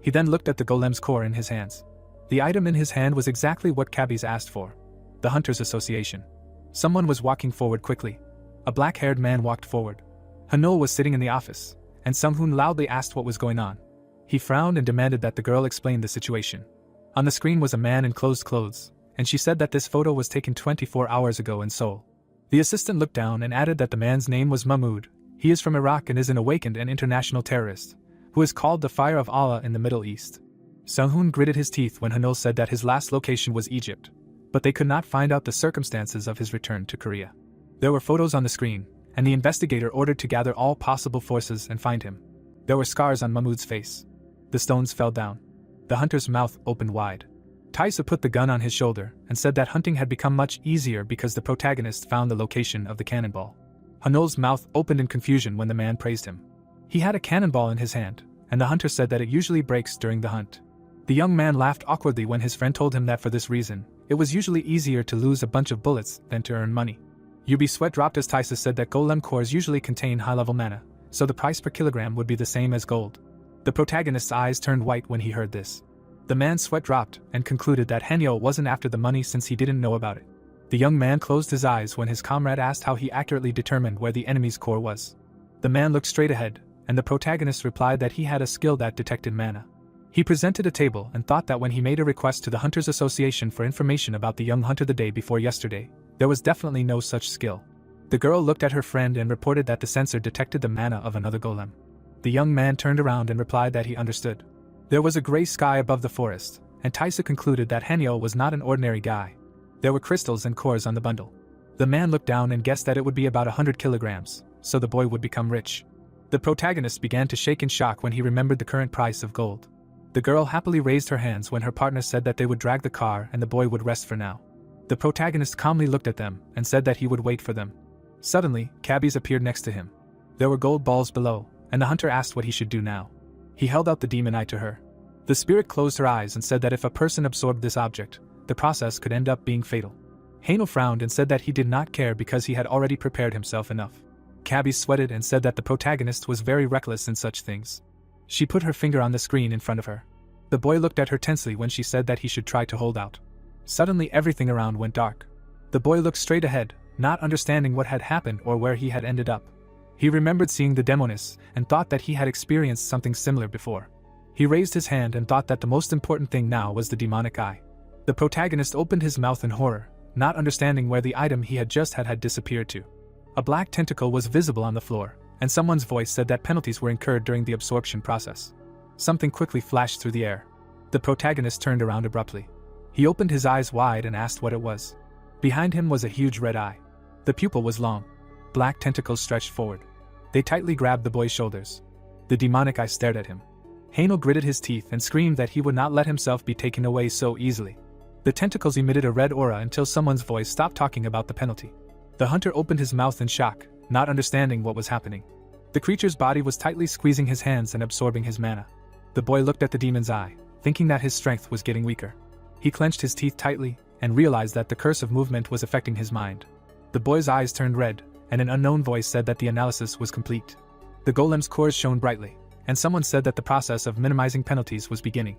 He then looked at the golem's core in his hands. The item in his hand was exactly what cabbies asked for. The Hunters Association. Someone was walking forward quickly. A black-haired man walked forward. Hanul was sitting in the office, and Sunghoon loudly asked what was going on. He frowned and demanded that the girl explain the situation. On the screen was a man in closed clothes, and she said that this photo was taken 24 hours ago in Seoul. The assistant looked down and added that the man's name was Mahmoud. He is from Iraq and is an awakened and international terrorist, who is called the Fire of Allah in the Middle East. Sunghoon gritted his teeth when Hanul said that his last location was Egypt, but they could not find out the circumstances of his return to Korea. There were photos on the screen, and the investigator ordered to gather all possible forces and find him. There were scars on Mahmoud's face. The stones fell down. The hunter's mouth opened wide. Taiso put the gun on his shoulder and said that hunting had become much easier because the protagonist found the location of the cannonball. Hanul's mouth opened in confusion when the man praised him. He had a cannonball in his hand, and the hunter said that it usually breaks during the hunt. The young man laughed awkwardly when his friend told him that for this reason, it was usually easier to lose a bunch of bullets than to earn money. Yubi's sweat dropped as Taiso said that golem cores usually contain high-level mana, so the price per kilogram would be the same as gold. The protagonist's eyes turned white when he heard this. The man's sweat dropped and concluded that Hanyo wasn't after the money since he didn't know about it. The young man closed his eyes when his comrade asked how he accurately determined where the enemy's core was. The man looked straight ahead, and the protagonist replied that he had a skill that detected mana. He presented a table and thought that when he made a request to the Hunters Association for information about the young hunter the day before yesterday, there was definitely no such skill. The girl looked at her friend and reported that the sensor detected the mana of another golem. The young man turned around and replied that he understood. There was a gray sky above the forest, and Taiso concluded that Hanyo was not an ordinary guy. There were crystals and cores on the bundle. The man looked down and guessed that it would be about 100 kilograms, so the boy would become rich. The protagonist began to shake in shock when he remembered the current price of gold. The girl happily raised her hands when her partner said that they would drag the car and the boy would rest for now. The protagonist calmly looked at them and said that he would wait for them. Suddenly, cabbies appeared next to him. There were gold balls below, and the hunter asked what he should do now. He held out the demon eye to her. The spirit closed her eyes and said that if a person absorbed this object, the process could end up being fatal. Heino frowned and said that he did not care because he had already prepared himself enough. Cabby sweated and said that the protagonist was very reckless in such things. She put her finger on the screen in front of her. The boy looked at her tensely when she said that he should try to hold out. Suddenly everything around went dark. The boy looked straight ahead, not understanding what had happened or where he had ended up. He remembered seeing the demoness and thought that he had experienced something similar before. He raised his hand and thought that the most important thing now was the demonic eye. The protagonist opened his mouth in horror, not understanding where the item he had just had disappeared to. A black tentacle was visible on the floor, and someone's voice said that penalties were incurred during the absorption process. Something quickly flashed through the air. The protagonist turned around abruptly. He opened his eyes wide and asked what it was. Behind him was a huge red eye. The pupil was long. Black tentacles stretched forward. They tightly grabbed the boy's shoulders. The demonic eye stared at him. Heino gritted his teeth and screamed that he would not let himself be taken away so easily. The tentacles emitted a red aura until someone's voice stopped talking about the penalty. The hunter opened his mouth in shock, not understanding what was happening. The creature's body was tightly squeezing his hands and absorbing his mana. The boy looked at the demon's eye, thinking that his strength was getting weaker. He clenched his teeth tightly and realized that the curse of movement was affecting his mind. The boy's eyes turned red, and an unknown voice said that the analysis was complete. The golem's cores shone brightly, and someone said that the process of minimizing penalties was beginning.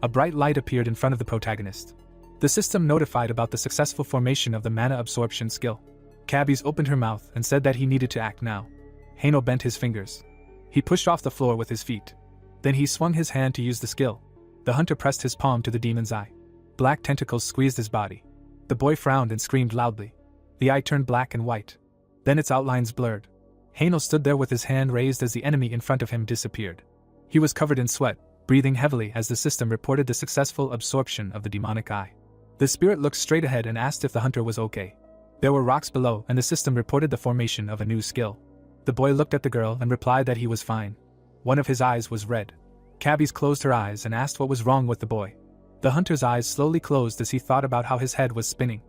A bright light appeared in front of the protagonist. The system notified about the successful formation of the mana absorption skill. Cabbies opened her mouth and said that he needed to act now. Haino bent his fingers. He pushed off the floor with his feet. Then he swung his hand to use the skill. The hunter pressed his palm to the demon's eye. Black tentacles squeezed his body. The boy frowned and screamed loudly. The eye turned black and white. Then its outlines blurred. Haino stood there with his hand raised as the enemy in front of him disappeared. He was covered in sweat, breathing heavily as the system reported the successful absorption of the demonic eye. The spirit looked straight ahead and asked if the hunter was okay. There were rocks below, and the system reported the formation of a new skill. The boy looked at the girl and replied that he was fine. One of his eyes was red. Cabbies closed her eyes and asked what was wrong with the boy. The hunter's eyes slowly closed as he thought about how his head was spinning.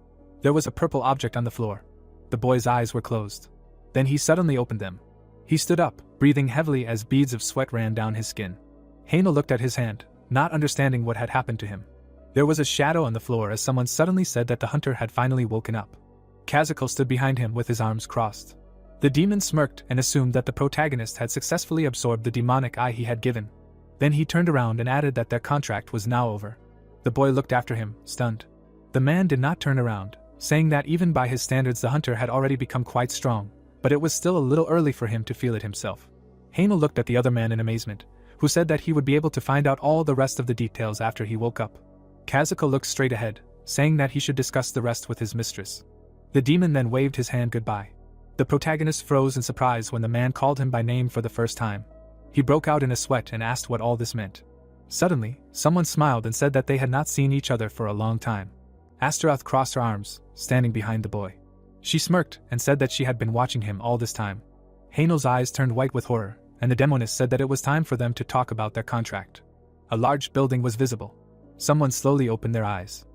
There was a purple object on the floor. The boy's eyes were closed. Then he suddenly opened them. He stood up, breathing heavily as beads of sweat ran down his skin. Haino looked at his hand, not understanding what had happened to him. There was a shadow on the floor as someone suddenly said that the hunter had finally woken up. Kazuko stood behind him with his arms crossed. The demon smirked and assumed that the protagonist had successfully absorbed the demonic eye he had given. Then he turned around and added that their contract was now over. The boy looked after him, stunned. The man did not turn around, saying that even by his standards the hunter had already become quite strong, but it was still a little early for him to feel it himself. Haino looked at the other man in amazement, who said that he would be able to find out all the rest of the details after he woke up. Kazuko looked straight ahead, saying that he should discuss the rest with his mistress. The demon then waved his hand goodbye. The protagonist froze in surprise when the man called him by name for the first time. He broke out in a sweat and asked what all this meant. Suddenly, someone smiled and said that they had not seen each other for a long time. Astaroth crossed her arms, standing behind the boy. She smirked and said that she had been watching him all this time. Haino's eyes turned white with horror, and the demoness said that it was time for them to talk about their contract. A large building was visible. Someone slowly opened their eyes.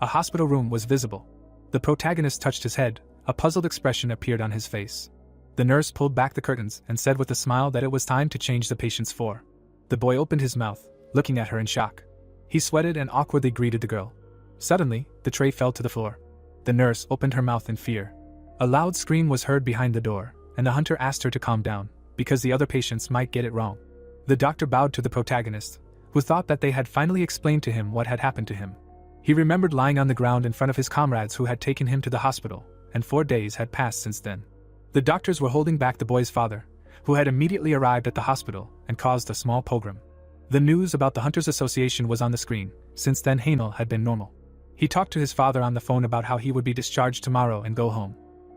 A hospital room was visible. The protagonist touched his head. A puzzled expression appeared on his face. The nurse pulled back the curtains and said with a smile that it was time to change the patient's floor. The boy opened his mouth, looking at her in shock. He sweated and awkwardly greeted the girl. Suddenly, the tray fell to the floor. The nurse opened her mouth in fear. A loud scream was heard behind the door, and the hunter asked her to calm down, because the other patients might get it wrong. The doctor bowed to the protagonist, who thought that they had finally explained to him what had happened to him. He remembered lying on the ground in front of his comrades who had taken him to the hospital, and 4 days had passed since then. The doctors were holding back the boy's father, who had immediately arrived at the hospital and caused a small pogrom. The news about the Hunters Association was on the screen. Since then Hainel had been normal. He talked to his father on the phone about how he would be discharged tomorrow and go home.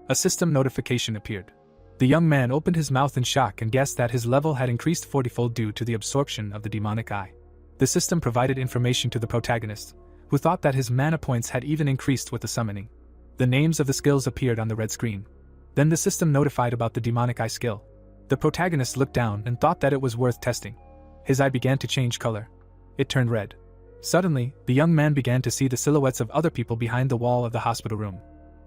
A system notification appeared. The young man opened his mouth in shock and guessed that his level had increased 40-fold due to the absorption of the demonic eye. The system provided information to the protagonist, who thought that his mana points had even increased with the summoning. The names of the skills appeared on the red screen. Then the system notified about the demonic eye skill. The protagonist looked down and thought that it was worth testing. His eye began to change color. It turned red. Suddenly, the young man began to see the silhouettes of other people behind the wall of the hospital room.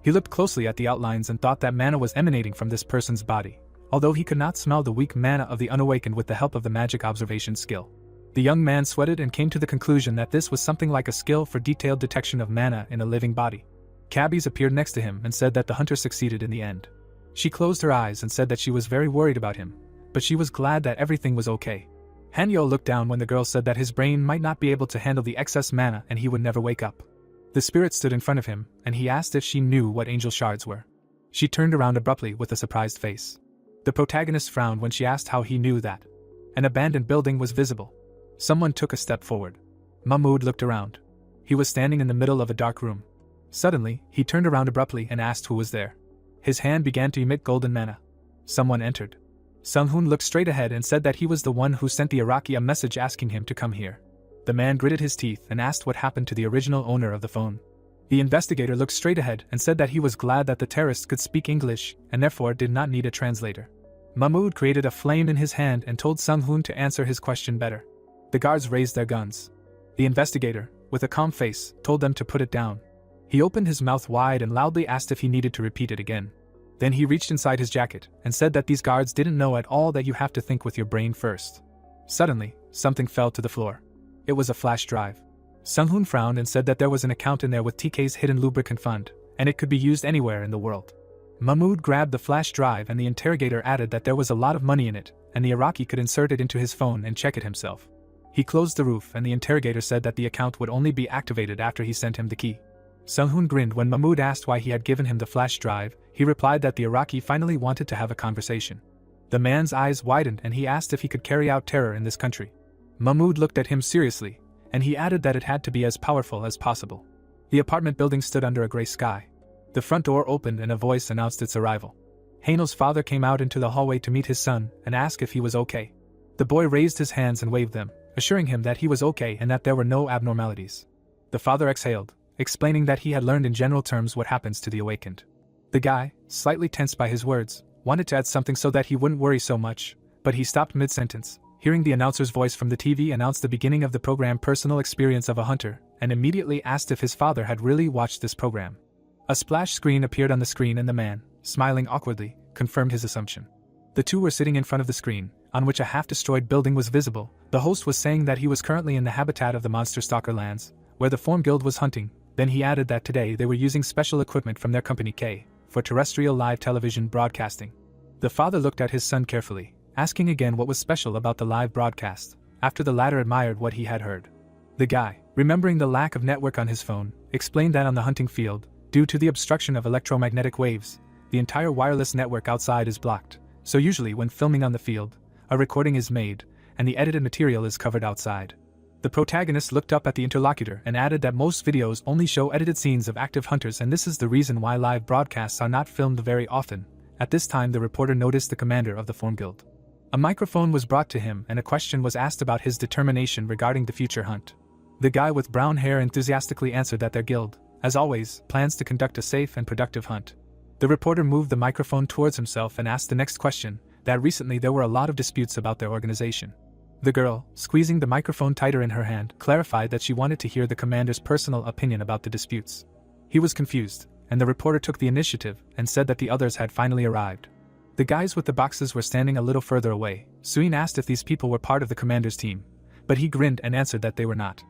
He looked closely at the outlines and thought that mana was emanating from this person's body, although he could not smell the weak mana of the unawakened with the help of the magic observation skill. The young man sweated and came to the conclusion that this was something like a skill for detailed detection of mana in a living body. Cabbies appeared next to him and said that the hunter succeeded in the end. She closed her eyes and said that she was very worried about him, but she was glad that everything was okay. Hanyo looked down when the girl said that his brain might not be able to handle the excess mana and he would never wake up. The spirit stood in front of him, and he asked if she knew what angel shards were. She turned around abruptly with a surprised face. The protagonist frowned when she asked how he knew that. An abandoned building was visible. Someone took a step forward. Mahmoud looked around. He was standing in the middle of a dark room. Suddenly, he turned around abruptly and asked who was there. His hand began to emit golden mana. Someone entered. Sung-hoon looked straight ahead and said that he was the one who sent the Iraqi a message asking him to come here. The man gritted his teeth and asked what happened to the original owner of the phone. The investigator looked straight ahead and said that he was glad that the terrorists could speak English and therefore did not need a translator. Mahmoud created a flame in his hand and told Sung-hoon to answer his question better. The guards raised their guns. The investigator, with a calm face, told them to put it down. He opened his mouth wide and loudly asked if he needed to repeat it again. Then he reached inside his jacket and said that these guards didn't know at all that you have to think with your brain first. Suddenly, something fell to the floor. It was a flash drive. Sunghoon frowned and said that there was an account in there with TK's hidden lubricant fund, and it could be used anywhere in the world. Mahmoud grabbed the flash drive and the interrogator added that there was a lot of money in it, and the Iraqi could insert it into his phone and check it himself. He closed the roof and the interrogator said that the account would only be activated after he sent him the key. Sunghoon grinned when Mahmoud asked why he had given him the flash drive. He replied that the Iraqi finally wanted to have a conversation. The man's eyes widened and he asked if he could carry out terror in this country. Mahmoud looked at him seriously, and he added that it had to be as powerful as possible. The apartment building stood under a gray sky. The front door opened and a voice announced its arrival. Haino's father came out into the hallway to meet his son and ask if he was okay. The boy raised his hands and waved them, assuring him that he was okay and that there were no abnormalities. The father exhaled, explaining that he had learned in general terms what happens to the awakened. The guy, slightly tensed by his words, wanted to add something so that he wouldn't worry so much, but he stopped mid-sentence, hearing the announcer's voice from the TV announce the beginning of the program Personal Experience of a Hunter, and immediately asked if his father had really watched this program. A splash screen appeared on the screen and the man, smiling awkwardly, confirmed his assumption. The two were sitting in front of the screen, on which a half-destroyed building was visible. The host was saying that he was currently in the habitat of the Monster Stalker lands, where the Form Guild was hunting. Then he added that today they were using special equipment from their company K, for terrestrial live television broadcasting. The father looked at his son carefully, asking again what was special about the live broadcast, after the latter admired what he had heard. The guy, remembering the lack of network on his phone, explained that on the hunting field, due to the obstruction of electromagnetic waves, the entire wireless network outside is blocked, so usually when filming on the field, a recording is made, and the edited material is covered outside. The protagonist looked up at the interlocutor and added that most videos only show edited scenes of active hunters and this is the reason why live broadcasts are not filmed very often. At this time the reporter noticed the commander of the Form Guild. A microphone was brought to him and a question was asked about his determination regarding the future hunt. The guy with brown hair enthusiastically answered that their guild, as always, plans to conduct a safe and productive hunt. The reporter moved the microphone towards himself and asked the next question, that recently there were a lot of disputes about their organization. The girl, squeezing the microphone tighter in her hand, clarified that she wanted to hear the commander's personal opinion about the disputes. He was confused, and the reporter took the initiative and said that the others had finally arrived. The guys with the boxes were standing a little further away. Suin asked if these people were part of the commander's team, but he grinned and answered that they were not.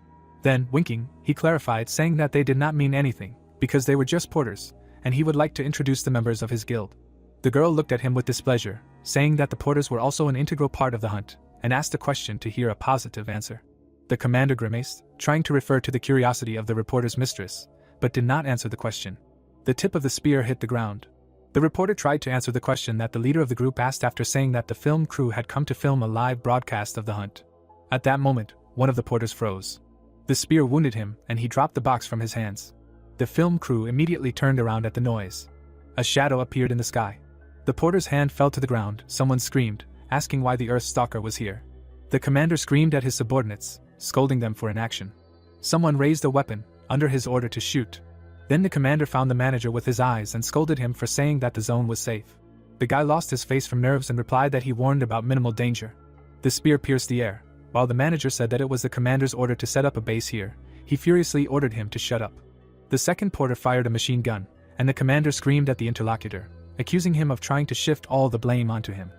Then, winking, he clarified saying that they did not mean anything, because they were just porters, and he would like to introduce the members of his guild. The girl looked at him with displeasure, saying that the porters were also an integral part of the hunt, and asked a question to hear a positive answer. The commander grimaced, trying to refer to the curiosity of the reporter's mistress, but did not answer the question. The tip of the spear hit the ground. The reporter tried to answer the question that the leader of the group asked after saying that the film crew had come to film a live broadcast of the hunt. At that moment, one of the porters froze. The spear wounded him, and he dropped the box from his hands. The film crew immediately turned around at the noise. A shadow appeared in the sky. The porter's hand fell to the ground. Someone screamed, asking why the Earth Stalker was here. The commander screamed at his subordinates, scolding them for inaction. Someone raised a weapon, under his order to shoot. Then the commander found the manager with his eyes and scolded him for saying that the zone was safe. The guy lost his face from nerves and replied that he warned about minimal danger. The spear pierced the air. While the manager said that it was the commander's order to set up a base here, he furiously ordered him to shut up. The second porter fired a machine gun, and the commander screamed at the interlocutor, accusing him of trying to shift all the blame onto him.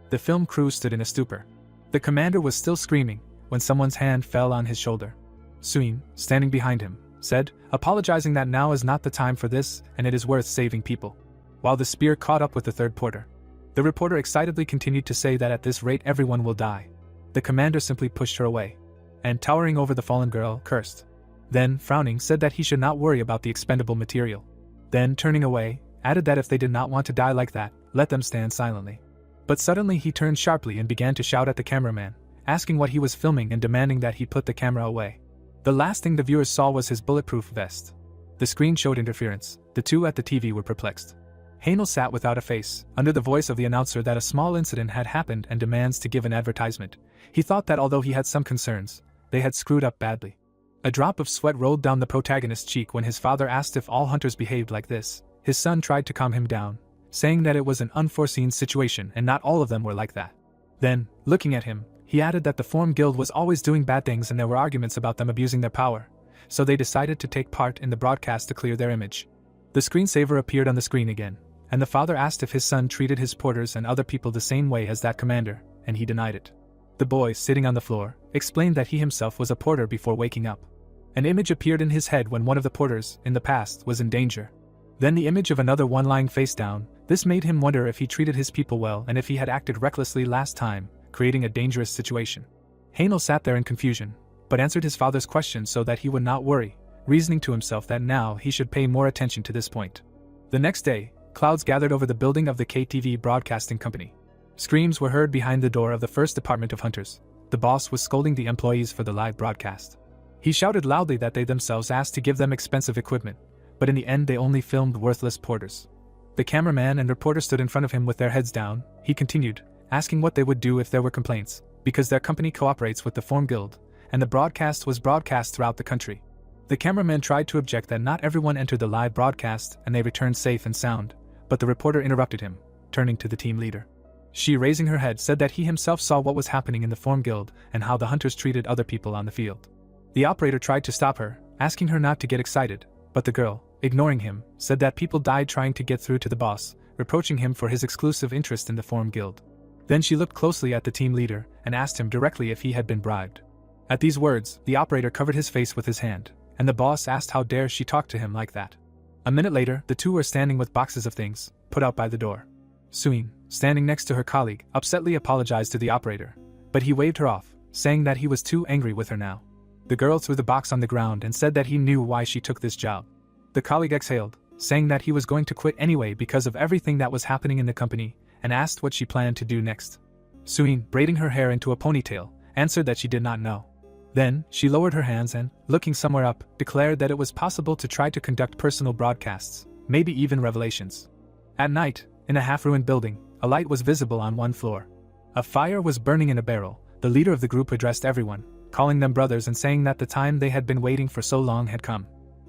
The film crew stood in a stupor. The commander was still screaming, when someone's hand fell on his shoulder. Suin, standing behind him, said, apologizing that now is not the time for this, and it is worth saving people. While the spear caught up with the third porter. The reporter excitedly continued to say that at this rate everyone will die. The commander simply pushed her away, and towering over the fallen girl, cursed. Then, frowning, said that he should not worry about the expendable material. Then, turning away, added that if they did not want to die like that, let them stand silently. But suddenly he turned sharply and began to shout at the cameraman, asking what he was filming and demanding that he put the camera away. The last thing the viewers saw was his bulletproof vest. The screen showed interference. The two at the TV were perplexed. Hainel sat without a face, under the voice of the announcer that a small incident had happened and demands to give an advertisement. He thought that although he had some concerns, they had screwed up badly. A drop of sweat rolled down the protagonist's cheek when his father asked if all hunters behaved like this. His son tried to calm him down, saying that it was an unforeseen situation and not all of them were like that. Then, looking at him, he added that the Form Guild was always doing bad things and there were arguments about them abusing their power, so they decided to take part in the broadcast to clear their image. The screensaver appeared on the screen again, and the father asked if his son treated his porters and other people the same way as that commander, and he denied it. The boy, sitting on the floor, explained that he himself was a porter before waking up. An image appeared in his head when one of the porters, in the past, was in danger. Then the image of another one lying face down. This made him wonder if he treated his people well and if he had acted recklessly last time, creating a dangerous situation. Yahello sat there in confusion, but answered his father's question so that he would not worry, reasoning to himself that now he should pay more attention to this point. The next day, clouds gathered over the building of the KTV broadcasting company. Screams were heard behind the door of the first department of hunters. The boss was scolding the employees for the live broadcast. He shouted loudly that they themselves asked to give them expensive equipment, but in the end they only filmed worthless porters. The cameraman and reporter stood in front of him with their heads down. He continued, asking what they would do if there were complaints, because their company cooperates with the Form Guild, and the broadcast was broadcast throughout the country. The cameraman tried to object that not everyone entered the live broadcast and they returned safe and sound, but the reporter interrupted him, turning to the team leader. She, raising her head, said that he himself saw what was happening in the Form Guild and how the hunters treated other people on the field. The operator tried to stop her, asking her not to get excited, but the girl, ignoring him, said that people died trying to get through to the boss, reproaching him for his exclusive interest in the Form Guild. Then she looked closely at the team leader and asked him directly if he had been bribed. At these words, the operator covered his face with his hand, and the boss asked how dare she talk to him like that. A minute later, the two were standing with boxes of things, put out by the door. Suin, standing next to her colleague, upsetly apologized to the operator, but he waved her off, saying that he was too angry with her now. The girl threw the box on the ground and said that he knew why she took this job. The colleague exhaled, saying that he was going to quit anyway because of everything that was happening in the company, and asked what she planned to do next. Suin, braiding her hair into a ponytail, answered that she did not know. Then, she lowered her hands and, looking somewhere up, declared that it was possible to try to conduct personal broadcasts, maybe even revelations. At night, in a half-ruined building, a light was visible on one floor. A fire was burning in a barrel. The leader of the group addressed everyone, calling them brothers and saying that the time they had been waiting for so long had come.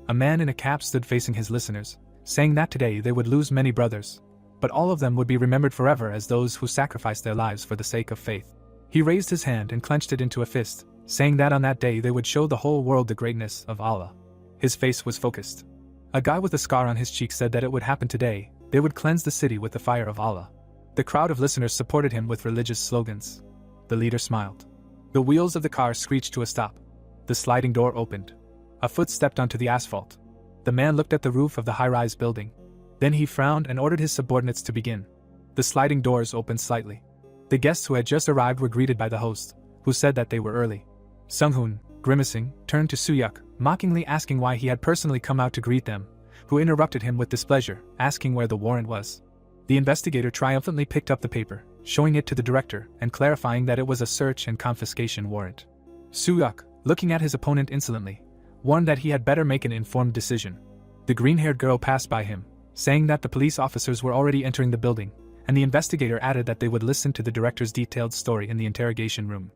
A man in a cap stood facing his listeners, saying that today they would lose many brothers, but all of them would be remembered forever as those who sacrificed their lives for the sake of faith. He raised his hand and clenched it into a fist, saying that on that day they would show the whole world the greatness of Allah. His face was focused. A guy with a scar on his cheek said that it would happen today. They would cleanse the city with the fire of Allah. The crowd of listeners supported him with religious slogans. The leader smiled. The wheels of the car screeched to a stop. The sliding door opened. A foot stepped onto the asphalt. The man looked at the roof of the high-rise building. Then he frowned and ordered his subordinates to begin. The sliding doors opened slightly. The guests who had just arrived were greeted by the host, who said that they were early. Sung-hoon, grimacing, turned to Suyuk, mockingly asking why he had personally come out to greet them, who interrupted him with displeasure, asking where the warrant was. The investigator triumphantly picked up the paper, showing it to the director and clarifying that it was a search and confiscation warrant. Suyuk, looking at his opponent insolently, warned that he had better make an informed decision. The green-haired girl passed by him, saying that the police officers were already entering the building, and the investigator added that they would listen to the director's detailed story in the interrogation room.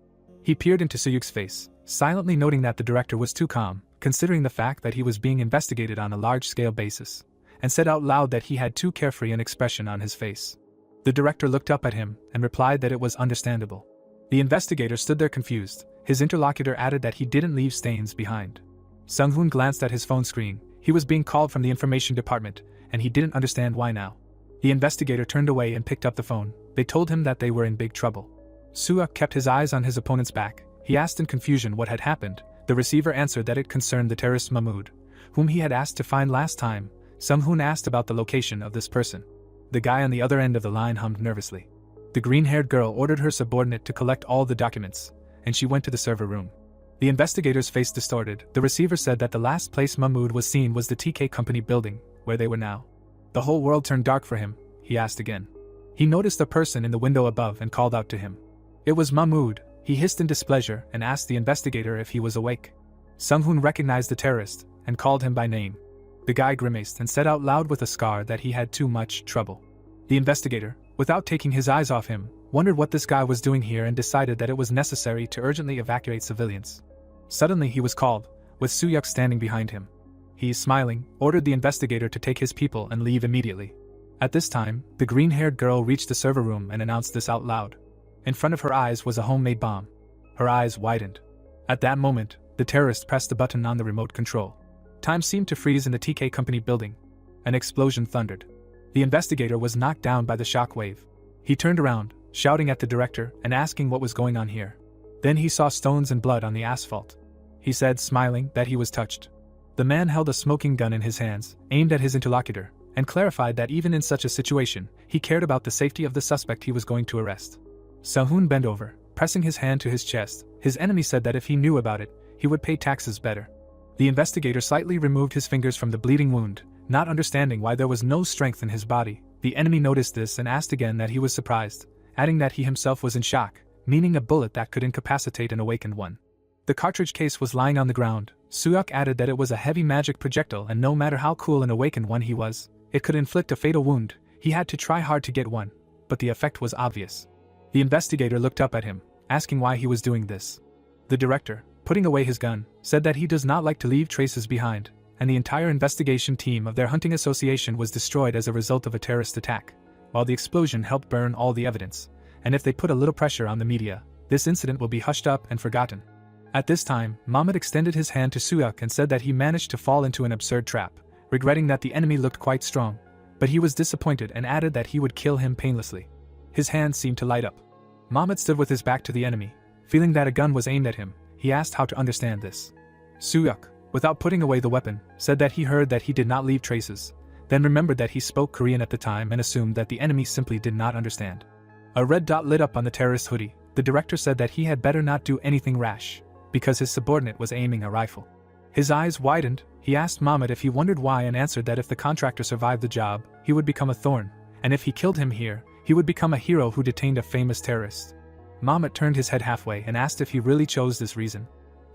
He peered into Suyuk's face, silently noting that the director was too calm, considering the fact that he was being investigated on a large-scale basis, and said out loud that he had too carefree an expression on his face. The director looked up at him and replied that it was understandable. The investigator stood there confused. His interlocutor added that he didn't leave stains behind. Sung-hoon glanced at his phone screen. He was being called from the information department, and he didn't understand why now. The investigator turned away and picked up the phone. They told him that they were in big trouble. Suyuk kept his eyes on his opponent's back. He asked in confusion what had happened. The receiver answered that it concerned the terrorist Mahmoud, whom he had asked to find last time. Sung-hoon asked about the location of this person. The guy on the other end of the line hummed nervously. The green-haired girl ordered her subordinate to collect all the documents, and she went to the server room. The investigator's face distorted. The receiver said that the last place Mahmoud was seen was the TK company building, where they were now. The whole world turned dark for him, he asked again. He noticed a person in the window above and called out to him. It was Mahmoud. He hissed in displeasure and asked the investigator if he was awake. Sung-hoon recognized the terrorist and called him by name. The guy grimaced and said out loud with a scar that he had too much trouble. The investigator, without taking his eyes off him, wondered what this guy was doing here and decided that it was necessary to urgently evacuate civilians. Suddenly he was called, with Suyuk standing behind him. He, smiling, ordered the investigator to take his people and leave immediately. At this time, the green-haired girl reached the server room and announced this out loud. In front of her eyes was a homemade bomb. Her eyes widened. At that moment, the terrorist pressed the button on the remote control. Time seemed to freeze in the TK company building. An explosion thundered. The investigator was knocked down by the shock wave. He turned around, shouting at the director and asking what was going on here. Then he saw stones and blood on the asphalt. He said, smiling, that he was touched. The man held a smoking gun in his hands, aimed at his interlocutor, and clarified that even in such a situation, he cared about the safety of the suspect he was going to arrest. Sehun bent over, pressing his hand to his chest. His enemy said that if he knew about it, he would pay taxes better. The investigator slightly removed his fingers from the bleeding wound, not understanding why there was no strength in his body. The enemy noticed this and asked again that he was surprised, adding that he himself was in shock, meaning a bullet that could incapacitate an awakened one. The cartridge case was lying on the ground. Suyuk added that it was a heavy magic projectile and no matter how cool an awakened one he was, it could inflict a fatal wound. He had to try hard to get one, but the effect was obvious. The investigator looked up at him, asking why he was doing this. The director, putting away his gun, said that he does not like to leave traces behind, and the entire investigation team of their hunting association was destroyed as a result of a terrorist attack, while the explosion helped burn all the evidence, and if they put a little pressure on the media, this incident will be hushed up and forgotten. At this time, Mahmud extended his hand to Suyuk and said that he managed to fall into an absurd trap, regretting that the enemy looked quite strong, but he was disappointed and added that he would kill him painlessly. His hand seemed to light up. Mahmud stood with his back to the enemy, feeling that a gun was aimed at him. He asked how to understand this. Suyuk, without putting away the weapon, said that he heard that he did not leave traces, then remembered that he spoke Korean at the time and assumed that the enemy simply did not understand. A red dot lit up on the terrorist hoodie. The director said that he had better not do anything rash, because his subordinate was aiming a rifle. His eyes widened. He asked Mahmud if he wondered why and answered that if the contractor survived the job, he would become a thorn, and if he killed him here, he would become a hero who detained a famous terrorist. Mahmud turned his head halfway and asked if he really chose this reason.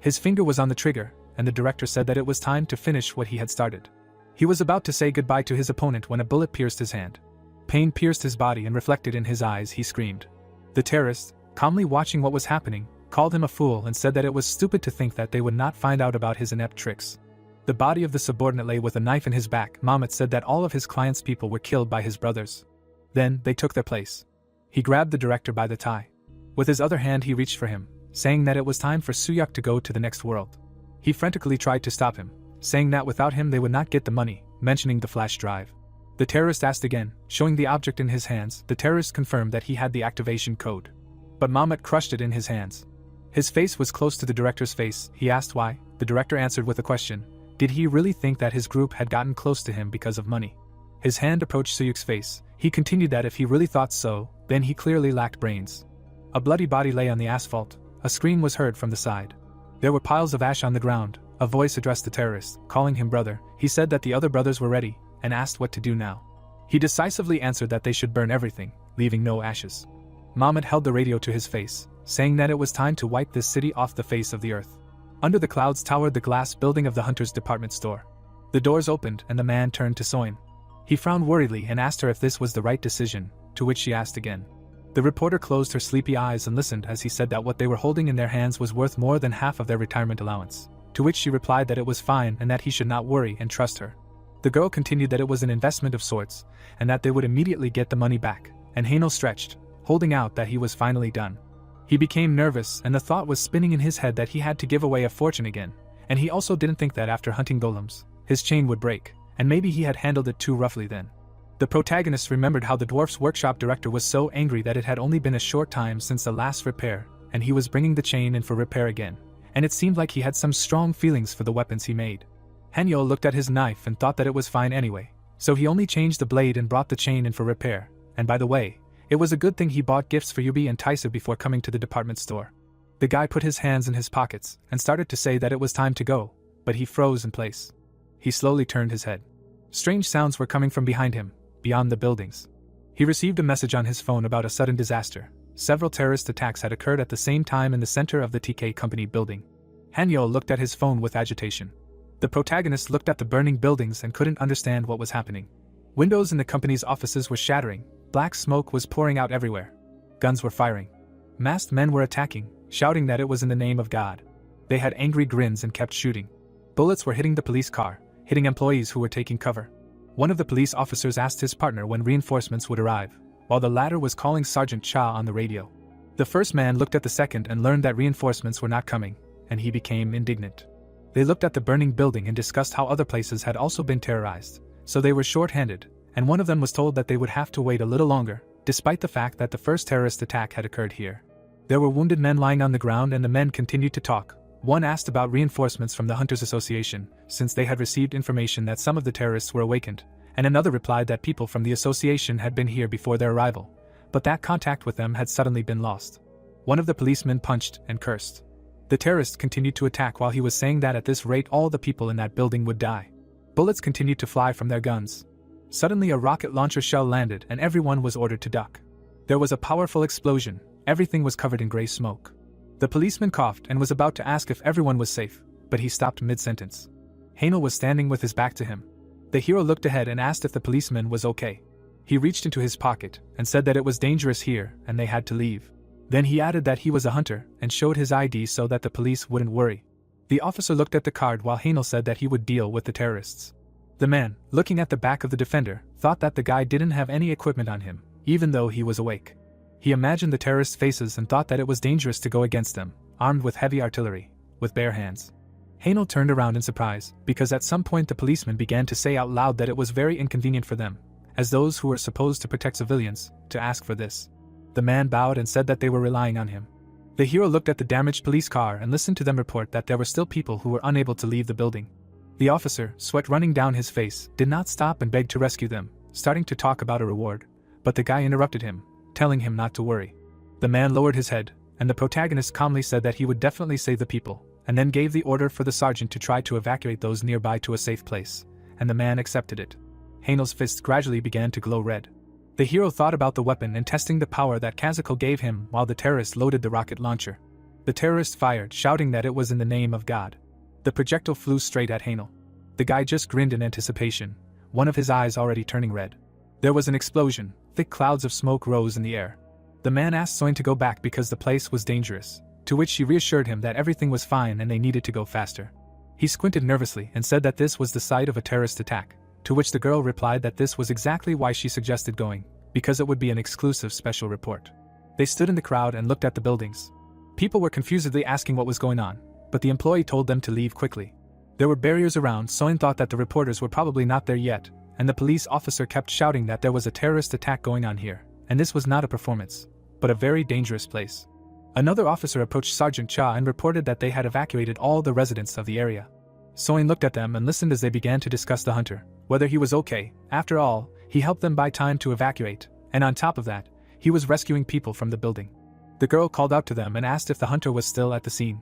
His finger was on the trigger, and the director said that it was time to finish what he had started. He was about to say goodbye to his opponent when a bullet pierced his hand. Pain pierced his body and reflected in his eyes. He screamed. The terrorist, calmly watching what was happening, called him a fool and said that it was stupid to think that they would not find out about his inept tricks. The body of the subordinate lay with a knife in his back. Mahmud said that all of his client's people were killed by his brothers. Then, they took their place. He grabbed the director by the tie. With his other hand he reached for him, saying that it was time for Suyuk to go to the next world. He frantically tried to stop him, saying that without him they would not get the money, mentioning the flash drive. The terrorist asked again, showing the object in his hands. The terrorist confirmed that he had the activation code. But Mahmud crushed it in his hands. His face was close to the director's face. He asked why. The director answered with a question. Did he really think that his group had gotten close to him because of money? His hand approached Suyuk's face. He continued that if he really thought so, then he clearly lacked brains. A bloody body lay on the asphalt. A scream was heard from the side. There were piles of ash on the ground. A voice addressed the terrorist, calling him brother. He said that the other brothers were ready, and asked what to do now. He decisively answered that they should burn everything, leaving no ashes. Mahmud held the radio to his face, saying that it was time to wipe this city off the face of the earth. Under the clouds towered the glass building of the hunter's department store. The doors opened and the man turned to Soin. He frowned worriedly and asked her if this was the right decision, to which she asked again. The reporter closed her sleepy eyes and listened as he said that what they were holding in their hands was worth more than half of their retirement allowance, to which she replied that it was fine and that he should not worry and trust her. The girl continued that it was an investment of sorts, and that they would immediately get the money back, and Haino stretched, holding out that he was finally done. He became nervous and the thought was spinning in his head that he had to give away a fortune again, and he also didn't think that after hunting golems, his chain would break, and maybe he had handled it too roughly then. The protagonist remembered how the dwarf's workshop director was so angry that it had only been a short time since the last repair, and he was bringing the chain in for repair again, and it seemed like he had some strong feelings for the weapons he made. Hanyo looked at his knife and thought that it was fine anyway, so he only changed the blade and brought the chain in for repair, and by the way, it was a good thing he bought gifts for Yubi and Taisa before coming to the department store. The guy put his hands in his pockets and started to say that it was time to go, but he froze in place. He slowly turned his head. Strange sounds were coming from behind him, beyond the buildings. He received a message on his phone about a sudden disaster. Several terrorist attacks had occurred at the same time in the center of the TK Company building. Hanyo looked at his phone with agitation. The protagonist looked at the burning buildings and couldn't understand what was happening. Windows in the company's offices were shattering. Black smoke was pouring out everywhere. Guns were firing. Masked men were attacking, shouting that it was in the name of God. They had angry grins and kept shooting. Bullets were hitting the police car, hitting employees who were taking cover. One of the police officers asked his partner when reinforcements would arrive, while the latter was calling Sergeant Cha on the radio. The first man looked at the second and learned that reinforcements were not coming, and he became indignant. They looked at the burning building and discussed how other places had also been terrorized, so they were short-handed, and one of them was told that they would have to wait a little longer, despite the fact that the first terrorist attack had occurred here. There were wounded men lying on the ground and the men continued to talk. One asked about reinforcements from the Hunters Association, since they had received information that some of the terrorists were awakened, and another replied that people from the association had been here before their arrival, but that contact with them had suddenly been lost. One of the policemen punched and cursed. The terrorist continued to attack while he was saying that at this rate all the people in that building would die. Bullets continued to fly from their guns. Suddenly a rocket launcher shell landed and everyone was ordered to duck. There was a powerful explosion, everything was covered in gray smoke. The policeman coughed and was about to ask if everyone was safe, but he stopped mid-sentence. Yahello was standing with his back to him. The hero looked ahead and asked if the policeman was okay. He reached into his pocket and said that it was dangerous here and they had to leave. Then he added that he was a hunter and showed his ID so that the police wouldn't worry. The officer looked at the card while Yahello said that he would deal with the terrorists. The man, looking at the back of the defender, thought that the guy didn't have any equipment on him, even though he was awake. He imagined the terrorists' faces and thought that it was dangerous to go against them, armed with heavy artillery, with bare hands. Yahello turned around in surprise, because at some point the policeman began to say out loud that it was very inconvenient for them, as those who were supposed to protect civilians, to ask for this. The man bowed and said that they were relying on him. The hero looked at the damaged police car and listened to them report that there were still people who were unable to leave the building. The officer, sweat running down his face, did not stop and begged to rescue them, starting to talk about a reward, but the guy interrupted him, telling him not to worry. The man lowered his head, and the protagonist calmly said that he would definitely save the people, and then gave the order for the sergeant to try to evacuate those nearby to a safe place, and the man accepted it. Yahello's fists gradually began to glow red. The hero thought about the weapon and testing the power that Kazuko gave him while the terrorist loaded the rocket launcher. The terrorist fired, shouting that it was in the name of God. The projectile flew straight at Yahello. The guy just grinned in anticipation, one of his eyes already turning red. There was an explosion, thick clouds of smoke rose in the air. The man asked Soin to go back because the place was dangerous, to which she reassured him that everything was fine and they needed to go faster. He squinted nervously and said that this was the site of a terrorist attack, to which the girl replied that this was exactly why she suggested going, because it would be an exclusive special report. They stood in the crowd and looked at the buildings. People were confusedly asking what was going on, but the employee told them to leave quickly. There were barriers around. Soin thought that the reporters were probably not there yet, and the police officer kept shouting that there was a terrorist attack going on here, and this was not a performance, but a very dangerous place. Another officer approached Sergeant Cha and reported that they had evacuated all the residents of the area. Soin looked at them and listened as they began to discuss the hunter, whether he was okay. After all, he helped them buy time to evacuate, and on top of that, he was rescuing people from the building. The girl called out to them and asked if the hunter was still at the scene.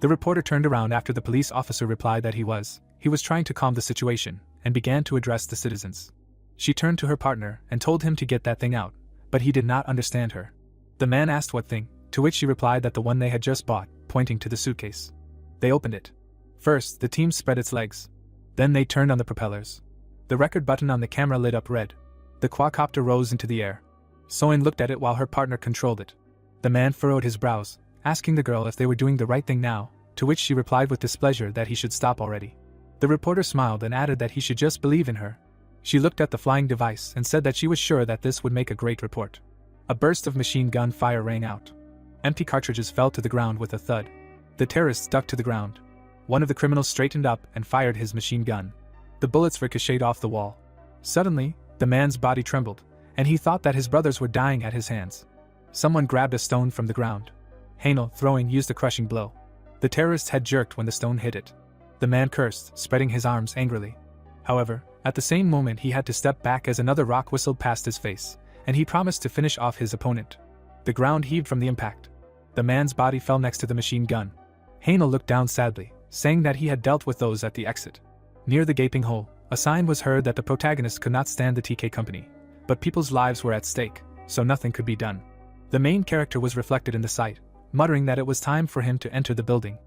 The reporter turned around after the police officer replied that he was. He was trying to calm the situation, and began to address the citizens. She turned to her partner and told him to get that thing out, but he did not understand her. The man asked what thing, to which she replied that the one they had just bought, pointing to the suitcase. They opened it. First, the team spread its legs. Then they turned on the propellers. The record button on the camera lit up red. The quadcopter rose into the air. Soin looked at it while her partner controlled it. The man furrowed his brows, asking the girl if they were doing the right thing now, to which she replied with displeasure that he should stop already. The reporter smiled and added that he should just believe in her. She looked at the flying device and said that she was sure that this would make a great report. A burst of machine gun fire rang out. Empty cartridges fell to the ground with a thud. The terrorists ducked to the ground. One of the criminals straightened up and fired his machine gun. The bullets ricocheted off the wall. Suddenly, the man's body trembled, and he thought that his brothers were dying at his hands. Someone grabbed a stone from the ground. Yahello, throwing, used a crushing blow. The terrorist's head jerked when the stone hit it. The man cursed, spreading his arms angrily. However, at the same moment he had to step back as another rock whistled past his face, and he promised to finish off his opponent. The ground heaved from the impact. The man's body fell next to the machine gun. Yahello looked down sadly, saying that he had dealt with those at the exit. Near the gaping hole, a sign was heard that the protagonist could not stand the TK company, but people's lives were at stake, so nothing could be done. The main character was reflected in the sight, muttering that it was time for him to enter the building.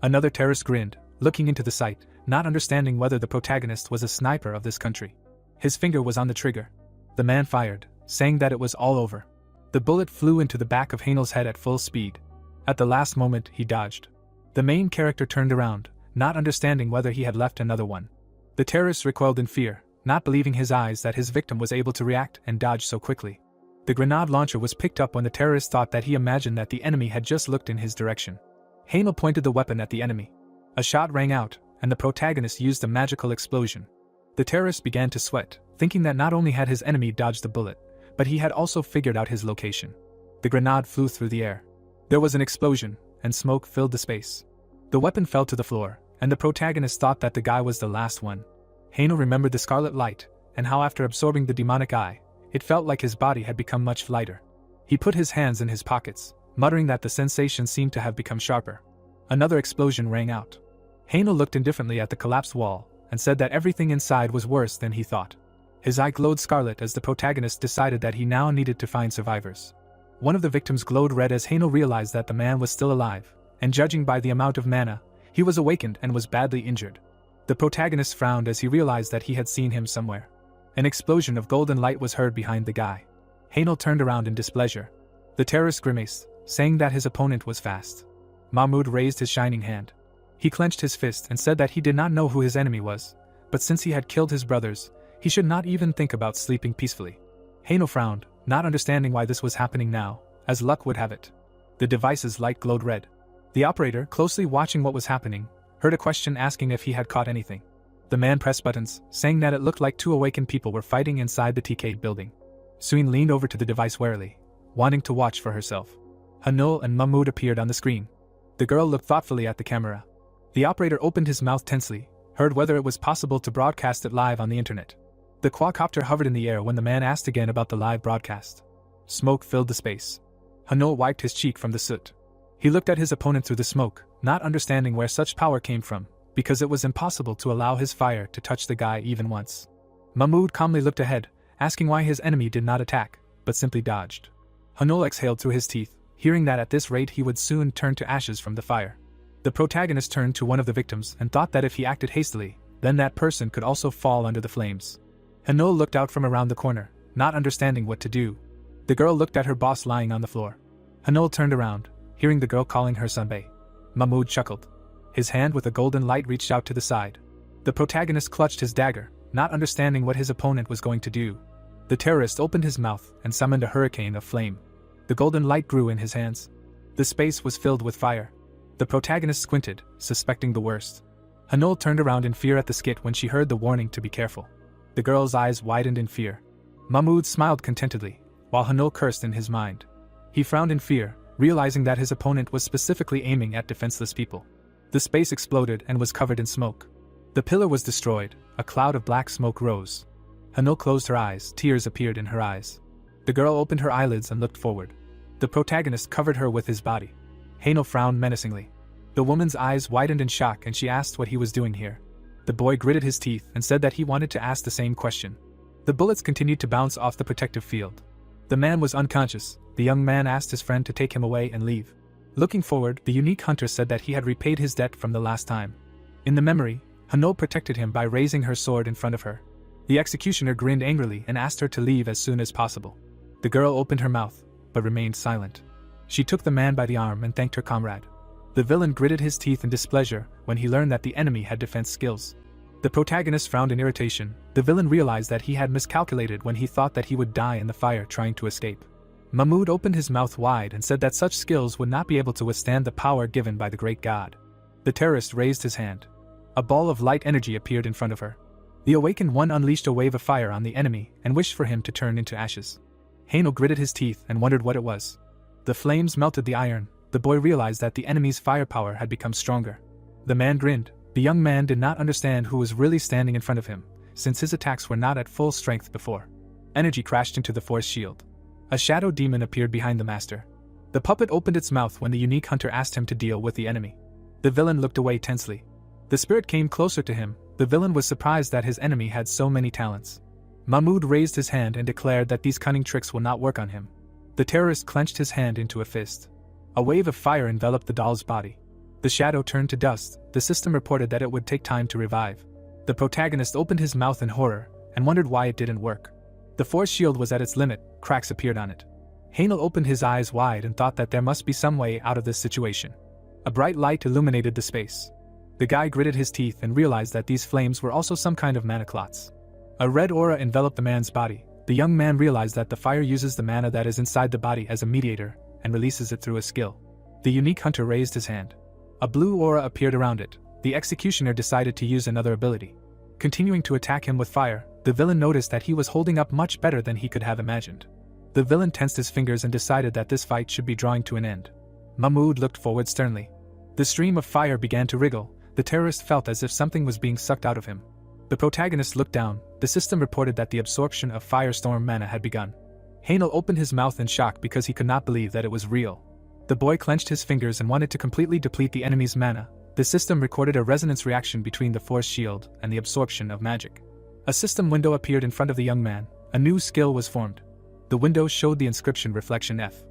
Another terrorist grinned, looking into the sight, not understanding whether the protagonist was a sniper of this country. His finger was on the trigger. The man fired, saying that it was all over. The bullet flew into the back of Yahello's head at full speed. At the last moment, he dodged. The main character turned around, not understanding whether he had left another one. The terrorist recoiled in fear, not believing his eyes that his victim was able to react and dodge so quickly. The grenade launcher was picked up when the terrorist thought that he imagined that the enemy had just looked in his direction. Yahello pointed the weapon at the enemy. A shot rang out, and the protagonist used a magical explosion. The terrorist began to sweat, thinking that not only had his enemy dodged the bullet, but he had also figured out his location. The grenade flew through the air. There was an explosion, and smoke filled the space. The weapon fell to the floor, and the protagonist thought that the guy was the last one. Yahello remembered the scarlet light, and how after absorbing the demonic eye, it felt like his body had become much lighter. He put his hands in his pockets, muttering that the sensation seemed to have become sharper. Another explosion rang out. Yahello looked indifferently at the collapsed wall, and said that everything inside was worse than he thought. His eye glowed scarlet as the protagonist decided that he now needed to find survivors. One of the victims glowed red as Yahello realized that the man was still alive, and judging by the amount of mana, he was awakened and was badly injured. The protagonist frowned as he realized that he had seen him somewhere. An explosion of golden light was heard behind the guy. Yahello turned around in displeasure. The terrorist grimaced, saying that his opponent was fast. Mahmud raised his shining hand. He clenched his fist and said that he did not know who his enemy was, but since he had killed his brothers, he should not even think about sleeping peacefully. Yahello frowned, not understanding why this was happening now, as luck would have it. The device's light glowed red. The operator, closely watching what was happening, heard a question asking if he had caught anything. The man pressed buttons, saying that it looked like two awakened people were fighting inside the TK building. Suin leaned over to the device warily, wanting to watch for herself. Hanul and Mahmud appeared on the screen. The girl looked thoughtfully at the camera. The operator opened his mouth tensely, heard whether it was possible to broadcast it live on the internet. The quadcopter hovered in the air when the man asked again about the live broadcast. Smoke filled the space. Hanul wiped his cheek from the soot. He looked at his opponent through the smoke, not understanding where such power came from, because it was impossible to allow his fire to touch the guy even once. Mahmud calmly looked ahead, asking why his enemy did not attack, but simply dodged. Hanul exhaled through his teeth, hearing that at this rate he would soon turn to ashes from the fire. The protagonist turned to one of the victims and thought that if he acted hastily, then that person could also fall under the flames. Hanul looked out from around the corner, not understanding what to do. The girl looked at her boss lying on the floor. Hanul turned around, hearing the girl calling her Sanbei. Mahmud chuckled. His hand with a golden light reached out to the side. The protagonist clutched his dagger, not understanding what his opponent was going to do. The terrorist opened his mouth and summoned a hurricane of flame. The golden light grew in his hands. The space was filled with fire. The protagonist squinted, suspecting the worst. Hanul turned around in fear at the skit when she heard the warning to be careful. The girl's eyes widened in fear. Mahmud smiled contentedly, while Hanul cursed in his mind. He frowned in fear, realizing that his opponent was specifically aiming at defenseless people. The space exploded and was covered in smoke. The pillar was destroyed, a cloud of black smoke rose. Hanul closed her eyes, tears appeared in her eyes. The girl opened her eyelids and looked forward. The protagonist covered her with his body. Yahello frowned menacingly. The woman's eyes widened in shock and she asked what he was doing here. The boy gritted his teeth and said that he wanted to ask the same question. The bullets continued to bounce off the protective field. The man was unconscious. The young man asked his friend to take him away and leave. Looking forward, the unique hunter said that he had repaid his debt from the last time. In the memory, Hanul protected him by raising her sword in front of her. The executioner grinned angrily and asked her to leave as soon as possible. The girl opened her mouth, but remained silent. She took the man by the arm and thanked her comrade. The villain gritted his teeth in displeasure when he learned that the enemy had defense skills. The protagonist frowned in irritation. The villain realized that he had miscalculated when he thought that he would die in the fire trying to escape. Mahmud opened his mouth wide and said that such skills would not be able to withstand the power given by the great god. The terrorist raised his hand. A ball of light energy appeared in front of her. The awakened one unleashed a wave of fire on the enemy and wished for him to turn into ashes. Yahello gritted his teeth and wondered what it was. The flames melted the iron. The boy realized that the enemy's firepower had become stronger. The man grinned. The young man did not understand who was really standing in front of him, since his attacks were not at full strength before. Energy crashed into the force shield. A shadow demon appeared behind the master. The puppet opened its mouth when the unique hunter asked him to deal with the enemy. The villain looked away tensely. The spirit came closer to him. The villain was surprised that his enemy had so many talents. Mahmud raised his hand and declared that these cunning tricks will not work on him. The terrorist clenched his hand into a fist. A wave of fire enveloped the doll's body. The shadow turned to dust. The system reported that it would take time to revive. The protagonist opened his mouth in horror and wondered why it didn't work. The force shield was at its limit. Cracks appeared on it. Yahello opened his eyes wide and thought that there must be some way out of this situation. A bright light illuminated the space. The guy gritted his teeth and realized that these flames were also some kind of mana clots. A red aura enveloped the man's body. The young man realized that the fire uses the mana that is inside the body as a mediator and releases it through a skill. The unique hunter raised his hand. A blue aura appeared around it. The executioner decided to use another ability. Continuing to attack him with fire, The villain noticed that he was holding up much better than he could have imagined. The villain tensed his fingers and decided that this fight should be drawing to an end. Mahmoud looked forward sternly. The stream of fire began to wriggle. The terrorist felt as if something was being sucked out of him. The protagonist looked down. The system reported that the absorption of firestorm mana had begun. Hanel opened his mouth in shock because he could not believe that it was real. The boy clenched his fingers and wanted to completely deplete the enemy's mana. The system recorded a resonance reaction between the force shield and the absorption of magic. A system window appeared in front of the young man. A new skill was formed. The window showed the inscription Reflection F.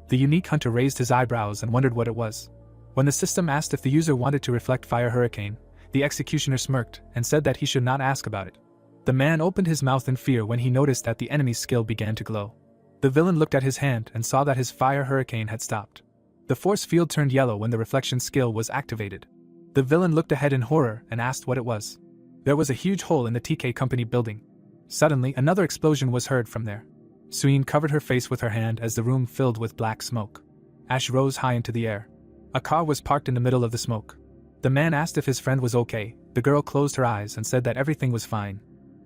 The unique hunter raised his eyebrows and wondered what it was. When the system asked if the user wanted to reflect Fire Hurricane, the executioner smirked and said that he should not ask about it. The man opened his mouth in fear when he noticed that the enemy's skill began to glow. The villain looked at his hand and saw that his Fire Hurricane had stopped. The force field turned yellow when the reflection skill was activated. The villain looked ahead in horror and asked what it was. There was a huge hole in the TK company building. Suddenly, another explosion was heard from there. Suyin covered her face with her hand as the room filled with black smoke. Ash rose high into the air. A car was parked in the middle of the smoke. The man asked if his friend was okay. The girl closed her eyes and said that everything was fine.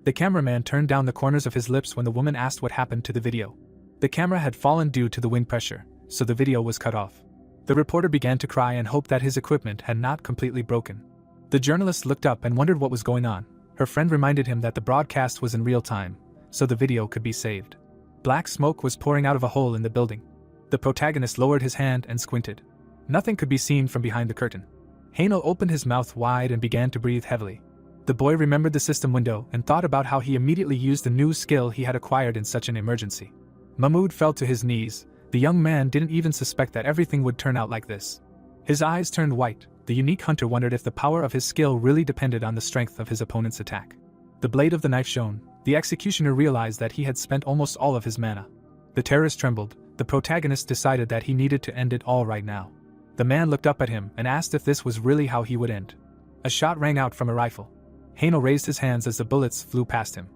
The cameraman turned down the corners of his lips when the woman asked what happened to the video. The camera had fallen due to the wind pressure, so the video was cut off. The reporter began to cry and hoped that his equipment had not completely broken. The journalist looked up and wondered what was going on. Her friend reminded him that the broadcast was in real time, so the video could be saved. Black smoke was pouring out of a hole in the building. The protagonist lowered his hand and squinted. Nothing could be seen from behind the curtain. Hanel opened his mouth wide and began to breathe heavily. The boy remembered the system window and thought about how he immediately used the new skill he had acquired in such an emergency. Mahmoud fell to his knees. The young man didn't even suspect that everything would turn out like this. His eyes turned white. The unique hunter wondered if the power of his skill really depended on the strength of his opponent's attack. The blade of the knife shone. The executioner realized that he had spent almost all of his mana. The terrorist trembled. The protagonist decided that he needed to end it all right now. The man looked up at him and asked if this was really how he would end. A shot rang out from a rifle. Hanel raised his hands as the bullets flew past him.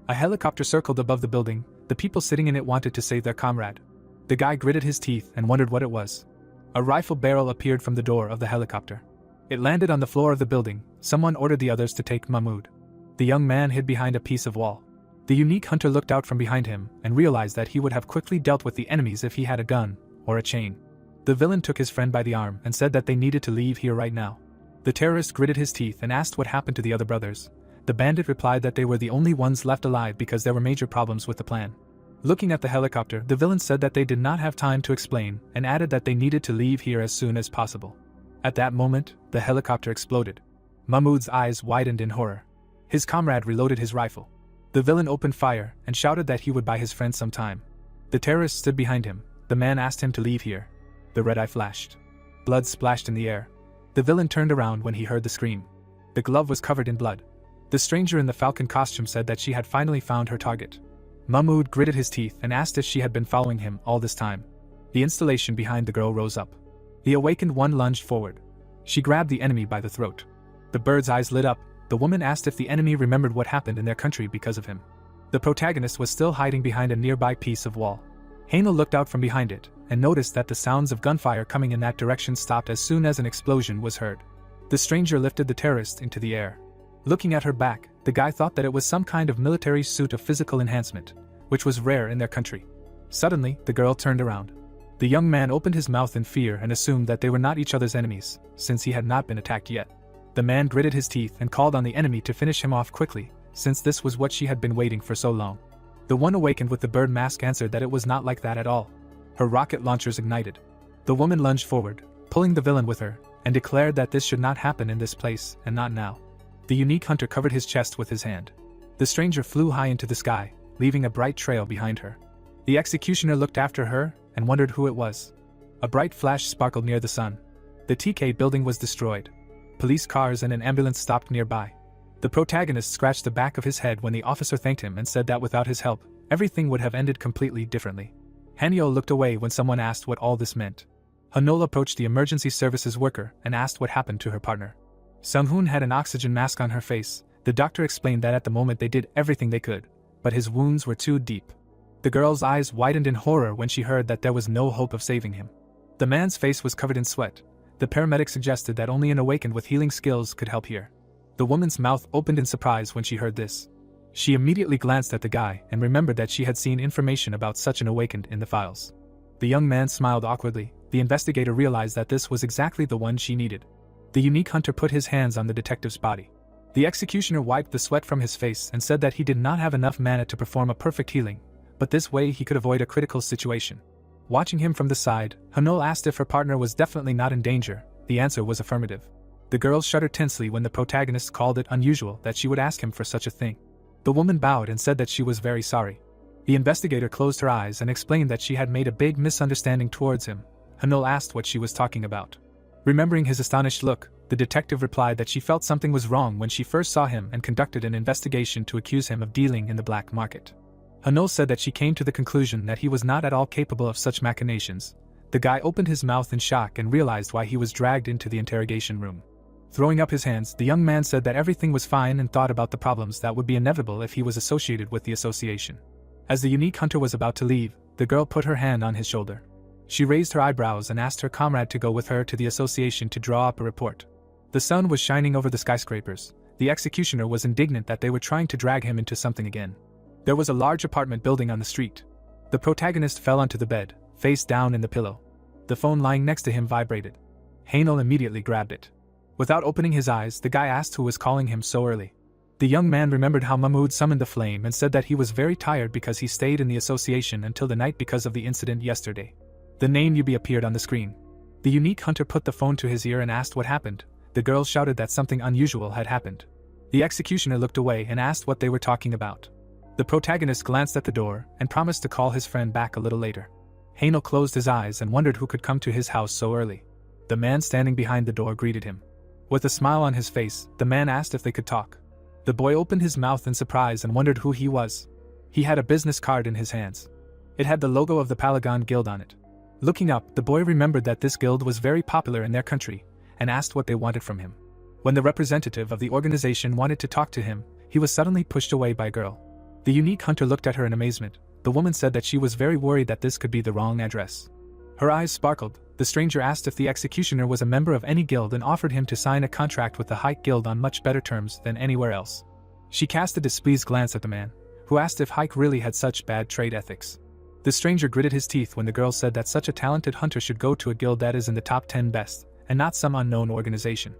A helicopter circled above the building. The people sitting in it wanted to save their comrade. The guy gritted his teeth and wondered what it was. A rifle barrel appeared from the door of the helicopter. It landed on the floor of the building. Someone ordered the others to take Mahmoud. The young man hid behind a piece of wall. The unique hunter looked out from behind him and realized that he would have quickly dealt with the enemies if he had a gun or a chain. The villain took his friend by the arm and said that they needed to leave here right now. The terrorist gritted his teeth and asked what happened to the other brothers. The bandit replied that they were the only ones left alive because there were major problems with the plan. Looking at the helicopter, the villain said that they did not have time to explain and added that they needed to leave here as soon as possible. At that moment, the helicopter exploded. Mahmoud's eyes widened in horror. His comrade reloaded his rifle. The villain opened fire and shouted that he would buy his friend some time. The terrorist stood behind him. The man asked him to leave here. The red eye flashed. Blood splashed in the air. The villain turned around when he heard the scream. The glove was covered in blood. The stranger in the falcon costume said that she had finally found her target. Mahmoud gritted his teeth and asked if she had been following him all this time. The installation behind the girl rose up. The awakened one lunged forward. She grabbed the enemy by the throat. The bird's eyes lit up. The woman asked if the enemy remembered what happened in their country because of him. The protagonist was still hiding behind a nearby piece of wall. Hanel looked out from behind it and noticed that the sounds of gunfire coming in that direction stopped as soon as an explosion was heard. The stranger lifted the terrorist into the air. Looking at her back, the guy thought that it was some kind of military suit of physical enhancement, which was rare in their country. Suddenly, the girl turned around. The young man opened his mouth in fear and assumed that they were not each other's enemies, since he had not been attacked yet. The man gritted his teeth and called on the enemy to finish him off quickly, since this was what she had been waiting for so long. The one awakened with the bird mask answered that it was not like that at all. Her rocket launchers ignited. The woman lunged forward, pulling the villain with her, and declared that this should not happen in this place and not now. The unique hunter covered his chest with his hand. The stranger flew high into the sky, leaving a bright trail behind her. The executioner looked after her and wondered who it was. A bright flash sparkled near the sun. The TK building was destroyed. Police cars and an ambulance stopped nearby. The protagonist scratched the back of his head when the officer thanked him and said that without his help, everything would have ended completely differently. Hanyo looked away when someone asked what all this meant. Hanol approached the emergency services worker and asked what happened to her partner. Sunghoon had an oxygen mask on her face. The doctor explained that at the moment they did everything they could, but his wounds were too deep. The girl's eyes widened in horror when she heard that there was no hope of saving him. The man's face was covered in sweat. The paramedic suggested that only an awakened with healing skills could help here. The woman's mouth opened in surprise when she heard this. She immediately glanced at the guy and remembered that she had seen information about such an awakened in the files. The young man smiled awkwardly. The investigator realized that this was exactly the one she needed. The unique hunter put his hands on the detective's body. The executioner wiped the sweat from his face and said that he did not have enough mana to perform a perfect healing, but this way he could avoid a critical situation. Watching him from the side, Hanul asked if her partner was definitely not in danger. The answer was affirmative. The girl shuddered tensely when the protagonist called it unusual that she would ask him for such a thing. The woman bowed and said that she was very sorry. The investigator closed her eyes and explained that she had made a big misunderstanding towards him. Hanul asked what she was talking about. Remembering his astonished look, the detective replied that she felt something was wrong when she first saw him and conducted an investigation to accuse him of dealing in the black market. Hanul said that she came to the conclusion that he was not at all capable of such machinations. The guy opened his mouth in shock and realized why he was dragged into the interrogation room. Throwing up his hands, the young man said that everything was fine and thought about the problems that would be inevitable if he was associated with the association. As the unique hunter was about to leave, the girl put her hand on his shoulder. She raised her eyebrows and asked her comrade to go with her to the association to draw up a report. The sun was shining over the skyscrapers. The executioner was indignant that they were trying to drag him into something again. There was a large apartment building on the street. The protagonist fell onto the bed, face down in the pillow. The phone lying next to him vibrated. Hanul immediately grabbed it. Without opening his eyes, the guy asked who was calling him so early. The young man remembered how Mahmoud summoned the flame and said that he was very tired because he stayed in the association until the night because of the incident yesterday. The name Yubi appeared on the screen. The unique hunter put the phone to his ear and asked what happened. The girl shouted that something unusual had happened. The executioner looked away and asked what they were talking about. The protagonist glanced at the door and promised to call his friend back a little later. Hanul closed his eyes and wondered who could come to his house so early. The man standing behind the door greeted him. With a smile on his face, the man asked if they could talk. The boy opened his mouth in surprise and wondered who he was. He had a business card in his hands. It had the logo of the Palagon Guild on it. Looking up, the boy remembered that this guild was very popular in their country, and asked what they wanted from him. When the representative of the organization wanted to talk to him, he was suddenly pushed away by a girl. The unique hunter looked at her in amazement. The woman said that she was very worried that this could be the wrong address. Her eyes sparkled. The stranger asked if the executioner was a member of any guild and offered him to sign a contract with the Hike Guild on much better terms than anywhere else. She cast a displeased glance at the man, who asked if Hike really had such bad trade ethics. The stranger gritted his teeth when the girl said that such a talented hunter should go to a guild that is in the top 10 best, and not some unknown organization.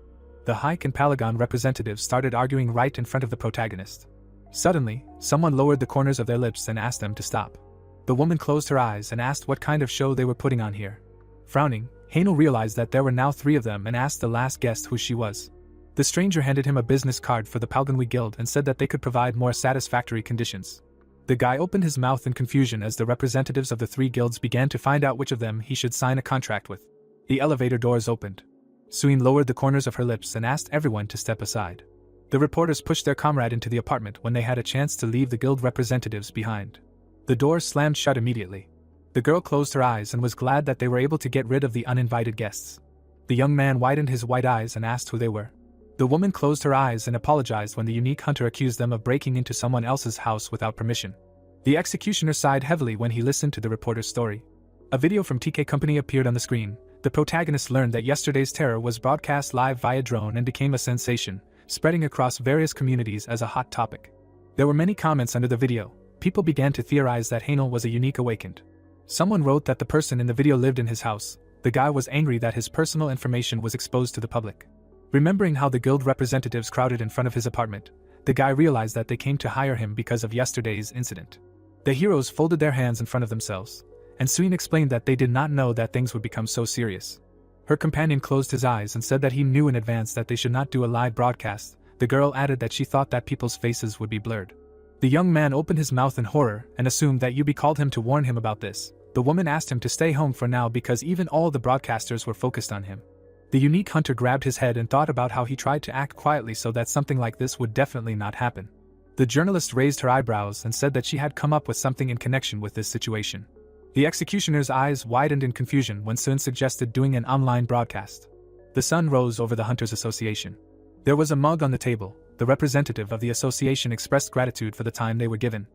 The Hike and Palagon representatives started arguing right in front of the protagonist. Suddenly, someone lowered the corners of their lips and asked them to stop. The woman closed her eyes and asked what kind of show they were putting on here. Frowning, Hanul realized that there were now 3 of them and asked the last guest who she was. The stranger handed him a business card for the Palganwi Guild and said that they could provide more satisfactory conditions. The guy opened his mouth in confusion as the representatives of the 3 guilds began to find out which of them he should sign a contract with. The elevator doors opened. Suin lowered the corners of her lips and asked everyone to step aside. The reporters pushed their comrade into the apartment when they had a chance to leave the guild representatives behind. The door slammed shut immediately. The girl closed her eyes and was glad that they were able to get rid of the uninvited guests. The young man widened his white eyes and asked who they were. The woman closed her eyes and apologized when the unique hunter accused them of breaking into someone else's house without permission. The executioner sighed heavily when he listened to the reporter's story. A video from TK Company appeared on the screen. The protagonist learned that yesterday's terror was broadcast live via drone and became a sensation, spreading across various communities as a hot topic. There were many comments under the video. People began to theorize that Hanul was a unique awakened. Someone wrote that the person in the video lived in his house. The guy was angry that his personal information was exposed to the public. Remembering how the guild representatives crowded in front of his apartment, the guy realized that they came to hire him because of yesterday's incident. The heroes folded their hands in front of themselves, and Suin explained that they did not know that things would become so serious. Her companion closed his eyes and said that he knew in advance that they should not do a live broadcast. The girl added that she thought that people's faces would be blurred. The young man opened his mouth in horror and assumed that Yubi called him to warn him about this. The woman asked him to stay home for now because even all the broadcasters were focused on him. The unique hunter grabbed his head and thought about how he tried to act quietly so that something like this would definitely not happen. The journalist raised her eyebrows and said that she had come up with something in connection with this situation. The executioner's eyes widened in confusion when Sun suggested doing an online broadcast. The sun rose over the Hunters Association. There was a mug on the table. The representative of the association expressed gratitude for the time they were given.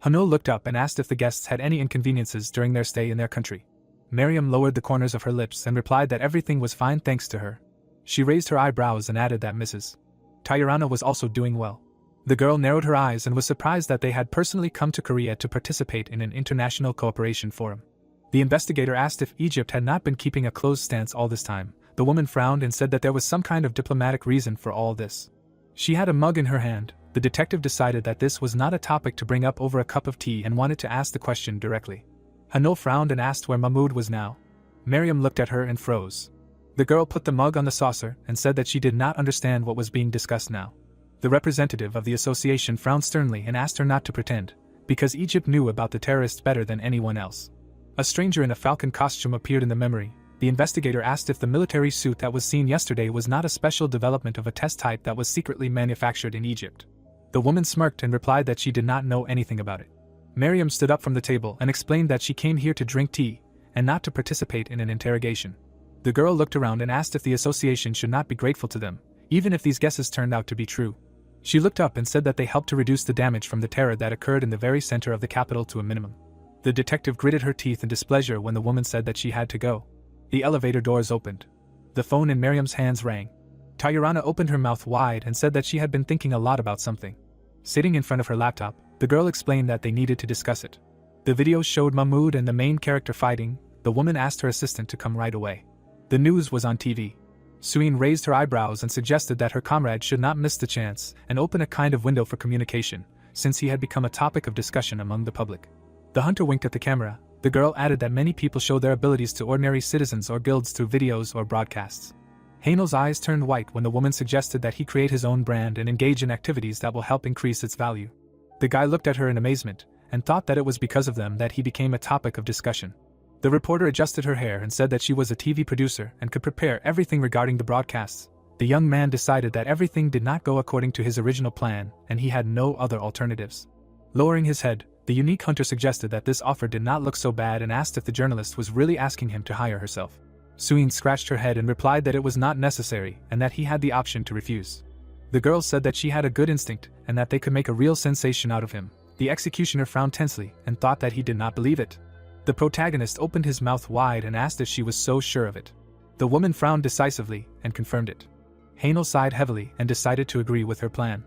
Hanul looked up and asked if the guests had any inconveniences during their stay in their country. Miriam lowered the corners of her lips and replied that everything was fine thanks to her. She raised her eyebrows and added that Mrs. Tyrana was also doing well. The girl narrowed her eyes and was surprised that they had personally come to Korea to participate in an international cooperation forum. The investigator asked if Egypt had not been keeping a closed stance all this time. The woman frowned and said that there was some kind of diplomatic reason for all this. She had a mug in her hand. The detective decided that this was not a topic to bring up over a cup of tea and wanted to ask the question directly. Hanul frowned and asked where Mahmoud was now. Miriam looked at her and froze. The girl put the mug on the saucer and said that she did not understand what was being discussed now. The representative of the association frowned sternly and asked her not to pretend, because Egypt knew about the terrorists better than anyone else. A stranger in a falcon costume appeared in the memory. The investigator asked if the military suit that was seen yesterday was not a special development of a test type that was secretly manufactured in Egypt. The woman smirked and replied that she did not know anything about it. Miriam stood up from the table and explained that she came here to drink tea, and not to participate in an interrogation. The girl looked around and asked if the association should not be grateful to them, even if these guesses turned out to be true. She looked up and said that they helped to reduce the damage from the terror that occurred in the very center of the capital to a minimum. The detective gritted her teeth in displeasure when the woman said that she had to go. The elevator doors opened. The phone in Miriam's hands rang. Tayurana opened her mouth wide and said that she had been thinking a lot about something. Sitting in front of her laptop, the girl explained that they needed to discuss it. The video showed Mahmoud and the main character fighting. The woman asked her assistant to come right away. The news was on TV. Suin raised her eyebrows and suggested that her comrade should not miss the chance and open a kind of window for communication, since he had become a topic of discussion among the public. The hunter winked at the camera. The girl added that many people show their abilities to ordinary citizens or guilds through videos or broadcasts. Hainel's eyes turned white when the woman suggested that he create his own brand and engage in activities that will help increase its value. The guy looked at her in amazement and thought that it was because of them that he became a topic of discussion. The reporter adjusted her hair and said that she was a TV producer and could prepare everything regarding the broadcasts. The young man decided that everything did not go according to his original plan and he had no other alternatives. Lowering his head, the unique hunter suggested that this offer did not look so bad and asked if the journalist was really asking him to hire herself. Suin scratched her head and replied that it was not necessary and that he had the option to refuse. The girl said that she had a good instinct and that they could make a real sensation out of him. The executioner frowned tensely and thought that he did not believe it. The protagonist opened his mouth wide and asked if she was so sure of it. The woman frowned decisively and confirmed it. Hainel sighed heavily and decided to agree with her plan.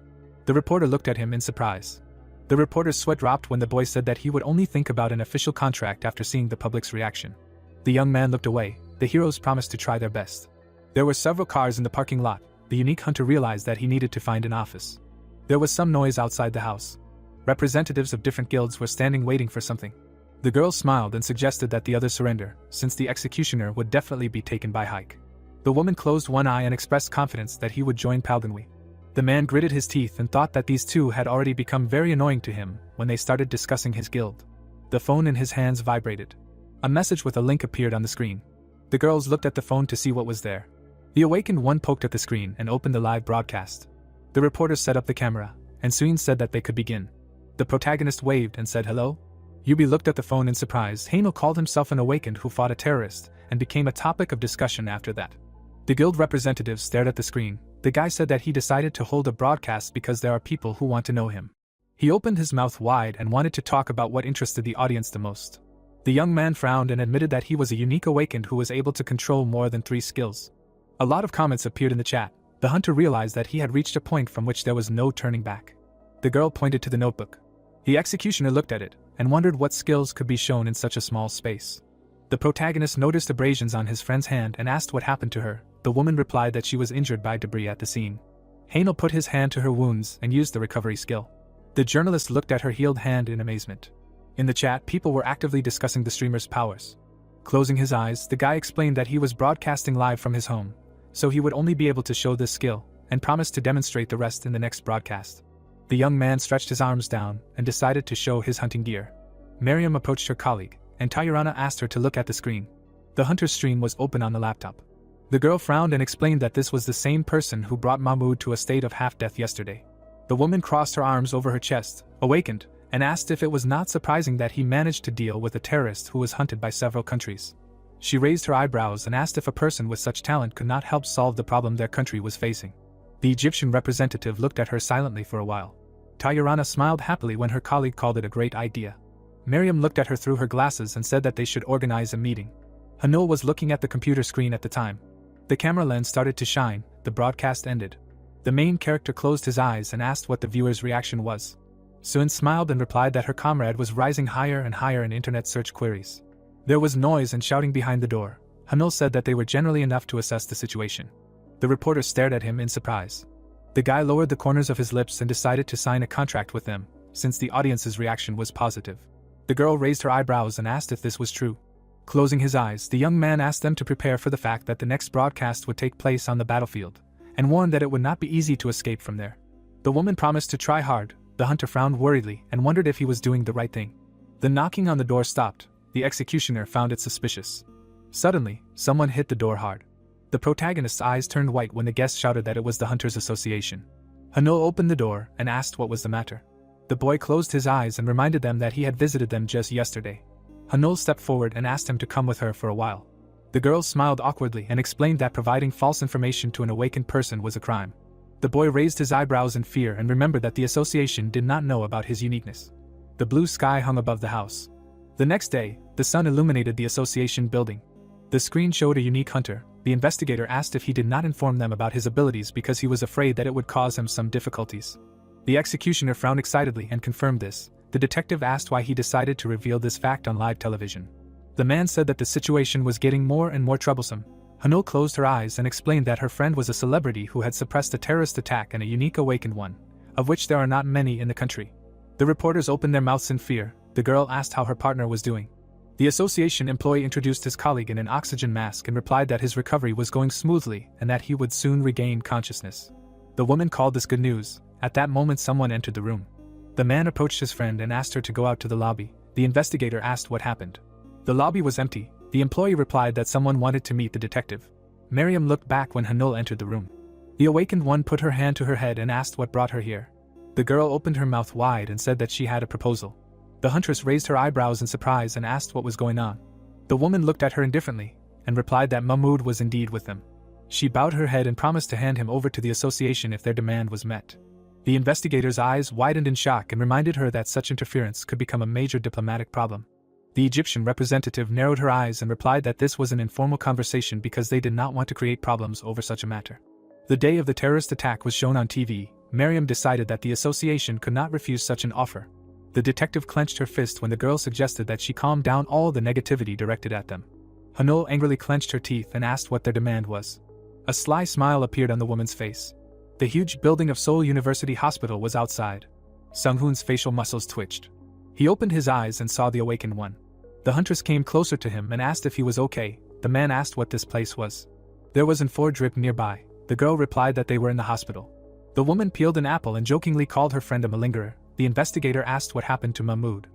The reporter looked at him in surprise. The reporter's sweat dropped when the boy said that he would only think about an official contract after seeing the public's reaction. The young man looked away. The heroes promised to try their best. There were several cars in the parking lot. The unique hunter realized that he needed to find an office. There was some noise outside the house. Representatives of different guilds were standing waiting for something. The girl smiled and suggested that the others surrender, since the executioner would definitely be taken by hike. The woman closed one eye and expressed confidence that he would join Palganwi. The man gritted his teeth and thought that these two had already become very annoying to him when they started discussing his guild. The phone in his hands vibrated. A message with a link appeared on the screen. The girls looked at the phone to see what was there. The awakened one poked at the screen and opened the live broadcast. The reporter set up the camera, and Suin said that they could begin. The protagonist waved and said hello. Yubi looked at the phone in surprise. Hainel called himself an awakened who fought a terrorist, and became a topic of discussion after that. The guild representatives stared at the screen. The guy said that he decided to hold a broadcast because there are people who want to know him. He opened his mouth wide and wanted to talk about what interested the audience the most. The young man frowned and admitted that he was a unique awakened who was able to control more than 3 skills. A lot of comments appeared in the chat. The hunter realized that he had reached a point from which there was no turning back. The girl pointed to the notebook. The executioner looked at it and wondered what skills could be shown in such a small space. The protagonist noticed abrasions on his friend's hand and asked what happened to her. The woman replied that she was injured by debris at the scene. Hainel put his hand to her wounds and used the recovery skill. The journalist looked at her healed hand in amazement. In the chat, people were actively discussing the streamer's powers. Closing his eyes, the guy explained that he was broadcasting live from his home, so he would only be able to show this skill, and promised to demonstrate the rest in the next broadcast. The young man stretched his arms down and decided to show his hunting gear. Miriam approached her colleague, and Tayurana asked her to look at the screen. The hunter's stream was open on the laptop. The girl frowned and explained that this was the same person who brought Mahmoud to a state of half-death yesterday. The woman crossed her arms over her chest, awakened, and asked if it was not surprising that he managed to deal with a terrorist who was hunted by several countries. She raised her eyebrows and asked if a person with such talent could not help solve the problem their country was facing. The Egyptian representative looked at her silently for a while. Tayurana smiled happily when her colleague called it a great idea. Miriam looked at her through her glasses and said that they should organize a meeting. Hanul was looking at the computer screen at the time. The camera lens started to shine. The broadcast ended. The main character closed his eyes and asked what the viewer's reaction was. Suin smiled and replied that her comrade was rising higher and higher in internet search queries. There was noise and shouting behind the door. Hanul said that they were generally enough to assess the situation. The reporter stared at him in surprise. The guy lowered the corners of his lips and decided to sign a contract with them, since the audience's reaction was positive. The girl raised her eyebrows and asked if this was true. Closing his eyes, the young man asked them to prepare for the fact that the next broadcast would take place on the battlefield, and warned that it would not be easy to escape from there. The woman promised to try hard. The hunter frowned worriedly and wondered if he was doing the right thing. The knocking on the door stopped. The executioner found it suspicious. Suddenly, someone hit the door hard. The protagonist's eyes turned white when the guest shouted that it was the Hunters Association. Hanul opened the door and asked what was the matter. The boy closed his eyes and reminded them that he had visited them just yesterday. Hanul stepped forward and asked him to come with her for a while. The girl smiled awkwardly and explained that providing false information to an awakened person was a crime. The boy raised his eyebrows in fear and remembered that the association did not know about his uniqueness. The blue sky hung above the house. The next day, the sun illuminated the association building. The screen showed a unique hunter. The investigator asked if he did not inform them about his abilities because he was afraid that it would cause him some difficulties. The executioner frowned excitedly and confirmed this. The detective asked why he decided to reveal this fact on live television. The man said that the situation was getting more and more troublesome. Hanul closed her eyes and explained that her friend was a celebrity who had suppressed a terrorist attack and a unique awakened one, of which there are not many in the country. The reporters opened their mouths in fear. The girl asked how her partner was doing. The association employee introduced his colleague in an oxygen mask and replied that his recovery was going smoothly and that he would soon regain consciousness. The woman called this good news. At that moment, someone entered the room. The man approached his friend and asked her to go out to the lobby. The investigator asked what happened. The lobby was empty. The employee replied that someone wanted to meet the detective. Miriam looked back when Hanul entered the room. The awakened one put her hand to her head and asked what brought her here. The girl opened her mouth wide and said that she had a proposal. The huntress raised her eyebrows in surprise and asked what was going on. The woman looked at her indifferently and replied that Mahmoud was indeed with them. She bowed her head and promised to hand him over to the association if their demand was met. The investigator's eyes widened in shock and reminded her that such interference could become a major diplomatic problem. The Egyptian representative narrowed her eyes and replied that this was an informal conversation because they did not want to create problems over such a matter. The day of the terrorist attack was shown on TV. Miriam decided that the association could not refuse such an offer. The detective clenched her fist when the girl suggested that she calm down all the negativity directed at them. Hanul angrily clenched her teeth and asked what their demand was. A sly smile appeared on the woman's face. The huge building of Seoul University Hospital was outside. Sung-hoon's facial muscles twitched. He opened his eyes and saw the awakened one. The huntress came closer to him and asked if he was okay. The man asked what this place was. There was an enro drip nearby. The girl replied that they were in the hospital. The woman peeled an apple and jokingly called her friend a malingerer. The investigator asked what happened to Mahmoud.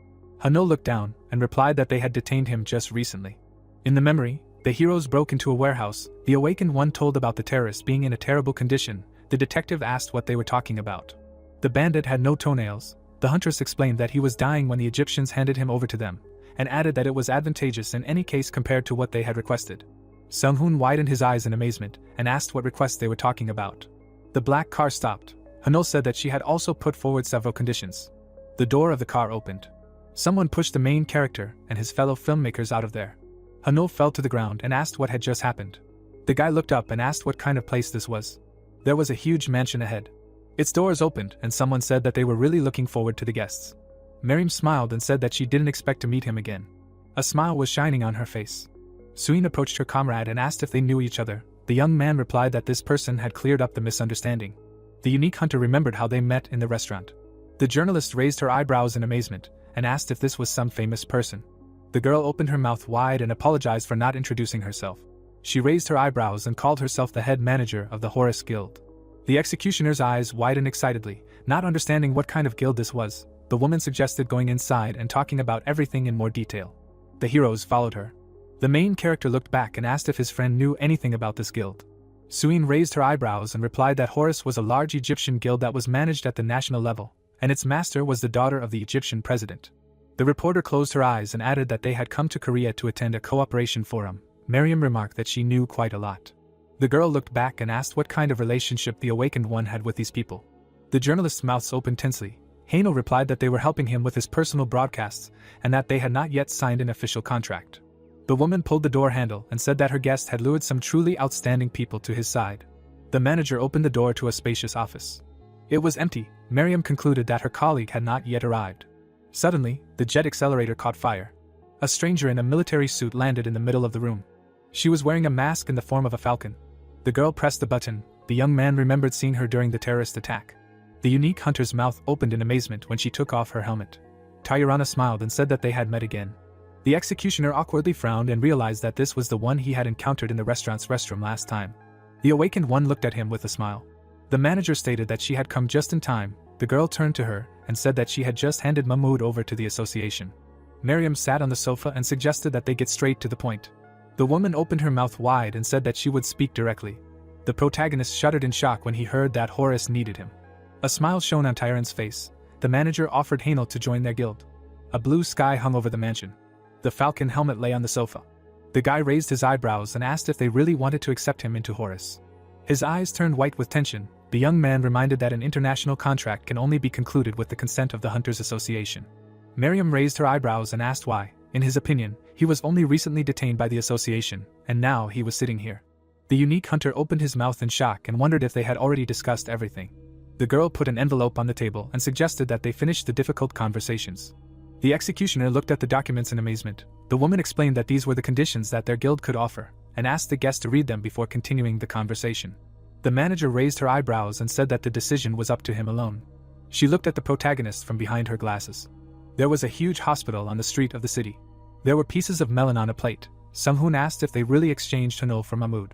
Hanul looked down and replied that they had detained him just recently. In the memory, the heroes broke into a warehouse. The awakened one told about the terrorist being in a terrible condition. The detective asked what they were talking about. The bandit had no toenails. The huntress explained that he was dying when the Egyptians handed him over to them, and added that it was advantageous in any case compared to what they had requested. Sung-hoon widened his eyes in amazement and asked what request they were talking about. The black car stopped. Hanul said that she had also put forward several conditions. The door of the car opened. Someone pushed the main character and his fellow filmmakers out of there. Hanul fell to the ground and asked what had just happened. The guy looked up and asked what kind of place this was. There was a huge mansion ahead. Its doors opened and someone said that they were really looking forward to the guests. Miriam smiled and said that she didn't expect to meet him again. A smile was shining on her face. Suin approached her comrade and asked if they knew each other. The young man replied that this person had cleared up the misunderstanding. The unique hunter remembered how they met in the restaurant. The journalist raised her eyebrows in amazement and asked if this was some famous person. The girl opened her mouth wide and apologized for not introducing herself. She raised her eyebrows and called herself the head manager of the Horus Guild. The executioner's eyes widened excitedly, not understanding what kind of guild this was. The woman suggested going inside and talking about everything in more detail. The heroes followed her. The main character looked back and asked if his friend knew anything about this guild. Suin raised her eyebrows and replied that Horus was a large Egyptian guild that was managed at the national level, and its master was the daughter of the Egyptian president. The reporter closed her eyes and added that they had come to Korea to attend a cooperation forum. Miriam remarked that she knew quite a lot. The girl looked back and asked what kind of relationship the awakened one had with these people. The journalist's mouths opened tensely. Haino replied that they were helping him with his personal broadcasts and that they had not yet signed an official contract. The woman pulled the door handle and said that her guest had lured some truly outstanding people to his side. The manager opened the door to a spacious office. It was empty. Miriam concluded that her colleague had not yet arrived. Suddenly, the jet accelerator caught fire. A stranger in a military suit landed in the middle of the room. She was wearing a mask in the form of a falcon. The girl pressed the button. The young man remembered seeing her during the terrorist attack. The unique hunter's mouth opened in amazement when she took off her helmet. Tyrana smiled and said that they had met again. The executioner awkwardly frowned and realized that this was the one he had encountered in the restaurant's restroom last time. The awakened one looked at him with a smile. The manager stated that she had come just in time. The girl turned to her and said that she had just handed Mahmoud over to the association. Miriam sat on the sofa and suggested that they get straight to the point. The woman opened her mouth wide and said that she would speak directly. The protagonist shuddered in shock when he heard that Horace needed him. A smile shone on Tyron's face. The manager offered Hainel to join their guild. A blue sky hung over the mansion. The falcon helmet lay on the sofa. The guy raised his eyebrows and asked if they really wanted to accept him into Horace. His eyes turned white with tension. The young man reminded that an international contract can only be concluded with the consent of the Hunters Association. Miriam raised her eyebrows and asked why. In his opinion, he was only recently detained by the association, and now he was sitting here. The unique hunter opened his mouth in shock and wondered if they had already discussed everything. The girl put an envelope on the table and suggested that they finish the difficult conversations. The executioner looked at the documents in amazement. The woman explained that these were the conditions that their guild could offer, and asked the guest to read them before continuing the conversation. The manager raised her eyebrows and said that the decision was up to him alone. She looked at the protagonist from behind her glasses. There was a huge hospital on the street of the city. There were pieces of melon on a plate. Samhoon asked if they really exchanged Hanul for Mahmoud.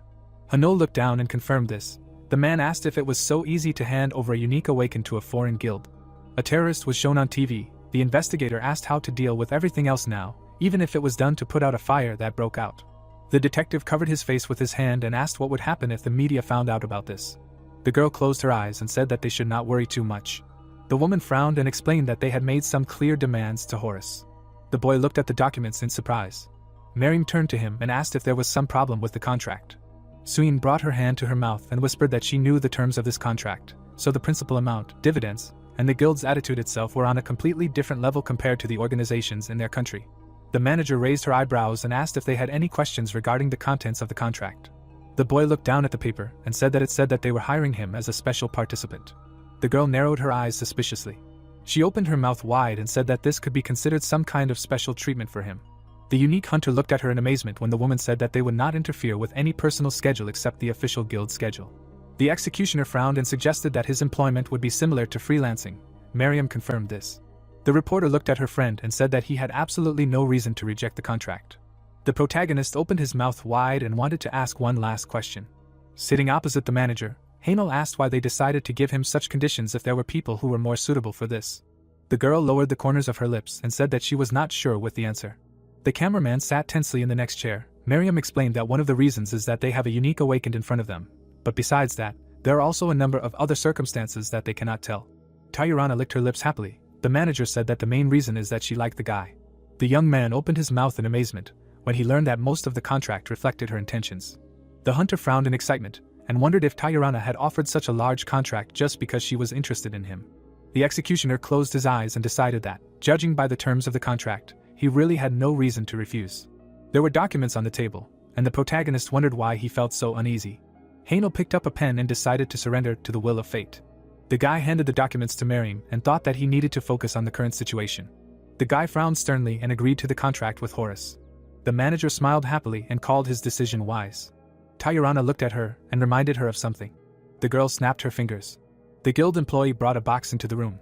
Hanul looked down and confirmed this. The man asked if it was so easy to hand over a unique awakened to a foreign guild. A terrorist was shown on TV. The investigator asked how to deal with everything else now, even if it was done to put out a fire that broke out. The detective covered his face with his hand and asked what would happen if the media found out about this. The girl closed her eyes and said that they should not worry too much. The woman frowned and explained that they had made some clear demands to Horace. The boy looked at the documents in surprise. Miriam turned to him and asked if there was some problem with the contract. Suyin brought her hand to her mouth and whispered that she knew the terms of this contract, so the principal amount, dividends, and the guild's attitude itself were on a completely different level compared to the organizations in their country. The manager raised her eyebrows and asked if they had any questions regarding the contents of the contract. The boy looked down at the paper and said that they were hiring him as a special participant. The girl narrowed her eyes suspiciously. She opened her mouth wide and said that this could be considered some kind of special treatment for him. The unique hunter looked at her in amazement when the woman said that they would not interfere with any personal schedule except the official guild schedule. The executioner frowned and suggested that his employment would be similar to freelancing. Miriam confirmed this. The reporter looked at her friend and said that he had absolutely no reason to reject the contract. The protagonist opened his mouth wide and wanted to ask one last question. Sitting opposite the manager, Hainel asked why they decided to give him such conditions if there were people who were more suitable for this. The girl lowered the corners of her lips and said that she was not sure with the answer. The cameraman sat tensely in the next chair. Miriam explained that one of the reasons is that they have a unique awakened in front of them, but besides that, there are also a number of other circumstances that they cannot tell. Tyrana licked her lips happily. The manager said that the main reason is that she liked the guy. The young man opened his mouth in amazement when he learned that most of the contract reflected her intentions. The hunter frowned in excitement and wondered if Tyrana had offered such a large contract just because she was interested in him. The executioner closed his eyes and decided that, judging by the terms of the contract, he really had no reason to refuse. There were documents on the table, and the protagonist wondered why he felt so uneasy. Hainel picked up a pen and decided to surrender to the will of fate. The guy handed the documents to Miriam and thought that he needed to focus on the current situation. The guy frowned sternly and agreed to the contract with Horace. The manager smiled happily and called his decision wise. Tyrana looked at her and reminded her of something. The girl snapped her fingers. The guild employee brought a box into the room.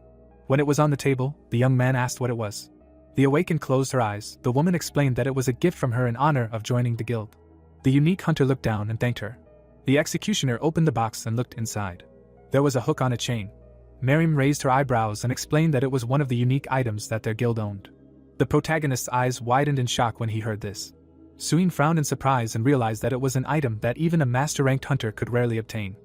When it was on the table, the young man asked what it was. The awakened closed her eyes. The woman explained that it was a gift from her in honor of joining the guild. The unique hunter looked down and thanked her. The executioner opened the box and looked inside. There was a hook on a chain. Miriam raised her eyebrows and explained that it was one of the unique items that their guild owned. The protagonist's eyes widened in shock when he heard this. Suyin frowned in surprise and realized that it was an item that even a master-ranked hunter could rarely obtain.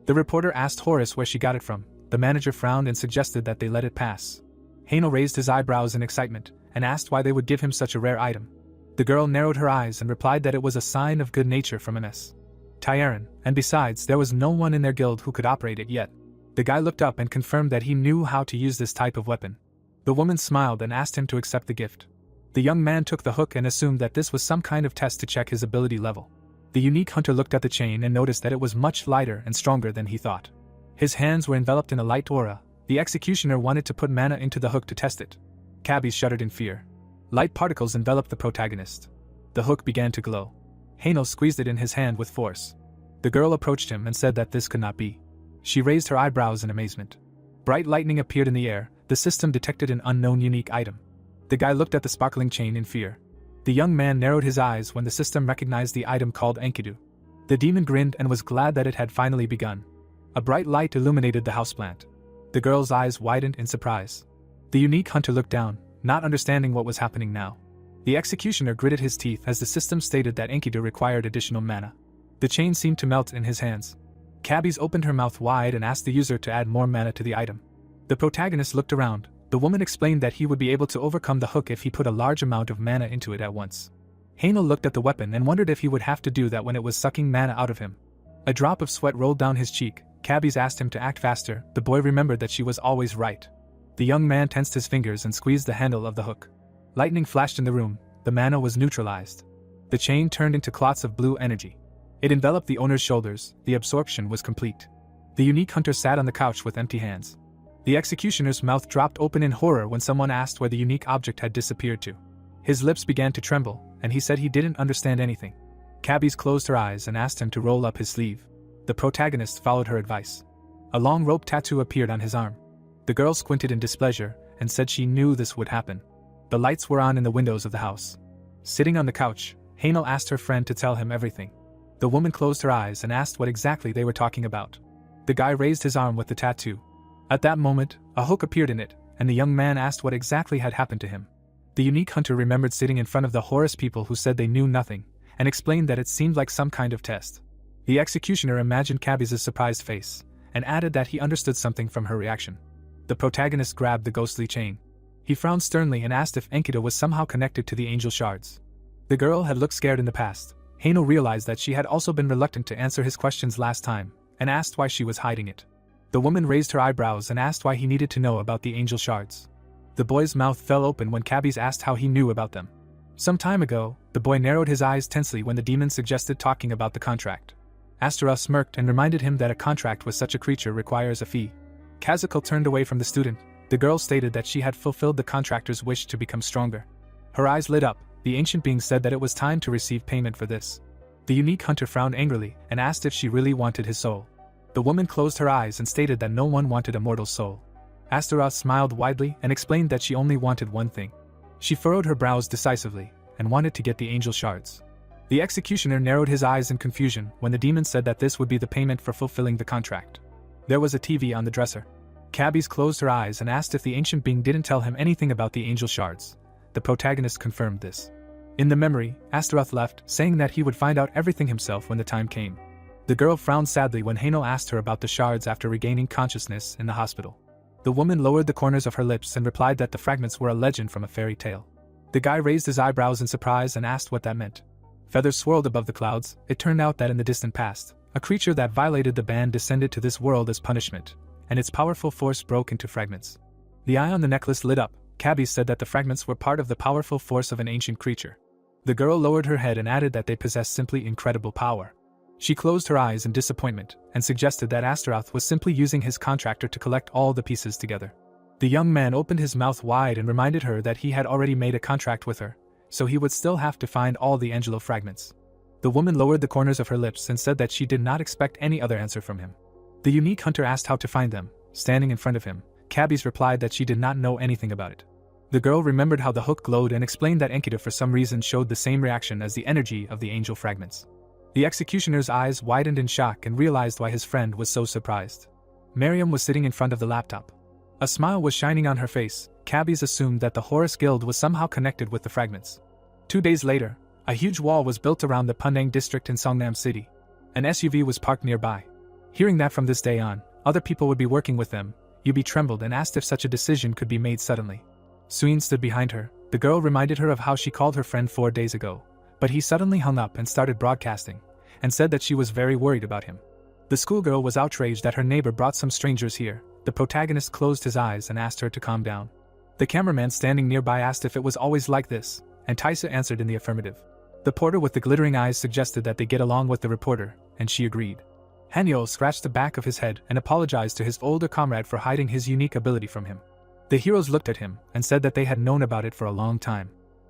The reporter asked Horace where she got it from. The manager frowned and suggested that they let it pass. Hainel raised his eyebrows in excitement and asked why they would give him such a rare item. The girl narrowed her eyes and replied that it was a sign of good nature from MS. Tyran, and besides, there was no one in their guild who could operate it yet. The guy looked up and confirmed that he knew how to use this type of weapon. The woman smiled and asked him to accept the gift. The young man took the hook and assumed that this was some kind of test to check his ability level. The unique hunter looked at the chain and noticed that it was much lighter and stronger than he thought. His hands were enveloped in a light aura. The executioner wanted to put mana into the hook to test it. Cabby shuddered in fear. Light particles enveloped the protagonist. The hook began to glow. Haino squeezed it in his hand with force. The girl approached him and said that this could not be. She raised her eyebrows in amazement. Bright lightning appeared in the air. The system detected an unknown unique item. The guy looked at the sparkling chain in fear. The young man narrowed his eyes when the system recognized the item called Enkidu. The demon grinned and was glad that it had finally begun. A bright light illuminated the houseplant. The girl's eyes widened in surprise. The unique hunter looked down, not understanding what was happening now. The executioner gritted his teeth as the system stated that Enkidu required additional mana. The chain seemed to melt in his hands. Cabbies opened her mouth wide and asked the user to add more mana to the item. The protagonist looked around. The woman explained that he would be able to overcome the hook if he put a large amount of mana into it at once. Haino looked at the weapon and wondered if he would have to do that when it was sucking mana out of him. A drop of sweat rolled down his cheek. Cabbies asked him to act faster. The boy remembered that she was always right. The young man tensed his fingers and squeezed the handle of the hook. Lightning flashed in the room. The mana was neutralized. The chain turned into clots of blue energy. It enveloped the owner's shoulders. The absorption was complete. The unique hunter sat on the couch with empty hands. The executioner's mouth dropped open in horror when someone asked where the unique object had disappeared to. His lips began to tremble, and he said he didn't understand anything. Cabbies closed her eyes and asked him to roll up his sleeve. The protagonist followed her advice. A long rope tattoo appeared on his arm. The girl squinted in displeasure and said she knew this would happen. The lights were on in the windows of the house. Sitting on the couch, Haino asked her friend to tell him everything. The woman closed her eyes and asked what exactly they were talking about. The guy raised his arm with the tattoo. At that moment, a hook appeared in it, and the young man asked what exactly had happened to him. The unique hunter remembered sitting in front of the Horus people who said they knew nothing, and explained that it seemed like some kind of test. The executioner imagined Cabby's surprised face, and added that he understood something from her reaction. The protagonist grabbed the ghostly chain. He frowned sternly and asked if Enkidu was somehow connected to the angel shards. The girl had looked scared in the past. Haino realized that she had also been reluctant to answer his questions last time, and asked why she was hiding it. The woman raised her eyebrows and asked why he needed to know about the angel shards. The boy's mouth fell open when Cabbies asked how he knew about them. Some time ago, the boy narrowed his eyes tensely when the demon suggested talking about the contract. Asura smirked and reminded him that a contract with such a creature requires a fee. Kazuko turned away from the student. The girl stated that she had fulfilled the contractor's wish to become stronger. Her eyes lit up. The ancient being said that it was time to receive payment for this. The unique hunter frowned angrily and asked if she really wanted his soul. The woman closed her eyes and stated that no one wanted a mortal soul. Asura smiled widely and explained that she only wanted one thing. She furrowed her brows decisively and wanted to get the angel shards. The executioner narrowed his eyes in confusion when the demon said that this would be the payment for fulfilling the contract. There was a TV on the dresser. Cabbies closed her eyes and asked if the ancient being didn't tell him anything about the angel shards. The protagonist confirmed this. In the memory, Astaroth left, saying that he would find out everything himself when the time came. The girl frowned sadly when Haino asked her about the shards after regaining consciousness in the hospital. The woman lowered the corners of her lips and replied that the fragments were a legend from a fairy tale. The guy raised his eyebrows in surprise and asked what that meant. Feathers swirled above the clouds. It turned out that in the distant past, a creature that violated the ban descended to this world as punishment, and its powerful force broke into fragments. The eye on the necklace lit up. Cabbies said that the fragments were part of the powerful force of an ancient creature. The girl lowered her head and added that they possessed simply incredible power. She closed her eyes in disappointment and suggested that Astaroth was simply using his contractor to collect all the pieces together. The young man opened his mouth wide and reminded her that he had already made a contract with her, so he would still have to find all the Angelo fragments. The woman lowered the corners of her lips and said that she did not expect any other answer from him. The unique hunter asked how to find them. Standing in front of him, Cabbies replied that she did not know anything about it. The girl remembered how the hook glowed and explained that Enkidu for some reason showed the same reaction as the energy of the angel fragments. The executioner's eyes widened in shock and realized why his friend was so surprised. Miriam was sitting in front of the laptop. A smile was shining on her face. Cabbies assumed that the Horus Guild was somehow connected with the fragments. 2 days later, a huge wall was built around the Pandang district in Songnam City. An SUV was parked nearby. Hearing that from this day on, other people would be working with them, Yubi trembled and asked if such a decision could be made suddenly. Suin stood behind her. The girl reminded her of how she called her friend 4 days ago, but he suddenly hung up and started broadcasting, and said that she was very worried about him. The schoolgirl was outraged that her neighbor brought some strangers here. The protagonist closed his eyes and asked her to calm down. The cameraman standing nearby asked if it was always like this, and Taisa answered in the affirmative. The porter with the glittering eyes suggested that they get along with the reporter, and she agreed. Hanyo scratched the back of his head and apologized to his older comrade for hiding his unique ability from him. The heroes looked at him and said that they had known about it for a long time.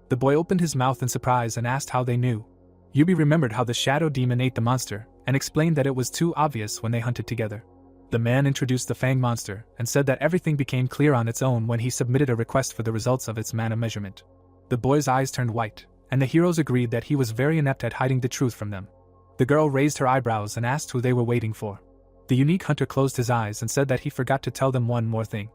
The boy opened his mouth in surprise and asked how they knew. Yubi remembered how the shadow demon ate the monster and explained that it was too obvious when they hunted together. The man introduced the Fang monster and said that everything became clear on its own when he submitted a request for the results of its mana measurement. The boy's eyes turned white, and the heroes agreed that he was very inept at hiding the truth from them. The girl raised her eyebrows and asked who they were waiting for. The unique hunter closed his eyes and said that he forgot to tell them one more thing.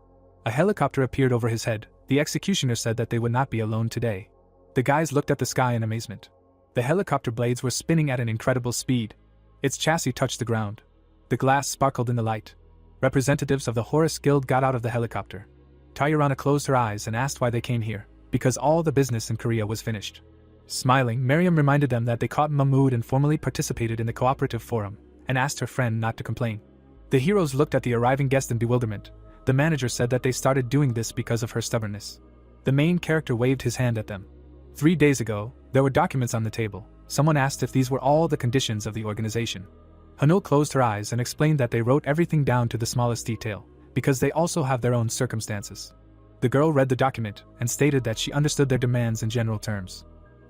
A helicopter appeared over his head. The executioner said that they would not be alone today. The guys looked at the sky in amazement. The helicopter blades were spinning at an incredible speed. Its chassis touched the ground. The glass sparkled in the light. Representatives of the Horus Guild got out of the helicopter. Tyrana closed her eyes and asked why they came here, because all the business in Korea was finished. Smiling, Miriam reminded them that they caught Mahmoud and formally participated in the cooperative forum, and asked her friend not to complain. The heroes looked at the arriving guest in bewilderment. The manager said that they started doing this because of her stubbornness. The main character waved his hand at them. 3 days ago, there were documents on the table. Someone asked if these were all the conditions of the organization. Hanul closed her eyes and explained that they wrote everything down to the smallest detail, because they also have their own circumstances. The girl read the document and stated that she understood their demands in general terms.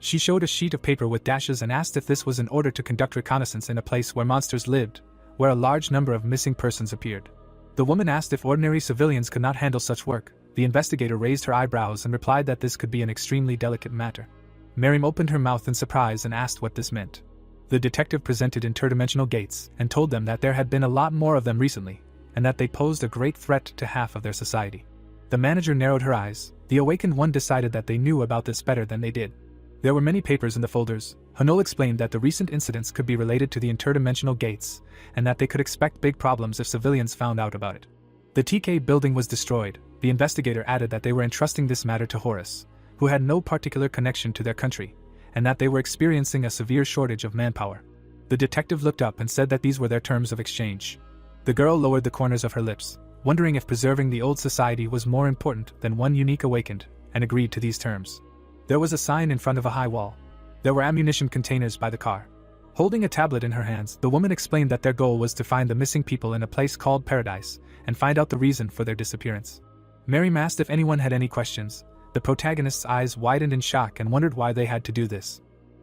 She showed a sheet of paper with dashes and asked if this was in order to conduct reconnaissance in a place where monsters lived, where a large number of missing persons appeared. The woman asked if ordinary civilians could not handle such work. The investigator raised her eyebrows and replied that this could be an extremely delicate matter. Miriam opened her mouth in surprise and asked what this meant. The detective presented interdimensional gates and told them that there had been a lot more of them recently, and that they posed a great threat to half of their society. The manager narrowed her eyes. The awakened one decided that they knew about this better than they did. There were many papers in the folders. Hanul explained that the recent incidents could be related to the interdimensional gates, and that they could expect big problems if civilians found out about it. The TK building was destroyed. The investigator added that they were entrusting this matter to Horus, who had no particular connection to their country, and that they were experiencing a severe shortage of manpower. The detective looked up and said that these were their terms of exchange. The girl lowered the corners of her lips, wondering if preserving the old society was more important than one unique awakened, and agreed to these terms. There was a sign in front of a high wall. There were ammunition containers by the car. Holding a tablet in her hands, the woman explained that their goal was to find the missing people in a place called Paradise, and find out the reason for their disappearance. Miriam asked if anyone had any questions. The protagonist's eyes widened in shock and wondered why they had to do this.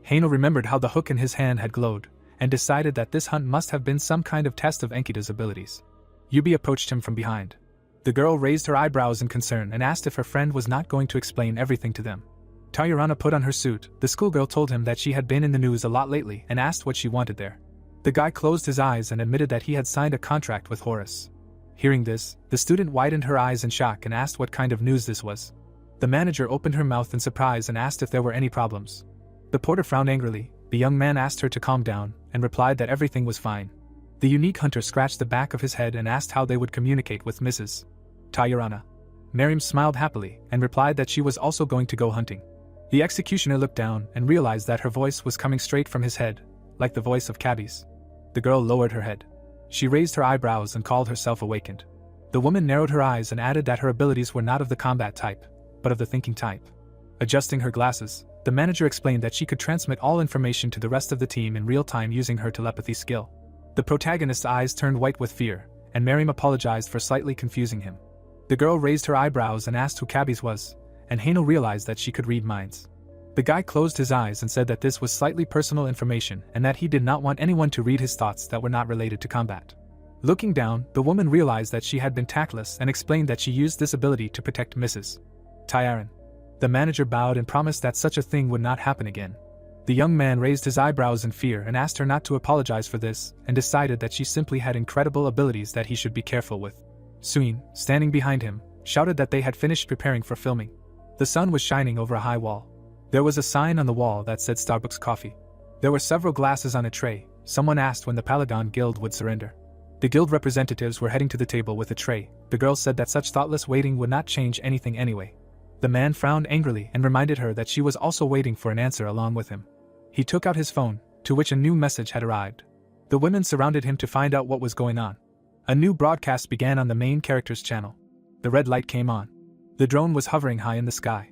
Haino remembered how the hook in his hand had glowed, and decided that this hunt must have been some kind of test of Enkidu's abilities. Yubi approached him from behind. The girl raised her eyebrows in concern and asked if her friend was not going to explain everything to them. Tayurana put on her suit. The schoolgirl told him that she had been in the news a lot lately and asked what she wanted there. The guy closed his eyes and admitted that he had signed a contract with Horus. Hearing this, the student widened her eyes in shock and asked what kind of news this was. The manager opened her mouth in surprise and asked if there were any problems. The porter frowned angrily. The young man asked her to calm down and replied that everything was fine. The unique hunter scratched the back of his head and asked how they would communicate with Mrs. Tayurana. Miriam smiled happily and replied that she was also going to go hunting. The executioner looked down and realized that her voice was coming straight from his head, like the voice of cabbies. The girl lowered her head. She raised her eyebrows and called herself awakened. The woman narrowed her eyes and added that her abilities were not of the combat type, but of the thinking type. Adjusting her glasses, the manager explained that she could transmit all information to the rest of the team in real time using her telepathy skill. The protagonist's eyes turned white with fear, and Miriam apologized for slightly confusing him. The girl raised her eyebrows and asked who cabbies was, and Haino realized that she could read minds. The guy closed his eyes and said that this was slightly personal information and that he did not want anyone to read his thoughts that were not related to combat. Looking down, the woman realized that she had been tactless and explained that she used this ability to protect Mrs. Tyaran. The manager bowed and promised that such a thing would not happen again. The young man raised his eyebrows in fear and asked her not to apologize for this, and decided that she simply had incredible abilities that he should be careful with. Suin, standing behind him, shouted that they had finished preparing for filming. The sun was shining over a high wall. There was a sign on the wall that said Starbucks coffee. There were several glasses on a tray. Someone asked when the Palagon Guild would surrender. The guild representatives were heading to the table with a tray. The girl said that such thoughtless waiting would not change anything anyway. The man frowned angrily and reminded her that she was also waiting for an answer along with him. He took out his phone, to which a new message had arrived. The women surrounded him to find out what was going on. A new broadcast began on the main character's channel. The red light came on. The drone was hovering high in the sky.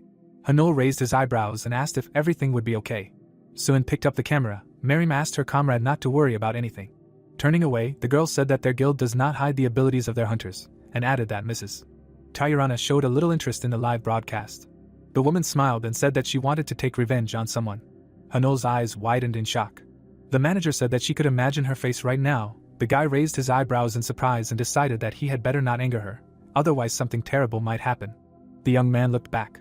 Hanul raised his eyebrows and asked if everything would be okay. Suin picked up the camera. Miriam asked her comrade not to worry about anything. Turning away, the girl said that their guild does not hide the abilities of their hunters, and added that Mrs. Tyrana showed a little interest in the live broadcast. The woman smiled and said that she wanted to take revenge on someone. Hanul's eyes widened in shock. The manager said that she could imagine her face right now. The guy raised his eyebrows in surprise and decided that he had better not anger her, otherwise something terrible might happen. The young man looked back.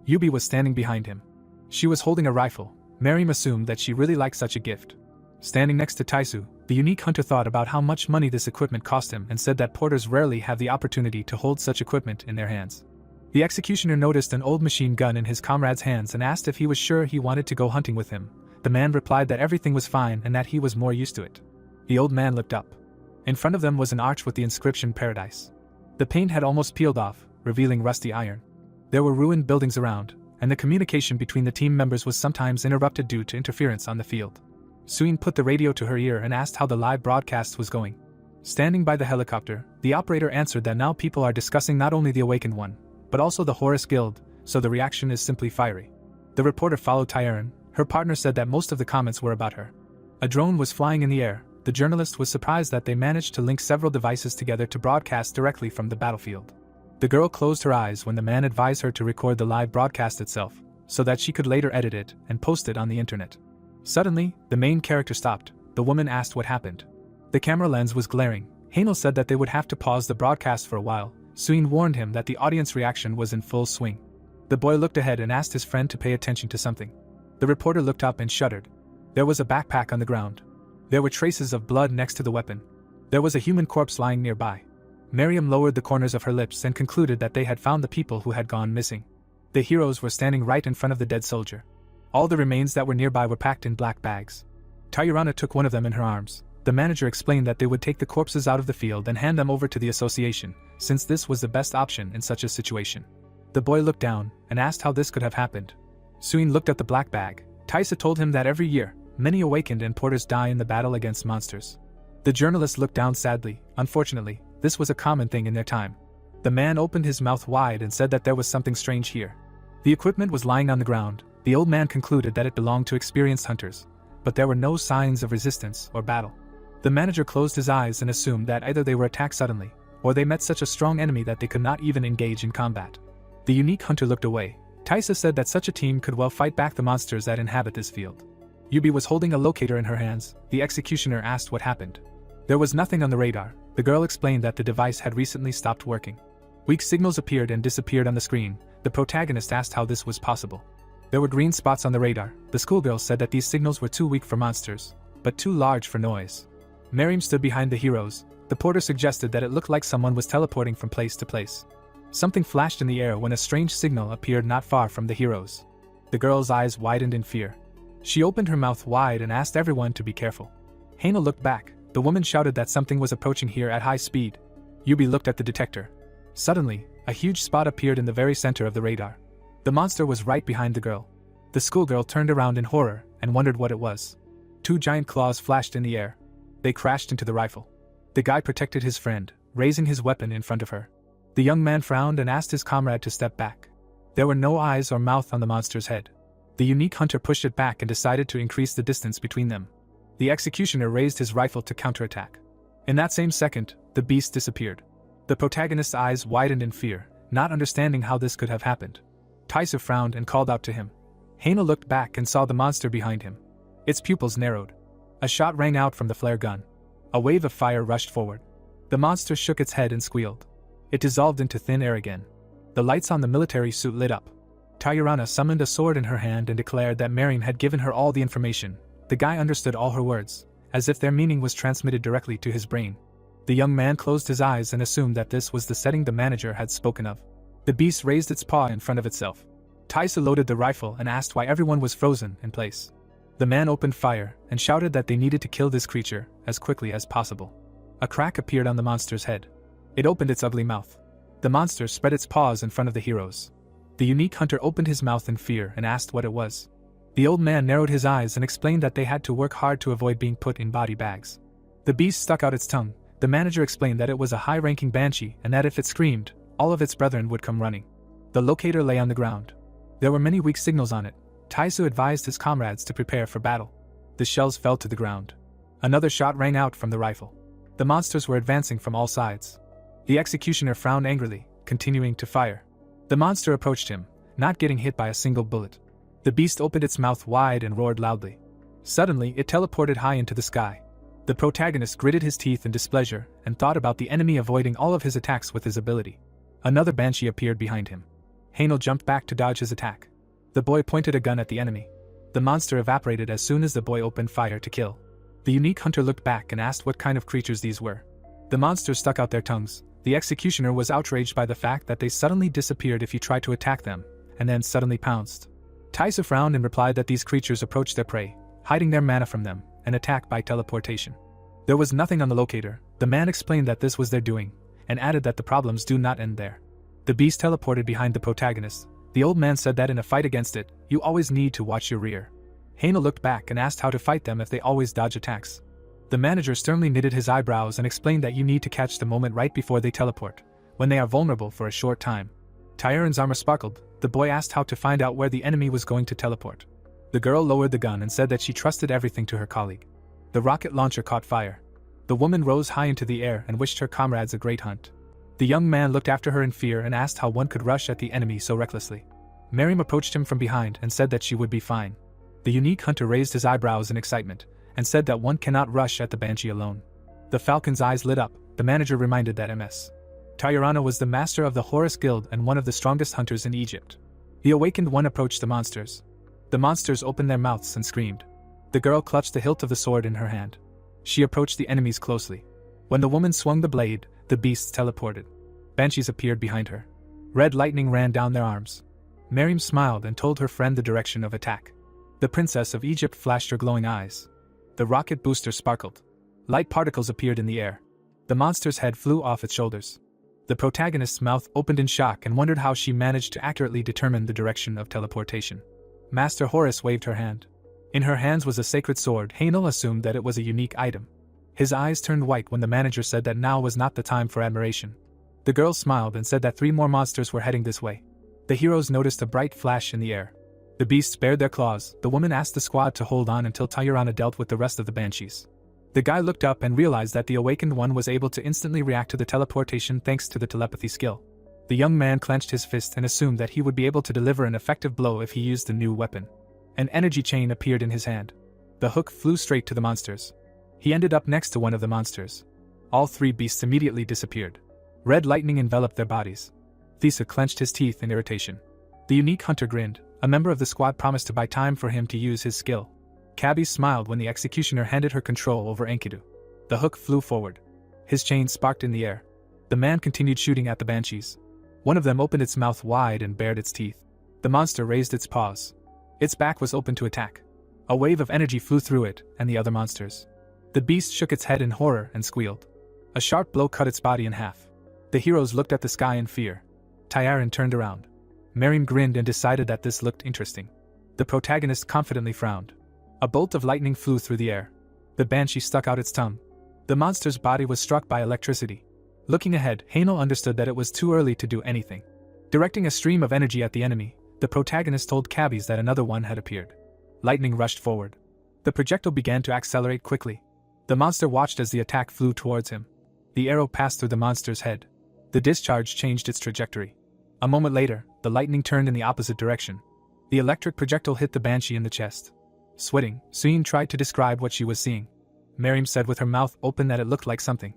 Yubi was standing behind him. She was holding a rifle. Miriam assumed that she really liked such a gift. Standing next to Taisu, the unique hunter thought about how much money this equipment cost him and said that porters rarely have the opportunity to hold such equipment in their hands. The executioner noticed an old machine gun in his comrade's hands and asked if he was sure he wanted to go hunting with him. The man replied that everything was fine and that he was more used to it. The old man looked up. In front of them was an arch with the inscription Paradise. The paint had almost peeled off, revealing rusty iron. There were ruined buildings around, and the communication between the team members was sometimes interrupted due to interference on the field. Suin put the radio to her ear and asked how the live broadcast was going. Standing by the helicopter, the operator answered that now people are discussing not only the Awakened One, but also the Horus Guild, so the reaction is simply fiery. The reporter followed Tyaren. Her partner said that most of the comments were about her. A drone was flying in the air. The journalist was surprised that they managed to link several devices together to broadcast directly from the battlefield. The girl closed her eyes when the man advised her to record the live broadcast itself, so that she could later edit it and post it on the internet. Suddenly, the main character stopped. The woman asked what happened. The camera lens was glaring. Hanel said that they would have to pause the broadcast for a while. Suin warned him that the audience reaction was in full swing. The boy looked ahead and asked his friend to pay attention to something. The reporter looked up and shuddered. There was a backpack on the ground. There were traces of blood next to the weapon. There was a human corpse lying nearby. Miriam lowered the corners of her lips and concluded that they had found the people who had gone missing. The heroes were standing right in front of the dead soldier. All the remains that were nearby were packed in black bags. Tyrana took one of them in her arms. The manager explained that they would take the corpses out of the field and hand them over to the association, since this was the best option in such a situation. The boy looked down and asked how this could have happened. Suin looked at the black bag. Taisa told him that every year, many awakened and porters die in the battle against monsters. The journalist looked down sadly. Unfortunately, this was a common thing in their time. The man opened his mouth wide and said that there was something strange here. The equipment was lying on the ground. The old man concluded that it belonged to experienced hunters, but there were no signs of resistance or battle. The manager closed his eyes and assumed that either they were attacked suddenly, or they met such a strong enemy that they could not even engage in combat. The unique hunter looked away. Taisa said that such a team could well fight back the monsters that inhabit this field. Yubi was holding a locator in her hands. The executioner asked what happened. There was nothing on the radar. The girl explained that the device had recently stopped working. Weak signals appeared and disappeared on the screen. The protagonist asked how this was possible. There were green spots on the radar. The schoolgirl said that these signals were too weak for monsters, but too large for noise. Miriam stood behind the heroes. The porter suggested that it looked like someone was teleporting from place to place. Something flashed in the air when a strange signal appeared not far from the heroes. The girl's eyes widened in fear. She opened her mouth wide and asked everyone to be careful. Haina looked back. The woman shouted that something was approaching here at high speed. Yubi looked at the detector. Suddenly, a huge spot appeared in the very center of the radar. The monster was right behind the girl. The schoolgirl turned around in horror and wondered what it was. Two giant claws flashed in the air. They crashed into the rifle. The guy protected his friend, raising his weapon in front of her. The young man frowned and asked his comrade to step back. There were no eyes or mouth on the monster's head. The unique hunter pushed it back and decided to increase the distance between them. The executioner raised his rifle to counterattack. In that same second, the beast disappeared. The protagonist's eyes widened in fear, not understanding how this could have happened. Taisa frowned and called out to him. Haina looked back and saw the monster behind him. Its pupils narrowed. A shot rang out from the flare gun. A wave of fire rushed forward. The monster shook its head and squealed. It dissolved into thin air again. The lights on the military suit lit up. Tyrana summoned a sword in her hand and declared that Mariam had given her all the information. The guy understood all her words, as if their meaning was transmitted directly to his brain. The young man closed his eyes and assumed that this was the setting the manager had spoken of. The beast raised its paw in front of itself. Taisa loaded the rifle and asked why everyone was frozen in place. The man opened fire and shouted that they needed to kill this creature as quickly as possible. A crack appeared on the monster's head. It opened its ugly mouth. The monster spread its paws in front of the heroes. The unique hunter opened his mouth in fear and asked what it was. The old man narrowed his eyes and explained that they had to work hard to avoid being put in body bags. The beast stuck out its tongue. The manager explained that it was a high-ranking banshee and that if it screamed, all of its brethren would come running. The locator lay on the ground. There were many weak signals on it. Taisu advised his comrades to prepare for battle. The shells fell to the ground. Another shot rang out from the rifle. The monsters were advancing from all sides. The executioner frowned angrily, continuing to fire. The monster approached him, not getting hit by a single bullet. The beast opened its mouth wide and roared loudly. Suddenly, it teleported high into the sky. The protagonist gritted his teeth in displeasure and thought about the enemy avoiding all of his attacks with his ability. Another banshee appeared behind him. Hainel jumped back to dodge his attack. The boy pointed a gun at the enemy. The monster evaporated as soon as the boy opened fire to kill. The unique hunter looked back and asked what kind of creatures these were. The monsters stuck out their tongues. The executioner was outraged by the fact that they suddenly disappeared if you tried to attack them, and then suddenly pounced. Taisu frowned and replied that these creatures approached their prey, hiding their mana from them, and attack by teleportation. There was nothing on the locator. The man explained that this was their doing, and added that the problems do not end there. The beast teleported behind the protagonist. The old man said that in a fight against it, you always need to watch your rear. Hainel looked back and asked how to fight them if they always dodge attacks. The manager sternly knitted his eyebrows and explained that you need to catch the moment right before they teleport, when they are vulnerable for a short time. Tyron's armor sparkled. The boy asked how to find out where the enemy was going to teleport. The girl lowered the gun and said that she trusted everything to her colleague. The rocket launcher caught fire. The woman rose high into the air and wished her comrades a great hunt. The young man looked after her in fear and asked how one could rush at the enemy so recklessly. Miriam approached him from behind and said that she would be fine. The unique hunter raised his eyebrows in excitement and said that one cannot rush at the banshee alone. The falcon's eyes lit up. The manager reminded that Ms. Tyrana was the master of the Horus Guild and one of the strongest hunters in Egypt. The awakened one approached the monsters. The monsters opened their mouths and screamed. The girl clutched the hilt of the sword in her hand. She approached the enemies closely. When the woman swung the blade, the beasts teleported. Banshees appeared behind her. Red lightning ran down their arms. Miriam smiled and told her friend the direction of attack. The princess of Egypt flashed her glowing eyes. The rocket booster sparkled. Light particles appeared in the air. The monster's head flew off its shoulders. The protagonist's mouth opened in shock and wondered how she managed to accurately determine the direction of teleportation. Master Horus waved her hand. In her hands was a sacred sword. Hainel assumed that it was a unique item. His eyes turned white when the manager said that now was not the time for admiration. The girl smiled and said that 3 more monsters were heading this way. The heroes noticed a bright flash in the air. The beasts bared their claws. The woman asked the squad to hold on until Tyrana dealt with the rest of the banshees. The guy looked up and realized that the awakened one was able to instantly react to the teleportation thanks to the telepathy skill. The young man clenched his fist and assumed that he would be able to deliver an effective blow if he used the new weapon. An energy chain appeared in his hand. The hook flew straight to the monsters. He ended up next to one of the monsters. All 3 beasts immediately disappeared. Red lightning enveloped their bodies. Thesa clenched his teeth in irritation. The unique hunter grinned. A member of the squad promised to buy time for him to use his skill. Cabby smiled when the executioner handed her control over Enkidu. The hook flew forward. His chain sparked in the air. The man continued shooting at the banshees. One of them opened its mouth wide and bared its teeth. The monster raised its paws. Its back was open to attack. A wave of energy flew through it and the other monsters. The beast shook its head in horror and squealed. A sharp blow cut its body in half. The heroes looked at the sky in fear. Tyarin turned around. Miriam grinned and decided that this looked interesting. The protagonist confidently frowned. A bolt of lightning flew through the air. The banshee stuck out its tongue. The monster's body was struck by electricity. Looking ahead, Hainel understood that it was too early to do anything. Directing a stream of energy at the enemy, the protagonist told cabbies that another one had appeared. Lightning rushed forward. The projectile began to accelerate quickly. The monster watched as the attack flew towards him. The arrow passed through the monster's head. The discharge changed its trajectory. A moment later, the lightning turned in the opposite direction. The electric projectile hit the banshee in the chest. Sweating, Suyin tried to describe what she was seeing. Miriam said with her mouth open that it looked like something.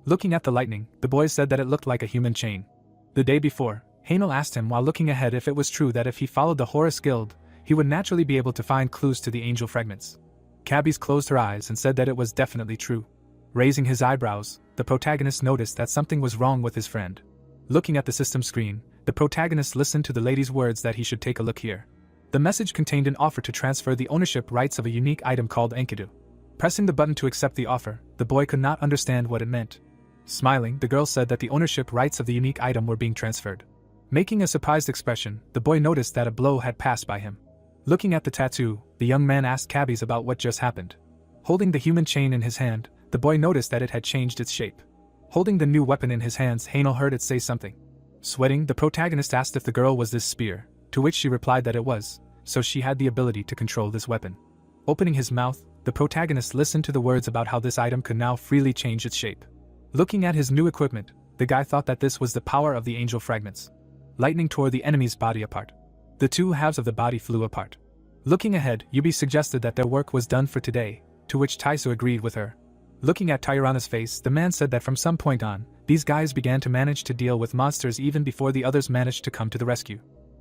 Looking at the lightning, the boys said that it looked like a human chain. The day before, Hainel asked him while looking ahead if it was true that if he followed the Horus Guild, he would naturally be able to find clues to the angel fragments. Cabbies closed her eyes and said that it was definitely true. Raising his eyebrows, the protagonist noticed that something was wrong with his friend. Looking at the system screen, the protagonist listened to the lady's words that he should take a look here. The message contained an offer to transfer the ownership rights of a unique item called Enkidu. Pressing the button to accept the offer, the boy could not understand what it meant. Smiling, the girl said that the ownership rights of the unique item were being transferred. Making a surprised expression, the boy noticed that a blow had passed by him. Looking at the tattoo, the young man asked cabbies about what just happened. Holding the human chain in his hand, the boy noticed that it had changed its shape. Holding the new weapon in his hands, Hainel heard it say something. Sweating, the protagonist asked if the girl was this spear, to which she replied that it was. so she had the ability to control this weapon. Opening his mouth, the protagonist listened to the words about how this item could now freely change its shape. Looking at his new equipment, the guy thought that this was the power of the angel fragments. Lightning tore the enemy's body apart. The two halves of the body flew apart. Looking ahead, Yubi suggested that their work was done for today, to which Taisu agreed with her. Looking at Tyrana's face, the man said that from some point on, these guys began to manage to deal with monsters even before the others managed to come to the rescue.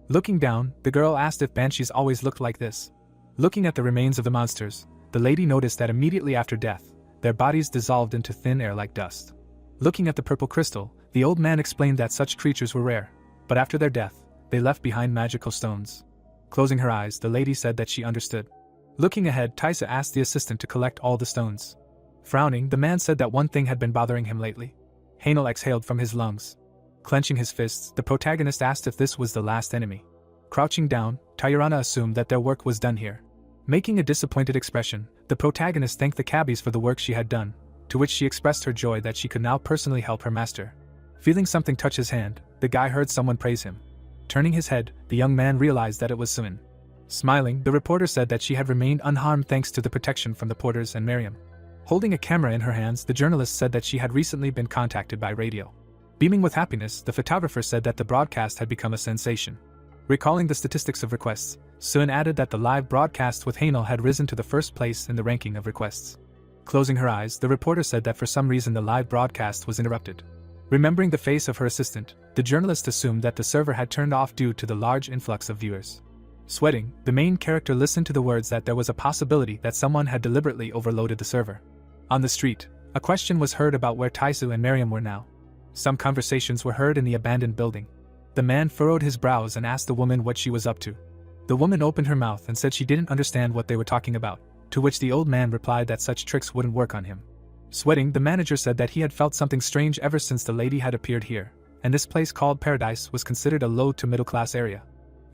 Looking down, the girl asked if banshees always looked like this. Looking at the remains of the monsters, the lady noticed that immediately after death, their bodies dissolved into thin air like dust. Looking at the purple crystal, the old man explained that such creatures were rare, but after their death, they left behind magical stones. Closing her eyes, the lady said that she understood. Looking ahead, Taisa asked the assistant to collect all the stones. Frowning, the man said that one thing had been bothering him lately. Hanel exhaled from his lungs. Clenching his fists, the protagonist asked if this was the last enemy. Crouching down, Tyrana assumed that their work was done here. Making a disappointed expression, the protagonist thanked the cabbies for the work she had done, to which she expressed her joy that she could now personally help her master. Feeling something touch his hand, the guy heard someone praise him. Turning his head, the young man realized that it was Suin. Smiling, the reporter said that she had remained unharmed thanks to the protection from the porters and Miriam. Holding a camera in her hands, the journalist said that she had recently been contacted by radio. Beaming with happiness, the photographer said that the broadcast had become a sensation. Recalling the statistics of requests, Suin added that the live broadcast with Hanel had risen to the first place in the ranking of requests. Closing her eyes, the reporter said that for some reason the live broadcast was interrupted. Remembering the face of her assistant, the journalist assumed that the server had turned off due to the large influx of viewers. Sweating, the main character listened to the words that there was a possibility that someone had deliberately overloaded the server. On the street, a question was heard about where Taisu and Miriam were now. Some conversations were heard in the abandoned building. The man furrowed his brows and asked the woman what she was up to. The woman opened her mouth and said she didn't understand what they were talking about, to which the old man replied that such tricks wouldn't work on him. Sweating, the manager said that he had felt something strange ever since the lady had appeared here, and this place called Paradise was considered a low to middle class area.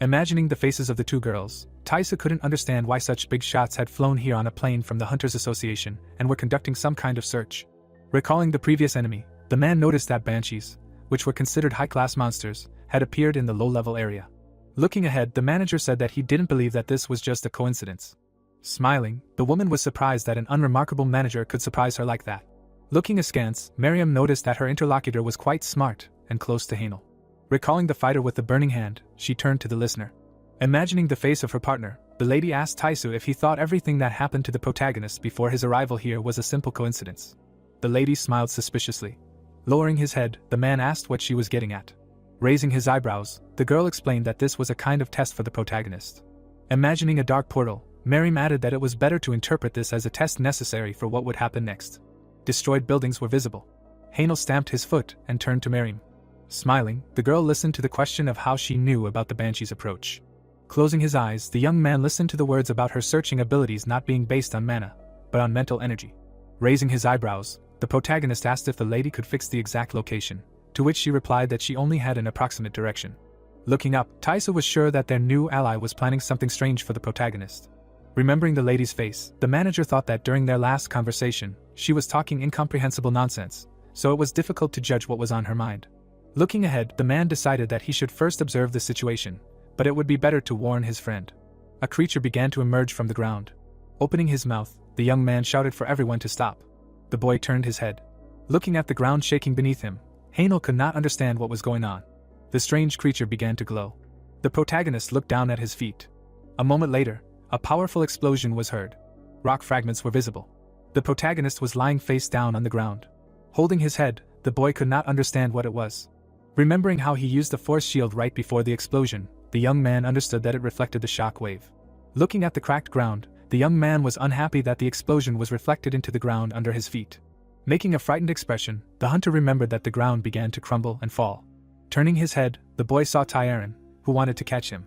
Imagining the faces of the two girls, Taisa couldn't understand why such big shots had flown here on a plane from the Hunters Association and were conducting some kind of search. Recalling the previous enemy, the man noticed that banshees, which were considered high-class monsters, had appeared in the low-level area. Looking ahead, the manager said that he didn't believe that this was just a coincidence. Smiling, the woman was surprised that an unremarkable manager could surprise her like that. Looking askance, Miriam noticed that her interlocutor was quite smart and close to Hanel. Recalling the fighter with the burning hand, she turned to the listener. Imagining the face of her partner, the lady asked Taisu if he thought everything that happened to the protagonist before his arrival here was a simple coincidence. The lady smiled suspiciously. Lowering his head, the man asked what she was getting at. Raising his eyebrows, the girl explained that this was a kind of test for the protagonist. Imagining a dark portal, Miriam added that it was better to interpret this as a test necessary for what would happen next. Destroyed buildings were visible. Hanel stamped his foot and turned to Miriam. Smiling, the girl listened to the question of how she knew about the Banshee's approach. Closing his eyes, the young man listened to the words about her searching abilities not being based on mana, but on mental energy. Raising his eyebrows, the protagonist asked if the lady could fix the exact location, to which she replied that she only had an approximate direction. Looking up, Taisa was sure that their new ally was planning something strange for the protagonist. Remembering the lady's face, the manager thought that during their last conversation, she was talking incomprehensible nonsense, so it was difficult to judge what was on her mind. Looking ahead, the man decided that he should first observe the situation, but it would be better to warn his friend. A creature began to emerge from the ground. Opening his mouth, the young man shouted for everyone to stop. The boy turned his head. Looking at the ground shaking beneath him, Hanel could not understand what was going on. The strange creature began to glow. The protagonist looked down at his feet. A moment later, a powerful explosion was heard. Rock fragments were visible. The protagonist was lying face down on the ground. Holding his head, the boy could not understand what it was. Remembering how he used the force shield right before the explosion, the young man understood that it reflected the shock wave. Looking at the cracked ground, the young man was unhappy that the explosion was reflected into the ground under his feet. Making a frightened expression, the hunter remembered that the ground began to crumble and fall. Turning his head, the boy saw Tyaren, who wanted to catch him.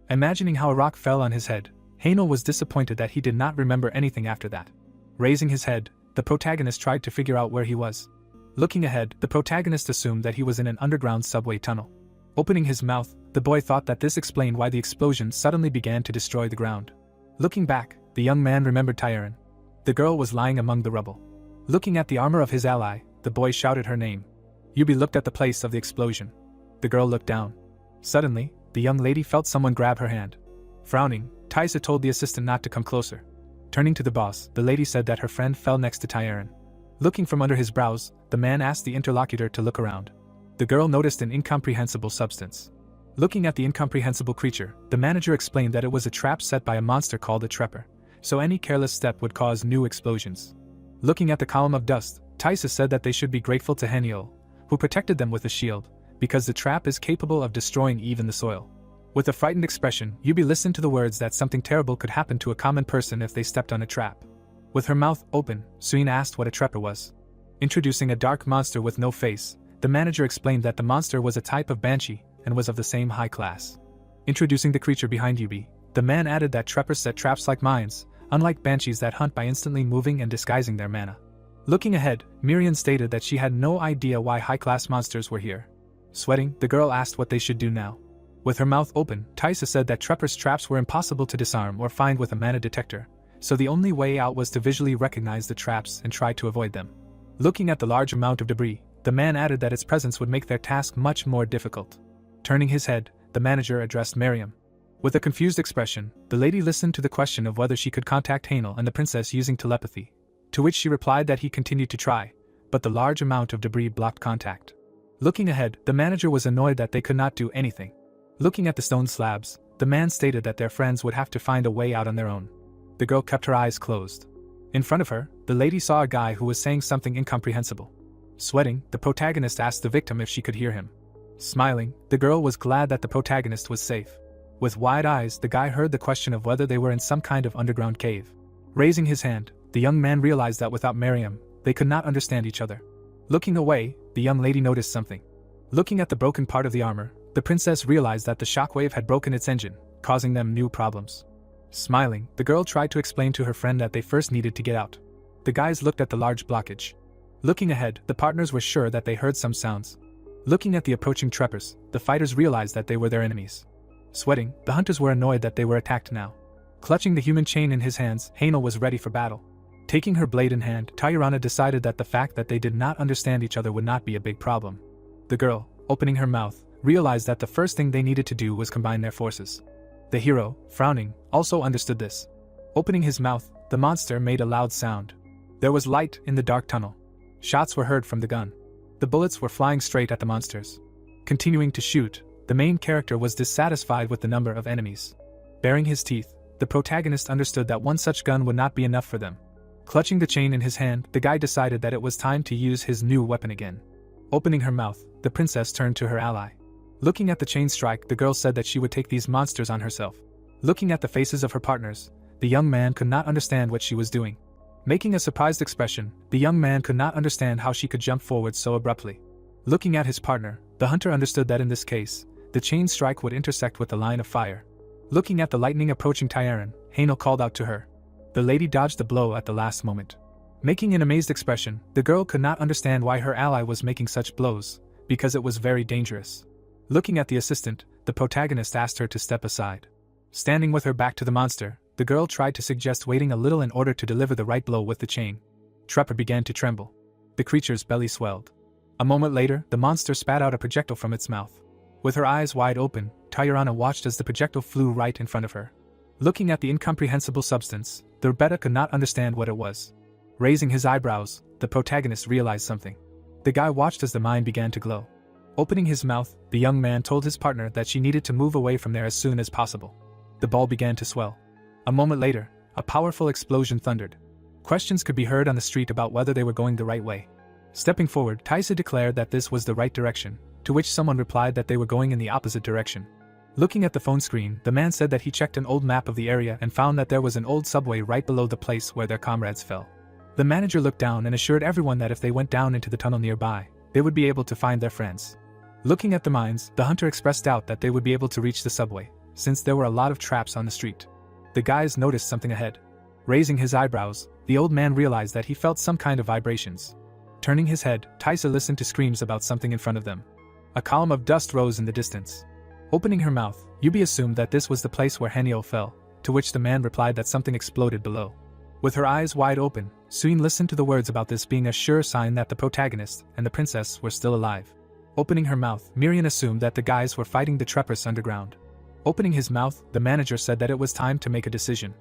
Imagining how a rock fell on his head, Hanel was disappointed that he did not remember anything after that. Raising his head, the protagonist tried to figure out where he was. Looking ahead, the protagonist assumed that he was in an underground subway tunnel. Opening his mouth, the boy thought that this explained why the explosion suddenly began to destroy the ground. Looking back, the young man remembered Tyaren. The girl was lying among the rubble. Looking at the armor of his ally, the boy shouted her name. Yubi looked at the place of the explosion. The girl looked down. Suddenly, the young lady felt someone grab her hand. Frowning, Taisa told the assistant not to come closer. Turning to the boss, the lady said that her friend fell next to Tyaren. Looking from under his brows, the man asked the interlocutor to look around. The girl noticed an incomprehensible substance. Looking at the incomprehensible creature, the manager explained that it was a trap set by a monster called a trepper, so any careless step would cause new explosions. Looking at the column of dust, Taisa said that they should be grateful to Yahello, who protected them with a shield, because the trap is capable of destroying even the soil. With a frightened expression, Yubi listened to the words that something terrible could happen to a common person if they stepped on a trap. With her mouth open, Suin asked what a trepper was. Introducing a dark monster with no face, the manager explained that the monster was a type of banshee and was of the same high class. Introducing the creature behind Yubi, the man added that treppers set traps like mines, unlike banshees that hunt by instantly moving and disguising their mana. Looking ahead, Miriam stated that she had no idea why high-class monsters were here. Sweating, the girl asked what they should do now. With her mouth open, Taisa said that treppers' traps were impossible to disarm or find with a mana detector, so the only way out was to visually recognize the traps and try to avoid them. Looking at the large amount of debris, the man added that its presence would make their task much more difficult. Turning his head, the manager addressed Miriam. With a confused expression, the lady listened to the question of whether she could contact Yahello and the princess using telepathy, to which she replied that he continued to try, but the large amount of debris blocked contact. Looking ahead, the manager was annoyed that they could not do anything. Looking at the stone slabs, the man stated that their friends would have to find a way out on their own. The girl kept her eyes closed. In front of her, the lady saw a guy who was saying something incomprehensible. Sweating, the protagonist asked the victim if she could hear him. Smiling, the girl was glad that the protagonist was safe. With wide eyes, the guy heard the question of whether they were in some kind of underground cave. Raising his hand, the young man realized that without Miriam, they could not understand each other. Looking away, the young lady noticed something. Looking at the broken part of the armor, the princess realized that the shockwave had broken its engine, causing them new problems. Smiling, the girl tried to explain to her friend that they first needed to get out. The guys looked at the large blockage. Looking ahead, the partners were sure that they heard some sounds. Looking at the approaching treppers, the fighters realized that they were their enemies. Sweating, the hunters were annoyed that they were attacked now. Clutching the human chain in his hands, Yahello was ready for battle. Taking her blade in hand, Tyrana decided that the fact that they did not understand each other would not be a big problem. The girl, opening her mouth, realized that the first thing they needed to do was combine their forces. The hero, frowning, also understood this. Opening his mouth, the monster made a loud sound. There was light in the dark tunnel. Shots were heard from the gun. The bullets were flying straight at the monsters. Continuing to shoot, the main character was dissatisfied with the number of enemies. Baring his teeth, the protagonist understood that one such gun would not be enough for them. Clutching the chain in his hand, the guy decided that it was time to use his new weapon again. Opening her mouth, the princess turned to her ally. Looking at the chain strike, the girl said that she would take these monsters on herself. Looking at the faces of her partners, the young man could not understand what she was doing. Making a surprised expression, the young man could not understand how she could jump forward so abruptly. Looking at his partner, the hunter understood that in this case, the chain strike would intersect with the line of fire. Looking at the lightning approaching Tyaren, Yahello called out to her. The lady dodged the blow at the last moment. Making an amazed expression, the girl could not understand why her ally was making such blows, because it was very dangerous. Looking at the assistant, the protagonist asked her to step aside. Standing with her back to the monster, the girl tried to suggest waiting a little in order to deliver the right blow with the chain. Trepper began to tremble. The creature's belly swelled. A moment later, the monster spat out a projectile from its mouth. With her eyes wide open, Tyrana watched as the projectile flew right in front of her. Looking at the incomprehensible substance, the Rebecca could not understand what it was. Raising his eyebrows, the protagonist realized something. The guy watched as the mine began to glow. Opening his mouth, the young man told his partner that she needed to move away from there as soon as possible. The ball began to swell. A moment later, a powerful explosion thundered. Questions could be heard on the street about whether they were going the right way. Stepping forward, Taisa declared that this was the right direction, to which someone replied that they were going in the opposite direction. Looking at the phone screen, the man said that he checked an old map of the area and found that there was an old subway right below the place where their comrades fell. The manager looked down and assured everyone that if they went down into the tunnel nearby, they would be able to find their friends. Looking at the mines, the hunter expressed doubt that they would be able to reach the subway, since there were a lot of traps on the street. The guys noticed something ahead. Raising his eyebrows, the old man realized that he felt some kind of vibrations. Turning his head, Taisa listened to screams about something in front of them. A column of dust rose in the distance. Opening her mouth, Yubi assumed that this was the place where Yahello fell, to which the man replied that something exploded below. With her eyes wide open, Suin listened to the words about this being a sure sign that the protagonist and the princess were still alive. Opening her mouth, Miriam assumed that the guys were fighting the treppers underground. Opening his mouth, the manager said that it was time to make a decision.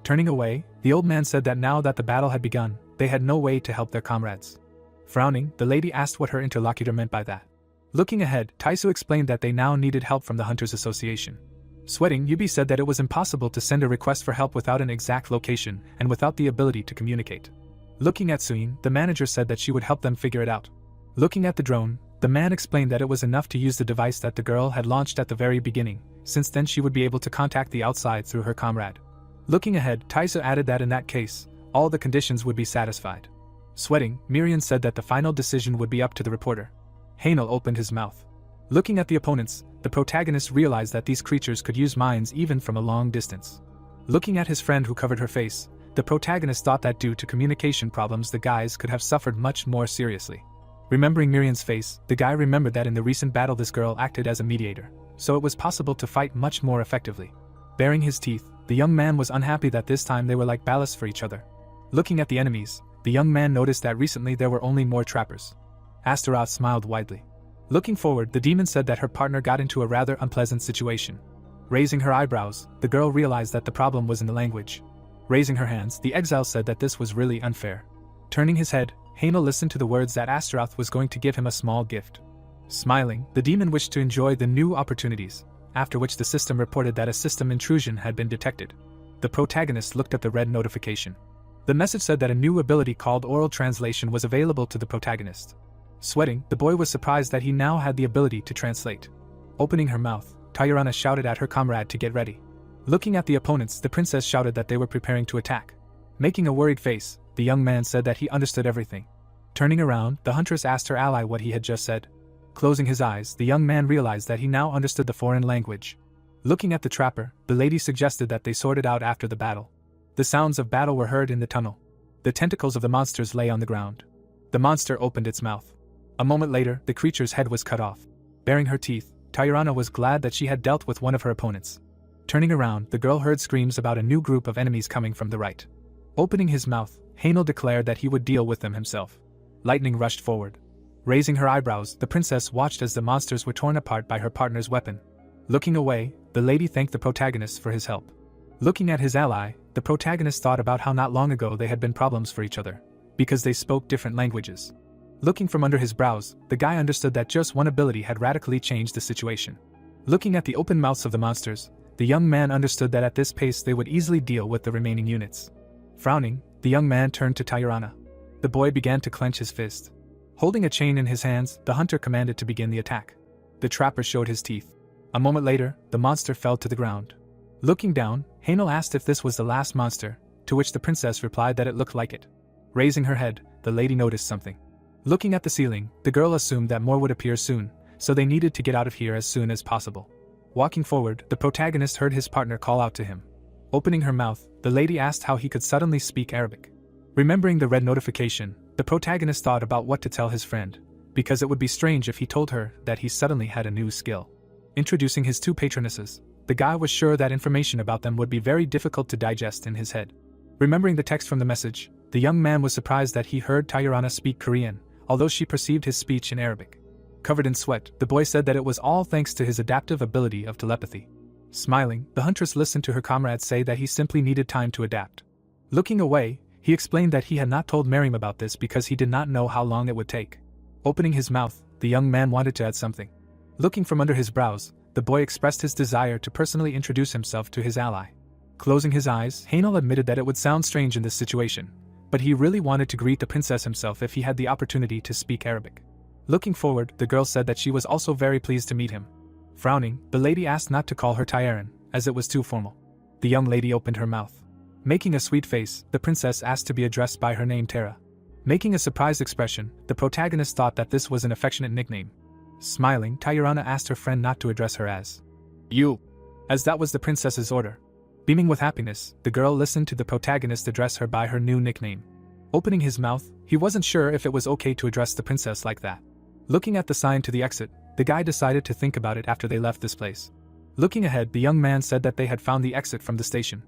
Turning away, the old man said that now that the battle had begun, they had no way to help their comrades. Frowning, the lady asked what her interlocutor meant by that. Looking ahead, Taisu explained that they now needed help from the Hunters Association. Sweating, Yubi said that it was impossible to send a request for help without an exact location and without the ability to communicate. Looking at Suin, the manager said that she would help them figure it out. Looking at the drone, the man explained that it was enough to use the device that the girl had launched at the very beginning, since then she would be able to contact the outside through her comrade. Looking ahead, Taisu added that in that case, all the conditions would be satisfied. Sweating, Miriam said that the final decision would be up to the reporter. Hanel opened his mouth. Looking at the opponents, the protagonist realized that these creatures could use minds even from a long distance. Looking at his friend who covered her face, the protagonist thought that due to communication problems the guys could have suffered much more seriously. Remembering Miriam's face, the guy remembered that in the recent battle this girl acted as a mediator, so it was possible to fight much more effectively. Baring his teeth, the young man was unhappy that this time they were like ballast for each other. Looking at the enemies, the young man noticed that recently there were only more trappers. Asura smiled widely. Looking forward, the demon said that her partner got into a rather unpleasant situation. Raising her eyebrows, the girl realized that the problem was in the language. Raising her hands, the exile said that this was really unfair. Turning his head, Hanel listened to the words that Astaroth was going to give him a small gift. Smiling, the demon wished to enjoy the new opportunities, after which the system reported that a system intrusion had been detected. The protagonist looked at the red notification. The message said that a new ability called oral translation was available to the protagonist. Sweating, the boy was surprised that he now had the ability to translate. Opening her mouth, Tyrana shouted at her comrade to get ready. Looking at the opponents, the princess shouted that they were preparing to attack. Making a worried face, the young man said that he understood everything. Turning around, the huntress asked her ally what he had just said. Closing his eyes, the young man realized that he now understood the foreign language. Looking at the trapper, the lady suggested that they sort it out after the battle. The sounds of battle were heard in the tunnel. The tentacles of the monsters lay on the ground. The monster opened its mouth. A moment later, the creature's head was cut off. Baring her teeth, Tyrana was glad that she had dealt with one of her opponents. Turning around, the girl heard screams about a new group of enemies coming from the right. Opening his mouth, Hanel declared that he would deal with them himself. Lightning rushed forward. Raising her eyebrows, the princess watched as the monsters were torn apart by her partner's weapon. Looking away, the lady thanked the protagonist for his help. Looking at his ally, the protagonist thought about how not long ago they had been problems for each other, because they spoke different languages. Looking from under his brows, the guy understood that just one ability had radically changed the situation. Looking at the open mouths of the monsters, the young man understood that at this pace they would easily deal with the remaining units. Frowning, the young man turned to Tyrana. The boy began to clench his fist. Holding a chain in his hands, the hunter commanded to begin the attack. The trapper showed his teeth. A moment later, the monster fell to the ground. Looking down, Hanel asked if this was the last monster, to which the princess replied that it looked like it. Raising her head, the lady noticed something. Looking at the ceiling, the girl assumed that more would appear soon, so they needed to get out of here as soon as possible. Walking forward, the protagonist heard his partner call out to him. Opening her mouth, the lady asked how he could suddenly speak Arabic. Remembering the red notification, the protagonist thought about what to tell his friend, because it would be strange if he told her that he suddenly had a new skill. Introducing his two patronesses, the guy was sure that information about them would be very difficult to digest in his head. Remembering the text from the message, the young man was surprised that he heard Tyrana speak Korean, although she perceived his speech in Arabic. Covered in sweat, the boy said that it was all thanks to his adaptive ability of telepathy. Smiling, the huntress listened to her comrades say that he simply needed time to adapt. Looking away, he explained that he had not told Miriam about this because he did not know how long it would take. Opening his mouth, the young man wanted to add something. Looking from under his brows, the boy expressed his desire to personally introduce himself to his ally. Closing his eyes, Hanel admitted that it would sound strange in this situation, but he really wanted to greet the princess himself if he had the opportunity to speak Arabic. Looking forward, the girl said that she was also very pleased to meet him. Frowning, the lady asked not to call her Tyran, as it was too formal. The young lady opened her mouth. Making a sweet face, the princess asked to be addressed by her name Tara. Making a surprised expression, the protagonist thought that this was an affectionate nickname. Smiling, Tyrana asked her friend not to address her as you, as that was the princess's order. Beaming with happiness, the girl listened to the protagonist address her by her new nickname. Opening his mouth, he wasn't sure if it was okay to address the princess like that. Looking at the sign to the exit, the guy decided to think about it after they left this place. Looking ahead, the young man said that they had found the exit from the station.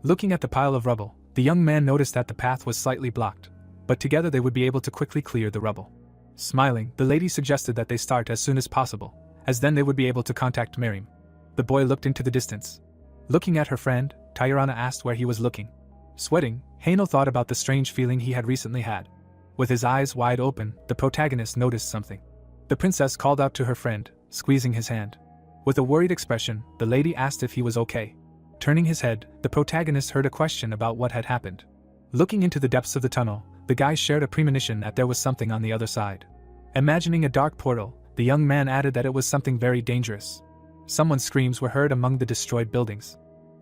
Looking at the pile of rubble, the young man noticed that the path was slightly blocked, but together they would be able to quickly clear the rubble. Smiling, the lady suggested that they start as soon as possible, as then they would be able to contact Miriam. The boy looked into the distance. Looking at her friend, Tyrana asked where he was looking. Sweating, Hainel thought about the strange feeling he had recently had. With his eyes wide open, the protagonist noticed something. The princess called out to her friend, squeezing his hand. With a worried expression, the lady asked if he was okay. Turning his head, the protagonist heard a question about what had happened. Looking into the depths of the tunnel, the guy shared a premonition that there was something on the other side. Imagining a dark portal, the young man added that it was something very dangerous. Someone's screams were heard among the destroyed buildings.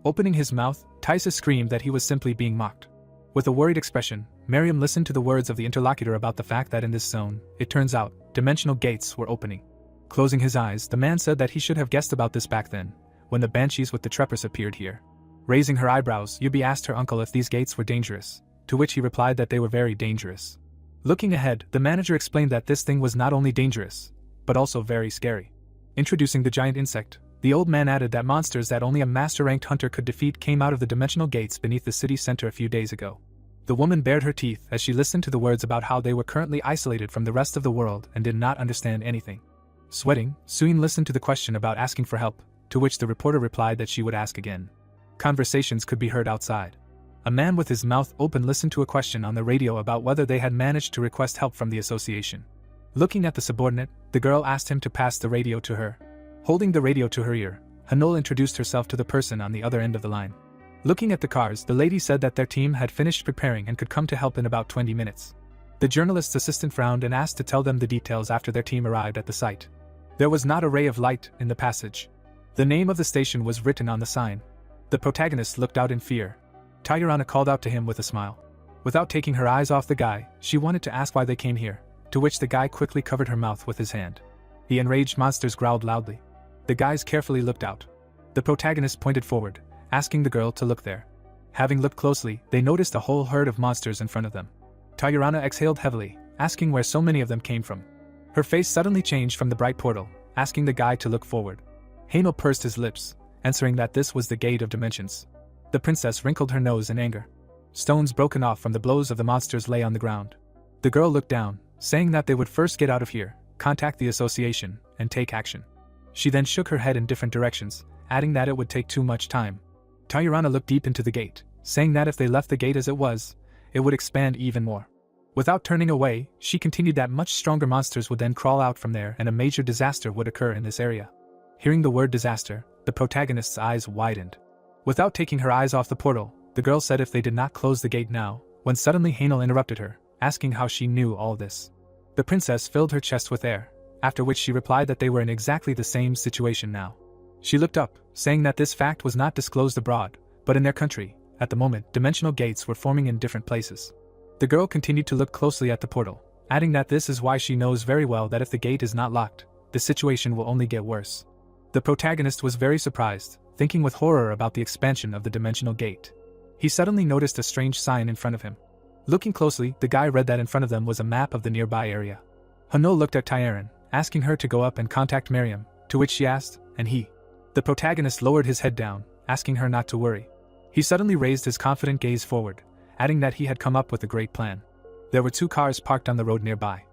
Opening his mouth, Taisa screamed that he was simply being mocked. With a worried expression, Miriam listened to the words of the interlocutor about the fact that in this zone, it turns out, dimensional gates were opening. Closing his eyes, the man said that he should have guessed about this back then, when the banshees with the treppers appeared here. Raising her eyebrows, Yubi asked her uncle if these gates were dangerous, to which he replied that they were very dangerous. Looking ahead, the manager explained that this thing was not only dangerous, but also very scary. Introducing the giant insect, the old man added that monsters that only a master-ranked hunter could defeat came out of the dimensional gates beneath the city center a few days ago. The woman bared her teeth as she listened to the words about how they were currently isolated from the rest of the world and did not understand anything. Sweating, Suyin listened to the question about asking for help, to which the reporter replied that she would ask again. Conversations could be heard outside. A man with his mouth open listened to a question on the radio about whether they had managed to request help from the association. Looking at the subordinate, the girl asked him to pass the radio to her. Holding the radio to her ear, Hanul introduced herself to the person on the other end of the line. Looking at the cars, the lady said that their team had finished preparing and could come to help in about 20 minutes. The journalist's assistant frowned and asked to tell them the details after their team arrived at the site. There was not a ray of light in the passage. The name of the station was written on the sign. The protagonist looked out in fear. Tyrana called out to him with a smile. Without taking her eyes off the guy, she wanted to ask why they came here, to which the guy quickly covered her mouth with his hand. The enraged monsters growled loudly. The guys carefully looked out. The protagonist pointed forward, asking the girl to look there. Having looked closely, they noticed a whole herd of monsters in front of them. Tyrana exhaled heavily, asking where so many of them came from. Her face suddenly changed from the bright portal, asking the guy to look forward. Hainel pursed his lips, answering that this was the gate of dimensions. The princess wrinkled her nose in anger. Stones broken off from the blows of the monsters lay on the ground. The girl looked down, saying that they would first get out of here, contact the association, and take action. She then shook her head in different directions, adding that it would take too much time. Tyrana looked deep into the gate, saying that if they left the gate as it would expand even more. Without turning away, she continued that much stronger monsters would then crawl out from there and a major disaster would occur in this area. Hearing the word disaster, the protagonist's eyes widened. Without taking her eyes off the portal, the girl said if they did not close the gate now, when suddenly Hainel interrupted her, asking how she knew all this. The princess filled her chest with air, after which she replied that they were in exactly the same situation now. She looked up, saying that this fact was not disclosed abroad, but in their country, at the moment, dimensional gates were forming in different places. The girl continued to look closely at the portal, adding that this is why she knows very well that if the gate is not locked, the situation will only get worse. The protagonist was very surprised, thinking with horror about the expansion of the dimensional gate. He suddenly noticed a strange sign in front of him. Looking closely, the guy read that in front of them was a map of the nearby area. Hanul looked at Tyaren, asking her to go up and contact Miriam, to which she asked, and he. The protagonist lowered his head down, asking her not to worry. He suddenly raised his confident gaze forward, adding that he had come up with a great plan. There were 2 cars parked on the road nearby.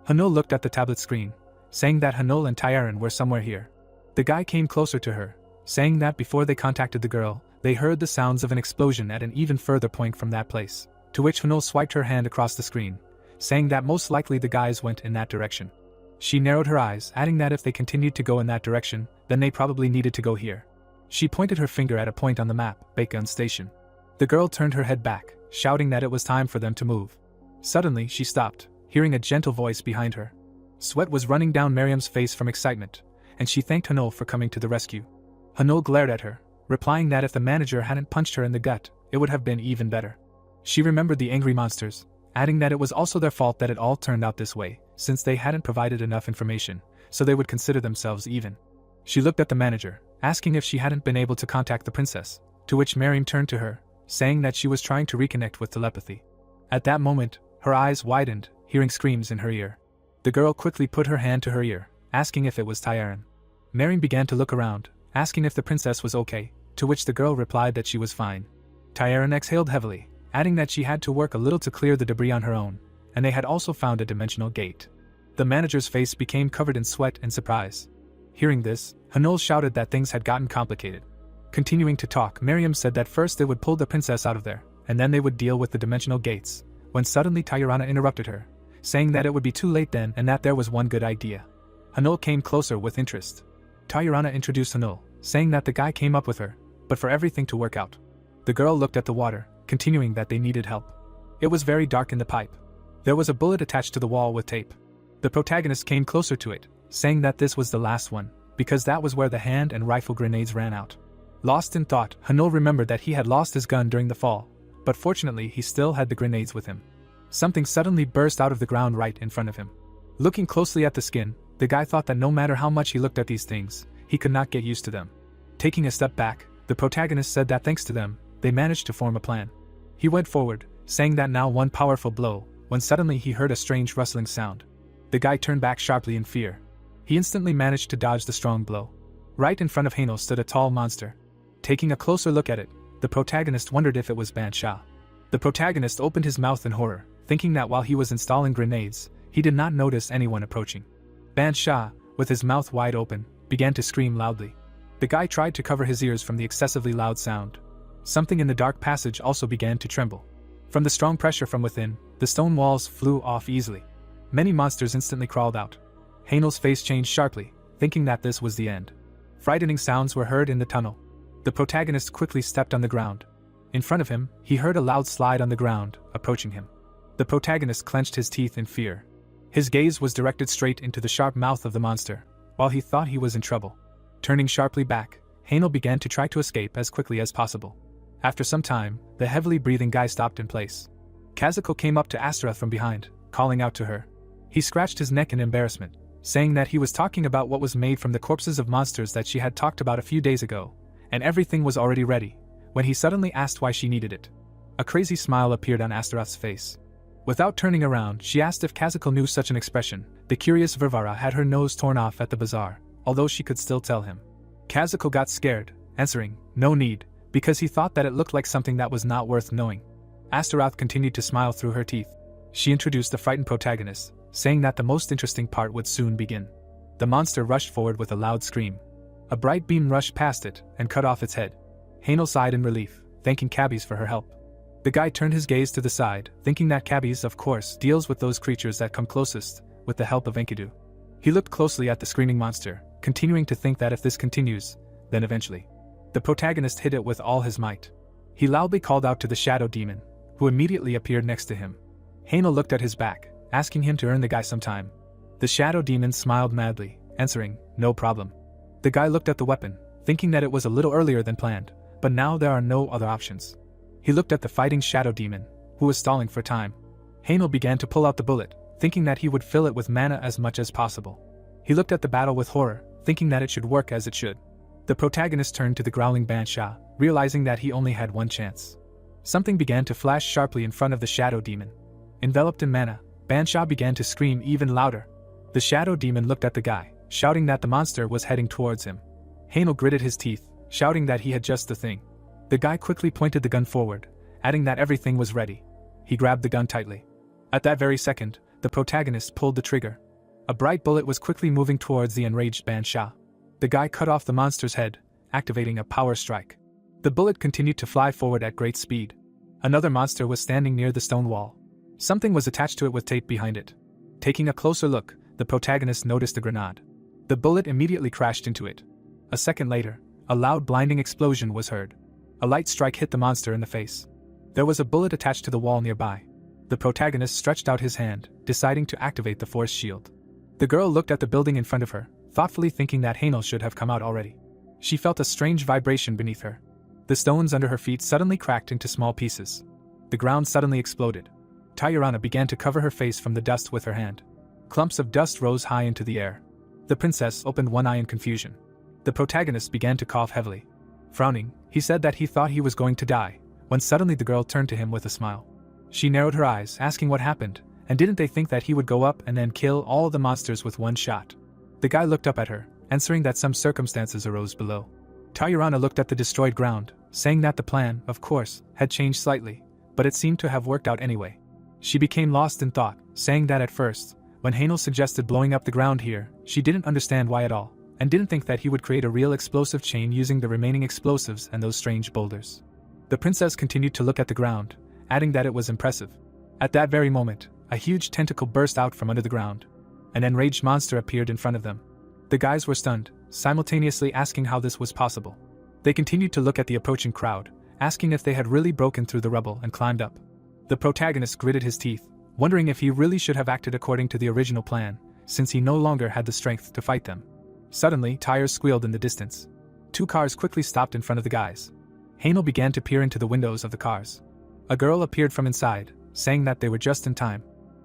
Hanul looked at the tablet screen, saying that Hanul and Tyaren were somewhere here. The guy came closer to her, saying that before they contacted the girl, they heard the sounds of an explosion at an even further point from that place, to which Hanul swiped her hand across the screen, saying that most likely the guys went in that direction. She narrowed her eyes, adding that if they continued to go in that direction, then they probably needed to go here. She pointed her finger at a point on the map, Baekgun Station. The girl turned her head back, shouting that it was time for them to move. Suddenly, she stopped, hearing a gentle voice behind her. Sweat was running down Miriam's face from excitement, and she thanked Hanul for coming to the rescue. Hanul glared at her, replying that if the manager hadn't punched her in the gut, it would have been even better. She remembered the angry monsters, adding that it was also their fault that it all turned out this way, since they hadn't provided enough information, so they would consider themselves even. She looked at the manager, asking if she hadn't been able to contact the princess, to which Miriam turned to her, saying that she was trying to reconnect with telepathy. At that moment, her eyes widened, hearing screams in her ear. The girl quickly put her hand to her ear, asking if it was Tyaren. Miriam began to look around, asking if the princess was okay, to which the girl replied that she was fine. Tyaren exhaled heavily, adding that she had to work a little to clear the debris on her own, and they had also found a dimensional gate. The manager's face became covered in sweat and surprise. Hearing this, Hanul shouted that things had gotten complicated. Continuing to talk, Miriam said that first they would pull the princess out of there, and then they would deal with the dimensional gates, when suddenly Tyrana interrupted her, saying that it would be too late then and that there was one good idea. Hanul came closer with interest. Tyrana introduced Hanul, saying that the guy came up with her, but for everything to work out. The girl looked at the water, continuing that they needed help. It was very dark in the pipe. There was a bullet attached to the wall with tape. The protagonist came closer to it, saying that this was the last one, because that was where the hand and rifle grenades ran out. Lost in thought, Hanul remembered that he had lost his gun during the fall, but fortunately he still had the grenades with him. Something suddenly burst out of the ground right in front of him. Looking closely at the skin, the guy thought that no matter how much he looked at these things, he could not get used to them. Taking a step back, the protagonist said that thanks to them, they managed to form a plan. He went forward, saying that now one powerful blow, when suddenly he heard a strange rustling sound. The guy turned back sharply in fear. He instantly managed to dodge the strong blow. Right in front of Hanul stood a tall monster. Taking a closer look at it, the protagonist wondered if it was Ban Sha. The protagonist opened his mouth in horror, thinking that while he was installing grenades, he did not notice anyone approaching. Ban Sha, with his mouth wide open, began to scream loudly. The guy tried to cover his ears from the excessively loud sound. Something in the dark passage also began to tremble. From the strong pressure from within, the stone walls flew off easily. Many monsters instantly crawled out. Hanul's face changed sharply, thinking that this was the end. Frightening sounds were heard in the tunnel. The protagonist quickly stepped on the ground. In front of him, he heard a loud slide on the ground, approaching him. The protagonist clenched his teeth in fear. His gaze was directed straight into the sharp mouth of the monster, while he thought he was in trouble. Turning sharply back, Hanul began to try to escape as quickly as possible. After some time, the heavily breathing guy stopped in place. Kazuko came up to Asura from behind, calling out to her. He scratched his neck in embarrassment, saying that he was talking about what was made from the corpses of monsters that she had talked about a few days ago, and everything was already ready, when he suddenly asked why she needed it. A crazy smile appeared on Asura's face. Without turning around, she asked if Kazuko knew such an expression. The curious Varvara had her nose torn off at the bazaar, although she could still tell him. Kazuko got scared, answering, "No need," because he thought that it looked like something that was not worth knowing. Astaroth continued to smile through her teeth. She introduced the frightened protagonist, saying that the most interesting part would soon begin. The monster rushed forward with a loud scream. A bright beam rushed past it and cut off its head. Hanul sighed in relief, thanking Cabbies for her help. The guy turned his gaze to the side, thinking that Cabbies, of course, deals with those creatures that come closest, with the help of Enkidu. He looked closely at the screaming monster, continuing to think that if this continues, then eventually, the protagonist hit it with all his might. He loudly called out to the shadow demon, who immediately appeared next to him. Hanul looked at his back, asking him to earn the guy some time. The shadow demon smiled madly, answering, "No problem." The guy looked at the weapon, thinking that it was a little earlier than planned, but now there are no other options. He looked at the fighting shadow demon, who was stalling for time. Hanul began to pull out the bullet, thinking that he would fill it with mana as much as possible. He looked at the battle with horror, thinking that it should work as it should. The protagonist turned to the growling Ban Sha, realizing that he only had one chance. Something began to flash sharply in front of the shadow demon. Enveloped in mana, Ban Sha began to scream even louder. The shadow demon looked at the guy, shouting that the monster was heading towards him. Hanul gritted his teeth, shouting that he had just the thing. The guy quickly pointed the gun forward, adding that everything was ready. He grabbed the gun tightly. At that very second, the protagonist pulled the trigger. A bright bullet was quickly moving towards the enraged Ban Sha. The guy cut off the monster's head, activating a power strike. The bullet continued to fly forward at great speed. Another monster was standing near the stone wall. Something was attached to it with tape behind it. Taking a closer look, the protagonist noticed the grenade. The bullet immediately crashed into it. A second later, a loud blinding explosion was heard. A light strike hit the monster in the face. There was a bullet attached to the wall nearby. The protagonist stretched out his hand, deciding to activate the force shield. The girl looked at the building in front of her, thoughtfully thinking that Hanul should have come out already. She felt a strange vibration beneath her. The stones under her feet suddenly cracked into small pieces. The ground suddenly exploded. Tyrana began to cover her face from the dust with her hand. Clumps of dust rose high into the air. The princess opened one eye in confusion. The protagonist began to cough heavily. Frowning, he said that he thought he was going to die, when suddenly the girl turned to him with a smile. She narrowed her eyes, asking what happened, and didn't they think that he would go up and then kill all the monsters with one shot? The guy looked up at her, answering that some circumstances arose below. Tyrana looked at the destroyed ground, saying that the plan, of course, had changed slightly, but it seemed to have worked out anyway. She became lost in thought, saying that at first, when Hanul suggested blowing up the ground here, she didn't understand why at all, and didn't think that he would create a real explosive chain using the remaining explosives and those strange boulders. The princess continued to look at the ground, adding that it was impressive. At that very moment, a huge tentacle burst out from under the ground. An enraged monster appeared in front of them. The guys were stunned, simultaneously asking how this was possible. They continued to look at the approaching crowd, asking if they had really broken through the rubble and climbed up. The protagonist gritted his teeth, wondering if he really should have acted according to the original plan, since he no longer had the strength to fight them. Suddenly, tires squealed in the distance. 2 cars quickly stopped in front of the guys. Yahello began to peer into the windows of the cars. A girl appeared from inside, saying that they were just in time.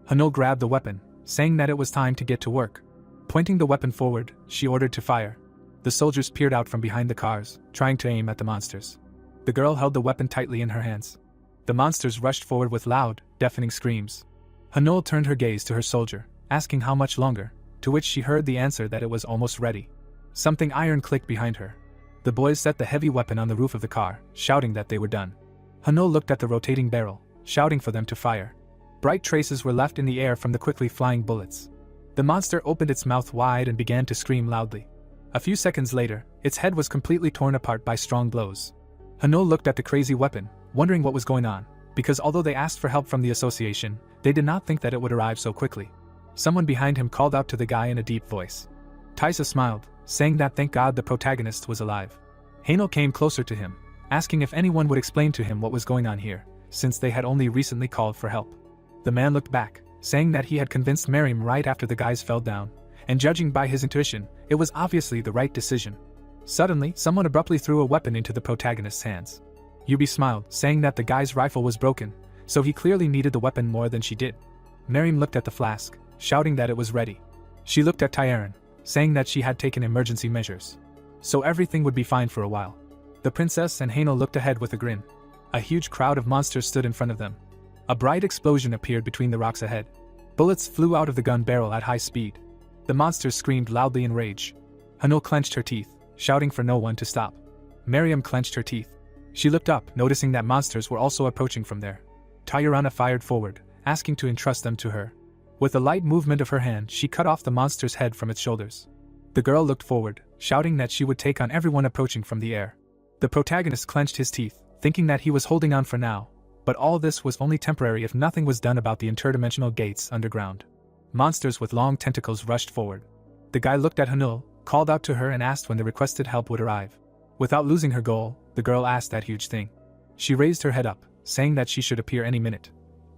Yahello grabbed the weapon, saying that it was time to get to work. Pointing the weapon forward, she ordered to fire. The soldiers peered out from behind the cars, trying to aim at the monsters. The girl held the weapon tightly in her hands. The monsters rushed forward with loud, deafening screams. Yahello turned her gaze to her soldier, asking how much longer, to which she heard the answer that it was almost ready. Something iron clicked behind her. The boys set the heavy weapon on the roof of the car, shouting that they were done. Yahello looked at the rotating barrel, shouting for them to fire. Bright traces were left in the air from the quickly flying bullets. The monster opened its mouth wide and began to scream loudly. A few seconds later, its head was completely torn apart by strong blows. Yahello looked at the crazy weapon, wondering what was going on, because although they asked for help from the association, they did not think that it would arrive so quickly. Someone behind him called out to the guy in a deep voice. Taisa smiled, saying that thank God the protagonist was alive. Yahello came closer to him, asking if anyone would explain to him what was going on here, since they had only recently called for help. The man looked back, saying that he had convinced Miriam right after the guys fell down, and judging by his intuition, it was obviously the right decision. Suddenly, someone abruptly threw a weapon into the protagonist's hands. Yubi smiled, saying that the guy's rifle was broken, so he clearly needed the weapon more than she did. Miriam looked at the flask, shouting that it was ready. She looked at Tyaren, saying that she had taken emergency measures, so everything would be fine for a while. The princess and Yahello looked ahead with a grin. A huge crowd of monsters stood in front of them. A bright explosion appeared between the rocks ahead. Bullets flew out of the gun barrel at high speed. The monsters screamed loudly in rage. Yahello clenched her teeth, shouting for no one to stop. Miriam clenched her teeth. She looked up, noticing that monsters were also approaching from there. Tyrana fired forward, asking to entrust them to her. With a light movement of her hand, she cut off the monster's head from its shoulders. The girl looked forward, shouting that she would take on everyone approaching from the air. The protagonist clenched his teeth, thinking that he was holding on for now, but all this was only temporary if nothing was done about the interdimensional gates underground. Monsters with long tentacles rushed forward. The guy looked at Yahello, called out to her and asked when the requested help would arrive. Without losing her goal, the girl asked that huge thing. She raised her head up, saying that she should appear any minute.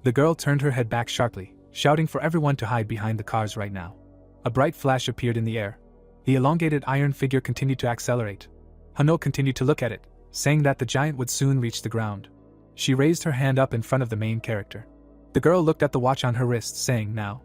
The girl turned her head back sharply, shouting for everyone to hide behind the cars right now. A bright flash appeared in the air. The elongated iron figure continued to accelerate. Yahello continued to look at it, saying that the giant would soon reach the ground. She raised her hand up in front of the main character. The girl looked at the watch on her wrist, saying now.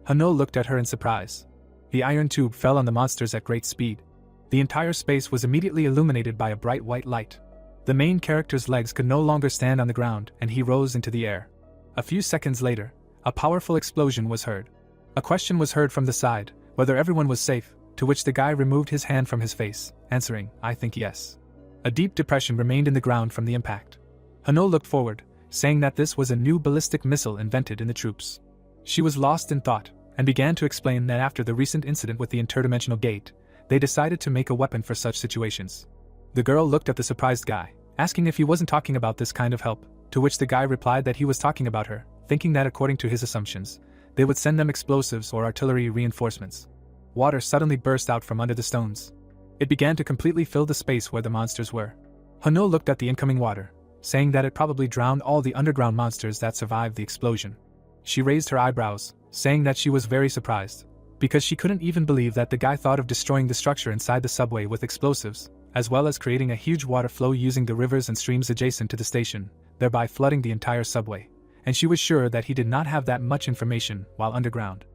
Yahello looked at her in surprise. The iron tube fell on the monsters at great speed. The entire space was immediately illuminated by a bright white light. The main character's legs could no longer stand on the ground, and he rose into the air. A few seconds later, a powerful explosion was heard. A question was heard from the side, whether everyone was safe, to which the guy removed his hand from his face, answering, "I think yes." A deep depression remained in the ground from the impact. Yahello looked forward, saying that this was a new ballistic missile invented in the troops. She was lost in thought, and began to explain that after the recent incident with the interdimensional gate, they decided to make a weapon for such situations. The girl looked at the surprised guy, asking if he wasn't talking about this kind of help, to which the guy replied that he was talking about her, thinking that according to his assumptions, they would send them explosives or artillery reinforcements. Water suddenly burst out from under the stones. It began to completely fill the space where the monsters were. Yahello looked at the incoming water, saying that it probably drowned all the underground monsters that survived the explosion. She raised her eyebrows, saying that she was very surprised, because she couldn't even believe that the guy thought of destroying the structure inside the subway with explosives, as well as creating a huge water flow using the rivers and streams adjacent to the station, thereby flooding the entire subway, and she was sure that he did not have that much information while underground.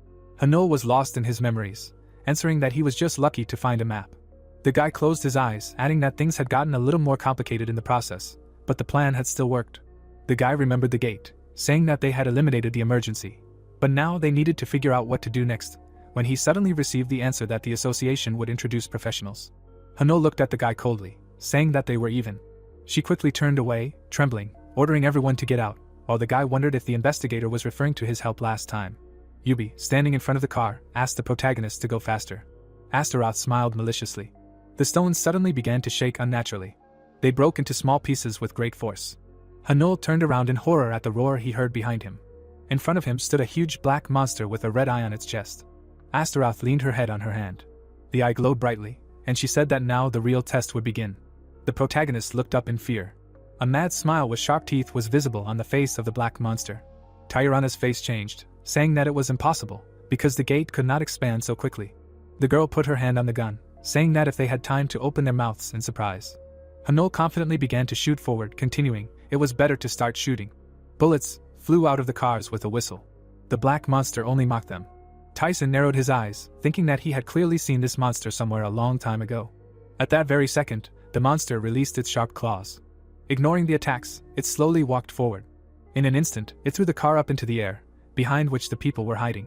Yahello was lost in his memories, answering that he was just lucky to find a map. The guy closed his eyes, adding that things had gotten a little more complicated in the process, but the plan had still worked. The guy remembered the gate, saying that they had eliminated the emergency, but now they needed to figure out what to do next, when he suddenly received the answer that the association would introduce professionals. Yahello looked at the guy coldly, saying that they were even. She quickly turned away, trembling, ordering everyone to get out, while the guy wondered if the investigator was referring to his help last time. Yubi, standing in front of the car, asked the protagonist to go faster. Astaroth smiled maliciously. The stones suddenly began to shake unnaturally. They broke into small pieces with great force. Hanul turned around in horror at the roar he heard behind him. In front of him stood a huge black monster with a red eye on its chest. Astaroth leaned her head on her hand. The eye glowed brightly, and she said that now the real test would begin. The protagonist looked up in fear. A mad smile with sharp teeth was visible on the face of the black monster. Tyrana's face changed, saying that it was impossible, because the gate could not expand so quickly. The girl put her hand on the gun, saying that if they had time to open their mouths in surprise. Hanul confidently began to shoot forward, continuing, "It was better to start shooting." Bullets flew out of the cars with a whistle. The black monster only mocked them. Tyson narrowed his eyes, thinking that he had clearly seen this monster somewhere a long time ago. At that very second, the monster released its sharp claws. Ignoring the attacks, it slowly walked forward. In an instant, it threw the car up into the air, behind which the people were hiding.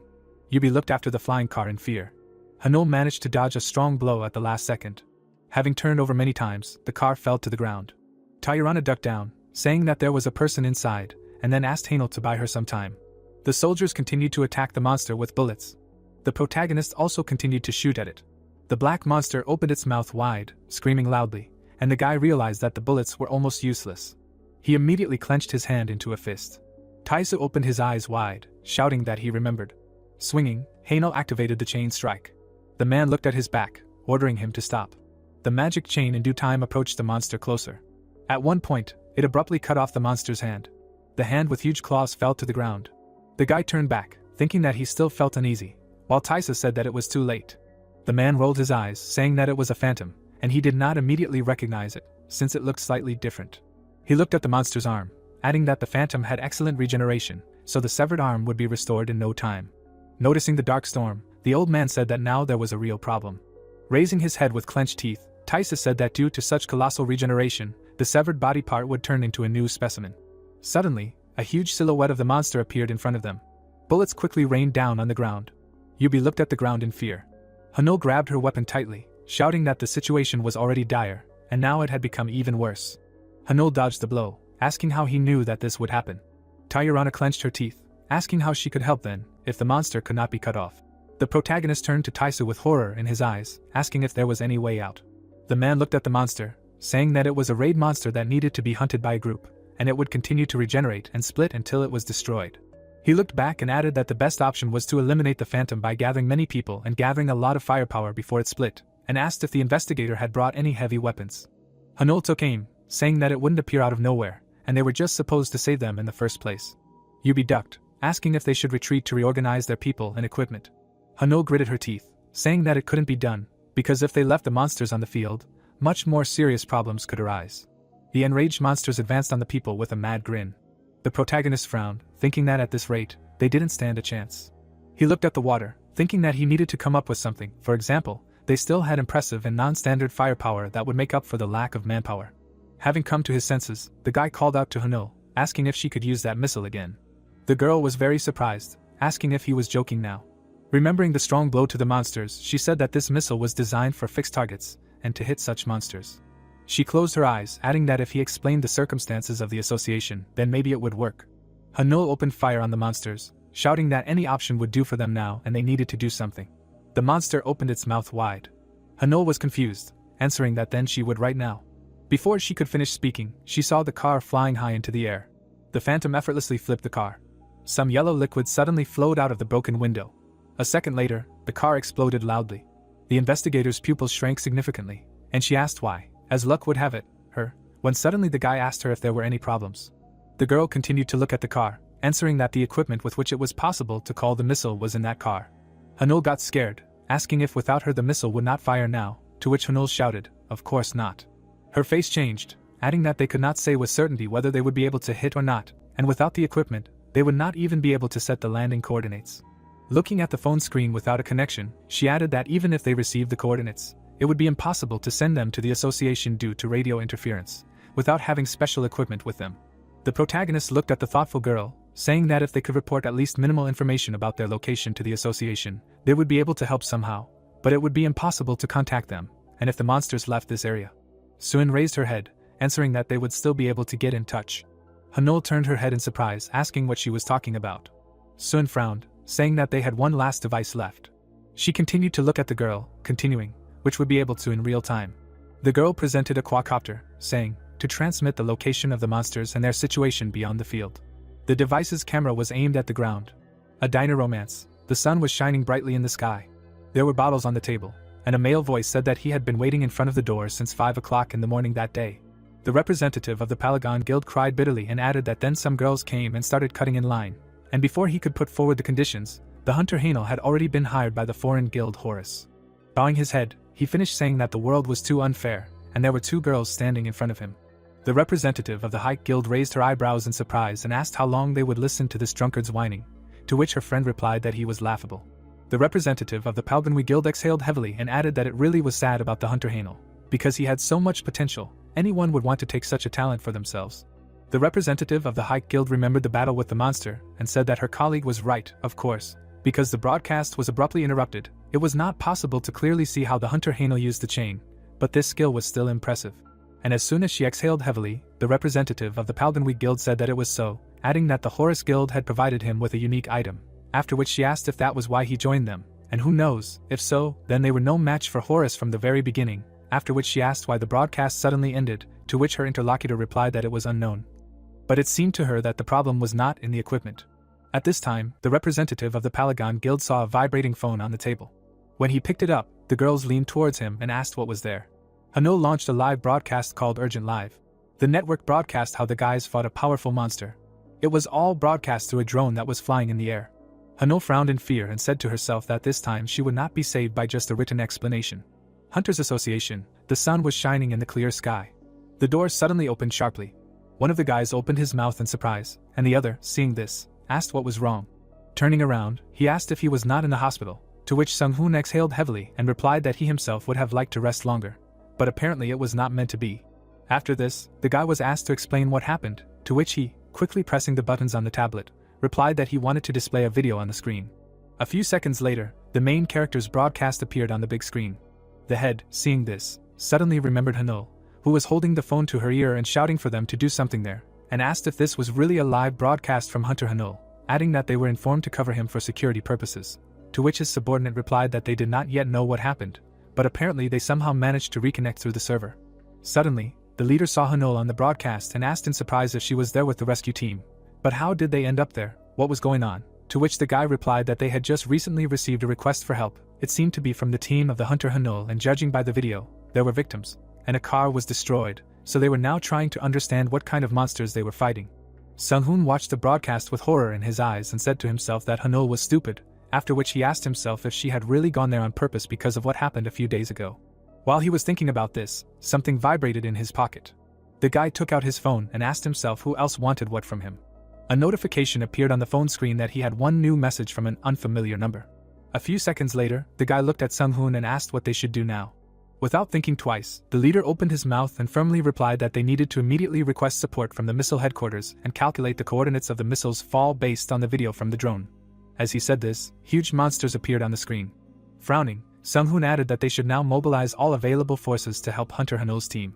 Yubi looked after the flying car in fear. Hanul managed to dodge a strong blow at the last second. Having turned over many times, the car fell to the ground. Tyrana ducked down, saying that there was a person inside, and then asked Hanul to buy her some time. The soldiers continued to attack the monster with bullets. The protagonist also continued to shoot at it. The black monster opened its mouth wide, screaming loudly, and the guy realized that the bullets were almost useless. He immediately clenched his hand into a fist. Taisu opened his eyes wide, shouting that he remembered. Swinging, Hanul activated the chain strike. The man looked at his back, ordering him to stop. The magic chain in due time approached the monster closer. At one point, it abruptly cut off the monster's hand. The hand with huge claws fell to the ground. The guy turned back, thinking that he still felt uneasy, while Taisa said that it was too late. The man rolled his eyes, saying that it was a phantom, and he did not immediately recognize it, since it looked slightly different. He looked at the monster's arm, adding that the phantom had excellent regeneration, so the severed arm would be restored in no time. Noticing the dark storm, the old man said that now there was a real problem. Raising his head with clenched teeth, Taisa said that due to such colossal regeneration, the severed body part would turn into a new specimen. Suddenly, a huge silhouette of the monster appeared in front of them. Bullets quickly rained down on the ground. Yubi looked at the ground in fear. Hanul grabbed her weapon tightly, shouting that the situation was already dire, and now it had become even worse. Hanul dodged the blow, asking how he knew that this would happen. Tyrana clenched her teeth, asking how she could help then, if the monster could not be cut off. The protagonist turned to Taisu with horror in his eyes, asking if there was any way out. The man looked at the monster, saying that it was a raid monster that needed to be hunted by a group, and it would continue to regenerate and split until it was destroyed. He looked back and added that the best option was to eliminate the phantom by gathering many people and gathering a lot of firepower before it split, and asked if the investigator had brought any heavy weapons. Hanul took aim, saying that it wouldn't appear out of nowhere, and they were just supposed to save them in the first place. Yubi ducked, asking if they should retreat to reorganize their people and equipment. Hanul gritted her teeth, saying that it couldn't be done, because if they left the monsters on the field, much more serious problems could arise. The enraged monsters advanced on the people with a mad grin. The protagonist frowned, thinking that at this rate, they didn't stand a chance. He looked at the water, thinking that he needed to come up with something. For example, they still had impressive and non-standard firepower that would make up for the lack of manpower. Having come to his senses, the guy called out to Hanul, asking if she could use that missile again. The girl was very surprised, asking if he was joking now. Remembering the strong blow to the monsters, she said that this missile was designed for fixed targets, and to hit such monsters. She closed her eyes, adding that if he explained the circumstances of the association, then maybe it would work. Hanul opened fire on the monsters, shouting that any option would do for them now and they needed to do something. The monster opened its mouth wide. Hanul was confused, answering that then she would right now. Before she could finish speaking, she saw the car flying high into the air. The phantom effortlessly flipped the car. Some yellow liquid suddenly flowed out of the broken window. A second later, the car exploded loudly. The investigator's pupils shrank significantly, and she asked why, as luck would have it, when suddenly the guy asked her if there were any problems. The girl continued to look at the car, answering that the equipment with which it was possible to call the missile was in that car. Hanul got scared, asking if without her the missile would not fire now, to which Hanul shouted, "Of course not." Her face changed, adding that they could not say with certainty whether they would be able to hit or not, and without the equipment, they would not even be able to set the landing coordinates. Looking at the phone screen without a connection, she added that even if they received the coordinates, it would be impossible to send them to the association due to radio interference, without having special equipment with them. The protagonist looked at the thoughtful girl, saying that if they could report at least minimal information about their location to the association, they would be able to help somehow, but it would be impossible to contact them, and if the monsters left this area. Suin raised her head, answering that they would still be able to get in touch. Hanul turned her head in surprise, asking what she was talking about. Suin frowned, saying that they had one last device left. She continued to look at the girl, continuing, which would be able to in real time. The girl presented a quadcopter, saying, to transmit the location of the monsters and their situation beyond the field. The device's camera was aimed at the ground. A diner romance. The sun was shining brightly in the sky. There were bottles on the table, and a male voice said that he had been waiting in front of the door since 5 o'clock in the morning that day. The representative of the Palagon Guild cried bitterly and added that then some girls came and started cutting in line, and before he could put forward the conditions, the hunter Hanel had already been hired by the foreign guild Horus. Bowing his head, he finished saying that the world was too unfair, and there were 2 girls standing in front of him. The representative of the Hike Guild raised her eyebrows in surprise and asked how long they would listen to this drunkard's whining, to which her friend replied that he was laughable. The representative of the Palganwi Guild exhaled heavily and added that it really was sad about the hunter Hanel, because he had so much potential, anyone would want to take such a talent for themselves. The representative of the Hike Guild remembered the battle with the monster and said that her colleague was right, of course, because the broadcast was abruptly interrupted. It was not possible to clearly see how the hunter Hanel used the chain, but this skill was still impressive. And as soon as she exhaled heavily, the representative of the Palganwi Guild said that it was so, adding that the Horus Guild had provided him with a unique item, after which she asked if that was why he joined them, and who knows, if so, then they were no match for Horus from the very beginning, after which she asked why the broadcast suddenly ended, to which her interlocutor replied that it was unknown. But it seemed to her that the problem was not in the equipment. At this time, the representative of the Palagon Guild saw a vibrating phone on the table. When he picked it up, the girls leaned towards him and asked what was there. Hanul launched a live broadcast called Urgent Live. The network broadcast how the guys fought a powerful monster. It was all broadcast through a drone that was flying in the air. Hanul frowned in fear and said to herself that this time she would not be saved by just a written explanation. Hunters Association. The sun was shining in the clear sky. The door suddenly opened sharply. One of the guys opened his mouth in surprise, and the other, seeing this, asked what was wrong. Turning around, he asked if he was not in the hospital, to which Sung-hoon exhaled heavily and replied that he himself would have liked to rest longer. But apparently it was not meant to be. After this, the guy was asked to explain what happened, to which he, quickly pressing the buttons on the tablet, replied that he wanted to display a video on the screen. A few seconds later, the main character's broadcast appeared on the big screen. The head, seeing this, suddenly remembered Hanul, who was holding the phone to her ear and shouting for them to do something there, and asked if this was really a live broadcast from Hunter Hanul, adding that they were informed to cover him for security purposes, to which his subordinate replied that they did not yet know what happened, but apparently they somehow managed to reconnect through the server. Suddenly, the leader saw Hanul on the broadcast and asked in surprise if she was there with the rescue team. But how did they end up there? What was going on? To which the guy replied that they had just recently received a request for help. It seemed to be from the team of the Hunter Hanul, and judging by the video, there were victims, and a car was destroyed, so they were now trying to understand what kind of monsters they were fighting. Sung-hoon watched the broadcast with horror in his eyes and said to himself that Hanul was stupid, after which he asked himself if she had really gone there on purpose because of what happened a few days ago. While he was thinking about this, something vibrated in his pocket. The guy took out his phone and asked himself who else wanted what from him. A notification appeared on the phone screen that he had one new message from an unfamiliar number. A few seconds later, the guy looked at Sung-hoon and asked what they should do now. Without thinking twice, the leader opened his mouth and firmly replied that they needed to immediately request support from the missile headquarters and calculate the coordinates of the missile's fall based on the video from the drone. As he said this, huge monsters appeared on the screen. Frowning, Sung-hoon added that they should now mobilize all available forces to help Hunter Hanul's team.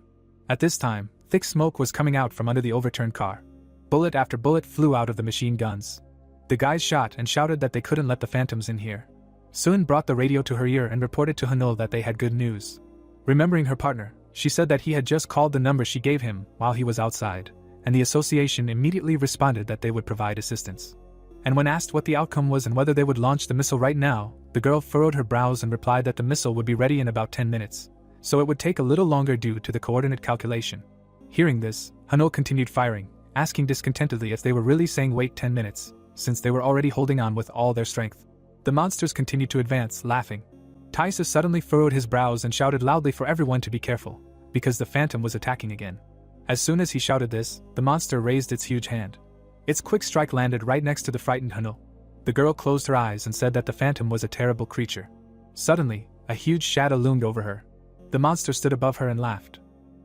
At this time, thick smoke was coming out from under the overturned car. Bullet after bullet flew out of the machine guns. The guys shot and shouted that they couldn't let the phantoms in here. Sun brought the radio to her ear and reported to Hanul that they had good news. Remembering her partner, she said that he had just called the number she gave him while he was outside, and the association immediately responded that they would provide assistance. And when asked what the outcome was and whether they would launch the missile right now, the girl furrowed her brows and replied that the missile would be ready in about 10 minutes, so it would take a little longer due to the coordinate calculation. Hearing this, Hanul continued firing, asking discontentedly if they were really saying wait 10 minutes, since they were already holding on with all their strength. The monsters continued to advance, laughing. Taisa suddenly furrowed his brows and shouted loudly for everyone to be careful, because the phantom was attacking again. As soon as he shouted this, the monster raised its huge hand. Its quick strike landed right next to the frightened Hanul. The girl closed her eyes and said that the phantom was a terrible creature. Suddenly, a huge shadow loomed over her. The monster stood above her and laughed.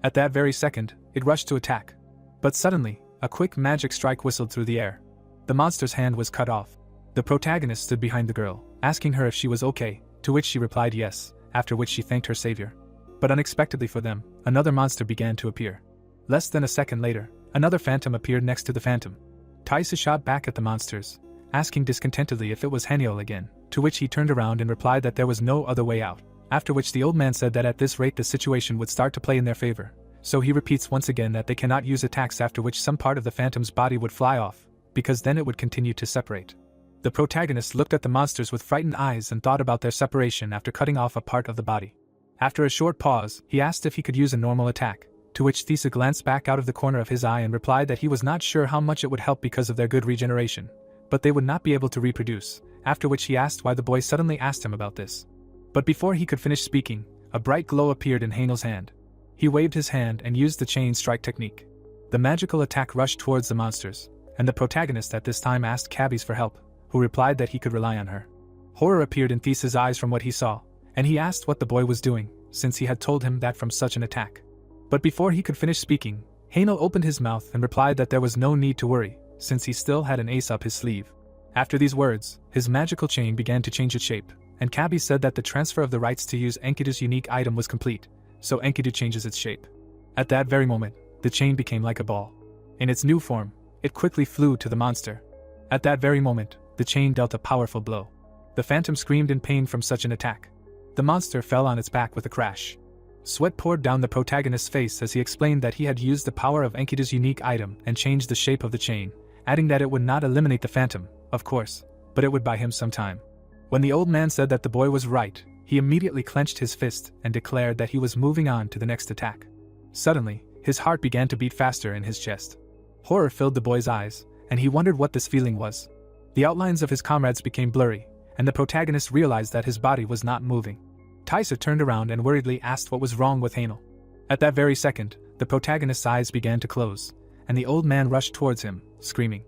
At that very second, it rushed to attack. But suddenly, a quick magic strike whistled through the air. The monster's hand was cut off. The protagonist stood behind the girl, asking her if she was okay, to which she replied yes, after which she thanked her savior. But unexpectedly for them, another monster began to appear. Less than a second later, another phantom appeared next to the phantom. Taisa shot back at the monsters, asking discontentedly if it was Haniel again, to which he turned around and replied that there was no other way out, after which the old man said that at this rate the situation would start to play in their favor, so he repeats once again that they cannot use attacks, after which some part of the phantom's body would fly off, because then it would continue to separate. The protagonist looked at the monsters with frightened eyes and thought about their separation after cutting off a part of the body. After a short pause, he asked if he could use a normal attack, to which Thesa glanced back out of the corner of his eye and replied that he was not sure how much it would help because of their good regeneration, but they would not be able to reproduce, after which he asked why the boy suddenly asked him about this. But before he could finish speaking, a bright glow appeared in Hanel's hand. He waved his hand and used the chain strike technique. The magical attack rushed towards the monsters, and the protagonist at this time asked Cabbies for help, who replied that he could rely on her. Horror appeared in Thesa's eyes from what he saw, and he asked what the boy was doing, since he had told him that from such an attack. But before he could finish speaking, Hanel opened his mouth and replied that there was no need to worry, since he still had an ace up his sleeve. After these words, his magical chain began to change its shape, and Cabby said that the transfer of the rights to use Enkidu's unique item was complete, so Enkidu changes its shape. At that very moment, the chain became like a ball. In its new form, it quickly flew to the monster. At that very moment, the chain dealt a powerful blow. The phantom screamed in pain from such an attack. The monster fell on its back with a crash. Sweat poured down the protagonist's face as he explained that he had used the power of Enkidu's unique item and changed the shape of the chain, adding that it would not eliminate the phantom, of course, but it would buy him some time. When the old man said that the boy was right, he immediately clenched his fist and declared that he was moving on to the next attack. Suddenly, his heart began to beat faster in his chest. Horror filled the boy's eyes, and he wondered what this feeling was. The outlines of his comrades became blurry, and the protagonist realized that his body was not moving. Tysa turned around and worriedly asked what was wrong with Hanel. At that very second, the protagonist's eyes began to close, and the old man rushed towards him, screaming.